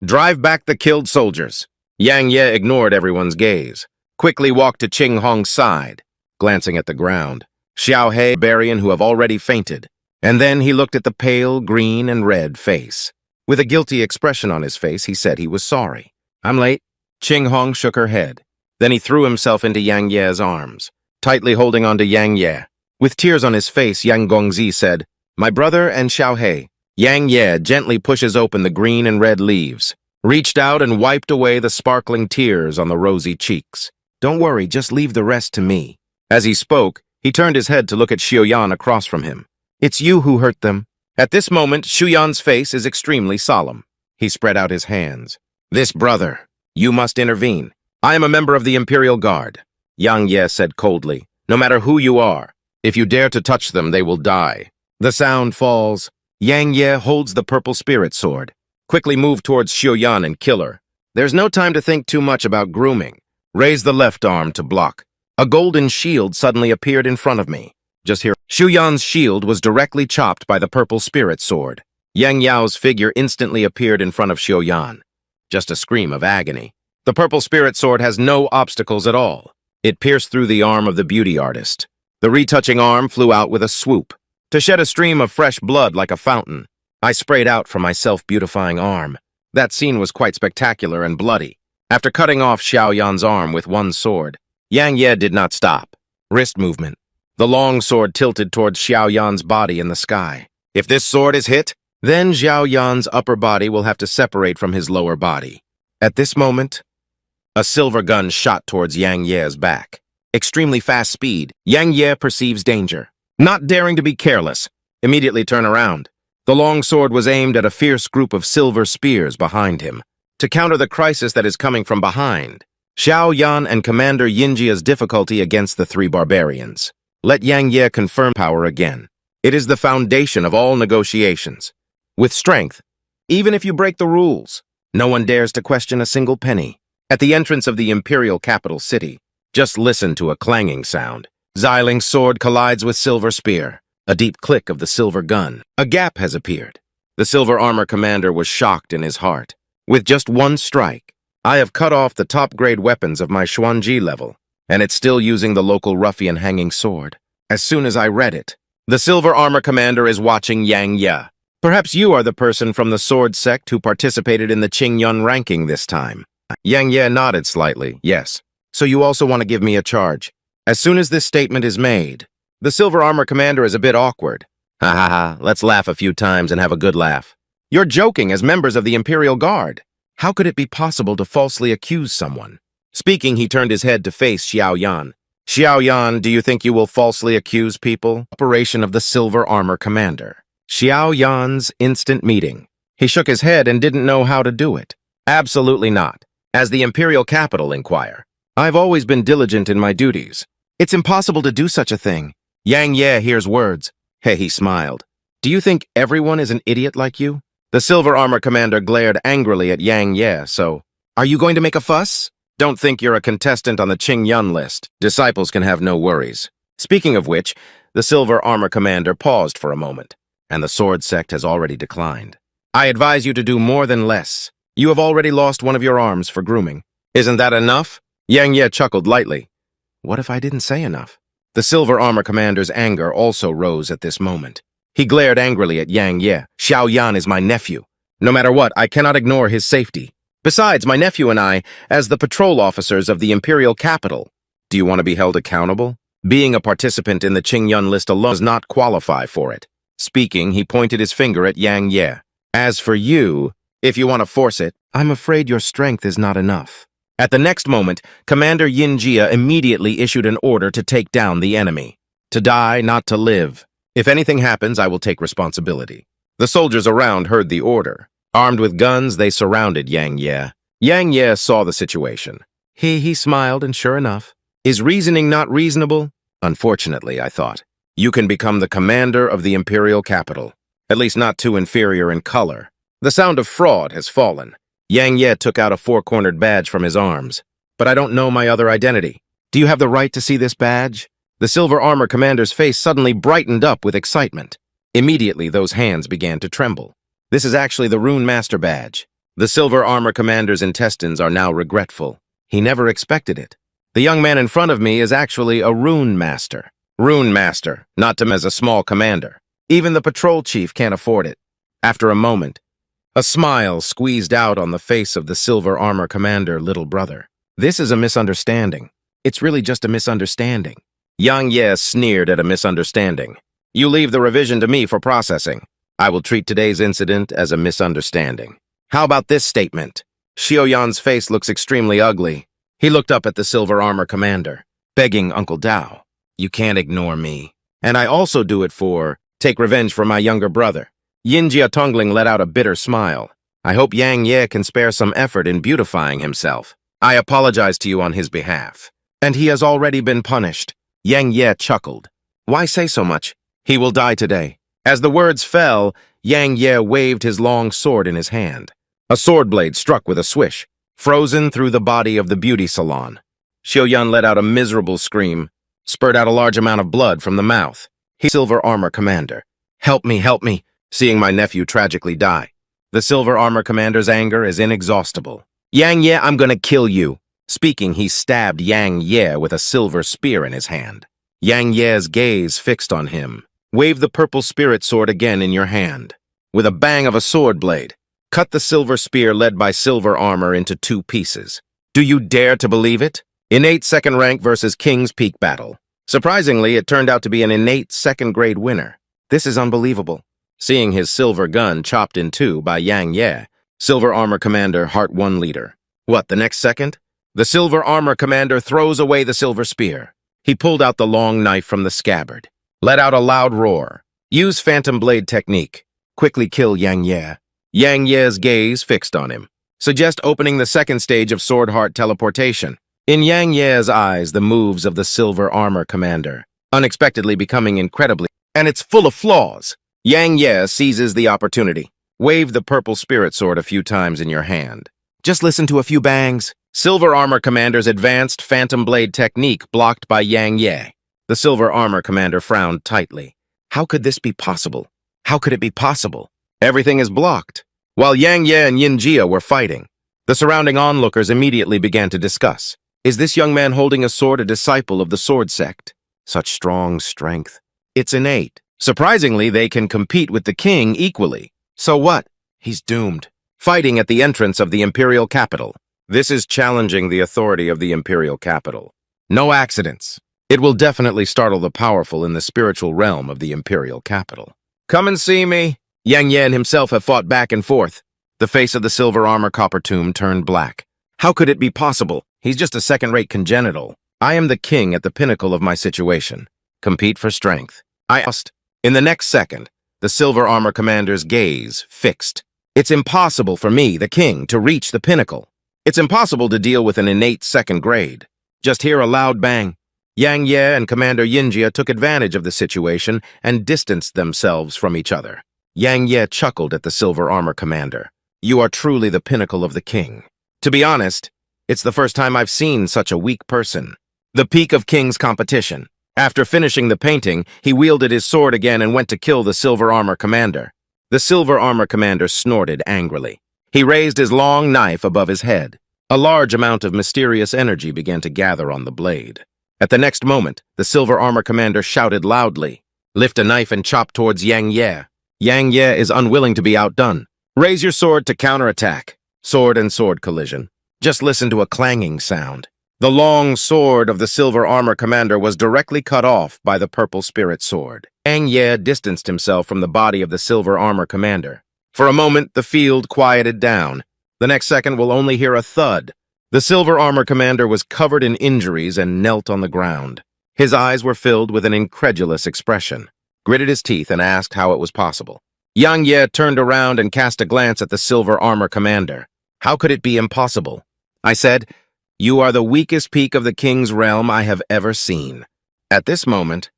Drive back the killed soldiers. Yang Ye ignored everyone's gaze, quickly walked to Qing Hong's side, glancing at the ground. Xiao He, barbarian who have already fainted, and then he looked at the pale green and red face. With a guilty expression on his face, he said he was sorry. I'm late. Qing Hong shook her head. Then he threw himself into Yang Ye's arms, tightly holding on to Yang Ye. With tears on his face, Yang Gongzi said, my brother and Xiao He. Yang Ye gently pushes open the green and red leaves, reached out and wiped away the sparkling tears on the rosy cheeks. Don't worry, just leave the rest to me. As he spoke, he turned his head to look at Xiao Yan across from him. It's you who hurt them. At this moment, Xu Yan's face is extremely solemn. He spread out his hands. This brother, you must intervene. I am a member of the Imperial Guard. Yang Ye said coldly, no matter who you are, if you dare to touch them, they will die. The sound falls. Yang Ye holds the purple spirit sword. Quickly move towards Xiao Yan and kill her. There's no time to think too much about grooming. Raise the left arm to block. A golden shield suddenly appeared in front of me. Just here, Xu Yan's shield was directly chopped by the purple spirit sword. Yang Yao's figure instantly appeared in front of Xiao Yan. Just a scream of agony. The purple spirit sword has no obstacles at all. It pierced through the arm of the beauty artist. The retouching arm flew out with a swoop, to shed a stream of fresh blood like a fountain. I sprayed out from my self-beautifying arm. That scene was quite spectacular and bloody. After cutting off Xiao Yan's arm with one sword, Yang Ye did not stop. Wrist movement. The long sword tilted towards Xiao Yan's body in the sky. If this sword is hit, then Xiao Yan's upper body will have to separate from his lower body. At this moment, a silver gun shot towards Yang Ye's back. Extremely fast speed, Yang Ye perceives danger. Not daring to be careless, immediately turn around. The long sword was aimed at a fierce group of silver spears behind him. To counter the crisis that is coming from behind, Xiao Yan and Commander Yinjia's difficulty against the 3 barbarians. Let Yang Ye confirm power again. It is the foundation of all negotiations. With strength, even if you break the rules, no one dares to question a single penny. At the entrance of the imperial capital city, just listen to a clanging sound. Xiling's sword collides with silver spear. A deep click of the silver gun. A gap has appeared. The Silver Armor Commander was shocked in his heart. With just one strike, I have cut off the top-grade weapons of my Xuanji level, and it's still using the local ruffian hanging sword. As soon as I read it, the Silver Armor Commander is watching Yang Ye. Perhaps you are the person from the sword sect who participated in the Ching Yun ranking this time. Yang Ye nodded slightly. Yes. So you also want to give me a charge. As soon as this statement is made, the Silver Armor Commander is a bit awkward. Ha ha ha, let's laugh a few times and have a good laugh. You're joking as members of the Imperial Guard. How could it be possible to falsely accuse someone? Speaking, he turned his head to face Xiao Yan. Xiao Yan, do you think you will falsely accuse people? Operation of the Silver Armor Commander. Xiao Yan's instant meeting. He shook his head and didn't know how to do it. Absolutely not. As the Imperial Capital inquire, I've always been diligent in my duties. It's impossible to do such a thing. Yang Ye hears words. Hey, he smiled. Do you think everyone is an idiot like you? The Silver Armor Commander glared angrily at Yang Ye, so, are you going to make a fuss? Don't think you're a contestant on the Ching Yun list. Disciples can have no worries. Speaking of which, the Silver Armor Commander paused for a moment, and the sword sect has already declined. I advise you to do more than less. You have already lost one of your arms for grooming. Isn't that enough? Yang Ye chuckled lightly. What if I didn't say enough? The Silver Armor Commander's anger also rose at this moment. He glared angrily at Yang Ye. Xiao Yan is my nephew. No matter what, I cannot ignore his safety. Besides, my nephew and I, as the patrol officers of the Imperial Capital, do you want to be held accountable? Being a participant in the Ching Yun list alone does not qualify for it. Speaking, he pointed his finger at Yang Ye. As for you, if you want to force it, I'm afraid your strength is not enough. At the next moment, Commander Yin Jia immediately issued an order to take down the enemy. To die, not to live. If anything happens, I will take responsibility. The soldiers around heard the order. Armed with guns, they surrounded Yang Ye. Yang Ye saw the situation. He smiled, and sure enough. Is reasoning not reasonable? Unfortunately, I thought. You can become the commander of the Imperial Capital. At least not too inferior in color. The sound of fraud has fallen. Yang Ye took out a four-cornered badge from his arms. But I don't know my other identity. Do you have the right to see this badge? The Silver Armor Commander's face suddenly brightened up with excitement. Immediately, those hands began to tremble. This is actually the Rune Master badge. The Silver Armor Commander's intestines are now regretful. He never expected it. The young man in front of me is actually a Rune Master. Rune Master, not to as a small commander. Even the patrol chief can't afford it. After a moment, a smile squeezed out on the face of the Silver Armor Commander little brother. This is a misunderstanding. It's really just a misunderstanding. Yang Ye sneered at a misunderstanding. You leave the revision to me for processing. I will treat today's incident as a misunderstanding. How about this statement? Xiao Yan's face looks extremely ugly. He looked up at the Silver Armor Commander, begging Uncle Dao. You can't ignore me. And I also do it for, take revenge for my younger brother. Yin Jia Tongling let out a bitter smile. I hope Yang Ye can spare some effort in beautifying himself. I apologize to you on his behalf. And he has already been punished. Yang Ye chuckled. Why say so much? He will die today. As the words fell, Yang Ye waved his long sword in his hand. A sword blade struck with a swish, frozen through the body of the beauty salon. Xiao Yan let out a miserable scream, spurted out a large amount of blood from the mouth. He Silver Armor Commander. Help me, seeing my nephew tragically die. The Silver Armor Commander's anger is inexhaustible. Yang Ye, I'm gonna kill you. Speaking, he stabbed Yang Ye with a silver spear in his hand. Yang Ye's gaze fixed on him. Wave the purple spirit sword again in your hand. With a bang of a sword blade, cut the silver spear led by Silver Armor into 2 pieces. Do you dare to believe it? Innate second rank versus King's Peak battle. Surprisingly, it turned out to be an innate second-grade winner. This is unbelievable. Seeing his silver gun chopped in 2 by Yang Ye, Silver Armor Commander Heart 1 leader. What, the next second? The Silver Armor Commander throws away the silver spear. He pulled out the long knife from the scabbard. Let out a loud roar. Use Phantom Blade technique. Quickly kill Yang Ye. Yang Ye's gaze fixed on him. Suggest opening the second stage of Sword Heart teleportation. In Yang Ye's eyes, the moves of the Silver Armor Commander, unexpectedly becoming incredibly, and it's full of flaws. Yang Ye seizes the opportunity. Wave the purple spirit sword a few times in your hand. Just listen to a few bangs. Silver Armor Commander's advanced Phantom Blade technique blocked by Yang Ye. The Silver Armor Commander frowned tightly. How could this be possible? How could it be possible? Everything is blocked. While Yang Ye and Yin Jia were fighting, the surrounding onlookers immediately began to discuss. Is this young man holding a sword a disciple of the sword sect? Such strong strength. It's innate. Surprisingly, they can compete with the king equally. So what? He's doomed. Fighting at the entrance of the imperial capital. This is challenging the authority of the imperial capital. No accidents. It will definitely startle the powerful in the spiritual realm of the imperial capital. Come and see me. Yang Ye and himself have fought back and forth. The face of the silver armor copper tomb turned black. How could it be possible? He's just a second-rate congenital. I am the king at the pinnacle of my situation. Compete for strength. I asked. In the next second, the silver armor commander's gaze fixed. It's impossible for me, the king, to reach the pinnacle. It's impossible to deal with an innate second grade. Just hear a loud bang. Yang Ye and Commander Yinjia took advantage of the situation and distanced themselves from each other. Yang Ye chuckled at the silver armor commander. You are truly the pinnacle of the king. To be honest, it's the first time I've seen such a weak person. The peak of King's competition. After finishing the painting, he wielded his sword again and went to kill the silver armor commander. The silver armor commander snorted angrily. He raised his long knife above his head. A large amount of mysterious energy began to gather on the blade. At the next moment, the silver armor commander shouted loudly, "Lift a knife and chop towards Yang Ye." Yang Ye is unwilling to be outdone. Raise your sword to counterattack. Sword and sword collision. Just listen to a clanging sound. The long sword of the silver armor commander was directly cut off by the purple spirit sword. Yang Ye distanced himself from the body of the silver armor commander. For a moment, the field quieted down. The next second, we'll only hear a thud. The silver armor commander was covered in injuries and knelt on the ground. His eyes were filled with an incredulous expression, gritted his teeth and asked how it was possible. Yang Ye turned around and cast a glance at the silver armor commander. How could it be impossible? I said, "You are the weakest peak of the king's realm I have ever seen." At this moment,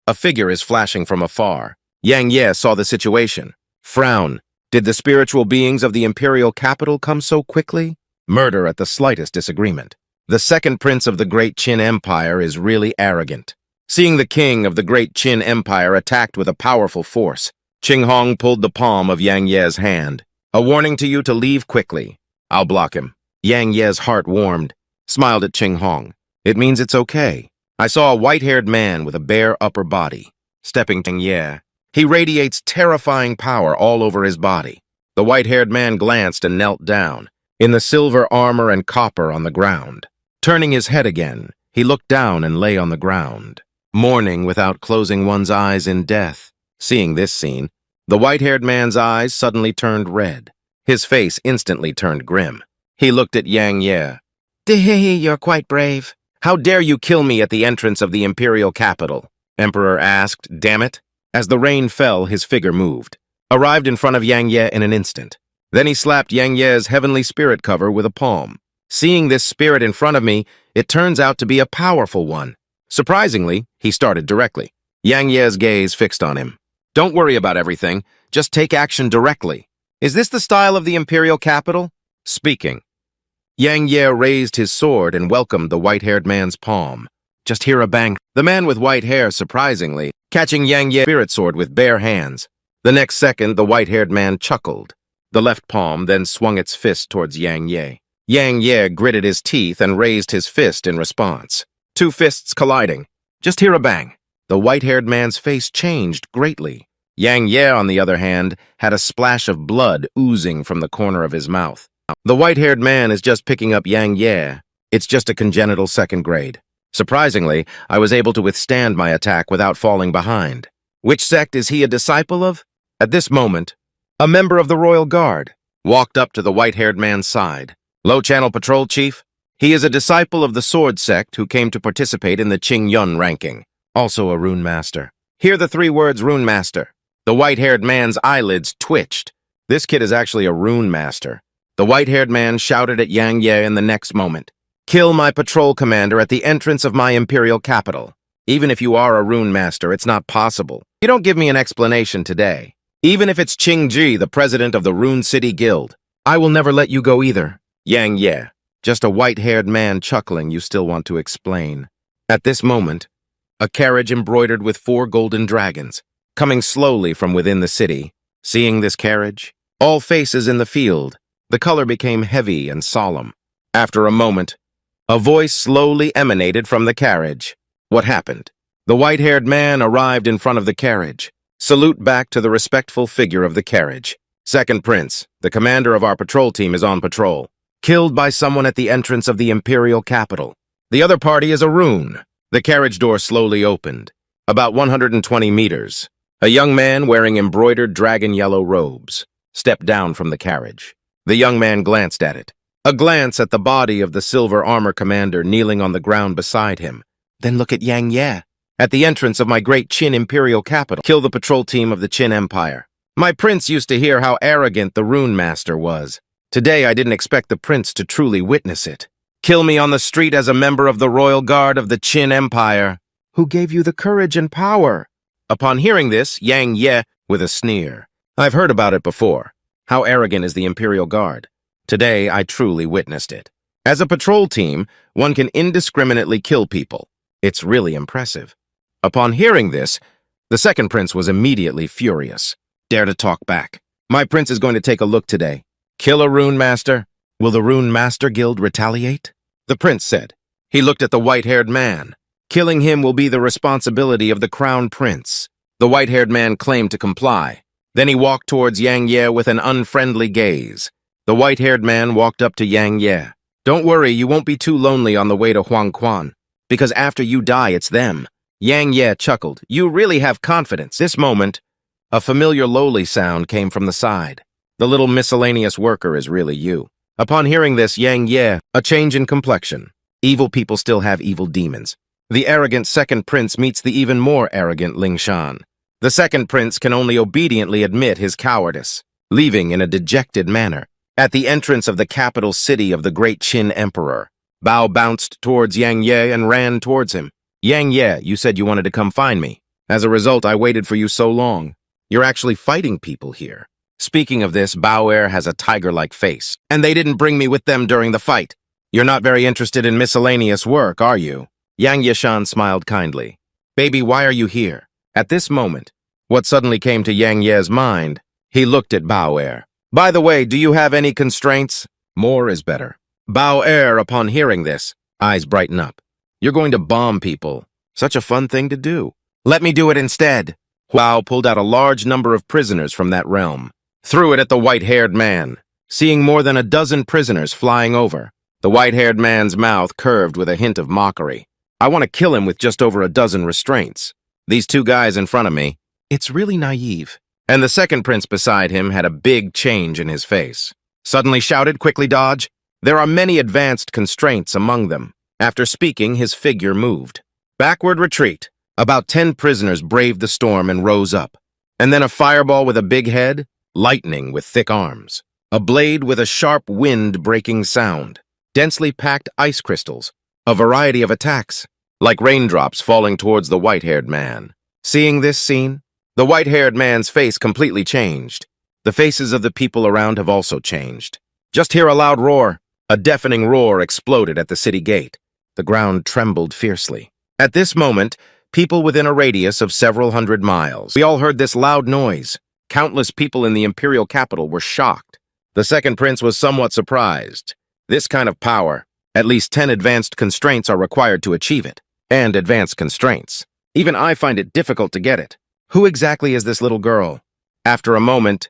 a figure is flashing from afar. Yang Ye saw the situation. Frown. Did the spiritual beings of the imperial capital come so quickly? Murder at the slightest disagreement. The second prince of the great Qin Empire is really arrogant. Seeing the king of the great Qin Empire attacked with a powerful force, Qing Hong pulled the palm of Yang Ye's hand. A warning to you to leave quickly. I'll block him. Yang Ye's heart warmed, smiled at Qing Hong. It means it's okay. I saw a white-haired man with a bare upper body. Stepping to Yang Ye. He radiates terrifying power all over his body. The white-haired man glanced and knelt down, in the silver armor and copper on the ground. Turning his head again, he looked down and lay on the ground, mourning without closing one's eyes in death. Seeing this scene, the white-haired man's eyes suddenly turned red. His face instantly turned grim. He looked at Yang Ye. "Dee, you're quite brave. How dare you kill me at the entrance of the imperial capital?" Emperor asked, damn it. As the rain fell, his figure moved, arrived in front of Yang Ye in an instant. Then he slapped Yang Ye's heavenly spirit cover with a palm. Seeing this spirit in front of me, it turns out to be a powerful one. Surprisingly, he started directly. Yang Ye's gaze fixed on him. Don't worry about everything. Just take action directly. Is this the style of the imperial capital? Speaking. Yang Ye raised his sword and welcomed the white-haired man's palm. Just hear a bang. The man with white hair, surprisingly, catching Yang Ye's spirit sword with bare hands. The next second, the white-haired man chuckled. The left palm then swung its fist towards Yang Ye. Yang Ye gritted his teeth and raised his fist in response. Two fists colliding. Just hear a bang. The white-haired man's face changed greatly. Yang Ye, on the other hand, had a splash of blood oozing from the corner of his mouth. The white-haired man is just picking up Yang Ye. It's just a congenital second grade. Surprisingly, I was able to withstand my attack without falling behind. Which sect is he a disciple of? At this moment, a member of the Royal Guard walked up to the white-haired man's side. Low-channel patrol chief? He is a disciple of the sword sect who came to participate in the Ching Yun ranking. Also a rune master. Hear the three words rune master. The white-haired man's eyelids twitched. This kid is actually a rune master. The white-haired man shouted at Yang Ye in the next moment. Kill my patrol commander at the entrance of my imperial capital. Even if you are a rune master, it's not possible. You don't give me an explanation today. Even if it's Qing Ji, the president of the Rune City Guild, I will never let you go either. Yang Ye, just a white-haired man chuckling you still want to explain. At this moment, a carriage embroidered with 4 golden dragons, coming slowly from within the city, Seeing this carriage, all faces in the field, the color became heavy and solemn. After a moment, a voice slowly emanated from the carriage. What happened? The white-haired man arrived in front of the carriage. Salute back to the respectful figure of the carriage. Second Prince, the commander of our patrol team is on patrol. Killed by someone at the entrance of the imperial capital. The other party is a rune. The carriage door slowly opened. About 120 meters. A young man wearing embroidered dragon yellow robes stepped down from the carriage. The young man glanced at it. A glance at the body of the silver armor commander kneeling on the ground beside him. Then look at Yang Ye. At the entrance of my great Qin imperial capital. Kill the patrol team of the Qin Empire. My prince used to hear how arrogant the rune master was. Today I didn't expect the prince to truly witness it. Kill me on the street as a member of the royal guard of the Qin Empire. Who gave you the courage and power? Upon hearing this, Yang Ye with a sneer. I've heard about it before. How arrogant is the imperial guard. Today I truly witnessed it. As a patrol team, one can indiscriminately kill people. It's really impressive. Upon hearing this, the second prince was immediately furious. Dare to talk back. My prince is going to take a look today. Kill a rune master? Will the rune master guild retaliate? The prince said. He looked at the white-haired man. Killing him will be the responsibility of the crown prince. The white-haired man claimed to comply. Then he walked towards Yang Ye with an unfriendly gaze. The white-haired man walked up to Yang Ye. Don't worry, you won't be too lonely on the way to Huangquan, because after you die, it's them. Yang Ye chuckled. You really have confidence. This moment, a familiar lowly sound came from the side. The little miscellaneous worker is really you. Upon hearing this, Yang Ye, a change in complexion. Evil people still have evil demons. The arrogant second prince meets the even more arrogant Ling Shan. The second prince can only obediently admit his cowardice, leaving in a dejected manner. At the entrance of the capital city of the great Qin emperor, Bao bounced towards Yang Ye and ran towards him. Yang Ye, you said you wanted to come find me. As a result, I waited for you so long. You're actually fighting people here. Speaking of this, Bao has a tiger-like face. And they didn't bring me with them during the fight. You're not very interested in miscellaneous work, are you? Yang Yeshan smiled kindly. Baby, why are you here? At this moment, what suddenly came to Yang Ye's mind, he looked at Bao. By the way, do you have any constraints? More is better. Bao, upon hearing this, eyes brighten up. You're going to bomb people. Such a fun thing to do. Let me do it instead. Bao pulled out a large number of prisoners from that realm. Threw it at the white-haired man. Seeing more than a dozen prisoners flying over, the white-haired man's mouth curved with a hint of mockery. I want to kill him with just over a dozen restraints. These two guys in front of me, it's really naive. And the second prince beside him had a big change in his face. Suddenly shouted, quickly dodge. There are many advanced constraints among them. After speaking, his figure moved. Backward retreat. About 10 prisoners braved the storm and rose up. And then a fireball with a big head, lightning with thick arms. A blade with a sharp wind-breaking sound. Densely packed ice crystals. A variety of attacks, like raindrops falling towards the white-haired man. Seeing this scene, the white-haired man's face completely changed. The faces of the people around have also changed. Just hear a loud roar. A deafening roar exploded at the city gate. The ground trembled fiercely. At this moment, people within a radius of several hundred miles. We all heard this loud noise. Countless people in the imperial capital were shocked. The second prince was somewhat surprised. This kind of power, at least 10 advanced constraints are required to achieve it. And advanced constraints. Even I find it difficult to get it. Who exactly is this little girl? After a moment,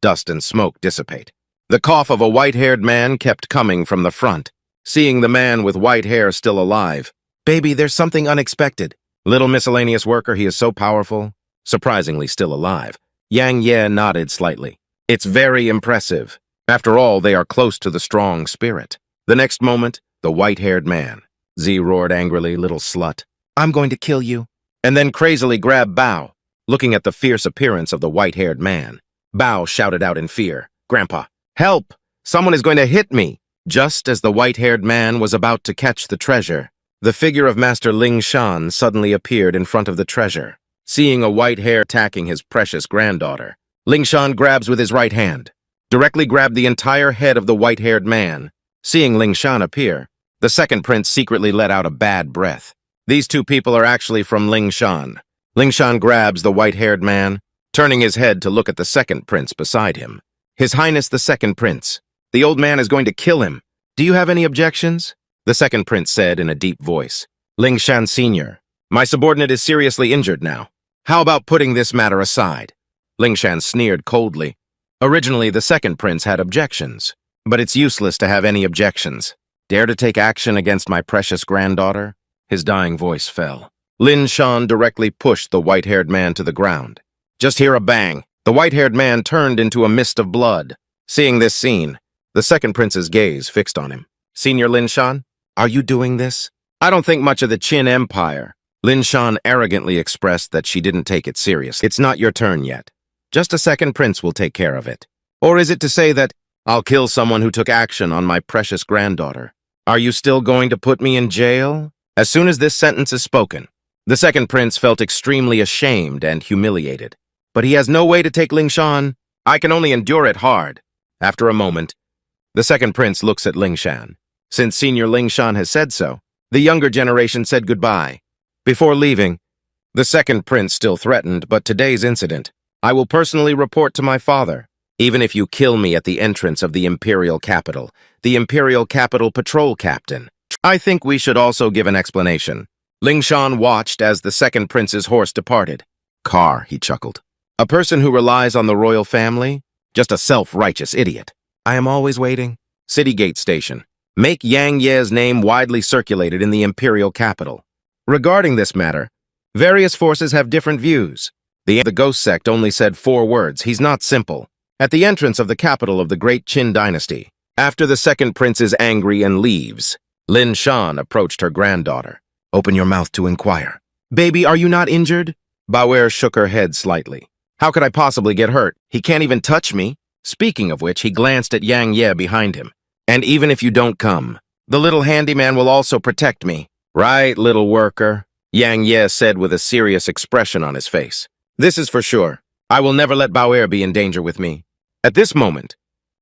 dust and smoke dissipate. The cough of a white-haired man kept coming from the front. Seeing the man with white hair still alive. Baby, there's something unexpected. Little miscellaneous worker, he is so powerful. Surprisingly still alive. Yang Ye nodded slightly. It's very impressive. After all, they are close to the strong spirit. The next moment, the white-haired man. Z roared angrily, little slut. I'm going to kill you. And then crazily grabbed Bao. Looking at the fierce appearance of the white-haired man, Bao shouted out in fear, Grandpa, help! Someone is going to hit me! Just as the white-haired man was about to catch the treasure, the figure of Master Ling Shan suddenly appeared in front of the treasure. Seeing a white hair attacking his precious granddaughter, Ling Shan grabs with his right hand, directly grabbed the entire head of the white-haired man. Seeing Ling Shan appear, the second prince secretly let out a bad breath. These two people are actually from Ling Shan. Ling Shan grabs the white-haired man, turning his head to look at the second prince beside him. His Highness the second prince, the old man is going to kill him. Do you have any objections? The second prince said in a deep voice. Lingshan Sr., my subordinate is seriously injured now. How about putting this matter aside? Lingshan sneered coldly. Originally, the second prince had objections, but it's useless to have any objections. Dare to take action against my precious granddaughter? His dying voice fell. Lin Shan directly pushed the white-haired man to the ground. Just hear a bang. The white-haired man turned into a mist of blood. Seeing this scene, the second prince's gaze fixed on him. Senior Lin Shan, are you doing this? I don't think much of the Qin Empire. Lin Shan arrogantly expressed that she didn't take it serious. It's not your turn yet. Just a second prince will take care of it. Or is it to say that I'll kill someone who took action on my precious granddaughter? Are you still going to put me in jail? As soon as this sentence is spoken, the second prince felt extremely ashamed and humiliated. But he has no way to take Lingshan. I can only endure it hard. After a moment, the second prince looks at Lingshan. Since Senior Lingshan has said so, the younger generation said goodbye. Before leaving, the second prince still threatened, but today's incident, I will personally report to my father, even if you kill me at the entrance of the Imperial Capital, the Imperial Capital Patrol Captain. I think we should also give an explanation. Lingshan watched as the second prince's horse departed. Car, he chuckled. A person who relies on the royal family? Just a self-righteous idiot. I am always waiting. City Gate Station. Make Yang Ye's name widely circulated in the Imperial Capital. Regarding this matter, various forces have different views. The Ghost Sect only said 4 words. He's not simple. At the entrance of the capital of the Great Qin Dynasty, after the second prince is angry and leaves, Lin Shan approached her granddaughter. Open your mouth to inquire. Baby, are you not injured? Baoer shook her head slightly. How could I possibly get hurt? He can't even touch me. Speaking of which, he glanced at Yang Ye behind him. And even if you don't come, the little handyman will also protect me. Right, little worker, Yang Ye said with a serious expression on his face. This is for sure. I will never let Baoer be in danger with me. At this moment,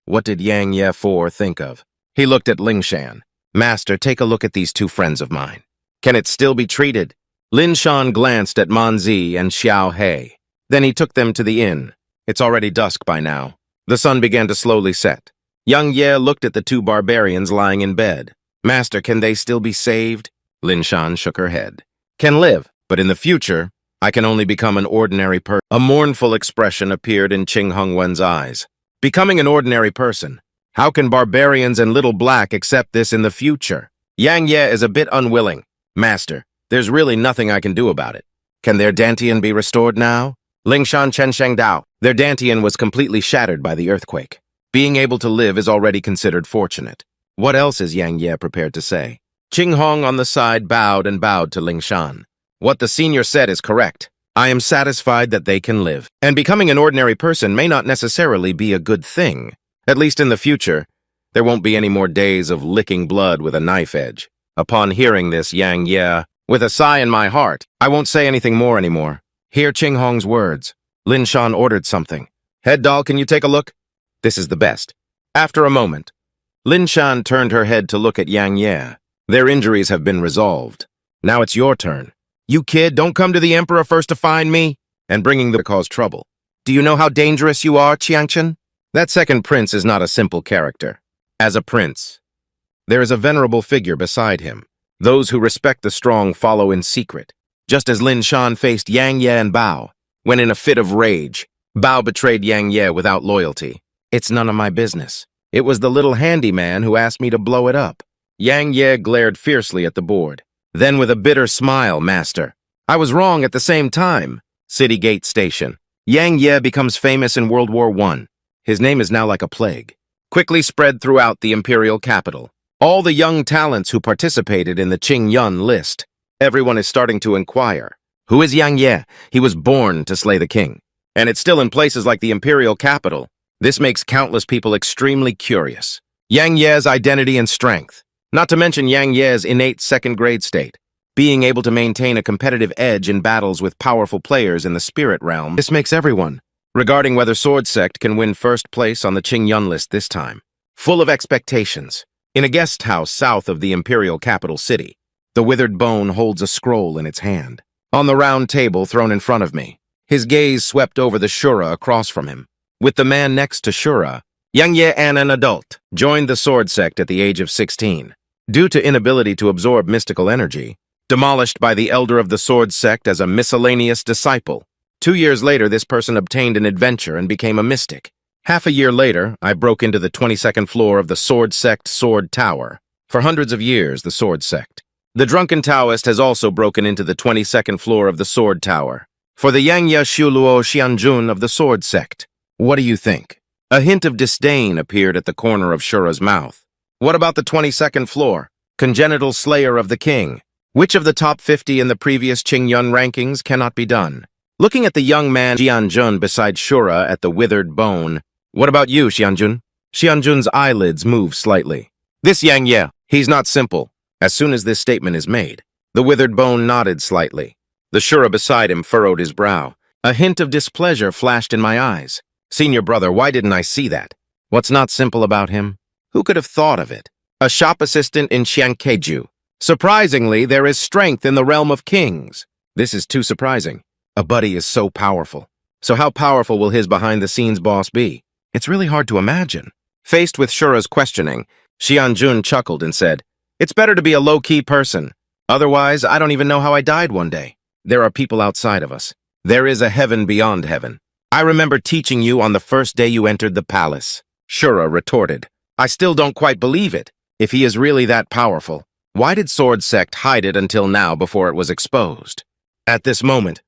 what did Yang Ye For think of? He looked at Lingshan. Master, take a look at these 2 friends of mine. Can it still be treated? Lin Shan glanced at Manzi and Xiao He. Then he took them to the inn. It's already dusk by now. The sun began to slowly set. Yang Ye looked at the 2 barbarians lying in bed. Master, can they still be saved? Lin Shan shook her head. Can live, but in the future, I can only become an ordinary person. A mournful expression appeared in Qing Hongwen's eyes. Becoming an ordinary person. How can barbarians and Little Black accept this in the future? Yang Ye is a bit unwilling. Master, there's really nothing I can do about it. Can their Dantian be restored now? Lingshan Chen Sheng Dao. Their Dantian was completely shattered by the earthquake. Being able to live is already considered fortunate. What else is Yang Ye prepared to say? Qing Hong on the side bowed to Lingshan. What the senior said is correct. I am satisfied that they can live. And becoming an ordinary person may not necessarily be a good thing. At least in the future, there won't be any more days of licking blood with a knife edge. Upon hearing this, Yang Ye, with a sigh in my heart, I won't say anything more anymore. Hear Qing Hong's words. Lin Shan ordered something. Head doll, can you take a look? This is the best. After a moment, Lin Shan turned her head to look at Yang Ye. Their injuries have been resolved. Now it's your turn. You kid, don't come to the Emperor first to find me, and bringing the cause trouble. Do you know how dangerous you are, Qiangchen? That second prince is not a simple character. As a prince, there is a venerable figure beside him. Those who respect the strong follow in secret. Just as Lin Shan faced Yang Ye and Bao, when in a fit of rage, Bao betrayed Yang Ye without loyalty. It's none of my business. It was the little handyman who asked me to blow it up. Yang Ye glared fiercely at the board. Then with a bitter smile, Master. I was wrong at the same time. City Gate Station. Yang Ye becomes famous in World War I. His name is now like a plague. Quickly spread throughout the imperial capital. All the young talents who participated in the Ching Yun list. Everyone is starting to inquire. Who is Yang Ye? He was born to slay the king. And it's still in places like the imperial capital. This makes countless people extremely curious. Yang Ye's identity and strength. Not to mention Yang Ye's innate second-grade state, being able to maintain a competitive edge in battles with powerful players in the spirit realm. This makes everyone, regarding whether Sword Sect can win first place on the Ching Yun list this time, full of expectations. In a guest house south of the imperial capital city, the withered bone holds a scroll in its hand. On the round table thrown in front of me, His gaze swept over the Shura across from him. With the man next to Shura, Yang Ye An, an adult, joined the sword sect at the age of 16. Due to inability to absorb mystical energy, demolished by the elder of the sword sect as a miscellaneous disciple. 2 years later, this person obtained an adventure and became a mystic. Half a year later, I broke into the 22nd floor of the sword sect Sword Tower. For hundreds of years, the sword sect. The drunken Taoist has also broken into the 22nd floor of the sword tower. For the Yang Ye Shu Luo Xianjun of the sword sect. What do you think? A hint of disdain appeared at the corner of Shura's mouth. What about the 22nd floor? Congenital slayer of the king. Which of the top 50 in the previous Ching Yun rankings cannot be done? Looking at the young man Xianjun beside Shura at the withered bone. What about you, Xianjun? Xianjun's eyelids move slightly. This Yang Ye, he's not simple. As soon as this statement is made, the withered bone nodded slightly. The Shura beside him furrowed his brow. A hint of displeasure flashed in my eyes. Senior brother, why didn't I see that? What's not simple about him? Who could have thought of it? A shop assistant in Xiangkeju. Surprisingly, there is strength in the realm of kings. This is too surprising. A buddy is so powerful. So how powerful will his behind-the-scenes boss be? It's really hard to imagine. Faced with Shura's questioning, Xianjun chuckled and said, "It's better to be a low-key person. Otherwise, I don't even know how I died one day. There are people outside of us. There is a heaven beyond heaven. I remember teaching you on the first day you entered the palace." Shura retorted, "I still don't quite believe it. If he is really that powerful, why did Sword Sect hide it until now before it was exposed?" At this moment,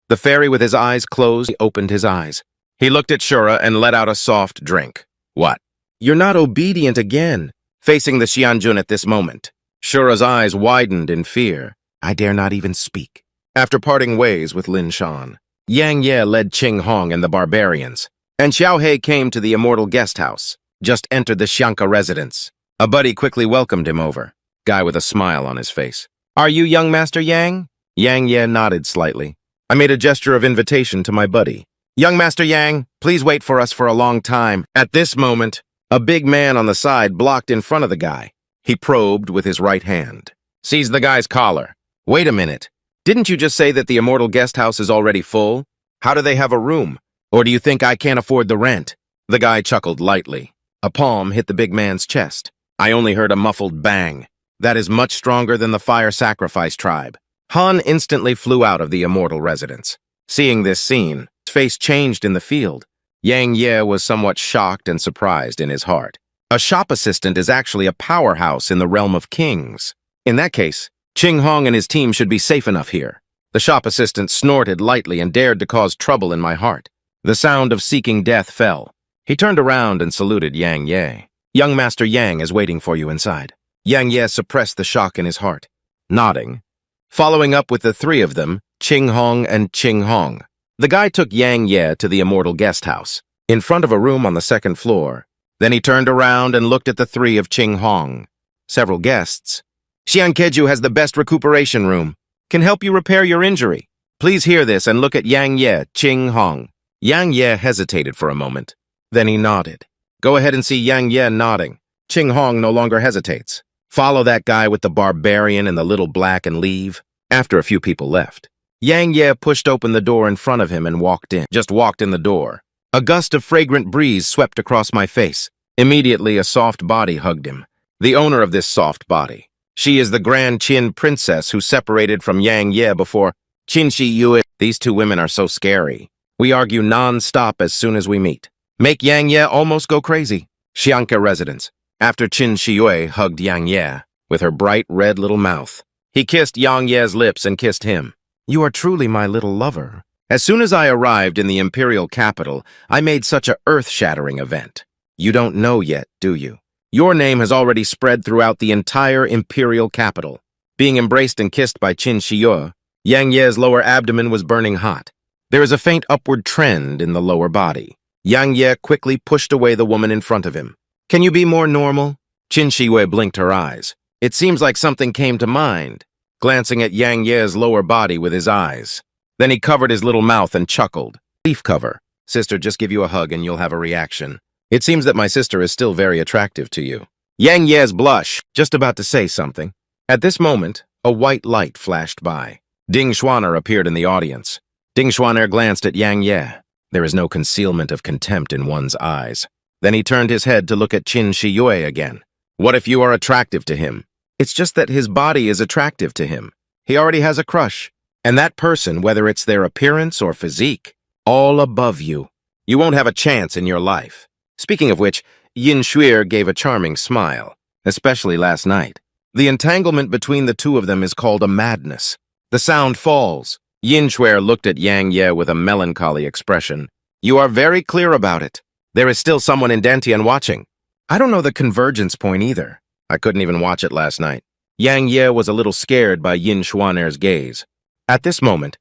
the fairy with his eyes closed opened his eyes. He looked at Shura and let out a soft drink. "What? You're not obedient again." Facing the Xianjun at this moment, Shura's eyes widened in fear. I dare not even speak. After parting ways with Lin Shan, Yang Ye led Qing Hong and the barbarians, and Xiao He came to the immortal guest house, just entered the Xianka residence. A buddy quickly welcomed him over, guy with a smile on his face. "Are you young Master Yang?" Yang Ye nodded slightly. I made a gesture of invitation to my buddy. "Young Master Yang, please wait for us for a long time." At this moment, a big man on the side blocked in front of the guy. He probed with his right hand. Seized the guy's collar. "Wait a minute. Didn't you just say that the immortal guest house is already full? How do they have a room? Or do you think I can't afford the rent?" The guy chuckled lightly. A palm hit the big man's chest. I only heard a muffled bang. That is much stronger than the fire sacrifice tribe. Han instantly flew out of the immortal residence. Seeing this scene, his face changed in the field. Yang Ye was somewhat shocked and surprised in his heart. A shop assistant is actually a powerhouse in the realm of kings. In that case, Qing Hong and his team should be safe enough here. The shop assistant snorted lightly and dared to cause trouble in my heart. The sound of seeking death fell. He turned around and saluted Yang Ye. "Young Master Yang is waiting for you inside." Yang Ye suppressed the shock in his heart, nodding. Following up with the three of them, Qing Hong and Qing Hong, the guy took Yang Ye to the immortal guest house, in front of a room on the 2nd floor. Then he turned around and looked at the three of Qing Hong. Several guests. "Xiankeju has the best recuperation room. Can help you repair your injury. Please hear this and look at Yang Ye, Qing Hong." Yang Ye hesitated for a moment. Then he nodded. Go ahead and see Yang Ye nodding. Qing Hong no longer hesitates. Follow that guy with the barbarian and the little black and leave. After a few people left, Yang Ye pushed open the door in front of him and walked in. Just walked in the door. A gust of fragrant breeze swept across my face. Immediately, a soft body hugged him. The owner of this soft body. She is the Grand Qin princess who separated from Yang Ye before Qin Shi Yue. These two women are so scary. We argue non-stop as soon as we meet. Make Yang Ye almost go crazy. Xianka residence. After Qin Shiyue hugged Yang Ye with her bright red little mouth. He kissed Yang Ye's lips and kissed him. "You are truly my little lover." As soon as I arrived in the imperial capital, I made such a earth-shattering event. You don't know yet, do you? Your name has already spread throughout the entire imperial capital. Being embraced and kissed by Qin Shiyue, Yang Ye's lower abdomen was burning hot. There is a faint upward trend in the lower body. Yang Ye quickly pushed away the woman in front of him. "Can you be more normal?" Qin Shiyue blinked her eyes. It seems like something came to mind, glancing at Yang Ye's lower body with his eyes. Then he covered his little mouth and chuckled. "Leaf cover. Sister, just give you a hug and you'll have a reaction. It seems that my sister is still very attractive to you." Yang Ye's blush, just about to say something. At this moment, a white light flashed by. Ding Xuaner appeared in the audience. Ding Xuaner glanced at Yang Ye. There is no concealment of contempt in one's eyes. Then he turned his head to look at Qin Shiyue again. What if you are attractive to him? It's just that his body is attractive to him. He already has a crush. And that person, whether it's their appearance or physique, all above you. You won't have a chance in your life. Speaking of which, Yin Shuir gave a charming smile, especially last night. The entanglement between the two of them is called a madness. The sound falls. Yin Shuir looked at Yang Ye with a melancholy expression. You are very clear about it. There is still someone in Dantian watching. I don't know the convergence point either. I couldn't even watch it last night. Yang Ye was a little scared by Yin Xuaner's gaze. At this moment,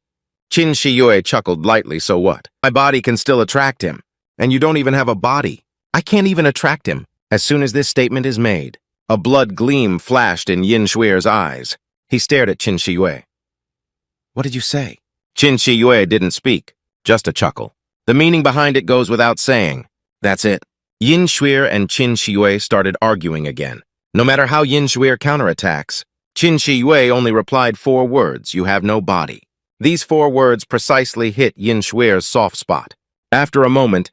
Qin Shiyue chuckled lightly, so what? My body can still attract him. And you don't even have a body. I can't even attract him. As soon as this statement is made, a blood gleam flashed in Yin Shuir's eyes. He stared at Qin Shiyue. What did you say? Qin Shiyue didn't speak, just a chuckle. The meaning behind it goes without saying. That's it. Yin Shuir and Qin Shiyue started arguing again. No matter how Yin Shuir counterattacks, Qin Shiyue only replied 4 words, you have no body. These 4 words precisely hit Yin Shuir's soft spot. After a moment,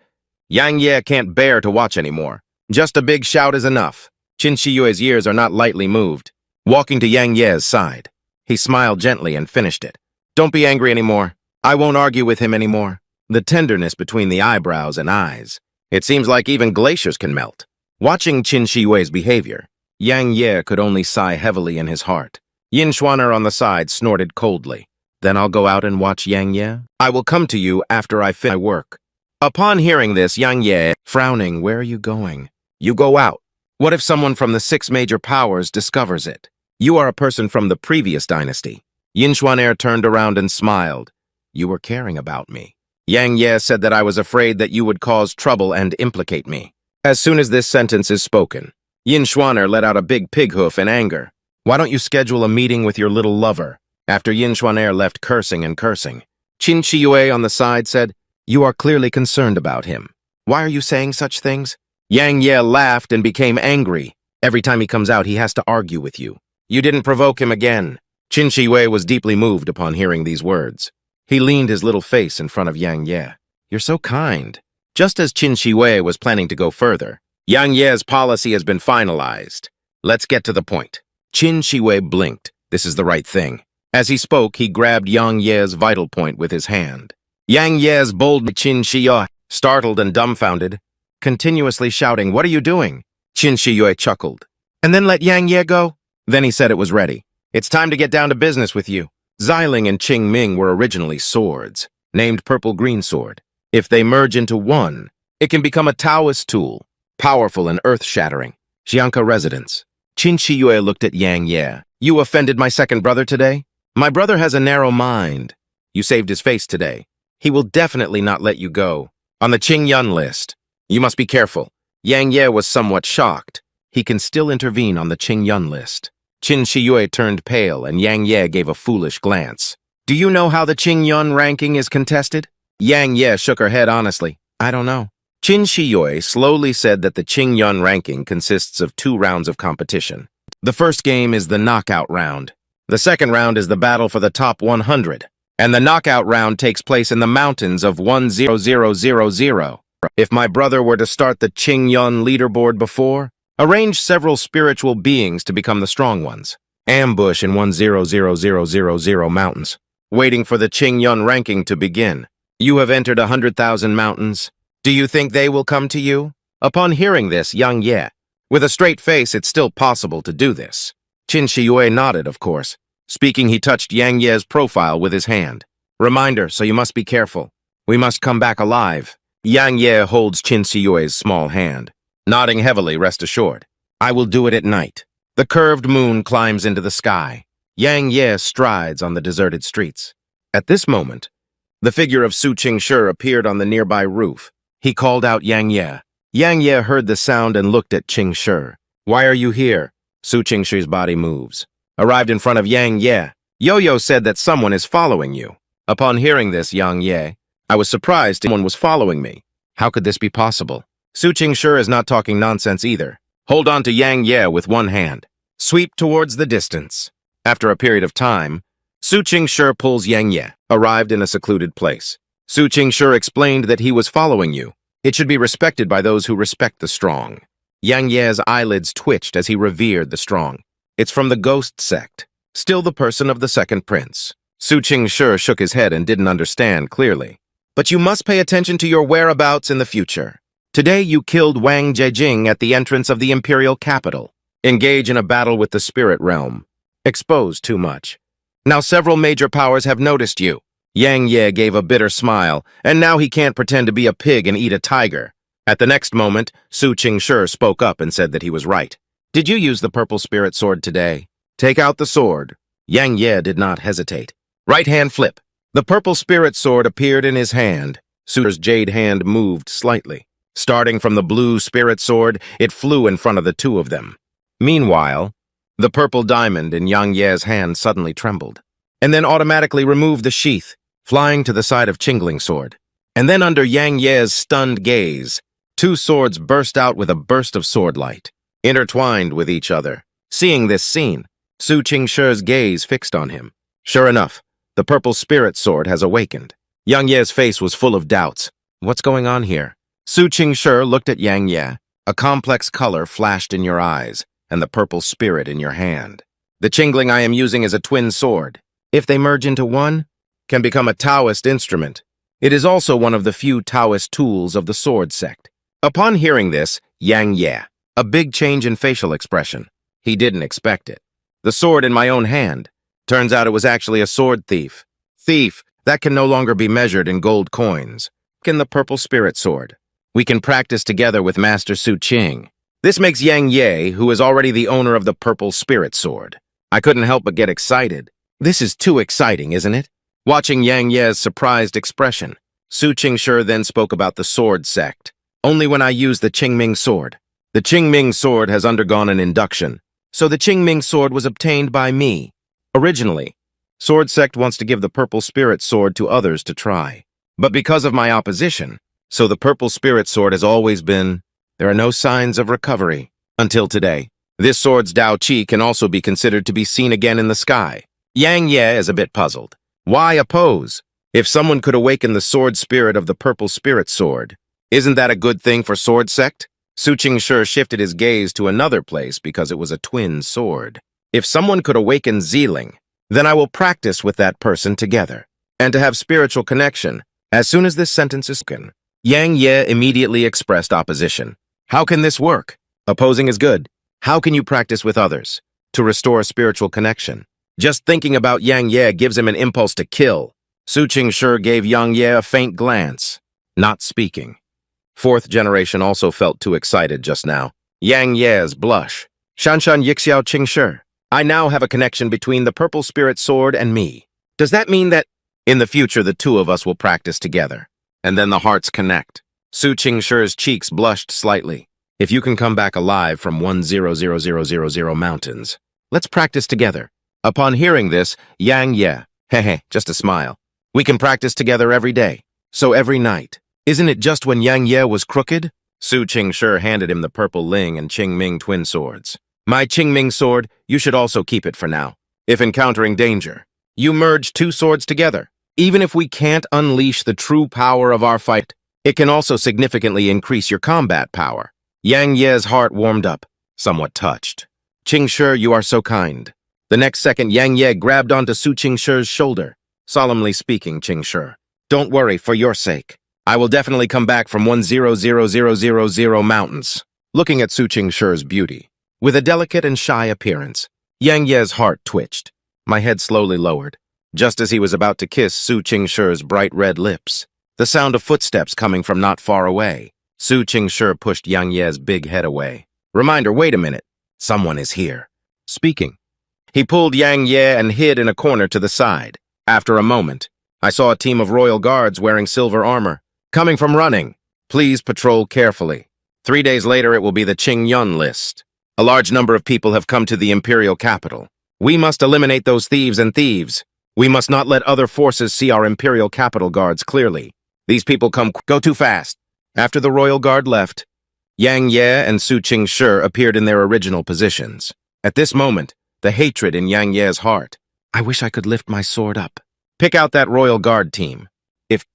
Yang Ye can't bear to watch anymore. Just a big shout is enough. Qin Shiyue's ears are not lightly moved. Walking to Yang Ye's side, he smiled gently and finished it. Don't be angry anymore. I won't argue with him anymore. The tenderness between the eyebrows and eyes. It seems like even glaciers can melt. Watching Qin Shiyue's behavior, Yang Ye could only sigh heavily in his heart. Yin Xuaner on the side snorted coldly. Then I'll go out and watch Yang Ye. I will come to you after I finish my work. Upon hearing this, Yang Ye, frowning, where are you going? You go out. What if someone from the 6 major powers discovers it? You are a person from the previous dynasty. Yin Xuaner turned around and smiled. You were caring about me. Yang Ye said that I was afraid that you would cause trouble and implicate me. As soon as this sentence is spoken, Yin Xuaner let out a big pig hoof in anger. Why don't you schedule a meeting with your little lover? After Yin Xuaner left cursing and cursing, Qin Shiyue on the side said, you are clearly concerned about him. Why are you saying such things? Yang Ye laughed and became angry. Every time he comes out, he has to argue with you. You didn't provoke him again. Qin Shiyue was deeply moved upon hearing these words. He leaned his little face in front of Yang Ye. You're so kind. Just as Qin Shiyue was planning to go further, Yang Ye's policy has been finalized. Let's get to the point. Qin Shiyue blinked. This is the right thing. As he spoke, he grabbed Yang Ye's vital point with his hand. Yang Ye's bold Qin Shiyue, startled and dumbfounded, continuously shouting, what are you doing? Qin Shiyue chuckled. And then let Yang Ye go? Then he said it was ready. It's time to get down to business with you. Xiling and Qing Ming were originally swords, named Purple-Green Sword. If they merge into one, it can become a Taoist tool, powerful and earth-shattering. Xianka residence. Qin Shiyue looked at Yang Ye. You offended my second brother today? My brother has a narrow mind. You saved his face today. He will definitely not let you go. On the Ching Yun list. You must be careful. Yang Ye was somewhat shocked. He can still intervene on the Ching Yun list. Qin Shiyue turned pale and Yang Ye gave a foolish glance. Do you know how the Ching Yun ranking is contested? Yang Ye shook her head honestly. I don't know. Qin Shiyue slowly said that the Ching Yun ranking consists of 2 rounds of competition. The first game is the knockout round. The second round is the battle for the top 100. And the knockout round takes place in the mountains of 10000. If my brother were to start the Ching Yun leaderboard before, arrange several spiritual beings to become the strong ones. Ambush in 10000 mountains, waiting for the Ching Yun ranking to begin. You have entered 100,000 mountains. Do you think they will come to you? Upon hearing this, Yang Ye, with a straight face, it's still possible to do this. Qin Shiyue nodded, of course. Speaking, he touched Yang Ye's profile with his hand. Reminder, so you must be careful. We must come back alive. Yang Ye holds Qin Shiyue's small hand. Nodding heavily, rest assured. I will do it at night. The curved moon climbs into the sky. Yang Ye strides on the deserted streets. At this moment, the figure of Su Qingshi appeared on the nearby roof. He called out Yang Ye. Yang Ye heard the sound and looked at Qingshi. Why are you here? Su Qingshi's body moves. Arrived in front of Yang Ye. Yo-Yo said that someone is following you. Upon hearing this, Yang Ye, I was surprised someone was following me. How could this be possible? Su Qingshi is not talking nonsense either. Hold on to Yang Ye with one hand. Sweep towards the distance. After a period of time, Su Qingshi pulls Yang Ye, arrived in a secluded place. Su Qingshi explained that he was following you. It should be respected by those who respect the strong. Yang Ye's eyelids twitched as he revered the strong. It's from the ghost sect, still the person of the second prince. Su Qingshi shook his head and didn't understand clearly. But you must pay attention to your whereabouts in the future. Today you killed Wang Zhejing at the entrance of the imperial capital. Engage in a battle with the spirit realm. Expose too much. Now several major powers have noticed you. Yang Ye gave a bitter smile, and now he can't pretend to be a pig and eat a tiger. At the next moment, Su Qingshi spoke up and said that he was right. Did you use the purple spirit sword today? Take out the sword. Yang Ye did not hesitate. Right hand flip. The purple spirit sword appeared in his hand. Su's jade hand moved slightly. Starting from the blue spirit sword, it flew in front of the two of them. Meanwhile, the purple diamond in Yang Ye's hand suddenly trembled, and then automatically removed the sheath, flying to the side of Qingling's sword. And then under Yang Ye's stunned gaze, two swords burst out with a burst of sword light, intertwined with each other. Seeing this scene, Su Qingshi's gaze fixed on him. Sure enough, the purple spirit sword has awakened. Yang Ye's face was full of doubts. What's going on here? Su Qingshi looked at Yang Ye. A complex color flashed in your eyes, and the purple spirit in your hand. The Qingling I am using is a twin sword. If they merge into one, can become a Taoist instrument. It is also one of the few Taoist tools of the sword sect. Upon hearing this, Yang Ye, a big change in facial expression. He didn't expect it. The sword in my own hand. Turns out it was actually a sword thief. Thief, that can no longer be measured in gold coins. In the purple spirit sword. We can practice together with Master Su Qing. This makes Yang Ye, who is already the owner of the purple spirit sword. I couldn't help but get excited. This is too exciting, isn't it? Watching Yang Ye's surprised expression, Su Qingshi then spoke about the sword sect. Only when I use the Qingming sword. The Qingming sword has undergone an induction, so the Qingming sword was obtained by me. Originally, sword sect wants to give the purple spirit sword to others to try. But because of my opposition, so the purple spirit sword has always been, there are no signs of recovery. Until today, this sword's Dao Qi can also be considered to be seen again in the sky. Yang Ye is a bit puzzled. Why oppose? If someone could awaken the sword spirit of the purple spirit sword, isn't that a good thing for sword sect? Su Qingshi shifted his gaze to another place because it was a twin sword. If someone could awaken Ziling, then I will practice with that person together. And to have spiritual connection, as soon as this sentence is spoken, Yang Ye immediately expressed opposition. How can this work? Opposing is good. How can you practice with others? To restore a spiritual connection. Just thinking about Yang Ye gives him an impulse to kill. Su Qingshi gave Yang Ye a faint glance, not speaking. Fourth generation also felt too excited just now. Yang Ye's blush. Shanshan Yixiao Qingshi. I now have a connection between the purple spirit sword and me. Does that mean that in the future the two of us will practice together? And then the hearts connect. Su Qingshi's cheeks blushed slightly. If you can come back alive from 100,000 mountains, let's practice together. Upon hearing this, Yang Ye, hehe, just a smile. We can practice together every day. So every night. Isn't it just when Yang Ye was crooked? Su Qingshi handed him the purple Ling and Qingming twin swords. My Qingming sword, you should also keep it for now. If encountering danger, you merge two swords together. Even if we can't unleash the true power of our fight, it can also significantly increase your combat power. Yang Ye's heart warmed up, somewhat touched. Qingshi, you are so kind. The next second, Yang Ye grabbed onto Su Qingshi's shoulder, solemnly speaking, Qingshi. Don't worry, for your sake. I will definitely come back from 100,000 mountains. Looking at Su Qingshi's beauty, with a delicate and shy appearance, Yang Ye's heart twitched. My head slowly lowered, just as he was about to kiss Su Qingshi's bright red lips. The sound of footsteps coming from not far away. Su Qingshi pushed Yang Ye's big head away. Reminder, wait a minute. Someone is here. Speaking. He pulled Yang Ye and hid in a corner to the side. After a moment, I saw a team of royal guards wearing silver armor, coming from running. Please patrol carefully. 3 days later, it will be the Ching Yun list. A large number of people have come to the imperial capital. We must eliminate those thieves and thieves. We must not let other forces see our imperial capital guards clearly. These people go too fast. After the royal guard left, Yang Ye and Su Qingshi appeared in their original positions. At this moment, the hatred in Yang Ye's heart. I wish I could lift my sword up. Pick out that Royal Guard team. If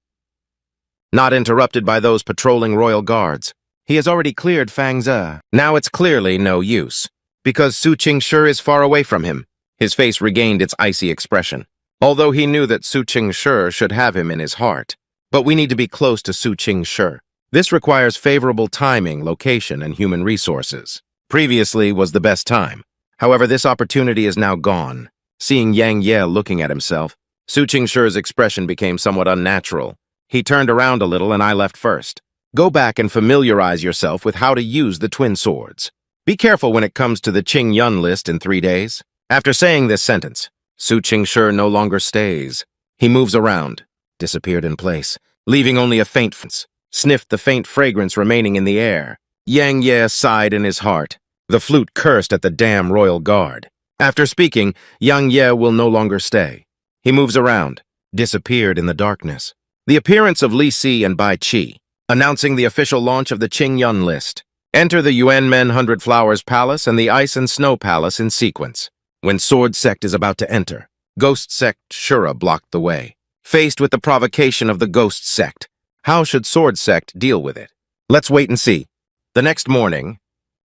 not interrupted by those patrolling Royal Guards, he has already cleared Fang Ze. Now it's clearly no use, because Su Qingshi is far away from him. His face regained its icy expression, although he knew that Su Qingshi should have him in his heart. But we need to be close to Su Qingshi. This requires favorable timing, location, and human resources. Previously was the best time. However, this opportunity is now gone. Seeing Yang Ye looking at himself, Su Qingshi's expression became somewhat unnatural. He turned around a little and I left first. Go back and familiarize yourself with how to use the twin swords. Be careful when it comes to the Ching Yun list in 3 days. After saying this sentence, Su Qingshi no longer stays. He moves around, disappeared in place, leaving only a faint sniffed the faint fragrance remaining in the air. Yang Ye sighed in his heart. The flute cursed at the damn Royal Guard. After speaking, Yang Ye will no longer stay. He moves around, disappeared in the darkness. The appearance of Li Si and Bai Qi, announcing the official launch of the Ching Yun list. Enter the Yuan Men 100 Flowers Palace and the Ice and Snow Palace in sequence. When Sword Sect is about to enter, Ghost Sect Shura blocked the way. Faced with the provocation of the Ghost Sect, how should Sword Sect deal with it? Let's wait and see. The next morning,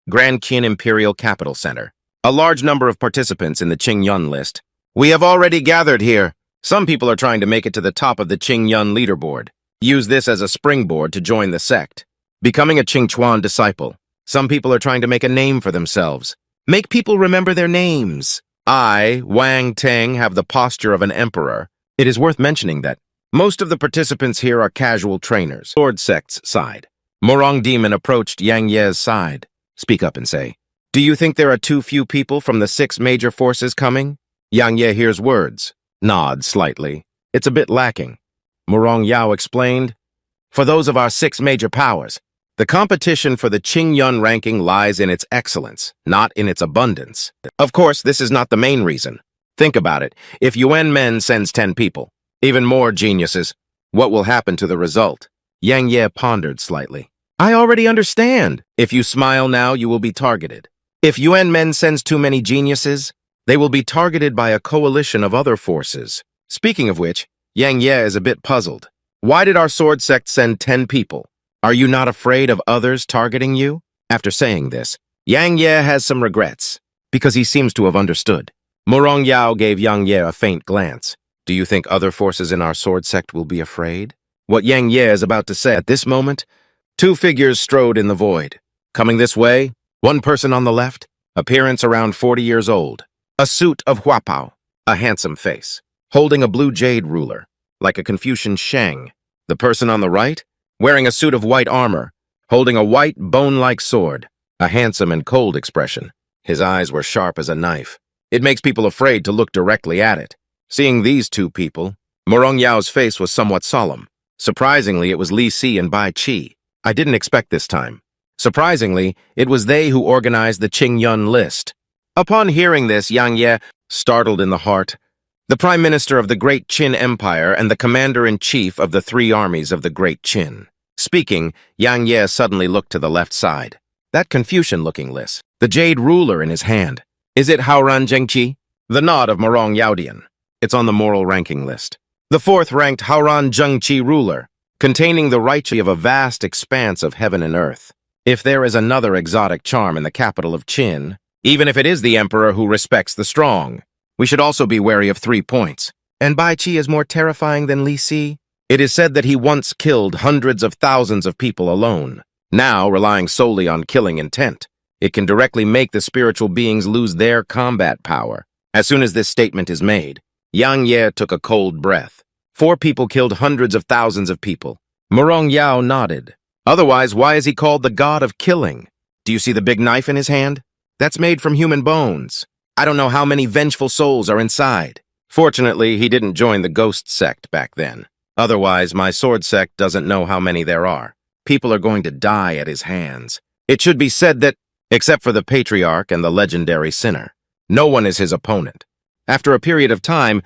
Grand Qin Imperial Capital Center. A large number of participants in the Ching Yun list. We have already gathered here. Some people are trying to make it to the top of the Ching Yun leaderboard. Use this as a springboard to join the sect. Becoming a Qingchuan disciple. Some people are trying to make a name for themselves. Make people remember their names. I, Wang Teng, have the posture of an emperor. It is worth mentioning that most of the participants here are casual trainers. Sword Sect's side. Morong Demon approached Yang Ye's side. Speak up and say, do you think there are too few people from the 6 major forces coming? Yang Ye hears words, nods slightly. It's a bit lacking. Morong Yao explained, for those of our 6 major powers, the competition for the Ching Yun ranking lies in its excellence, not in its abundance. Of course, this is not the main reason. Think about it. If Yuan Men sends 10 people, even more geniuses, what will happen to the result? Yang Ye pondered slightly. I already understand. If you smile now, you will be targeted. If Yuan Men sends too many geniuses, they will be targeted by a coalition of other forces. Speaking of which, Yang Ye is a bit puzzled. Why did our sword sect send 10 people? Are you not afraid of others targeting you? After saying this, Yang Ye has some regrets, because he seems to have understood. Morong Yao gave Yang Ye a faint glance. Do you think other forces in our sword sect will be afraid? What Yang Ye is about to say at this moment, 2 figures strode in the void. Coming this way, 1 person on the left, appearance around 40 years old. A suit of huapao, a handsome face, holding a blue jade ruler, like a Confucian sheng. The person on the right, wearing a suit of white armor, holding a white, bone-like sword, a handsome and cold expression. His eyes were sharp as a knife. It makes people afraid to look directly at it. Seeing these 2 people, Morong Yao's face was somewhat solemn. Surprisingly, it was Li Si and Bai Qi. I didn't expect this time. Surprisingly, it was they who organized the Ching Yun list. Upon hearing this, Yang Ye, startled in the heart, the Prime Minister of the Great Qin Empire and the Commander-in-Chief of the 3 armies of the Great Qin. Speaking, Yang Ye suddenly looked to the left side. That Confucian-looking list, the jade ruler in his hand. Is it Haoran Zhengqi? The nod of Morong Yaodian. It's on the moral ranking list. The 4th-ranked Haoran Zhengqi ruler, containing the Raichi of a vast expanse of heaven and earth. If there is another exotic charm in the capital of Qin, even if it is the emperor who respects the strong, we should also be wary of 3 points. And Bai Qi is more terrifying than Li Si. It is said that he once killed hundreds of thousands of people alone. Now, relying solely on killing intent, it can directly make the spiritual beings lose their combat power. As soon as this statement is made, Yang Ye took a cold breath. 4 people killed hundreds of thousands of people. Morong Yao nodded. Otherwise, why is he called the god of killing? Do you see the big knife in his hand? That's made from human bones. I don't know how many vengeful souls are inside. Fortunately, he didn't join the ghost sect back then. Otherwise, my sword sect doesn't know how many there are. People are going to die at his hands. It should be said that, except for the patriarch and the legendary sinner, no one is his opponent. After a period of time,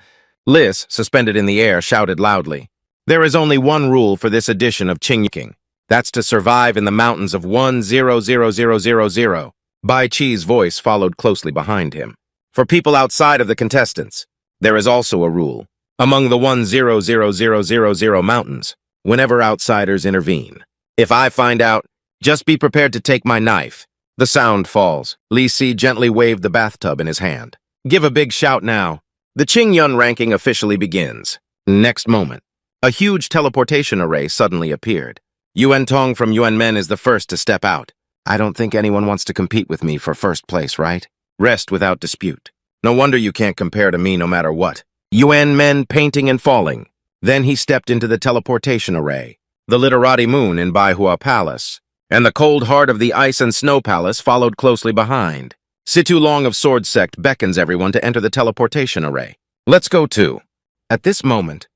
Liz, suspended in the air, shouted loudly, there is only one rule for this edition of Ching Yun. That's to survive in the mountains of 100000. Bai Qi's voice followed closely behind him. For people outside of the contestants, There is also a rule. Among the 1,000,000 mountains, whenever outsiders intervene. If I find out, just be prepared to take my knife. The sound falls. Li Si gently waved the bathtub in his hand. Give a big shout now. The Ching Yun ranking officially begins. Next moment, a huge teleportation array suddenly appeared. Yuan Tong from Yuan Men is the first to step out. I don't think anyone wants to compete with me for first place, right? Rest without dispute. No wonder you can't compare to me no matter what. Yuan Men painting and falling. Then he stepped into the teleportation array. The literati moon in Baihua Palace, and the cold heart of the Ice and Snow Palace followed closely behind. Situ Long of Sword Sect beckons everyone to enter the teleportation array. Let's go too. At this moment,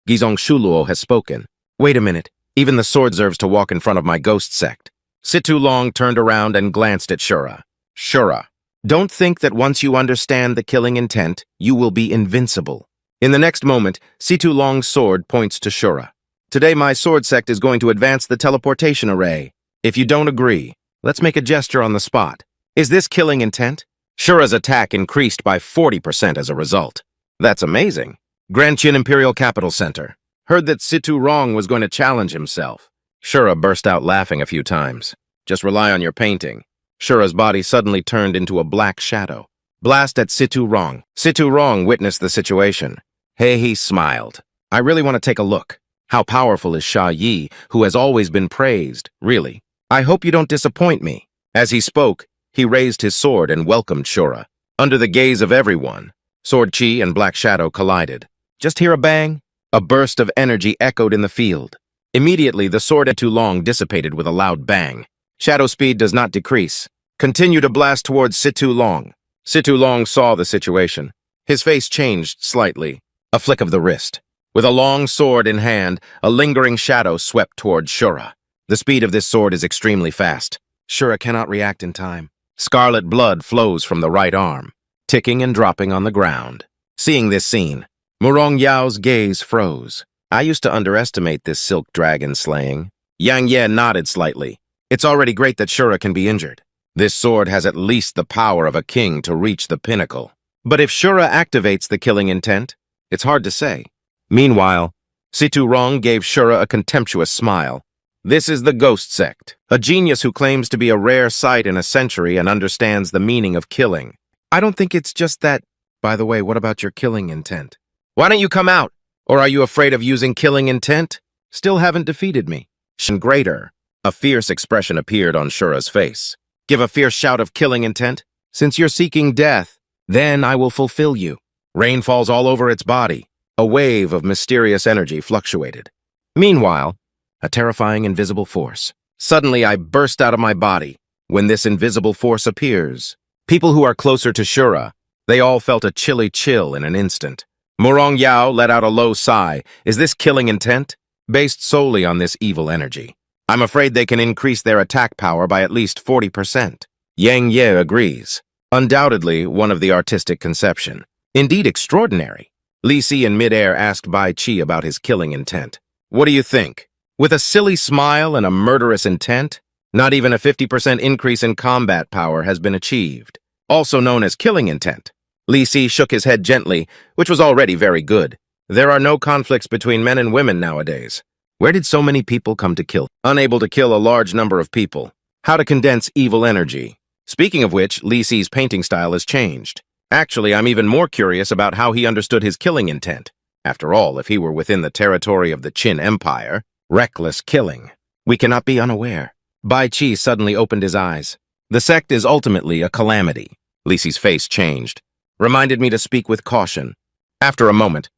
Gizong Shuluo has spoken. Wait a minute, even the sword deserves to walk in front of my ghost sect. Situ Long turned around and glanced at Shura. Shura, don't think that once you understand the killing intent, you will be invincible. In the next moment, Situ Long's sword points to Shura. Today my sword sect is going to advance the teleportation array. If you don't agree, let's make a gesture on the spot. Is this killing intent? Shura's attack increased by 40% as a result. That's amazing. Grantian Imperial Capital Center. Heard that Situ Rong was going to challenge himself. Shura burst out laughing a few times. Just rely on your painting. Shura's body suddenly turned into a black shadow. Blast at Situ Rong. Situ Rong witnessed the situation. He smiled. I really want to take a look. How powerful is Sha Yi, who has always been praised, really? I hope you don't disappoint me. As he spoke, he raised his sword and welcomed Shura. Under the gaze of everyone, Sword Chi and Black Shadow collided. Just hear a bang? A burst of energy echoed in the field. Immediately, the sword too long dissipated with a loud bang. Shadow speed does not decrease. Continue to blast towards Situ Long. Situ Long saw the situation. His face changed slightly. A flick of the wrist. With a long sword in hand, a lingering shadow swept towards Shura. The speed of this sword is extremely fast. Shura cannot react in time. Scarlet blood flows from the right arm, ticking and dropping on the ground. Seeing this scene, Murong Yao's gaze froze. I used to underestimate this silk dragon slaying. Yang Ye nodded slightly. It's already great that Shura can be injured. This sword has at least the power of a king to reach the pinnacle. But if Shura activates the killing intent, it's hard to say. Meanwhile, Situ Rong gave Shura a contemptuous smile. This is the Ghost Sect, a genius who claims to be a rare sight in a century and understands the meaning of killing. I don't think it's just that. By the way, what about your killing intent? Why don't you come out? Or are you afraid of using killing intent? Still haven't defeated me. Greater. A fierce expression appeared on Shura's face. Give a fierce shout of killing intent. Since you're seeking death, then I will fulfill you. Rain falls all over its body. A wave of mysterious energy fluctuated. Meanwhile, a terrifying invisible force. Suddenly, I burst out of my body. When this invisible force appears, people who are closer to Shura, they all felt a chilly chill in an instant. Murong Yao let out a low sigh. Is this killing intent? Based solely on this evil energy. I'm afraid they can increase their attack power by at least 40%. Yang Ye agrees. Undoubtedly, one of the artistic conception. Indeed extraordinary. Li Si in midair asked Bai Qi about his killing intent. What do you think? With a silly smile and a murderous intent, not even a 50% increase in combat power has been achieved, also known as killing intent. Li Si shook his head gently, which was already very good. There are no conflicts between men and women nowadays. Where did so many people come to kill? Unable to kill a large number of people. How to condense evil energy. Speaking of which, Li Si's painting style has changed. Actually, I'm even more curious about how he understood his killing intent. After all, if he were within the territory of the Qin Empire, reckless killing. We cannot be unaware. Bai Qi suddenly opened his eyes. The sect is ultimately a calamity. Li Si's face changed. Reminded me to speak with caution. After a moment,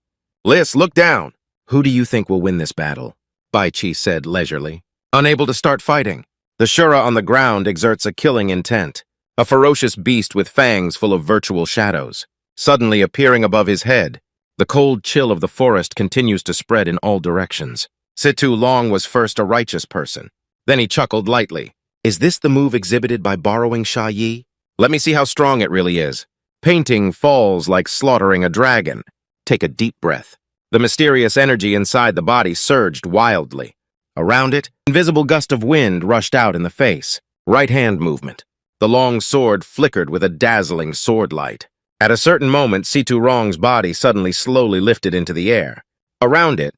Lis, look down. Who do you think will win this battle? Bai Qi said leisurely. Unable to start fighting. The Shura on the ground exerts a killing intent. A ferocious beast with fangs full of virtual shadows. Suddenly appearing above his head, the cold chill of the forest continues to spread in all directions. Situ Long was first a righteous person. Then he chuckled lightly. Is this the move exhibited by borrowing Sha Yi? Let me see how strong it really is. Painting falls like slaughtering a dragon. Take a deep breath. The mysterious energy inside the body surged wildly. Around it, an invisible gust of wind rushed out in the face. Right hand movement. The long sword flickered with a dazzling sword light. At a certain moment, Situ Rong's body suddenly slowly lifted into the air. Around it,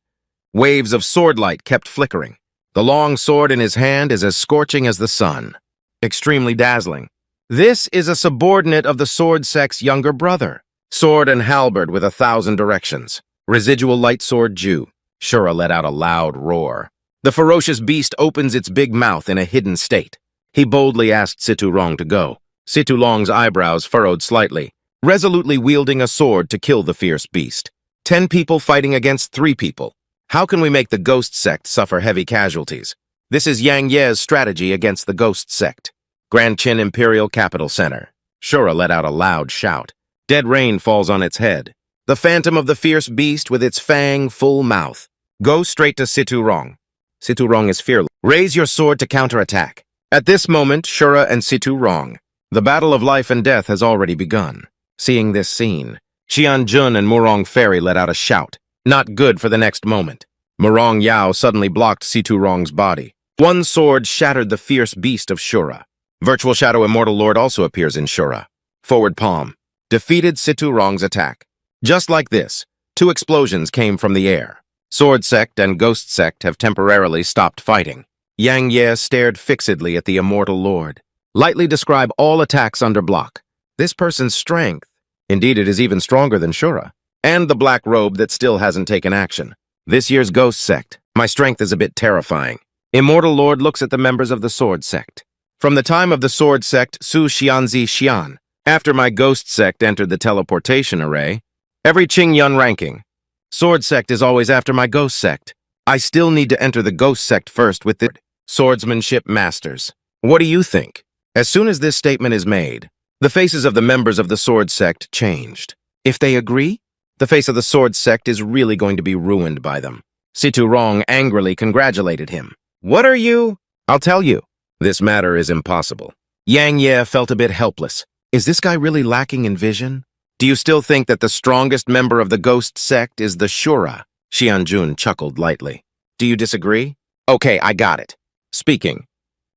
waves of sword light kept flickering. The long sword in his hand is as scorching as the sun. Extremely dazzling. This is a subordinate of the sword sect's younger brother. Sword and halberd with 1,000 directions. Residual light sword Jew. Shura let out a loud roar. The ferocious beast opens its big mouth in a hidden state. He boldly asked Situ Rong to go. Situ Rong's eyebrows furrowed slightly, resolutely wielding a sword to kill the fierce beast. 10 people fighting against 3 people. How can we make the ghost sect suffer heavy casualties? This is Yang Ye's strategy against the ghost sect. Grand Chin Imperial Capital Center. Shura let out a loud shout. Dead rain falls on its head. The phantom of the fierce beast with its fang-full mouth. Go straight to Situ Rong. Situ Rong is fearless. Raise your sword to counterattack. At this moment, Shura and Situ Rong. The battle of life and death has already begun. Seeing this scene, Xian Jun and Murong Fairy let out a shout. Not good for the next moment. Murong Yao suddenly blocked Situ Rong's body. One sword shattered the fierce beast of Shura. Virtual Shadow Immortal Lord also appears in Shura. Forward palm. Defeated Situ Rong's attack. Just like this, 2 explosions came from the air. Sword Sect and Ghost Sect have temporarily stopped fighting. Yang Ye stared fixedly at the Immortal Lord. Lightly describe all attacks under block. This person's strength. Indeed, it is even stronger than Shura. And the black robe that still hasn't taken action. This year's Ghost Sect. My strength is a bit terrifying. Immortal Lord looks at the members of the Sword Sect. From the time of the Sword Sect, Su Xianzi Xian. After my Ghost Sect entered the teleportation array, every Ching Yun ranking. Sword Sect is always after my Ghost Sect. I still need to enter the Ghost Sect first with the Swordsmanship Masters. What do you think? As soon as this statement is made, the faces of the members of the Sword Sect changed. If they agree, the face of the Sword Sect is really going to be ruined by them. Situ Rong angrily congratulated him. What are you? I'll tell you. This matter is impossible. Yang Ye felt a bit helpless. Is this guy really lacking in vision? Do you still think that the strongest member of the Ghost Sect is the Shura? Xian Jun chuckled lightly. Do you disagree? Okay, I got it. Speaking.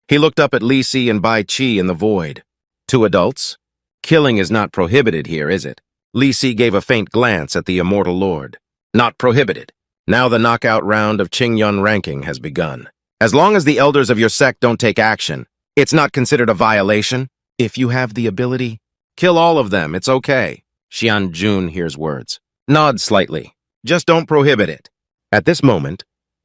He looked up at Li Si and Bai Qi in the void. 2 adults? Killing is not prohibited here, is it? Li Si gave a faint glance at the Immortal Lord. Not prohibited. Now the knockout round of Ching Yun ranking has begun. As long as the elders of your sect don't take action, it's not considered a violation. If you have the ability, kill all of them, it's okay. Xian Jun hears words. Nod slightly. Just don't prohibit it. At this moment,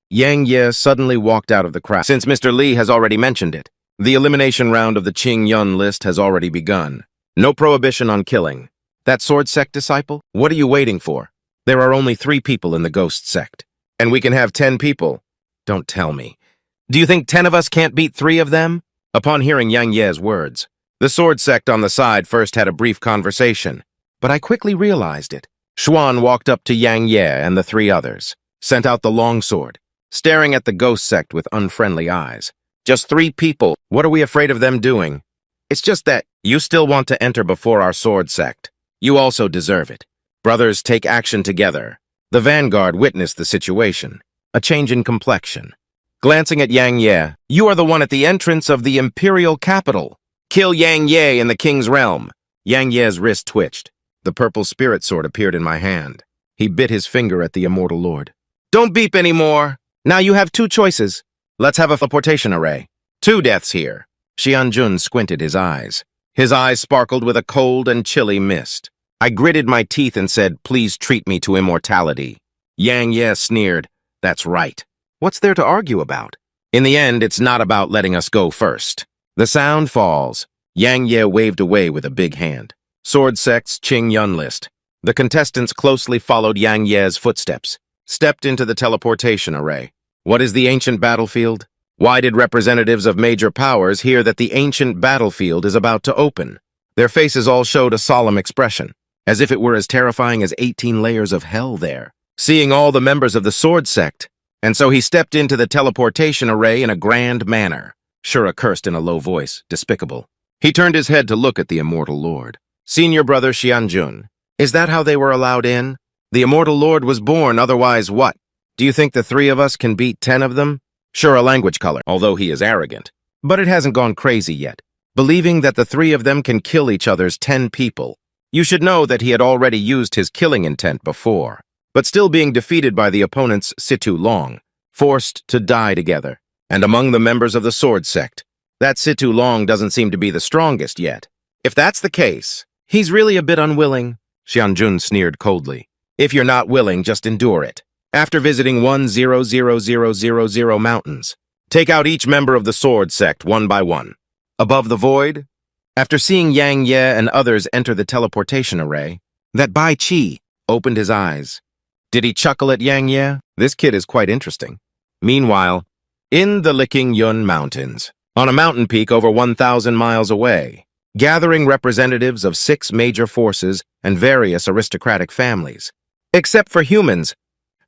Yang Ye suddenly walked out of the crowd. Since Mr. Li has already mentioned it, the elimination round of the Ching Yun list has already begun. No prohibition on killing. That Sword Sect disciple? What are you waiting for? There are only 3 people in the Ghost Sect. And we can have 10 people. Don't tell me. Do you think 10 of us can't beat 3 of them? Upon hearing Yang Ye's words, the Sword Sect on the side first had a brief conversation, but I quickly realized it. Xuan walked up to Yang Ye and the 3 others, sent out the longsword, staring at the Ghost Sect with unfriendly eyes. Just 3 people. What are we afraid of them doing? It's just that you still want to enter before our Sword Sect. You also deserve it. Brothers, take action together. The Vanguard witnessed the situation. A change in complexion. Glancing at Yang Ye, you are the one at the entrance of the Imperial Capital. Kill Yang Ye in the King's realm. Yang Ye's wrist twitched. The purple spirit sword appeared in my hand. He bit his finger at the Immortal Lord. Don't beep anymore. Now you have 2 choices. Let's have a teleportation array. 2 deaths here. Xian Jun squinted his eyes. His eyes sparkled with a cold and chilly mist. I gritted my teeth and said, please treat me to immortality. Yang Ye sneered. That's right. What's there to argue about? In the end, it's not about letting us go first. The sound falls. Yang Ye waved away with a big hand. Sword Sect's Ching Yun list. The contestants closely followed Yang Ye's footsteps, stepped into the teleportation array. What is the ancient battlefield? Why did representatives of major powers hear that the ancient battlefield is about to open? Their faces all showed a solemn expression, as if it were as terrifying as 18 layers of hell there. Seeing all the members of the Sword Sect, and so he stepped into the teleportation array in a grand manner. Shura cursed in a low voice, despicable. He turned his head to look at the Immortal Lord. Senior brother Xian Jun. Is that how they were allowed in? The Immortal Lord was born, otherwise what? Do you think the 3 of us can beat 10 of them? Shura language color, although he is arrogant. But it hasn't gone crazy yet, believing that the 3 of them can kill each other's 10 people. You should know that he had already used his killing intent before, but still being defeated by the opponent's Situ Long, forced to die together. And among the members of the Sword Sect, that Situ Long doesn't seem to be the strongest yet. If that's the case, he's really a bit unwilling, Xianjun sneered coldly. If you're not willing, just endure it. After visiting 100000 mountains, take out each member of the Sword Sect one by one. Above the void, after seeing Yang Ye and others enter the teleportation array, that Bai Qi opened his eyes. Did he chuckle at Yang Ye? This kid is quite interesting. Meanwhile, in the Ching Yun Mountains, on a mountain peak over 1,000 miles away, gathering representatives of 6 major forces and various aristocratic families. Except for humans,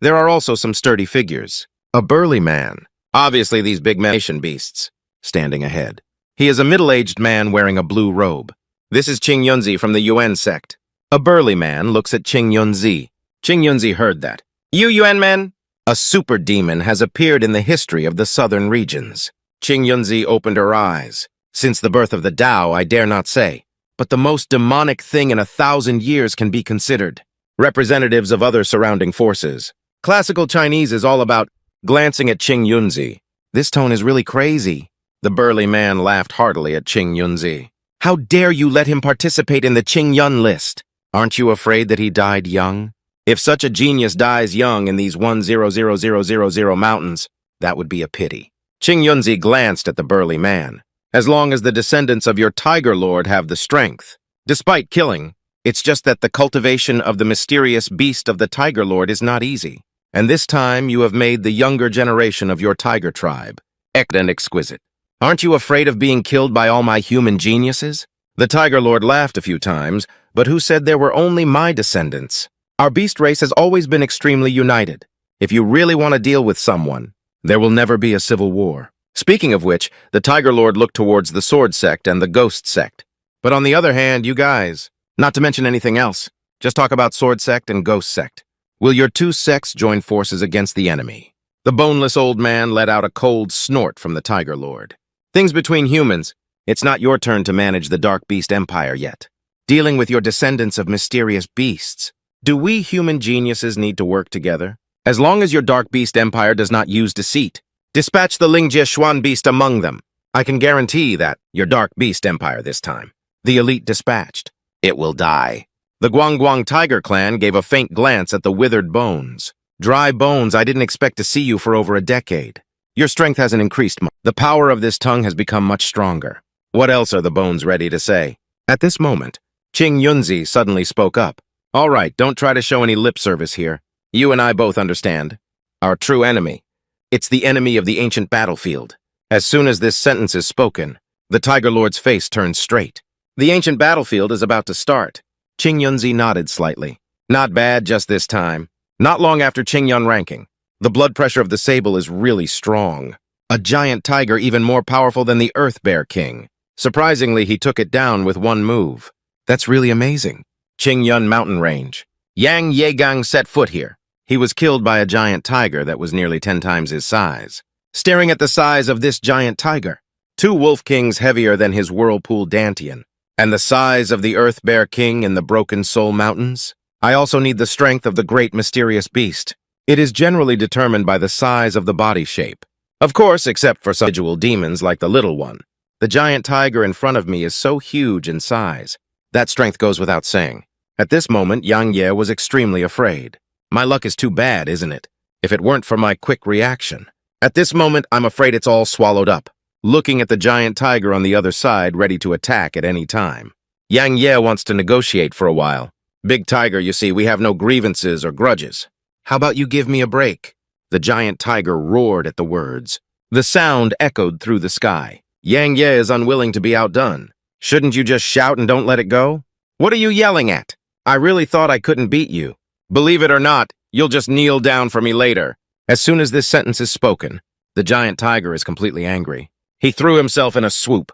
there are also some sturdy figures. A burly man, obviously these big nation beasts, standing ahead. He is a middle-aged man wearing a blue robe. This is Ching Yunzi from the Yuan sect. A burly man looks at Ching Yunzi. Ching Yunzi heard that. You Yuan men? A super demon has appeared in the history of the southern regions. Ching Yunzi opened her eyes. Since the birth of the Tao, I dare not say, but the most demonic thing in 1,000 years can be considered. Representatives of other surrounding forces. Classical Chinese is all about glancing at Ching Yunzi. This tone is really crazy. The burly man laughed heartily at Ching Yunzi. How dare you let him participate in the Ching Yun list? Aren't you afraid that he died young? If such a genius dies young in these 100000 mountains, that would be a pity. Ching Yunzi glanced at the burly man. As long as the descendants of your Tiger Lord have the strength. Despite killing, it's just that the cultivation of the mysterious beast of the Tiger Lord is not easy. And this time you have made the younger generation of your tiger tribe and exquisite. Aren't you afraid of being killed by all my human geniuses? The Tiger Lord laughed a few times, but who said there were only my descendants? Our beast race has always been extremely united. If you really want to deal with someone, there will never be a civil war. Speaking of which, the Tiger Lord looked towards the Sword Sect and the Ghost Sect. But on the other hand, you guys, not to mention anything else, just talk about Sword Sect and Ghost Sect. Will your 2 sects join forces against the enemy? The boneless old man let out a cold snort from the Tiger Lord. Things between humans, it's not your turn to manage the Dark Beast Empire yet. Dealing with your descendants of mysterious beasts. Do we human geniuses need to work together? As long as your Dark Beast Empire does not use deceit, dispatch the Lingjie Xuan beast among them. I can guarantee that your Dark Beast Empire this time. The elite dispatched. It will die. The Guangguang Tiger clan gave a faint glance at the withered bones. Dry bones, I didn't expect to see you for over a decade. Your strength hasn't increased much. The power of this tongue has become much stronger. What else are the bones ready to say? At this moment, Ching Yunzi suddenly spoke up. All right, don't try to show any lip service here. You and I both understand. Our true enemy. It's the enemy of the ancient battlefield. As soon as this sentence is spoken, the Tiger Lord's face turns straight. The ancient battlefield is about to start. Ching Yunzi nodded slightly. Not bad just this time. Not long after Ching Yun ranking. The blood pressure of the sable is really strong. A giant tiger even more powerful than the Earth Bear King. Surprisingly, he took it down with one move. That's really amazing. Ching Yun Mountain Range. Yang Yegang set foot here. He was killed by a giant tiger that was nearly 10 times his size. Staring at the size of this giant tiger, 2 wolf kings heavier than his whirlpool Dantian, and the size of the Earth Bear King in the Broken Soul Mountains. I also need the strength of the great mysterious beast. It is generally determined by the size of the body shape. Of course, except for some individual demons like the little one. The giant tiger in front of me is so huge in size. That strength goes without saying. At this moment, Yang Ye was extremely afraid. My luck is too bad, isn't it? If it weren't for my quick reaction. At this moment, I'm afraid it's all swallowed up. Looking at the giant tiger on the other side, ready to attack at any time. Yang Ye wants to negotiate for a while. Big tiger, you see, we have no grievances or grudges. How about you give me a break? The giant tiger roared at the words. The sound echoed through the sky. Yang Ye is unwilling to be outdone. Shouldn't you just shout and don't let it go? What are you yelling at? I really thought I couldn't beat you. Believe it or not, you'll just kneel down for me later. As soon as this sentence is spoken, the giant tiger is completely angry. He threw himself in a swoop.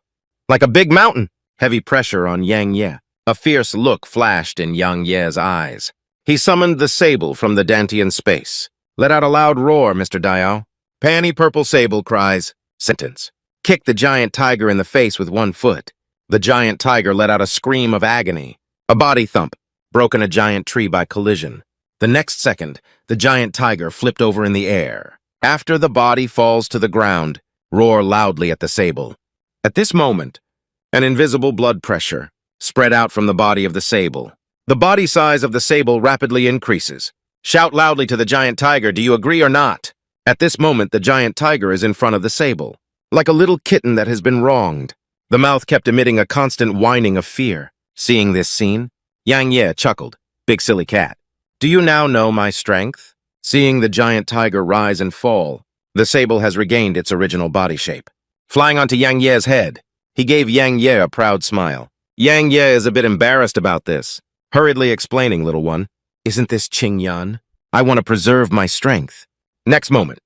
Like a big mountain. Heavy pressure on Yang Ye. A fierce look flashed in Yang Ye's eyes. He summoned the sable from the Dantian space. Let out a loud roar, Mr. Diao. Panny Purple Sable cries. Sentence. Kick the giant tiger in the face with one foot. The giant tiger let out a scream of agony. A body thump, broken a giant tree by collision. The next second, the giant tiger flipped over in the air. After the body falls to the ground, roar loudly at the sable. At this moment, an invisible blood pressure spread out from the body of the sable. The body size of the sable rapidly increases. Shout loudly to the giant tiger, do you agree or not? At this moment, the giant tiger is in front of the sable, like a little kitten that has been wronged. The mouth kept emitting a constant whining of fear. Seeing this scene, Yang Ye chuckled. Big silly cat. Do you now know my strength? Seeing the giant tiger rise and fall, the sable has regained its original body shape. Flying onto Yang Ye's head, he gave Yang Ye a proud smile. Yang Ye is a bit embarrassed about this, hurriedly explaining, little one. Isn't this Ching Yun? I want to preserve my strength. Next moment,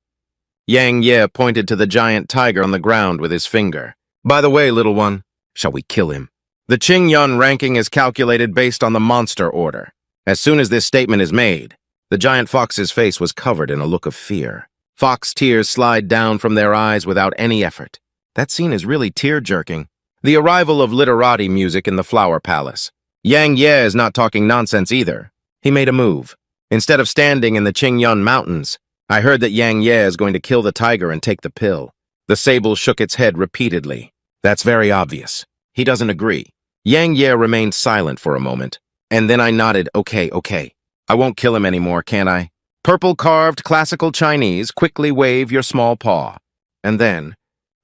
Yang Ye pointed to the giant tiger on the ground with his finger. By the way, little one, shall we kill him? The Ching Yun ranking is calculated based on the monster order. As soon as this statement is made, the giant fox's face was covered in a look of fear. Fox tears slide down from their eyes without any effort. That scene is really tear-jerking. The arrival of literati music in the Flower Palace. Yang Ye is not talking nonsense either. He made a move. Instead of standing in the Ching Yun Mountains, I heard that Yang Ye is going to kill the tiger and take the pill. The sable shook its head repeatedly. That's very obvious. He doesn't agree. Yang Ye remained silent for a moment, and then I nodded, okay. I won't kill him anymore, can I? Purple-carved classical Chinese, quickly wave your small paw. And then,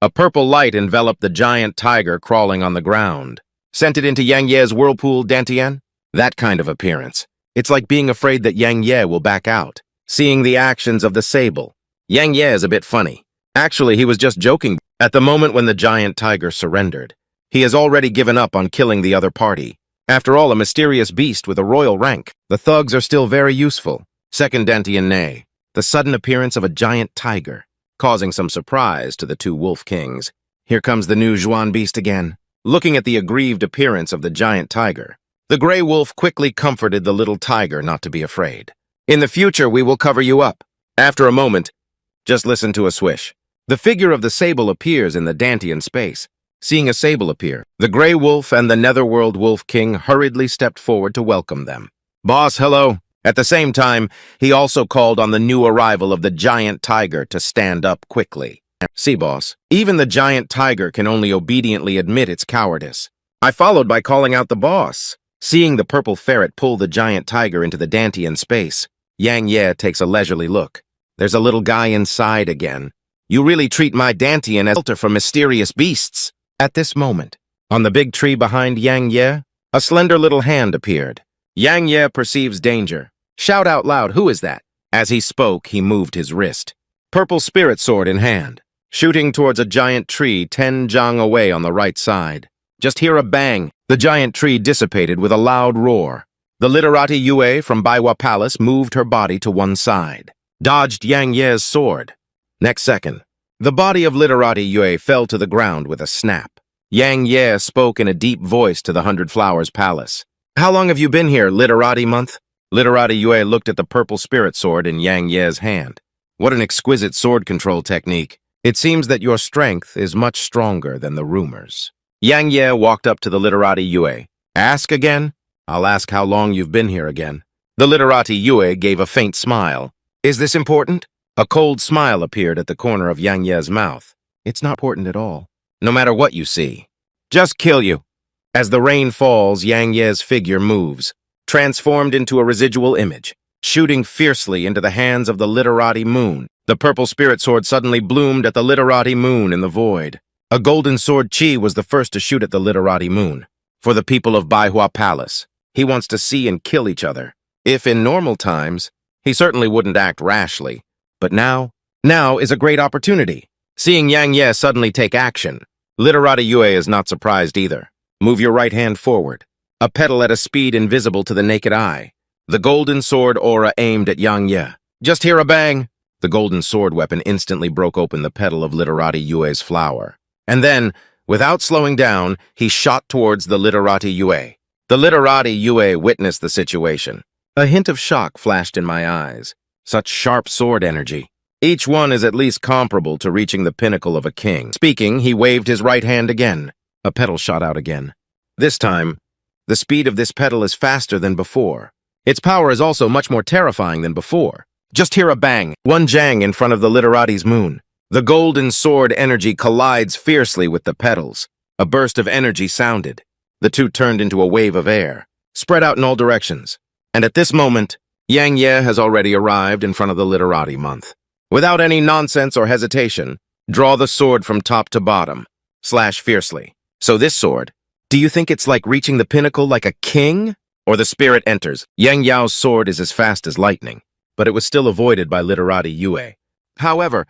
a purple light enveloped the giant tiger crawling on the ground. Sent it into Yang Ye's whirlpool, Dantian? That kind of appearance. It's like being afraid that Yang Ye will back out. Seeing the actions of the sable. Yang Ye is a bit funny. Actually, he was just joking. At the moment when the giant tiger surrendered, he has already given up on killing the other party. After all, a mysterious beast with a royal rank. The thugs are still very useful. Second Dantian nay. The sudden appearance of a giant tiger, causing some surprise to the two wolf kings. Here comes the new Zhuan beast again. Looking at the aggrieved appearance of the giant tiger, the gray wolf quickly comforted the little tiger not to be afraid. In the future, we will cover you up. After a moment, just listen to a swish. The figure of the sable appears in the Dantian space. Seeing a sable appear, the gray wolf and the netherworld wolf king hurriedly stepped forward to welcome them. Boss, hello. At the same time, he also called on the new arrival of the giant tiger to stand up quickly. See, boss, even the giant tiger can only obediently admit its cowardice. I followed by calling out the boss. Seeing the purple ferret pull the giant tiger into the Dantian space, Yang Ye takes a leisurely look. There's a little guy inside again. You really treat my Dantian as shelter from mysterious beasts. At this moment, on the big tree behind Yang Ye, a slender little hand appeared. Yang Ye perceives danger. Shout out loud, who is that? As he spoke, he moved his wrist. Purple spirit sword in hand, shooting towards a giant tree 10 jang away on the right side. Just hear a bang. The giant tree dissipated with a loud roar. The literati Yue from Baiwa Palace moved her body to one side, dodged Yang Ye's sword. Next second, the body of literati Yue fell to the ground with a snap. Yang Ye spoke in a deep voice to the 100 Flowers Palace. How long have you been here, literati month? Literati Yue looked at the purple spirit sword in Yang Ye's hand. What an exquisite sword control technique. It seems that your strength is much stronger than the rumors. Yang Ye walked up to the literati Yue. Ask again? I'll ask how long you've been here again. The literati Yue gave a faint smile. Is this important? A cold smile appeared at the corner of Yang Ye's mouth. It's not important at all. No matter what you see. Just kill you. As the rain falls, Yang Ye's figure moves, transformed into a residual image, shooting fiercely into the hands of the literati moon. The purple spirit sword suddenly bloomed at the literati moon in the void. A golden sword Chi was the first to shoot at the literati moon. For the people of Baiwa Palace, he wants to see and kill each other. If in normal times, he certainly wouldn't act rashly. But now is a great opportunity. Seeing Yang Ye suddenly take action, literati Yue is not surprised either. Move your right hand forward. A petal at a speed invisible to the naked eye. The golden sword aura aimed at Yang Ye. Just hear a bang. The golden sword weapon instantly broke open the petal of literati Yue's flower. And then, without slowing down, he shot towards the literati Yue. The literati Yue witnessed the situation. A hint of shock flashed in my eyes. Such sharp sword energy. Each one is at least comparable to reaching the pinnacle of a king. Speaking, he waved his right hand again. A petal shot out again. This time, The speed of this petal is faster than before. Its power is also much more terrifying than before. Just hear a bang, one jang in front of the literati's moon. The golden sword energy collides fiercely with the petals. A burst of energy sounded. The two turned into a wave of air, spread out in all directions. And at this moment, Yang Ye has already arrived in front of the literati month. Without any nonsense or hesitation, draw the sword from top to bottom. Slash fiercely. So this sword, do you think it's like reaching the pinnacle like a king? Or the spirit enters. Yang Yao's sword is as fast as lightning, but it was still avoided by literati Yue. However,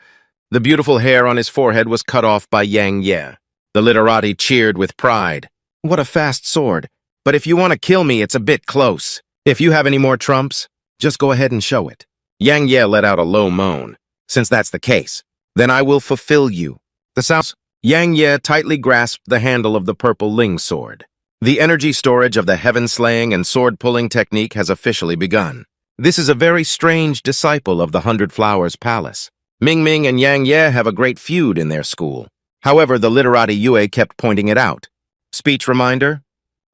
the beautiful hair on his forehead was cut off by Yang Ye. The literati cheered with pride. What a fast sword. But if you want to kill me, it's a bit close. If you have any more trumps, just go ahead and show it. Yang Ye let out a low moan. Since that's the case, then I will fulfill you. The sounds. Yang Ye tightly grasped the handle of the purple Ling sword. The energy storage of the heaven-slaying and sword-pulling technique has officially begun. This is a very strange disciple of the Hundred Flowers Palace. Ming Ming and Yang Ye have a great feud in their school. However, the literati Yue kept pointing it out. Speech reminder?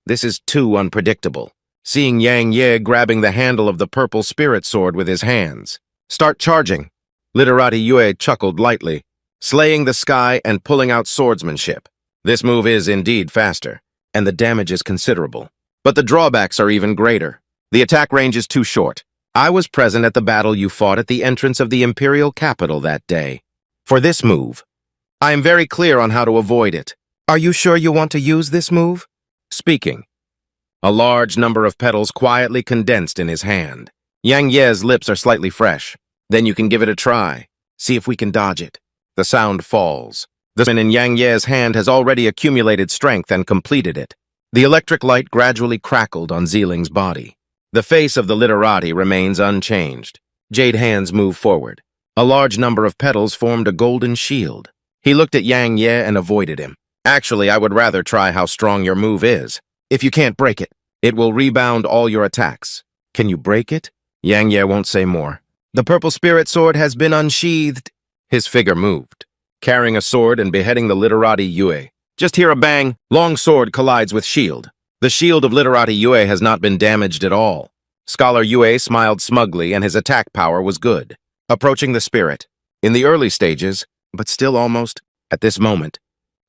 This is too unpredictable. Seeing Yang Ye grabbing the handle of the purple spirit sword with his hands. Start charging. Literati Yue chuckled lightly, slaying the sky and pulling out swordsmanship. This move is indeed faster, and the damage is considerable. But the drawbacks are even greater. The attack range is too short. I was present at the battle you fought at the entrance of the imperial capital that day. For this move, I am very clear on how to avoid it. Are you sure you want to use this move? Speaking. A large number of petals quietly condensed in his hand. Yang Ye's lips are slightly fresh. Then you can give it a try. See if we can dodge it. The sound falls. The man in Yang Ye's hand has already accumulated strength and completed it. The electric light gradually crackled on Ziling's body. The face of the literati remains unchanged. Jade hands move forward. A large number of petals formed a golden shield. He looked at Yang Ye and avoided him. Actually, I would rather try how strong your move is. If you can't break it, it will rebound all your attacks. Can you break it? Yang Ye won't say more. The purple spirit sword has been unsheathed. His figure moved, carrying a sword and beheading the literati Yue. Just hear a bang. Long sword collides with shield. The shield of literati Yue has not been damaged at all. Scholar Yue smiled smugly and his attack power was good. Approaching the spirit. In the early stages, but still almost, at this moment.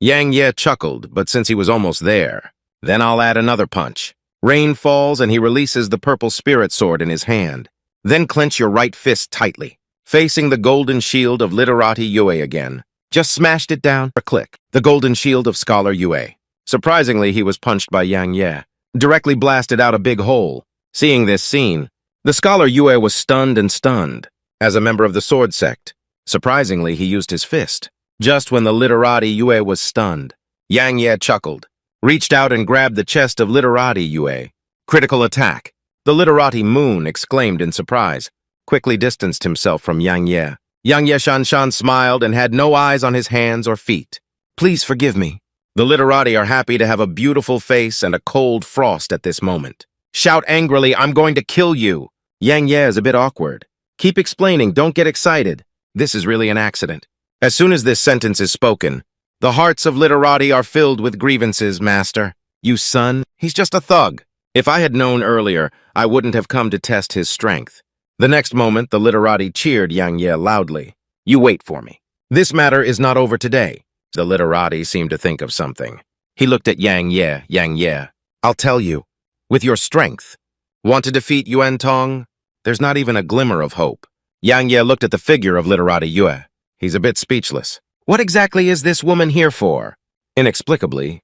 Yang Ye chuckled, but since he was almost there, then I'll add another punch. Rain falls and he releases the purple spirit sword in his hand. Then clench your right fist tightly, facing the golden shield of literati Yue again. Just smashed it down. A click. The golden shield of Scholar Yue. Surprisingly, he was punched by Yang Ye. Directly blasted out a big hole. Seeing this scene, the Scholar Yue was stunned and stunned. As a member of the sword sect, surprisingly, he used his fist. Just when the literati Yue was stunned, Yang Ye chuckled, reached out and grabbed the chest of literati Yue. Critical attack. The literati Moon exclaimed in surprise, quickly distanced himself from Yang Ye. Yang Ye Shanshan smiled and had no eyes on his hands or feet. Please forgive me. The literati are happy to have a beautiful face and a cold frost at this moment. Shout angrily, I'm going to kill you. Yang Ye is a bit awkward. Keep explaining, don't get excited. This is really an accident. As soon as this sentence is spoken, the hearts of literati are filled with grievances, master. You son, he's just a thug. If I had known earlier, I wouldn't have come to test his strength. The next moment, the literati cheered Yang Ye loudly. You wait for me. This matter is not over today. The literati seemed to think of something. He looked at Yang Ye. Yang Ye, I'll tell you. With your strength. Want to defeat Yuan Tong? There's not even a glimmer of hope. Yang Ye looked at the figure of literati Yue. He's a bit speechless. What exactly is this woman here for? Inexplicably,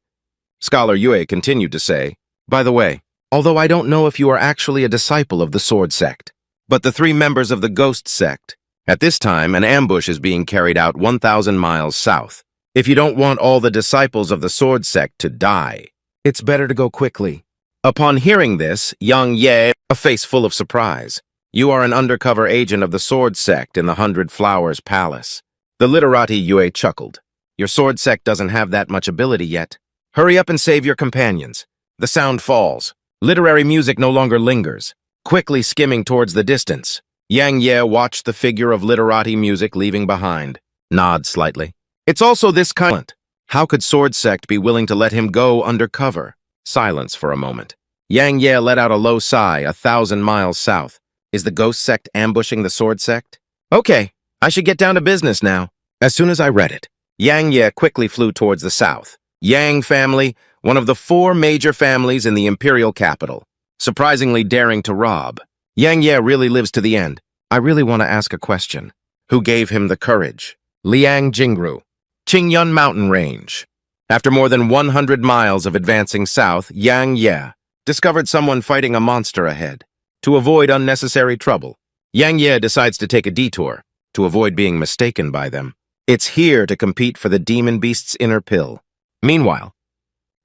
Scholar Yue continued to say, by the way, although I don't know if you are actually a disciple of the sword sect, but the 3 members of the ghost sect. At this time, an ambush is being carried out 1,000 miles south. If you don't want all the disciples of the sword sect to die, it's better to go quickly. Upon hearing this, Yang Ye, a face full of surprise. You are an undercover agent of the sword sect in the Hundred Flowers Palace. The literati Yue chuckled. Your sword sect doesn't have that much ability yet. Hurry up and save your companions. The sound falls. Literary music no longer lingers, quickly skimming towards the distance. Yang Ye watched the figure of literati music leaving behind. Nod slightly. It's also this kind. How could sword sect be willing to let him go undercover? Silence for a moment. Yang Ye let out a low sigh 1,000 miles south. Is the ghost sect ambushing the sword sect? Okay, I should get down to business now. As soon as I read it, Yang Ye quickly flew towards the south. Yang family, one of the 4 major families in the imperial capital, surprisingly daring to rob. Yang Ye really lives to the end. I really want to ask a question. Who gave him the courage? Liang Jingru, Ching Yun mountain range. After more than 100 miles of advancing south, Yang Ye discovered someone fighting a monster ahead. To avoid unnecessary trouble, Yang Ye decides to take a detour to avoid being mistaken by them. It's here to compete for the demon beast's inner pill. Meanwhile,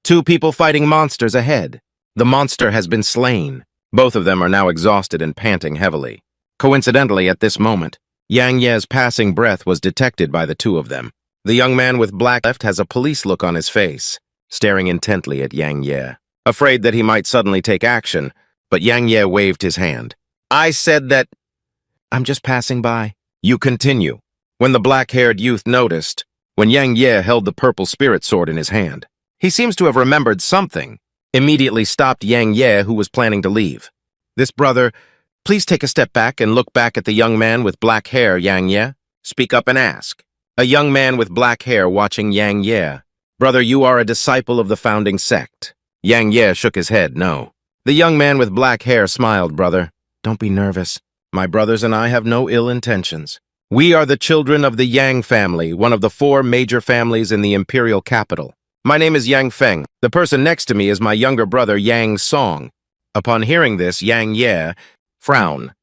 2 people fighting monsters ahead. The monster has been slain. Both of them are now exhausted and panting heavily. Coincidentally, at this moment, Yang Ye's passing breath was detected by the 2 of them. The young man with black left has a police look on his face, staring intently at Yang Ye, afraid that he might suddenly take action, but Yang Ye waved his hand. I said that... I'm just passing by. You continue. When the black-haired youth noticed, when Yang Ye held the purple spirit sword in his hand, he seems to have remembered something, immediately stopped Yang Ye, who was planning to leave. This brother, please take a step back and look back at the young man with black hair, Yang Ye. Speak up and ask. A young man with black hair watching Yang Ye. Brother, you are a disciple of the founding sect. Yang Ye shook his head, no. The young man with black hair smiled, brother. Don't be nervous. My brothers and I have no ill intentions. We are the children of the Yang family, one of the 4 major families in the imperial capital. My name is Yang Feng. The person next to me is my younger brother, Yang Song. Upon hearing this, Yang Ye frown.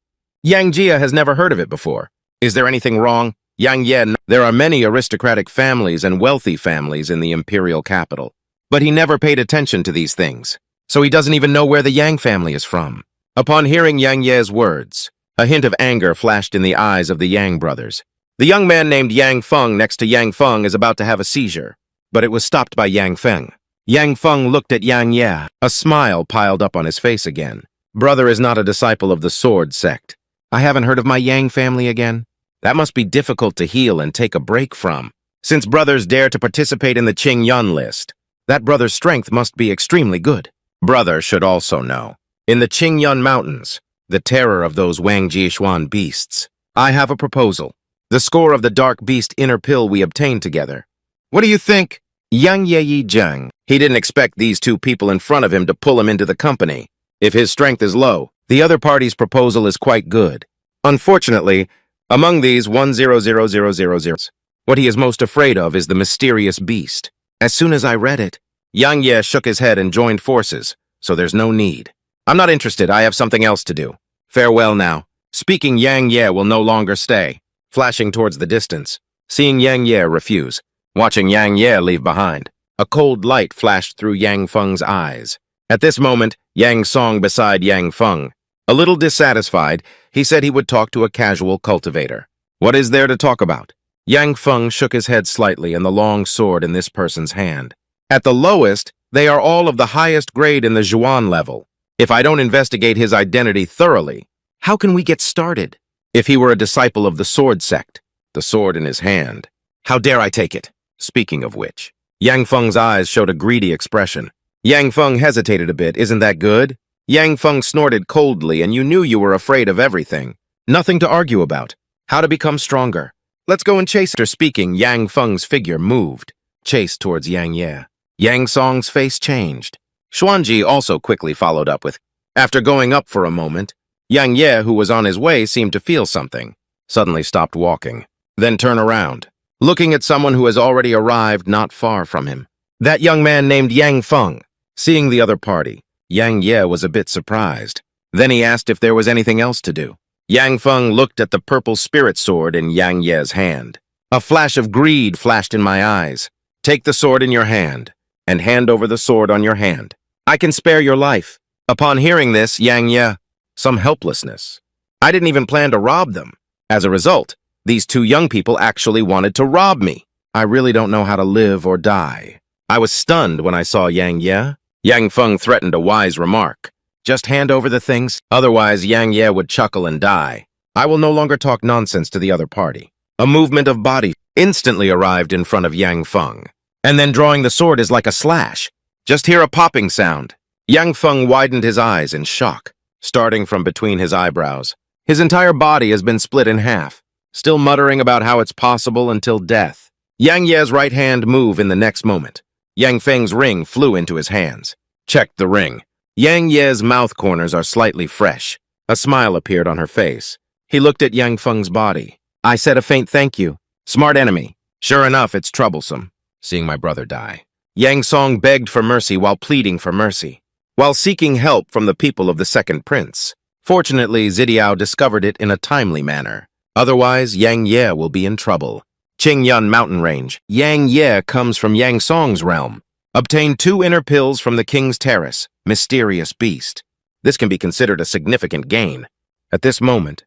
Yang Jia has never heard of it before. Is there anything wrong? Yang Ye, there are many aristocratic families and wealthy families in the imperial capital. But he never paid attention to these things, so he doesn't even know where the Yang family is from. Upon hearing Yang Ye's words, a hint of anger flashed in the eyes of the Yang brothers. The young man named Yang Feng next to Yang Feng is about to have a seizure, but it was stopped by Yang Feng. Yang Feng looked at Yang Ye. A smile piled up on his face again. Brother is not a disciple of the sword sect. I haven't heard of my Yang family again. That must be difficult to heal and take a break from. Since brothers dare to participate in the Ching Yun list, that brother's strength must be extremely good. Brother should also know. In the Ching Yun mountains, the terror of those Wang Jishuan beasts, I have a proposal. The score of the dark beast inner pill we obtained together. What do you think? Yang Ye Zheng. He didn't expect these 2 people in front of him to pull him into the company. If his strength is low, the other party's proposal is quite good. Unfortunately, among these 100,000, what he is most afraid of is the mysterious beast. As soon as I read it, Yang Ye shook his head and joined forces, so there's no need. I'm not interested, I have something else to do. Farewell now. Speaking, Yang Ye will no longer stay, flashing towards the distance. Seeing Yang Ye refuse, watching Yang Ye leave behind, a cold light flashed through Yang Feng's eyes. At this moment, Yang Song beside Yang Feng. A little dissatisfied, he said he would talk to a casual cultivator. What is there to talk about? Yang Feng shook his head slightly and the long sword in this person's hand. At the lowest, they are all of the highest grade in the Zhuan level. If I don't investigate his identity thoroughly, how can we get started? If he were a disciple of the sword sect, the sword in his hand, how dare I take it? Speaking of which, Yang Feng's eyes showed a greedy expression. Yang Feng hesitated a bit. Isn't that good? Yang Feng snorted coldly, and you knew you were afraid of everything. Nothing to argue about. How to become stronger. Let's go and chase her. Speaking, Yang Feng's figure moved, chased towards Yang Ye. Yang Song's face changed. Xuanji also quickly followed up with, after going up for a moment, Yang Ye, who was on his way, seemed to feel something, suddenly stopped walking, then turned around, looking at someone who has already arrived not far from him. That young man named Yang Feng. Seeing the other party, Yang Ye was a bit surprised. Then he asked if there was anything else to do. Yang Feng looked at the purple spirit sword in Yang Ye's hand. A flash of greed flashed in my eyes. Take the sword in your hand, and hand over the sword on your hand. I can spare your life. Upon hearing this, Yang Ye, some helplessness. I didn't even plan to rob them. As a result, these 2 young people actually wanted to rob me. I really don't know how to live or die. I was stunned when I saw Yang Ye. Yang Feng threatened a wise remark. Just hand over the things, otherwise Yang Ye would chuckle and die. I will no longer talk nonsense to the other party. A movement of body instantly arrived in front of Yang Feng. And then drawing the sword is like a slash. Just hear a popping sound. Yang Feng widened his eyes in shock, starting from between his eyebrows. His entire body has been split in half, still muttering about how it's possible until death. Yang Ye's right hand moved in the next moment. Yang Feng's ring flew into his hands. Checked the ring. Yang Ye's mouth corners are slightly fresh. A smile appeared on her face. He looked at Yang Feng's body. I said a faint thank you. Smart enemy. Sure enough, it's troublesome, seeing my brother die. Yang Song begged for mercy while pleading for mercy, while seeking help from the people of the second prince. Fortunately, Zidiao discovered it in a timely manner. Otherwise, Yang Ye will be in trouble. Ching Yun mountain range. Yang Ye comes from Yang Song's realm. Obtain 2 inner pills from the King's Terrace, mysterious beast. This can be considered a significant gain. At this moment,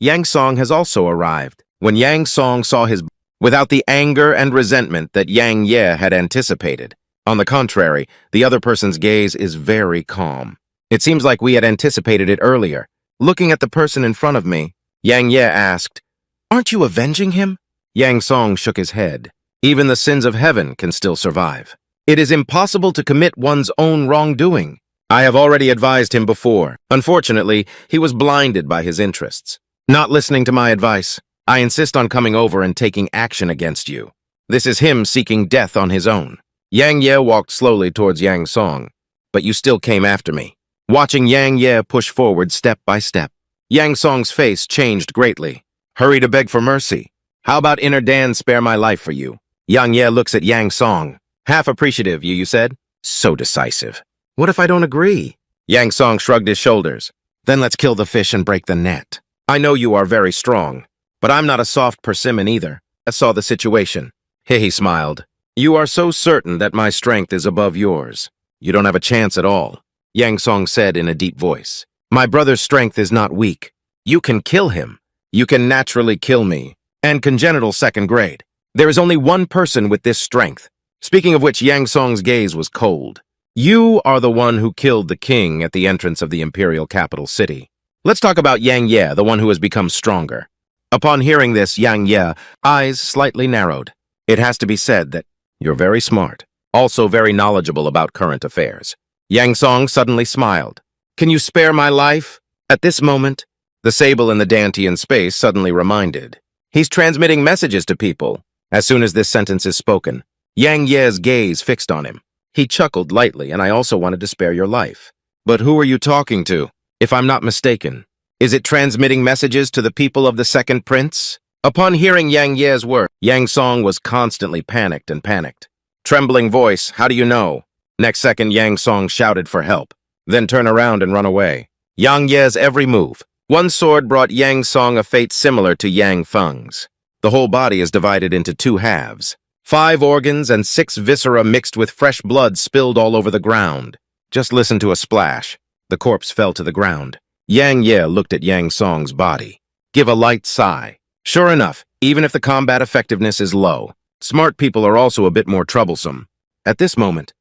Yang Song has also arrived. When Yang Song saw his without the anger and resentment that Yang Ye had anticipated. On the contrary, the other person's gaze is very calm. It seems like we had anticipated it earlier. Looking at the person in front of me, Yang Ye asked, "Aren't you avenging him?" Yang Song shook his head. Even the sins of heaven can still survive. It is impossible to commit one's own wrongdoing. I have already advised him before. Unfortunately, he was blinded by his interests. Not listening to my advice, I insist on coming over and taking action against you. This is him seeking death on his own. Yang Ye walked slowly towards Yang Song, but you still came after me. Watching Yang Ye push forward step by step, Yang Song's face changed greatly. Hurry to beg for mercy. How about Inner Dan spare my life for you? Yang Ye looks at Yang Song. Half appreciative, you said? So decisive. What if I don't agree? Yang Song shrugged his shoulders. Then let's kill the fish and break the net. I know you are very strong, but I'm not a soft persimmon either. I saw the situation. He smiled. You are so certain that my strength is above yours. You don't have a chance at all, Yang Song said in a deep voice. My brother's strength is not weak. You can kill him. You can naturally kill me. And congenital second grade. There is only one person with this strength. Speaking of which, Yang Song's gaze was cold. You are the one who killed the king at the entrance of the imperial capital city. Let's talk about Yang Ye, the one who has become stronger. Upon hearing this, Yang Ye, eyes slightly narrowed. It has to be said that you're very smart, also very knowledgeable about current affairs. Yang Song suddenly smiled. Can you spare my life? At this moment, the sable in the Dante in space suddenly reminded. He's transmitting messages to people. As soon as this sentence is spoken, Yang Ye's gaze fixed on him. He chuckled lightly, and I also wanted to spare your life. But who are you talking to? If I'm not mistaken, is it transmitting messages to the people of the second prince? Upon hearing Yang Ye's word, Yang Song was constantly panicked. Trembling voice, how do you know? Next second, Yang Song shouted for help, then turn around and run away. Yang Ye's every move. One sword brought Yang Song a fate similar to Yang Feng's. The whole body is divided into 2 halves. 5 organs and 6 viscera mixed with fresh blood spilled all over the ground. Just listen to a splash. The corpse fell to the ground. Yang Ye looked at Yang Song's body. Give a light sigh. Sure enough, even if the combat effectiveness is low, smart people are also a bit more troublesome. At this moment,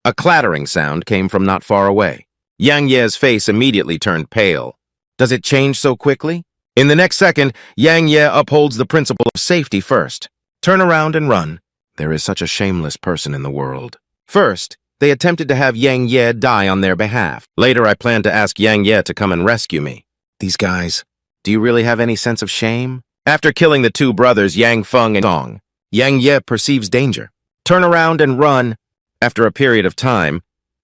a clattering sound came from not far away. Yang Ye's face immediately turned pale. Does it change so quickly? In the next second, Yang Ye upholds the principle of safety first. Turn around and run. There is such a shameless person in the world. First, they attempted to have Yang Ye die on their behalf. Later, I planned to ask Yang Ye to come and rescue me. These guys, do you really have any sense of shame? After killing the 2 brothers, Yang Feng and Song, Yang Ye perceives danger. Turn around and run. After a period of time,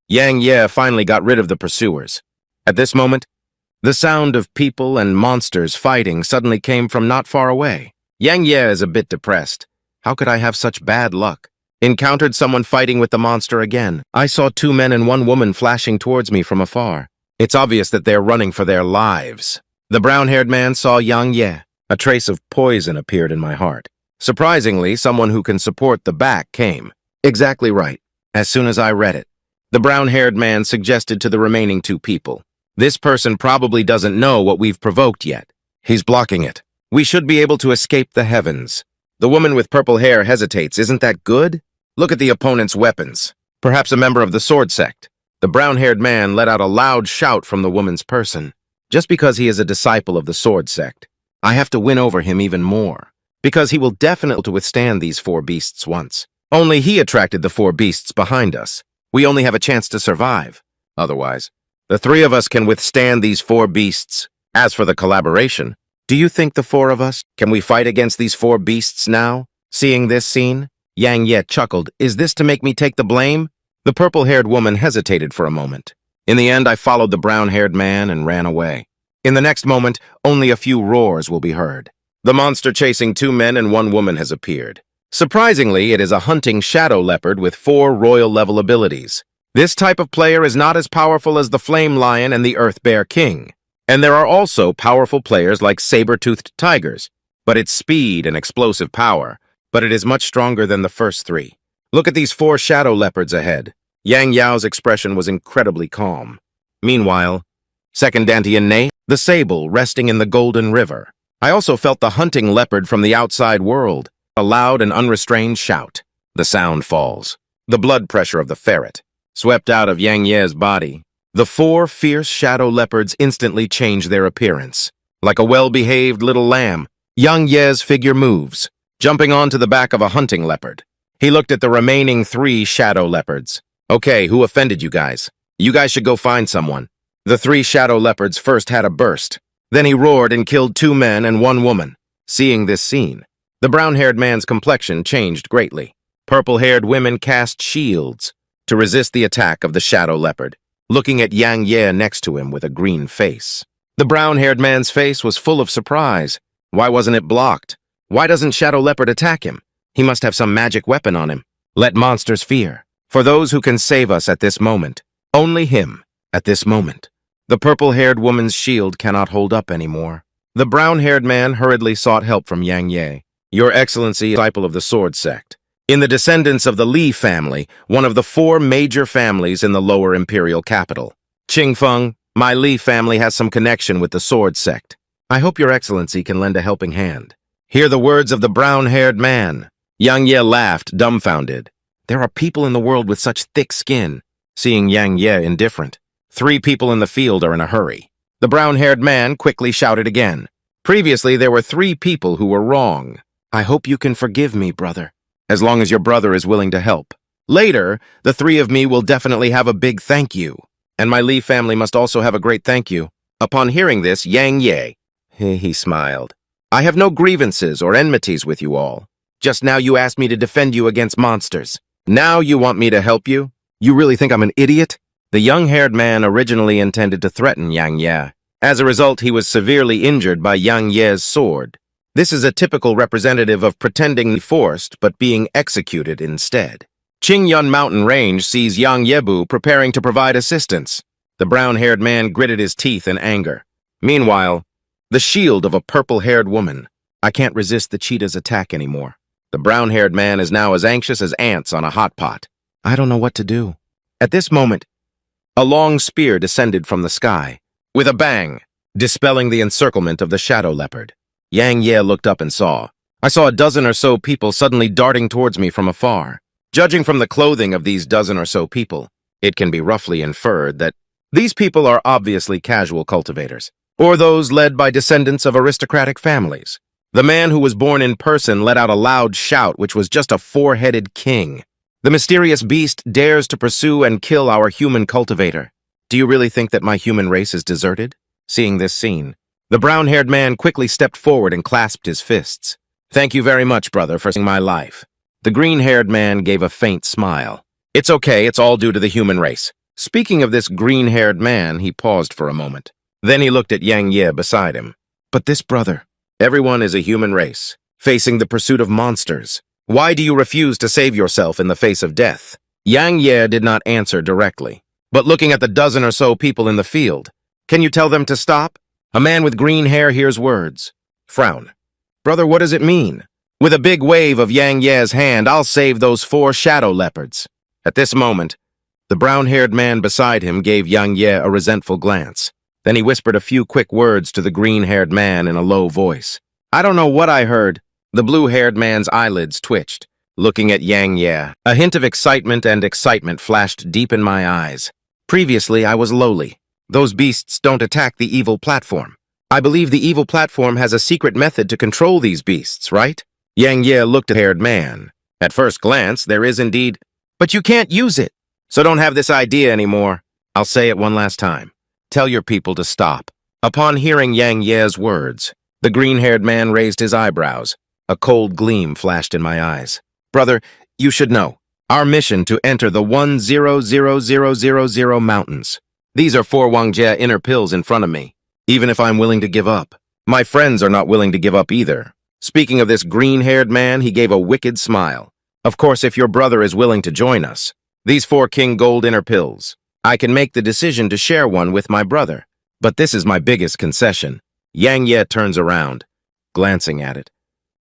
Yang Ye finally got rid of the pursuers. At this moment, the sound of people and monsters fighting suddenly came from not far away. Yang Ye is a bit depressed. How could I have such bad luck? Encountered someone fighting with the monster again. I saw 2 men and 1 woman flashing towards me from afar. It's obvious that they're running for their lives. The brown-haired man saw Yang Ye. A trace of poison appeared in my heart. Surprisingly, someone who can support the back came. Exactly right. As soon as I read it, the brown-haired man suggested to the remaining 2 people. This person probably doesn't know what we've provoked yet. He's blocking it. We should be able to escape the heavens. The woman with purple hair hesitates. Isn't that good? Look at the opponent's weapons. Perhaps a member of the sword sect. The brown-haired man let out a loud shout from the woman's person. Just because he is a disciple of the sword sect, I have to win over him even more. Because he will definitely withstand these 4 beasts once. Only he attracted the 4 beasts behind us. We only have a chance to survive. otherwise. The three of us can withstand these four beasts. As for the collaboration, do you think the four of us, can we fight against these four beasts now? Seeing this scene, Yang Ye chuckled. Is this to make me take the blame? The purple-haired woman hesitated for a moment. In the end, I followed the brown-haired man and ran away. In the next moment, only a few roars will be heard. The monster chasing 2 men and 1 woman has appeared. Surprisingly, it is a hunting shadow leopard with 4 royal-level abilities. This type of player is not as powerful as the Flame Lion and the Earth Bear King. And there are also powerful players like saber-toothed tigers, but its speed and explosive power, but it is much stronger than the first 3. Look at these 4 shadow leopards ahead. Yang Yao's expression was incredibly calm. Meanwhile, second Dantian Nei, the sable resting in the Golden River. I also felt the hunting leopard from the outside world, a loud and unrestrained shout. The sound falls. The blood pressure of the ferret swept out of Yang Ye's body. The 4 fierce shadow leopards instantly change their appearance. Like a well-behaved little lamb, Yang Ye's figure moves, jumping onto the back of a hunting leopard. He looked at the remaining 3 shadow leopards. Okay, who offended you guys? You guys should go find someone. The 3 shadow leopards first had a burst. Then he roared and killed 2 men and 1 woman. Seeing this scene, the brown-haired man's complexion changed greatly. Purple-haired women cast shields to resist the attack of the shadow leopard, looking at Yang Ye next to him with a green face. The brown-haired man's face was full of surprise. Why wasn't it blocked? Why doesn't Shadow Leopard attack him? He must have some magic weapon on him. Let monsters fear. For those who can save us at this moment. Only him, at this moment. The purple-haired woman's shield cannot hold up anymore. The brown-haired man hurriedly sought help from Yang Ye. Your Excellency, disciple of the Sword sect. In the descendants of the Li family, one of the 4 major families in the lower imperial capital. Qingfeng, my Li family has some connection with the Sword sect. I hope your Excellency can lend a helping hand. Hear the words of the brown-haired man. Yang Ye laughed, dumbfounded. There are people in the world with such thick skin. Seeing Yang Ye indifferent. 3 people in the field are in a hurry. The brown-haired man quickly shouted again. Previously, there were 3 people who were wrong. I hope you can forgive me, brother. As long as your brother is willing to help. Later, the 3 of me will definitely have a big thank you. And my Li family must also have a great thank you. Upon hearing this, Yang Ye, he smiled. I have no grievances or enmities with you all. Just now you asked me to defend you against monsters. Now you want me to help you? You really think I'm an idiot? The young-haired man originally intended to threaten Yang Ye. As a result, he was severely injured by Yang Ye's sword. This is a typical representative of pretending forced but being executed instead. Ching Yun Mountain Range sees Yang Yebu preparing to provide assistance. The brown-haired man gritted his teeth in anger. Meanwhile, the shield of a purple-haired woman. I can't resist the cheetah's attack anymore. The brown-haired man is now as anxious as ants on a hot pot. I don't know what to do. At this moment, a long spear descended from the sky, with a bang, dispelling the encirclement of the shadow leopard. Yang Ye looked up and saw. I saw a dozen or so people suddenly darting towards me from afar. Judging from the clothing of these dozen or so people, it can be roughly inferred that these people are obviously casual cultivators, or those led by descendants of aristocratic families. The man who was born in person let out a loud shout which was just a 4-headed king. The mysterious beast dares to pursue and kill our human cultivator. Do you really think that my human race is deserted? Seeing this scene, the brown-haired man quickly stepped forward and clasped his fists. Thank you very much, brother, for saving my life. The green-haired man gave a faint smile. It's okay, it's all due to the human race. Speaking of this green-haired man, he paused for a moment. Then he looked at Yang Ye beside him. But this brother, everyone is a human race, facing the pursuit of monsters. Why do you refuse to save yourself in the face of death? Yang Ye did not answer directly, but looking at the dozen or so people in the field. Can you tell them to stop? A man with green hair hears words. Frown. Brother, what does it mean? With a big wave of Yang Ye's hand, I'll save those 4 shadow leopards. At this moment, the brown-haired man beside him gave Yang Ye a resentful glance. Then he whispered a few quick words to the green-haired man in a low voice. I don't know what I heard. The blue-haired man's eyelids twitched, looking at Yang Ye. A hint of excitement flashed deep in my eyes. Previously, I was lowly. Those beasts don't attack the evil platform. I believe the evil platform has a secret method to control these beasts, right? Yang Ye looked at the haired man. At first glance, there is indeed, but you can't use it. So don't have this idea anymore. I'll say it one last time. Tell your people to stop. Upon hearing Yang Ye's words, the green-haired man raised his eyebrows. A cold gleam flashed in my eyes. Brother, you should know. Our mission to enter the 100,000 mountains. These are 4 Wangjie inner pills in front of me. Even if I'm willing to give up. My friends are not willing to give up either. Speaking of this green-haired man, he gave a wicked smile. Of course, if your brother is willing to join us. These 4 King Gold inner pills. I can make the decision to share one with my brother. But this is my biggest concession. Yang Ye turns around, glancing at it.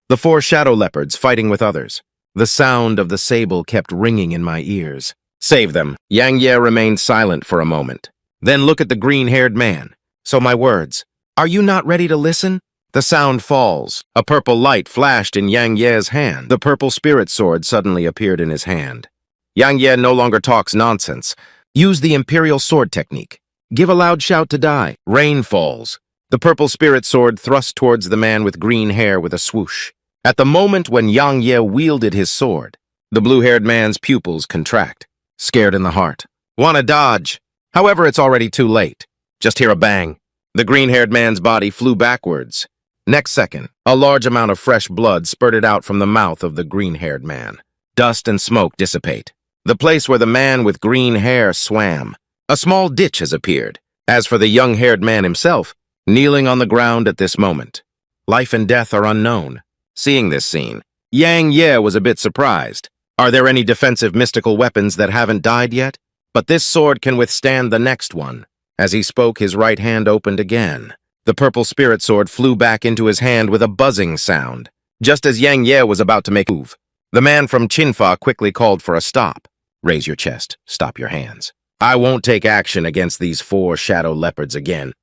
The 4 shadow leopards fighting with others. The sound of the sable kept ringing in my ears. Save them. Yang Ye remained silent for a moment. Then look at the green-haired man. So my words. Are you not ready to listen? The sound falls. A purple light flashed in Yang Ye's hand. The purple spirit sword suddenly appeared in his hand. Yang Ye no longer talks nonsense. Use the imperial sword technique. Give a loud shout to die. Rain falls. The purple spirit sword thrust towards the man with green hair with a swoosh. At the moment when Yang Ye wielded his sword, the blue-haired man's pupils contract, scared in the heart. Wanna dodge? However, it's already too late. Just hear a bang. The green-haired man's body flew backwards. Next second, a large amount of fresh blood spurted out from the mouth of the green-haired man. Dust and smoke dissipate. The place where the man with green hair swam. A small ditch has appeared. As for the young-haired man himself, kneeling on the ground at this moment. Life and death are unknown. Seeing this scene, Yang Ye was a bit surprised. Are there any defensive mystical weapons that haven't died yet? But this sword can withstand the next one. As he spoke, his right hand opened again. The purple spirit sword flew back into his hand with a buzzing sound. Just as Yang Ye was about to make a move, the man from Chinfa quickly called for a stop. Raise your chest. Stop your hands. I won't take action against these 4 shadow leopards again.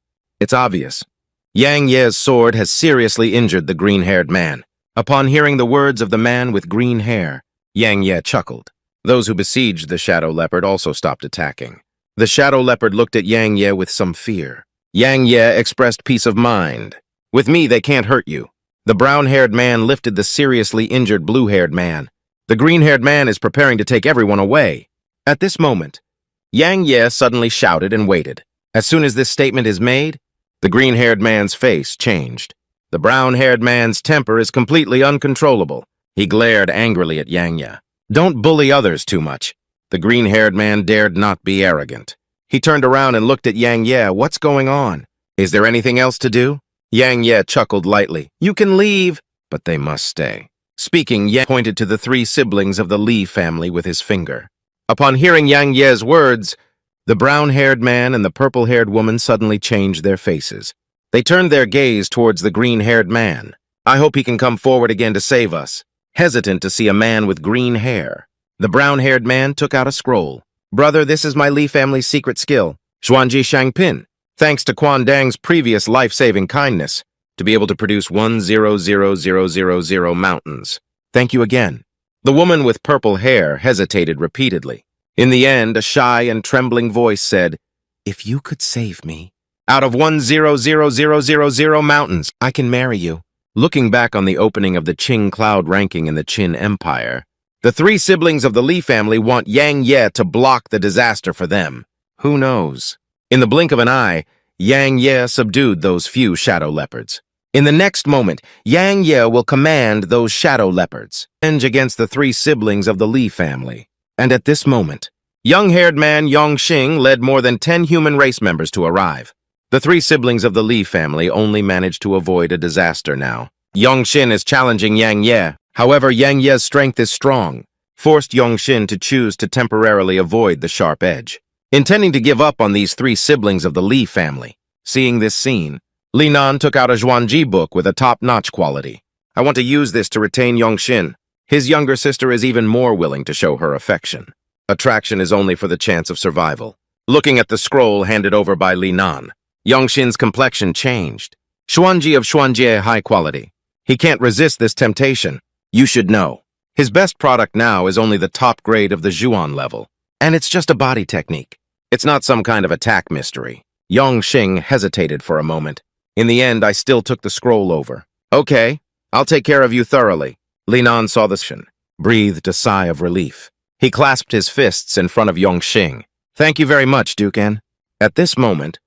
It's obvious. Yang Ye's sword has seriously injured the green-haired man. Upon hearing the words of the man with green hair, Yang Ye chuckled. Those who besieged the shadow leopard also stopped attacking. The shadow leopard looked at Yang Ye with some fear. Yang Ye expressed peace of mind. With me, they can't hurt you. The brown-haired man lifted the seriously injured blue-haired man. The green-haired man is preparing to take everyone away. At this moment, Yang Ye suddenly shouted and waited. As soon as this statement is made, the green-haired man's face changed. The brown-haired man's temper is completely uncontrollable. He glared angrily at Yang Ye. Don't bully others too much. The green-haired man dared not be arrogant. He turned around and looked at Yang Ye. What's going on? Is there anything else to do? Yang Ye chuckled lightly. You can leave, but they must stay. Speaking, Ye pointed to the 3 siblings of the Li family with his finger. Upon hearing Yang Ye's words, the brown-haired man and the purple-haired woman suddenly changed their faces. They turned their gaze towards the green-haired man. I hope he can come forward again to save us. Hesitant to see a man with green hair. The brown-haired man took out a scroll. Brother, this is my Li family's secret skill, Xuanji Shangpin. Thanks to Quan Dang's previous life-saving kindness, to be able to produce 100,000 mountains. Thank you again. The woman with purple hair hesitated repeatedly. In the end, a shy and trembling voice said, If you could save me, out of 100,000 mountains, I can marry you. Looking back on the opening of the Qing cloud ranking in the Qin Empire, the 3 siblings of the Li family want Yang Ye to block the disaster for them. Who knows? In the blink of an eye, Yang Ye subdued those few shadow leopards. In the next moment, Yang Ye will command those shadow leopards, avenge against the 3 siblings of the Li family. And at this moment, young-haired man Yongxing led more than 10 human race members to arrive. The 3 siblings of the Li family only managed to avoid a disaster now. Yongxin is challenging Yang Ye. However, Yang Ye's strength is strong, forced Yongxin to choose to temporarily avoid the sharp edge. Intending to give up on these 3 siblings of the Li family. Seeing this scene, Li Nan took out a Zhuangji book with a top-notch quality. I want to use this to retain Yongxin. His younger sister is even more willing to show her affection. Attraction is only for the chance of survival. Looking at the scroll handed over by Li Nan, Yongxin's complexion changed. Xuanji of Xuanjie high quality. He can't resist this temptation. You should know. His best product now is only the top grade of the Zhuan level. And it's just a body technique. It's not some kind of attack mystery. Yongxing hesitated for a moment. In the end, I still took the scroll over. Okay, I'll take care of you thoroughly. Li Nan saw the shin, breathed a sigh of relief. He clasped his fists in front of Yongxing. Thank you very much, Dukan. At this moment,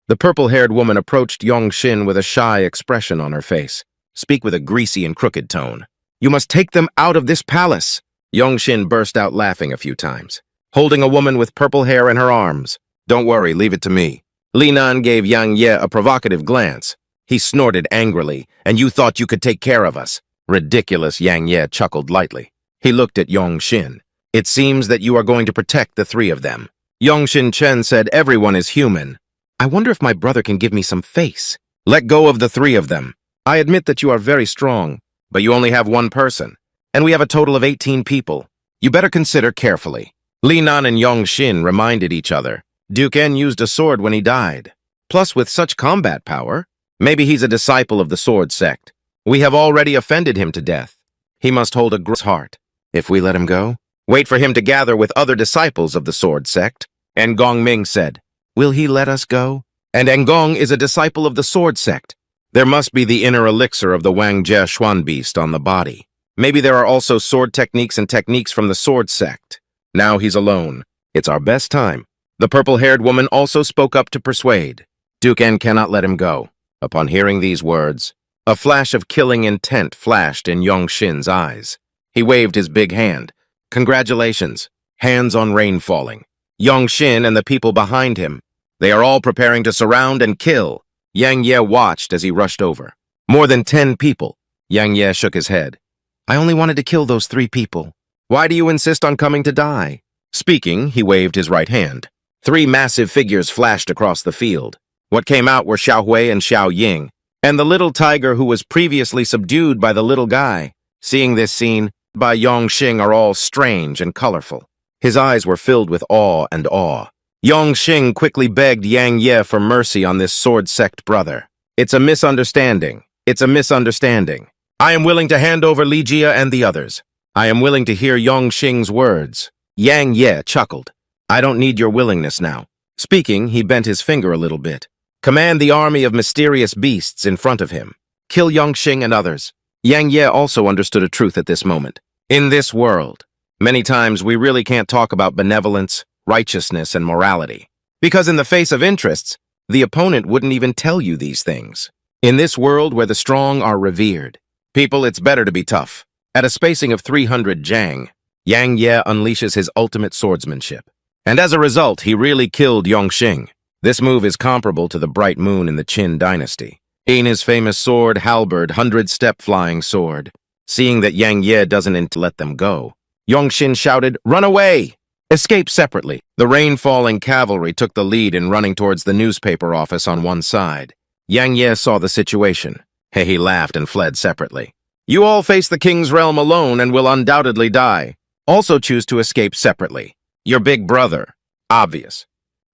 the purple-haired woman approached Yongxin with a shy expression on her face. Speak with a greasy and crooked tone. You must take them out of this palace. Yongxin burst out laughing a few times, holding a woman with purple hair in her arms. Don't worry, leave it to me. Li Nan gave Yang Ye a provocative glance. He snorted angrily, and you thought you could take care of us. Ridiculous, Yang Ye chuckled lightly. He looked at Yongxin. It seems that you are going to protect the three of them. Yongxin Chen said everyone is human. I wonder if my brother can give me some face. Let go of the three of them. I admit that you are very strong, but you only have one person, and we have a total of 18 people. You better consider carefully. Li Nan and Yongxin reminded each other. Duke En used a sword when he died. Plus, with such combat power, maybe he's a disciple of the sword sect. We have already offended him to death. He must hold a gross heart. If we let him go, wait for him to gather with other disciples of the sword sect. And Gong Ming said, will he let us go? And Ngong is a disciple of the sword sect. There must be the inner elixir of the Wang Jie Xuan beast on the body. Maybe there are also sword techniques and techniques from the sword sect. Now he's alone. It's our best time. The purple-haired woman also spoke up to persuade. Duke En cannot let him go. Upon hearing these words, a flash of killing intent flashed in Yongxin's eyes. He waved his big hand. Congratulations. Hands on rain falling. Yongxin and the people behind him. They are all preparing to surround and kill. Yang Ye watched as he rushed over. More than 10 people. Yang Ye shook his head. I only wanted to kill those 3 people. Why do you insist on coming to die? Speaking, he waved his right hand. 3 massive figures flashed across the field. What came out were Xiao Hui and Xiao Ying, and the little tiger who was previously subdued by the little guy. Seeing this scene, by Yongxing are all strange and colorful. His eyes were filled with awe and awe. Yongxing quickly begged Yang Ye for mercy on this sword sect brother. It's a misunderstanding. It's a misunderstanding. I am willing to hand over Li Jia and the others. I am willing to hear Yongxing's words. Yang Ye chuckled. I don't need your willingness now. Speaking, he bent his finger a little bit. Command the army of mysterious beasts in front of him. Kill Yongxing and others. Yang Ye also understood a truth at this moment. In this world, many times we really can't talk about benevolence, righteousness, and morality. Because in the face of interests, the opponent wouldn't even tell you these things. In this world where the strong are revered, people, it's better to be tough. At a spacing of 300 Jang, Yang Ye unleashes his ultimate swordsmanship. And as a result, he really killed Yongxing. This move is comparable to the bright moon in the Qin dynasty. In his famous sword, halberd, 100-step flying sword. Seeing that Yang Ye doesn't let them go, Yongxin shouted, "Run away! Escape separately." The rain-falling cavalry took the lead in running towards the newspaper office on one side. Yang Ye saw the situation. He laughed and fled separately. You all face the king's realm alone and will undoubtedly die. Also choose to escape separately. Your big brother. Obvious.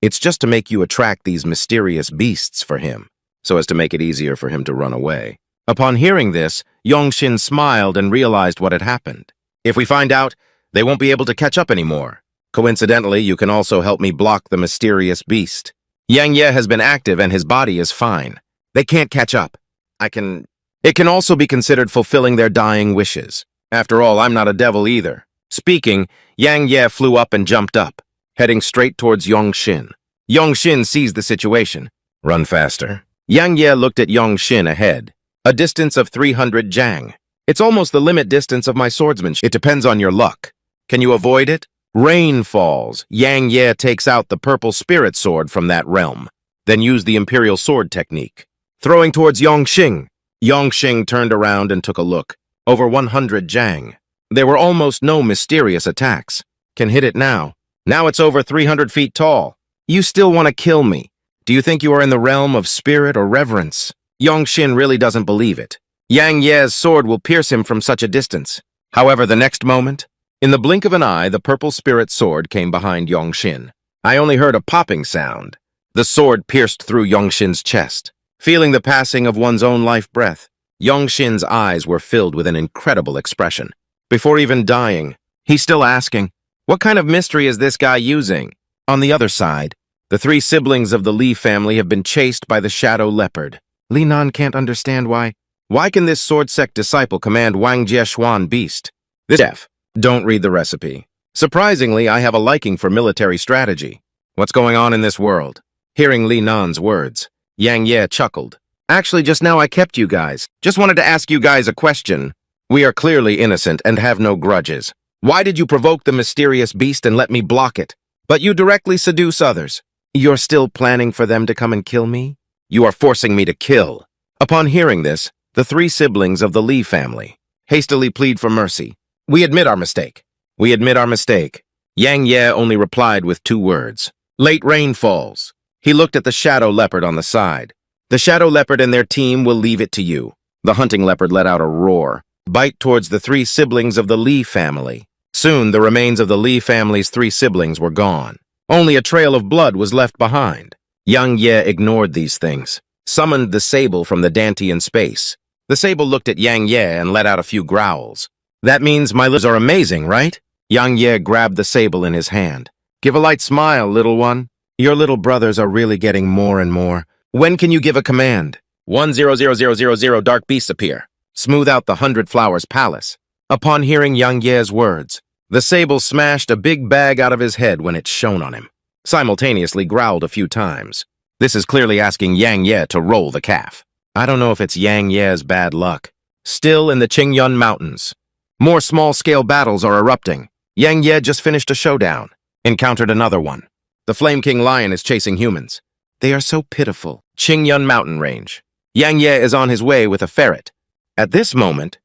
It's just to make you attract these mysterious beasts for him, so as to make it easier for him to run away. Upon hearing this, Yongxin smiled and realized what had happened. If we find out, they won't be able to catch up anymore. Coincidentally, you can also help me block the mysterious beast. Yang Ye has been active and his body is fine. They can't catch up. It can also be considered fulfilling their dying wishes. After all, I'm not a devil either. Speaking, Yang Ye flew up and jumped up, heading straight towards Yongxin. Yongxin seized the situation. Run faster. Yang Ye looked at Yongxin ahead. A distance of 300 Jang. It's almost the limit distance of my swordsmanship. It depends on your luck. Can you avoid it? Rain falls. Yang Ye takes out the purple spirit sword from that realm, then used the imperial sword technique. Throwing towards Yongxing. Yongxing turned around and took a look. Over 100 Jang. There were almost no mysterious attacks. Can hit it now. Now it's over 300 feet tall. You still want to kill me. Do you think you are in the realm of spirit or reverence? Yongxin really doesn't believe it. Yang Ye's sword will pierce him from such a distance. However, the next moment, in the blink of an eye, the purple spirit sword came behind Yongxin. I only heard a popping sound. The sword pierced through Yongxin's chest. Feeling the passing of one's own life breath, Yongxin's eyes were filled with an incredible expression. Before even dying, he's still asking, what kind of mystery is this guy using? On the other side, the 3 siblings of the Li family have been chased by the shadow leopard. Li Nan can't understand why. Why can this sword sect disciple command Wang Jie Xuan beast? This F. Don't read the recipe. Surprisingly, I have a liking for military strategy. What's going on in this world? Hearing Li Nan's words, Yang Ye chuckled. Actually, just now I kept you guys. Just wanted to ask you guys a question. We are clearly innocent and have no grudges. Why did you provoke the mysterious beast and let me block it? But you directly seduce others. You're still planning for them to come and kill me? You are forcing me to kill. Upon hearing this, the three siblings of the Li family hastily plead for mercy. We admit our mistake. We admit our mistake. Yang Ye only replied with 2 words. Late rain falls. He looked at the shadow leopard on the side. The shadow leopard and their team will leave it to you. The hunting leopard let out a roar, bite towards the 3 siblings of the Li family. Soon, the remains of the Li family's 3 siblings were gone. Only a trail of blood was left behind. Yang Ye ignored these things, summoned the sable from the Dantian space. The sable looked at Yang Ye and let out a few growls. That means my lips are amazing, right? Yang Ye grabbed the sable in his hand. Give a light smile, little one. Your little brothers are really getting more and more. When can you give a command? 1000000 dark beasts appear. Smooth out the 100 Flowers Palace. Upon hearing Yang Ye's words, the sable smashed a big bag out of his head when it shone on him, simultaneously growled a few times. This is clearly asking Yang Ye to roll the calf. I don't know if it's Yang Ye's bad luck. Still in the Ching Yun Mountains, more small-scale battles are erupting. Yang Ye just finished a showdown, encountered another one. The Flame King Lion is chasing humans. They are so pitiful. Ching Yun Mountain Range. Yang Ye is on his way with a ferret. At this moment,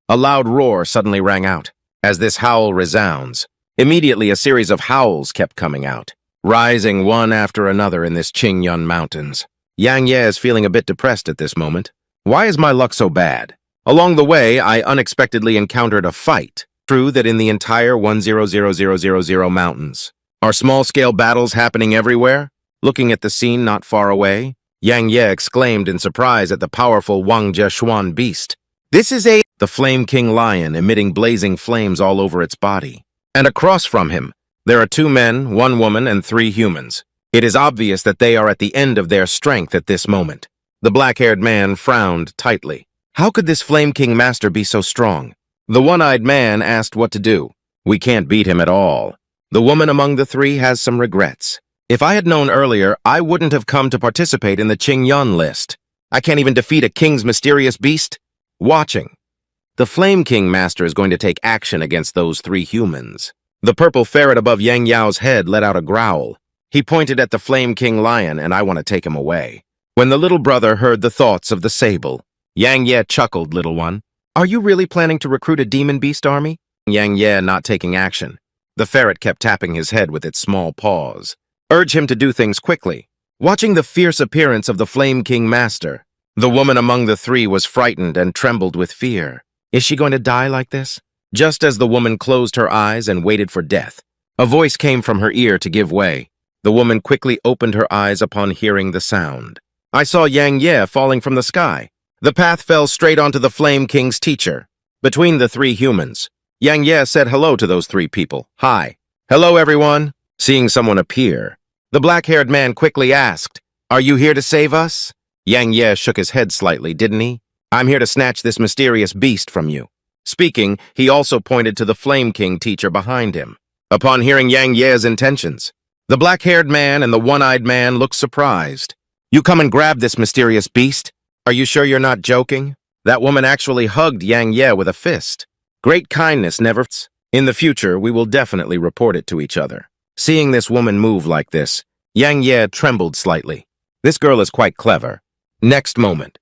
a loud roar suddenly rang out. As this howl resounds, immediately a series of howls kept coming out, rising one after another in this Ching Yun Mountains. Yang Ye is feeling a bit depressed at this moment. Why is my luck so bad? Along the way, I unexpectedly encountered a fight. True that in the entire 1000000 mountains are small-scale battles happening everywhere? Looking at the scene not far away, Yang Ye exclaimed in surprise at the powerful Wang Jie beast. This is the Flame King Lion emitting blazing flames all over its body. And across from him, there are 2 men, 1 woman, and 3 humans. It is obvious that they are at the end of their strength at this moment. The black-haired man frowned tightly. How could this Flame King Master be so strong? The one-eyed man asked what to do. We can't beat him at all. The woman among the 3 has some regrets. If I had known earlier, I wouldn't have come to participate in the Ching Yun list. I can't even defeat a king's mysterious beast. Watching. The Flame King Master is going to take action against those 3 humans. The purple ferret above Yang Yao's head let out a growl. He pointed at the Flame King Lion, and I want to take him away. When the little brother heard the thoughts of the sable, Yang Ye chuckled, little one. Are you really planning to recruit a demon beast army? Yang Ye not taking action. The ferret kept tapping his head with its small paws. Urge him to do things quickly. Watching the fierce appearance of the Flame King Master, the woman among the 3 was frightened and trembled with fear. Is she going to die like this? Just as the woman closed her eyes and waited for death, a voice came from her ear to give way. The woman quickly opened her eyes upon hearing the sound. I saw Yang Ye falling from the sky. The path fell straight onto the Flame King's teacher. Between the 3 humans, Yang Ye said hello to those 3 people. Hi. Hello, everyone. Seeing someone appear, the black-haired man quickly asked, Are you here to save us? Yang Ye shook his head slightly, didn't he? I'm here to snatch this mysterious beast from you. Speaking, he also pointed to the Flame King teacher behind him. Upon hearing Yang Ye's intentions, the black-haired man and the one-eyed man looked surprised. You come and grab this mysterious beast? Are you sure you're not joking? That woman actually hugged Yang Ye with a fist. Great kindness never... In the future, we will definitely report it to each other. Seeing this woman move like this, Yang Ye trembled slightly. This girl is quite clever. Next moment,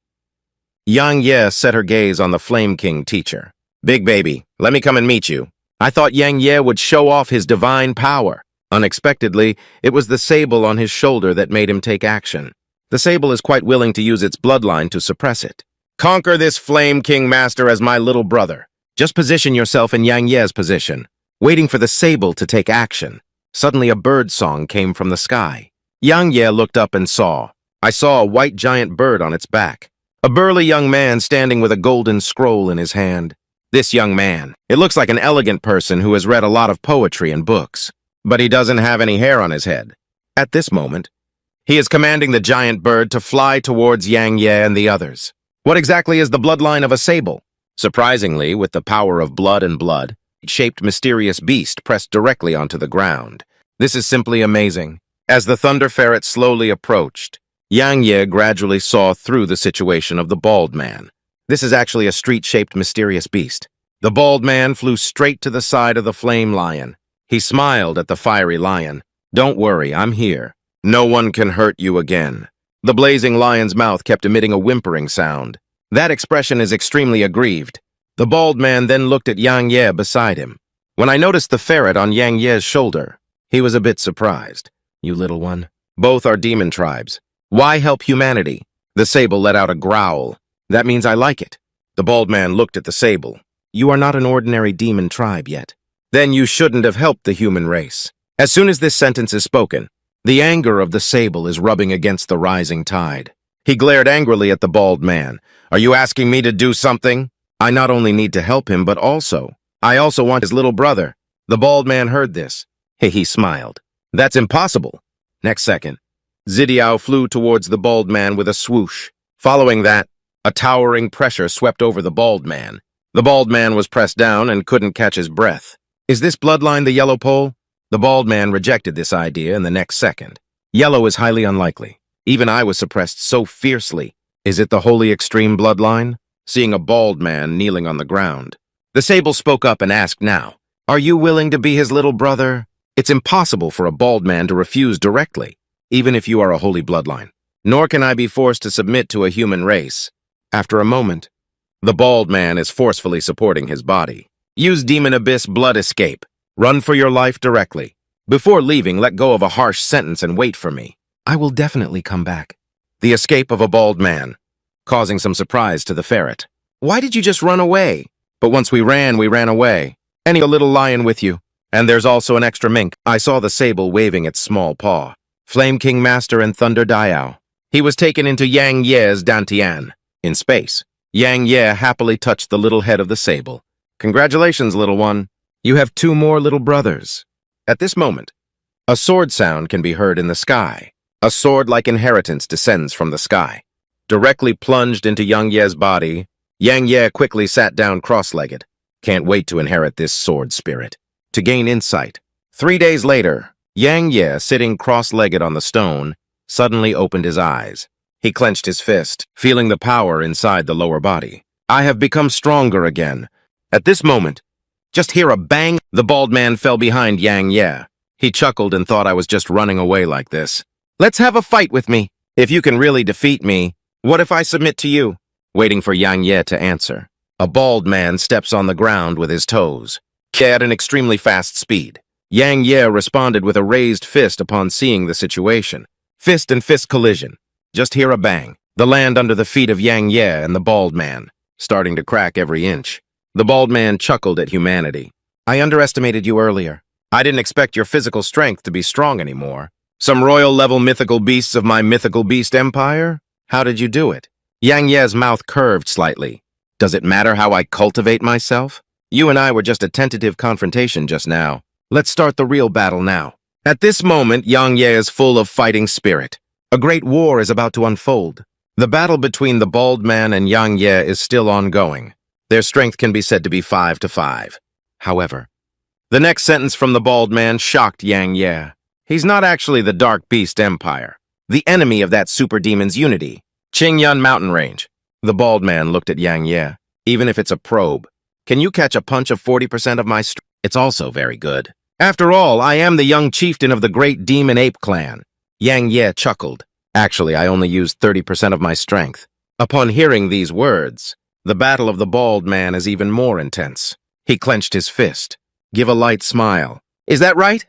Yang Ye set her gaze on the Flame King teacher. Big baby, let me come and meet you. I thought Yang Ye would show off his divine power. Unexpectedly, it was the sable on his shoulder that made him take action. The sable is quite willing to use its bloodline to suppress it. Conquer this Flame King Master as my little brother. Just position yourself in Yang Ye's position, waiting for the sable to take action. Suddenly a bird song came from the sky. Yang Ye looked up and saw. I saw a white giant bird on its back. A burly young man standing with a golden scroll in his hand. This young man, it looks like an elegant person who has read a lot of poetry and books, but he doesn't have any hair on his head. At this moment, he is commanding the giant bird to fly towards Yang Ye and the others. What exactly is the bloodline of a sable? Surprisingly, with the power of blood and blood, a shaped mysterious beast pressed directly onto the ground. This is simply amazing. As the Thunder Ferret slowly approached, Yang Ye gradually saw through the situation of the bald man. This is actually a street-shaped mysterious beast. The bald man flew straight to the side of the flame lion. He smiled at the fiery lion. "Don't worry, I'm here. No one can hurt you again." The blazing lion's mouth kept emitting a whimpering sound. That expression is extremely aggrieved. The bald man then looked at Yang Ye beside him. When I noticed the ferret on Yang Ye's shoulder, he was a bit surprised. "You little one. Both are demon tribes. Why help humanity?" The sable let out a growl. "That means I like it." The bald man looked at the sable. "You are not an ordinary demon tribe yet. Then you shouldn't have helped the human race." As soon as this sentence is spoken, the anger of the sable is rubbing against the rising tide. He glared angrily at the bald man. "Are you asking me to do something? I not only need to help him, but I also want his little brother." The bald man heard this. He smiled. "That's impossible." Next second, Zidiao flew towards the bald man with a swoosh. Following that, a towering pressure swept over the bald man. The bald man was pressed down and couldn't catch his breath. "Is this bloodline the yellow pole?" The bald man rejected this idea in the next second. "Yellow is highly unlikely. Even I was suppressed so fiercely. Is it the holy extreme bloodline?" Seeing a bald man kneeling on the ground, the sable spoke up and asked now, "Are you willing to be his little brother?" It's impossible for a bald man to refuse directly, even if you are a holy bloodline. Nor can I be forced to submit to a human race. After a moment, the bald man is forcefully supporting his body. "Use Demon Abyss Blood Escape. Run for your life directly. Before leaving, let go of a harsh sentence and wait for me. I will definitely come back." The escape of a bald man, causing some surprise to the ferret. "Why did you just run away?" "But once we ran away. Any little lion with you. And there's also an extra mink." I saw the sable waving its small paw. Flame King Master and Thunder Diao. He was taken into Yang Ye's Dantian. In space, Yang Ye happily touched the little head of the sable. "Congratulations, little one. You have 2 more little brothers." At this moment, a sword sound can be heard in the sky. A sword-like inheritance descends from the sky. Directly plunged into Yang Ye's body, Yang Ye quickly sat down cross-legged. Can't wait to inherit this sword spirit. To gain insight. 3 days later, Yang Ye, sitting cross-legged on the stone, suddenly opened his eyes. He clenched his fist, feeling the power inside the lower body. "I have become stronger again." At this moment, just hear a bang. The bald man fell behind Yang Ye. He chuckled and thought I was just running away like this. "Let's have a fight with me. If you can really defeat me, what if I submit to you?" Waiting for Yang Ye to answer, a bald man steps on the ground with his toes. At an extremely fast speed. Yang Ye responded with a raised fist upon seeing the situation. Fist and fist collision. Just hear a bang. The land under the feet of Yang Ye and the bald man, starting to crack every inch. The bald man chuckled at humanity. "I underestimated you earlier. I didn't expect your physical strength to be strong anymore. Some royal-level mythical beasts of my mythical beast empire? How did you do it?" Yang Ye's mouth curved slightly. "Does it matter how I cultivate myself? You and I were just a tentative confrontation just now. Let's start the real battle now." At this moment, Yang Ye is full of fighting spirit. A great war is about to unfold. The battle between the bald man and Yang Ye is still ongoing. Their strength can be said to be 5 to 5. However, the next sentence from the bald man shocked Yang Ye. He's not actually the Dark Beast Empire, the enemy of that super demon's unity. Ching Yun mountain range. The bald man looked at Yang Ye. "Even if it's a probe, can you catch a punch of 40% of my strength? It's also very good. After all, I am the young chieftain of the great demon ape clan." Yang Ye chuckled. "Actually, I only used 30% of my strength." Upon hearing these words, the battle of the bald man is even more intense. He clenched his fist. Give a light smile. "Is that right?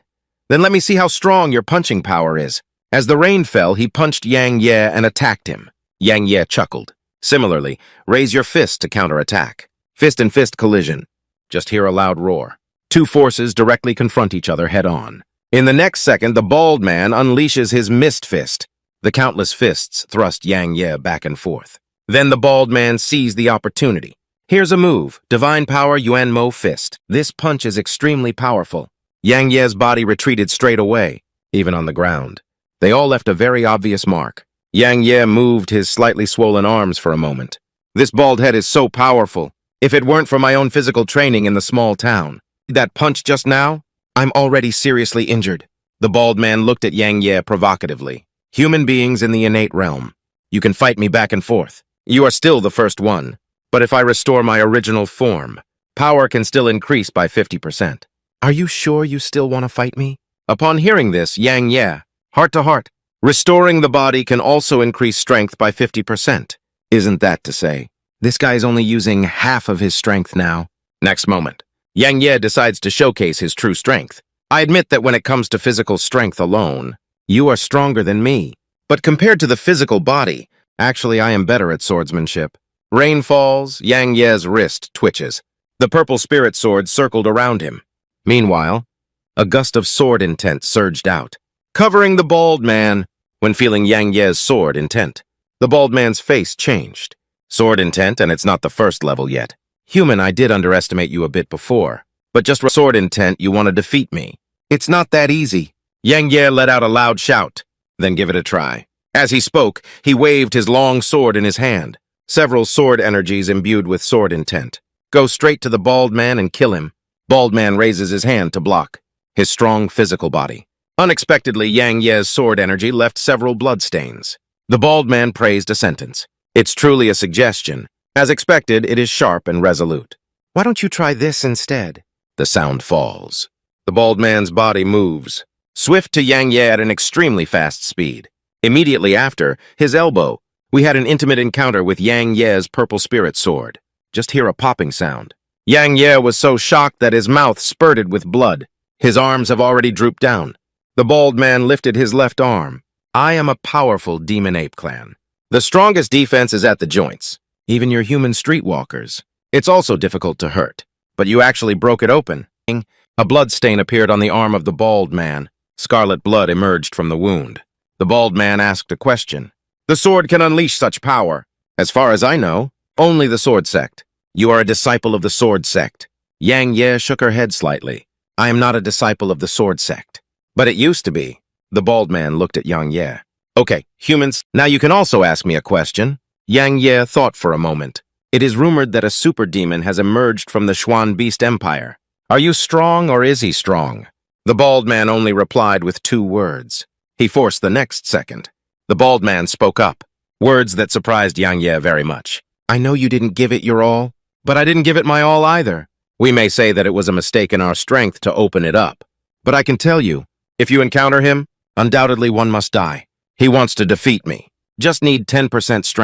Then let me see how strong your punching power is." As the rain fell, he punched Yang Ye and attacked him. Yang Ye chuckled. Similarly, raise your fist to counterattack. Fist and fist collision. Just hear a loud roar. 2 forces directly confront each other head-on. In the next second, the bald man unleashes his mist fist. The countless fists thrust Yang Ye back and forth. Then the bald man seized the opportunity. Here's a move, Divine Power Yuan Mo Fist. This punch is extremely powerful. Yang Ye's body retreated straight away, even on the ground. They all left a very obvious mark. Yang Ye moved his slightly swollen arms for a moment. This bald head is so powerful. If it weren't for my own physical training in the small town, that punch just now, I'm already seriously injured. The bald man looked at Yang Ye provocatively. Human beings in the innate realm. You can fight me back and forth. You are still the first one. But if I restore my original form, power can still increase by 50%. Are you sure you still want to fight me? Upon hearing this, Yang Ye, heart to heart, restoring the body can also increase strength by 50%. Isn't that to say? This guy's only using half of his strength now. Next moment, Yang Ye decides to showcase his true strength. I admit that when it comes to physical strength alone, you are stronger than me. But compared to the physical body, actually I am better at swordsmanship. Rain falls, Yang Ye's wrist twitches. The purple spirit sword circled around him. Meanwhile, a gust of sword intent surged out, covering the bald man. When feeling Yang Ye's sword intent, the bald man's face changed. Sword intent, and it's not the first level yet. Human, I did underestimate you a bit before, but just sword intent, you want to defeat me. It's not that easy. Yang Ye let out a loud shout, then give it a try. As he spoke, he waved his long sword in his hand. Several sword energies imbued with sword intent. Go straight to the bald man and kill him. Bald man raises his hand to block. His strong physical body. Unexpectedly, Yang Ye's sword energy left several bloodstains. The bald man praised a sentence. It's truly a suggestion. As expected, it is sharp and resolute. Why don't you try this instead? The sound falls. The bald man's body moves, swift to Yang Ye at an extremely fast speed. Immediately after, his elbow, we had an intimate encounter with Yang Ye's purple spirit sword. Just hear a popping sound. Yang Ye was so shocked that his mouth spurted with blood. His arms have already drooped down. The bald man lifted his left arm. I am a powerful demon ape clan. The strongest defense is at the joints, even your human streetwalkers. It's also difficult to hurt, but you actually broke it open. A blood stain appeared on the arm of the bald man. Scarlet blood emerged from the wound. The bald man asked a question. The sword can unleash such power. As far as I know, only the sword sect. You are a disciple of the sword sect. Yang Ye shook her head slightly. I am not a disciple of the sword sect. But it used to be. The bald man looked at Yang Ye. Okay, humans, now you can also ask me a question. Yang Ye thought for a moment. It is rumored that a super demon has emerged from the Xuan Beast Empire. Are you strong or is he strong? The bald man only replied with 2 words. He forced the next second. The bald man spoke up. Words that surprised Yang Ye very much. I know you didn't give it your all, but I didn't give it my all either. We may say that it was a mistake in our strength to open it up. But I can tell you, if you encounter him, undoubtedly one must die. He wants to defeat me. Just need 10% strength.